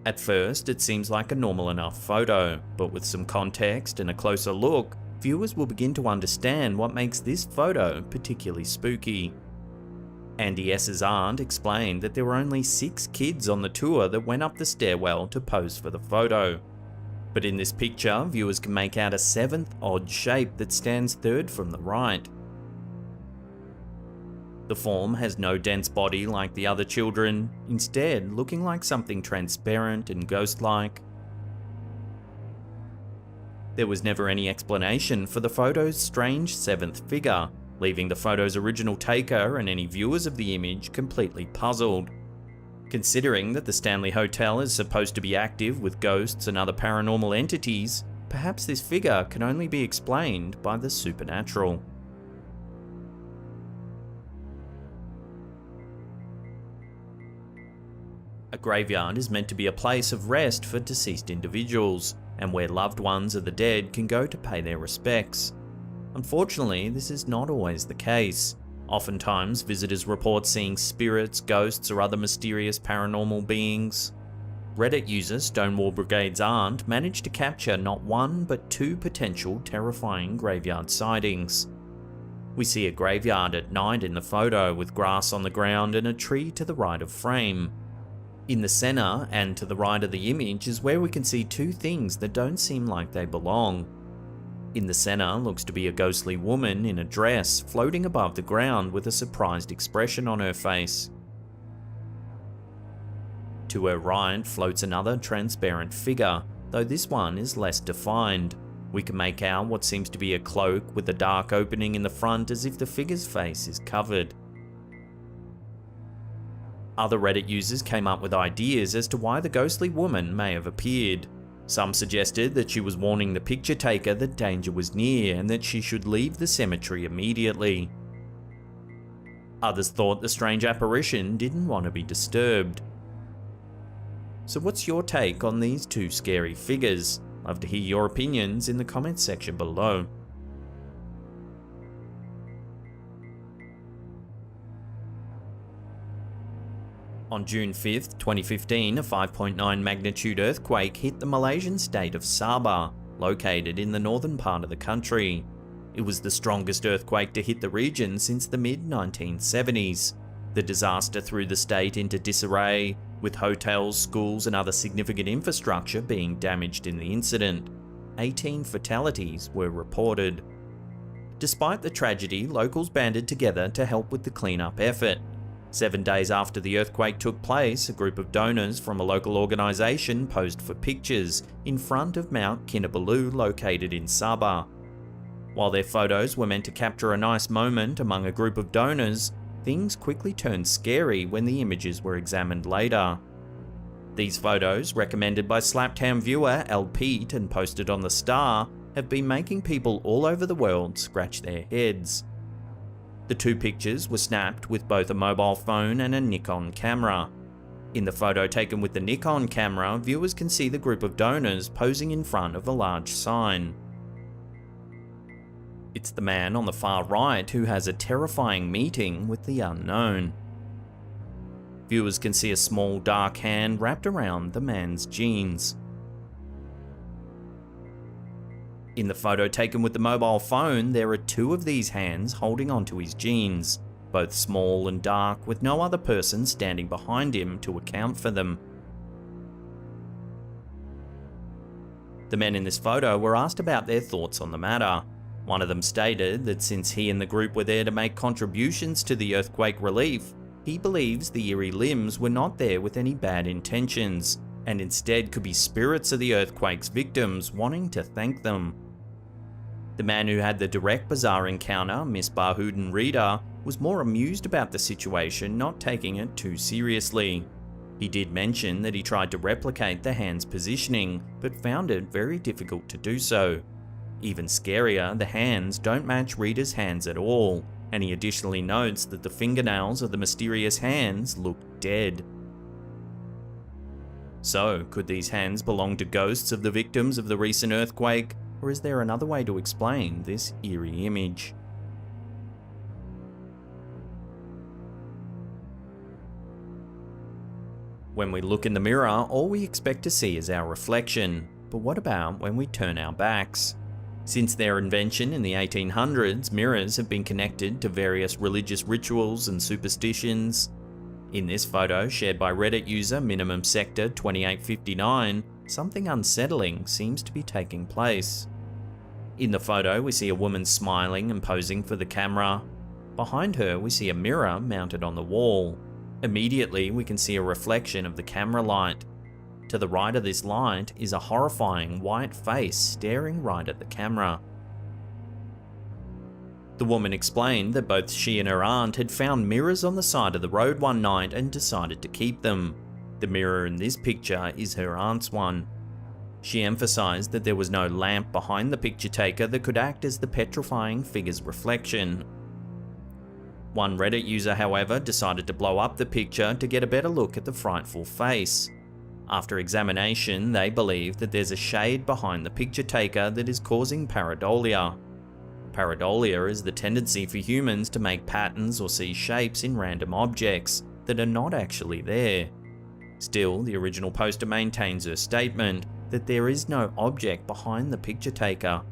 At first, it seems like a normal enough photo, but with some context and a closer look, viewers will begin to understand what makes this photo particularly spooky. Andy S.'s aunt explained that there were only 6 kids on the tour that went up the stairwell to pose for the photo. But in this picture, viewers can make out a 7th odd shape that stands 3rd from the right. The form has no dense body like the other children, instead looking like something transparent and ghost-like. There was never any explanation for the photo's strange 7th figure, leaving the photo's original taker and any viewers of the image completely puzzled. Considering that the Stanley Hotel is supposed to be active with ghosts and other paranormal entities, perhaps this figure can only be explained by the supernatural. A graveyard is meant to be a place of rest for deceased individuals, and where loved ones of the dead can go to pay their respects. Unfortunately, this is not always the case. Oftentimes, visitors report seeing spirits, ghosts, or other mysterious paranormal beings. Reddit user Stonewall Brigade's aunt managed to capture not one but two potential terrifying graveyard sightings. We see a graveyard at night in the photo with grass on the ground and a tree to the right of frame. In the center and to the right of the image is where we can see two things that don't seem like they belong. In the center looks to be a ghostly woman in a dress floating above the ground with a surprised expression on her face. To her right floats another transparent figure, though this one is less defined. We can make out what seems to be a cloak with a dark opening in the front as if the figure's face is covered. Other Reddit users came up with ideas as to why the ghostly woman may have appeared. Some suggested that she was warning the picture taker that danger was near and that she should leave the cemetery immediately. Others thought the strange apparition didn't want to be disturbed. So what's your take on these two scary figures? Love to hear your opinions in the comments section below. On June 5th, 2015, a 5.9 magnitude earthquake hit the Malaysian state of Sabah, located in the northern part of the country. It was the strongest earthquake to hit the region since the mid-1970s. The disaster threw the state into disarray, with hotels, schools and other significant infrastructure being damaged in the incident. 18 fatalities were reported. Despite the tragedy, locals banded together to help with the cleanup effort. 7 days after the earthquake took place, a group of donors from a local organisation posed for pictures in front of Mount Kinabalu located in Sabah. While their photos were meant to capture a nice moment among a group of donors, things quickly turned scary when the images were examined later. These photos, recommended by Slaptown viewer L. Pete and posted on The Star, have been making people all over the world scratch their heads. The two pictures were snapped with both a mobile phone and a Nikon camera. In the photo taken with the Nikon camera, viewers can see the group of donors posing in front of a large sign. It's the man on the far right who has a terrifying meeting with the unknown. Viewers can see a small dark hand wrapped around the man's jeans. In the photo taken with the mobile phone, there are two of these hands holding onto his jeans, both small and dark, with no other person standing behind him to account for them. The men in this photo were asked about their thoughts on the matter. One of them stated that since he and the group were there to make contributions to the earthquake relief, he believes the eerie limbs were not there with any bad intentions, and instead could be spirits of the earthquake's victims wanting to thank them. The man who had the direct bizarre encounter, Miss Bahudin Rita, was more amused about the situation, not taking it too seriously. He did mention that he tried to replicate the hand's positioning, but found it very difficult to do so. Even scarier, the hands don't match Rita's hands at all, and he additionally notes that the fingernails of the mysterious hands look dead. So, could these hands belong to ghosts of the victims of the recent earthquake, or is there another way to explain this eerie image? When we look in the mirror, all we expect to see is our reflection. But what about when we turn our backs? Since their invention in the 1800s, mirrors have been connected to various religious rituals and superstitions. In this photo, shared by Reddit user Minimum Sector 2859, something unsettling seems to be taking place. In the photo, we see a woman smiling and posing for the camera. Behind her, we see a mirror mounted on the wall. Immediately, we can see a reflection of the camera light. To the right of this light is a horrifying white face staring right at the camera. The woman explained that both she and her aunt had found mirrors on the side of the road one night and decided to keep them. The mirror in this picture is her aunt's one. She emphasized that there was no lamp behind the picture taker that could act as the petrifying figure's reflection. One Reddit user, however, decided to blow up the picture to get a better look at the frightful face. After examination, they believe that there's a shade behind the picture taker that is causing pareidolia. Pareidolia is the tendency for humans to make patterns or see shapes in random objects that are not actually there. Still, the original poster maintains her statement that there is no object behind the picture taker.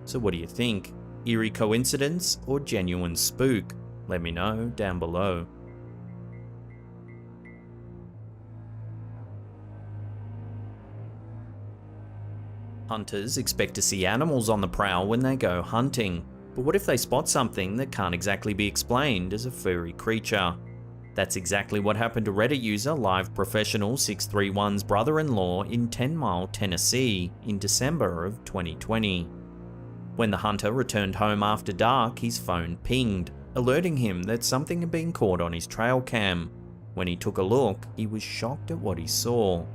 So what do you think? Eerie coincidence or genuine spook? Let me know down below. Hunters expect to see animals on the prowl when they go hunting, but what if they spot something that can't exactly be explained as a furry creature? That's exactly what happened to Reddit user Live Professional 631's brother-in-law in 10 Mile, Tennessee in December of 2020. When the hunter returned home after dark, his phone pinged, alerting him that something had been caught on his trail cam. When he took a look, he was shocked at what he saw.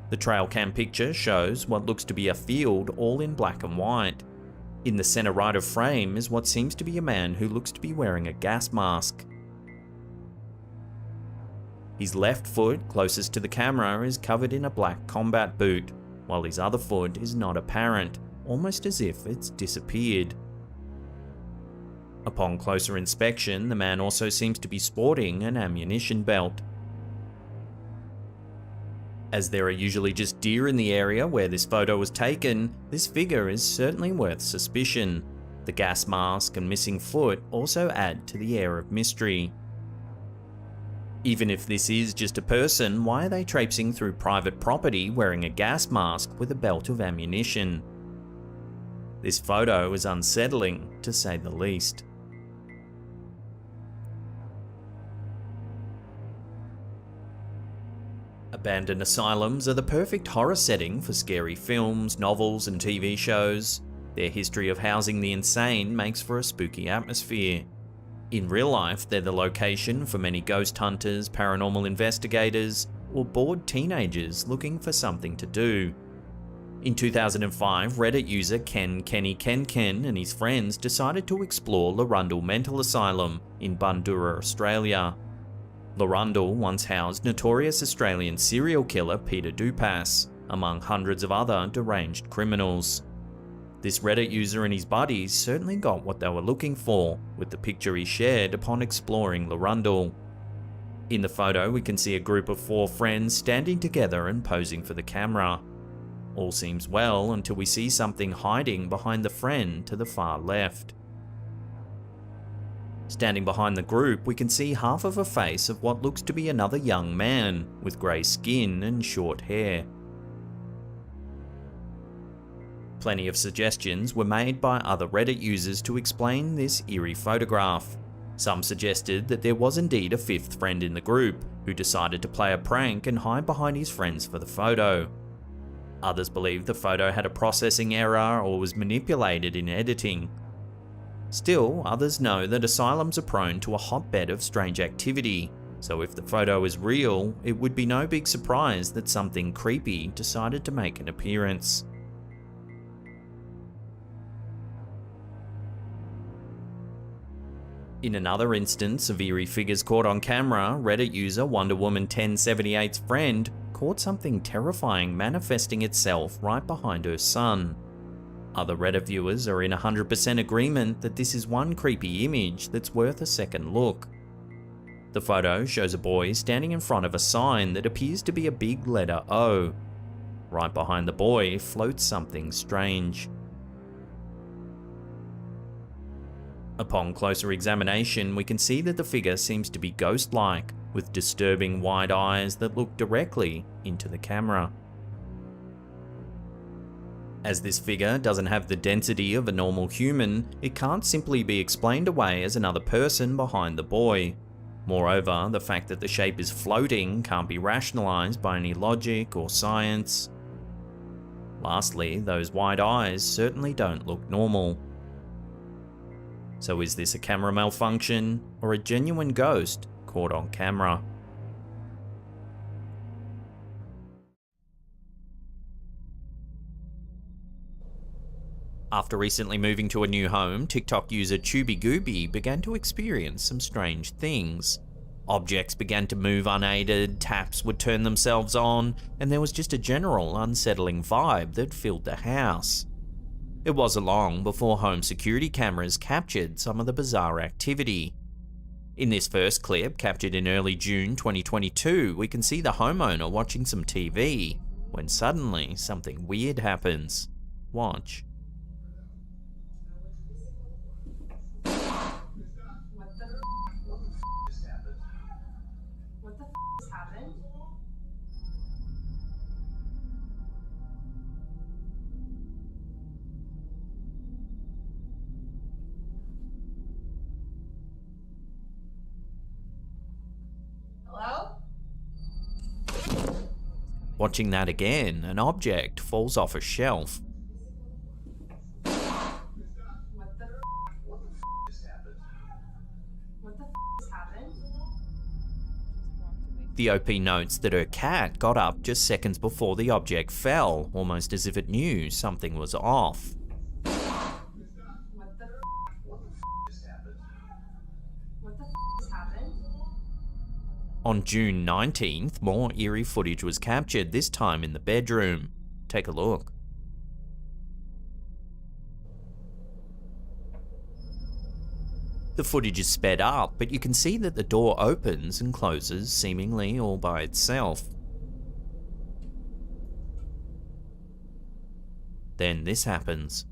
The trail cam picture shows what looks to be a field all in black and white. In the center right of frame is what seems to be a man who looks to be wearing a gas mask. His left foot, closest to the camera, is covered in a black combat boot, while his other foot is not apparent, almost as if it's disappeared. Upon closer inspection, the man also seems to be sporting an ammunition belt. As there are usually just deer in the area where this photo was taken, this figure is certainly worth suspicion. The gas mask and missing foot also add to the air of mystery. Even if this is just a person, why are they traipsing through private property wearing a gas mask with a belt of ammunition? This photo is unsettling, to say the least. Abandoned asylums are the perfect horror setting for scary films, novels, and TV shows. Their history of housing the insane makes for a spooky atmosphere. In real life, they're the location for many ghost hunters, paranormal investigators, or bored teenagers looking for something to do. In 2005, Reddit user Ken and his friends decided to explore Larundel Mental Asylum in Bundoora, Australia. Larundel once housed notorious Australian serial killer Peter Dupas, among hundreds of other deranged criminals. This Reddit user and his buddies certainly got what they were looking for, with the picture he shared upon exploring Larundel. In the photo, we can see a group of 4 friends standing together and posing for the camera. All seems well until we see something hiding behind the friend to the far left. Standing behind the group, we can see half of a face of what looks to be another young man, with grey skin and short hair. Plenty of suggestions were made by other Reddit users to explain this eerie photograph. Some suggested that there was indeed a 5th friend in the group, who decided to play a prank and hide behind his friends for the photo. Others believed the photo had a processing error or was manipulated in editing. Still, others know that asylums are prone to a hotbed of strange activity, so if the photo is real, it would be no big surprise that something creepy decided to make an appearance. In another instance of eerie figures caught on camera, Reddit user Wonder Woman 1078's friend caught something terrifying manifesting itself right behind her son. Other Reddit viewers are in 100% agreement that this is one creepy image that's worth a second look. The photo shows a boy standing in front of a sign that appears to be a big letter O. Right behind the boy floats something strange. Upon closer examination, we can see that the figure seems to be ghost-like, with disturbing wide eyes that look directly into the camera. As this figure doesn't have the density of a normal human, it can't simply be explained away as another person behind the boy. Moreover, the fact that the shape is floating can't be rationalized by any logic or science. Lastly, those wide eyes certainly don't look normal. So is this a camera malfunction or a genuine ghost caught on camera? After recently moving to a new home, TikTok user Chubby Gooby began to experience some strange things. Objects began to move unaided, taps would turn themselves on, and there was just a general unsettling vibe that filled the house. It wasn't long before home security cameras captured some of the bizarre activity. In this first clip, captured in early June 2022, we can see the homeowner watching some TV, when suddenly something weird happens. Watch. Watching that again, an object falls off a shelf. The OP notes that her cat got up just seconds before the object fell, almost as if it knew something was off. On June 19th, more eerie footage was captured, this time in the bedroom. Take a look. The footage is sped up, but you can see that the door opens and closes seemingly all by itself. Then this happens.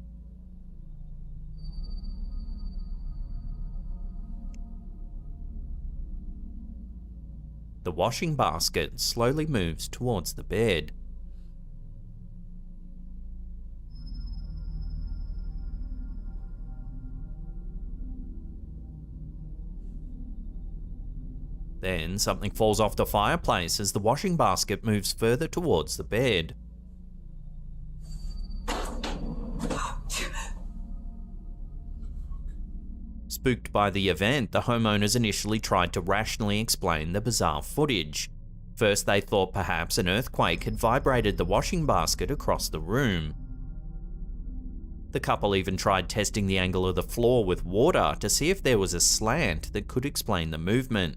The washing basket slowly moves towards the bed. Then something falls off the fireplace as the washing basket moves further towards the bed. Spooked by the event, the homeowners initially tried to rationally explain the bizarre footage. First, they thought perhaps an earthquake had vibrated the washing basket across the room. The couple even tried testing the angle of the floor with water to see if there was a slant that could explain the movement.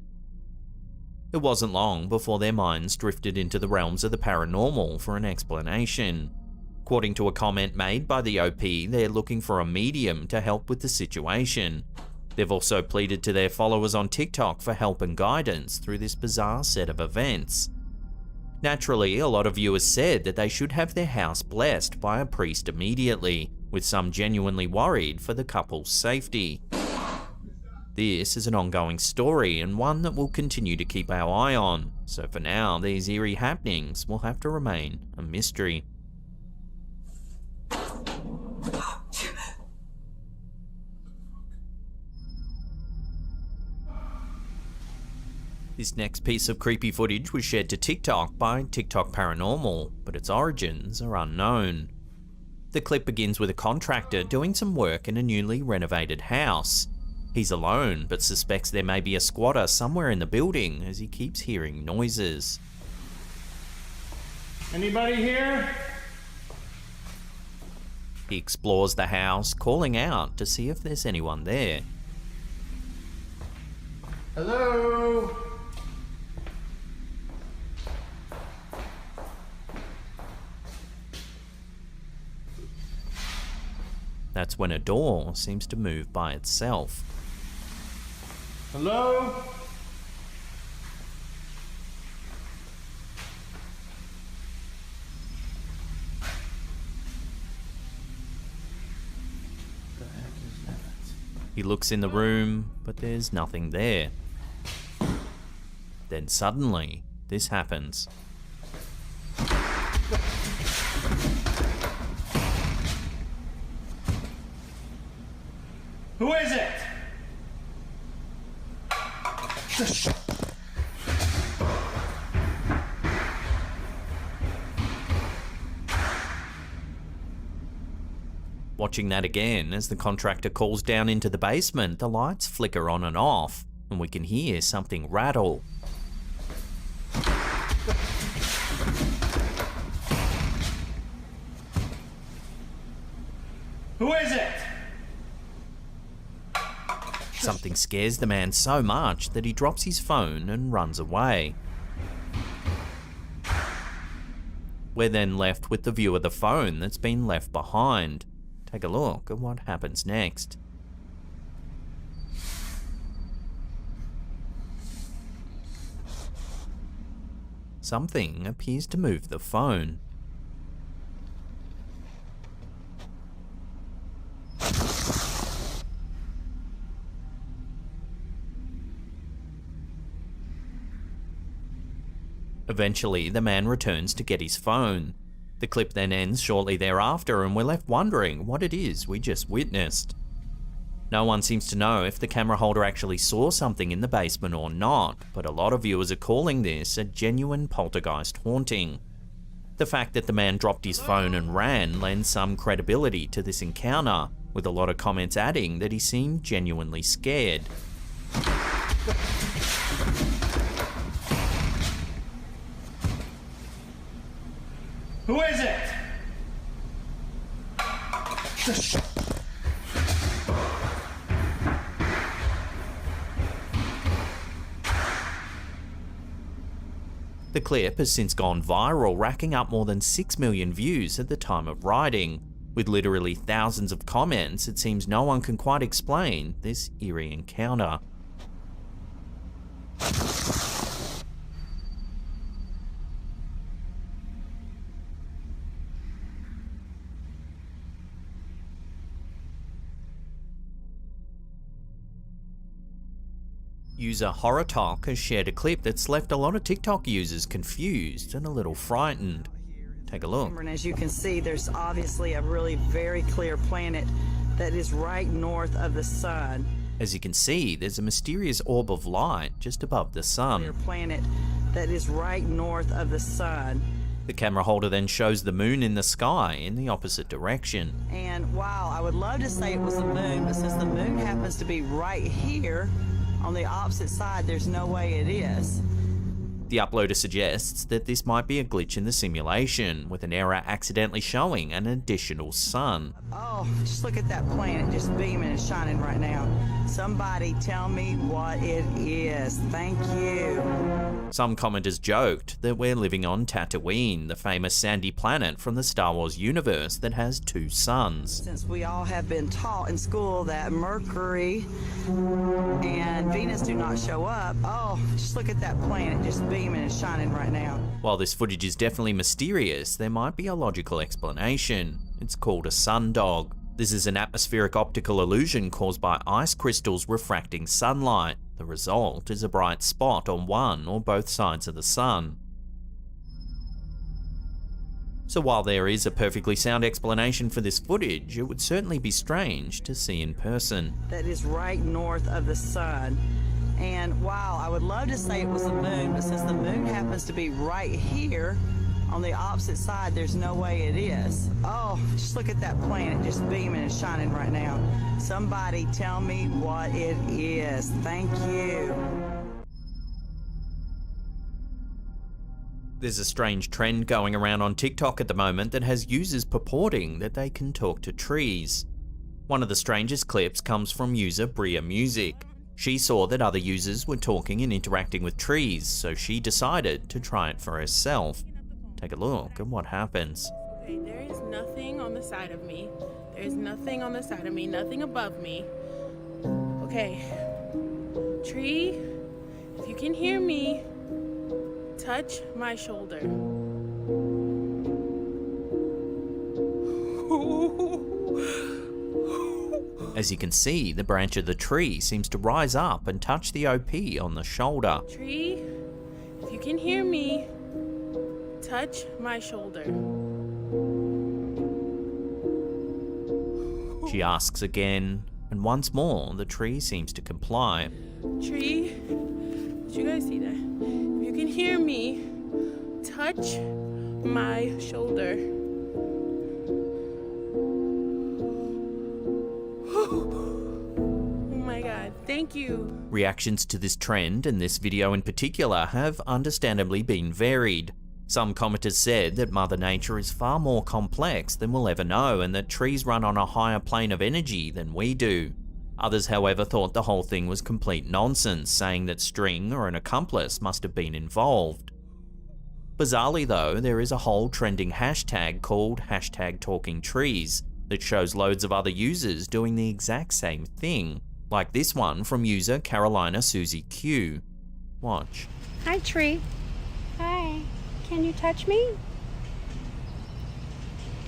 It wasn't long before their minds drifted into the realms of the paranormal for an explanation. According to a comment made by the OP, they're looking for a medium to help with the situation. They've also pleaded to their followers on TikTok for help and guidance through this bizarre set of events. Naturally, a lot of viewers said that they should have their house blessed by a priest immediately, with some genuinely worried for the couple's safety. This is an ongoing story and one that we'll continue to keep our eye on, so for now, these eerie happenings will have to remain a mystery. This next piece of creepy footage was shared to TikTok by TikTok Paranormal, but its origins are unknown. The clip begins with a contractor doing some work in a newly renovated house. He's alone, but suspects there may be a squatter somewhere in the building as he keeps hearing noises. Anybody here? He explores the house, calling out to see if there's anyone there. Hello? That's when a door seems to move by itself. Hello? He looks in the room, but there's nothing there. Then suddenly, this happens. Who is it? Watching that again as the contractor calls down into the basement, the lights flicker on and off, and we can hear something rattle. Who is it? Something scares the man so much that he drops his phone and runs away. We're then left with the view of the phone that's been left behind. Take a look at what happens next. Something appears to move the phone. Eventually, the man returns to get his phone. The clip then ends shortly thereafter, and we're left wondering what it is we just witnessed. No one seems to know if the camera holder actually saw something in the basement or not, but a lot of viewers are calling this a genuine poltergeist haunting. The fact that the man dropped his phone and ran lends some credibility to this encounter, with a lot of comments adding that he seemed genuinely scared. Who is it? The clip has since gone viral, racking up more than 6 million views at the time of writing. With literally thousands of comments, it seems no one can quite explain this eerie encounter. User Horror Talk has shared a clip that's left a lot of TikTok users confused and a little frightened. Take a look. And as you can see, there's obviously a really very clear planet that is right north of the sun. As you can see, there's a mysterious orb of light just above the sun. Clear planet that is right north of the sun. The camera holder then shows the moon in the sky in the opposite direction. And wow, I would love to say it was the moon, but since the moon happens to be right here, on the opposite side, there's no way it is. The uploader suggests that this might be a glitch in the simulation, with an error accidentally showing an additional sun. Oh, just look at that planet just beaming and shining right now. Somebody tell me what it is. Thank you. Some commenters joked that we're living on Tatooine, the famous sandy planet from the Star Wars universe that has 2 suns. Since we all have been taught in school that Mercury and Venus do not show up, oh, just look at that planet just beaming and shining right now. While this footage is definitely mysterious, there might be a logical explanation. It's called a sundog. This is an atmospheric optical illusion caused by ice crystals refracting sunlight. The result is a bright spot on one or both sides of the sun. So while there is a perfectly sound explanation for this footage, it would certainly be strange to see in person. That is right north of the sun. And wow, I would love to say it was the moon, but since the moon happens to be right here, on the opposite side, there's no way it is. Oh, just look at that planet just beaming and shining right now. Somebody tell me what it is. Thank you. There's a strange trend going around on TikTok at the moment that has users purporting that they can talk to trees. One of the strangest clips comes from user Bria Music. She saw that other users were talking and interacting with trees, so she decided to try it for herself. Take a look at what happens. Okay, there is nothing on the side of me. There's nothing on the side of me, nothing above me. Okay, tree, if you can hear me, touch my shoulder. As you can see, the branch of the tree seems to rise up and touch the OP on the shoulder. Tree, if you can hear me, touch my shoulder. She asks again, and once more the tree seems to comply. Tree, did you guys see that? If you can hear me, touch my shoulder. Thank you. Reactions to this trend and this video in particular have understandably been varied. Some commenters said that Mother Nature is far more complex than we'll ever know and that trees run on a higher plane of energy than we do. Others, however, thought the whole thing was complete nonsense, saying that String or an accomplice must have been involved. Bizarrely though, there is a whole trending hashtag called #TalkingTrees that shows loads of other users doing the exact same thing, like this one from user Carolina Susie Q. Watch. Hi, tree. Hi. Can you touch me?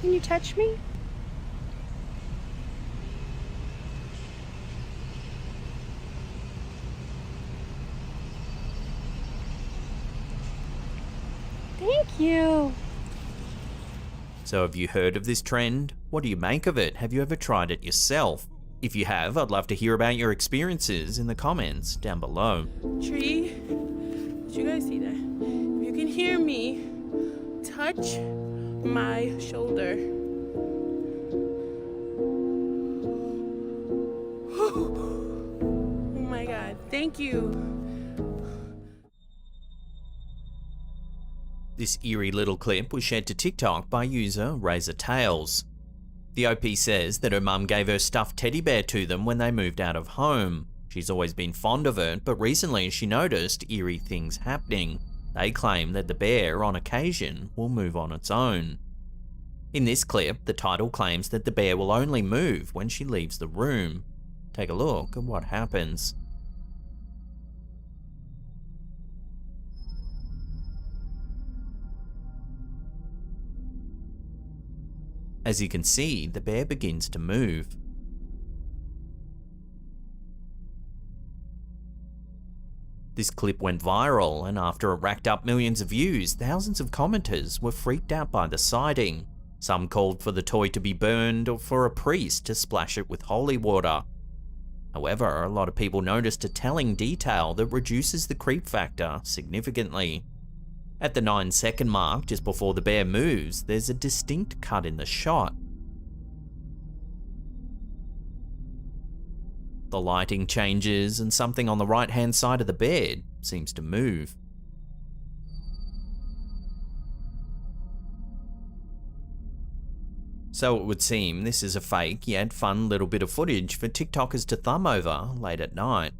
Can you touch me? Thank you. So have you heard of this trend? What do you make of it? Have you ever tried it yourself? If you have, I'd love to hear about your experiences in the comments down below. Tree, did you guys see that? If you can hear me, touch my shoulder. Oh my God, thank you. This eerie little clip was shared to TikTok by user Razor Tails. The OP says that her mum gave her stuffed teddy bear to them when they moved out of home. She's always been fond of it, but recently she noticed eerie things happening. They claim that the bear, on occasion, will move on its own. In this clip, the title claims that the bear will only move when she leaves the room. Take a look at what happens. As you can see, the bear begins to move. This clip went viral, and after it racked up millions of views, thousands of commenters were freaked out by the sighting. Some called for the toy to be burned or for a priest to splash it with holy water. However, a lot of people noticed a telling detail that reduces the creep factor significantly. At the 9-second mark, just before the bear moves, there's a distinct cut in the shot. The lighting changes and something on the right-hand side of the bed seems to move. So it would seem this is a fake yet fun little bit of footage for TikTokers to thumb over late at night.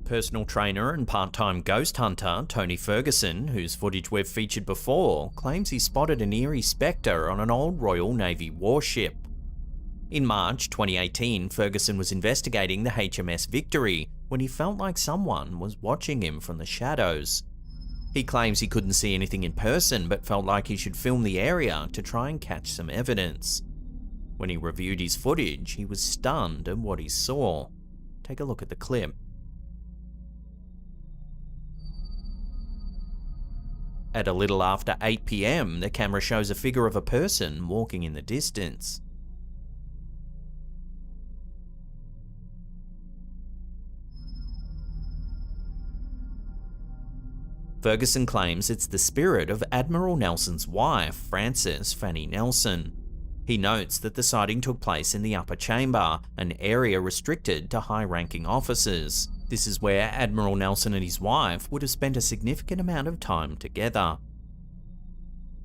Personal trainer and part-time ghost hunter Tony Ferguson, whose footage we've featured before, claims he spotted an eerie spectre on an old Royal Navy warship. In March 2018, Ferguson was investigating the HMS Victory when he felt like someone was watching him from the shadows. He claims he couldn't see anything in person but felt like he should film the area to try and catch some evidence. When he reviewed his footage, he was stunned at what he saw. Take a look at the clip. At a little after 8 PM, the camera shows a figure of a person walking in the distance. Ferguson claims it's the spirit of Admiral Nelson's wife, Frances Fanny Nelson. He notes that the sighting took place in the upper chamber, an area restricted to high-ranking officers. This is where Admiral Nelson and his wife would have spent a significant amount of time together.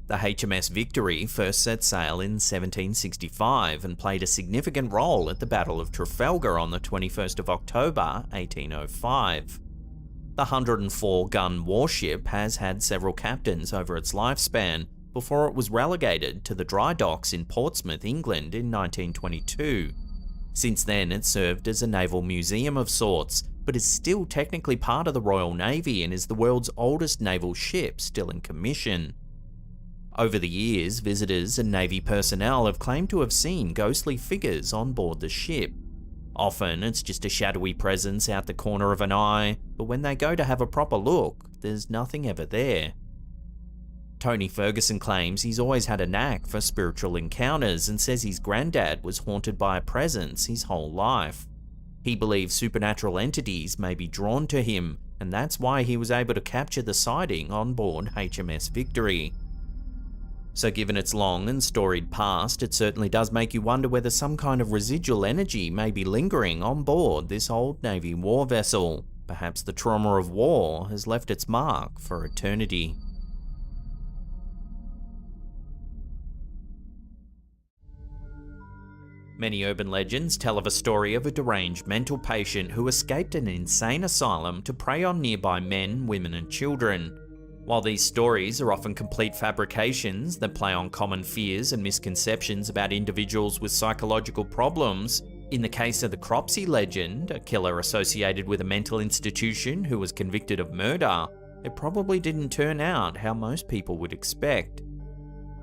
The HMS Victory first set sail in 1765 and played a significant role at the Battle of Trafalgar on the 21st of October, 1805. The 104-gun warship has had several captains over its lifespan before it was relegated to the dry docks in Portsmouth, England in 1922. Since then, it served as a naval museum of sorts, but is still technically part of the Royal Navy and is the world's oldest naval ship still in commission. Over the years, visitors and Navy personnel have claimed to have seen ghostly figures on board the ship. Often, it's just a shadowy presence out the corner of an eye, but when they go to have a proper look, there's nothing ever there. Tony Ferguson claims he's always had a knack for spiritual encounters and says his granddad was haunted by a presence his whole life. He believes supernatural entities may be drawn to him and that's why he was able to capture the sighting on board HMS Victory. So given its long and storied past, it certainly does make you wonder whether some kind of residual energy may be lingering on board this old Navy war vessel. Perhaps the trauma of war has left its mark for eternity. Many urban legends tell of a story of a deranged mental patient who escaped an insane asylum to prey on nearby men, women, and children. While these stories are often complete fabrications that play on common fears and misconceptions about individuals with psychological problems, in the case of the Cropsey legend, a killer associated with a mental institution who was convicted of murder, it probably didn't turn out how most people would expect.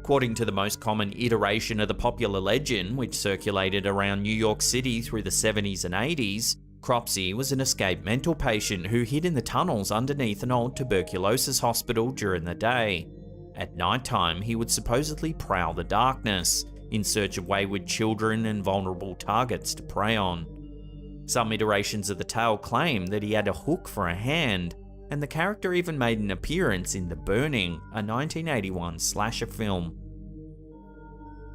According to the most common iteration of the popular legend, which circulated around New York City through the 70s and 80s, Cropsey was an escaped mental patient who hid in the tunnels underneath an old tuberculosis hospital during the day. At nighttime, he would supposedly prowl the darkness, in search of wayward children and vulnerable targets to prey on. Some iterations of the tale claim that he had a hook for a hand, and the character even made an appearance in The Burning, a 1981 slasher film.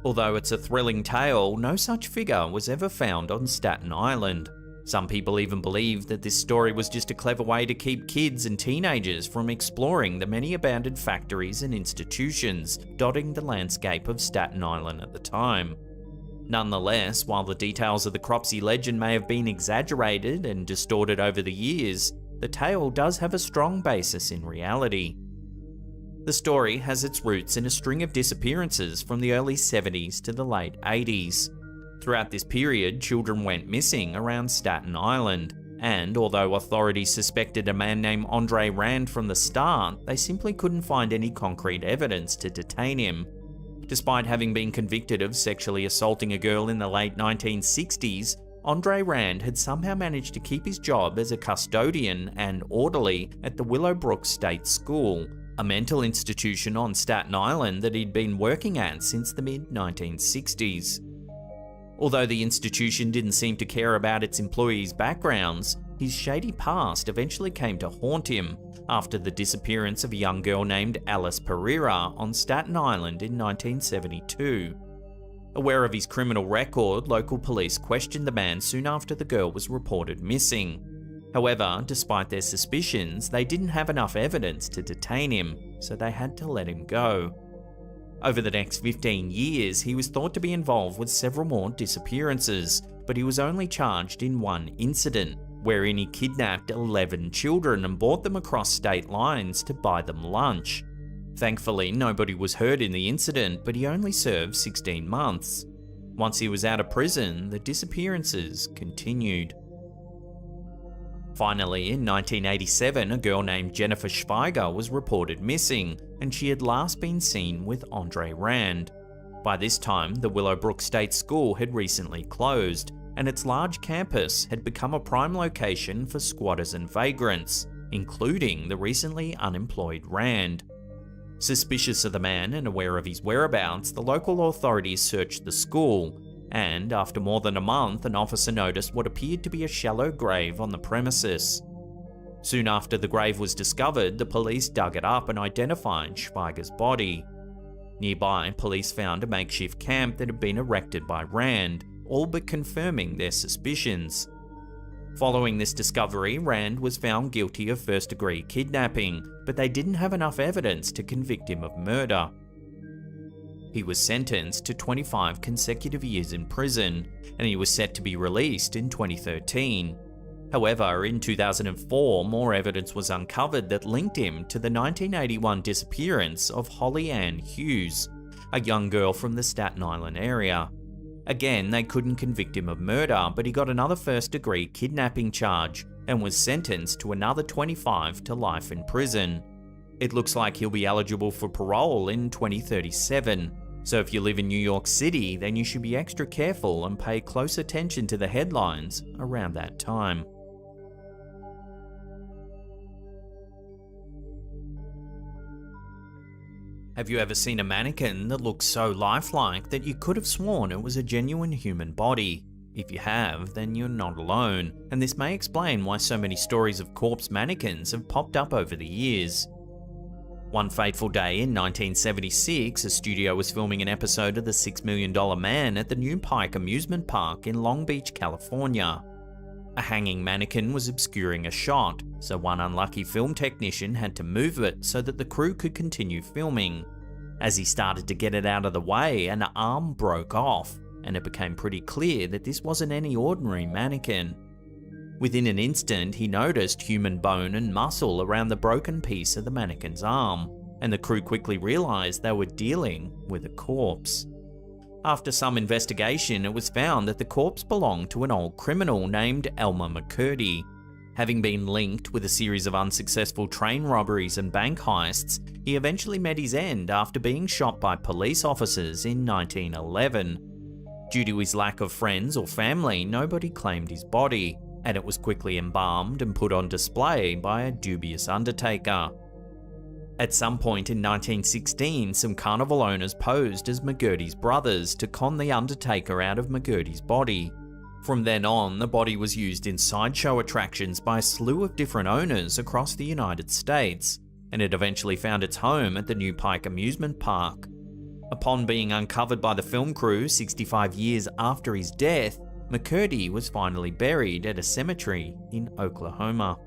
Although it's a thrilling tale, no such figure was ever found on Staten Island. Some people even believe that this story was just a clever way to keep kids and teenagers from exploring the many abandoned factories and institutions dotting the landscape of Staten Island at the time. Nonetheless, while the details of the Cropsey legend may have been exaggerated and distorted over the years, the tale does have a strong basis in reality. The story has its roots in a string of disappearances from the early 70s to the late 80s. Throughout this period, children went missing around Staten Island, and although authorities suspected a man named Andre Rand from the start, they simply couldn't find any concrete evidence to detain him. Despite having been convicted of sexually assaulting a girl in the late 1960s, Andre Rand had somehow managed to keep his job as a custodian and orderly at the Willowbrook State School, a mental institution on Staten Island that he'd been working at since the mid-1960s. Although the institution didn't seem to care about its employees' backgrounds, his shady past eventually came to haunt him after the disappearance of a young girl named Alice Pereira on Staten Island in 1972. Aware of his criminal record, local police questioned the man soon after the girl was reported missing. However, despite their suspicions, they didn't have enough evidence to detain him, so they had to let him go. Over the next 15 years, he was thought to be involved with several more disappearances, but he was only charged in one incident, wherein he kidnapped 11 children and brought them across state lines to buy them lunch. Thankfully, nobody was hurt in the incident, but he only served 16 months. Once he was out of prison, the disappearances continued. Finally, in 1987, a girl named Jennifer Schweiger was reported missing, and she had last been seen with Andre Rand. By this time, the Willowbrook State School had recently closed, and its large campus had become a prime location for squatters and vagrants, including the recently unemployed Rand. Suspicious of the man and aware of his whereabouts, the local authorities searched the school, and after more than a month, an officer noticed what appeared to be a shallow grave on the premises. Soon after the grave was discovered, the police dug it up and identified Schweiger's body. Nearby, police found a makeshift camp that had been erected by Rand, all but confirming their suspicions. Following this discovery, Rand was found guilty of first-degree kidnapping, but they didn't have enough evidence to convict him of murder. He was sentenced to 25 consecutive years in prison, and he was set to be released in 2013. However, in 2004, more evidence was uncovered that linked him to the 1981 disappearance of Holly Ann Hughes, a young girl from the Staten Island area. Again, they couldn't convict him of murder, but he got another first-degree kidnapping charge and was sentenced to another 25 to life in prison. It looks like he'll be eligible for parole in 2037, so if you live in New York City, then you should be extra careful and pay close attention to the headlines around that time. Have you ever seen a mannequin that looks so lifelike that you could have sworn it was a genuine human body? If you have, then you're not alone, and this may explain why so many stories of corpse mannequins have popped up over the years. One fateful day in 1976, a studio was filming an episode of The $6 Million Man at the New Pike amusement park in Long Beach, California. A hanging mannequin was obscuring a shot, so one unlucky film technician had to move it so that the crew could continue filming. As he started to get it out of the way, an arm broke off, and it became pretty clear that this wasn't any ordinary mannequin. Within an instant, he noticed human bone and muscle around the broken piece of the mannequin's arm, and the crew quickly realized they were dealing with a corpse. After some investigation, it was found that the corpse belonged to an old criminal named Elmer McCurdy. Having been linked with a series of unsuccessful train robberies and bank heists, he eventually met his end after being shot by police officers in 1911. Due to his lack of friends or family, nobody claimed his body, and it was quickly embalmed and put on display by a dubious undertaker. At some point in 1916, some carnival owners posed as McGurdy's brothers to con the undertaker out of McGurdy's body. From then on, the body was used in sideshow attractions by a slew of different owners across the United States, and it eventually found its home at the New Pike amusement park. Upon being uncovered by the film crew 65 years after his death, McCurdy was finally buried at a cemetery in Oklahoma.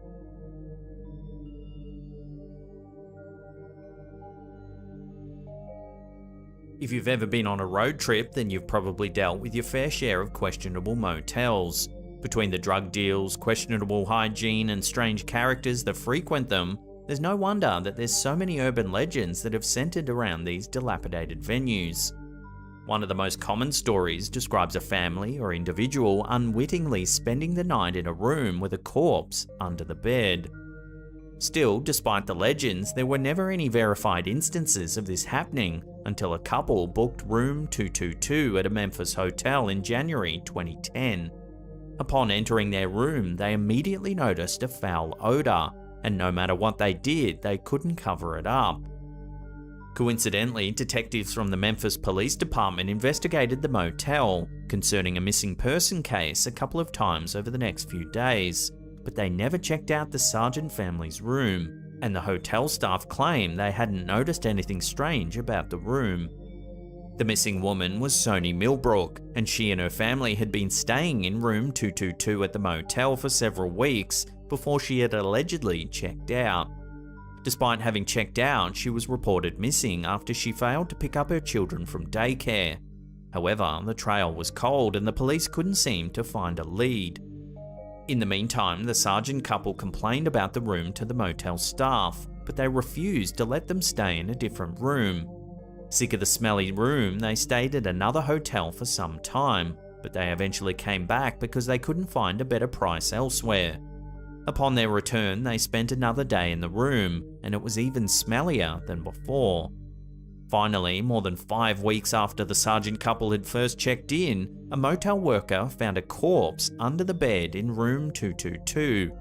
If you've ever been on a road trip, then you've probably dealt with your fair share of questionable motels. Between the drug deals, questionable hygiene, and strange characters that frequent them, there's no wonder that there's so many urban legends that have centered around these dilapidated venues. One of the most common stories describes a family or individual unwittingly spending the night in a room with a corpse under the bed. Still, despite the legends, there were never any verified instances of this happening until a couple booked room 222 at a Memphis hotel in January 2010. Upon entering their room, they immediately noticed a foul odor, and no matter what they did, they couldn't cover it up. Coincidentally, detectives from the Memphis Police Department investigated the motel concerning a missing person case a couple of times over the next few days, but they never checked out the Sargent family's room, and the hotel staff claimed they hadn't noticed anything strange about the room. The missing woman was Sony Millbrook, and she and her family had been staying in room 222 at the motel for several weeks before she had allegedly checked out. Despite having checked out, she was reported missing after she failed to pick up her children from daycare. However, the trail was cold and the police couldn't seem to find a lead. In the meantime, the Sargent couple complained about the room to the motel staff, but they refused to let them stay in a different room. Sick of the smelly room, they stayed at another hotel for some time, but they eventually came back because they couldn't find a better price elsewhere. Upon their return, they spent another day in the room, and it was even smellier than before. Finally, more than 5 weeks after the Sargent couple had first checked in, a motel worker found a corpse under the bed in room 222.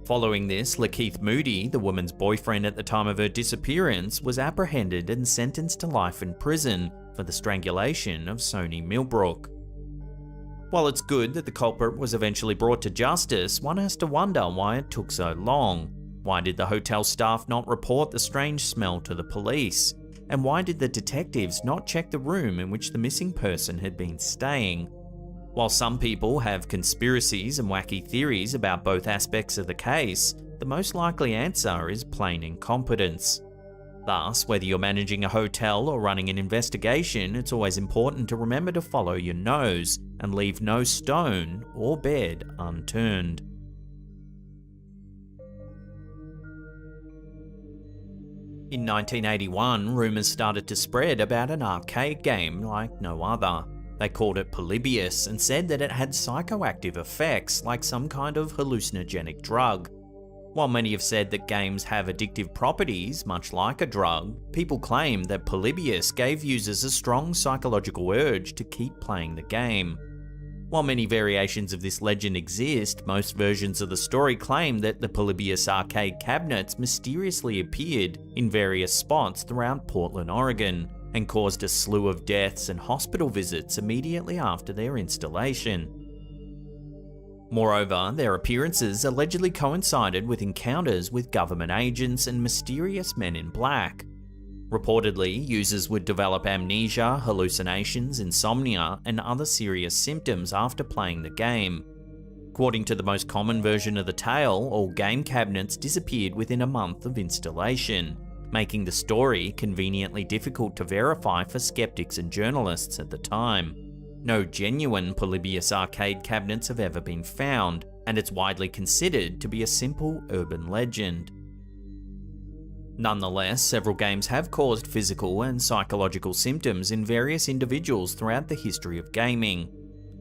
Following this, Lakeith Moody, the woman's boyfriend at the time of her disappearance, was apprehended and sentenced to life in prison for the strangulation of Sony Millbrook. While it's good that the culprit was eventually brought to justice, one has to wonder why it took so long. Why did the hotel staff not report the strange smell to the police? And why did the detectives not check the room in which the missing person had been staying? While some people have conspiracies and wacky theories about both aspects of the case, the most likely answer is plain incompetence. Thus, whether you're managing a hotel or running an investigation, it's always important to remember to follow your nose and leave no stone or bed unturned. In 1981, rumours started to spread about an arcade game like no other. They called it Polybius and said that it had psychoactive effects like some kind of hallucinogenic drug. While many have said that games have addictive properties, much like a drug, people claim that Polybius gave users a strong psychological urge to keep playing the game. While many variations of this legend exist, most versions of the story claim that the Polybius arcade cabinets mysteriously appeared in various spots throughout Portland, Oregon, and caused a slew of deaths and hospital visits immediately after their installation. Moreover, their appearances allegedly coincided with encounters with government agents and mysterious men in black. Reportedly, users would develop amnesia, hallucinations, insomnia, and other serious symptoms after playing the game. According to the most common version of the tale, all game cabinets disappeared within a month of installation, making the story conveniently difficult to verify for skeptics and journalists at the time. No genuine Polybius arcade cabinets have ever been found, and it's widely considered to be a simple urban legend. Nonetheless, several games have caused physical and psychological symptoms in various individuals throughout the history of gaming.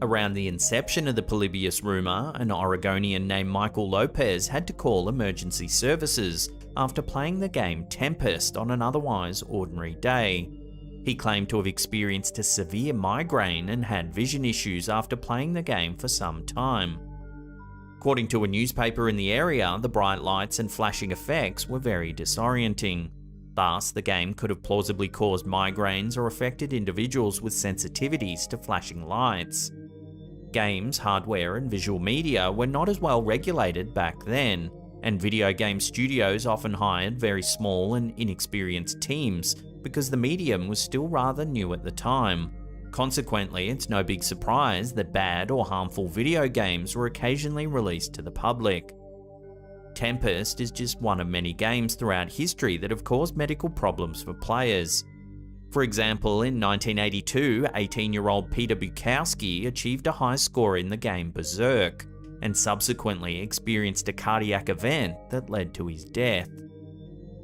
Around the inception of the Polybius rumour, an Oregonian named Michael Lopez had to call emergency services after playing the game Tempest on an otherwise ordinary day. He claimed to have experienced a severe migraine and had vision issues after playing the game for some time. According to a newspaper in the area, the bright lights and flashing effects were very disorienting. Thus, the game could have plausibly caused migraines or affected individuals with sensitivities to flashing lights. Games, hardware, and visual media were not as well regulated back then, and video game studios often hired very small and inexperienced teams because the medium was still rather new at the time. Consequently, it's no big surprise that bad or harmful video games were occasionally released to the public. Tempest is just one of many games throughout history that have caused medical problems for players. For example, in 1982, 18-year-old Peter Bukowski achieved a high score in the game Berserk, and subsequently experienced a cardiac event that led to his death.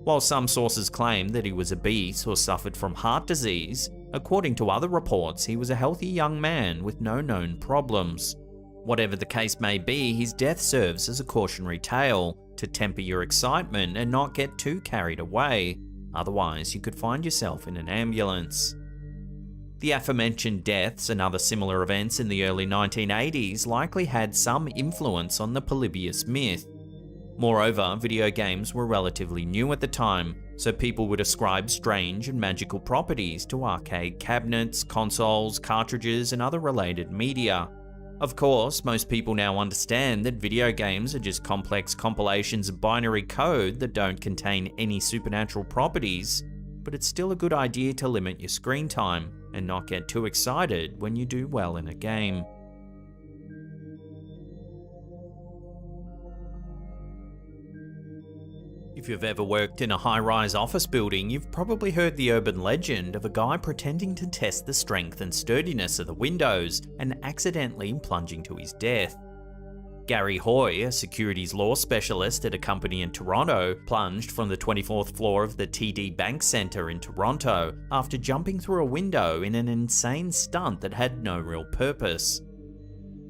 While some sources claim that he was obese or suffered from heart disease, according to other reports, he was a healthy young man with no known problems. Whatever the case may be, his death serves as a cautionary tale to temper your excitement and not get too carried away, otherwise you could find yourself in an ambulance. The aforementioned deaths and other similar events in the early 1980s likely had some influence on the Polybius myth. Moreover, video games were relatively new at the time, so people would ascribe strange and magical properties to arcade cabinets, consoles, cartridges, and other related media. Of course, most people now understand that video games are just complex compilations of binary code that don't contain any supernatural properties, but it's still a good idea to limit your screen time and not get too excited when you do well in a game. If you've ever worked in a high-rise office building, you've probably heard the urban legend of a guy pretending to test the strength and sturdiness of the windows and accidentally plunging to his death. Gary Hoy, a securities law specialist at a company in Toronto, plunged from the 24th floor of the TD Bank Centre in Toronto after jumping through a window in an insane stunt that had no real purpose.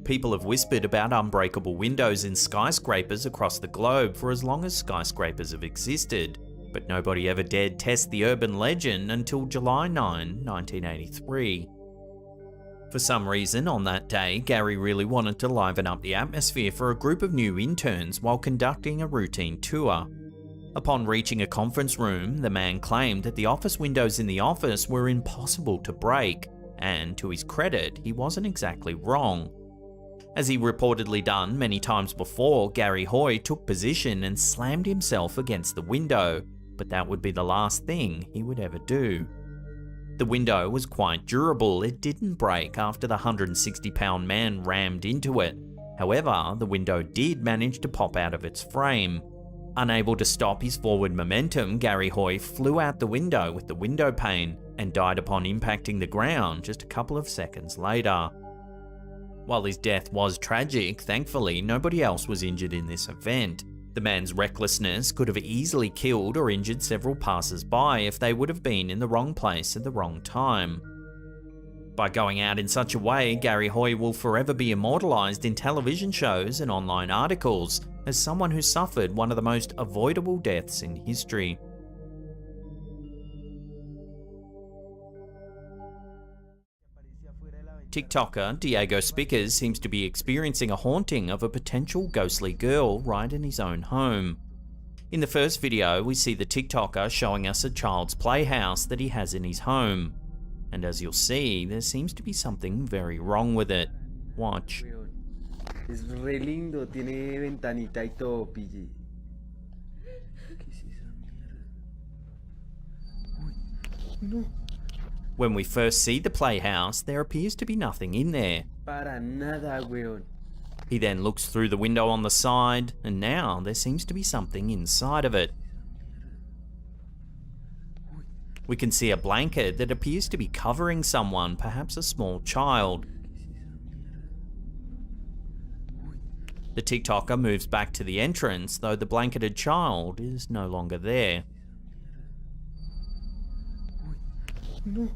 People have whispered about unbreakable windows in skyscrapers across the globe for as long as skyscrapers have existed, but nobody ever dared test the urban legend until July 9, 1983. For some reason, on that day, Gary really wanted to liven up the atmosphere for a group of new interns while conducting a routine tour. Upon reaching a conference room, the man claimed that the office windows in the office were impossible to break, and to his credit, he wasn't exactly wrong. As he reportedly done many times before, Gary Hoy took position and slammed himself against the window, but that would be the last thing he would ever do. The window was quite durable, it didn't break after the 160-pound man rammed into it. However, the window did manage to pop out of its frame. Unable to stop his forward momentum, Gary Hoy flew out the window with the window pane and died upon impacting the ground just a couple of seconds later. While his death was tragic, thankfully nobody else was injured in this event. The man's recklessness could have easily killed or injured several passers-by if they would have been in the wrong place at the wrong time. By going out in such a way, Gary Hoy will forever be immortalized in television shows and online articles as someone who suffered one of the most avoidable deaths in history. TikToker Diego Spickers seems to be experiencing a haunting of a potential ghostly girl right in his own home. In the first video, we see the TikToker showing us a child's playhouse that he has in his home. And as you'll see, there seems to be something very wrong with it. Watch. Es re lindo, tiene ventanita y todo, pille. No. When we first see the playhouse, there appears to be nothing in there. Para nada, weón. He then looks through the window on the side, and now there seems to be something inside of it. We can see a blanket that appears to be covering someone, perhaps a small child. The TikToker moves back to the entrance, though the blanketed child is no longer there. No.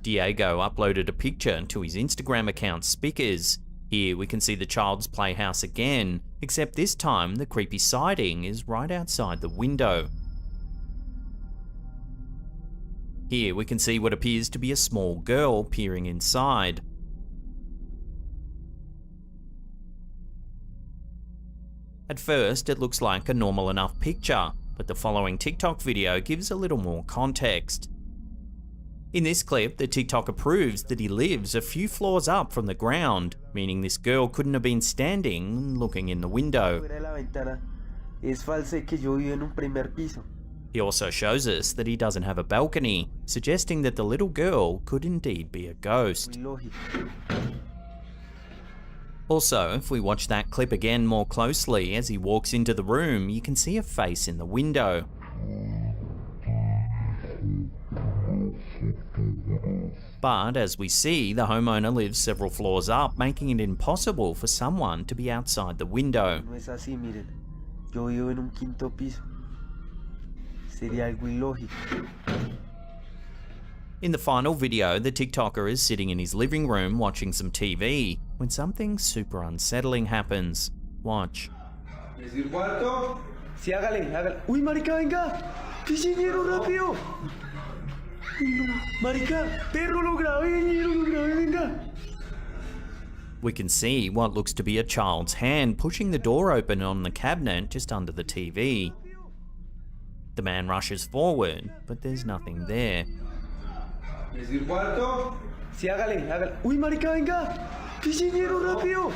Diego uploaded a picture to his Instagram account Spickers. Here we can see the child's playhouse again, except this time the creepy sighting is right outside the window. Here we can see what appears to be a small girl peering inside. At first it looks like a normal enough picture, but the following TikTok video gives a little more context. In this clip, the TikToker proves that he lives a few floors up from the ground, meaning this girl couldn't have been standing and looking in the window. He also shows us that he doesn't have a balcony, suggesting that the little girl could indeed be a ghost. Also, if we watch that clip again more closely, as he walks into the room, you can see a face in the window. But as we see, the homeowner lives several floors up, making it impossible for someone to be outside the window. No es así, miren. Yo vivo en un quinto piso. Sería algo ilógico. In the final video, the TikToker is sitting in his living room watching some TV when something super unsettling happens. Watch. ¿Decir cuarto? Sí, hágale, hágale. ¡Uy, marica, venga! ¡Pichiñero, rápido! Marica, perro, lo grabé, venga. We can see what looks to be a child's hand pushing the door open on the cabinet just under the TV. The man rushes forward, but there's nothing there. ¿Decir cuarto? Sí, hágale, hágale. ¡Uy, marica, venga! ¡Pichiñero, rápido!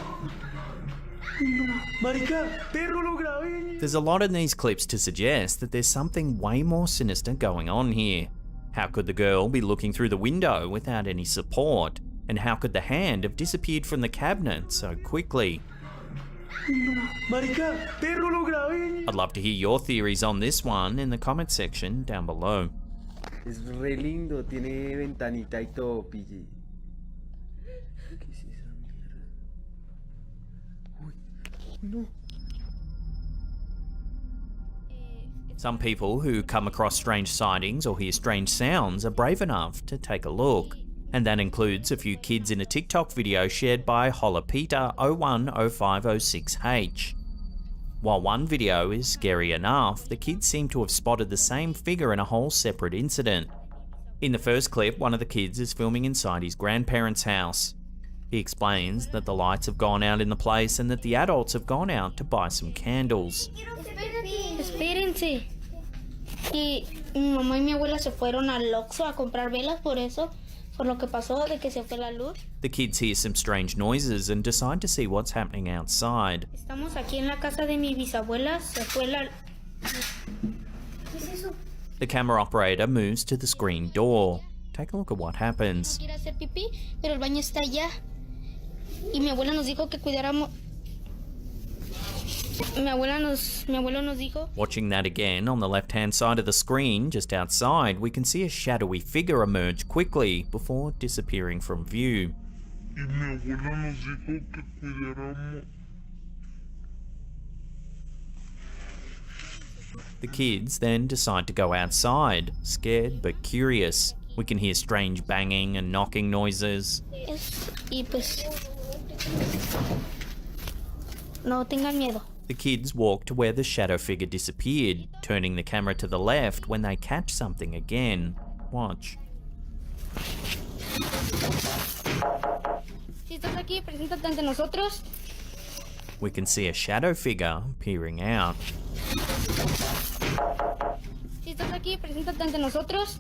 Marica, perro, lo grabé. There's a lot in these clips to suggest that there's something way more sinister going on here. How could the girl be looking through the window without any support? And how could the hand have disappeared from the cabinet so quickly? Marica, perro, lo grabé. I'd love to hear your theories on this one in the comment section down below. Es re lindo, tiene ventanita y todo, pille. ¿Qué es esa mierda? Uy, no. Some people who come across strange sightings or hear strange sounds are brave enough to take a look. And that includes a few kids in a TikTok video shared by HollerPeter010506H. While one video is scary enough, the kids seem to have spotted the same figure in a whole separate incident. In the first clip, one of the kids is filming inside his grandparents' house. He explains that the lights have gone out in the place and that the adults have gone out to buy some candles. Espérense. Y mi mamá y mi abuela se fueron al Oxxo a comprar velas por eso, por lo que pasó de que se fue la luz. The kids hear some strange noises and decide to see what's happening outside. Estamos aquí en la casa de mi bisabuela, se fue la... ¿Qué es eso? The camera operator moves to the screen door. Take a look at what happens. Quiero hacer pipí, pero el baño está allá. Y mi abuela nos dijo que cuidáramos... Mi abuelo nos dijo... Watching that again, on the left-hand side of the screen, just outside, we can see a shadowy figure emerge quickly before disappearing from view. Y mi abuela nos dijo que cuidáramos. The kids then decide to go outside, scared but curious. We can hear strange banging and knocking noises. Y pues... No tengan miedo. The kids walk to where the shadow figure disappeared, turning the camera to the left when they catch something again. Watch. Si estás aquí, preséntate ante nosotros. We can see a shadow figure peering out. Si estás aquí, preséntate ante nosotros.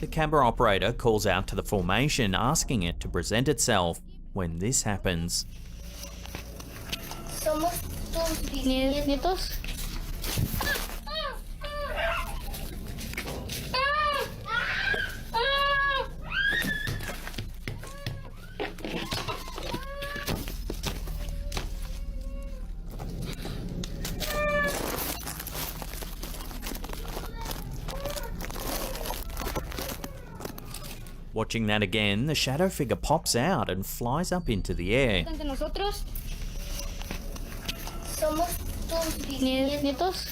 The camera operator calls out to the formation asking it to present itself when this happens. Somos tus nietos. Watching that again, the shadow figure pops out and flies up into the air. Ante nosotros. Somos tus nietos.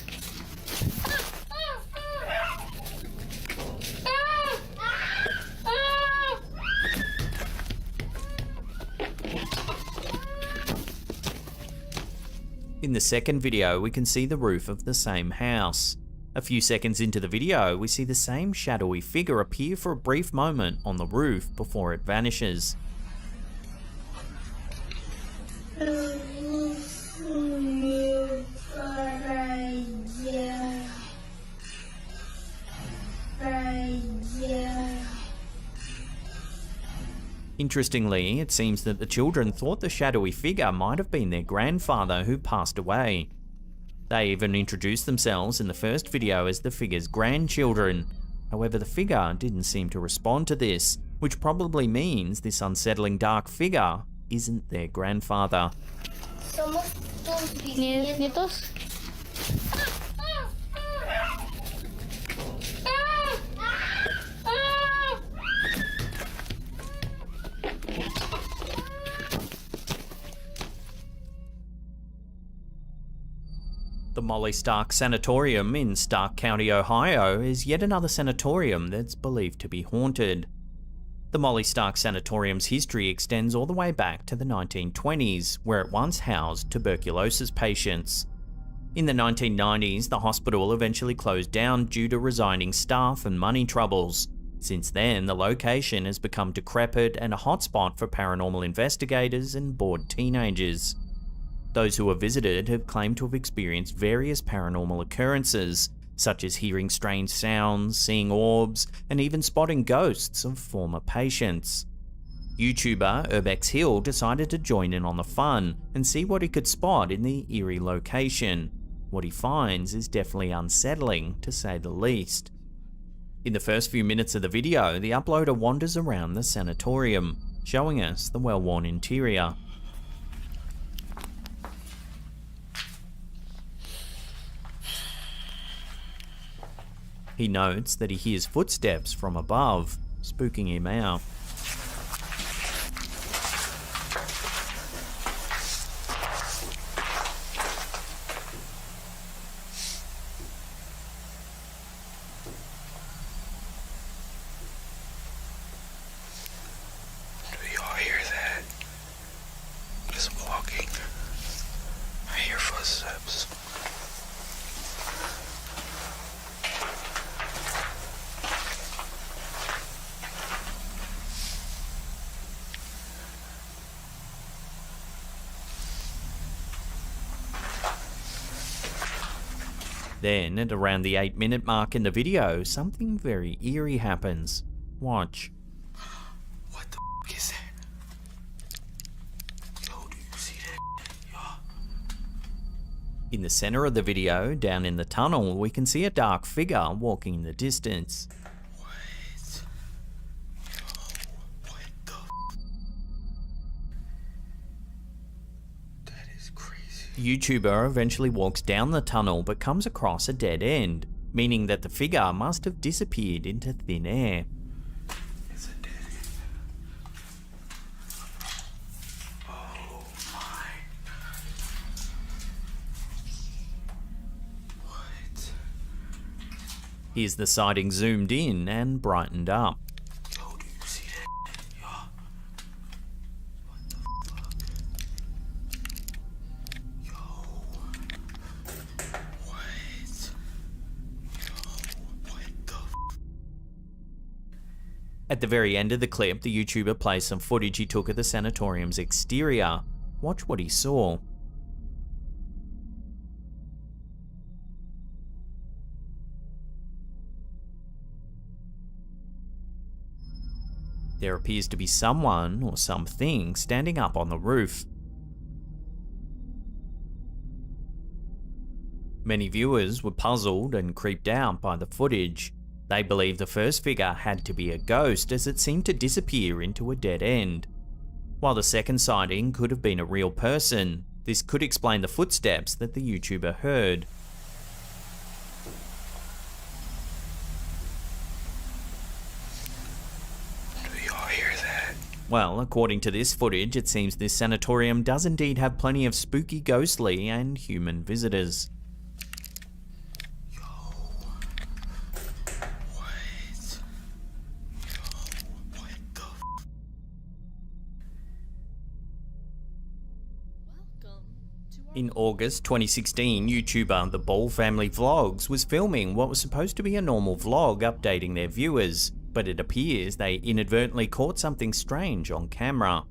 In the second video, we can see the roof of the same house. A few seconds into the video, we see the same shadowy figure appear for a brief moment on the roof before it vanishes. Interestingly, it seems that the children thought the shadowy figure might have been their grandfather who passed away. They even introduced themselves in the first video as the figure's grandchildren. However, the figure didn't seem to respond to this, which probably means this unsettling dark figure isn't their grandfather. Somos tus nietos. The Molly Stark Sanatorium in Stark County, Ohio is yet another sanatorium that's believed to be haunted. The Molly Stark Sanatorium's history extends all the way back to the 1920s, where it once housed tuberculosis patients. In the 1990s, the hospital eventually closed down due to resigning staff and money troubles. Since then, the location has become decrepit and a hotspot for paranormal investigators and bored teenagers. Those who have visited have claimed to have experienced various paranormal occurrences, such as hearing strange sounds, seeing orbs, and even spotting ghosts of former patients. YouTuber Urbex Hill decided to join in on the fun and see what he could spot in the eerie location. What he finds is definitely unsettling, to say the least. In the first few minutes of the video, the uploader wanders around the sanatorium, showing us the well-worn interior. He notes that he hears footsteps from above, spooking him out. Do y'all hear that? Just walking. I hear footsteps. Then, at around the 8-minute mark in the video, something very eerie happens. Watch. What the f is that? Yo, do you see that? Y'all. In the center of the video, down in the tunnel, we can see a dark figure walking in the distance. YouTuber eventually walks down the tunnel but comes across a dead end, meaning that the figure must have disappeared into thin air. It's a dead end. Oh my. What? Here's the sighting zoomed in and brightened up. Yo, do you see that? Y'all. What the fuck? Yo. What? Yo, what the f? At the very end of the clip, the YouTuber plays some footage he took of the sanatorium's exterior. Watch what he saw. There appears to be someone or something standing up on the roof. Many viewers were puzzled and creeped out by the footage. They believe the first figure had to be a ghost, as it seemed to disappear into a dead end. While the second sighting could have been a real person, this could explain the footsteps that the YouTuber heard. Do y'all hear that? Well, according to this footage, it seems this sanatorium does indeed have plenty of spooky, ghostly, and human visitors. In August 2016, YouTuber The Ball Family Vlogs was filming what was supposed to be a normal vlog updating their viewers, but it appears they inadvertently caught something strange on camera.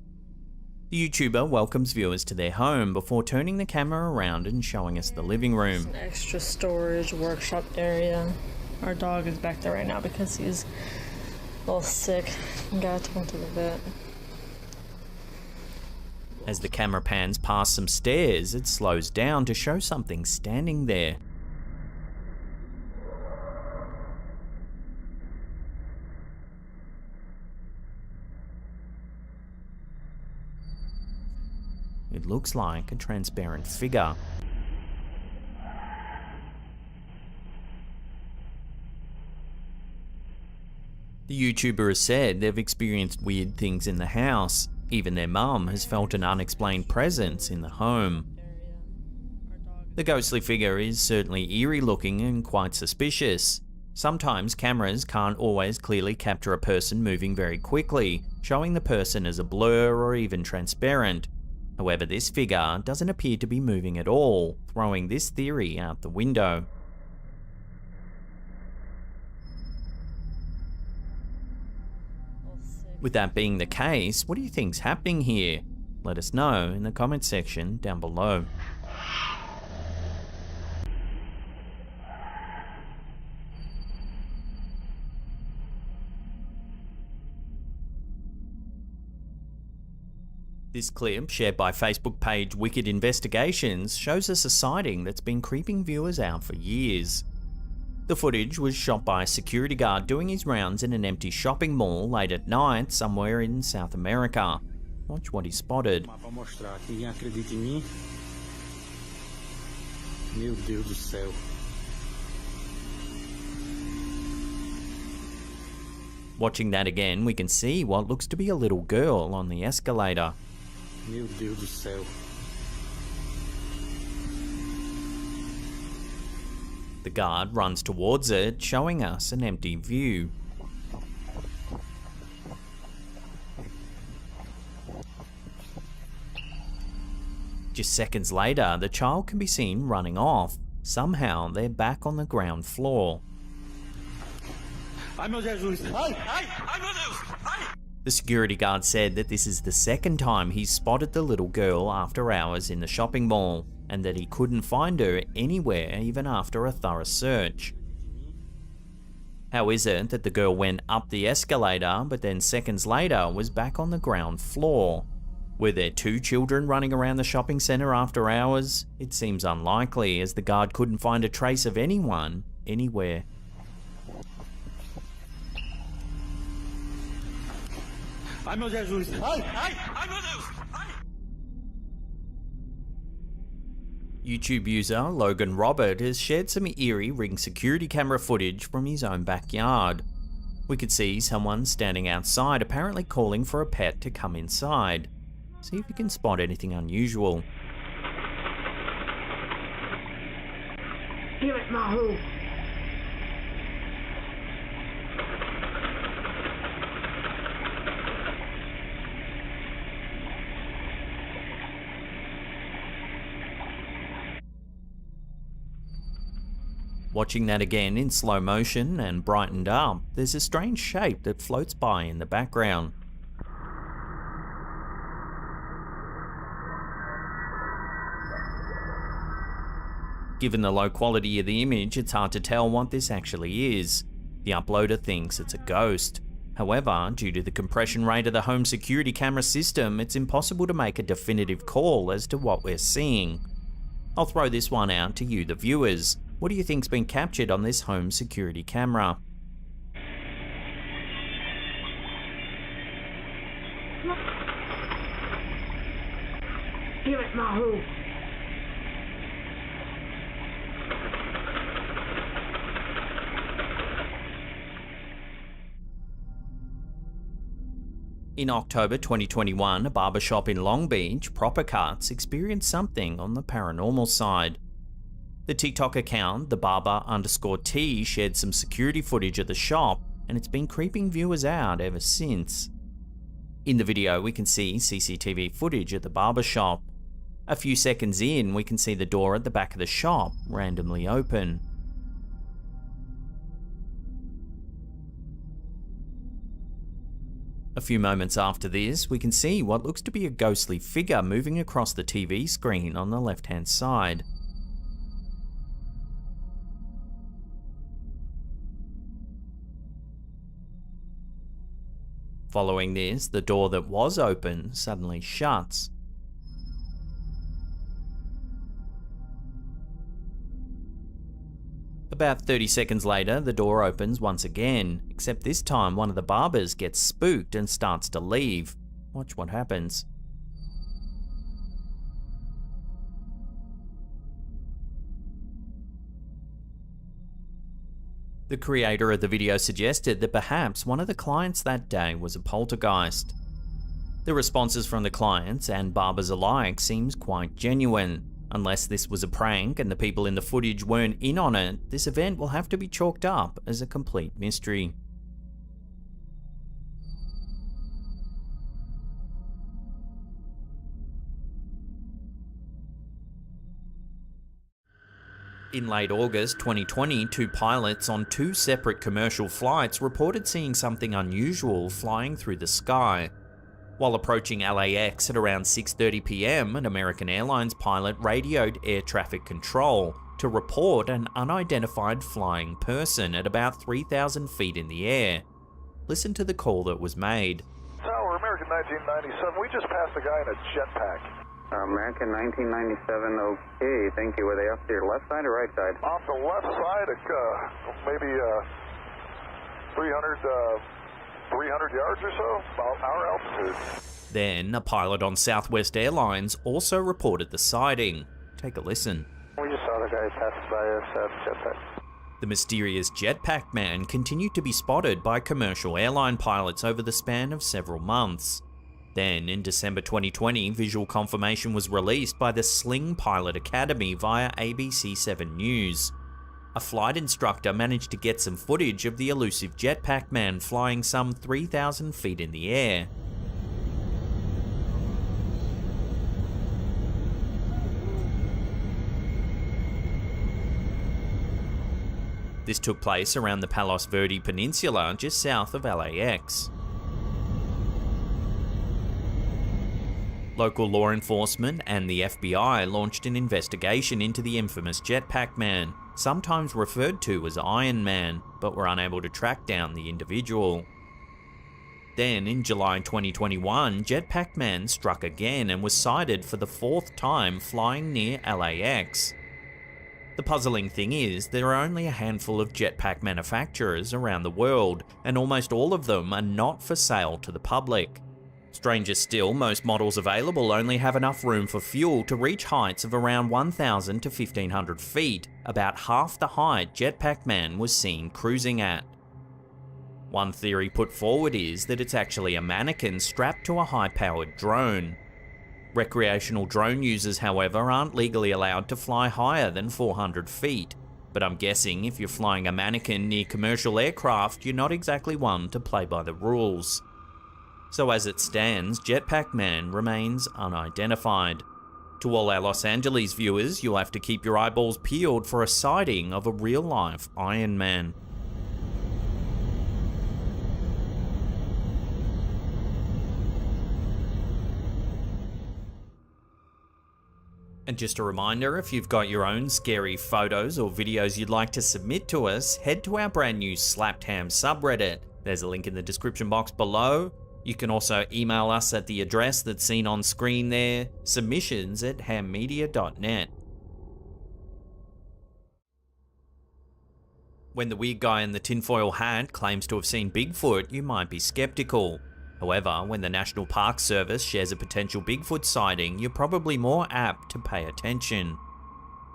The YouTuber welcomes viewers to their home before turning the camera around and showing us the living room. An extra storage workshop area. Our dog is back there right now because he's a little sick and gotta take him to the vet. As the camera pans past some stairs, it slows down to show something standing there. It looks like a transparent figure. The YouTuber has said they've experienced weird things in the house. Even their mum has felt an unexplained presence in the home. The ghostly figure is certainly eerie looking and quite suspicious. Sometimes cameras can't always clearly capture a person moving very quickly, showing the person as a blur or even transparent. However, this figure doesn't appear to be moving at all, throwing this theory out the window. With that being the case, what do you think's happening here? Let us know in the comment section down below. This clip, shared by Facebook page Wicked Investigations, shows us a sighting that's been creeping viewers out for years. The footage was shot by a security guard doing his rounds in an empty shopping mall late at night somewhere in South America. Watch what he spotted. Watching that again, we can see what looks to be a little girl on the escalator. Meu Deus do céu. The guard runs towards it, showing us an empty view. Just seconds later, the child can be seen running off. Somehow, they're back on the ground floor. The security guard said that this is the second time he's spotted the little girl after hours in the shopping mall, and that he couldn't find her anywhere even after a thorough search. How is it that the girl went up the escalator but then seconds later was back on the ground floor? Were there two children running around the shopping centre after hours? It seems unlikely, as the guard couldn't find a trace of anyone anywhere. YouTube user Logan Robert has shared some eerie Ring security camera footage from his own backyard. We could see someone standing outside apparently calling for a pet to come inside. See if you can spot anything unusual. Give it, Mahu. Watching that again in slow motion and brightened up, there's a strange shape that floats by in the background. Given the low quality of the image, it's hard to tell what this actually is. The uploader thinks it's a ghost. However, due to the compression rate of the home security camera system, it's impossible to make a definitive call as to what we're seeing. I'll throw this one out to you, the viewers. What do you think's been captured on this home security camera? Give it, Mahu. In October 2021, a barbershop in Long Beach, Proper Cuts, experienced something on the paranormal side. The TikTok account, thebarber_T, shared some security footage of the shop, and it's been creeping viewers out ever since. In the video, we can see CCTV footage at the barbershop. A few seconds in, we can see the door at the back of the shop randomly open. A few moments after this, we can see what looks to be a ghostly figure moving across the TV screen on the left-hand side. Following this, the door that was open suddenly shuts. About 30 seconds later, the door opens once again, except this time one of the barbers gets spooked and starts to leave. Watch what happens. The creator of the video suggested that perhaps one of the clients that day was a poltergeist. The responses from the clients and barbers alike seems quite genuine. Unless this was a prank and the people in the footage weren't in on it, this event will have to be chalked up as a complete mystery. In late August 2020, two pilots on two separate commercial flights reported seeing something unusual flying through the sky. While approaching LAX at around 6:30 PM, an American Airlines pilot radioed air traffic control to report an unidentified flying person at about 3,000 feet in the air. Listen to the call that was made. Tower, American 1997, we just passed a guy in a jetpack. American 1997, okay, thank you. Were they off to your left side or right side? Off the left side, maybe 300 yards or so, about our altitude. Then, a pilot on Southwest Airlines also reported the sighting. Take a listen. We just saw the guy pass by us jetpack. The mysterious jetpack man continued to be spotted by commercial airline pilots over the span of several months. Then, in December 2020, visual confirmation was released by the Sling Pilot Academy via ABC 7 News. A flight instructor managed to get some footage of the elusive jetpack man flying some 3,000 feet in the air. This took place around the Palos Verde Peninsula, just south of LAX. Local law enforcement and the FBI launched an investigation into the infamous jetpack man, sometimes referred to as Iron Man, but were unable to track down the individual. Then, in July 2021, Jetpack Man struck again and was sighted for the fourth time flying near LAX. The puzzling thing is, there are only a handful of jetpack manufacturers around the world, and almost all of them are not for sale to the public. Stranger still, most models available only have enough room for fuel to reach heights of around 1,000 to 1,500 feet, about half the height Jetpack Man was seen cruising at. One theory put forward is that it's actually a mannequin strapped to a high-powered drone. Recreational drone users, however, aren't legally allowed to fly higher than 400 feet, but I'm guessing if you're flying a mannequin near commercial aircraft, you're not exactly one to play by the rules. So as it stands, Jetpack Man remains unidentified. To all our Los Angeles viewers, you'll have to keep your eyeballs peeled for a sighting of a real-life Iron Man. And just a reminder, if you've got your own scary photos or videos you'd like to submit to us, head to our brand new Slapped Ham subreddit. There's a link in the description box below. You can also email us at the address that's seen on screen there, submissions@hammedia.net. When the weird guy in the tinfoil hat claims to have seen Bigfoot, you might be skeptical. However, when the National Park Service shares a potential Bigfoot sighting, you're probably more apt to pay attention.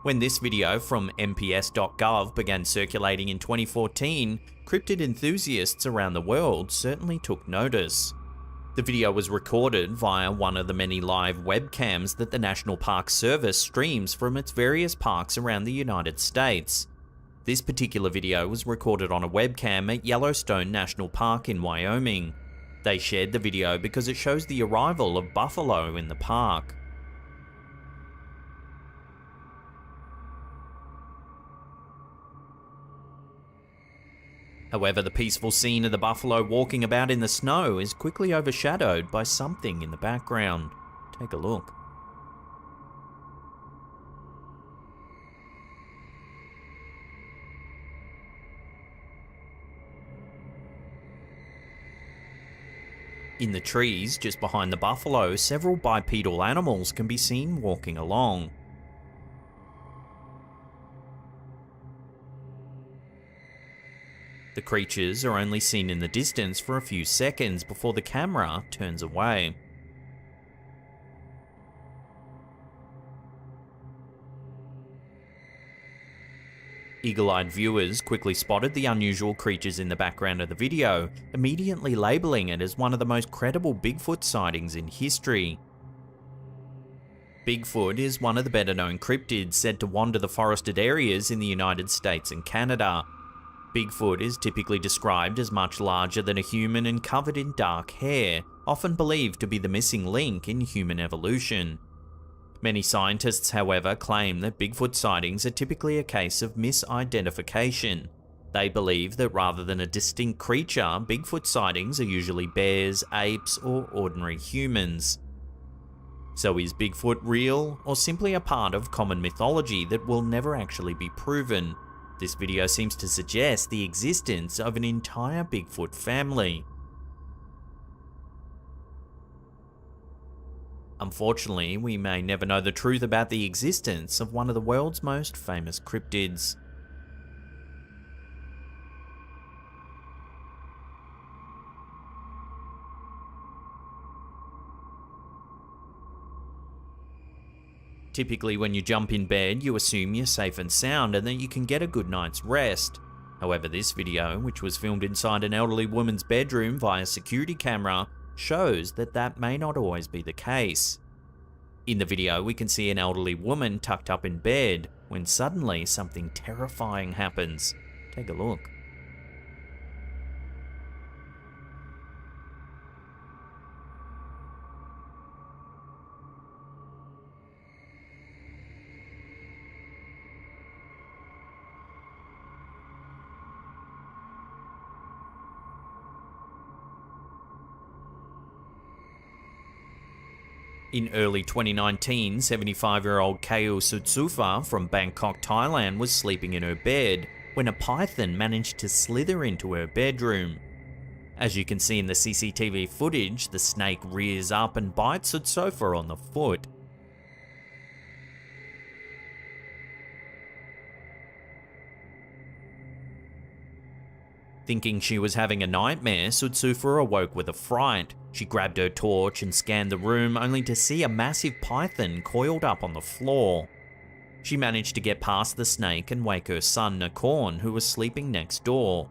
When this video from mps.gov began circulating in 2014, cryptid enthusiasts around the world certainly took notice. The video was recorded via one of the many live webcams that the National Park Service streams from its various parks around the United States. This particular video was recorded on a webcam at Yellowstone National Park in Wyoming. They shared the video because it shows the arrival of buffalo in the park. However, the peaceful scene of the buffalo walking about in the snow is quickly overshadowed by something in the background. Take a look. In the trees just behind the buffalo, several bipedal animals can be seen walking along. The creatures are only seen in the distance for a few seconds before the camera turns away. Eagle-eyed viewers quickly spotted the unusual creatures in the background of the video, immediately labeling it as one of the most credible Bigfoot sightings in history. Bigfoot is one of the better-known cryptids said to wander the forested areas in the United States and Canada. Bigfoot is typically described as much larger than a human and covered in dark hair, often believed to be the missing link in human evolution. Many scientists, however, claim that Bigfoot sightings are typically a case of misidentification. They believe that rather than a distinct creature, Bigfoot sightings are usually bears, apes, or ordinary humans. So is Bigfoot real, or simply a part of common mythology that will never actually be proven? This video seems to suggest the existence of an entire Bigfoot family. Unfortunately, we may never know the truth about the existence of one of the world's most famous cryptids. Typically, when you jump in bed, you assume you're safe and sound and that you can get a good night's rest. However, this video, which was filmed inside an elderly woman's bedroom via security camera, shows that that may not always be the case. In the video, we can see an elderly woman tucked up in bed when suddenly something terrifying happens. Take a look. In early 2019, 75-year-old Keo Sutsufa from Bangkok, Thailand was sleeping in her bed when a python managed to slither into her bedroom. As you can see in the CCTV footage, the snake rears up and bites Sutsufa on the foot. Thinking she was having a nightmare, Sutsufa awoke with a fright. She grabbed her torch and scanned the room, only to see a massive python coiled up on the floor. She managed to get past the snake and wake her son, Nakorn, who was sleeping next door.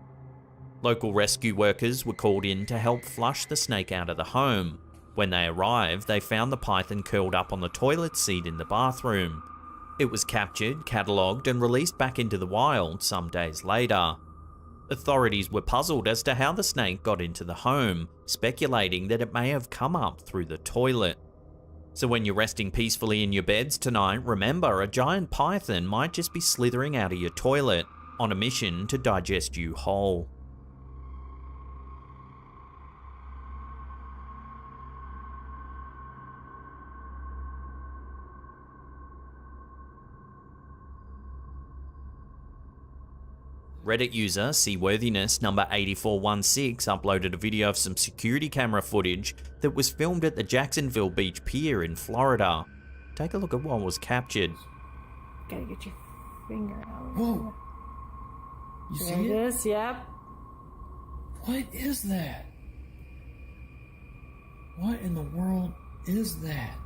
Local rescue workers were called in to help flush the snake out of the home. When they arrived, they found the python curled up on the toilet seat in the bathroom. It was captured, catalogued, and released back into the wild some days later. Authorities were puzzled as to how the snake got into the home, speculating that it may have come up through the toilet. So when you're resting peacefully in your beds tonight, remember a giant python might just be slithering out of your toilet, on a mission to digest you whole. Reddit user Seaworthiness number 8416 uploaded a video of some security camera footage that was filmed at the Jacksonville Beach Pier in Florida. Take a look at what was captured. Gotta get your finger out. Whoa! You see it? There it is, yep. What is that? What in the world is that?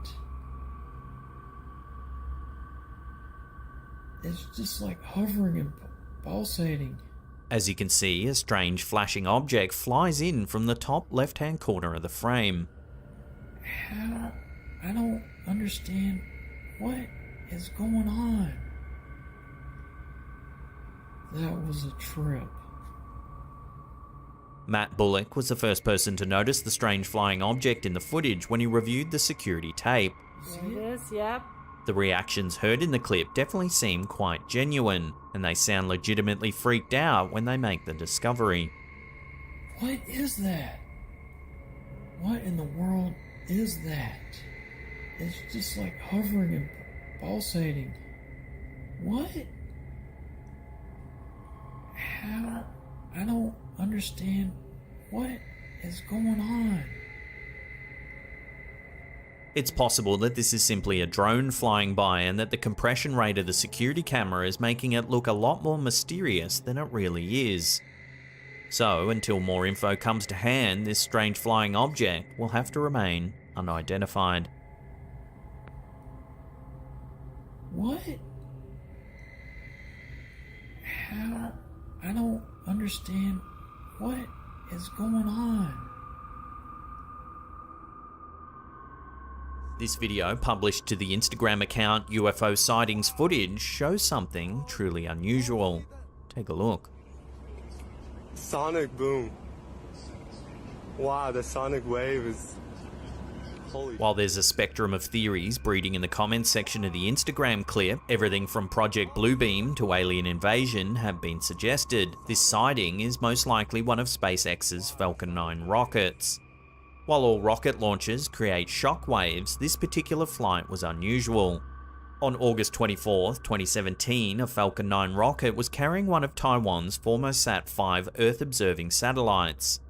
It's just like hovering and pulsating. As you can see, a strange flashing object flies in from the top left-hand corner of the frame. How? I don't understand what is going on. That was a trip. Matt Bullock was the first person to notice the strange flying object in the footage when he reviewed the security tape. There it is, yep. The reactions heard in the clip definitely seem quite genuine, and they sound legitimately freaked out when they make the discovery. What is that? What in the world is that? It's just like hovering and pulsating. What? How? I don't understand what is going on. It's possible that this is simply a drone flying by and that the compression rate of the security camera is making it look a lot more mysterious than it really is. So, until more info comes to hand, this strange flying object will have to remain unidentified. What? How? I don't understand what is going on. This video, published to the Instagram account UFO Sightings Footage, shows something truly unusual. Take a look. Sonic boom. Wow, the sonic wave is... Holy... While there's a spectrum of theories breeding in the comments section of the Instagram clip, everything from Project Bluebeam to alien invasion have been suggested. This sighting is most likely one of SpaceX's Falcon 9 rockets. While all rocket launches create shock waves, this particular flight was unusual. On August 24, 2017, a Falcon 9 rocket was carrying one of Taiwan's Formosat 5 Earth-observing satellites.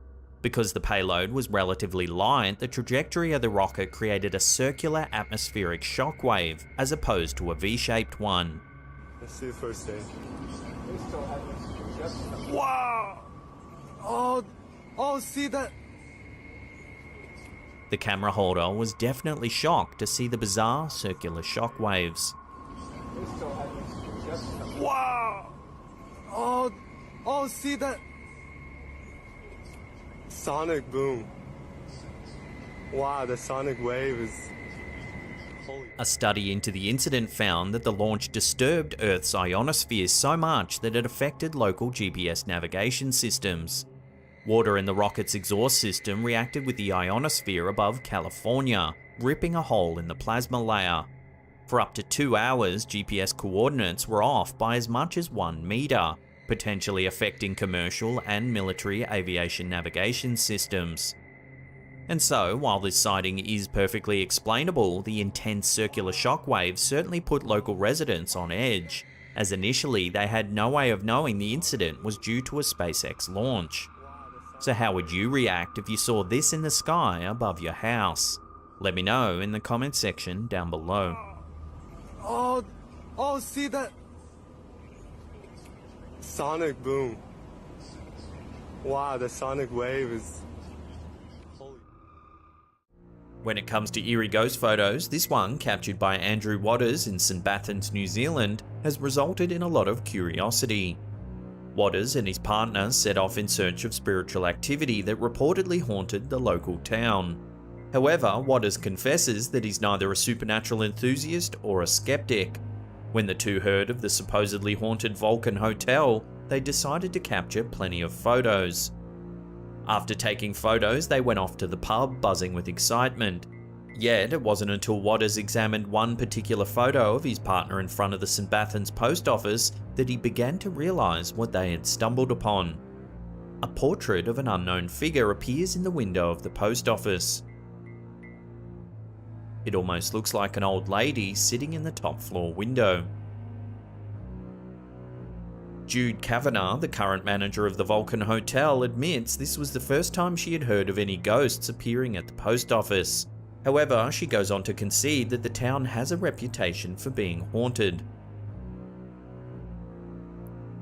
Because the payload was relatively light, the trajectory of the rocket created a circular atmospheric shock wave, as opposed to a V-shaped one. Let's see the first stage. Wow! Oh, see that? The camera holder was definitely shocked to see the bizarre circular shock waves. Wow! Oh, see that? Sonic boom. Wow, the sonic wave is... Holy... A study into the incident found that the launch disturbed Earth's ionosphere so much that it affected local GPS navigation systems. Water in the rocket's exhaust system reacted with the ionosphere above California, ripping a hole in the plasma layer. For up to 2 hours, GPS coordinates were off by as much as 1 meter, potentially affecting commercial and military aviation navigation systems. And so, while this sighting is perfectly explainable, the intense circular shockwaves certainly put local residents on edge, as initially they had no way of knowing the incident was due to a SpaceX launch. So how would you react if you saw this in the sky above your house? Let me know in the comment section down below. Oh, see that? Sonic boom. Wow, the sonic wave is... Holy... When it comes to eerie ghost photos, this one, captured by Andrew Waters in St Bathans, New Zealand, has resulted in a lot of curiosity. Waters and his partner set off in search of spiritual activity that reportedly haunted the local town. However, Waters confesses that he's neither a supernatural enthusiast or a skeptic. When the two heard of the supposedly haunted Vulcan Hotel, they decided to capture plenty of photos. After taking photos, they went off to the pub, buzzing with excitement. Yet, it wasn't until Waters examined one particular photo of his partner in front of the St Bathans post office that he began to realise what they had stumbled upon. A portrait of an unknown figure appears in the window of the post office. It almost looks like an old lady sitting in the top floor window. Jude Kavanagh, the current manager of the Vulcan Hotel, admits this was the first time she had heard of any ghosts appearing at the post office. However, she goes on to concede that the town has a reputation for being haunted.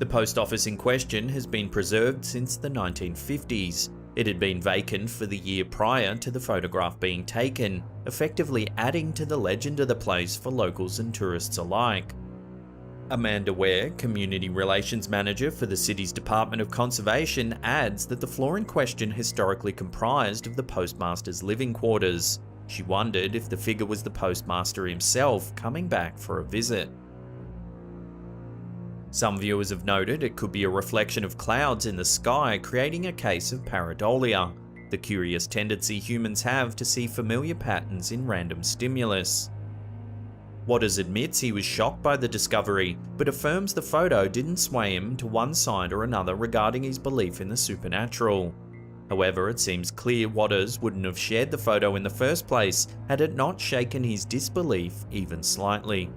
The post office in question has been preserved since the 1950s. It had been vacant for the year prior to the photograph being taken, effectively adding to the legend of the place for locals and tourists alike. Amanda Ware, Community Relations Manager for the city's Department of Conservation, adds that the floor in question historically comprised of the postmaster's living quarters. She wondered if the figure was the postmaster himself coming back for a visit. Some viewers have noted it could be a reflection of clouds in the sky, creating a case of pareidolia, the curious tendency humans have to see familiar patterns in random stimulus. Waters admits he was shocked by the discovery, but affirms the photo didn't sway him to one side or another regarding his belief in the supernatural. However, it seems clear Waters wouldn't have shared the photo in the first place had it not shaken his disbelief even slightly.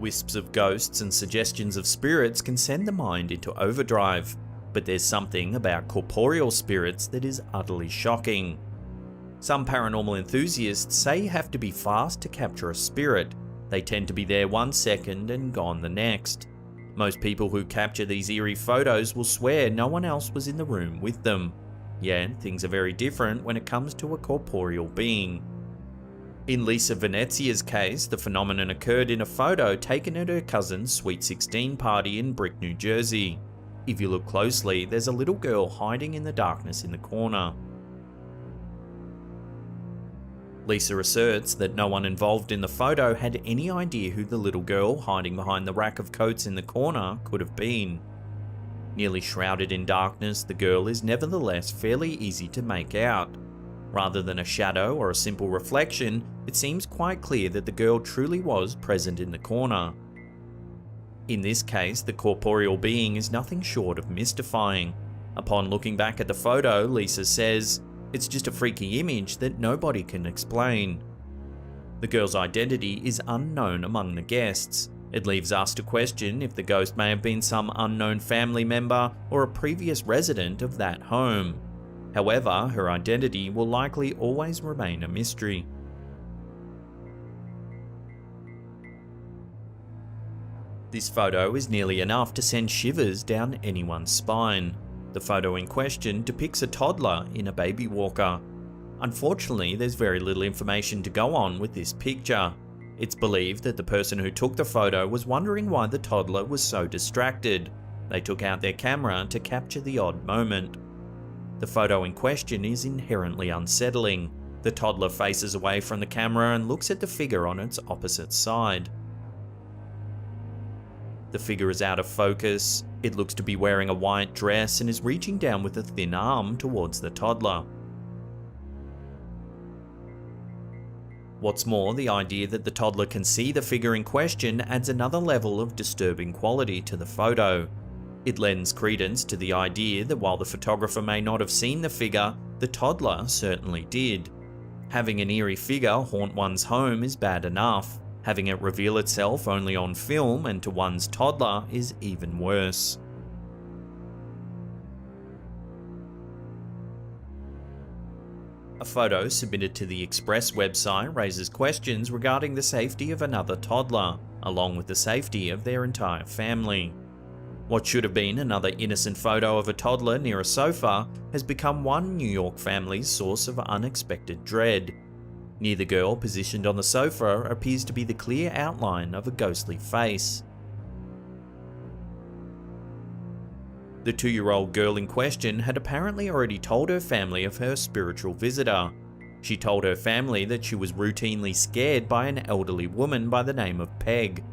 Wisps of ghosts and suggestions of spirits can send the mind into overdrive, but there's something about corporeal spirits that is utterly shocking. Some paranormal enthusiasts say you have to be fast to capture a spirit. They tend to be there 1 second and gone the next. Most people who capture these eerie photos will swear no one else was in the room with them. Yet, things are very different when it comes to a corporeal being. In Lisa Venezia's case, the phenomenon occurred in a photo taken at her cousin's Sweet 16 party in Brick, New Jersey. If you look closely, there's a little girl hiding in the darkness in the corner. Lisa asserts that no one involved in the photo had any idea who the little girl hiding behind the rack of coats in the corner could have been. Nearly shrouded in darkness, the girl is nevertheless fairly easy to make out. Rather than a shadow or a simple reflection, it seems quite clear that the girl truly was present in the corner. In this case, the corporeal being is nothing short of mystifying. Upon looking back at the photo, Lisa says, "It's just a freaky image that nobody can explain." The girl's identity is unknown among the guests. It leaves us to question if the ghost may have been some unknown family member or a previous resident of that home. However, her identity will likely always remain a mystery. This photo is nearly enough to send shivers down anyone's spine. The photo in question depicts a toddler in a baby walker. Unfortunately, there's very little information to go on with this picture. It's believed that the person who took the photo was wondering why the toddler was so distracted. They took out their camera to capture the odd moment. The photo in question is inherently unsettling. The toddler faces away from the camera and looks at the figure on its opposite side. The figure is out of focus. It looks to be wearing a white dress and is reaching down with a thin arm towards the toddler. What's more, the idea that the toddler can see the figure in question adds another level of disturbing quality to the photo. It lends credence to the idea that while the photographer may not have seen the figure, the toddler certainly did. Having an eerie figure haunt one's home is bad enough. Having it reveal itself only on film and to one's toddler is even worse. A photo submitted to the Express website raises questions regarding the safety of another toddler, along with the safety of their entire family. What should have been another innocent photo of a toddler near a sofa has become one New York family's source of unexpected dread. Near the girl positioned on the sofa appears to be the clear outline of a ghostly face. The 2-year-old girl in question had apparently already told her family of her spiritual visitor. She told her family that she was routinely scared by an elderly woman by the name of Peg.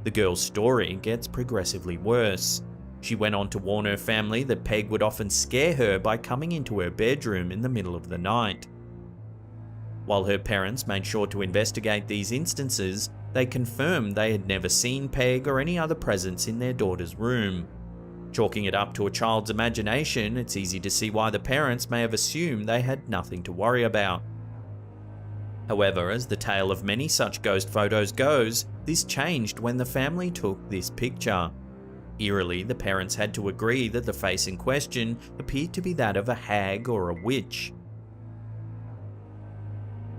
The girl's story gets progressively worse. She went on to warn her family that Peg would often scare her by coming into her bedroom in the middle of the night. While her parents made sure to investigate these instances, they confirmed they had never seen Peg or any other presence in their daughter's room. Chalking it up to a child's imagination, it's easy to see why the parents may have assumed they had nothing to worry about. However, as the tale of many such ghost photos goes, this changed when the family took this picture. Eerily, the parents had to agree that the face in question appeared to be that of a hag or a witch.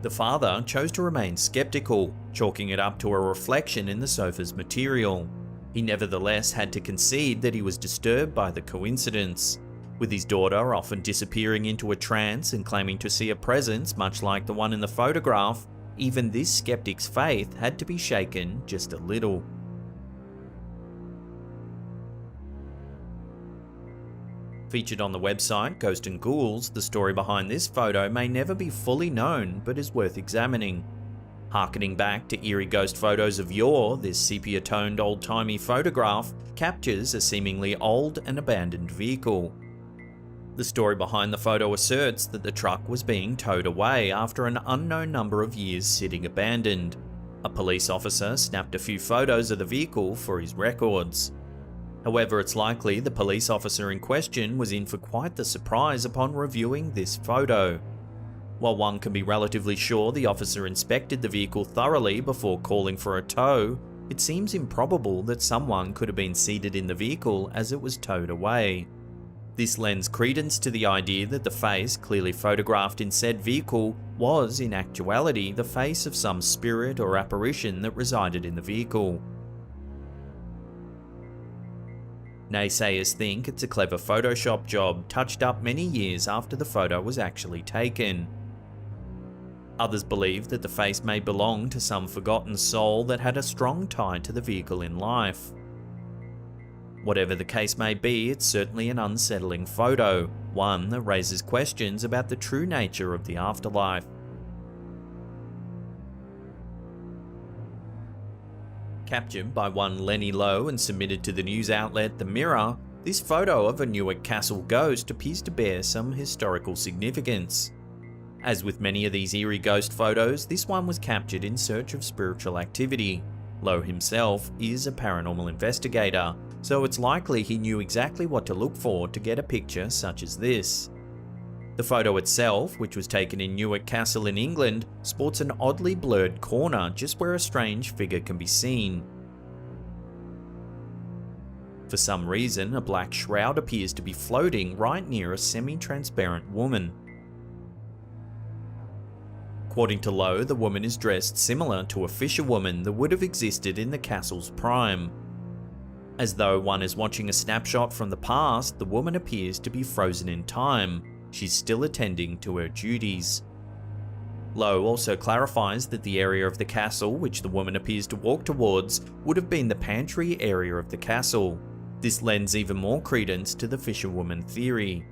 The father chose to remain skeptical, chalking it up to a reflection in the sofa's material. He nevertheless had to concede that he was disturbed by the coincidence. With his daughter often disappearing into a trance and claiming to see a presence much like the one in the photograph, even this skeptic's faith had to be shaken just a little. Featured on the website Ghost and Ghouls, the story behind this photo may never be fully known, but is worth examining. Harkening back to eerie ghost photos of yore, this sepia-toned old-timey photograph captures a seemingly old and abandoned vehicle. The story behind the photo asserts that the truck was being towed away after an unknown number of years sitting abandoned. A police officer snapped a few photos of the vehicle for his records. However, it's likely the police officer in question was in for quite the surprise upon reviewing this photo. While one can be relatively sure the officer inspected the vehicle thoroughly before calling for a tow, it seems improbable that someone could have been seated in the vehicle as it was towed away. This lends credence to the idea that the face clearly photographed in said vehicle was in actuality the face of some spirit or apparition that resided in the vehicle. Naysayers think it's a clever Photoshop job touched up many years after the photo was actually taken. Others believe that the face may belong to some forgotten soul that had a strong tie to the vehicle in life. Whatever the case may be, it's certainly an unsettling photo, one that raises questions about the true nature of the afterlife. Captured by one Lenny Lowe and submitted to the news outlet The Mirror, this photo of a Newark Castle ghost appears to bear some historical significance. As with many of these eerie ghost photos, this one was captured in search of spiritual activity. Lowe himself is a paranormal investigator, so it's likely he knew exactly what to look for to get a picture such as this. The photo itself, which was taken in Newark Castle in England, sports an oddly blurred corner just where a strange figure can be seen. For some reason, a black shroud appears to be floating right near a semi-transparent woman. According to Lowe, the woman is dressed similar to a fisherwoman that would have existed in the castle's prime. As though one is watching a snapshot from the past, the woman appears to be frozen in time. She's still attending to her duties. Lowe also clarifies that the area of the castle which the woman appears to walk towards would have been the pantry area of the castle. This lends even more credence to the fisherwoman theory.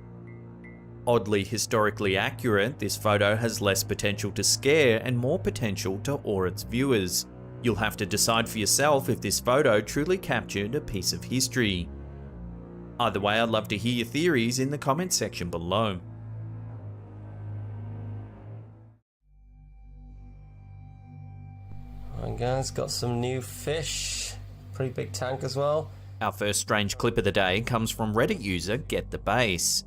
Oddly historically accurate, this photo has less potential to scare and more potential to awe its viewers. You'll have to decide for yourself if this photo truly captured a piece of history. Either way, I'd love to hear your theories in the comments section below. Alright guys, got some new fish. Pretty big tank as well. Our first strange clip of the day comes from Reddit user Get the Base.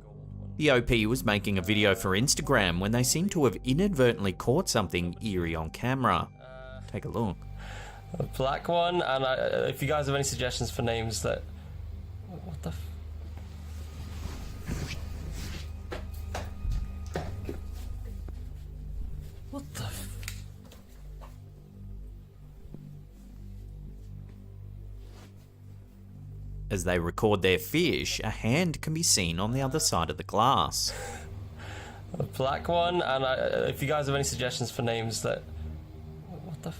The OP was making a video for Instagram when they seem to have inadvertently caught something eerie on camera. Take a look. A black one, and if you guys have any suggestions for names that... What the What the As they record their fish, a hand can be seen on the other side of the glass. A black one, and if you guys have any suggestions for names that... What the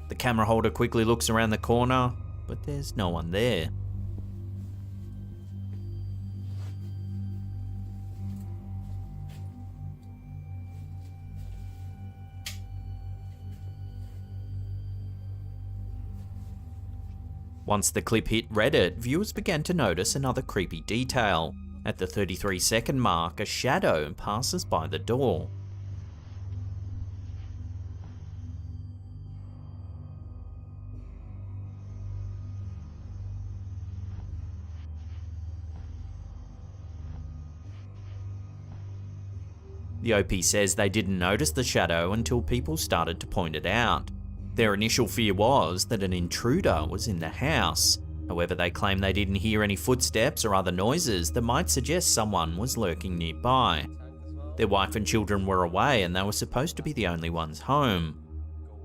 The camera holder quickly looks around the corner, but there's no one there. Once the clip hit Reddit, viewers began to notice another creepy detail. At the 33-second mark, a shadow passes by the door. The OP says they didn't notice the shadow until people started to point it out. Their initial fear was that an intruder was in the house. However, they claim they didn't hear any footsteps or other noises that might suggest someone was lurking nearby. Their wife and children were away and they were supposed to be the only ones home.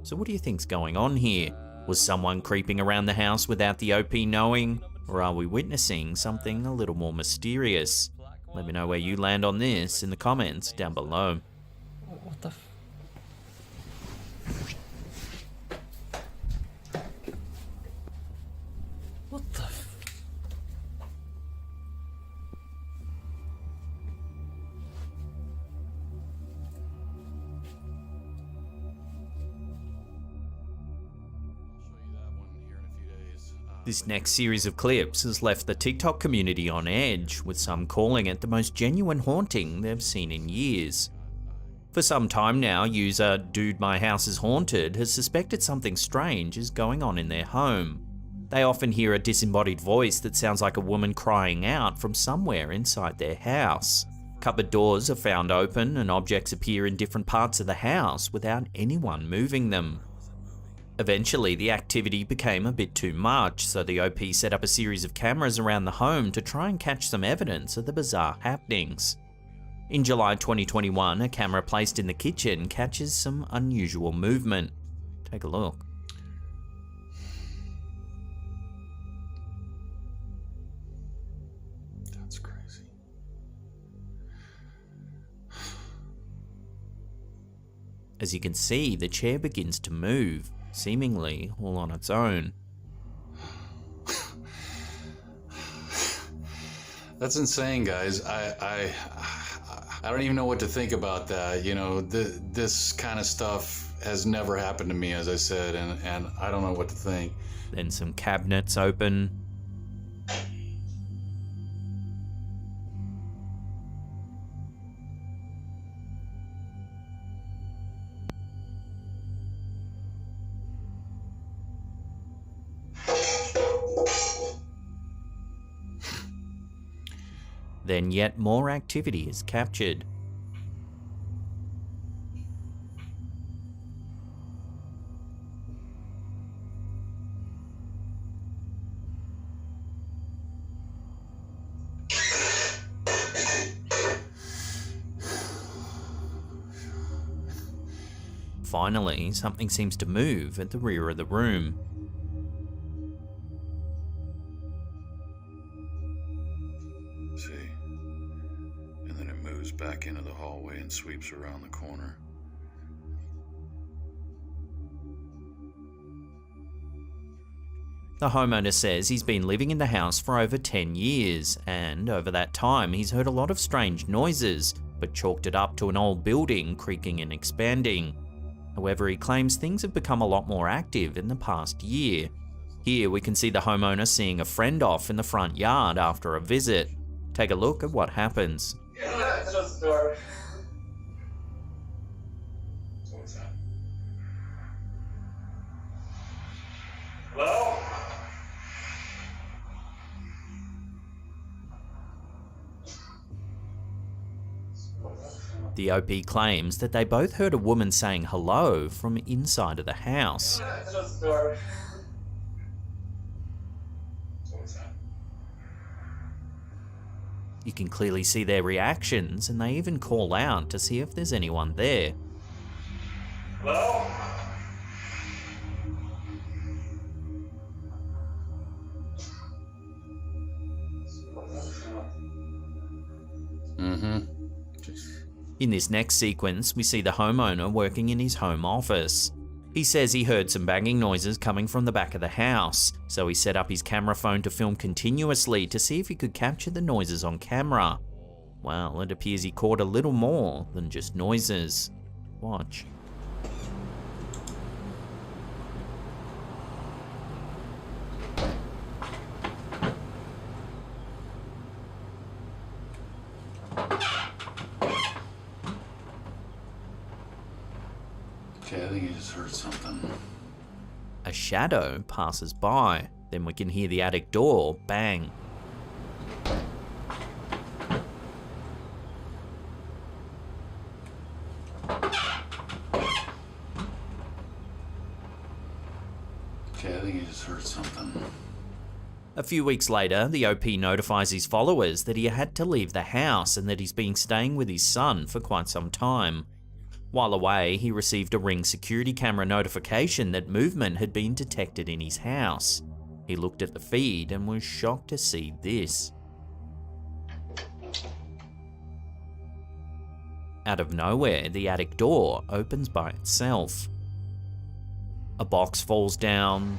So what do you think's going on here? Was someone creeping around the house without the OP knowing? Or are we witnessing something a little more mysterious? Let me know where you land on this in the comments down below. What the What the This next series of clips has left the TikTok community on edge, with some calling it the most genuine haunting they've seen in years. For some time now, user Dude My House is Haunted has suspected something strange is going on in their home. They often hear a disembodied voice that sounds like a woman crying out from somewhere inside their house. Cupboard doors are found open and objects appear in different parts of the house without anyone moving them. Eventually, the activity became a bit too much, so the OP set up a series of cameras around the home to try and catch some evidence of the bizarre happenings. In July 2021, a camera placed in the kitchen catches some unusual movement. Take a look. That's crazy. As you can see, the chair begins to move, seemingly all on its own. That's insane, guys. I don't even know what to think about that. You know, this kind of stuff has never happened to me, as I said, and I don't know what to think. Then some cabinets open. Then yet more activity is captured. Finally, something seems to move at the rear of the room. Back into the hallway and sweeps around the corner. The homeowner says he's been living in the house for over 10 years, and over that time he's heard a lot of strange noises, but chalked it up to an old building creaking and expanding. However, he claims things have become a lot more active in the past year. Here we can see the homeowner seeing a friend off in the front yard after a visit. Take a look at what happens. Just the door. What's that? Hello? The OP claims that they both heard a woman saying hello from inside of the house. Just the door. What's that? You can clearly see their reactions, and they even call out to see if there's anyone there. Hello? In this next sequence, we see the homeowner working in his home office. He says he heard some banging noises coming from the back of the house, so he set up his camera phone to film continuously to see if he could capture the noises on camera. Well, it appears he caught a little more than just noises. Watch. Okay, I think I just heard something. A shadow passes by, then we can hear the attic door bang. A few weeks later, the OP notifies his followers that he had to leave the house and that he's been staying with his son for quite some time. While away, he received a Ring security camera notification that movement had been detected in his house. He looked at the feed and was shocked to see this. Out of nowhere, the attic door opens by itself. A box falls down.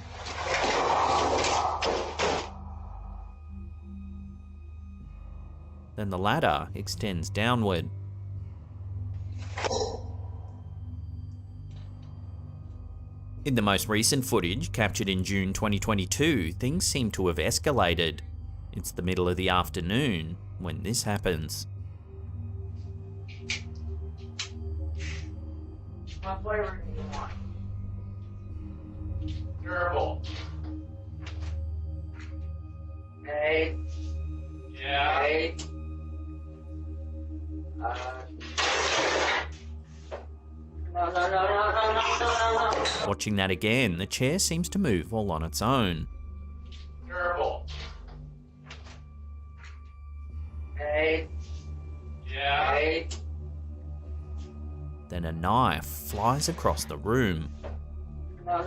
Then the ladder extends downward. In the most recent footage, captured in June 2022, things seem to have escalated. It's the middle of the afternoon when this happens. What flavor do you want? Durable. Hey. Yeah. Hey. No. Watching that again, the chair seems to move all on its own. Durable. Hey. Yeah. Hey. Then a knife flies across the room. No.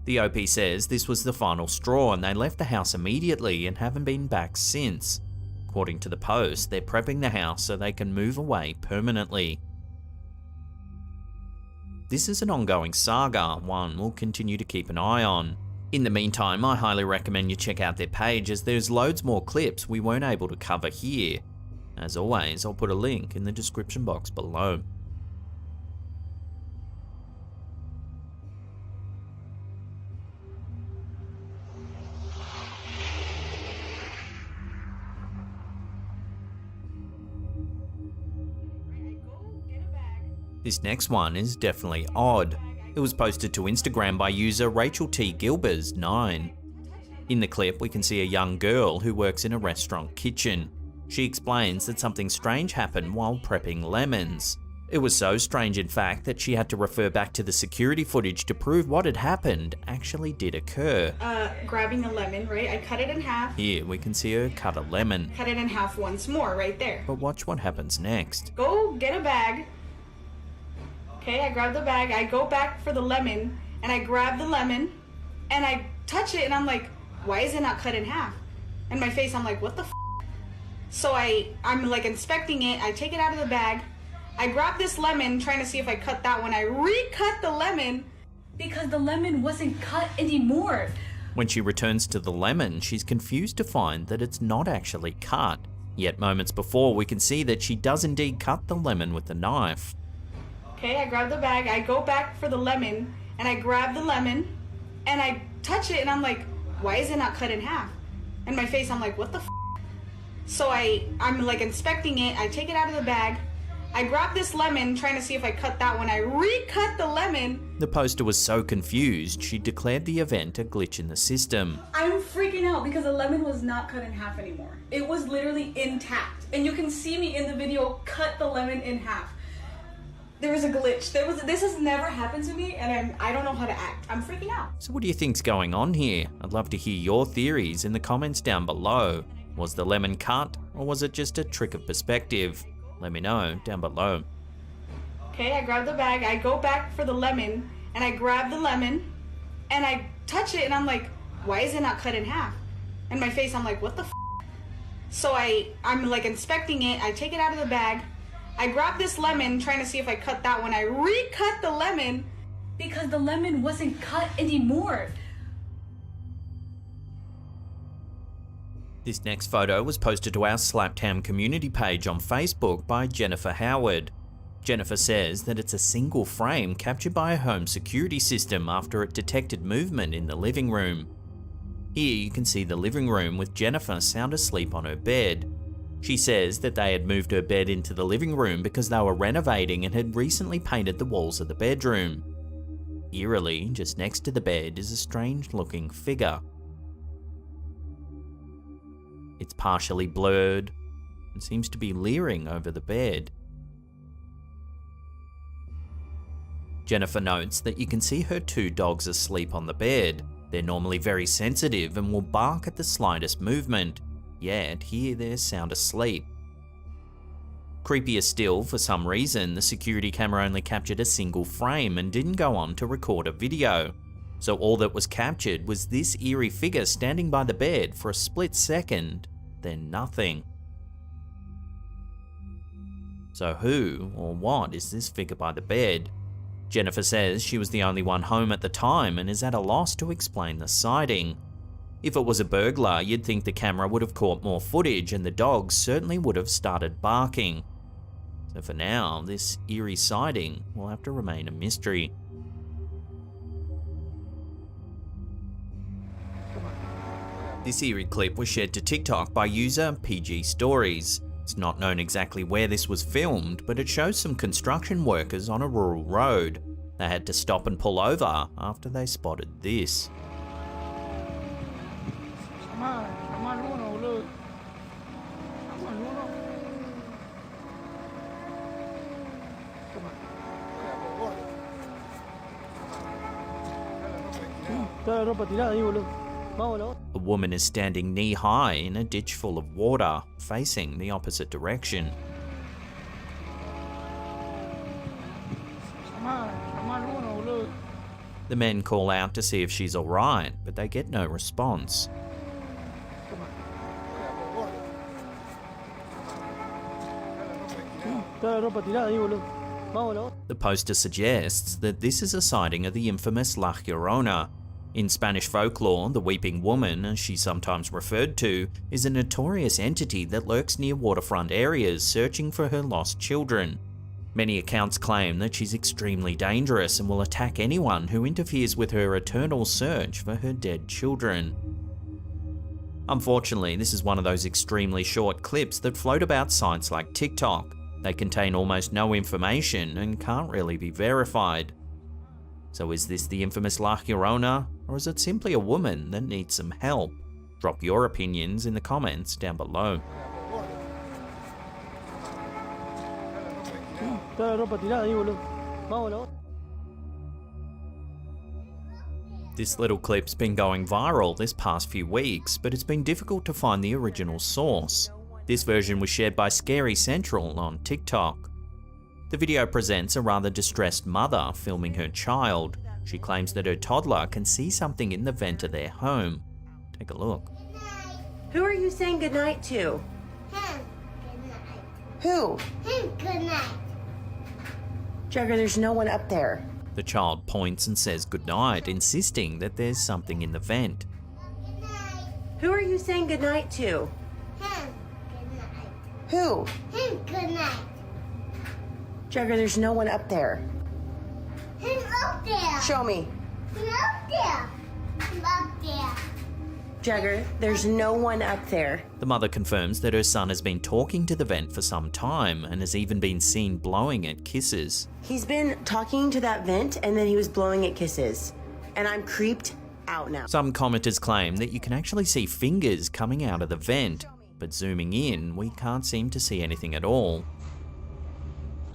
The OP says this was the final straw and they left the house immediately and haven't been back since. According to the Post, they're prepping the house so they can move away permanently. This is an ongoing saga, one we'll continue to keep an eye on. In the meantime, I highly recommend you check out their page as there's loads more clips we weren't able to cover here. As always, I'll put a link in the description box below. This next one is definitely odd. It was posted to Instagram by user Rachel T. Gilbers 9. In the clip, we can see a young girl who works in a restaurant kitchen. She explains that something strange happened while prepping lemons. It was so strange, in fact, that she had to refer back to the security footage to prove what had happened actually did occur. Grabbing a lemon, right? I cut it in half. Here, we can see her cut a lemon. Cut it in half once more, right there. But watch what happens next. Go get a bag. Okay, I grab the bag, I go back for the lemon, and I grab the lemon, and I touch it, and I'm like, why is it not cut in half? And my face, I'm like, what the f? So I'm like inspecting it, I take it out of the bag, I grab this lemon, trying to see if I cut that one, I recut the lemon, because the lemon wasn't cut anymore. When she returns to the lemon, she's confused to find that it's not actually cut. Yet moments before, we can see that she does indeed cut the lemon with a knife. Okay, I grab the bag, I go back for the lemon, and I grab the lemon, and I touch it, and I'm like, why is it not cut in half? And my face, I'm like, what the f? So I'm like inspecting it, I take it out of the bag, I grab this lemon, trying to see if I cut that one, I recut the lemon. The poster was so confused, she declared the event a glitch in the system. I'm freaking out because the lemon was not cut in half anymore. It was literally intact. And you can see me in the video cut the lemon in half. There was a glitch. This has never happened to me, and I don't know how to act. I'm freaking out. So what do you think's going on here? I'd love to hear your theories in the comments down below. Was the lemon cut, or was it just a trick of perspective? Let me know down below. Okay, I grab the bag, I go back for the lemon, and I grab the lemon, and I touch it, and I'm like, why is it not cut in half? And my face, I'm like, what the f? So I'm like inspecting it, I take it out of the bag, I grab this lemon, trying to see if I cut that one, I recut the lemon, because the lemon wasn't cut anymore. This next photo was posted to our Slaptown community page on Facebook by Jennifer Howard. Jennifer says that it's a single frame captured by a home security system after it detected movement in the living room. Here you can see the living room with Jennifer sound asleep on her bed. She says that they had moved her bed into the living room because they were renovating and had recently painted the walls of the bedroom. Eerily, just next to the bed is a strange looking figure. It's partially blurred and seems to be leering over the bed. Jennifer notes that you can see her 2 dogs asleep on the bed. They're normally very sensitive and will bark at the slightest movement, yet here they're sound asleep. Creepier still, for some reason, the security camera only captured a single frame and didn't go on to record a video. So all that was captured was this eerie figure standing by the bed for a split second, then nothing. So who or what is this figure by the bed? Jennifer says she was the only one home at the time and is at a loss to explain the sighting. If it was a burglar, you'd think the camera would have caught more footage and the dogs certainly would have started barking. So for now, this eerie sighting will have to remain a mystery. This eerie clip was shared to TikTok by user PG Stories. It's not known exactly where this was filmed, but it shows some construction workers on a rural road. They had to stop and pull over after they spotted this. A woman is standing knee-high in a ditch full of water, facing the opposite direction. The men call out to see if she's alright, but they get no response. The poster suggests that this is a sighting of the infamous La Llorona. In Spanish folklore, the Weeping Woman, as she's sometimes referred to, is a notorious entity that lurks near waterfront areas searching for her lost children. Many accounts claim that she's extremely dangerous and will attack anyone who interferes with her eternal search for her dead children. Unfortunately, this is one of those extremely short clips that float about sites like TikTok. They contain almost no information and can't really be verified. So is this the infamous La Llorona, or is it simply a woman that needs some help? Drop your opinions in the comments down below. This little clip's been going viral this past few weeks, but it's been difficult to find the original source. This version was shared by Scary Central on TikTok. The video presents a rather distressed mother filming her child. She claims that her toddler can see something in the vent of their home. Take a look. Who are you saying goodnight to? Him. Who? Him. Good night. Jagger, there's no one up there. The child points and says goodnight, insisting that there's something in the vent. Who are you saying goodnight to? Him. Good night. Who? Him. Good night. Jagger, there's no one up there. Him up there. Show me. Him up there. Him up there. Jagger, there's no one up there. The mother confirms that her son has been talking to the vent for some time and has even been seen blowing it kisses. He's been talking to that vent and then he was blowing it kisses. And I'm creeped out now. Some commenters claim that you can actually see fingers coming out of the vent, but zooming in, we can't seem to see anything at all.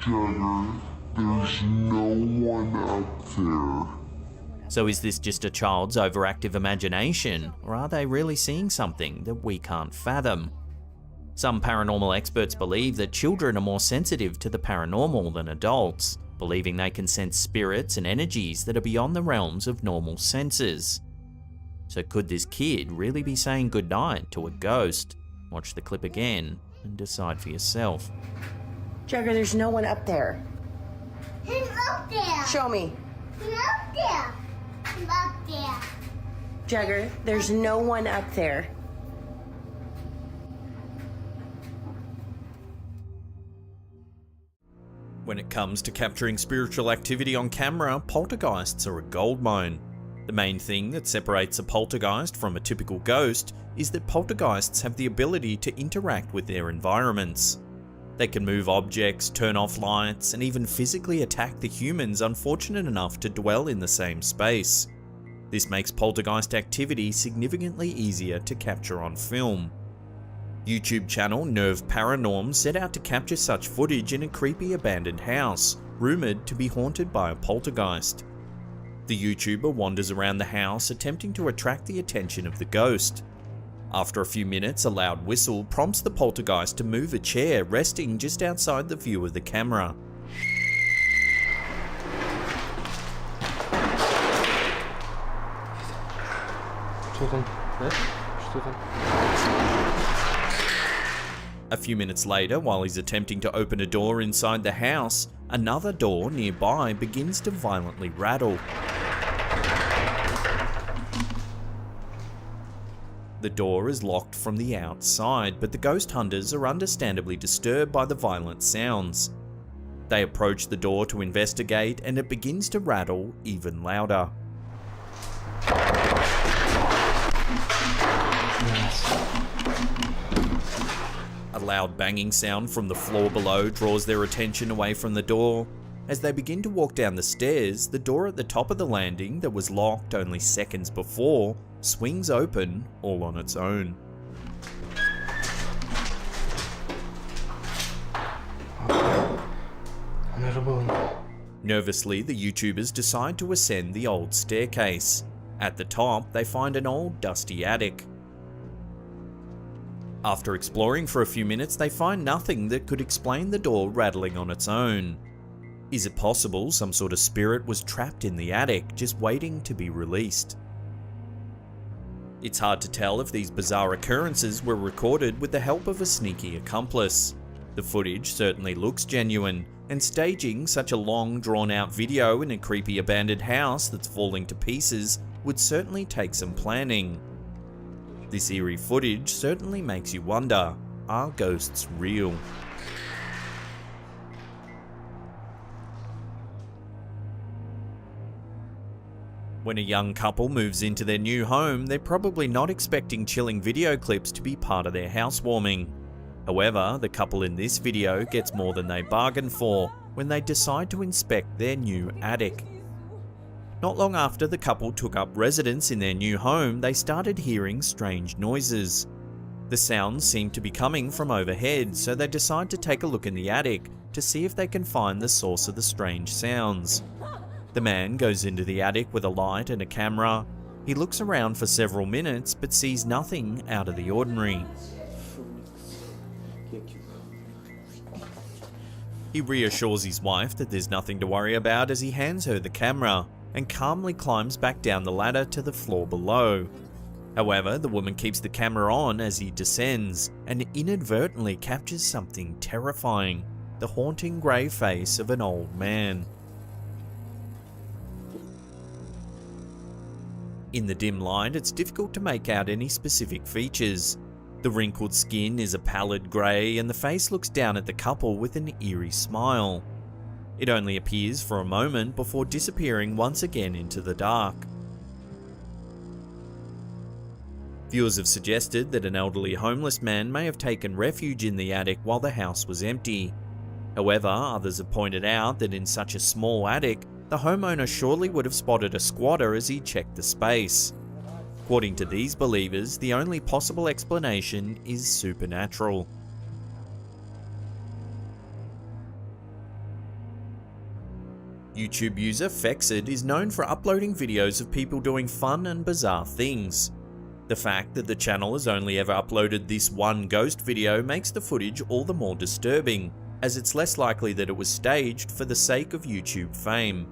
Jagger, there's no one up there. So is this just a child's overactive imagination, or are they really seeing something that we can't fathom? Some paranormal experts believe that children are more sensitive to the paranormal than adults, believing they can sense spirits and energies that are beyond the realms of normal senses. So could this kid really be saying goodnight to a ghost? Watch the clip again and decide for yourself. Jagger, there's no one up there. Him up there. Show me. Him up there. Him up there. Jagger, there's no one up there. When it comes to capturing spiritual activity on camera, poltergeists are a goldmine. The main thing that separates a poltergeist from a typical ghost is that poltergeists have the ability to interact with their environments. They can move objects, turn off lights, and even physically attack the humans unfortunate enough to dwell in the same space. This makes poltergeist activity significantly easier to capture on film. YouTube channel Nerve Paranorm set out to capture such footage in a creepy abandoned house, rumoured to be haunted by a poltergeist. The YouTuber wanders around the house attempting to attract the attention of the ghost. After a few minutes, a loud whistle prompts the poltergeist to move a chair resting just outside the view of the camera. A few minutes later, while he's attempting to open a door inside the house, another door nearby begins to violently rattle. The door is locked from the outside, but the ghost hunters are understandably disturbed by the violent sounds. They approach the door to investigate, and it begins to rattle even louder. A loud banging sound from the floor below draws their attention away from the door. As they begin to walk down the stairs, the door at the top of the landing that was locked only seconds before swings open all on its own. Nervously, the YouTubers decide to ascend the old staircase. At the top, they find an old dusty attic. After exploring for a few minutes, they find nothing that could explain the door rattling on its own. Is it possible some sort of spirit was trapped in the attic, just waiting to be released? It's hard to tell if these bizarre occurrences were recorded with the help of a sneaky accomplice. The footage certainly looks genuine, and staging such a long, drawn-out video in a creepy abandoned house that's falling to pieces would certainly take some planning. This eerie footage certainly makes you wonder, are ghosts real? When a young couple moves into their new home, they're probably not expecting chilling video clips to be part of their housewarming. However, the couple in this video gets more than they bargained for when they decide to inspect their new attic. Not long after the couple took up residence in their new home, they started hearing strange noises. The sounds seemed to be coming from overhead, so they decide to take a look in the attic to see if they can find the source of the strange sounds. The man goes into the attic with a light and a camera. He looks around for several minutes but sees nothing out of the ordinary. He reassures his wife that there's nothing to worry about as he hands her the camera and calmly climbs back down the ladder to the floor below. However, the woman keeps the camera on as he descends and inadvertently captures something terrifying, the haunting grey face of an old man. In the dim light, it's difficult to make out any specific features. The wrinkled skin is a pallid grey and the face looks down at the couple with an eerie smile. It only appears for a moment before disappearing once again into the dark. Viewers have suggested that an elderly homeless man may have taken refuge in the attic while the house was empty. However, others have pointed out that in such a small attic, the homeowner surely would have spotted a squatter as he checked the space. According to these believers, the only possible explanation is supernatural. YouTube user Fexid is known for uploading videos of people doing fun and bizarre things. The fact that the channel has only ever uploaded this one ghost video makes the footage all the more disturbing, as it's less likely that it was staged for the sake of YouTube fame.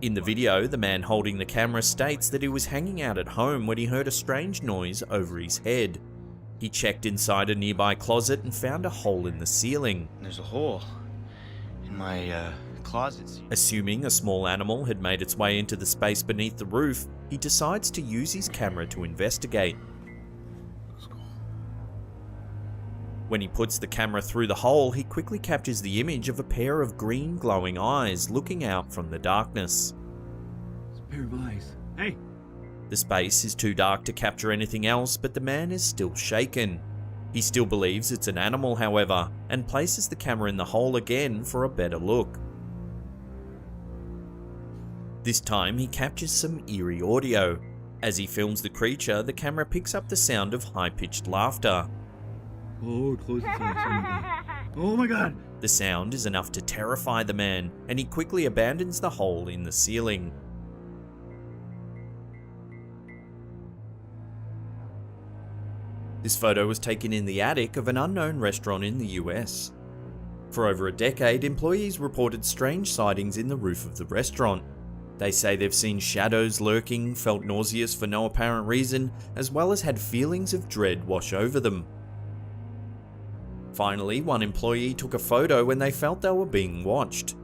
In the video, the man holding the camera states that he was hanging out at home when he heard a strange noise over his head. He checked inside a nearby closet and found a hole in the ceiling. There's a hole in my closet. Assuming a small animal had made its way into the space beneath the roof, he decides to use his camera to investigate. When he puts the camera through the hole, he quickly captures the image of a pair of green glowing eyes looking out from the darkness. It's a pair of eyes. Hey! The space is too dark to capture anything else, but the man is still shaken. He still believes it's an animal, however, and places the camera in the hole again for a better look. This time he captures some eerie audio. As he films the creature, the camera picks up the sound of high-pitched laughter. Oh, close its eyes. Oh my god! The sound is enough to terrify the man, and he quickly abandons the hole in the ceiling. This photo was taken in the attic of an unknown restaurant in the US. For over a decade, employees reported strange sightings in the roof of the restaurant. They say they've seen shadows lurking, felt nauseous for no apparent reason, as well as had feelings of dread wash over them. Finally, one employee took a photo when they felt they were being watched.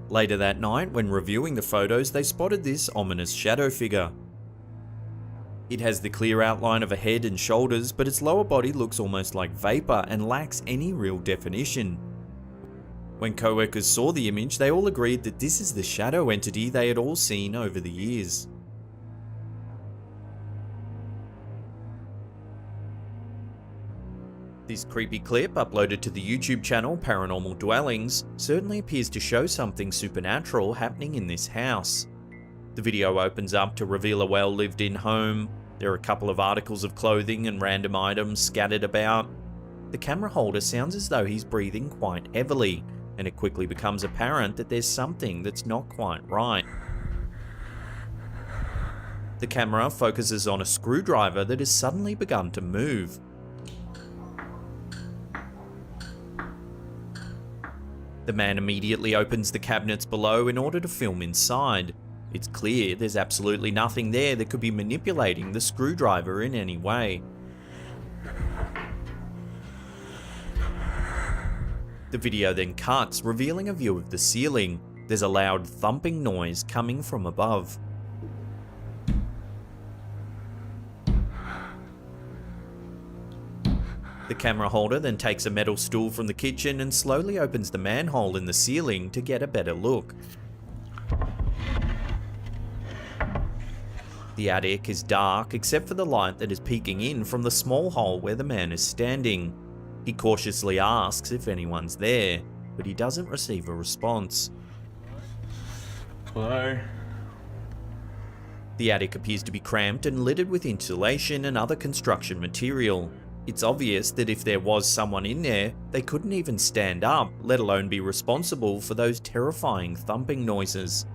Later that night, when reviewing the photos, they spotted this ominous shadow figure. It has the clear outline of a head and shoulders, but its lower body looks almost like vapor and lacks any real definition. When co-workers saw the image, they all agreed that this is the shadow entity they had all seen over the years. This creepy clip, uploaded to the YouTube channel Paranormal Dwellings, certainly appears to show something supernatural happening in this house. The video opens up to reveal a well-lived-in home. There are a couple of articles of clothing and random items scattered about. The camera holder sounds as though he's breathing quite heavily, and it quickly becomes apparent that there's something that's not quite right. The camera focuses on a screwdriver that has suddenly begun to move. The man immediately opens the cabinets below in order to film inside. It's clear there's absolutely nothing there that could be manipulating the screwdriver in any way. The video then cuts, revealing a view of the ceiling. There's a loud thumping noise coming from above. The camera holder then takes a metal stool from the kitchen and slowly opens the manhole in the ceiling to get a better look. The attic is dark except for the light that is peeking in from the small hole where the man is standing. He cautiously asks if anyone's there, but he doesn't receive a response. Hello? The attic appears to be cramped and littered with insulation and other construction material. It's obvious that if there was someone in there, they couldn't even stand up, let alone be responsible for those terrifying thumping noises.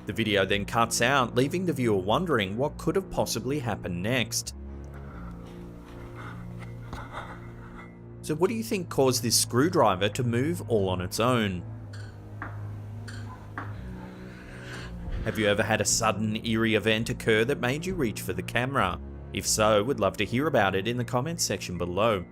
The video then cuts out, leaving the viewer wondering what could have possibly happened next. So what do you think caused this screwdriver to move all on its own? Have you ever had a sudden, eerie event occur that made you reach for the camera? If so, we'd love to hear about it in the comments section below.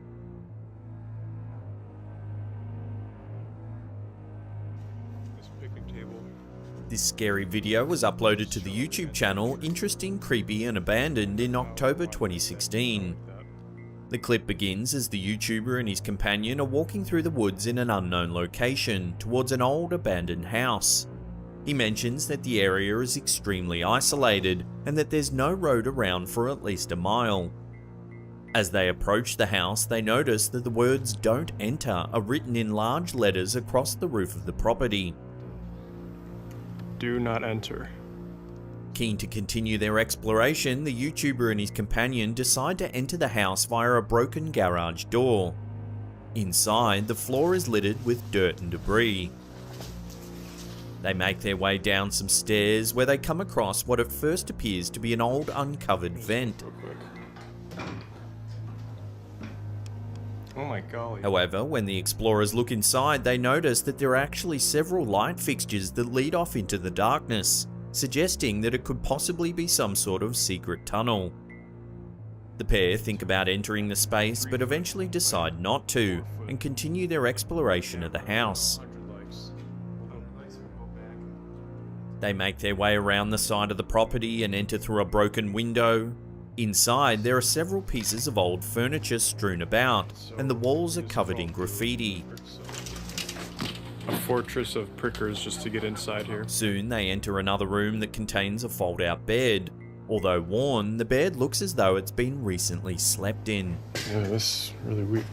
This scary video was uploaded to the YouTube channel Interesting, Creepy and Abandoned in October 2016. The clip begins as the YouTuber and his companion are walking through the woods in an unknown location towards an old abandoned house. He mentions that the area is extremely isolated and that there's no road around for at least a mile. As they approach the house, they notice that the words "Don't enter" are written in large letters across the roof of the property. Do not enter. Keen to continue their exploration, the YouTuber and his companion decide to enter the house via a broken garage door. Inside, the floor is littered with dirt and debris. They make their way down some stairs where they come across what at first appears to be an old uncovered vent. Oh my golly. However, when the explorers look inside, they notice that there are actually several light fixtures that lead off into the darkness, suggesting that it could possibly be some sort of secret tunnel. The pair think about entering the space, but eventually decide not to, and continue their exploration of the house. They make their way around the side of the property and enter through a broken window. Inside, there are several pieces of old furniture strewn about, and the walls are covered in graffiti. A fortress of prickers just to get inside here. Soon, they enter another room that contains a fold-out bed. Although worn, the bed looks as though it's been recently slept in. Yeah, this is really weird.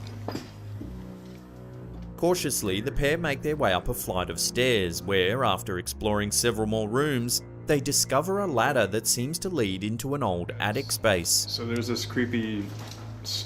Cautiously, the pair make their way up a flight of stairs where, after exploring several more rooms, they discover a ladder that seems to lead into an old attic space. So there's this creepy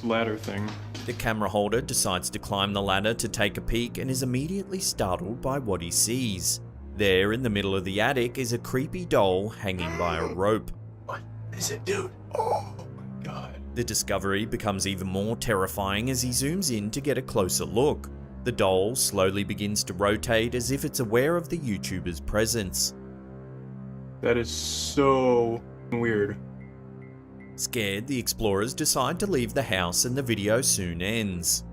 ladder thing. The camera holder decides to climb the ladder to take a peek and is immediately startled by what he sees. There in the middle of the attic is a creepy doll hanging by a rope. What is it, dude? Oh my god. The discovery becomes even more terrifying as he zooms in to get a closer look. The doll slowly begins to rotate as if it's aware of the YouTuber's presence. That is so weird. Scared, the explorers decide to leave the house and the video soon ends.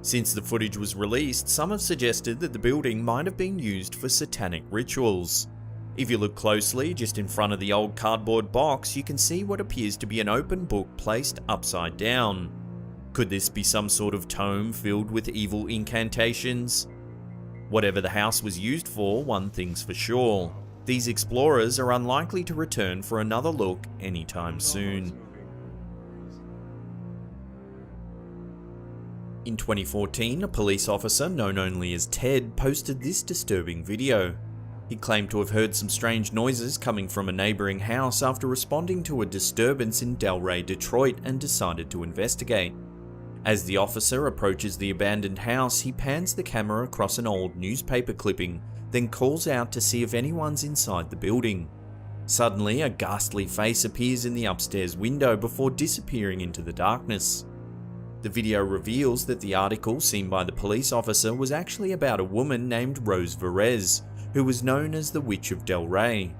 Since the footage was released, some have suggested that the building might have been used for satanic rituals. If you look closely, just in front of the old cardboard box, you can see what appears to be an open book placed upside down. Could this be some sort of tome filled with evil incantations? Whatever the house was used for, one thing's for sure. These explorers are unlikely to return for another look anytime soon. In 2014, a police officer known only as Ted posted this disturbing video. He claimed to have heard some strange noises coming from a neighbouring house after responding to a disturbance in Delray, Detroit, and decided to investigate. As the officer approaches the abandoned house, he pans the camera across an old newspaper clipping, then calls out to see if anyone's inside the building. Suddenly, a ghastly face appears in the upstairs window before disappearing into the darkness. The video reveals that the article seen by the police officer was actually about a woman named Rose Verez, who was known as the Witch of Delray.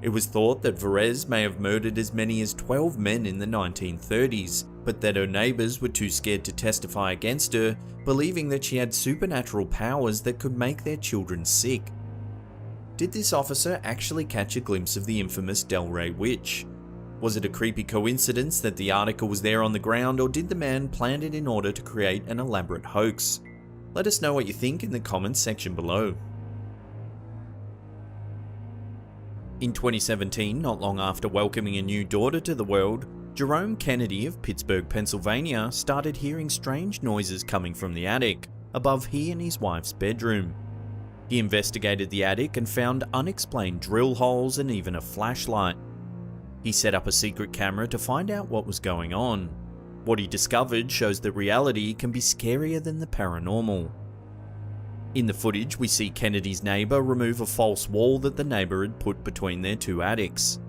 It was thought that Verez may have murdered as many as 12 men in the 1930s, but that her neighbours were too scared to testify against her, believing that she had supernatural powers that could make their children sick. Did this officer actually catch a glimpse of the infamous Delray witch? Was it a creepy coincidence that the article was there on the ground, or did the man plan it in order to create an elaborate hoax? Let us know what you think in the comments section below. In 2017, not long after welcoming a new daughter to the world, Jerome Kennedy of Pittsburgh, Pennsylvania started hearing strange noises coming from the attic, above he and his wife's bedroom. He investigated the attic and found unexplained drill holes and even a flashlight. He set up a secret camera to find out what was going on. What he discovered shows that reality can be scarier than the paranormal. In the footage, we see Kennedy's neighbour remove a false wall that the neighbour had put between their two attics.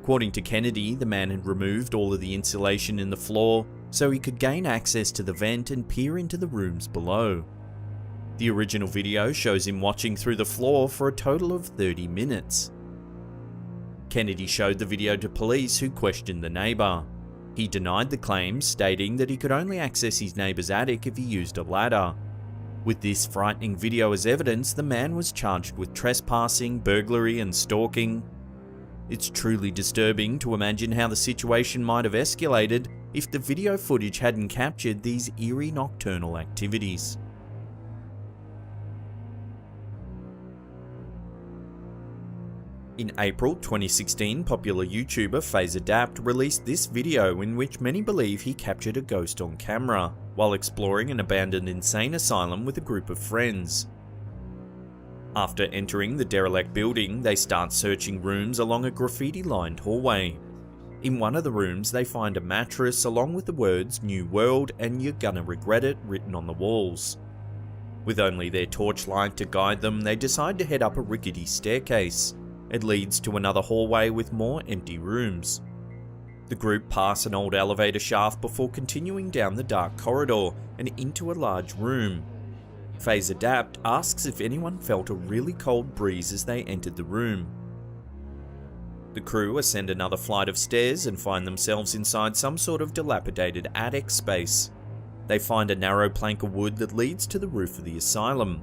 According to Kennedy, the man had removed all of the insulation in the floor so he could gain access to the vent and peer into the rooms below. The original video shows him watching through the floor for a total of 30 minutes. Kennedy showed the video to police, who questioned the neighbour. He denied the claims, stating that he could only access his neighbour's attic if he used a ladder. With this frightening video as evidence, the man was charged with trespassing, burglary and stalking. It's truly disturbing to imagine how the situation might have escalated if the video footage hadn't captured these eerie nocturnal activities. In April 2016, popular YouTuber FazeAdapt released this video in which many believe he captured a ghost on camera while exploring an abandoned insane asylum with a group of friends. After entering the derelict building, they start searching rooms along a graffiti-lined hallway. In one of the rooms, they find a mattress along with the words "New World" and "You're gonna regret it" written on the walls. With only their torchlight to guide them, they decide to head up a rickety staircase. It leads to another hallway with more empty rooms. The group pass an old elevator shaft before continuing down the dark corridor and into a large room. FazeAdapt asks if anyone felt a really cold breeze as they entered the room. The crew ascend another flight of stairs and find themselves inside some sort of dilapidated attic space. They find a narrow plank of wood that leads to the roof of the asylum.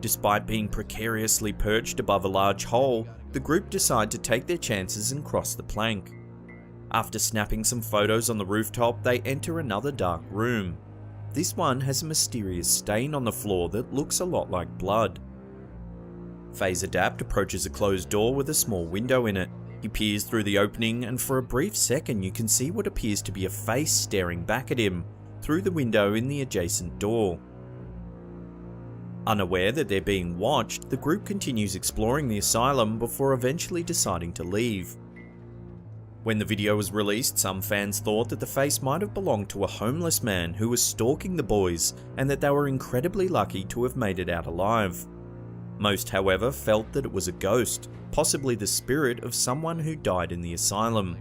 Despite being precariously perched above a large hole, the group decide to take their chances and cross the plank. After snapping some photos on the rooftop, they enter another dark room. This one has a mysterious stain on the floor that looks a lot like blood. FazeAdapt approaches a closed door with a small window in it. He peers through the opening, and for a brief second you can see what appears to be a face staring back at him through the window in the adjacent door. Unaware that they're being watched, the group continues exploring the asylum before eventually deciding to leave. When the video was released, some fans thought that the face might have belonged to a homeless man who was stalking the boys and that they were incredibly lucky to have made it out alive. Most, however, felt that it was a ghost, possibly the spirit of someone who died in the asylum.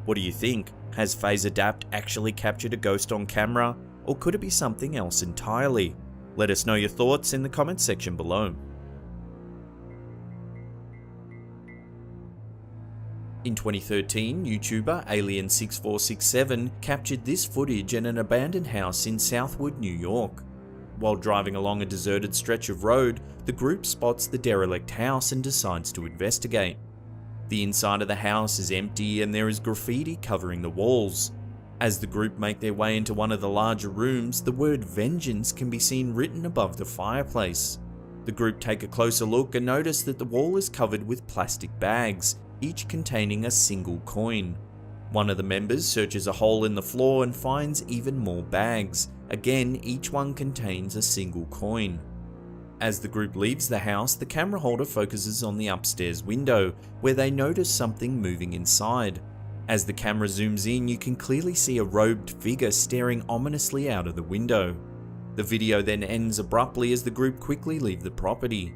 What do you think? Has PhaserDapt actually captured a ghost on camera, or could it be something else entirely? Let us know your thoughts in the comments section below. In 2013, YouTuber Alien6467 captured this footage in an abandoned house in Southwood, New York. While driving along a deserted stretch of road, the group spots the derelict house and decides to investigate. The inside of the house is empty and there is graffiti covering the walls. As the group make their way into one of the larger rooms, the word vengeance can be seen written above the fireplace. The group take a closer look and notice that the wall is covered with plastic bags, each containing a single coin. One of the members searches a hole in the floor and finds even more bags. Again, each one contains a single coin. As the group leaves the house, the camera holder focuses on the upstairs window, where they notice something moving inside. As the camera zooms in, you can clearly see a robed figure staring ominously out of the window. The video then ends abruptly as the group quickly leave the property.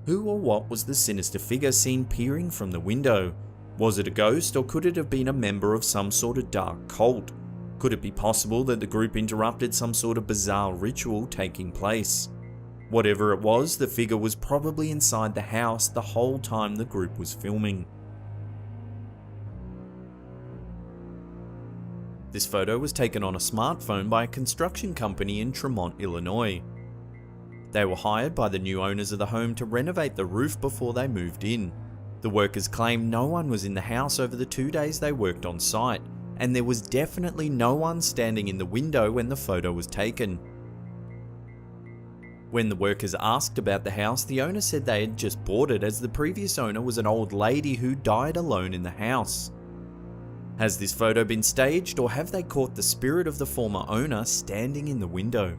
Who or what was the sinister figure seen peering from the window? Was it a ghost, or could it have been a member of some sort of dark cult? Could it be possible that the group interrupted some sort of bizarre ritual taking place? Whatever it was, the figure was probably inside the house the whole time the group was filming. This photo was taken on a smartphone by a construction company in Tremont, Illinois. They were hired by the new owners of the home to renovate the roof before they moved in. The workers claim no one was in the house over the 2 days they worked on site, and there was definitely no one standing in the window when the photo was taken. When the workers asked about the house, the owner said they had just bought it as the previous owner was an old lady who died alone in the house. Has this photo been staged, or have they caught the spirit of the former owner standing in the window?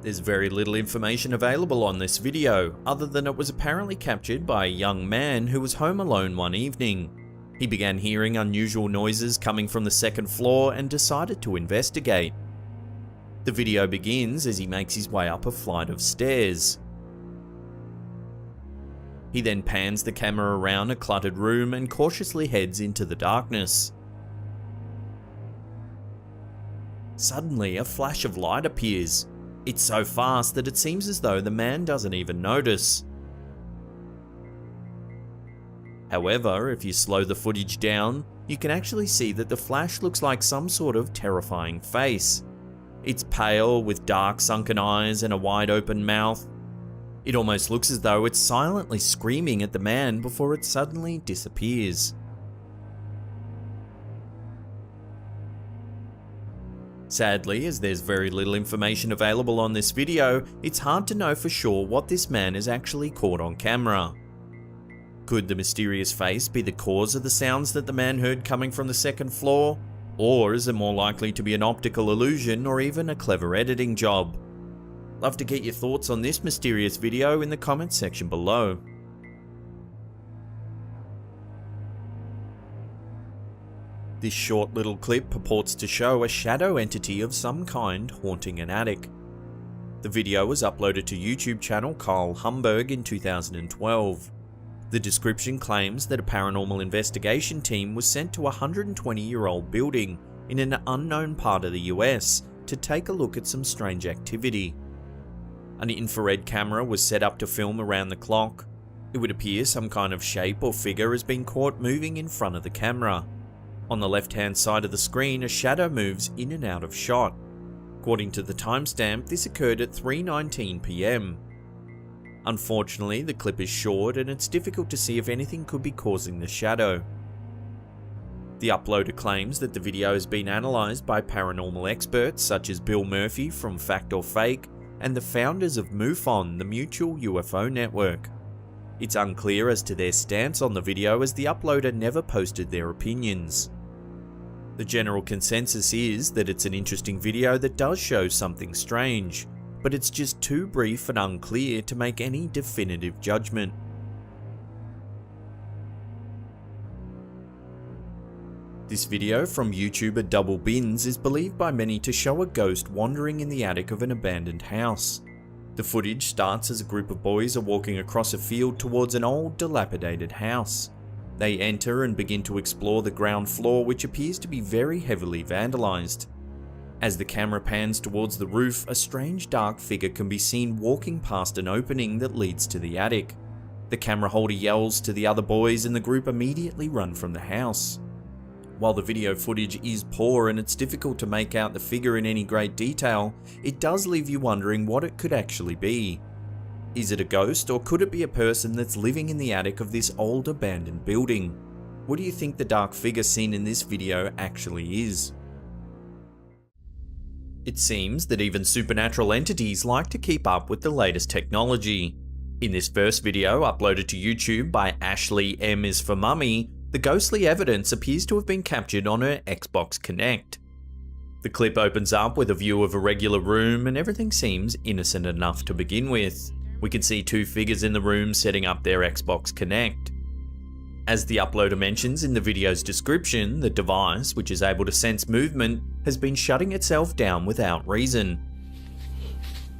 There's very little information available on this video, other than it was apparently captured by a young man who was home alone one evening. He began hearing unusual noises coming from the second floor and decided to investigate. The video begins as he makes his way up a flight of stairs. He then pans the camera around a cluttered room and cautiously heads into the darkness. Suddenly, a flash of light appears. It's so fast that it seems as though the man doesn't even notice. However, if you slow the footage down, you can actually see that the flash looks like some sort of terrifying face. It's pale with dark sunken eyes and a wide open mouth. It almost looks as though it's silently screaming at the man before it suddenly disappears. Sadly, as there's very little information available on this video, it's hard to know for sure what this man is actually caught on camera. Could the mysterious face be the cause of the sounds that the man heard coming from the second floor? Or is it more likely to be an optical illusion or even a clever editing job? Love to get your thoughts on this mysterious video in the comments section below. This short little clip purports to show a shadow entity of some kind haunting an attic. The video was uploaded to YouTube channel Carl Humberg in 2012. The description claims that a paranormal investigation team was sent to a 120-year-old building in an unknown part of the US to take a look at some strange activity. An infrared camera was set up to film around the clock. It would appear some kind of shape or figure has been caught moving in front of the camera. On the left-hand side of the screen, a shadow moves in and out of shot. According to the timestamp, this occurred at 3:19 PM. Unfortunately, the clip is short and it's difficult to see if anything could be causing the shadow. The uploader claims that the video has been analysed by paranormal experts such as Bill Murphy from Fact or Fake and the founders of MUFON, the Mutual UFO Network. It's unclear as to their stance on the video as the uploader never posted their opinions. The general consensus is that it's an interesting video that does show something strange, but it's just too brief and unclear to make any definitive judgment. This video from YouTuber Double Bins is believed by many to show a ghost wandering in the attic of an abandoned house. The footage starts as a group of boys are walking across a field towards an old, dilapidated house. They enter and begin to explore the ground floor, which appears to be very heavily vandalized. As the camera pans towards the roof, a strange dark figure can be seen walking past an opening that leads to the attic. The camera holder yells to the other boys and the group immediately run from the house. While the video footage is poor and it's difficult to make out the figure in any great detail, it does leave you wondering what it could actually be. Is it a ghost, or could it be a person that's living in the attic of this old abandoned building? What do you think the dark figure seen in this video actually is? It seems that even supernatural entities like to keep up with the latest technology. In this first video, uploaded to YouTube by Ashley M is for Mummy, the ghostly evidence appears to have been captured on her Xbox Connect. The clip opens up with a view of a regular room and everything seems innocent enough to begin with. We can see two figures in the room setting up their Xbox Connect. As the uploader mentions in the video's description, the device, which is able to sense movement, has been shutting itself down without reason.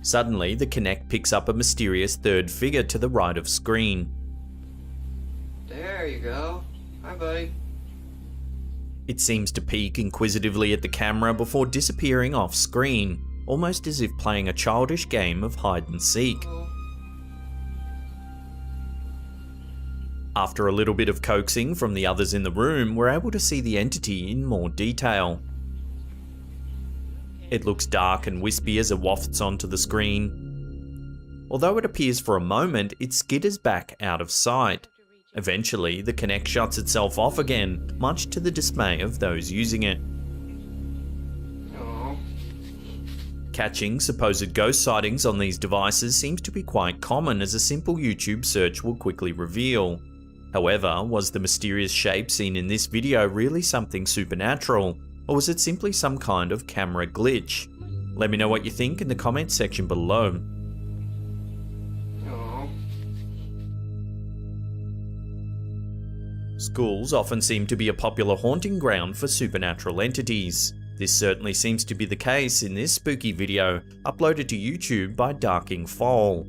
Suddenly, the Connect picks up a mysterious third figure to the right of screen. There you go. Hi, buddy. It seems to peek inquisitively at the camera before disappearing off screen, almost as if playing a childish game of hide and seek. After a little bit of coaxing from the others in the room, we're able to see the entity in more detail. It looks dark and wispy as it wafts onto the screen. Although it appears for a moment, it skitters back out of sight. Eventually, the Connect shuts itself off again, much to the dismay of those using it. Catching supposed ghost sightings on these devices seems to be quite common, as a simple YouTube search will quickly reveal. However, was the mysterious shape seen in this video really something supernatural, or was it simply some kind of camera glitch? Let me know what you think in the comments section below. Schools often seem to be a popular haunting ground for supernatural entities. This certainly seems to be the case in this spooky video, uploaded to YouTube by Darking Foal.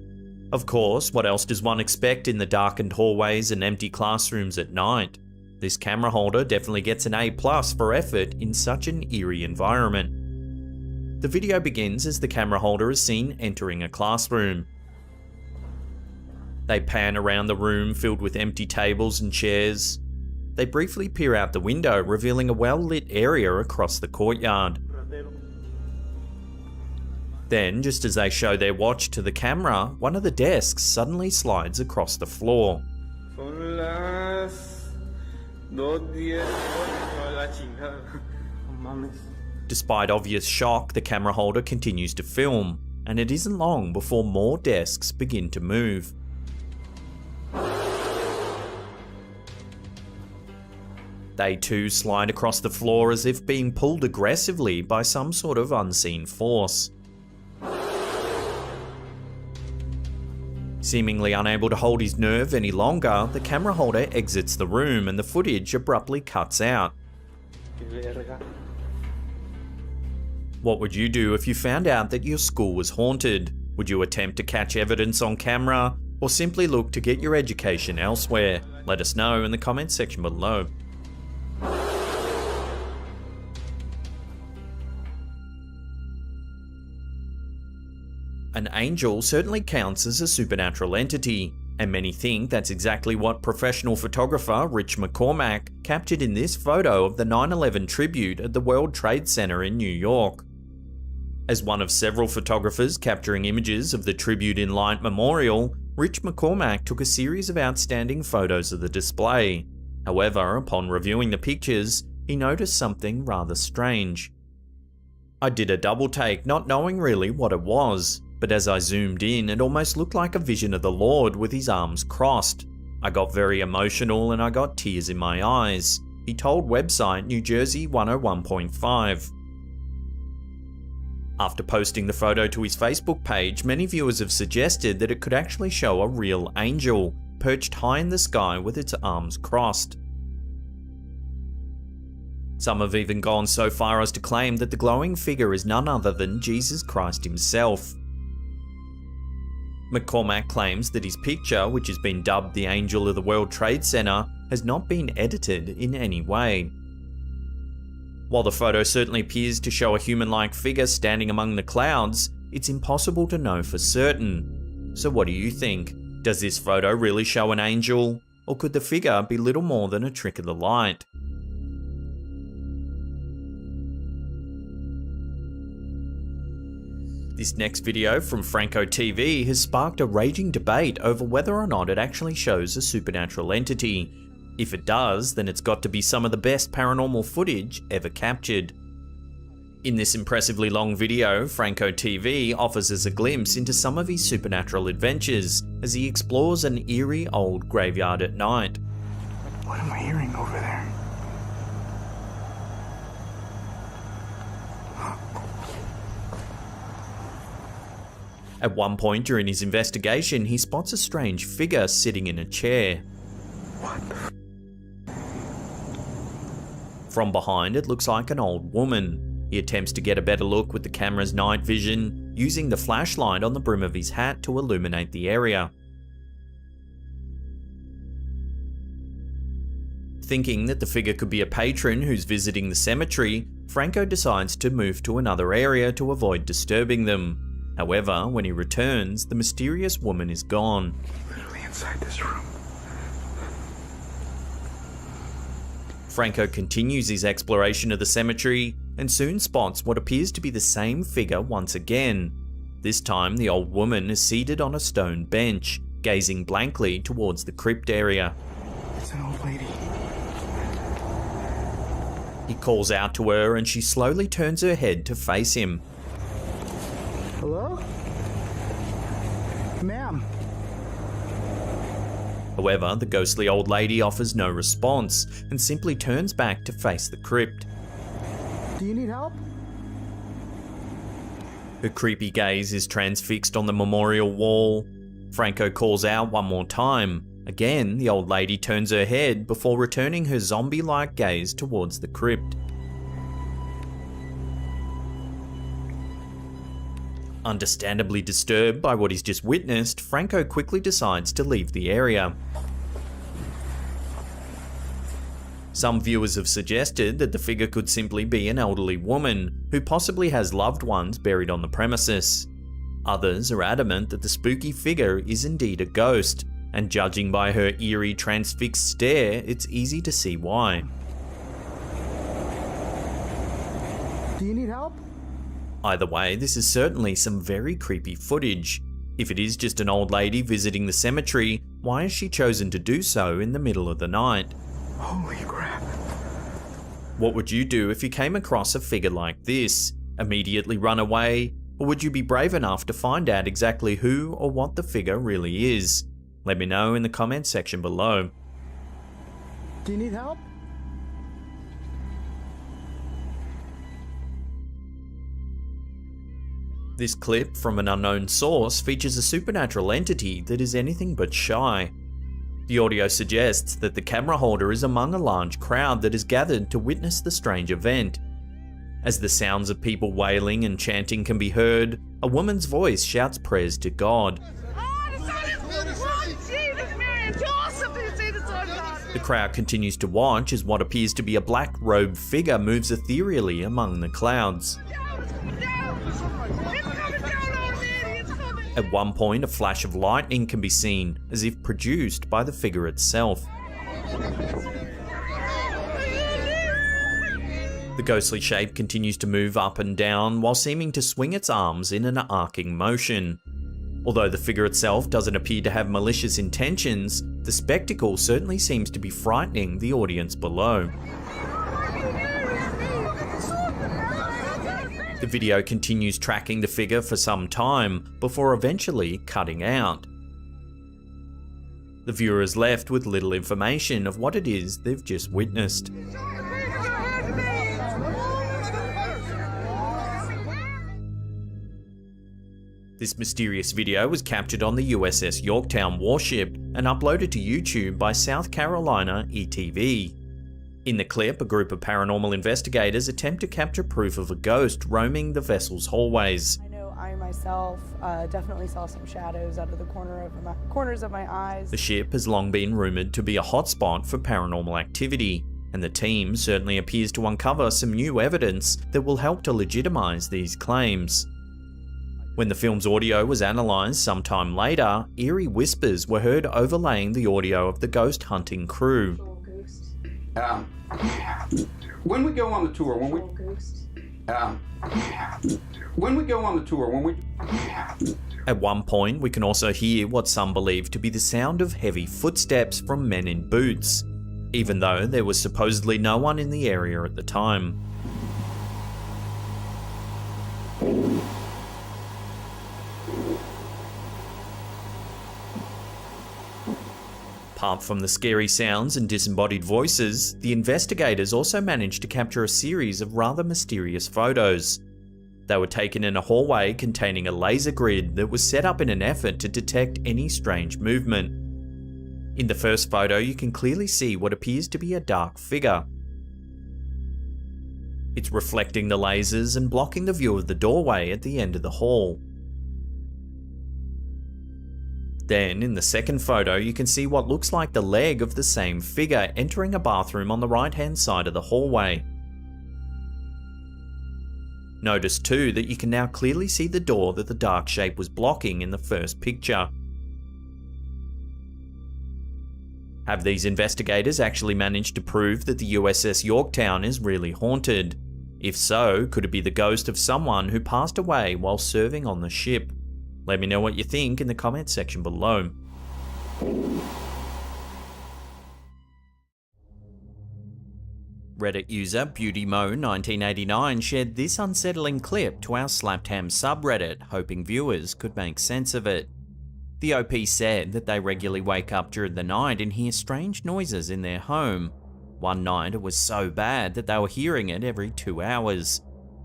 Of course, what else does one expect in the darkened hallways and empty classrooms at night? This camera holder definitely gets an A+ for effort in such an eerie environment. The video begins as the camera holder is seen entering a classroom. They pan around the room filled with empty tables and chairs. They briefly peer out the window, revealing a well-lit area across the courtyard. Then, just as they show their watch to the camera, one of the desks suddenly slides across the floor. Despite obvious shock, the camera holder continues to film, and it isn't long before more desks begin to move. They too slide across the floor as if being pulled aggressively by some sort of unseen force. Seemingly unable to hold his nerve any longer, the camera holder exits the room and the footage abruptly cuts out. What would you do if you found out that your school was haunted? Would you attempt to catch evidence on camera, or simply look to get your education elsewhere? Let us know in the comments section below. An angel certainly counts as a supernatural entity, and many think that's exactly what professional photographer Rich McCormack captured in this photo of the 9/11 tribute at the World Trade Center in New York. As one of several photographers capturing images of the Tribute in Light Memorial, Rich McCormack took a series of outstanding photos of the display. However, upon reviewing the pictures, he noticed something rather strange. I did a double take, not knowing really what it was, but as I zoomed in, it almost looked like a vision of the Lord with his arms crossed. I got very emotional and I got tears in my eyes, he told website New Jersey 101.5. After posting the photo to his Facebook page, many viewers have suggested that it could actually show a real angel, perched high in the sky with its arms crossed. Some have even gone so far as to claim that the glowing figure is none other than Jesus Christ himself. McCormack claims that his picture, which has been dubbed the Angel of the World Trade Center, has not been edited in any way. While the photo certainly appears to show a human-like figure standing among the clouds, it's impossible to know for certain. So what do you think? Does this photo really show an angel? Or could the figure be little more than a trick of the light? This next video from Franco TV has sparked a raging debate over whether or not it actually shows a supernatural entity. If it does, then it's got to be some of the best paranormal footage ever captured. In this impressively long video, Franco TV offers us a glimpse into some of his supernatural adventures as he explores an eerie old graveyard at night. What am I hearing over there? At one point during his investigation, he spots a strange figure sitting in a chair. What the From behind, it looks like an old woman. He attempts to get a better look with the camera's night vision, using the flashlight on the brim of his hat to illuminate the area. Thinking that the figure could be a patron who's visiting the cemetery, Franco decides to move to another area to avoid disturbing them. However, when he returns, the mysterious woman is gone. Literally inside this room. Franco continues his exploration of the cemetery and soon spots what appears to be the same figure once again. This time, the old woman is seated on a stone bench, gazing blankly towards the crypt area. It's an old lady. He calls out to her and she slowly turns her head to face him. Hello? Ma'am. However, the ghostly old lady offers no response and simply turns back to face the crypt. Do you need help? Her creepy gaze is transfixed on the memorial wall. Franco calls out one more time. Again, the old lady turns her head before returning her zombie-like gaze towards the crypt. Understandably disturbed by what he's just witnessed, Franco quickly decides to leave the area. Some viewers have suggested that the figure could simply be an elderly woman who possibly has loved ones buried on the premises. Others are adamant that the spooky figure is indeed a ghost, and judging by her eerie transfixed stare, it's easy to see why. Do you need help? Either way, this is certainly some very creepy footage. If it is just an old lady visiting the cemetery, why has she chosen to do so in the middle of the night? Holy crap. What would you do if you came across a figure like this? Immediately run away? Or would you be brave enough to find out exactly who or what the figure really is? Let me know in the comments section below. Do you need help? This clip from an unknown source features a supernatural entity that is anything but shy. The audio suggests that the camera holder is among a large crowd that has gathered to witness the strange event. As the sounds of people wailing and chanting can be heard, a woman's voice shouts prayers to God. The crowd continues to watch as what appears to be a black-robed figure moves ethereally among the clouds. At one point, a flash of lightning can be seen, as if produced by the figure itself. The ghostly shape continues to move up and down while seeming to swing its arms in an arcing motion. Although the figure itself doesn't appear to have malicious intentions, the spectacle certainly seems to be frightening the audience below. The video continues tracking the figure for some time before eventually cutting out. The viewer is left with little information of what it is they've just witnessed. This mysterious video was captured on the USS Yorktown warship and uploaded to YouTube by South Carolina ETV. In the clip, a group of paranormal investigators attempt to capture proof of a ghost roaming the vessel's hallways. I myself definitely saw some shadows out of the corners of my eyes. The ship has long been rumoured to be a hotspot for paranormal activity, and the team certainly appears to uncover some new evidence that will help to legitimise these claims. When the film's audio was analysed sometime later, eerie whispers were heard overlaying the audio of the ghost hunting crew. When we go on the tour, At one point, we can also hear what some believe to be the sound of heavy footsteps from men in boots, even though there was supposedly no one in the area at the time. Apart from the scary sounds and disembodied voices, the investigators also managed to capture a series of rather mysterious photos. They were taken in a hallway containing a laser grid that was set up in an effort to detect any strange movement. In the first photo, you can clearly see what appears to be a dark figure. It's reflecting the lasers and blocking the view of the doorway at the end of the hall. Then, in the second photo, you can see what looks like the leg of the same figure entering a bathroom on the right-hand side of the hallway. Notice too that you can now clearly see the door that the dark shape was blocking in the first picture. Have these investigators actually managed to prove that the USS Yorktown is really haunted? If so, could it be the ghost of someone who passed away while serving on the ship? Let me know what you think in the comment section below. Reddit user BeautyMo1989 shared this unsettling clip to our Slapped Ham subreddit, hoping viewers could make sense of it. The OP said that they regularly wake up during the night and hear strange noises in their home. One night it was so bad that they were hearing it every 2 hours.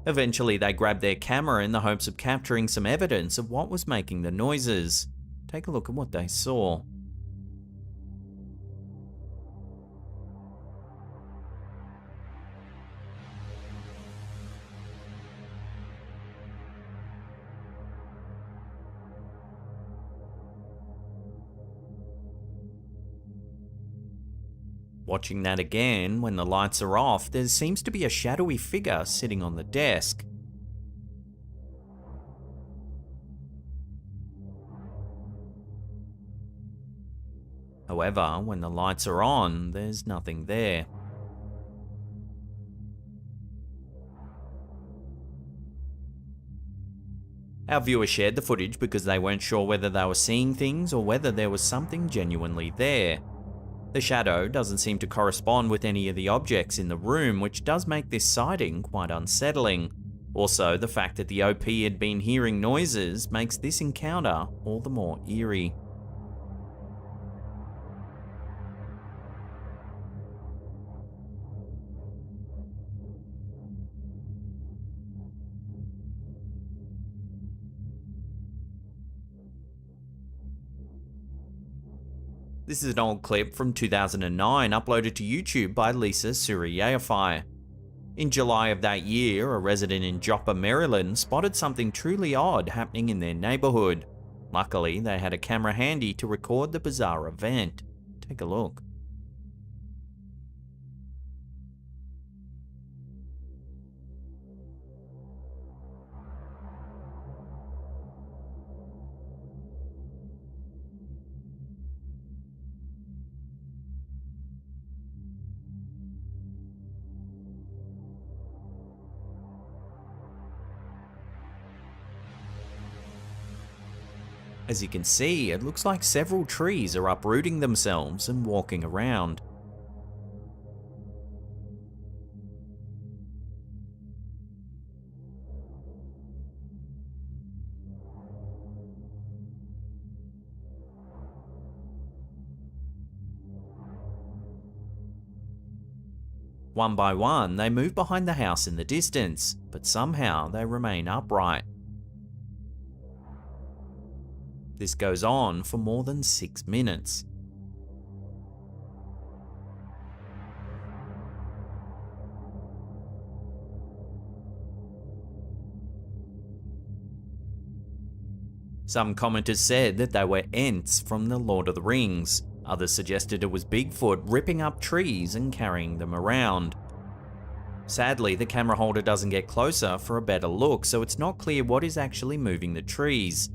Eventually they grabbed their camera in the hopes of capturing some evidence of what was making the noises. Take a look at what they saw. Watching that again, when the lights are off, there seems to be a shadowy figure sitting on the desk. However, when the lights are on, there's nothing there. Our viewers shared the footage because they weren't sure whether they were seeing things or whether there was something genuinely there. The shadow doesn't seem to correspond with any of the objects in the room, which does make this sighting quite unsettling. Also, the fact that the OP had been hearing noises makes this encounter all the more eerie. This is an old clip from 2009 uploaded to YouTube by Lisa Suriyafai. In July of that year, a resident in Joppa, Maryland spotted something truly odd happening in their neighborhood. Luckily, they had a camera handy to record the bizarre event. Take a look. As you can see, it looks like several trees are uprooting themselves and walking around. One by one, they move behind the house in the distance, but somehow they remain upright. This goes on for more than 6 minutes. Some commenters said that they were Ents from the Lord of the Rings. Others suggested it was Bigfoot ripping up trees and carrying them around. Sadly, the camera holder doesn't get closer for a better look, so it's not clear what is actually moving the trees.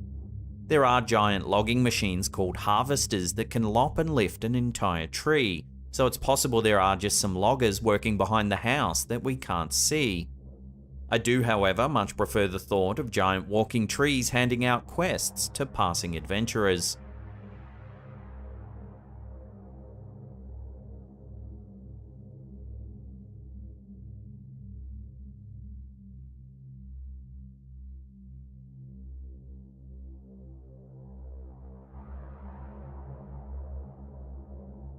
There are giant logging machines called harvesters that can lop and lift an entire tree, so it's possible there are just some loggers working behind the house that we can't see. I do, however, much prefer the thought of giant walking trees handing out quests to passing adventurers.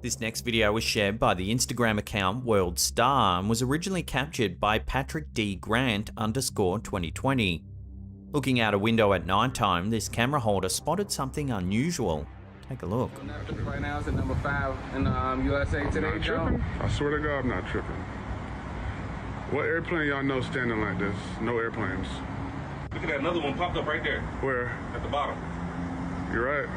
This next video was shared by the Instagram account World Star and was originally captured by Patrick D. Grant _2020. Looking out a window at nighttime, this camera holder spotted something unusual. Take a look. Right now it's at number 5 in USA today. Not tripping. I swear to God, I'm not tripping. What airplane y'all know standing like this? No airplanes. Look at that, another one popped up right there. Where? At the bottom. You're right.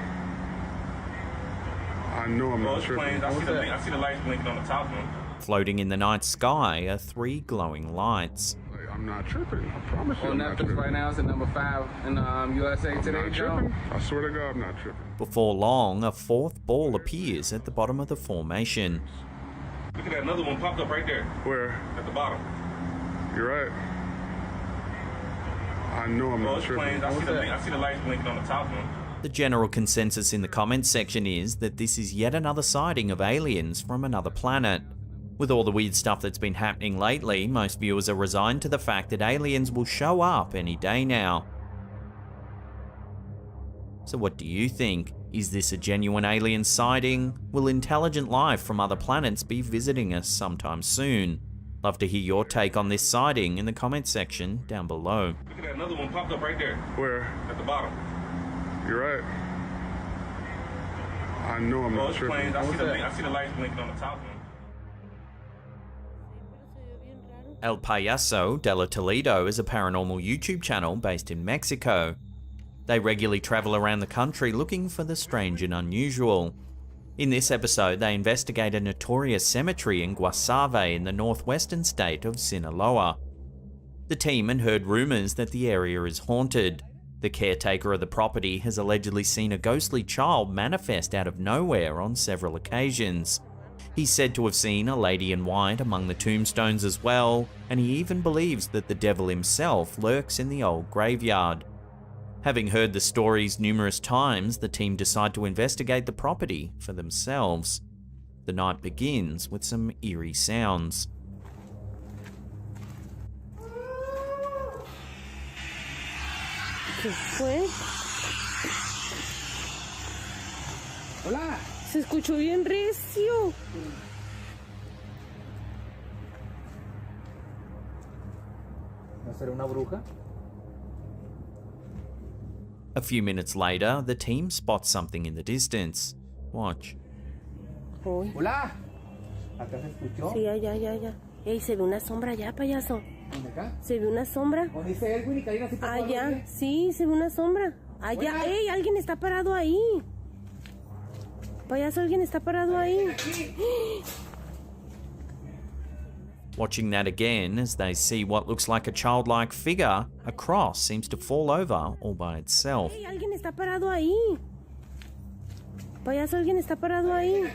I know I'm not tripping. I see the lights blinking on the top one. Floating in the night sky are 3 glowing lights. I'm not tripping. I promise you. On Netflix right now it's at number 5 in USA today. Not tripping. I swear to God, I'm not tripping. Before long, a 4th ball appears at the bottom of the formation. Look at that, another one popped up right there. Where? At the bottom. You're right. I know I'm not tripping. I see the lights blinking on the top one. The general consensus in the comments section is that this is yet another sighting of aliens from another planet. With all the weird stuff that's been happening lately, most viewers are resigned to the fact that aliens will show up any day now. So what do you think? Is this a genuine alien sighting? Will intelligent life from other planets be visiting us sometime soon? Love to hear your take on this sighting in the comments section down below. Look at that, another one popped up right there. Where? At the bottom. You're right. I know I'm not tripping. I see the lights blinking on the top one. El Payaso de la Toledo is a paranormal YouTube channel based in Mexico. They regularly travel around the country looking for the strange and unusual. In this episode, they investigate a notorious cemetery in Guasave in the northwestern state of Sinaloa. The team had heard rumors that the area is haunted. The caretaker of the property has allegedly seen a ghostly child manifest out of nowhere on several occasions. He's said to have seen a lady in white among the tombstones as well, and he even believes that the devil himself lurks in the old graveyard. Having heard the stories numerous times, the team decide to investigate the property for themselves. The night begins with some eerie sounds. ¿Qué fue? Hola. Se escuchó bien recio. ¿No será una bruja? A few minutes later, the team spots something in the distance. Watch. Hola. ¿Acá se escuchó? Sí, ya. Ey, se ve una sombra allá, payaso. ¿Dónde acá? Se ve una sombra. ¿Dónde dice Edwin y Karina? Allá, sí, se ve una sombra. Allá, Hola. ey, alguien está parado ahí. Payaso, alguien está parado ahí. Watching that again as they see what looks like a childlike figure, a cross seems to fall over all by itself. Ey, alguien está parado ahí. Payaso, alguien está parado ahí.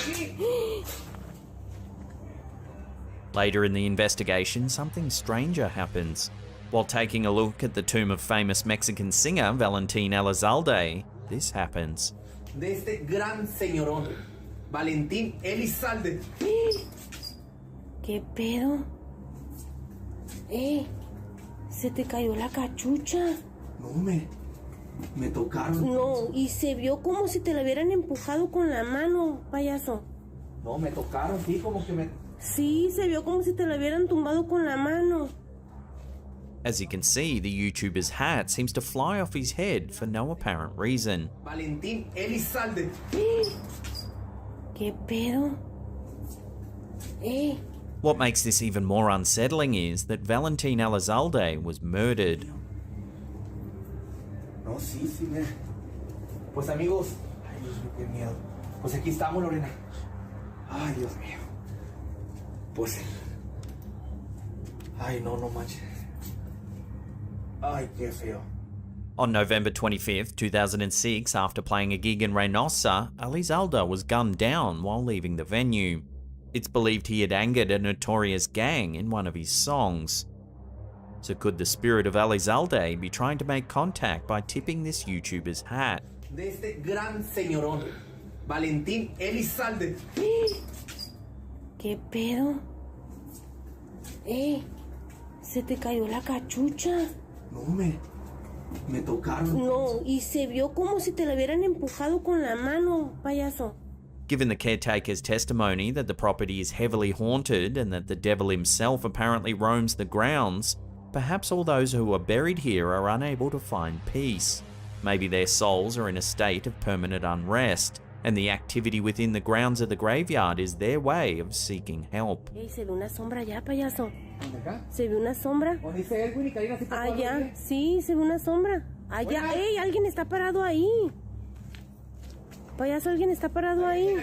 Later in the investigation, something stranger happens. While taking a look at the tomb of famous Mexican singer Valentín Elizalde, this happens. De este gran señorón, Valentín Elizalde. ¿Qué pedo? Se te cayó la cachucha. No, me tocaron. No, y se vio como si te la hubieran empujado con la mano, payaso. No, me tocaron, sí, como que me... Sí, se vio como si te la hubieran tumbado con la mano. As you can see, the YouTuber's hat seems to fly off his head for no apparent reason. Valentín Elizalde. ¿Qué pedo? Hey. What makes this even more unsettling is that Valentin Elizalde was murdered. No, sí, mira. Pues amigos, ay Dios mío, qué miedo. Pues aquí estamos, Lorena. Ay, Dios mío. Pues, ay, no manches. Ay, qué feo. On November 25th, 2006, after playing a gig in Reynosa, Elizalde was gunned down while leaving the venue. It's believed he had angered a notorious gang in one of his songs. So could the spirit of Elizalde be trying to make contact by tipping this YouTuber's hat? De este gran señorón, Valentín Elizalde. ¿Qué pedo? Se te cayó la cachucha. No, me tocaron. No, y se vio como si te la hubieran empujado con la mano, payaso. Given the caretaker's testimony that the property is heavily haunted and that the devil himself apparently roams the grounds, perhaps all those who are buried here are unable to find peace. Maybe their souls are in a state of permanent unrest, and the activity within the grounds of the graveyard is their way of seeking help. Se ve una sombra allá, payaso. ¿Se ve una sombra? Allá, sí, se ve una sombra. Allá, alguien está parado ahí. Payaso, alguien está parado ahí.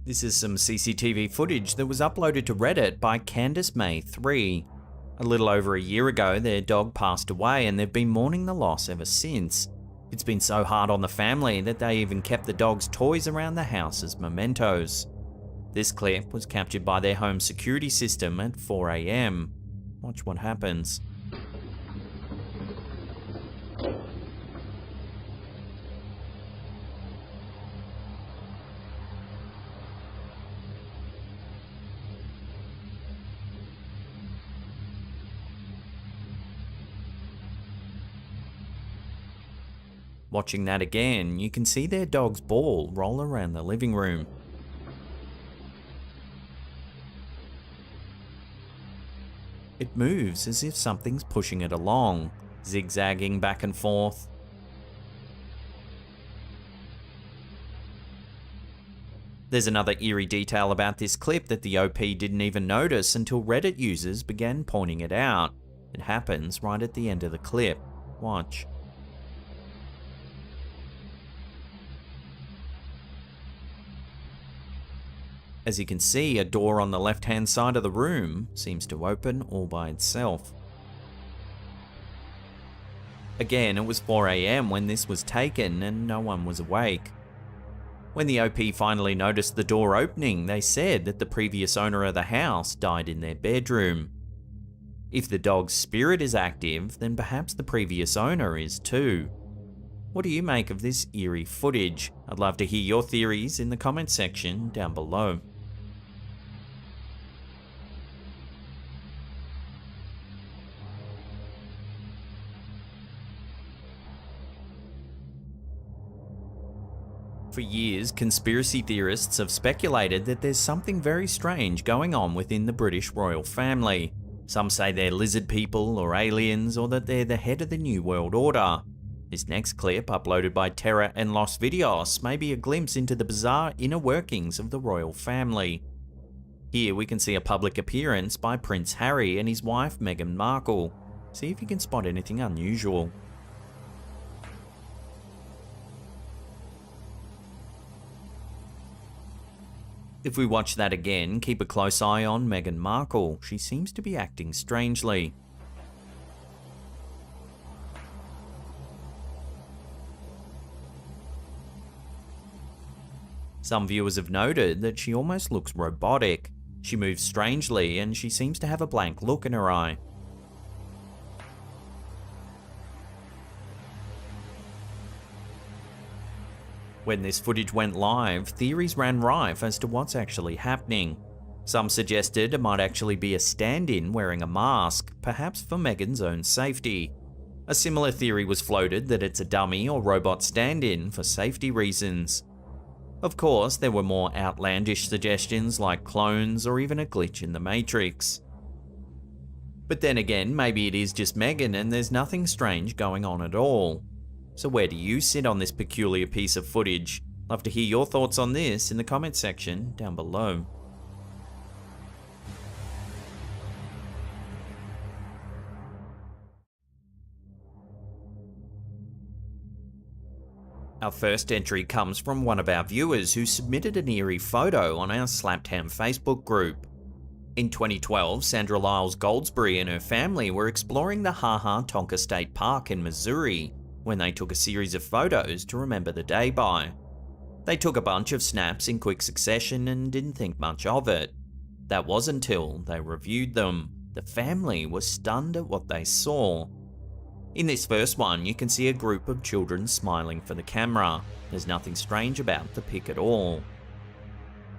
This is some CCTV footage that was uploaded to Reddit by Candice May 3. A little over a year ago, their dog passed away and they've been mourning the loss ever since. It's been so hard on the family that they even kept the dog's toys around the house as mementos. This clip was captured by their home security system at 4 AM. Watch what happens. Watching that again, you can see their dog's ball roll around the living room. It moves as if something's pushing it along, zigzagging back and forth. There's another eerie detail about this clip that the OP didn't even notice until Reddit users began pointing it out. It happens right at the end of the clip. Watch. As you can see, a door on the left-hand side of the room seems to open all by itself. Again, it was 4 AM when this was taken and no one was awake. When the OP finally noticed the door opening, they said that the previous owner of the house died in their bedroom. If the dog's spirit is active, then perhaps the previous owner is too. What do you make of this eerie footage? I'd love to hear your theories in the comment section down below. For years, conspiracy theorists have speculated that there's something very strange going on within the British royal family. Some say they're lizard people or aliens, or that they're the head of the New World Order. This next clip, uploaded by Terra and Los Videos, may be a glimpse into the bizarre inner workings of the royal family. Here we can see a public appearance by Prince Harry and his wife Meghan Markle. See if you can spot anything unusual. If we watch that again, keep a close eye on Meghan Markle. She seems to be acting strangely. Some viewers have noted that she almost looks robotic. She moves strangely and she seems to have a blank look in her eye. When this footage went live, theories ran rife as to what's actually happening. Some suggested it might actually be a stand-in wearing a mask, perhaps for Meghan's own safety. A similar theory was floated that it's a dummy or robot stand-in for safety reasons. Of course, there were more outlandish suggestions like clones or even a glitch in the Matrix. But then again, maybe it is just Megan and there's nothing strange going on at all. So where do you sit on this peculiar piece of footage? Love to hear your thoughts on this in the comments section down below. Our first entry comes from one of our viewers who submitted an eerie photo on our Slaptown Facebook group. In 2012, Sandra Lyles Goldsberry and her family were exploring the Ha-Ha Tonka State Park in Missouri when they took a series of photos to remember the day by. They took a bunch of snaps in quick succession and didn't think much of it. That was until they reviewed them. The family was stunned at what they saw. In this first one, you can see a group of children smiling for the camera. There's nothing strange about the pic at all.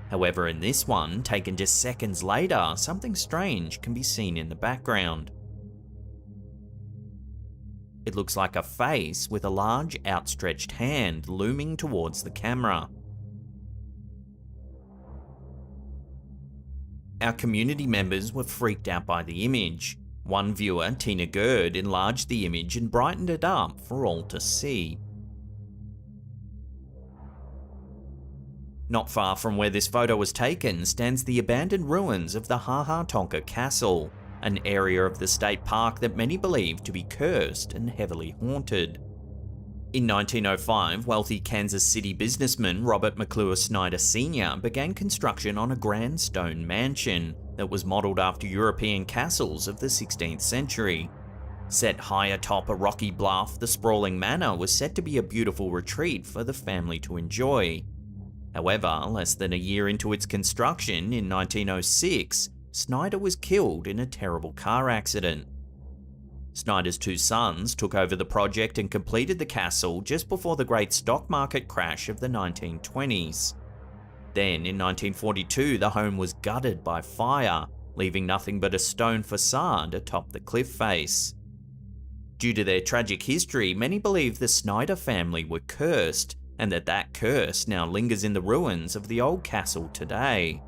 However, in this one, taken just seconds later, something strange can be seen in the background. It looks like a face with a large outstretched hand looming towards the camera. Our community members were freaked out by the image. One viewer, Tina Gerd, enlarged the image and brightened it up for all to see. Not far from where this photo was taken stands the abandoned ruins of the Ha-Ha Tonka Castle, an area of the state park that many believe to be cursed and heavily haunted. In 1905, wealthy Kansas City businessman Robert McClure Snyder Sr. began construction on a grand stone mansion that was modelled after European castles of the 16th century. Set high atop a rocky bluff, the sprawling manor was set to be a beautiful retreat for the family to enjoy. However, less than a year into its construction in 1906, Snyder was killed in a terrible car accident. Snyder's two sons took over the project and completed the castle just before the great stock market crash of the 1920s. Then, in 1942, the home was gutted by fire, leaving nothing but a stone facade atop the cliff face. Due to their tragic history, many believe the Snyder family were cursed, and that curse now lingers in the ruins of the old castle today.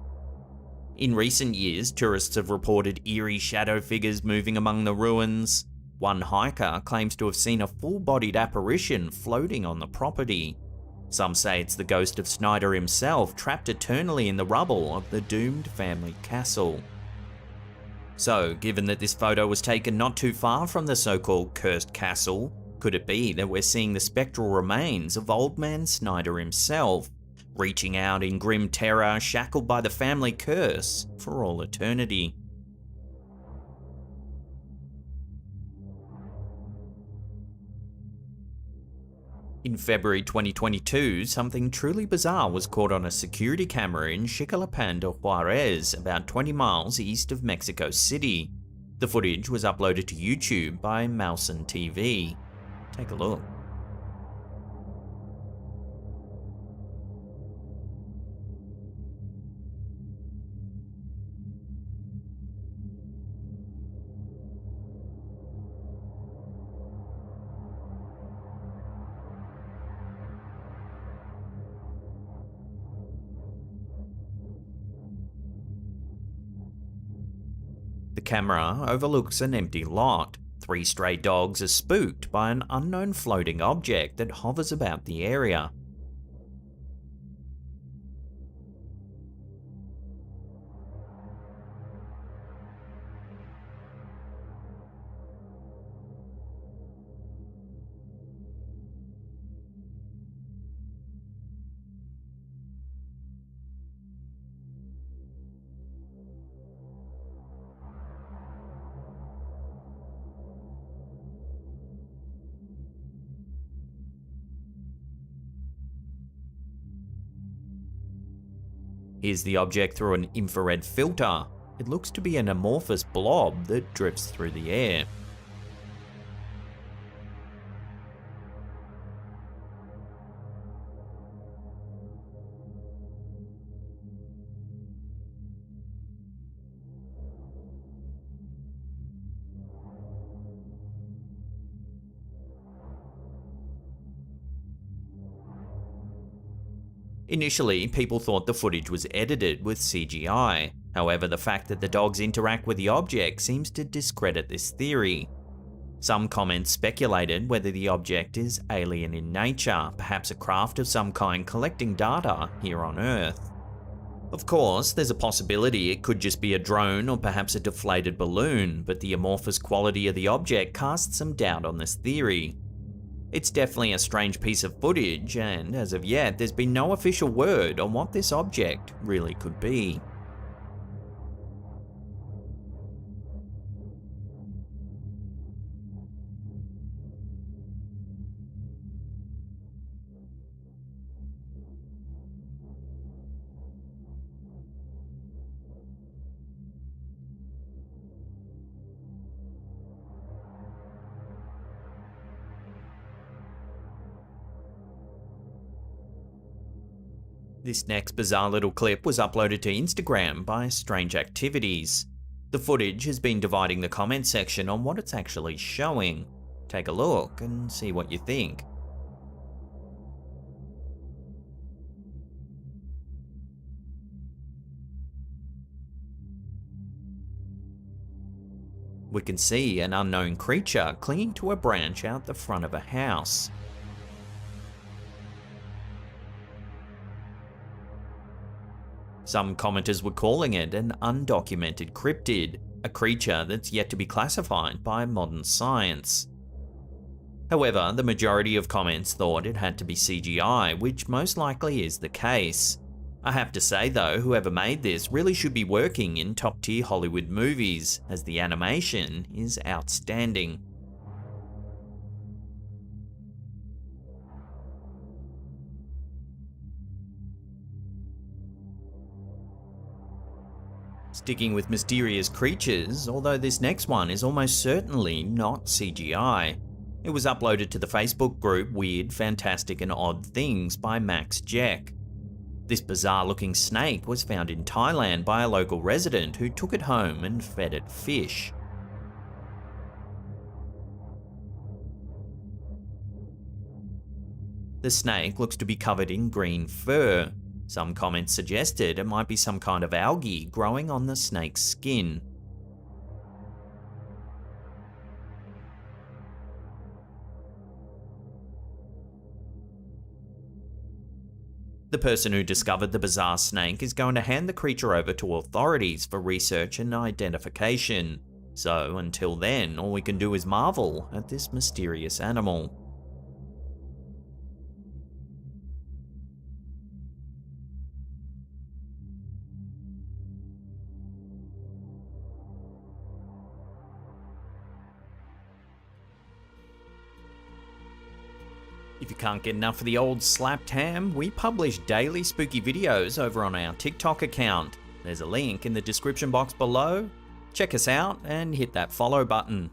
In recent years, tourists have reported eerie shadow figures moving among the ruins. One hiker claims to have seen a full-bodied apparition floating on the property. Some say it's the ghost of Snyder himself, trapped eternally in the rubble of the doomed family castle. So, given that this photo was taken not too far from the so-called cursed castle, could it be that we're seeing the spectral remains of Old Man Snyder himself, reaching out in grim terror, shackled by the family curse for all eternity? In February 2022, something truly bizarre was caught on a security camera in Xicalapan de Juarez, about 20 miles east of Mexico City. The footage was uploaded to YouTube by Mousen TV. Take a look. The camera overlooks an empty lot. 3 stray dogs are spooked by an unknown floating object that hovers about the area. Here's the object through an infrared filter. It looks to be an amorphous blob that drifts through the air. Initially, people thought the footage was edited with CGI. However, the fact that the dogs interact with the object seems to discredit this theory. Some comments speculated whether the object is alien in nature, perhaps a craft of some kind collecting data here on Earth. Of course, there's a possibility it could just be a drone or perhaps a deflated balloon, but the amorphous quality of the object casts some doubt on this theory. It's definitely a strange piece of footage, and as of yet, there's been no official word on what this object really could be. This next bizarre little clip was uploaded to Instagram by Strange Activities. The footage has been dividing the comment section on what it's actually showing. Take a look and see what you think. We can see an unknown creature clinging to a branch out the front of a house. Some commenters were calling it an undocumented cryptid, a creature that's yet to be classified by modern science. However, the majority of comments thought it had to be CGI, which most likely is the case. I have to say though, whoever made this really should be working in top-tier Hollywood movies, as the animation is outstanding. Sticking with mysterious creatures, although this next one is almost certainly not CGI. It was uploaded to the Facebook group Weird, Fantastic and Odd Things by Max Jack. This bizarre looking snake was found in Thailand by a local resident who took it home and fed it fish. The snake looks to be covered in green fur. Some comments suggested it might be some kind of algae growing on the snake's skin. The person who discovered the bizarre snake is going to hand the creature over to authorities for research and identification. So until then, all we can do is marvel at this mysterious animal. If you can't get enough of the old slapped ham, we publish daily spooky videos over on our TikTok account. There's a link in the description box below. Check us out and hit that follow button.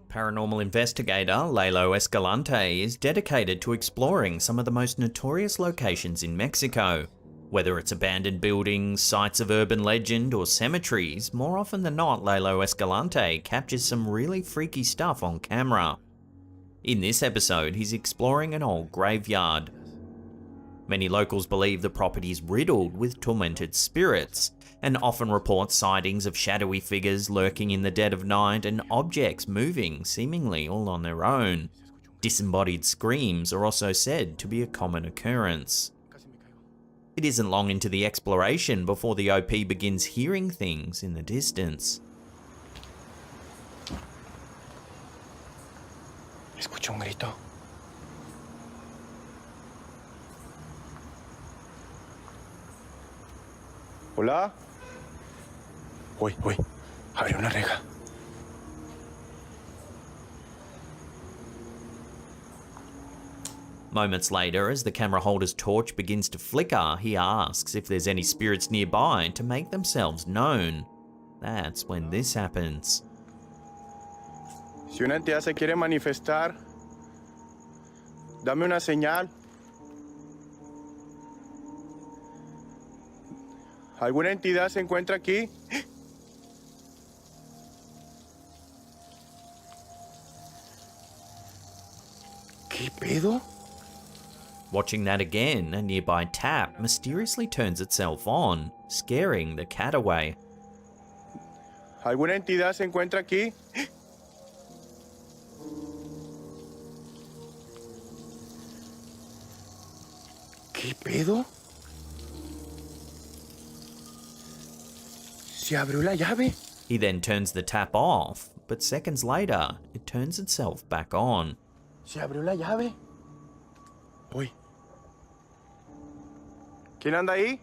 Paranormal investigator Lalo Escalante is dedicated to exploring some of the most notorious locations in Mexico. Whether it's abandoned buildings, sites of urban legend, or cemeteries, more often than not, Lalo Escalante captures some really freaky stuff on camera. In this episode, he's exploring an old graveyard. Many locals believe the property is riddled with tormented spirits, and often report sightings of shadowy figures lurking in the dead of night and objects moving seemingly all on their own. Disembodied screams are also said to be a common occurrence. It isn't long into the exploration before the OP begins hearing things in the distance. Escucho un grito. Hola. Uy, abre una reja. Moments later, as the camera holder's torch begins to flicker, he asks if there's any spirits nearby to make themselves known. That's when this happens. Si una entidad se quiere manifestar, dame una señal. ¿Alguna entidad se encuentra aquí? Watching that again, a nearby tap mysteriously turns itself on, scaring the cat away. ¿Alguna entidad se encuentra aquí? ¿Qué pedo? Se abrió la llave. He then turns the tap off, but seconds later, it turns itself back on. Se abrió la llave. Uy. ¿Quién anda ahí?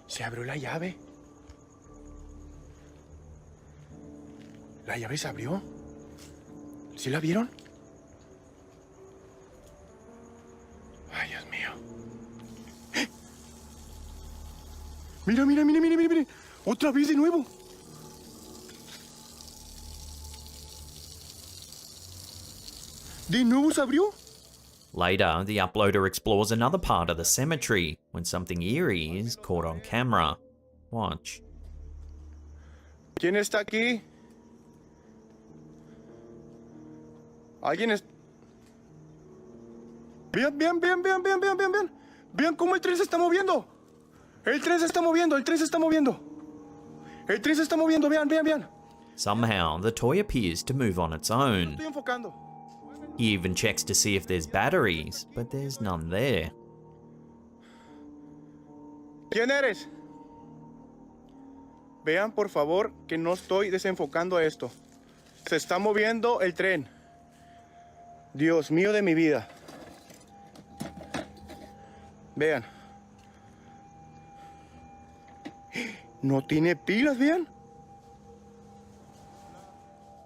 Se abrió la llave. La llave se abrió. ¿Sí la vieron? Ay, Dios mío. ¡Eh! Mira, mira, mira, mira, mira, mira. Otra vez de nuevo. ¿De nuevo se abrió? Later, the uploader explores another part of the cemetery when something eerie is caught on camera. Watch. ¿Quién está aquí? ¿Alguien es...? Vean, vean, vean, vean, vean, vean, vean, vean. Vean cómo el tren se está moviendo. El tren se está moviendo, el tren se está moviendo. El tren se está moviendo, vean, vean, vean. Somehow, the toy appears to move on its own. Estoy enfocando. He even checks to see if there's batteries, but there's none there. ¿Quién eres? Vean, por favor, que no estoy desenfocando esto. Se está moviendo el tren. Dios mío de mi vida. Vean. No tiene pilas, vean.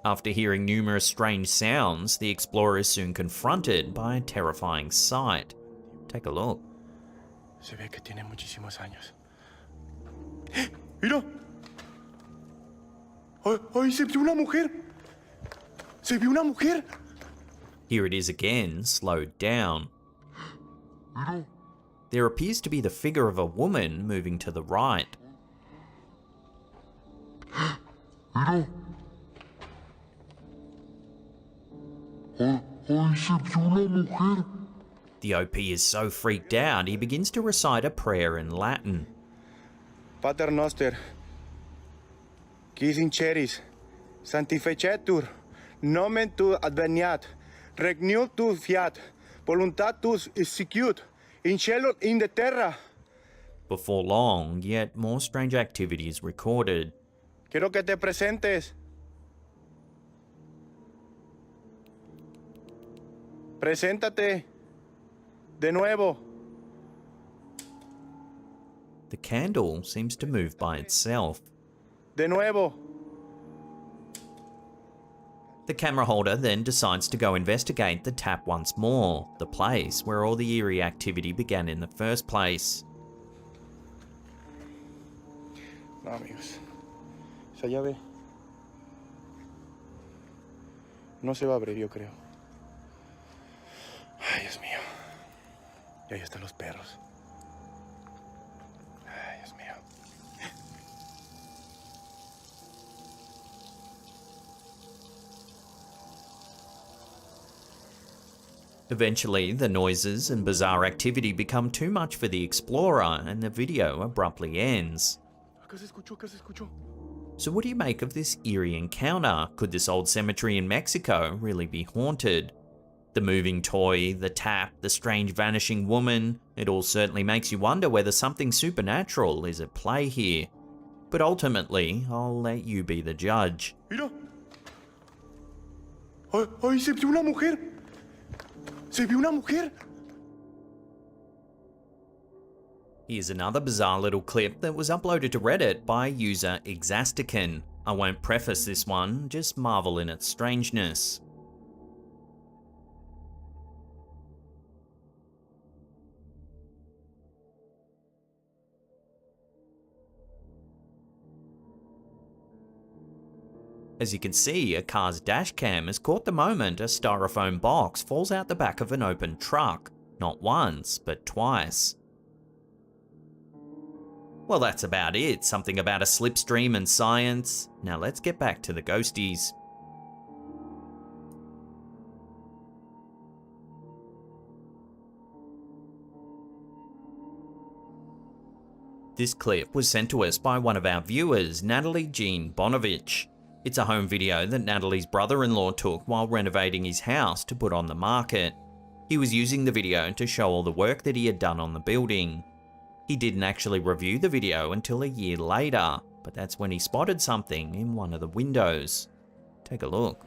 After hearing numerous strange sounds, the explorer is soon confronted by a terrifying sight. Take a look. Se ve que tiene muchísimos años. ¡Mira! ¡Ay, ay, se vio una mujer! ¡Se vio una mujer! Here it is again, slowed down. There appears to be the figure of a woman moving to the right. The OP is so freaked out, he begins to recite a prayer in Latin. Pater noster, quis in ceris, sanctificetur, nomen tu adveniat, regnum tu fiat, voluntatus sicut, in cielo in the terra. Before long, yet more strange activity is recorded. Quiero que te presentes. Preséntate. De nuevo. The candle seems to move by itself. De nuevo. The camera holder then decides to go investigate the tap once more, the place where all the eerie activity began in the first place. No, amigos. Esa llave no se va a abrir, yo creo. Ay, Dios mío. Y ahí están los perros. Ay, Dios mío. Eventually, the noises and bizarre activity become too much for the explorer, and the video abruptly ends. Acá se escuchó. So what do you make of this eerie encounter? Could this old cemetery in Mexico really be haunted? The moving toy, the tap, the strange vanishing woman, it all certainly makes you wonder whether something supernatural is at play here. But ultimately, I'll let you be the judge. Mira. Ay, ay, se vio una mujer. Se vio una mujer. Here's another bizarre little clip that was uploaded to Reddit by user Exastican. I won't preface this one, just marvel in its strangeness. As you can see, a car's dashcam has caught the moment a styrofoam box falls out the back of an open truck. Not once, but twice. Well, that's about it. Something about a slipstream and science. Now let's get back to the ghosties. This clip was sent to us by one of our viewers, Natalie Jean Bonovich. It's a home video that Natalie's brother-in-law took while renovating his house to put on the market. He was using the video to show all the work that he had done on the building. He didn't actually review the video until a year later, but that's when he spotted something in one of the windows. Take a look.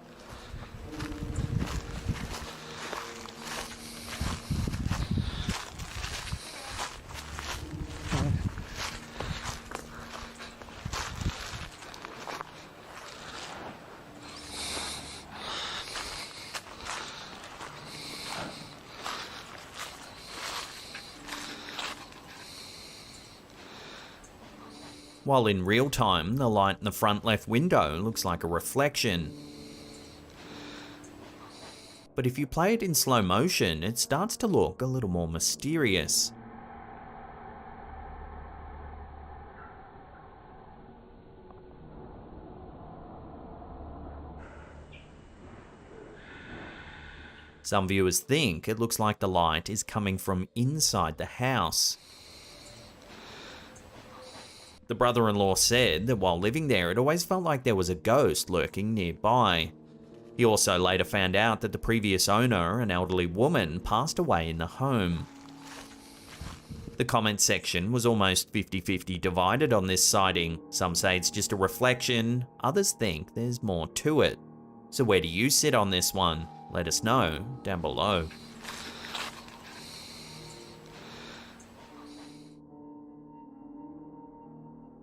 While in real time, the light in the front left window looks like a reflection. But if you play it in slow motion, it starts to look a little more mysterious. Some viewers think it looks like the light is coming from inside the house. The brother-in-law said that while living there, it always felt like there was a ghost lurking nearby. He also later found out that the previous owner, an elderly woman, passed away in the home. The comment section was almost 50-50 divided on this sighting. Some say it's just a reflection, others think there's more to it. So where do you sit on this one? Let us know down below.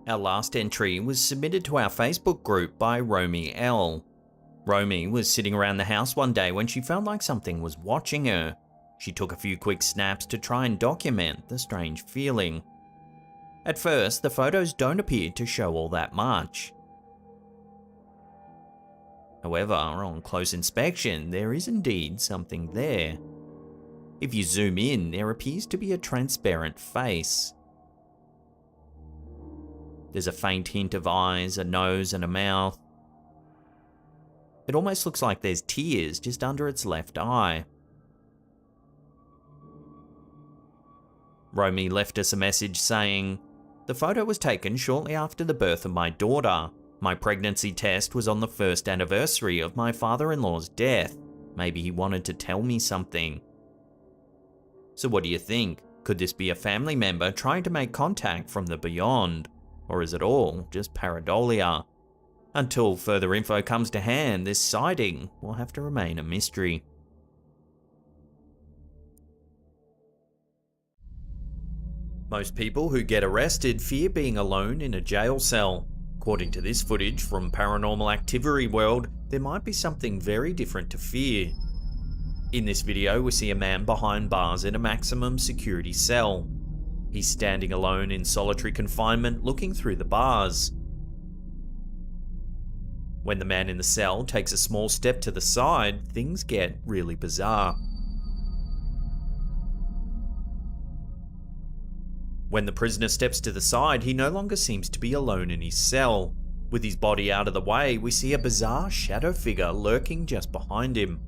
Our last entry was submitted to our Facebook group by Romy L. Romy was sitting around the house one day when she felt like something was watching her. She took a few quick snaps to try and document the strange feeling. At first, the photos don't appear to show all that much. However, on close inspection, there is indeed something there. If you zoom in, there appears to be a transparent face. There's a faint hint of eyes, a nose, and a mouth. It almost looks like there's tears just under its left eye. Romy left us a message saying, "The photo was taken shortly after the birth of my daughter. My pregnancy test was on the first anniversary of my father-in-law's death. Maybe he wanted to tell me something." So what do you think? Could this be a family member trying to make contact from the beyond? Or is it all just pareidolia? Until further info comes to hand, this sighting will have to remain a mystery. Most people who get arrested fear being alone in a jail cell. According to this footage from Paranormal Activity World, there might be something very different to fear. In this video, we see a man behind bars in a maximum security cell. He's standing alone in solitary confinement looking through the bars. When the man in the cell takes a small step to the side, things get really bizarre. When the prisoner steps to the side, he no longer seems to be alone in his cell. With his body out of the way, we see a bizarre shadow figure lurking just behind him.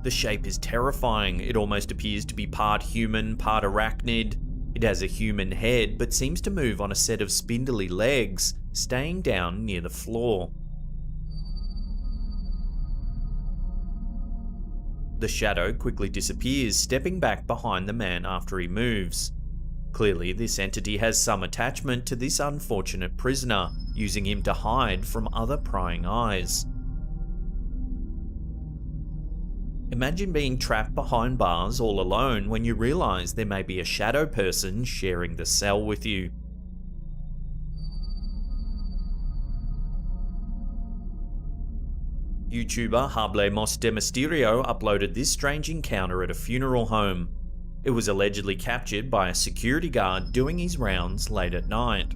The shape is terrifying. It almost appears to be part human, part arachnid. It has a human head, but seems to move on a set of spindly legs, staying down near the floor. The shadow quickly disappears, stepping back behind the man after he moves. Clearly, this entity has some attachment to this unfortunate prisoner, using him to hide from other prying eyes. Imagine being trapped behind bars all alone when you realize there may be a shadow person sharing the cell with you. YouTuber Hablemos de Misterio uploaded this strange encounter at a funeral home. It was allegedly captured by a security guard doing his rounds late at night.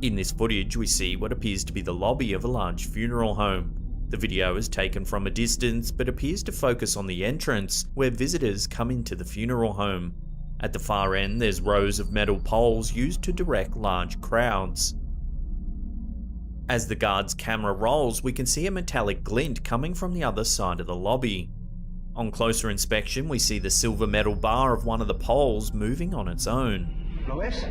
In this footage, we see what appears to be the lobby of a large funeral home. The video is taken from a distance, but appears to focus on the entrance, where visitors come into the funeral home. At the far end, there's rows of metal poles used to direct large crowds. As the guard's camera rolls, we can see a metallic glint coming from the other side of the lobby. On closer inspection, we see the silver metal bar of one of the poles moving on its own. ¿Lo ves?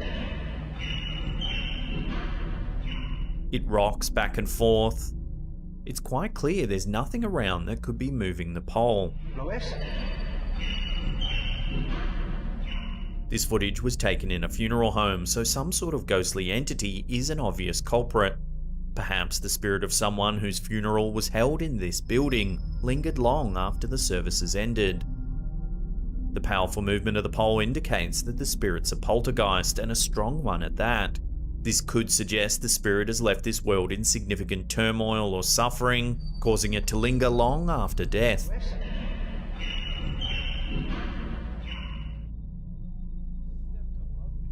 It rocks back and forth. It's quite clear there's nothing around that could be moving the pole. ¿Lo ves? This footage was taken in a funeral home, so some sort of ghostly entity is an obvious culprit. Perhaps the spirit of someone whose funeral was held in this building lingered long after the services ended. The powerful movement of the pole indicates that the spirit's a poltergeist, and a strong one at that. This could suggest the spirit has left this world in significant turmoil or suffering, causing it to linger long after death.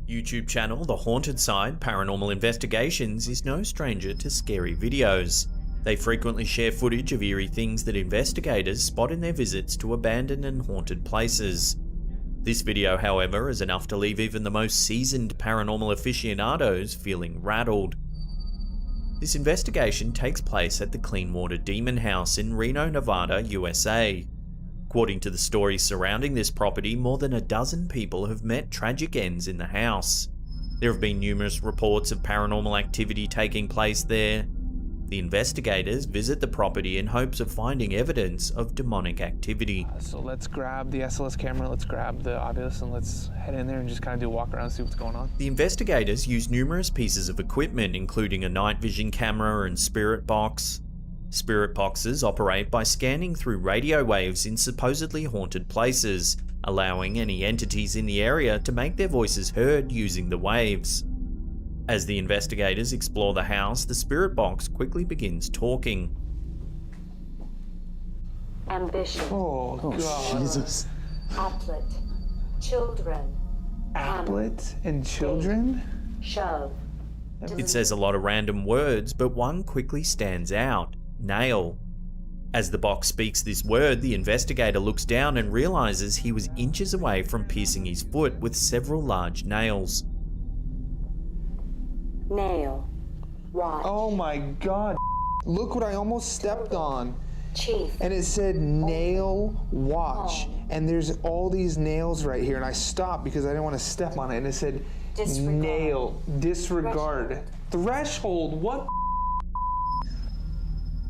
YouTube channel The Haunted Side Paranormal Investigations is no stranger to scary videos. They frequently share footage of eerie things that investigators spot in their visits to abandoned and haunted places. This video, however, is enough to leave even the most seasoned paranormal aficionados feeling rattled. This investigation takes place at the Cleanwater Demon House in Reno, Nevada, USA. According to the stories surrounding this property, more than a dozen people have met tragic ends in the house. There have been numerous reports of paranormal activity taking place there. The investigators visit the property in hopes of finding evidence of demonic activity. So let's grab the SLS camera, let's grab the Ovilus, and let's head in there and just kind of do a walk around and see what's going on. The investigators use numerous pieces of equipment, including a night vision camera and spirit box. Spirit boxes operate by scanning through radio waves in supposedly haunted places, allowing any entities in the area to make their voices heard using the waves. As the investigators explore the house, the spirit box quickly begins talking. Ambition. Oh, God. Jesus. Applet. Children. Applet and children? Shove. It says a lot of random words, but one quickly stands out. Nail. As the box speaks this word, the investigator looks down and realizes he was inches away from piercing his foot with several large nails. Nail. Watch. Oh my God. Look what I almost stepped on. Chief. And it said nail watch. And there's all these nails right here. And I stopped because I didn't want to step on it. And it said Disregard. nail. Disregard. Threshold. What?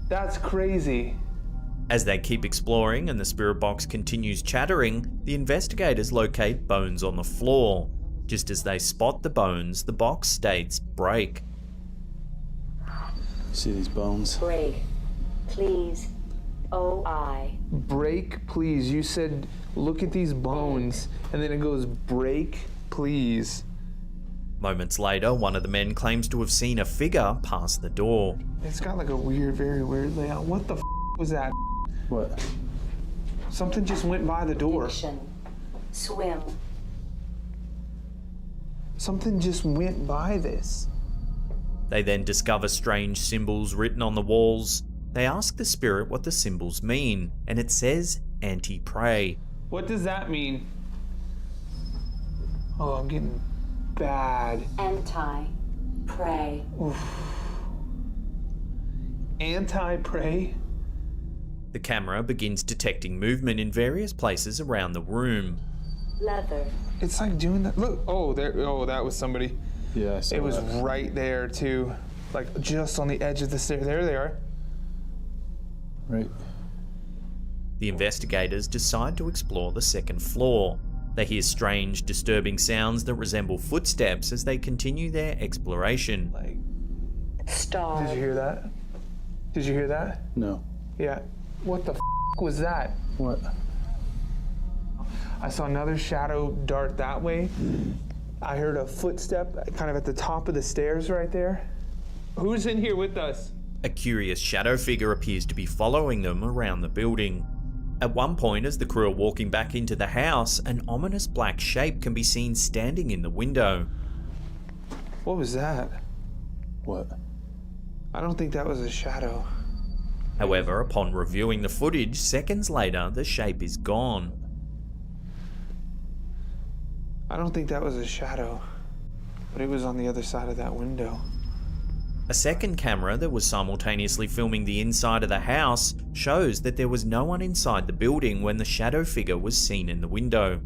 That's crazy. As they keep exploring and the spirit box continues chattering, the investigators locate bones on the floor. Just as they spot the bones, the box states break. See these bones? Break. Please. O-I. Break, please. You said, look at these bones. And then it goes, break, please. Moments later, one of the men claims to have seen a figure pass the door. It's got like a weird, very weird layout. What the was that? What? Something just went by the door. Diction. Swim. Something just went by this. They then discover strange symbols written on the walls. They ask the spirit what the symbols mean, and it says anti-prey. What does that mean? Oh, I'm getting bad. Anti-prey. Anti-prey? The camera begins detecting movement in various places around the room. Leather. It's like doing that. Look, oh, there. Oh, that was somebody. Yeah, I saw it was that. right there too, like just on the edge of the stair. There they are. Right. The investigators decide to explore the second floor. They hear strange, disturbing sounds that resemble footsteps as they continue their exploration. Star. Did you hear that? Did you hear that? No. Yeah. What the was that? What? I saw another shadow dart that way. I heard a footstep kind of at the top of the stairs right there. Who's in here with us? A curious shadow figure appears to be following them around the building. At one point, as the crew are walking back into the house, an ominous black shape can be seen standing in the window. What was that? What? I don't think that was a shadow. However, upon reviewing the footage, seconds later, the shape is gone. I don't think that was a shadow, but it was on the other side of that window. A second camera that was simultaneously filming the inside of the house shows that there was no one inside the building when the shadow figure was seen in the window.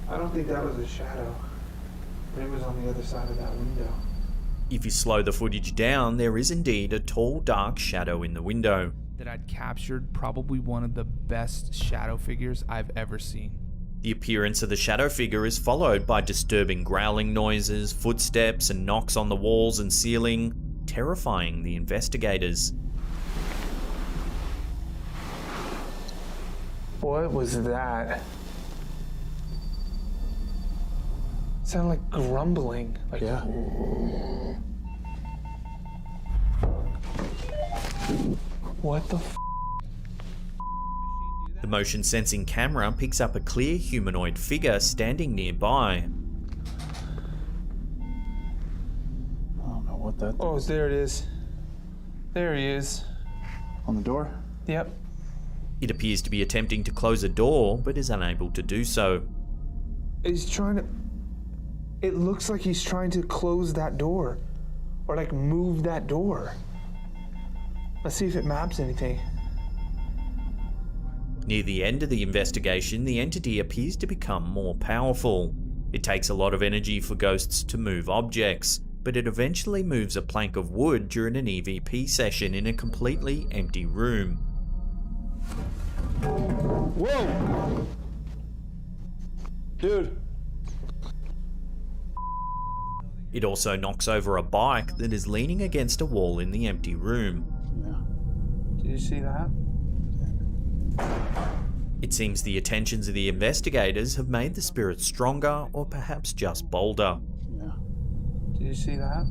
I don't think that was a shadow, but it was on the other side of that window. If you slow the footage down, there is indeed a tall, dark shadow in the window. That I'd captured probably one of the best shadow figures I've ever seen. The appearance of the shadow figure is followed by disturbing growling noises, footsteps, and knocks on the walls and ceiling, terrifying the investigators. What was that? Sounded like grumbling. Like, yeah. What the f? The motion sensing camera picks up a clear humanoid figure standing nearby. I don't know what that is. Oh, there it is. There he is. On the door? Yep. It appears to be attempting to close a door, but is unable to do so. He's trying to... It looks like he's trying to close that door. Or like move that door. Let's see if it maps anything. Near the end of the investigation, the entity appears to become more powerful. It takes a lot of energy for ghosts to move objects, but it eventually moves a plank of wood during an EVP session in a completely empty room. Whoa! Dude. It also knocks over a bike that is leaning against a wall in the empty room. Did you see that? It seems the attentions of the investigators have made the spirit stronger or perhaps just bolder. Did you see that?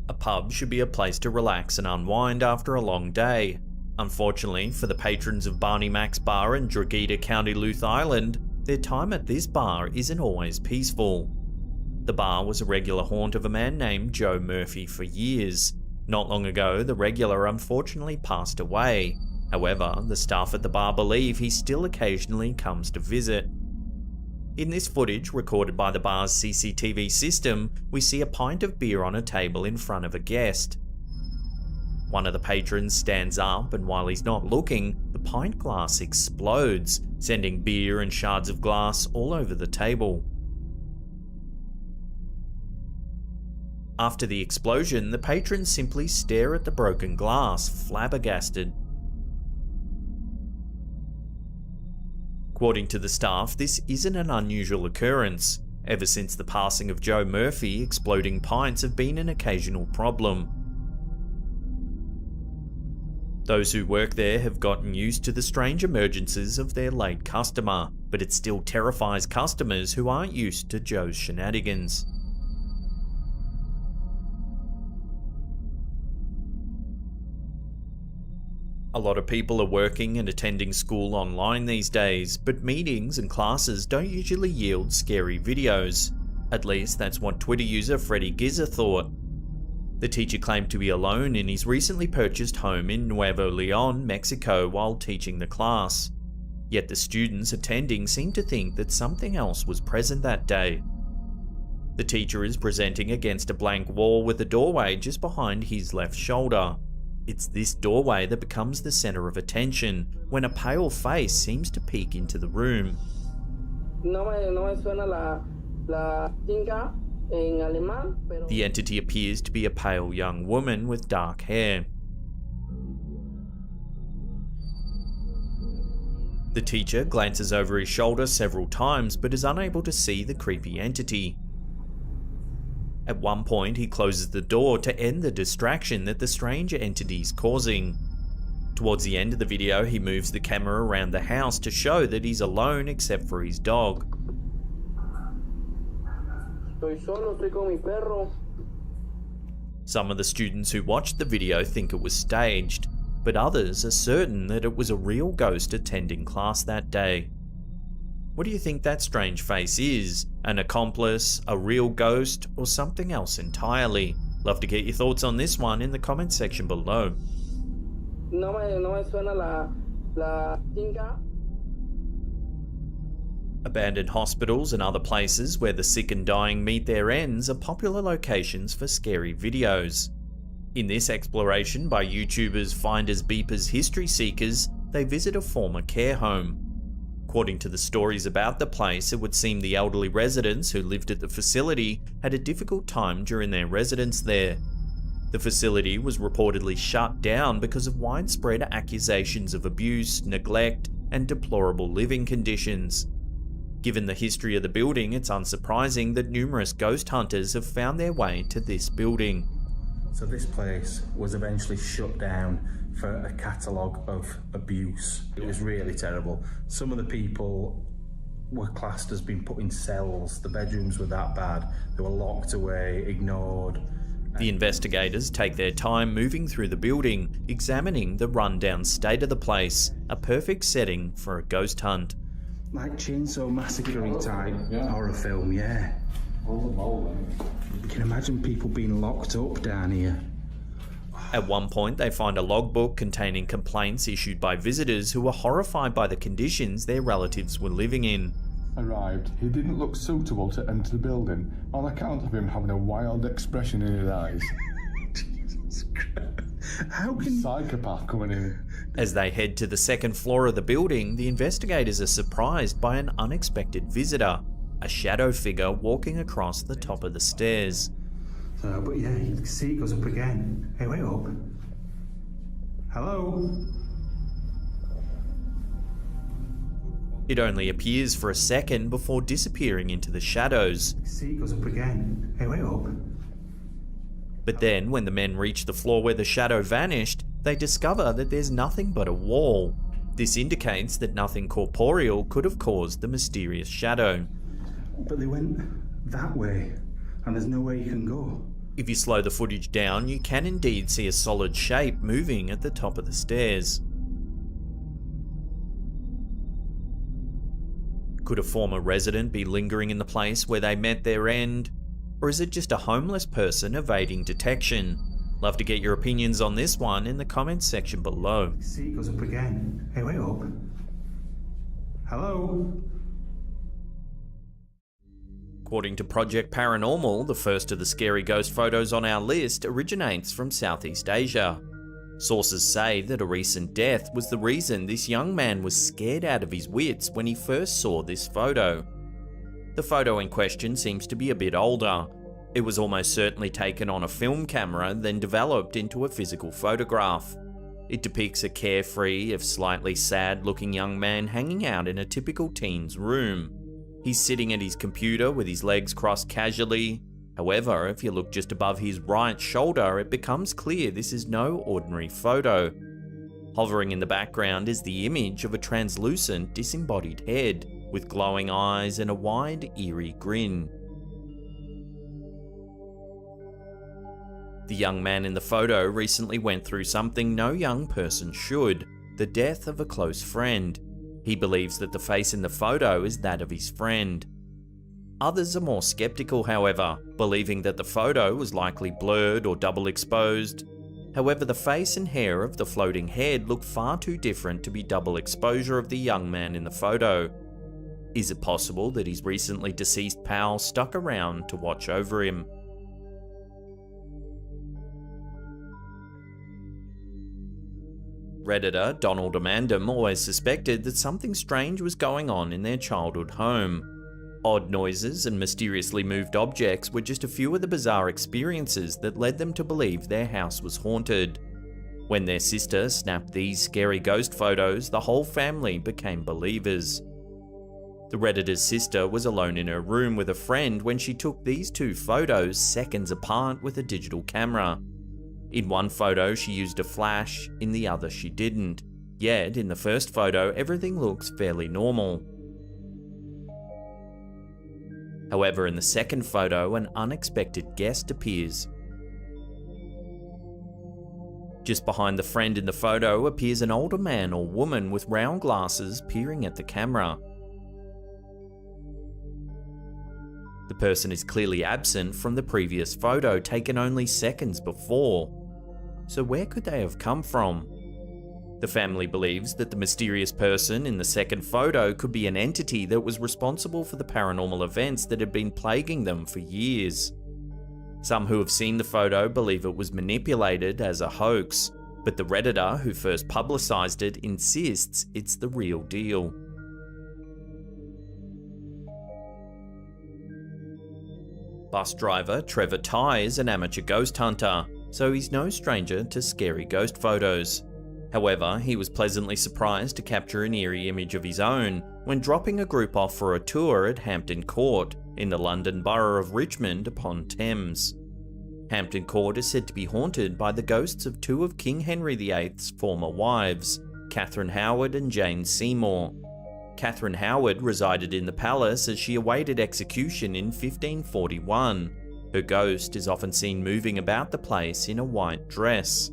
A pub should be a place to relax and unwind after a long day. Unfortunately, for the patrons of Barney Mac's Bar in Drogheda, County Louth Island, their time at this bar isn't always peaceful. The bar was a regular haunt of a man named Joe Murphy for years. Not long ago, the regular unfortunately passed away. However, the staff at the bar believe he still occasionally comes to visit. In this footage, recorded by the bar's CCTV system, we see a pint of beer on a table in front of a guest. One of the patrons stands up, and while he's not looking, the pint glass explodes, sending beer and shards of glass all over the table. After the explosion, the patrons simply stare at the broken glass, flabbergasted. According to the staff, this isn't an unusual occurrence. Ever since the passing of Joe Murphy, exploding pints have been an occasional problem. Those who work there have gotten used to the strange emergences of their late customer, but it still terrifies customers who aren't used to Joe's shenanigans. A lot of people are working and attending school online these days, but meetings and classes don't usually yield scary videos. At least that's what Twitter user Freddy Giza thought. The teacher claimed to be alone in his recently purchased home in Nuevo Leon, Mexico, while teaching the class. Yet the students attending seemed to think that something else was present that day. The teacher is presenting against a blank wall with a doorway just behind his left shoulder. It's this doorway that becomes the center of attention when a pale face seems to peek into the room. The entity appears to be a pale young woman with dark hair. The teacher glances over his shoulder several times but is unable to see the creepy entity. At one point, he closes the door to end the distraction that the strange entity is causing. Towards the end of the video, he moves the camera around the house to show that he's alone except for his dog. Some of the students who watched the video think it was staged, but others are certain that it was a real ghost attending class that day. What do you think that strange face is? An accomplice, a real ghost, or something else entirely? Love to get your thoughts on this one in the comments section below. Abandoned hospitals and other places where the sick and dying meet their ends are popular locations for scary videos. In this exploration by YouTubers Finders Beepers History Seekers, they visit a former care home. According to the stories about the place, it would seem the elderly residents who lived at the facility had a difficult time during their residence there. The facility was reportedly shut down because of widespread accusations of abuse, neglect, and deplorable living conditions. Given the history of the building, it's unsurprising that numerous ghost hunters have found their way to this building. So this place was eventually shut down for a catalogue of abuse. It was really terrible. Some of the people were classed as being put in cells. The bedrooms were that bad. They were locked away, ignored. The investigators take their time moving through the building, examining the rundown state of the place, a perfect setting for a ghost hunt. Like Chainsaw Massacre type horror film, yeah. You can imagine people being locked up down here. At one point, they find a logbook containing complaints issued by visitors who were horrified by the conditions their relatives were living in. Arrived, he didn't look suitable to enter the building on account of him having a wild expression in his eyes. Jesus Christ. How can psychopath coming in? As they head to the second floor of the building, the investigators are surprised by an unexpected visitor, a shadow figure walking across the top of the stairs. But yeah, you can see it goes up again. Hey, wait up. Hello? It only appears for a second before disappearing into the shadows. See, it goes up again. Hey, wait up. But then, when the men reach the floor where the shadow vanished, they discover that there's nothing but a wall. This indicates that nothing corporeal could have caused the mysterious shadow. But they went that way, and there's no way you can go. If you slow the footage down, you can indeed see a solid shape moving at the top of the stairs. Could a former resident be lingering in the place where they met their end? Or is it just a homeless person evading detection? Love to get your opinions on this one in the comments section below. See, it goes up again. Hey, wait up. Hello? According to Project Paranormal, the first of the scary ghost photos on our list originates from Southeast Asia. Sources say that a recent death was the reason this young man was scared out of his wits when he first saw this photo. The photo in question seems to be a bit older. It was almost certainly taken on a film camera, then developed into a physical photograph. It depicts a carefree, if slightly sad-looking young man hanging out in a typical teen's room. He's sitting at his computer with his legs crossed casually. However, if you look just above his right shoulder, it becomes clear this is no ordinary photo. Hovering in the background is the image of a translucent, disembodied head, with glowing eyes and a wide, eerie grin. The young man in the photo recently went through something no young person should: the death of a close friend. He believes that the face in the photo is that of his friend. Others are more skeptical, however, believing that the photo was likely blurred or double exposed. However, the face and hair of the floating head look far too different to be double exposure of the young man in the photo. Is it possible that his recently deceased pal stuck around to watch over him? Redditor Donald Amandam always suspected that something strange was going on in their childhood home. Odd noises and mysteriously moved objects were just a few of the bizarre experiences that led them to believe their house was haunted. When their sister snapped these scary ghost photos, the whole family became believers. The Redditor's sister was alone in her room with a friend when she took these two photos seconds apart with a digital camera. In one photo she used a flash, in the other she didn't. Yet in the first photo everything looks fairly normal. However, in the second photo an unexpected guest appears. Just behind the friend in the photo appears an older man or woman with round glasses peering at the camera. The person is clearly absent from the previous photo taken only seconds before. So where could they have come from? The family believes that the mysterious person in the second photo could be an entity that was responsible for the paranormal events that had been plaguing them for years. Some who have seen the photo believe it was manipulated as a hoax, but the Redditor who first publicised it insists it's the real deal. Bus driver Trevor Tighe is an amateur ghost hunter, so he's no stranger to scary ghost photos. However, he was pleasantly surprised to capture an eerie image of his own when dropping a group off for a tour at Hampton Court in the London borough of Richmond upon Thames. Hampton Court is said to be haunted by the ghosts of two of King Henry VIII's former wives, Catherine Howard and Jane Seymour. Catherine Howard resided in the palace as she awaited execution in 1541. Her ghost is often seen moving about the place in a white dress.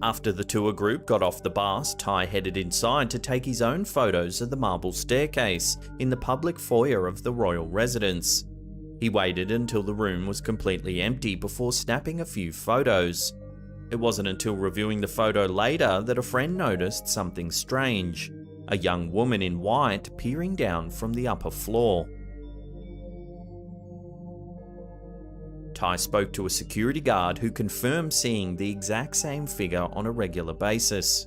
After the tour group got off the bus, Tighe headed inside to take his own photos of the marble staircase in the public foyer of the royal residence. He waited until the room was completely empty before snapping a few photos. It wasn't until reviewing the photo later that a friend noticed something strange: a young woman in white peering down from the upper floor. Tighe spoke to a security guard who confirmed seeing the exact same figure on a regular basis.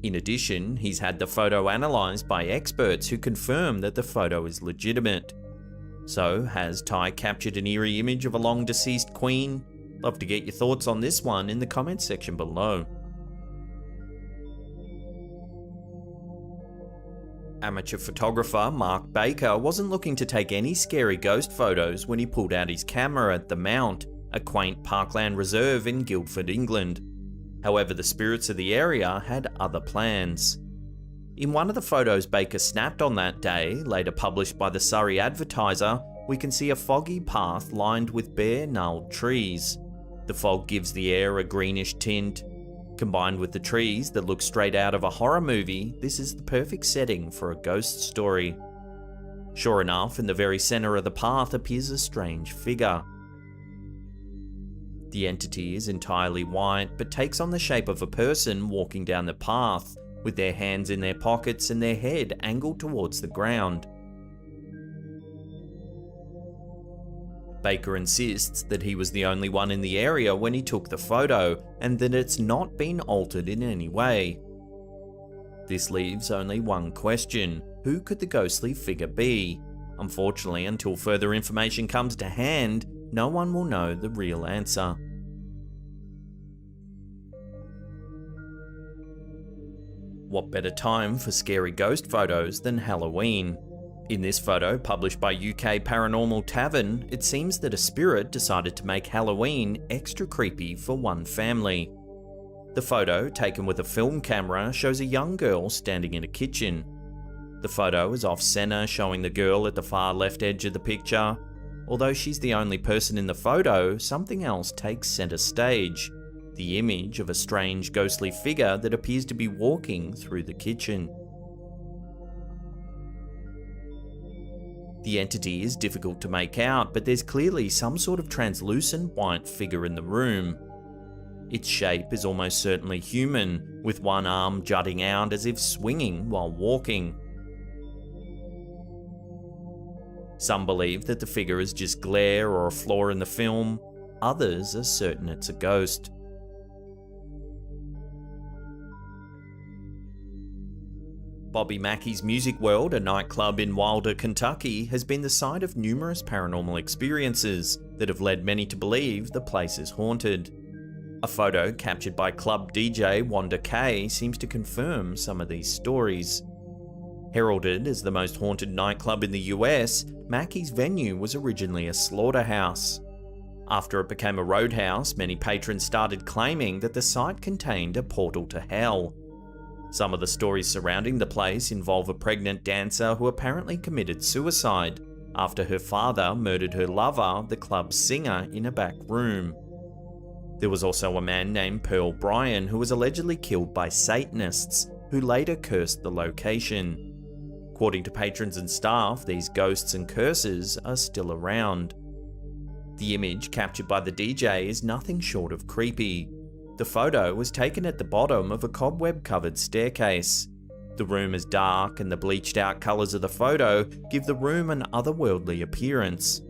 In addition, he's had the photo analysed by experts who confirm that the photo is legitimate. So, has Tighe captured an eerie image of a long deceased queen? Love to get your thoughts on this one in the comments section below. Amateur photographer Mark Baker wasn't looking to take any scary ghost photos when he pulled out his camera at The Mount, a quaint parkland reserve in Guildford, England. However, the spirits of the area had other plans. In one of the photos Baker snapped on that day, later published by the Surrey Advertiser, we can see a foggy path lined with bare, gnarled trees. The fog gives the air a greenish tint. Combined with the trees that look straight out of a horror movie, this is the perfect setting for a ghost story. Sure enough, in the very centre of the path appears a strange figure. The entity is entirely white, but takes on the shape of a person walking down the path, with their hands in their pockets and their head angled towards the ground. Baker insists that he was the only one in the area when he took the photo, and that it's not been altered in any way. This leaves only one question: who could the ghostly figure be? Unfortunately, until further information comes to hand, no one will know the real answer. What better time for scary ghost photos than Halloween? In this photo, published by UK Paranormal Tavern, it seems that a spirit decided to make Halloween extra creepy for one family. The photo, taken with a film camera, shows a young girl standing in a kitchen. The photo is off-center, showing the girl at the far left edge of the picture. Although she's the only person in the photo, something else takes center stage: the image of a strange ghostly figure that appears to be walking through the kitchen. The entity is difficult to make out, but there's clearly some sort of translucent white figure in the room. Its shape is almost certainly human, with one arm jutting out as if swinging while walking. Some believe that the figure is just glare or a flaw in the film. Others are certain it's a ghost. Bobby Mackey's Music World, a nightclub in Wilder, Kentucky, has been the site of numerous paranormal experiences that have led many to believe the place is haunted. A photo captured by club DJ Wanda Kay seems to confirm some of these stories. Heralded as the most haunted nightclub in the US, Mackey's venue was originally a slaughterhouse. After it became a roadhouse, many patrons started claiming that the site contained a portal to hell. Some of the stories surrounding the place involve a pregnant dancer who apparently committed suicide after her father murdered her lover, the club's singer, in a back room. There was also a man named Pearl Bryan who was allegedly killed by Satanists, who later cursed the location. According to patrons and staff, these ghosts and curses are still around. The image captured by the DJ is nothing short of creepy. The photo was taken at the bottom of a cobweb-covered staircase. The room is dark, and the bleached-out colours of the photo give the room an otherworldly appearance.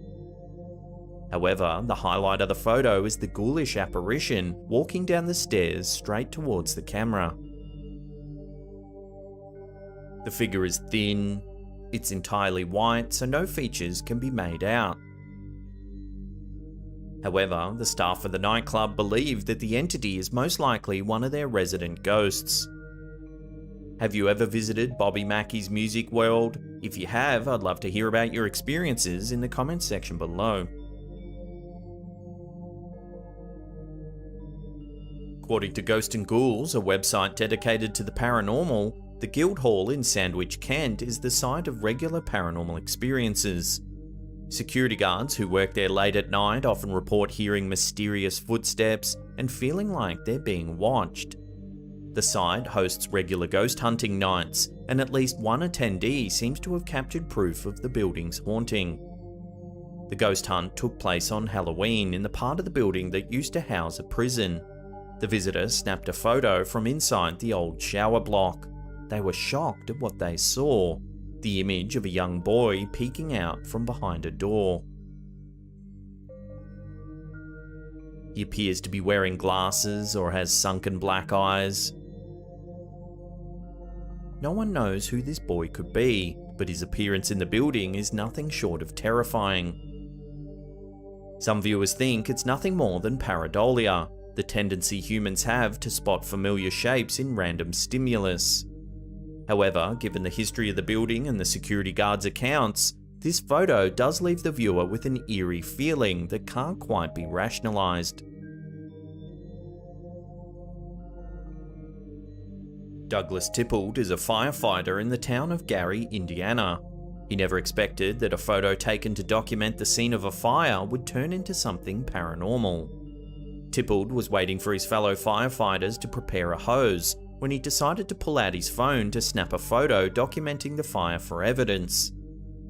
However, the highlight of the photo is the ghoulish apparition walking down the stairs straight towards the camera. The figure is thin, it's entirely white, so no features can be made out. However, the staff of the nightclub believe that the entity is most likely one of their resident ghosts. Have you ever visited Bobby Mackey's Music World? If you have, I'd love to hear about your experiences in the comments section below. According to Ghost and Ghouls, a website dedicated to the paranormal, the Guildhall in Sandwich, Kent is the site of regular paranormal experiences. Security guards who work there late at night often report hearing mysterious footsteps and feeling like they're being watched. The site hosts regular ghost hunting nights, and at least one attendee seems to have captured proof of the building's haunting. The ghost hunt took place on Halloween in the part of the building that used to house a prison. The visitor snapped a photo from inside the old shower block. They were shocked at what they saw, the image of a young boy peeking out from behind a door. He appears to be wearing glasses or has sunken black eyes. No one knows who this boy could be, but his appearance in the building is nothing short of terrifying. Some viewers think it's nothing more than pareidolia, the tendency humans have to spot familiar shapes in random stimulus. However, given the history of the building and the security guards' accounts, this photo does leave the viewer with an eerie feeling that can't quite be rationalized. Douglas Tippled is a firefighter in the town of Gary, Indiana. He never expected that a photo taken to document the scene of a fire would turn into something paranormal. Tippled was waiting for his fellow firefighters to prepare a hose when he decided to pull out his phone to snap a photo documenting the fire for evidence.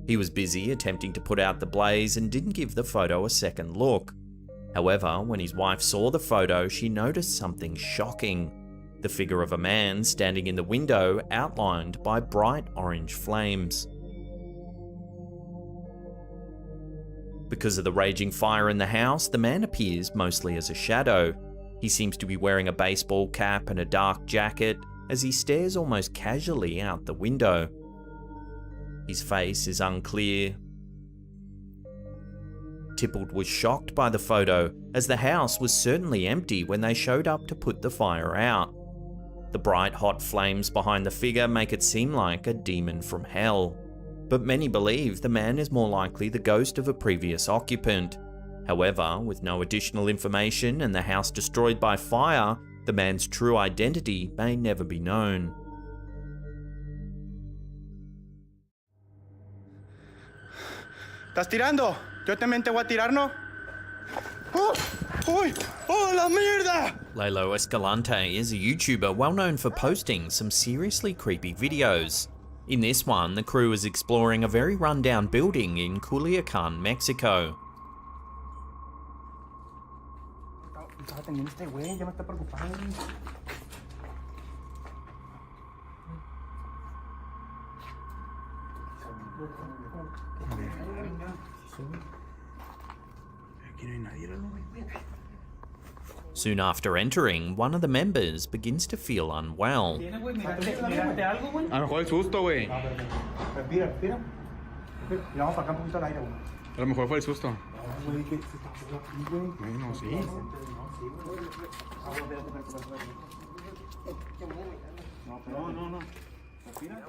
He was busy attempting to put out the blaze and didn't give the photo a second look. However, when his wife saw the photo, she noticed something shocking. The figure of a man standing in the window outlined by bright orange flames. Because of the raging fire in the house, the man appears mostly as a shadow. He seems to be wearing a baseball cap and a dark jacket as he stares almost casually out the window. His face is unclear. Tippled was shocked by the photo, as the house was certainly empty when they showed up to put the fire out. The bright hot flames behind the figure make it seem like a demon from hell. But many believe the man is more likely the ghost of a previous occupant. However, with no additional information and the house destroyed by fire, the man's true identity may never be known. ¿Estás tirando? Yo también te voy a tirar, ¿no? ¡Oh! ¡Uy! ¡Oh, la mierda! Lalo Escalante is a YouTuber well known for posting some seriously creepy videos. In this one, the crew is exploring a very rundown building in Culiacan, Mexico. Estaba atendiendo este güey, ya me está preocupando. Aquí no hay nadie, ¿no? Soon after entering, one of the members begins to feel unwell. A lo mejor el susto, güey. Respira, respira. Mira, vamos para acá un poquito al aire, güey. A lo mejor fue el susto. Bueno, sí. No, no, no. Respira.